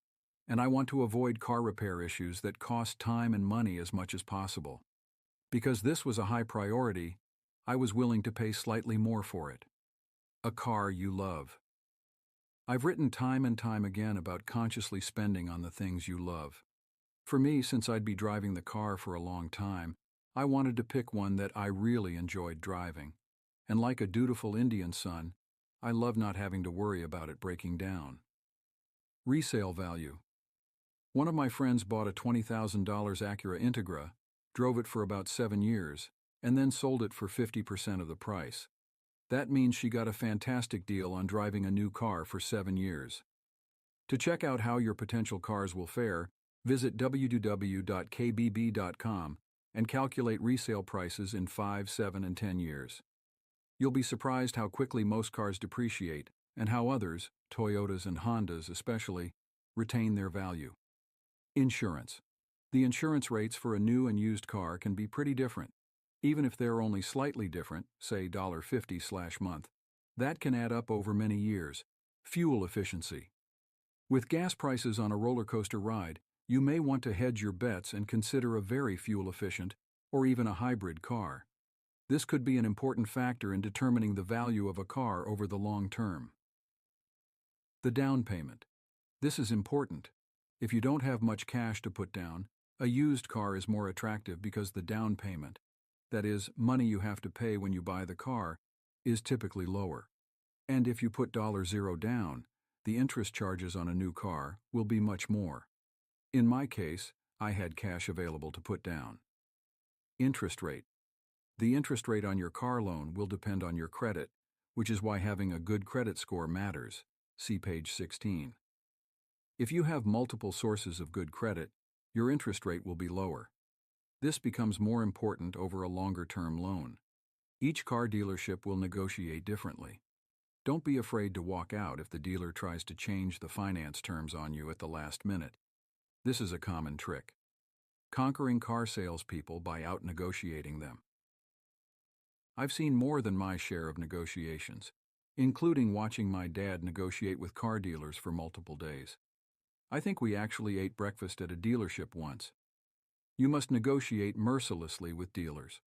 and I want to avoid car repair issues that cost time and money as much as possible. Because this was a high priority, I was willing to pay slightly more for it. A car you love. I've written time and time again about consciously spending on the things you love. For me, since I'd be driving the car for a long time, I wanted to pick one that I really enjoyed driving. And like a dutiful Indian son, I love not having to worry about it breaking down. Resale value. One of my friends bought a $20,000 Acura Integra drove it for about 7 years, and then sold it for 50% of the price. That means she got a fantastic deal on driving a new car for 7 years. To check out how your potential cars will fare, visit www.kbb.com and calculate resale prices in 5, 7, and 10 years. You'll be surprised how quickly most cars depreciate and how others, Toyotas and Hondas especially, retain their value. Insurance. The insurance rates for a new and used car can be pretty different. Even if they're only slightly different, say $50/month, that can add up over many years. Fuel efficiency. With gas prices on a roller coaster ride, you may want to hedge your bets and consider a very fuel-efficient or even a hybrid car. This could be an important factor in determining the value of a car over the long term. The down payment. This is important. If you don't have much cash to put down, a used car is more attractive because the down payment, that is, money you have to pay when you buy the car, is typically lower. And if you put $0 down, the interest charges on a new car will be much more. In my case, I had cash available to put down. Interest rate. The interest rate on your car loan will depend on your credit, which is why having a good credit score matters. See page 16. If you have multiple sources of good credit, your interest rate will be lower. This becomes more important over a longer-term loan. Each car dealership will negotiate differently. Don't be afraid to walk out if the dealer tries to change the finance terms on you at the last minute. This is a common trick. Conquering car salespeople by out-negotiating them. I've seen more than my share of negotiations, including watching my dad negotiate with car dealers for multiple days. I think we actually ate breakfast at a dealership once. You must negotiate mercilessly with dealers.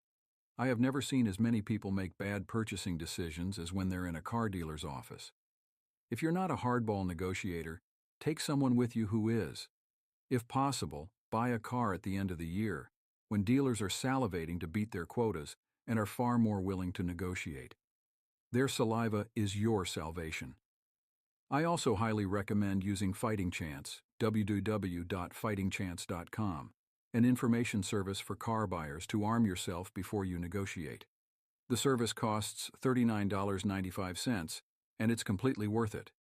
I have never seen as many people make bad purchasing decisions as when they're in a car dealer's office. If you're not a hardball negotiator, take someone with you who is. If possible, buy a car at the end of the year, when dealers are salivating to beat their quotas and are far more willing to negotiate. Their saliva is your salvation. I also highly recommend using Fighting Chance, www.fightingchance.com, an information service for car buyers to arm yourself before you negotiate. The service costs $39.95, and it's completely worth it.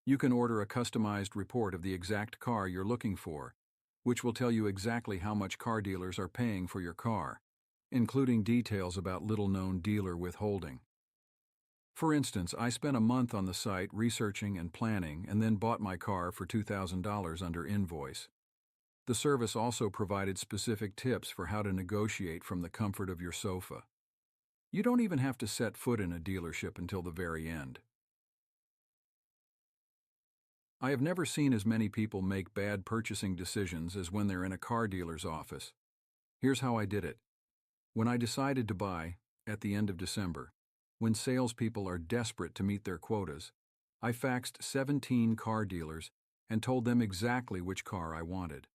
You can order a customized report of the exact car you're looking for, which will tell you exactly how much car dealers are paying for your car, including details about little-known dealer withholding. For instance, I spent a month on the site researching and planning and then bought my car for $2,000 under invoice. The service also provided specific tips for how to negotiate from the comfort of your sofa. You don't even have to set foot in a dealership until the very end. I have never seen as many people make bad purchasing decisions as when they're in a car dealer's office. Here's how I did it. When I decided to buy, at the end of December, when salespeople are desperate to meet their quotas, I faxed 17 car dealers and told them exactly which car I wanted.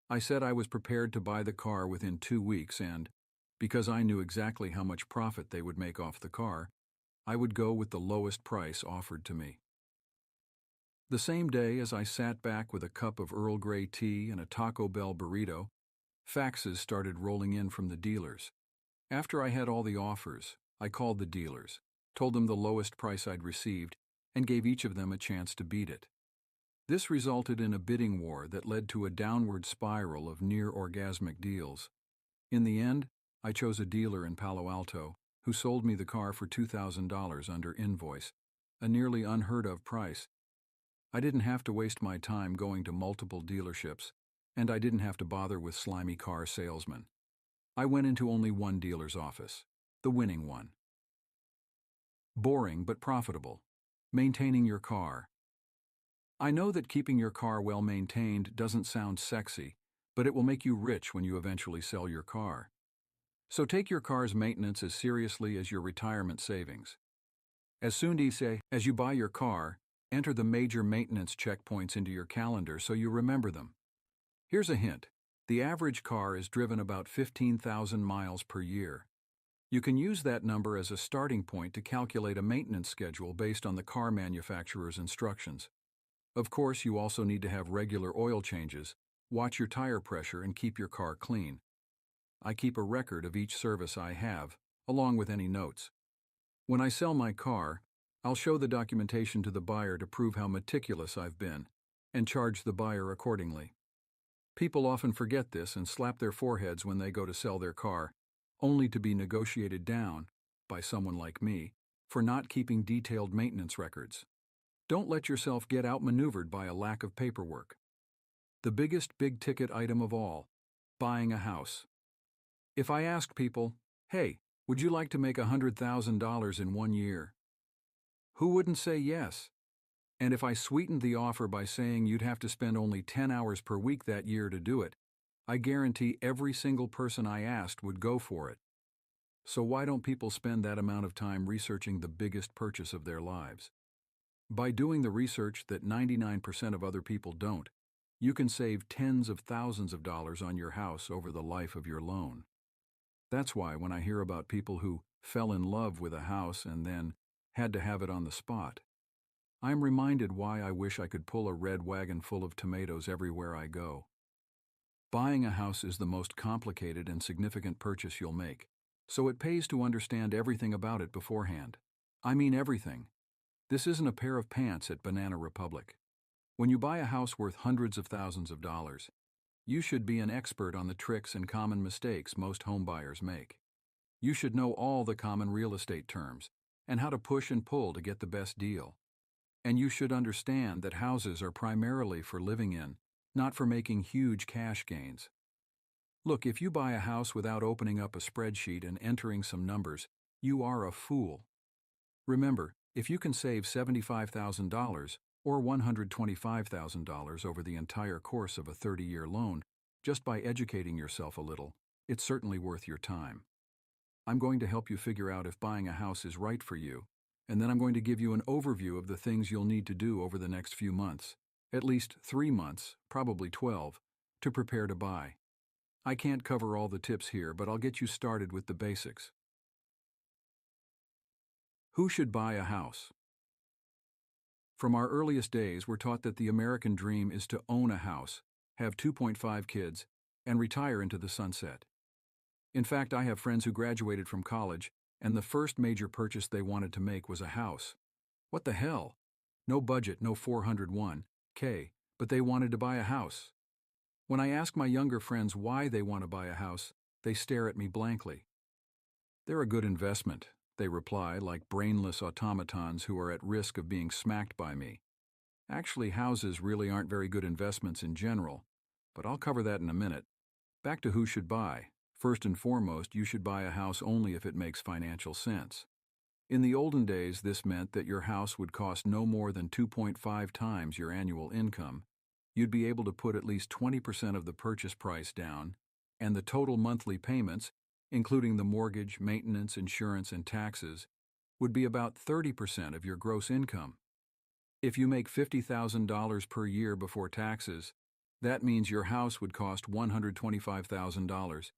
I said I was prepared to buy the car within 2 weeks and, because I knew exactly how much profit they would make off the car, I would go with the lowest price offered to me. The same day as I sat back with a cup of Earl Grey tea and a Taco Bell burrito, faxes started rolling in from the dealers. After I had all the offers, I called the dealers, told them the lowest price I'd received, and gave each of them a chance to beat it. This resulted in a bidding war that led to a downward spiral of near-orgasmic deals. In the end, I chose a dealer in Palo Alto who sold me the car for $2,000 under invoice, a nearly unheard-of price. I didn't have to waste my time going to multiple dealerships, and I didn't have to bother with slimy car salesmen. I went into only one dealer's office, the winning one. Boring but profitable. Maintaining your car. I know that keeping your car well maintained doesn't sound sexy, but it will make you rich when you eventually sell your car. So take your car's maintenance as seriously as your retirement savings. As soon as you buy your car, enter the major maintenance checkpoints into your calendar so you remember them. Here's a hint. The average car is driven about 15,000 miles per year. You can use that number as a starting point to calculate a maintenance schedule based on the car manufacturer's instructions. Of course, you also need to have regular oil changes, watch your tire pressure, and keep your car clean. I keep a record of each service I have, along with any notes. When I sell my car, I'll show the documentation to the buyer to prove how meticulous I've been, and charge the buyer accordingly. People often forget this and slap their foreheads when they go to sell their car, only to be negotiated down, by someone like me, for not keeping detailed maintenance records. Don't let yourself get outmaneuvered by a lack of paperwork. The biggest big-ticket item of all, buying a house. If I ask people, hey, would you like to make $100,000 in 1 year? Who wouldn't say yes? And if I sweetened the offer by saying you'd have to spend only 10 hours per week that year to do it, I guarantee every single person I asked would go for it. So why don't people spend that amount of time researching the biggest purchase of their lives? By doing the research that 99% of other people don't, you can save tens of thousands of dollars on your house over the life of your loan. That's why when I hear about people who fell in love with a house and then had to have it on the spot, I'm reminded why I wish I could pull a red wagon full of tomatoes everywhere I go. Buying a house is the most complicated and significant purchase you'll make, so it pays to understand everything about it beforehand. I mean everything. This isn't a pair of pants at Banana Republic. When you buy a house worth hundreds of thousands of dollars, you should be an expert on the tricks and common mistakes most homebuyers make. You should know all the common real estate terms and how to push and pull to get the best deal. And you should understand that houses are primarily for living in, not for making huge cash gains. Look, if you buy a house without opening up a spreadsheet and entering some numbers, you are a fool. Remember, if you can save $75,000 or $125,000 over the entire course of a 30-year loan just by educating yourself a little, it's certainly worth your time. I'm going to help you figure out if buying a house is right for you, and then I'm going to give you an overview of the things you'll need to do over the next few months, at least 3 months, probably 12, to prepare to buy. I can't cover all the tips here, but I'll get you started with the basics. Who should buy a house? From our earliest days, we're taught that the American dream is to own a house, have 2.5 kids, and retire into the sunset. In fact, I have friends who graduated from college, and the first major purchase they wanted to make was a house. What the hell? No budget, no 401k, but they wanted to buy a house. When I ask my younger friends why they want to buy a house, they stare at me blankly. They're a good investment, they reply, like brainless automatons who are at risk of being smacked by me. Actually, houses really aren't very good investments in general, but I'll cover that in a minute. Back to who should buy. First and foremost, you should buy a house only if it makes financial sense. In the olden days, this meant that your house would cost no more than 2.5 times your annual income. You'd be able to put at least 20% of the purchase price down, and the total monthly payments, including the mortgage, maintenance, insurance, and taxes, would be about 30% of your gross income. If you make $50,000 per year before taxes, that means your house would cost $125,000.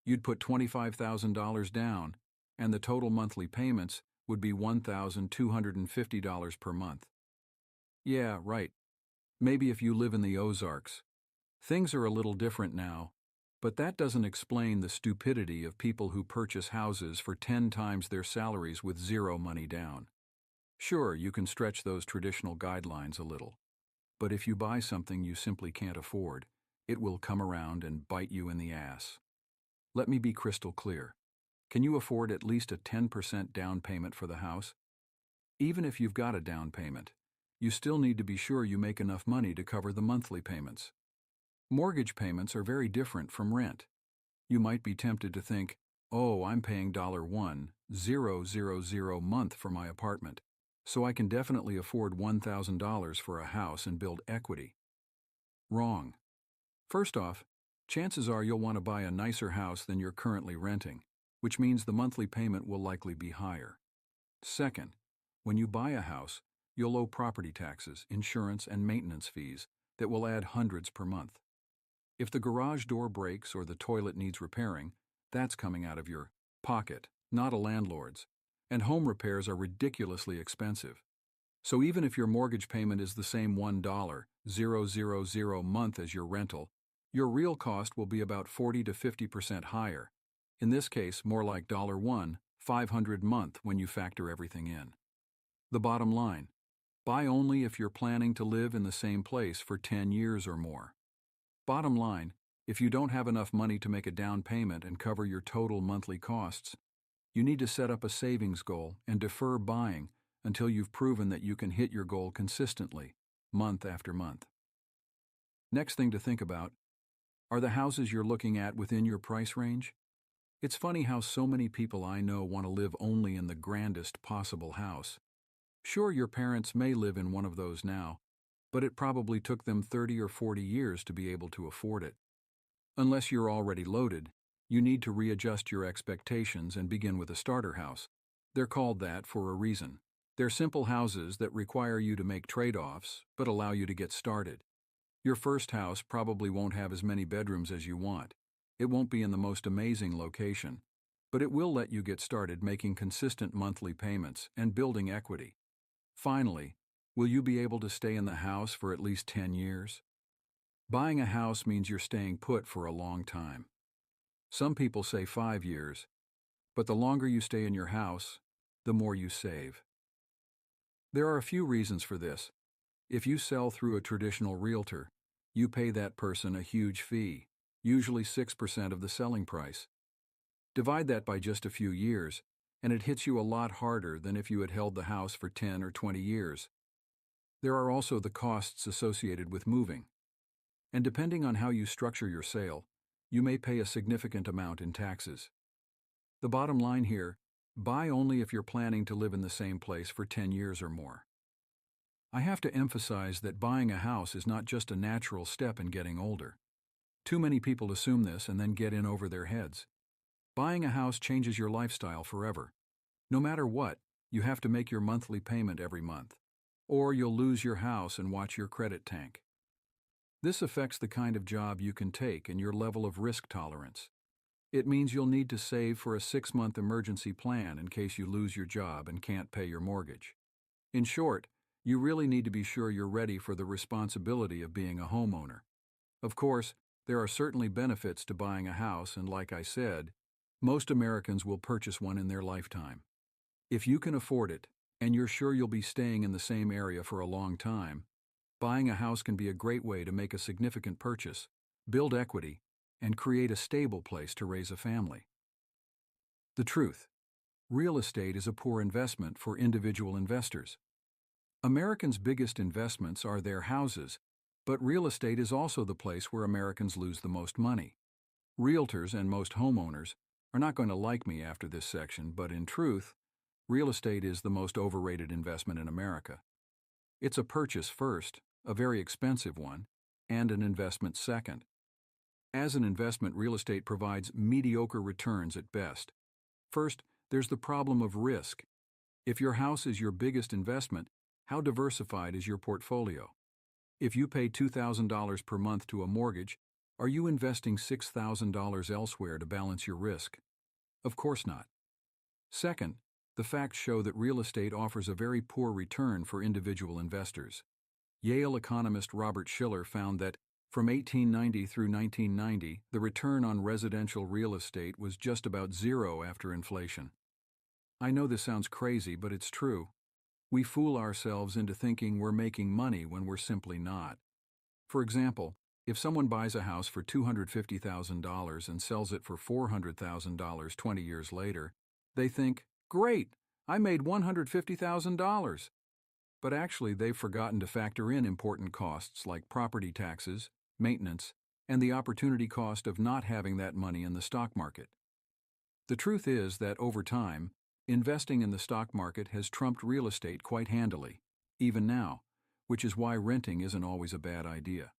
You'd put $25,000 down, and the total monthly payments would be $1,250 per month. Yeah, right. Maybe if you live in the Ozarks. Things are a little different now, but that doesn't explain the stupidity of people who purchase houses for 10 times their salaries with zero money down. Sure, you can stretch those traditional guidelines a little, but if you buy something you simply can't afford, it will come around and bite you in the ass. Let me be crystal clear. Can you afford at least a 10% down payment for the house? Even if you've got a down payment, you still need to be sure you make enough money to cover the monthly payments. Mortgage payments are very different from rent. You might be tempted to think, oh, I'm paying $1,000 month for my apartment, so I can definitely afford $1,000 for a house and build equity. Wrong. First off, chances are you'll want to buy a nicer house than you're currently renting, which means the monthly payment will likely be higher. Second, when you buy a house, you'll owe property taxes, insurance, and maintenance fees that will add hundreds per month. If the garage door breaks or the toilet needs repairing, that's coming out of your pocket, not a landlord's, and home repairs are ridiculously expensive. So even if your mortgage payment is the same $1,000 month as your rental, your real cost will be about 40 to 50% higher, In this case, more like $1, $500 month when you factor everything in. The bottom line: buy only if you're planning to live in the same place for 10 years or more. Bottom line, if you don't have enough money to make a down payment and cover your total monthly costs, you need to set up a savings goal and defer buying until you've proven that you can hit your goal consistently, month after month. Next thing to think about: are the houses you're looking at within your price range? It's funny how so many people I know want to live only in the grandest possible house. Sure, your parents may live in one of those now, but it probably took them 30 or 40 years to be able to afford it. Unless you're already loaded, you need to readjust your expectations and begin with a starter house. They're called that for a reason. They're simple houses that require you to make trade-offs, but allow you to get started. Your first house probably won't have as many bedrooms as you want. It won't be in the most amazing location, but it will let you get started making consistent monthly payments and building equity. Finally, will you be able to stay in the house for at least 10 years? Buying a house means you're staying put for a long time. Some people say 5 years, but the longer you stay in your house, the more you save. There are a few reasons for this. If you sell through a traditional realtor, you pay that person a huge fee, usually 6% of the selling price. Divide that by just a few years, and it hits you a lot harder than if you had held the house for 10 or 20 years. There are also the costs associated with moving. And depending on how you structure your sale, you may pay a significant amount in taxes. The bottom line here: buy only if you're planning to live in the same place for 10 years or more. I have to emphasize that buying a house is not just a natural step in getting older. Too many people assume this and then get in over their heads. Buying a house changes your lifestyle forever. No matter what, you have to make your monthly payment every month, or you'll lose your house and watch your credit tank. This affects the kind of job you can take and your level of risk tolerance. It means you'll need to save for a 6-month emergency plan in case you lose your job and can't pay your mortgage. In short, you really need to be sure you're ready for the responsibility of being a homeowner. Of course, there are certainly benefits to buying a house, and like I said, most Americans will purchase one in their lifetime. If you can afford it, and you're sure you'll be staying in the same area for a long time, buying a house can be a great way to make a significant purchase, build equity, and create a stable place to raise a family. The truth: real estate is a poor investment for individual investors. Americans' biggest investments are their houses, but real estate is also the place where Americans lose the most money. Realtors and most homeowners are not going to like me after this section, but in truth, real estate is the most overrated investment in America. It's a purchase first, a very expensive one, and an investment second. As an investment, real estate provides mediocre returns at best. First, there's the problem of risk. If your house is your biggest investment, how diversified is your portfolio? If you pay $2,000 per month to a mortgage, are you investing $6,000 elsewhere to balance your risk? Of course not. Second, the facts show that real estate offers a very poor return for individual investors. Yale economist Robert Shiller found that from 1890 through 1990, the return on residential real estate was just about zero after inflation. I know this sounds crazy, but it's true. We fool ourselves into thinking we're making money when we're simply not. For example, if someone buys a house for $250,000 and sells it for $400,000 20 years later, they think, "Great, I made $150,000. But actually, they've forgotten to factor in important costs like property taxes, maintenance, and the opportunity cost of not having that money in the stock market. The truth is that over time, investing in the stock market has trumped real estate quite handily, even now, which is why renting isn't always a bad idea.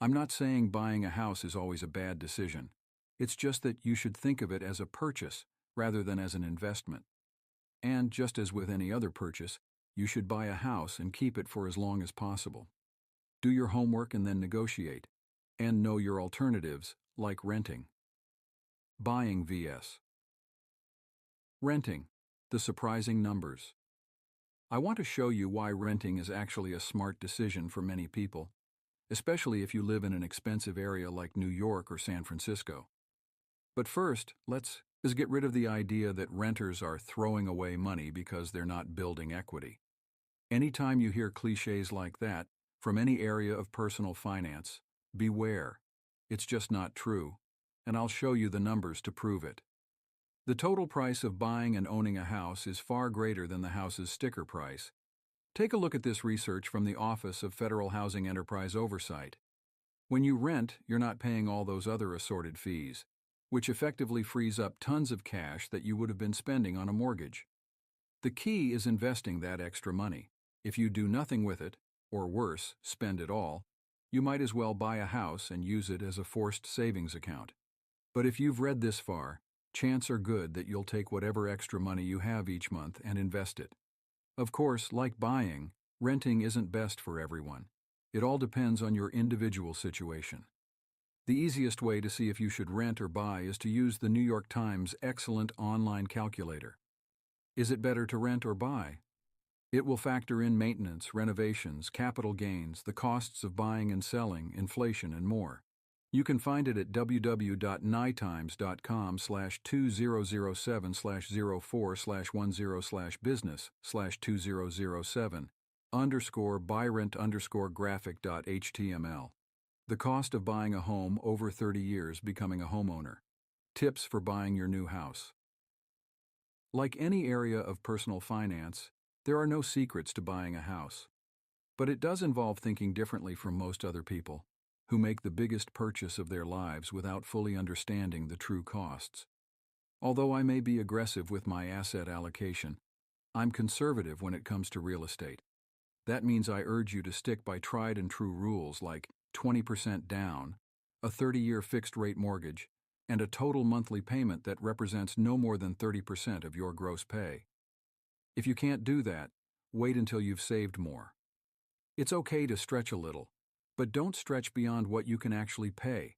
I'm not saying buying a house is always a bad decision. It's just that you should think of it as a purchase rather than as an investment. And just as with any other purchase, you should buy a house and keep it for as long as possible. Do your homework and then negotiate, and know your alternatives, like renting. Buying vs. renting, the surprising numbers. I want to show you why renting is actually a smart decision for many people, especially if you live in an expensive area like New York or San Francisco. But first, let's get rid of the idea that renters are throwing away money because they're not building equity. Anytime you hear cliches like that from any area of personal finance, beware. It's just not true, and I'll show you the numbers to prove it. The total price of buying and owning a house is far greater than the house's sticker price. Take a look at this research from the Office of Federal Housing Enterprise Oversight. When you rent, you're not paying all those other assorted fees, which effectively frees up tons of cash that you would have been spending on a mortgage. The key is investing that extra money. If you do nothing with it, or worse, spend it all, you might as well buy a house and use it as a forced savings account. But if you've read this far, chances are good that you'll take whatever extra money you have each month and invest it. Of course, like buying, renting isn't best for everyone. It all depends on your individual situation. The easiest way to see if you should rent or buy is to use the New York Times' excellent online calculator. Is it better to rent or buy? It will factor in maintenance, renovations, capital gains, the costs of buying and selling, inflation, and more. You can find it at www.nytimes.com/2007/04/1007_buyrent_graphic.html. The cost of buying a home over 30 years becoming a homeowner. Tips for buying your new house. Like any area of personal finance, there are no secrets to buying a house. But it does involve thinking differently from most other people, who make the biggest purchase of their lives without fully understanding the true costs. Although I may be aggressive with my asset allocation, I'm conservative when it comes to real estate. That means I urge you to stick by tried and true rules like 20% down, a 30-year fixed-rate mortgage, and a total monthly payment that represents no more than 30% of your gross pay. If you can't do that, wait until you've saved more. It's okay to stretch a little, but don't stretch beyond what you can actually pay.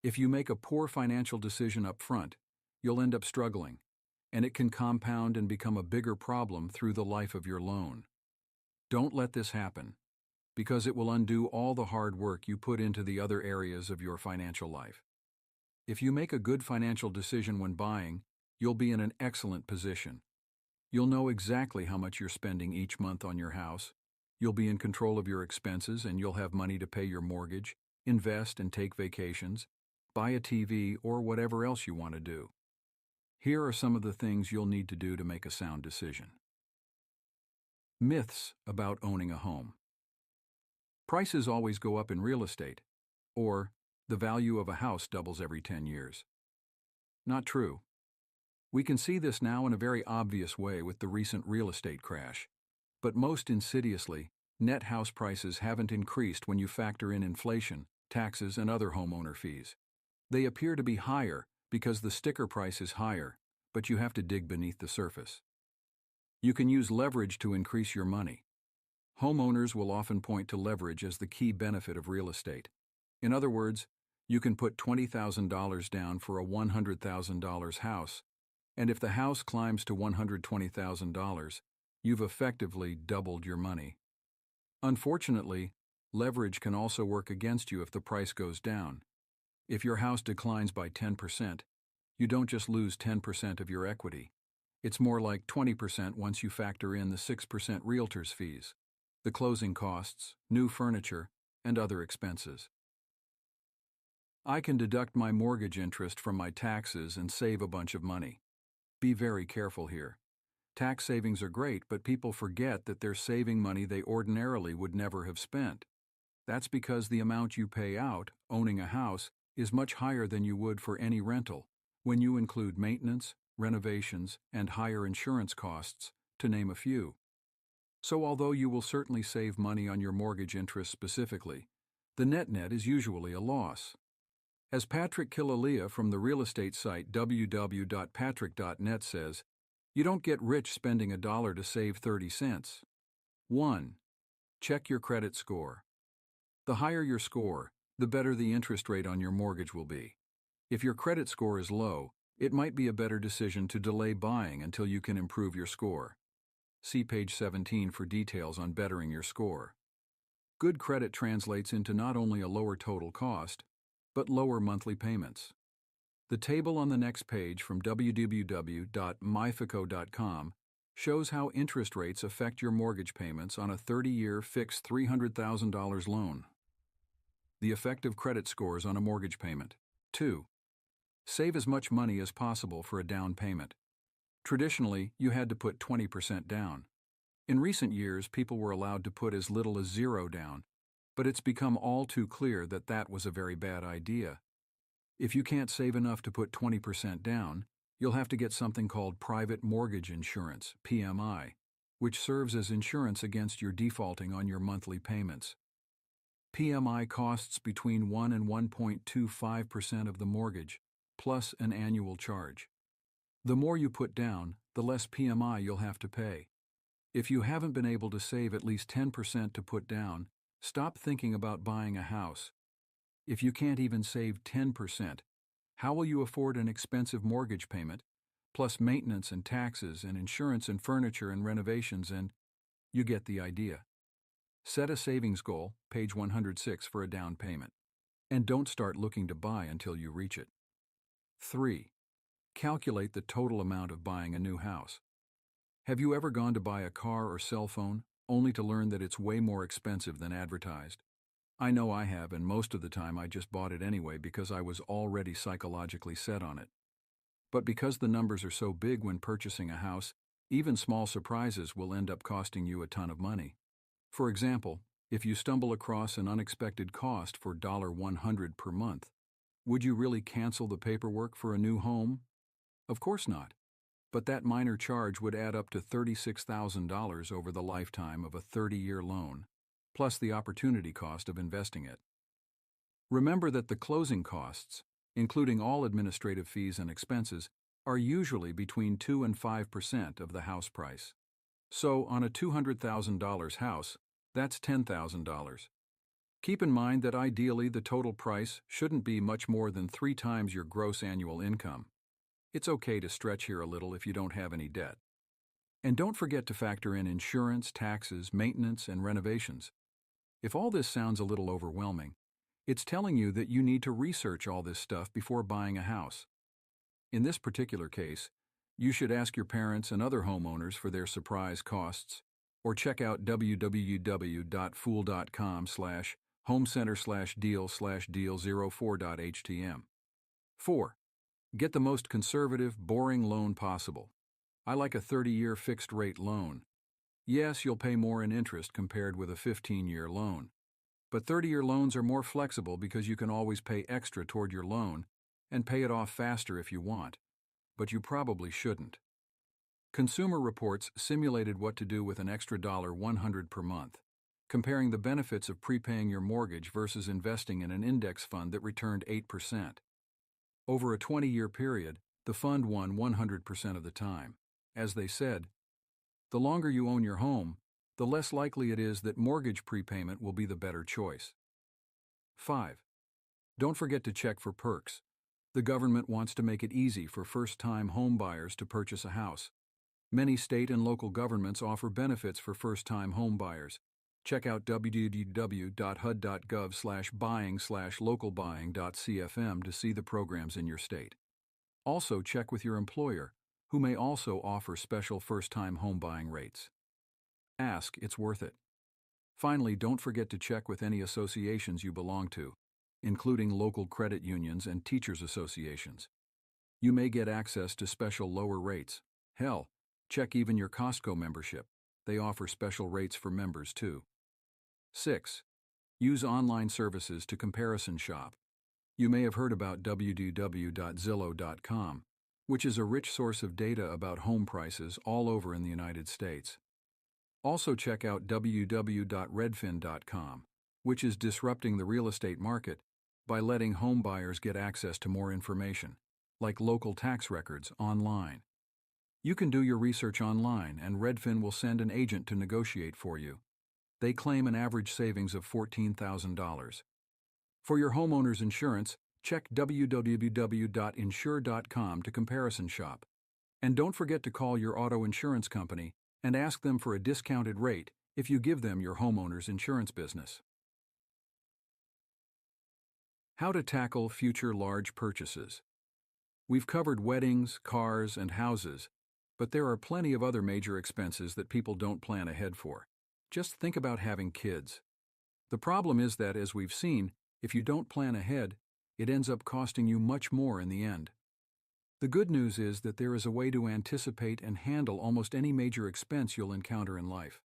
If you make a poor financial decision up front, you'll end up struggling, and it can compound and become a bigger problem through the life of your loan. Don't let this happen, because it will undo all the hard work you put into the other areas of your financial life. If you make a good financial decision when buying, you'll be in an excellent position. You'll know exactly how much you're spending each month on your house. You'll be in control of your expenses, and you'll have money to pay your mortgage, invest and take vacations, buy a TV, or whatever else you want to do. Here are some of the things you'll need to do to make a sound decision. Myths about owning a home. Prices always go up in real estate, or the value of a house doubles every 10 years. Not true. We can see this now in a very obvious way with the recent real estate crash. But most insidiously, net house prices haven't increased when you factor in inflation, taxes, and other homeowner fees. They appear to be higher because the sticker price is higher, but you have to dig beneath the surface. You can use leverage to increase your money. Homeowners will often point to leverage as the key benefit of real estate. In other words, you can put $20,000 down for a $100,000 house, and if the house climbs to $120,000, you've effectively doubled your money. Unfortunately, leverage can also work against you if the price goes down. If your house declines by 10%, you don't just lose 10% of your equity. It's more like 20% once you factor in the 6% realtor's fees, the closing costs, new furniture, and other expenses. I can deduct my mortgage interest from my taxes and save a bunch of money. Be very careful here. Tax savings are great, but people forget that they're saving money they ordinarily would never have spent. That's because the amount you pay out, owning a house, is much higher than you would for any rental, when you include maintenance, renovations, and higher insurance costs, to name a few. So although you will certainly save money on your mortgage interest specifically, the net is usually a loss. As Patrick Kilalia from the real estate site www.patrick.net says, you don't get rich spending $1 to save 30 cents. 1. Check your credit score. The higher your score, the better the interest rate on your mortgage will be. If your credit score is low, it might be a better decision to delay buying until you can improve your score. See page 17 for details on bettering your score. Good credit translates into not only a lower total cost, but lower monthly payments. The table on the next page from www.myfico.com shows how interest rates affect your mortgage payments on a 30-year fixed $300,000 loan. The effect of credit scores on a mortgage payment. 2. Save as much money as possible for a down payment. Traditionally, you had to put 20% down. In recent years, people were allowed to put as little as zero down, but it's become all too clear that that was a very bad idea. If you can't save enough to put 20% down, you'll have to get something called private mortgage insurance, PMI, which serves as insurance against your defaulting on your monthly payments. PMI costs between 1 and 1.25% of the mortgage, plus an annual charge. The more you put down, the less PMI you'll have to pay. If you haven't been able to save at least 10% to put down, stop thinking about buying a house. If you can't even save 10%, how will you afford an expensive mortgage payment, plus maintenance and taxes and insurance and furniture and renovations and… You get the idea. Set a savings goal, page 106, for a down payment. And don't start looking to buy until you reach it. 3. Calculate the total amount of buying a new house. Have you ever gone to buy a car or cell phone, only to learn that it's way more expensive than advertised? I know I have, and most of the time I just bought it anyway because I was already psychologically set on it. But because the numbers are so big when purchasing a house, even small surprises will end up costing you a ton of money. For example, if you stumble across an unexpected cost for $100 per month, would you really cancel the paperwork for a new home? Of course not. But that minor charge would add up to $36,000 over the lifetime of a 30-year loan, plus the opportunity cost of investing it. Remember that the closing costs, including all administrative fees and expenses, are usually between 2 and 5% of the house price. So, on a $200,000 house, that's $10,000. Keep in mind that ideally the total price shouldn't be much more than 3 times your gross annual income. It's okay to stretch here a little if you don't have any debt. And don't forget to factor in insurance, taxes, maintenance, and renovations. If all this sounds a little overwhelming, it's telling you that you need to research all this stuff before buying a house. In this particular case, you should ask your parents and other homeowners for their surprise costs, or check out www.fool.com/homecenter/deal/deal04.htm. 4. Get the most conservative, boring loan possible. I like a 30-year fixed-rate loan. Yes, you'll pay more in interest compared with a 15-year loan. But 30-year loans are more flexible because you can always pay extra toward your loan and pay it off faster if you want. But you probably shouldn't. Consumer Reports simulated what to do with an extra $100 per month, comparing the benefits of prepaying your mortgage versus investing in an index fund that returned 8%. Over a 20-year period, the fund won 100% of the time. As they said, the longer you own your home, the less likely it is that mortgage prepayment will be the better choice. 5. Don't forget to check for perks. The government wants to make it easy for first-time home buyers to purchase a house. Many state and local governments offer benefits for first-time home buyers. Check out www.hud.gov/buying/localbuying.cfm to see the programs in your state. Also, check with your employer, who may also offer special first-time home buying rates. Ask, it's worth it. Finally, don't forget to check with any associations you belong to, including local credit unions and teachers' associations. You may get access to special lower rates. Hell, check even your Costco membership. They offer special rates for members too. 6. Use online services to comparison shop. You may have heard about www.zillow.com, which is a rich source of data about home prices all over in the United States. Also check out www.redfin.com, which is disrupting the real estate market by letting home buyers get access to more information, like local tax records, online. You can do your research online, and Redfin will send an agent to negotiate for you. They claim an average savings of $14,000. For your homeowner's insurance, check www.insure.com to comparison shop. And don't forget to call your auto insurance company and ask them for a discounted rate if you give them your homeowner's insurance business. How to tackle future large purchases. We've covered weddings, cars, and houses, but there are plenty of other major expenses that people don't plan ahead for. Just think about having kids. The problem is that, as we've seen, if you don't plan ahead, it ends up costing you much more in the end. The good news is that there is a way to anticipate and handle almost any major expense you'll encounter in life.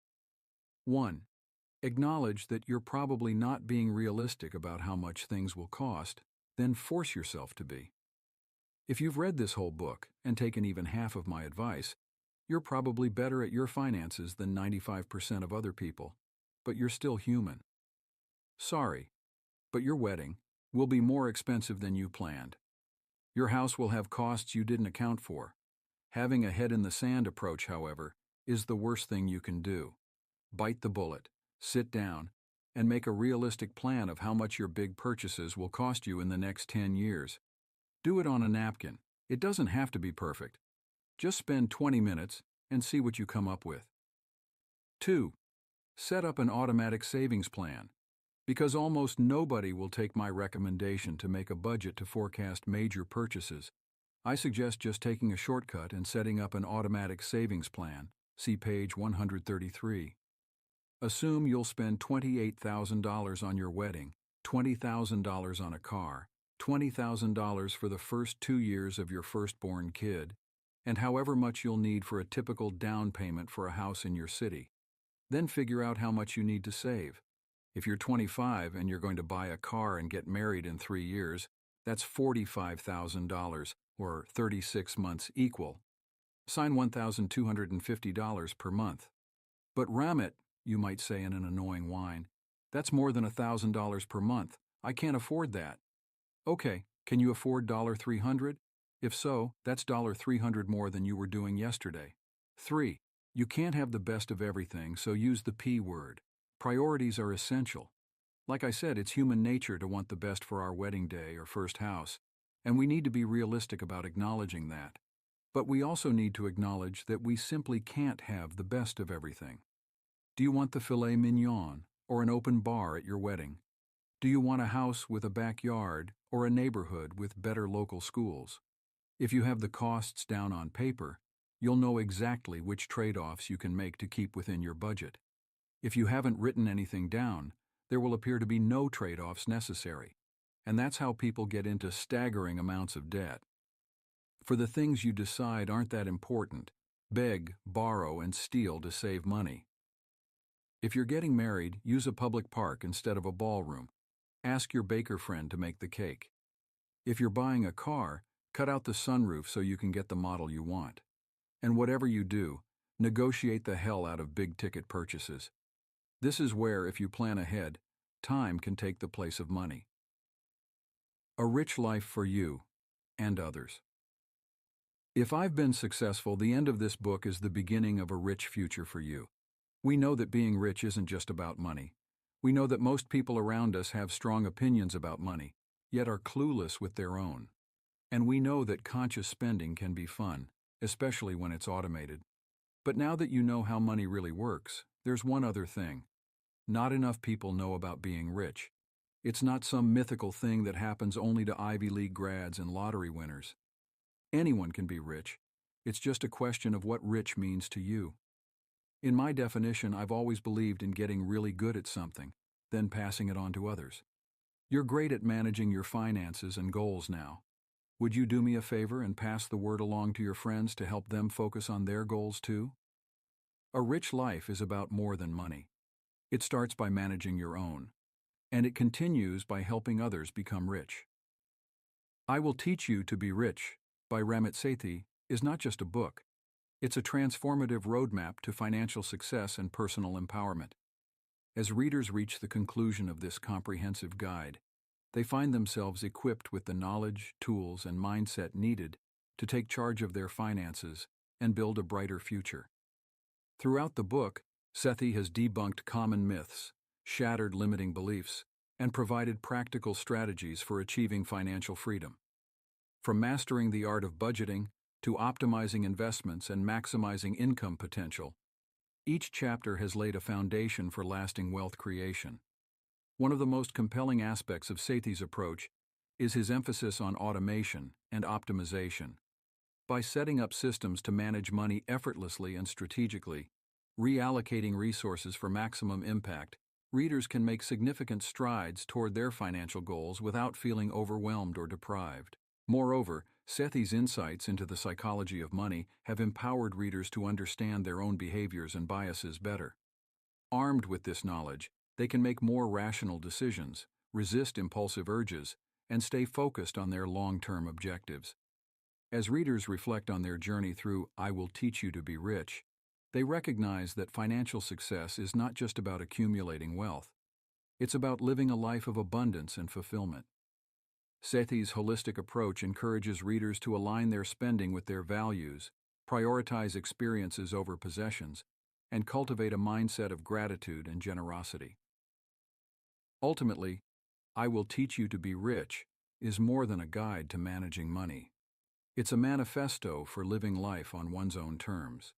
1. Acknowledge that you're probably not being realistic about how much things will cost, then force yourself to be. If you've read this whole book and taken even half of my advice, you're probably better at your finances than 95% of other people, but you're still human. Sorry, but your wedding will be more expensive than you planned. Your house will have costs you didn't account for. Having a head-in-the-sand approach, however, is the worst thing you can do. Bite the bullet, sit down, and make a realistic plan of how much your big purchases will cost you in the next 10 years. Do it on a napkin. It doesn't have to be perfect. Just spend 20 minutes and see what you come up with. 2. Set up an automatic savings plan. Because almost nobody will take my recommendation to make a budget to forecast major purchases, I suggest just taking a shortcut and setting up an automatic savings plan. See page 133. Assume you'll spend $28,000 on your wedding, $20,000 on a car, $20,000 for the first 2 years of your firstborn kid, and however much you'll need for a typical down payment for a house in your city. Then figure out how much you need to save. If you're 25 and you're going to buy a car and get married in 3 years, that's $45,000, or 36 months equal. Sign $1,250 per month. But Ramit, you might say in an annoying whine, that's more than $1,000 per month. I can't afford that. Okay, can you afford $300? If so, that's $300 more than you were doing yesterday. 3. You can't have the best of everything, so use the P word. Priorities are essential. Like I said, it's human nature to want the best for our wedding day or first house, and we need to be realistic about acknowledging that. But we also need to acknowledge that we simply can't have the best of everything. Do you want the filet mignon or an open bar at your wedding? Do you want a house with a backyard or a neighborhood with better local schools? If you have the costs down on paper, you'll know exactly which trade-offs you can make to keep within your budget. If you haven't written anything down, there will appear to be no trade-offs necessary, and that's how people get into staggering amounts of debt. For the things you decide aren't that important, beg, borrow, and steal to save money. If you're getting married, use a public park instead of a ballroom. Ask your baker friend to make the cake. If you're buying a car, cut out the sunroof so you can get the model you want. And whatever you do, negotiate the hell out of big-ticket purchases. This is where, if you plan ahead, time can take the place of money. A rich life for you and others. If I've been successful, the end of this book is the beginning of a rich future for you. We know that being rich isn't just about money. We know that most people around us have strong opinions about money, yet are clueless with their own. And we know that conscious spending can be fun, especially when it's automated. But now that you know how money really works, there's one other thing. Not enough people know about being rich. It's not some mythical thing that happens only to Ivy League grads and lottery winners. Anyone can be rich. It's just a question of what rich means to you. In my definition, I've always believed in getting really good at something, then passing it on to others. You're great at managing your finances and goals now. Would you do me a favor and pass the word along to your friends to help them focus on their goals too? A rich life is about more than money. It starts by managing your own, and it continues by helping others become rich. I Will Teach You to Be Rich by Ramit Sethi is not just a book. It's a transformative roadmap to financial success and personal empowerment. As readers reach the conclusion of this comprehensive guide, they find themselves equipped with the knowledge, tools, and mindset needed to take charge of their finances and build a brighter future. Throughout the book, Sethi has debunked common myths, shattered limiting beliefs, and provided practical strategies for achieving financial freedom. From mastering the art of budgeting to optimizing investments and maximizing income potential, each chapter has laid a foundation for lasting wealth creation. One of the most compelling aspects of Sethi's approach is his emphasis on automation and optimization. By setting up systems to manage money effortlessly and strategically, reallocating resources for maximum impact, readers can make significant strides toward their financial goals without feeling overwhelmed or deprived. Moreover, Sethi's insights into the psychology of money have empowered readers to understand their own behaviors and biases better. Armed with this knowledge, they can make more rational decisions, resist impulsive urges, and stay focused on their long-term objectives. As readers reflect on their journey through I Will Teach You to Be Rich, they recognize that financial success is not just about accumulating wealth. It's about living a life of abundance and fulfillment. Sethi's holistic approach encourages readers to align their spending with their values, prioritize experiences over possessions, and cultivate a mindset of gratitude and generosity. Ultimately, I Will Teach You to Be Rich is more than a guide to managing money. It's a manifesto for living life on one's own terms.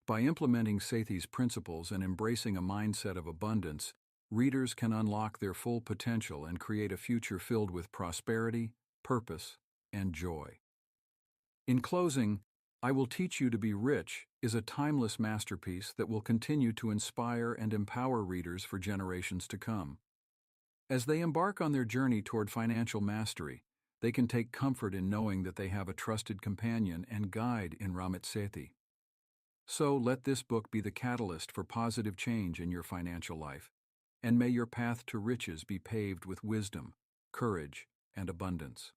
By implementing Sethi's principles and embracing a mindset of abundance, readers can unlock their full potential and create a future filled with prosperity, purpose, and joy. In closing, I Will Teach You to Be Rich is a timeless masterpiece that will continue to inspire and empower readers for generations to come. As they embark on their journey toward financial mastery, they can take comfort in knowing that they have a trusted companion and guide in Ramit Sethi. So let this book be the catalyst for positive change in your financial life, and may your path to riches be paved with wisdom, courage, and abundance.